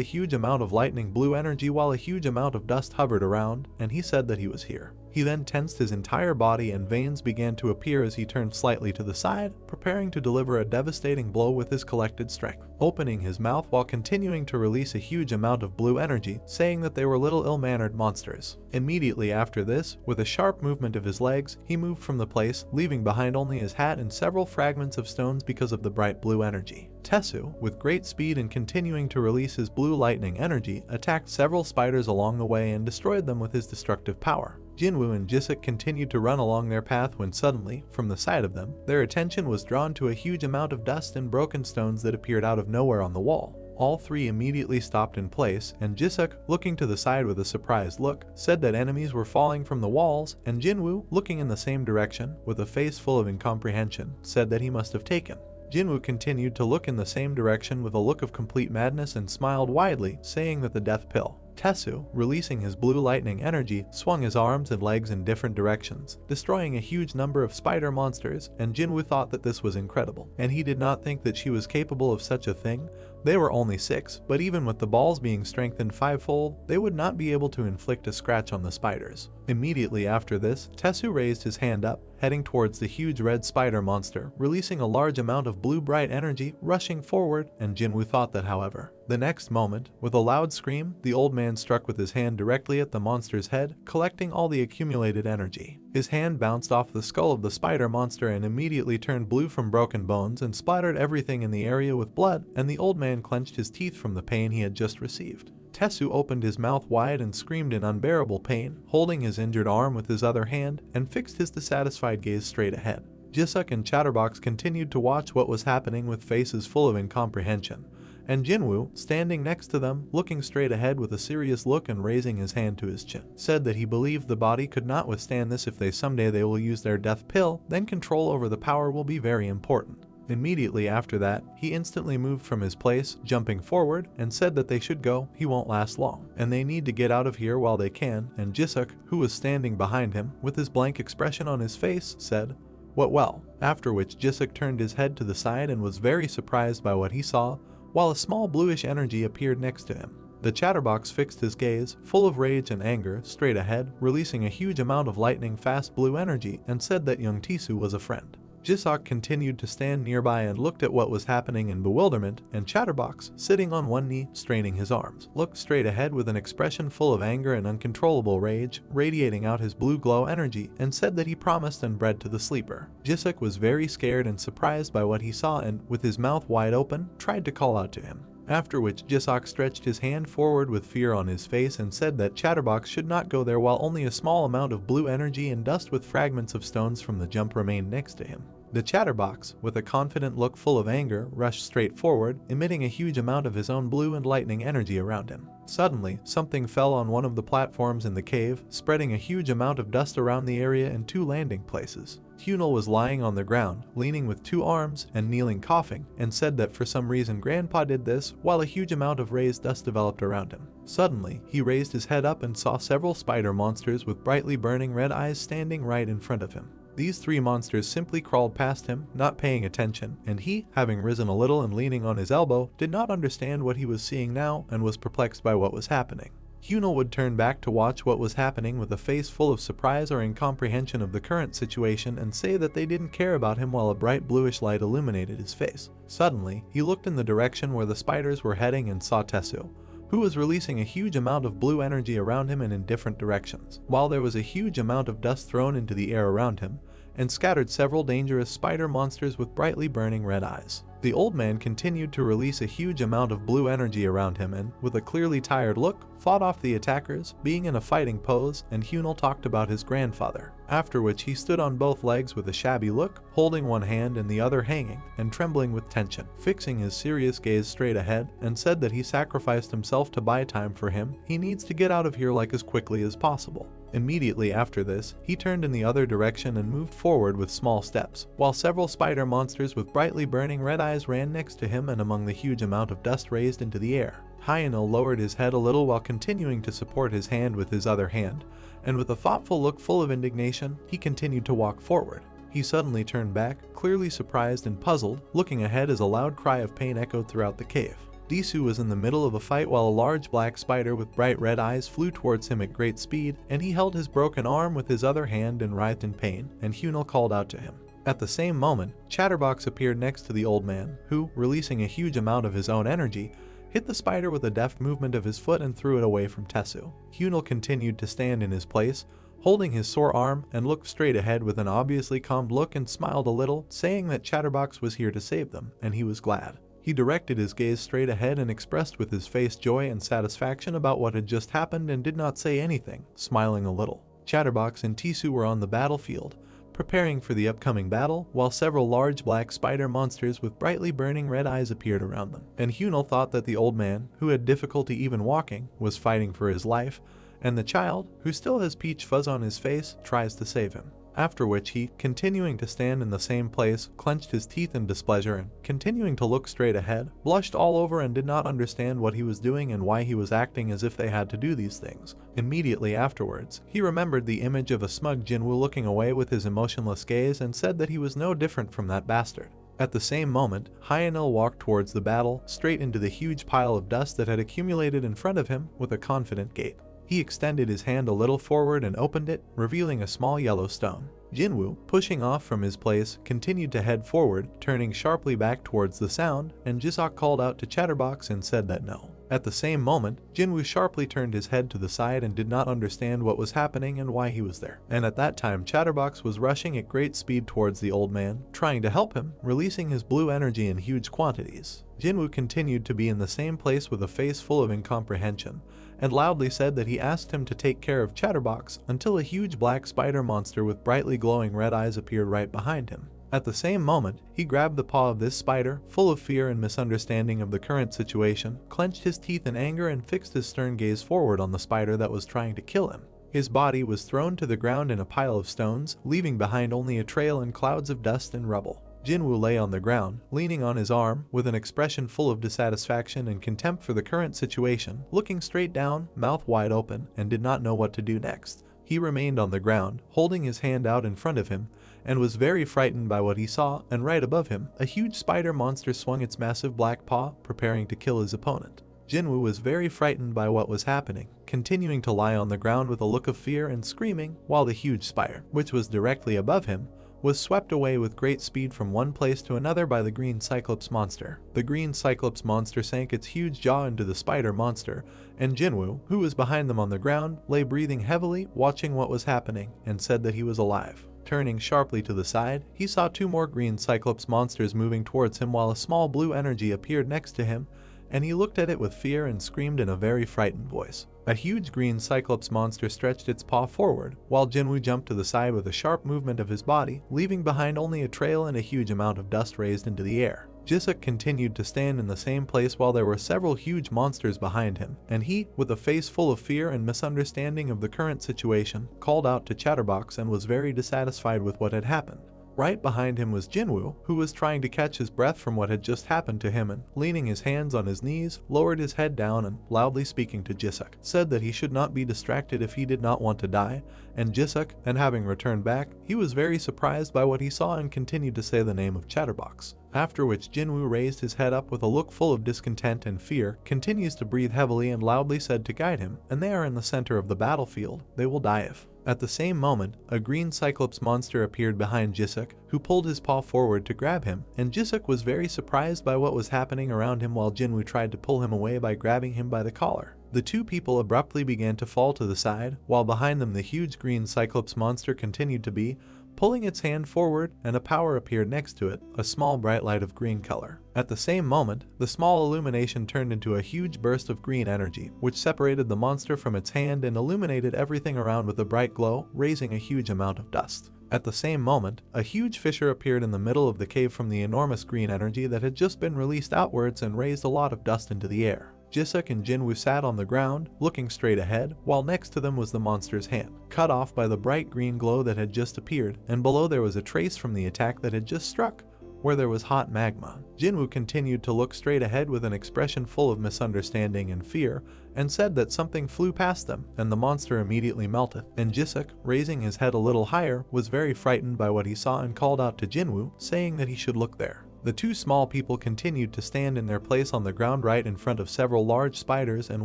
huge amount of lightning blue energy while a huge amount of dust hovered around, and he said that he was here. He then tensed his entire body and veins began to appear as he turned slightly to the side, preparing to deliver a devastating blow with his collected strength, opening his mouth while continuing to release a huge amount of blue energy, saying that they were little ill-mannered monsters. Immediately after this, with a sharp movement of his legs, he moved from the place, leaving behind only his hat and several fragments of stones because of the bright blue energy. Tesu, with great speed and continuing to release his blue lightning energy, attacked several spiders along the way and destroyed them with his destructive power. Jinwoo and Jisuk continued to run along their path when suddenly, from the side of them, their attention was drawn to a huge amount of dust and broken stones that appeared out of nowhere on the wall. All three immediately stopped in place, and Jisuk, looking to the side with a surprised look, said that enemies were falling from the walls, and Jinwoo, looking in the same direction, with a face full of incomprehension, said that he must have taken. Jinwoo continued to look in the same direction with a look of complete madness and smiled widely, saying that the death pill. Tesu, releasing his blue lightning energy, swung his arms and legs in different directions, destroying a huge number of spider monsters, and Jinwoo thought that this was incredible, and he did not think that she was capable of such a thing. They were only 6, but even with the balls being strengthened 5-fold, they would not be able to inflict a scratch on the spiders. Immediately after this, Tesu raised his hand up, heading towards the huge red spider monster, releasing a large amount of blue bright energy, rushing forward, and Jinwoo thought that, however. The next moment, with a loud scream, the old man struck with his hand directly at the monster's head, collecting all the accumulated energy. His hand bounced off the skull of the spider monster and immediately turned blue from broken bones and splattered everything in the area with blood, and the old man clenched his teeth from the pain he had just received. Tesu opened his mouth wide and screamed in unbearable pain, holding his injured arm with his other hand, and fixed his dissatisfied gaze straight ahead. Jisuk and Chatterbox continued to watch what was happening with faces full of incomprehension, and Jinwoo, standing next to them, looking straight ahead with a serious look and raising his hand to his chin, said that he believed the body could not withstand this. If someday they will use their death pill, then control over the power will be very important. Immediately after that, he instantly moved from his place, jumping forward, and said that they should go, he won't last long, and they need to get out of here while they can, and Jisuk, who was standing behind him, with his blank expression on his face, said, "What well?" After which Jisuk turned his head to the side and was very surprised by what he saw, while a small bluish energy appeared next to him. The chatterbox fixed his gaze, full of rage and anger, straight ahead, releasing a huge amount of lightning-fast blue energy, and said that young Tisu was a friend. Jisok continued to stand nearby and looked at what was happening in bewilderment, and Chatterbox, sitting on one knee, straining his arms, looked straight ahead with an expression full of anger and uncontrollable rage, radiating out his blue glow energy, and said that he promised and bred to the sleeper. Jisok was very scared and surprised by what he saw and, with his mouth wide open, tried to call out to him. After which Jisok stretched his hand forward with fear on his face and said that Chatterbox should not go there while only a small amount of blue energy and dust with fragments of stones from the jump remained next to him. The chatterbox, with a confident look full of anger, rushed straight forward, emitting a huge amount of his own blue and lightning energy around him. Suddenly, something fell on one of the platforms in the cave, spreading a huge amount of dust around the area in 2 landing places. Hunel was lying on the ground, leaning with 2 arms and kneeling coughing, and said that for some reason Grandpa did this while a huge amount of raised dust developed around him. Suddenly, he raised his head up and saw several spider monsters with brightly burning red eyes standing right in front of him. These 3 monsters simply crawled past him, not paying attention, and he, having risen a little and leaning on his elbow, did not understand what he was seeing now and was perplexed by what was happening. Hunel would turn back to watch what was happening with a face full of surprise or incomprehension of the current situation and say that they didn't care about him while a bright bluish light illuminated his face. Suddenly, he looked in the direction where the spiders were heading and saw Tesu, who was releasing a huge amount of blue energy around him and in different directions, while there was a huge amount of dust thrown into the air around him, and scattered several dangerous spider monsters with brightly burning red eyes. The old man continued to release a huge amount of blue energy around him and, with a clearly tired look, fought off the attackers, being in a fighting pose, and Hunel talked about his grandfather, after which he stood on both legs with a shabby look, holding one hand and the other hanging, and trembling with tension, fixing his serious gaze straight ahead, and said that he sacrificed himself to buy time for him. He needs to get out of here like as quickly as possible. Immediately after this, he turned in the other direction and moved forward with small steps, while several spider monsters with brightly burning red eyes ran next to him and among the huge amount of dust raised into the air. Hyunal lowered his head a little while continuing to support his hand with his other hand, and with a thoughtful look full of indignation, he continued to walk forward. He suddenly turned back, clearly surprised and puzzled, looking ahead as a loud cry of pain echoed throughout the cave. Disu was in the middle of a fight while a large black spider with bright red eyes flew towards him at great speed, and he held his broken arm with his other hand and writhed in pain, and Hunel called out to him. At the same moment, Chatterbox appeared next to the old man, who, releasing a huge amount of his own energy, hit the spider with a deft movement of his foot and threw it away from Tesu. Hunel continued to stand in his place, holding his sore arm, and looked straight ahead with an obviously calm look and smiled a little, saying that Chatterbox was here to save them, and he was glad. He directed his gaze straight ahead and expressed with his face joy and satisfaction about what had just happened and did not say anything, smiling a little. Chatterbox and Tisu were on the battlefield, preparing for the upcoming battle, while several large black spider monsters with brightly burning red eyes appeared around them. And Hunel thought that the old man, who had difficulty even walking, was fighting for his life, and the child, who still has peach fuzz on his face, tries to save him. After which he, continuing to stand in the same place, clenched his teeth in displeasure and, continuing to look straight ahead, blushed all over and did not understand what he was doing and why he was acting as if they had to do these things. Immediately afterwards, he remembered the image of a smug Jinwoo looking away with his emotionless gaze and said that he was no different from that bastard. At the same moment, Hyunil walked towards the battle, straight into the huge pile of dust that had accumulated in front of him with a confident gait. He extended his hand a little forward and opened it, revealing a small yellow stone. Jinwoo, pushing off from his place, continued to head forward, turning sharply back towards the sound, and Jisok called out to Chatterbox and said that no. At the same moment, Jinwoo sharply turned his head to the side and did not understand what was happening and why he was there. And at that time, Chatterbox was rushing at great speed towards the old man, trying to help him, releasing his blue energy in huge quantities. Jinwoo continued to be in the same place with a face full of incomprehension, and loudly said that he asked him to take care of Chatterbox until a huge black spider monster with brightly glowing red eyes appeared right behind him. At the same moment, he grabbed the paw of this spider, full of fear and misunderstanding of the current situation, clenched his teeth in anger and fixed his stern gaze forward on the spider that was trying to kill him. His body was thrown to the ground in a pile of stones, leaving behind only a trail and clouds of dust and rubble. Jinwoo lay on the ground, leaning on his arm, with an expression full of dissatisfaction and contempt for the current situation, looking straight down, mouth wide open, and did not know what to do next. He remained on the ground, holding his hand out in front of him, and was very frightened by what he saw, and right above him, a huge spider monster swung its massive black paw, preparing to kill his opponent. Jinwoo was very frightened by what was happening, continuing to lie on the ground with a look of fear and screaming, while the huge spider, which was directly above him, was swept away with great speed from one place to another by the green Cyclops monster. The green Cyclops monster sank its huge jaw into the spider monster, and Jinwoo, who was behind them on the ground, lay breathing heavily, watching what was happening, and said that he was alive. Turning sharply to the side, he saw two more green Cyclops monsters moving towards him while a small blue energy appeared next to him, and he looked at it with fear and screamed in a very frightened voice. A huge green Cyclops monster stretched its paw forward, while Jinwoo jumped to the side with a sharp movement of his body, leaving behind only a trail and a huge amount of dust raised into the air. Jisuk continued to stand in the same place while there were several huge monsters behind him, and he, with a face full of fear and misunderstanding of the current situation, called out to Chatterbox and was very dissatisfied with what had happened. Right behind him was Jinwoo, who was trying to catch his breath from what had just happened to him and, leaning his hands on his knees, lowered his head down and, loudly speaking to Jisuk, said that he should not be distracted if he did not want to die, and Jisuk, and having returned back, he was very surprised by what he saw and continued to say the name of Chatterbox. After which Jinwoo raised his head up with a look full of discontent and fear, continues to breathe heavily and loudly said to guide him, and they are in the center of the battlefield, they will die if. At the same moment, a green Cyclops monster appeared behind Jisuk, who pulled his paw forward to grab him, and Jisuk was very surprised by what was happening around him while Jinwoo tried to pull him away by grabbing him by the collar. The two people abruptly began to fall to the side, while behind them the huge green Cyclops monster continued to be, pulling its hand forward, and a power appeared next to it, a small bright light of green color. At the same moment, the small illumination turned into a huge burst of green energy, which separated the monster from its hand and illuminated everything around with a bright glow, raising a huge amount of dust. At the same moment, a huge fissure appeared in the middle of the cave from the enormous green energy that had just been released outwards and raised a lot of dust into the air. Jisuk and Jinwoo sat on the ground, looking straight ahead, while next to them was the monster's hand, cut off by the bright green glow that had just appeared, and below there was a trace from the attack that had just struck, where there was hot magma. Jinwoo continued to look straight ahead with an expression full of misunderstanding and fear, and said that something flew past them, and the monster immediately melted, and Jisuk, raising his head a little higher, was very frightened by what he saw and called out to Jinwoo, saying that he should look there. The two small people continued to stand in their place on the ground right in front of several large spiders and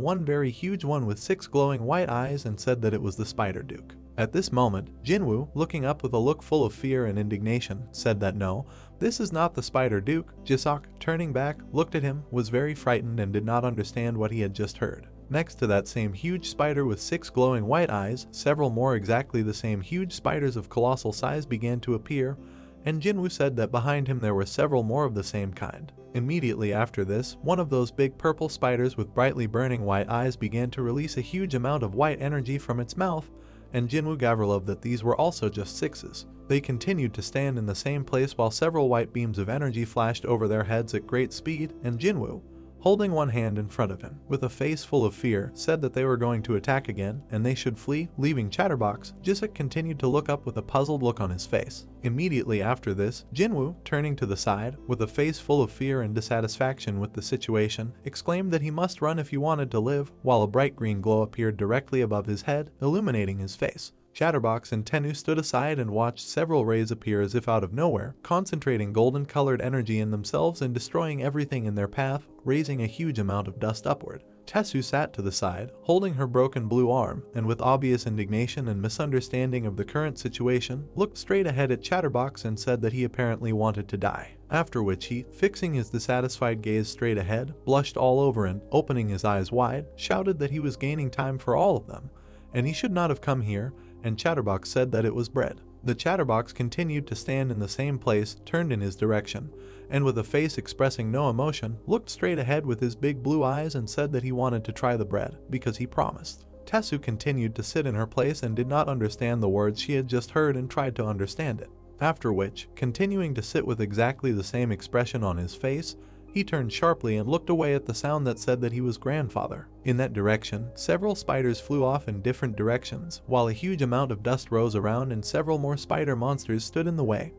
one very huge one with 6 glowing white eyes, and said that it was the Spider Duke. At this moment, Jinwoo, looking up with a look full of fear and indignation, said that no, this is not the Spider Duke. Jisuk, turning back, looked at him, was very frightened and did not understand what he had just heard. Next to that same huge spider with 6 glowing white eyes, several more exactly the same huge spiders of colossal size began to appear, and Jinwoo said that behind him there were several more of the same kind. Immediately after this, one of those big purple spiders with brightly burning white eyes began to release a huge amount of white energy from its mouth, and Jinwoo Gavrilov that these were also just 6s. They continued to stand in the same place while several white beams of energy flashed over their heads at great speed, and Jinwoo, holding one hand in front of him, with a face full of fear, said that they were going to attack again, and they should flee, leaving Chatterbox. Jisuk continued to look up with a puzzled look on his face. Immediately after this, Jinwoo, turning to the side, with a face full of fear and dissatisfaction with the situation, exclaimed that he must run if he wanted to live, while a bright green glow appeared directly above his head, illuminating his face. Chatterbox and Tennu stood aside and watched several rays appear as if out of nowhere, concentrating golden-colored energy in themselves and destroying everything in their path, raising a huge amount of dust upward. Tessu sat to the side, holding her broken blue arm, and with obvious indignation and misunderstanding of the current situation, looked straight ahead at Chatterbox and said that he apparently wanted to die. After which he, fixing his dissatisfied gaze straight ahead, blushed all over and, opening his eyes wide, shouted that he was gaining time for all of them, and he should not have come here, and Chatterbox said that it was bread. The Chatterbox continued to stand in the same place, turned in his direction, and with a face expressing no emotion, looked straight ahead with his big blue eyes and said that he wanted to try the bread, because he promised. Tessu continued to sit in her place and did not understand the words she had just heard and tried to understand it. After which, continuing to sit with exactly the same expression on his face, he turned sharply and looked away at the sound that said that he was grandfather. In that direction, several spiders flew off in different directions, while a huge amount of dust rose around and several more spider monsters stood in the way,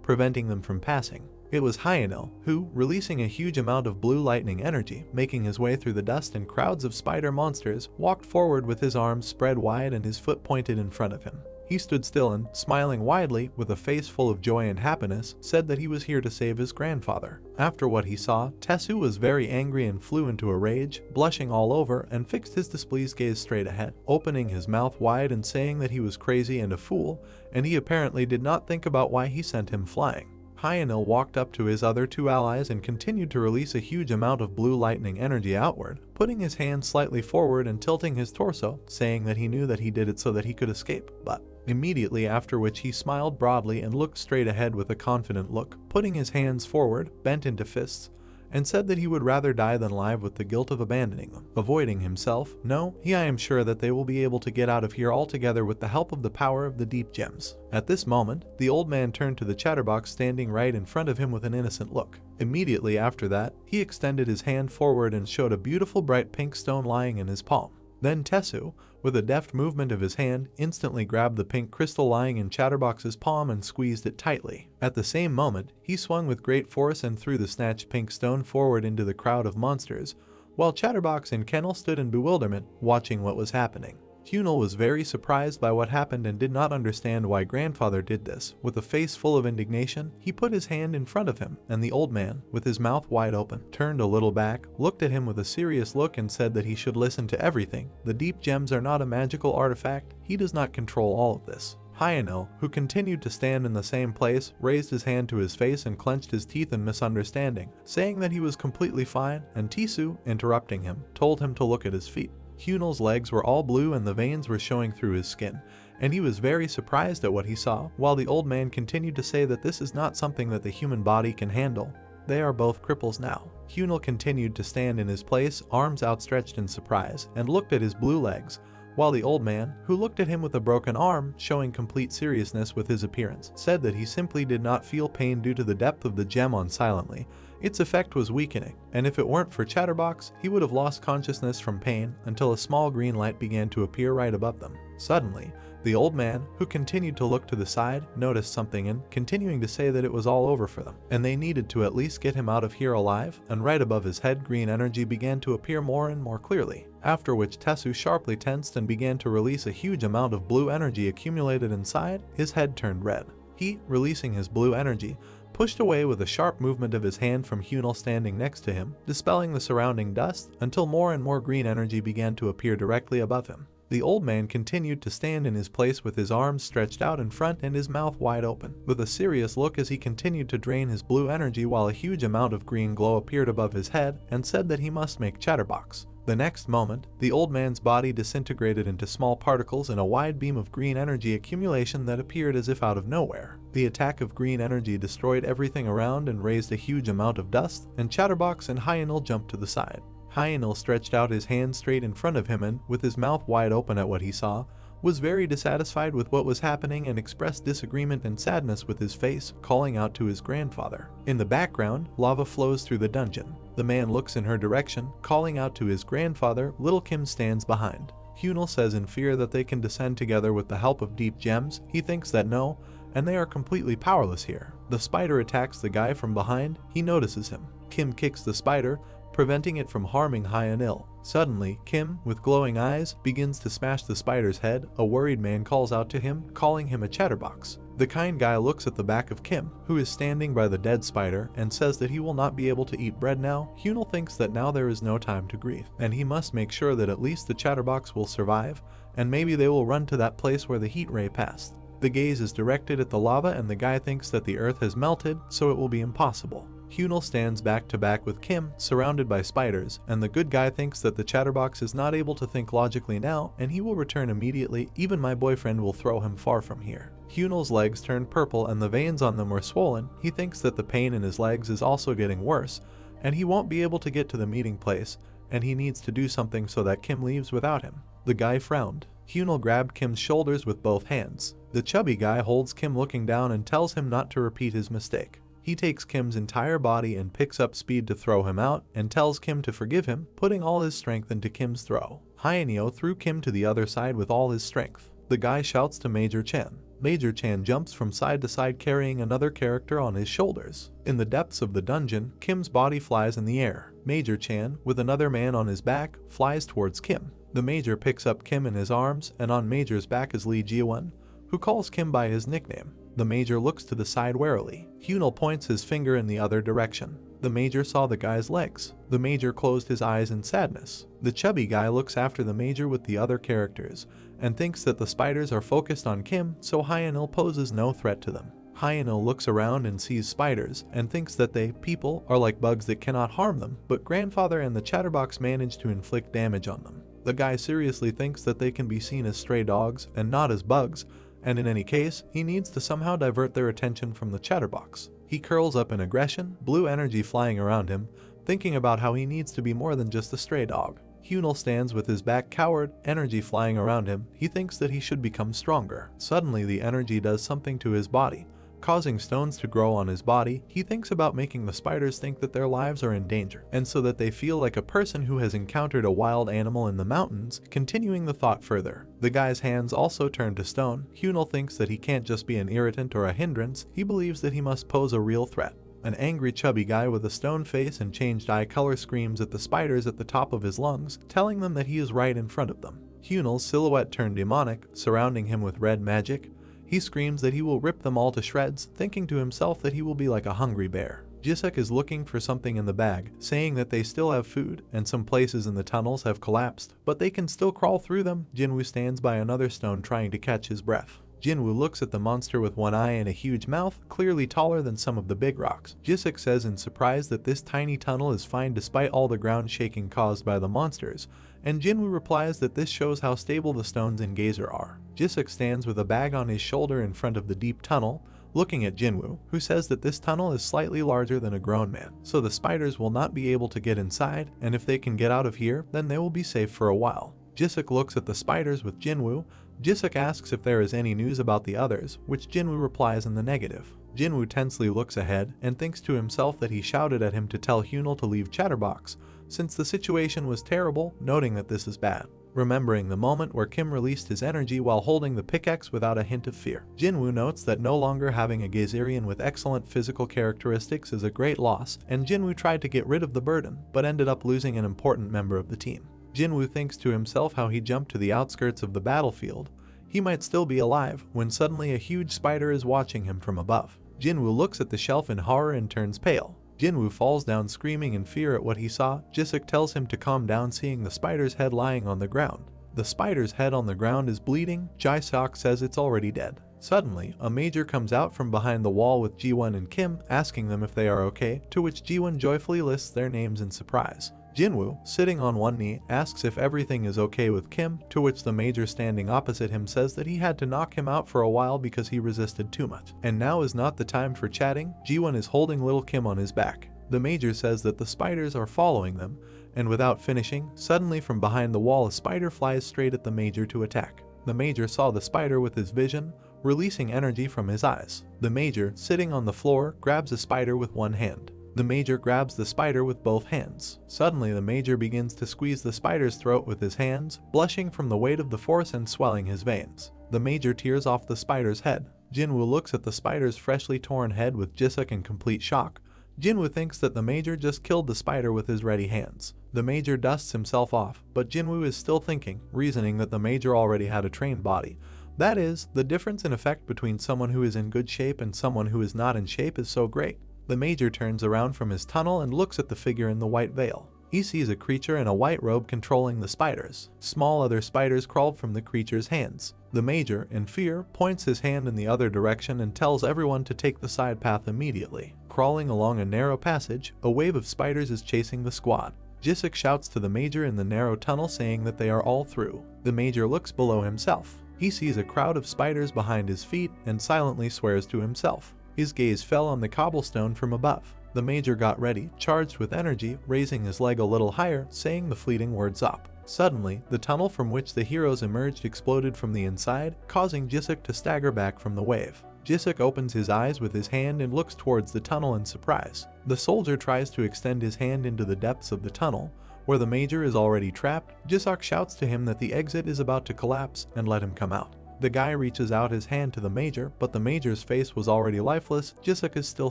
preventing them from passing. It was Hyanil, who, releasing a huge amount of blue lightning energy, making his way through the dust and crowds of spider monsters, walked forward with his arms spread wide and his foot pointed in front of him. He stood still and, smiling widely, with a face full of joy and happiness, said that he was here to save his grandfather. After what he saw, Tessu was very angry and flew into a rage, blushing all over, and fixed his displeased gaze straight ahead, opening his mouth wide and saying that he was crazy and a fool, and he apparently did not think about why he sent him flying. Hyunil walked up to his other two allies and continued to release a huge amount of blue lightning energy outward, putting his hand slightly forward and tilting his torso, saying that he knew that he did it so that he could escape, but immediately after which he smiled broadly and looked straight ahead with a confident look, putting his hands forward, bent into fists, and said that he would rather die than live with the guilt of abandoning them. Avoiding himself, no, I am sure that they will be able to get out of here altogether with the help of the power of the deep gems. At this moment, the old man turned to the chatterbox standing right in front of him with an innocent look. Immediately after that, he extended his hand forward and showed a beautiful bright pink stone lying in his palm. Then Tessu, with a deft movement of his hand, instantly grabbed the pink crystal lying in Chatterbox's palm and squeezed it tightly. At the same moment, he swung with great force and threw the snatched pink stone forward into the crowd of monsters, while Chatterbox and Kennel stood in bewilderment, watching what was happening. Hyunil was very surprised by what happened and did not understand why grandfather did this. With a face full of indignation, he put his hand in front of him, and the old man, with his mouth wide open, turned a little back, looked at him with a serious look and said that he should listen to everything. The deep gems are not a magical artifact, he does not control all of this. Hyunil, who continued to stand in the same place, raised his hand to his face and clenched his teeth in misunderstanding, saying that he was completely fine, and Tisu, interrupting him, told him to look at his feet. Hyunil's legs were all blue and the veins were showing through his skin, and he was very surprised at what he saw, while the old man continued to say that this is not something that the human body can handle. They are both cripples now. Hyunil continued to stand in his place, arms outstretched in surprise, and looked at his blue legs, while the old man, who looked at him with a broken arm, showing complete seriousness with his appearance, said that he simply did not feel pain due to the depth of the gem on silently. Its effect was weakening, and if it weren't for Chatterbox, he would have lost consciousness from pain until a small green light began to appear right above them. Suddenly, the old man, who continued to look to the side, noticed something and, continuing to say that it was all over for them, and they needed to at least get him out of here alive, and right above his head green energy began to appear more and more clearly, after which Tessu sharply tensed and began to release a huge amount of blue energy accumulated inside. His head turned red. He, releasing his blue energy, pushed away with a sharp movement of his hand from Hyunil standing next to him, dispelling the surrounding dust until more and more green energy began to appear directly above him. The old man continued to stand in his place with his arms stretched out in front and his mouth wide open, with a serious look as he continued to drain his blue energy while a huge amount of green glow appeared above his head and said that he must make Chatterbox. The next moment, the old man's body disintegrated into small particles in a wide beam of green energy accumulation that appeared as if out of nowhere. The attack of green energy destroyed everything around and raised a huge amount of dust, and Chatterbox and Hyunil jumped to the side. Hyunil stretched out his hand straight in front of him and, with his mouth wide open at what he saw, was very dissatisfied with what was happening and expressed disagreement and sadness with his face, calling out to his grandfather. In the background, lava flows through the dungeon. The man looks in her direction, calling out to his grandfather. Little Kim stands behind. Hyunil says in fear that they can descend together with the help of deep gems. He thinks that no, and they are completely powerless here. The spider attacks the guy from behind. He notices him. Kim kicks the spider, preventing it from harming Hyunil. Suddenly, Kim, with glowing eyes, begins to smash the spider's head. A worried man calls out to him, calling him a chatterbox. The kind guy looks at the back of Kim, who is standing by the dead spider, and says that he will not be able to eat bread now. Hyunil thinks that now there is no time to grieve, and he must make sure that at least the chatterbox will survive, and maybe they will run to that place where the heat ray passed. The gaze is directed at the lava, and the guy thinks that the earth has melted, so it will be impossible. Hyunil stands back to back with Kim, surrounded by spiders, and the good guy thinks that the chatterbox is not able to think logically now, and he will return immediately. Even my boyfriend will throw him far from here. Hyunil's legs turned purple and the veins on them were swollen. He thinks that the pain in his legs is also getting worse, and he won't be able to get to the meeting place, and he needs to do something so that Kim leaves without him. The guy frowned. Hyunil grabbed Kim's shoulders with both hands. The chubby guy holds Kim looking down and tells him not to repeat his mistake. He takes Kim's entire body and picks up speed to throw him out, and tells Kim to forgive him, putting all his strength into Kim's throw. Hyunil threw Kim to the other side with all his strength. The guy shouts to Major Chan. Major Chan jumps from side to side carrying another character on his shoulders. In the depths of the dungeon, Kim's body flies in the air. Major Chan, with another man on his back, flies towards Kim. The Major picks up Kim in his arms, and on Major's back is Lee Jiwon, who calls Kim by his nickname. The Major looks to the side warily. Hyunil points his finger in the other direction. The Major saw the guy's legs. The Major closed his eyes in sadness. The chubby guy looks after the Major with the other characters and thinks that the spiders are focused on Kim, so Hyunil poses no threat to them. Hyunil looks around and sees spiders and thinks that they, people, are like bugs that cannot harm them, but Grandfather and the Chatterbox manage to inflict damage on them. The guy seriously thinks that they can be seen as stray dogs and not as bugs, and in any case, he needs to somehow divert their attention from the Chatterbox. He curls up in aggression, blue energy flying around him, thinking about how he needs to be more than just a stray dog. Hyunil stands with his back cowered, energy flying around him. He thinks that he should become stronger. Suddenly the energy does something to his body, causing stones to grow on his body. He thinks about making the spiders think that their lives are in danger, and so that they feel like a person who has encountered a wild animal in the mountains, continuing the thought further. The guy's hands also turn to stone. Hyunil thinks that he can't just be an irritant or a hindrance. He believes that he must pose a real threat. An angry chubby guy with a stone face and changed eye color screams at the spiders at the top of his lungs, telling them that he is right in front of them. Hyunil's silhouette turned demonic, surrounding him with red magic. He screams that he will rip them all to shreds, thinking to himself that he will be like a hungry bear. Jisuk is looking for something in the bag, saying that they still have food, and some places in the tunnels have collapsed, but they can still crawl through them. Jinwoo stands by another stone trying to catch his breath. Jinwoo looks at the monster with one eye and a huge mouth, clearly taller than some of the big rocks. Jisuk says in surprise that this tiny tunnel is fine despite all the ground shaking caused by the monsters, and Jinwoo replies that this shows how stable the stones in Gazer are. Jisuk stands with a bag on his shoulder in front of the deep tunnel, looking at Jinwoo, who says that this tunnel is slightly larger than a grown man, so the spiders will not be able to get inside, and if they can get out of here, then they will be safe for a while. Jisuk looks at the spiders with Jinwoo. Jisuk asks if there is any news about the others, which Jinwoo replies in the negative. Jinwoo tensely looks ahead and thinks to himself that he shouted at him to tell Hyunil to leave Chatterbox, since the situation was terrible, noting that this is bad. Remembering the moment where Kim released his energy while holding the pickaxe without a hint of fear. Jinwoo notes that no longer having a Gazerian with excellent physical characteristics is a great loss, and Jinwoo tried to get rid of the burden, but ended up losing an important member of the team. Jinwoo thinks to himself how he jumped to the outskirts of the battlefield. He might still be alive, when suddenly a huge spider is watching him from above. Jinwoo looks at the shelf in horror and turns pale. Jinwoo falls down screaming in fear at what he saw. Jisuk tells him to calm down, seeing the spider's head lying on the ground. The spider's head on the ground is bleeding. Jae-seok says it's already dead. Suddenly, a major comes out from behind the wall with Jiwon and Kim, asking them if they are okay, to which Jiwon joyfully lists their names in surprise. Jinwoo, sitting on one knee, asks if everything is okay with Kim, to which the major standing opposite him says that he had to knock him out for a while because he resisted too much. And now is not the time for chatting. Jiwon is holding little Kim on his back. The major says that the spiders are following them, and without finishing, suddenly from behind the wall a spider flies straight at the major to attack. The major saw the spider with his vision, releasing energy from his eyes. The major, sitting on the floor, grabs a spider with one hand. The major grabs the spider with both hands. Suddenly the major begins to squeeze the spider's throat with his hands, blushing from the weight of the force and swelling his veins. The major tears off the spider's head. Jinwoo looks at the spider's freshly torn head with Jisuk in complete shock. Jinwoo thinks that the major just killed the spider with his ready hands. The major dusts himself off, but Jinwoo is still thinking, reasoning that the major already had a trained body. That is, the difference in effect between someone who is in good shape and someone who is not in shape is so great. The major turns around from his tunnel and looks at the figure in the white veil. He sees a creature in a white robe controlling the spiders. Small other spiders crawled from the creature's hands. The major, in fear, points his hand in the other direction and tells everyone to take the side path immediately. Crawling along a narrow passage, a wave of spiders is chasing the squad. Jisuk shouts to the major in the narrow tunnel, saying that they are all through. The major looks below himself. He sees a crowd of spiders behind his feet and silently swears to himself. His gaze fell on the cobblestone from above. The major got ready, charged with energy, raising his leg a little higher, saying the fleeting words up. Suddenly, the tunnel from which the heroes emerged exploded from the inside, causing Jisuk to stagger back from the wave. Jisuk opens his eyes with his hand and looks towards the tunnel in surprise. The soldier tries to extend his hand into the depths of the tunnel, where the major is already trapped. Jisuk shouts to him that the exit is about to collapse and let him come out. The guy reaches out his hand to the major, but the major's face was already lifeless. Jisuk is still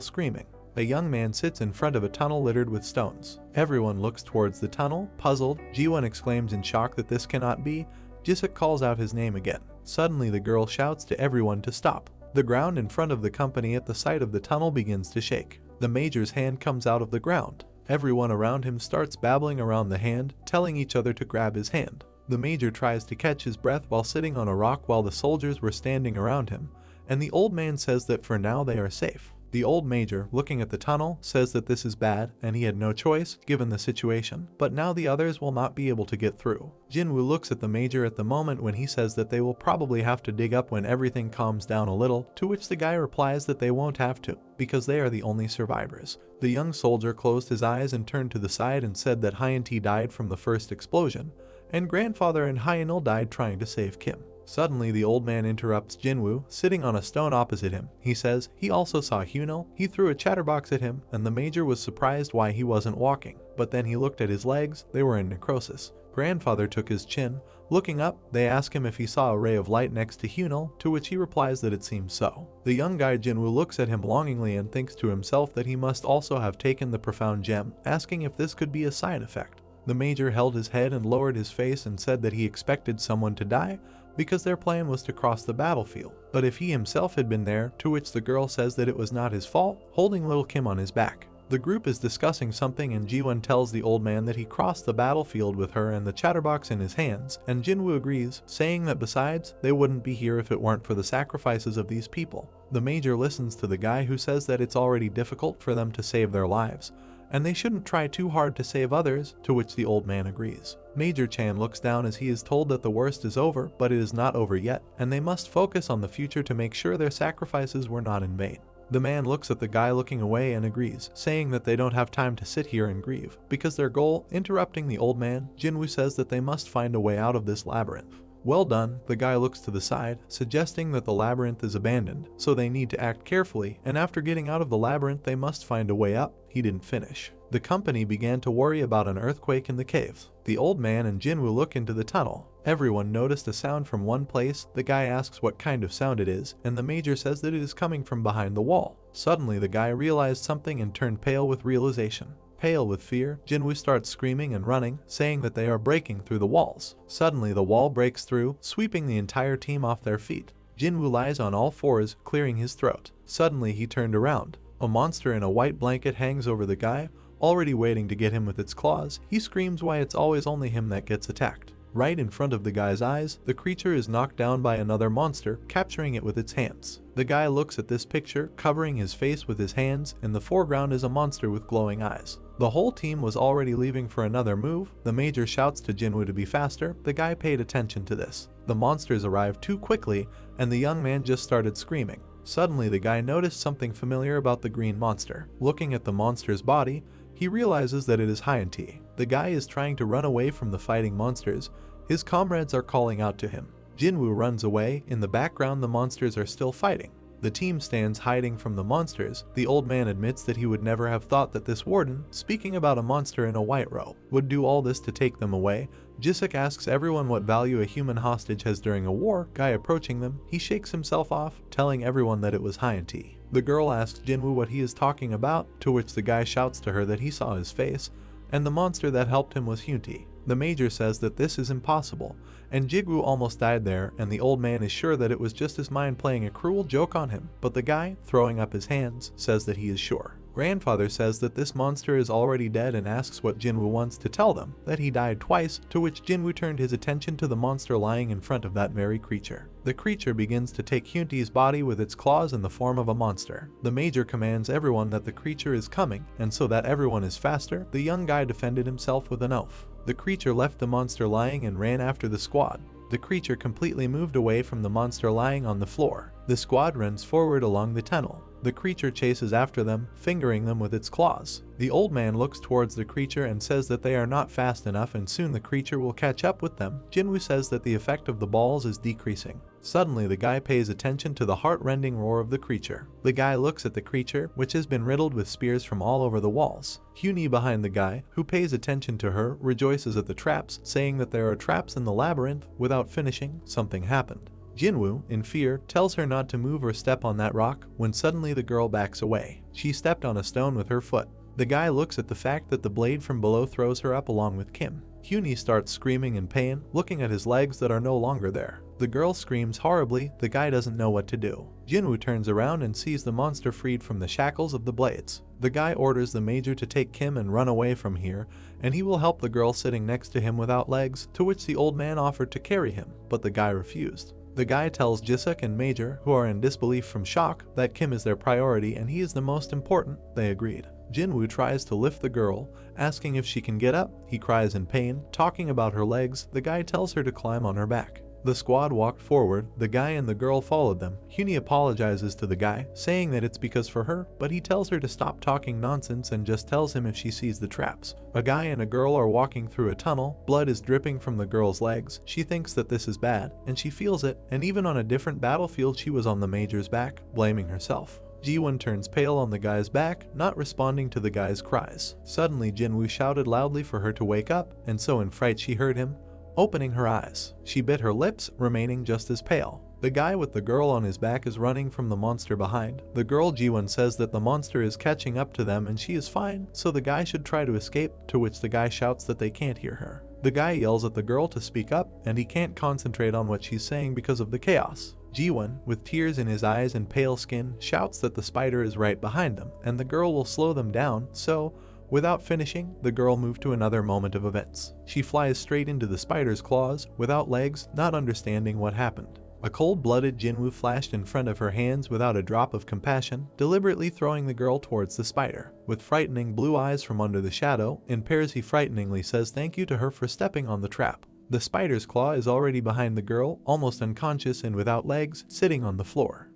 screaming. A young man sits in front of a tunnel littered with stones. Everyone looks towards the tunnel, puzzled. Jiwon exclaims in shock that this cannot be. Jisuk calls out his name again. Suddenly the girl shouts to everyone to stop. The ground in front of the company at the side of the tunnel begins to shake. The mage's hand comes out of the ground. Everyone around him starts babbling around the hand, telling each other to grab his hand. The major tries to catch his breath while sitting on a rock while the soldiers were standing around him, and the old man says that for now they are safe. The old major, looking at the tunnel, says that this is bad and he had no choice given the situation, but now the others will not be able to get through. Jinwoo looks at the major at the moment when he says that they will probably have to dig up when everything calms down a little, to which the guy replies that they won't have to, because they are the only survivors. The young soldier closed his eyes and turned to the side and said that Hyuntae died from the first explosion, and grandfather and Hyunil died trying to save Kim. Suddenly the old man interrupts Jinwoo, sitting on a stone opposite him. He says he also saw Hyunil. He threw a chatterbox at him, and the major was surprised why he wasn't walking. But then he looked at his legs, they were in necrosis. Grandfather took his chin. Looking up, they ask him if he saw a ray of light next to Hyunil, to which he replies that it seems so. The young guy Jinwoo looks at him longingly and thinks to himself that he must also have taken the profound gem, asking if this could be a side effect. The major held his head and lowered his face and said that he expected someone to die, because their plan was to cross the battlefield. But if he himself had been there, to which the girl says that it was not his fault, holding little Kim on his back. The group is discussing something and Jiwon tells the old man that he crossed the battlefield with her and the chatterbox in his hands, and Jinwoo agrees, saying that besides, they wouldn't be here if it weren't for the sacrifices of these people. The major listens to the guy who says that it's already difficult for them to save their lives, and they shouldn't try too hard to save others, to which the old man agrees. Major Chan looks down as he is told that the worst is over, but it is not over yet, and they must focus on the future to make sure their sacrifices were not in vain. The man looks at the guy looking away and agrees, saying that they don't have time to sit here and grieve, because their goal, interrupting the old man, Jinwoo says that they must find a way out of this labyrinth. Well done, the guy looks to the side, suggesting that the labyrinth is abandoned, so they need to act carefully, and after getting out of the labyrinth they must find a way up. He didn't finish. The company began to worry about an earthquake in the caves. The old man and Jinwoo look into the tunnel. Everyone noticed a sound from one place. The guy asks what kind of sound it is, and the major says that it is coming from behind the wall. Suddenly the guy realized something and turned pale with realization. Pale with fear, Jinwoo starts screaming and running, saying that they are breaking through the walls. Suddenly the wall breaks through, sweeping the entire team off their feet. Jinwoo lies on all fours, clearing his throat. Suddenly he turned around. A monster in a white blanket hangs over the guy, already waiting to get him with its claws. He screams why it's always only him that gets attacked. Right in front of the guy's eyes, the creature is knocked down by another monster, capturing it with its hands. The guy looks at this picture, covering his face with his hands. In the foreground is a monster with glowing eyes. The whole team was already leaving for another move. The major shouts to Jinwoo to be faster. The guy paid attention to this. The monsters arrived too quickly, and the young man just started screaming. Suddenly the guy noticed something familiar about the green monster. Looking at the monster's body, he realizes that it is Hyuntae. The guy is trying to run away from the fighting monsters. His comrades are calling out to him. Jinwoo runs away. In the background the monsters are still fighting. The team stands hiding from the monsters. The old man admits that he would never have thought that this warden, speaking about a monster in a white robe, would do all this to take them away. Jisuk asks everyone what value a human hostage has during a war. Guy approaching them, he shakes himself off, telling everyone that it was Hyuntae. The girl asks Jinwoo what he is talking about, to which the guy shouts to her that he saw his face, and the monster that helped him was Hyuntae. The major says that this is impossible, and Jigwoo almost died there, and the old man is sure that it was just his mind playing a cruel joke on him, but the guy, throwing up his hands, says that he is sure. Grandfather says that this monster is already dead and asks what Jinwoo wants to tell them, that he died twice, to which Jinwoo turned his attention to the monster lying in front of that very creature. The creature begins to take Hyuntae's body with its claws in the form of a monster. The major commands everyone that the creature is coming, and so that everyone is faster, the young guy defended himself with an oath. The creature left the monster lying and ran after the squad. The creature completely moved away from the monster lying on the floor. The squad runs forward along the tunnel. The creature chases after them, fingering them with its claws. The old man looks towards the creature and says that they are not fast enough and soon the creature will catch up with them. Jinwoo says that the effect of the balls is decreasing. Suddenly the guy pays attention to the heart-rending roar of the creature. The guy looks at the creature, which has been riddled with spears from all over the walls. Hyuntae behind the guy, who pays attention to her, rejoices at the traps, saying that there are traps in the labyrinth. Without finishing, something happened. Jinwoo, in fear, tells her not to move or step on that rock, when suddenly the girl backs away. She stepped on a stone with her foot. The guy looks at the fact that the blade from below throws her up along with Kim. Hyuntae starts screaming in pain, looking at his legs that are no longer there. The The girl screams horribly, the guy doesn't know what to do. Jinwoo turns around and sees the monster freed from the shackles of the blades. The guy orders the major to take Kim and run away from here, and he will help the girl sitting next to him without legs, to which the old man offered to carry him, but the guy refused. The guy tells Jisuk and Major, who are in disbelief from shock, that Kim is their priority and he is the most important. They agreed. Jinwoo tries to lift the girl, asking if she can get up. He cries in pain, talking about her legs. The guy tells her to climb on her back. The squad walked forward, the guy and the girl followed them. Hyuni apologizes to the guy, saying that it's because for her, but he tells her to stop talking nonsense and just tells him if she sees the traps. A guy and a girl are walking through a tunnel, blood is dripping from the girl's legs. She thinks that this is bad, and she feels it, and even on a different battlefield she was on the major's back, blaming herself. Ji-won turns pale on the guy's back, not responding to the guy's cries. Suddenly Jinwoo shouted loudly for her to wake up, and so in fright she heard him, opening her eyes. She bit her lips, remaining just as pale. The guy with the girl on his back is running from the monster behind. The girl Ji-won says that the monster is catching up to them and she is fine, so the guy should try to escape, to which the guy shouts that they can't hear her. The guy yells at the girl to speak up, and he can't concentrate on what she's saying because of the chaos. Ji-won, with tears in his eyes and pale skin, shouts that the spider is right behind them, and the girl will slow them down, so without finishing, the girl moved to another moment of events. She flies straight into the spider's claws, without legs, not understanding what happened. A cold-blooded Jinwoo flashed in front of her hands without a drop of compassion, deliberately throwing the girl towards the spider. With frightening blue eyes from under the shadow, in pairs he frighteningly says thank you to her for stepping on the trap. The spider's claw is already behind the girl, almost unconscious and without legs, sitting on the floor.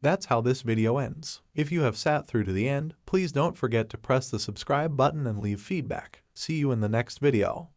That's how this video ends. If you have sat through to the end, please don't forget to press the subscribe button and leave feedback. See you in the next video.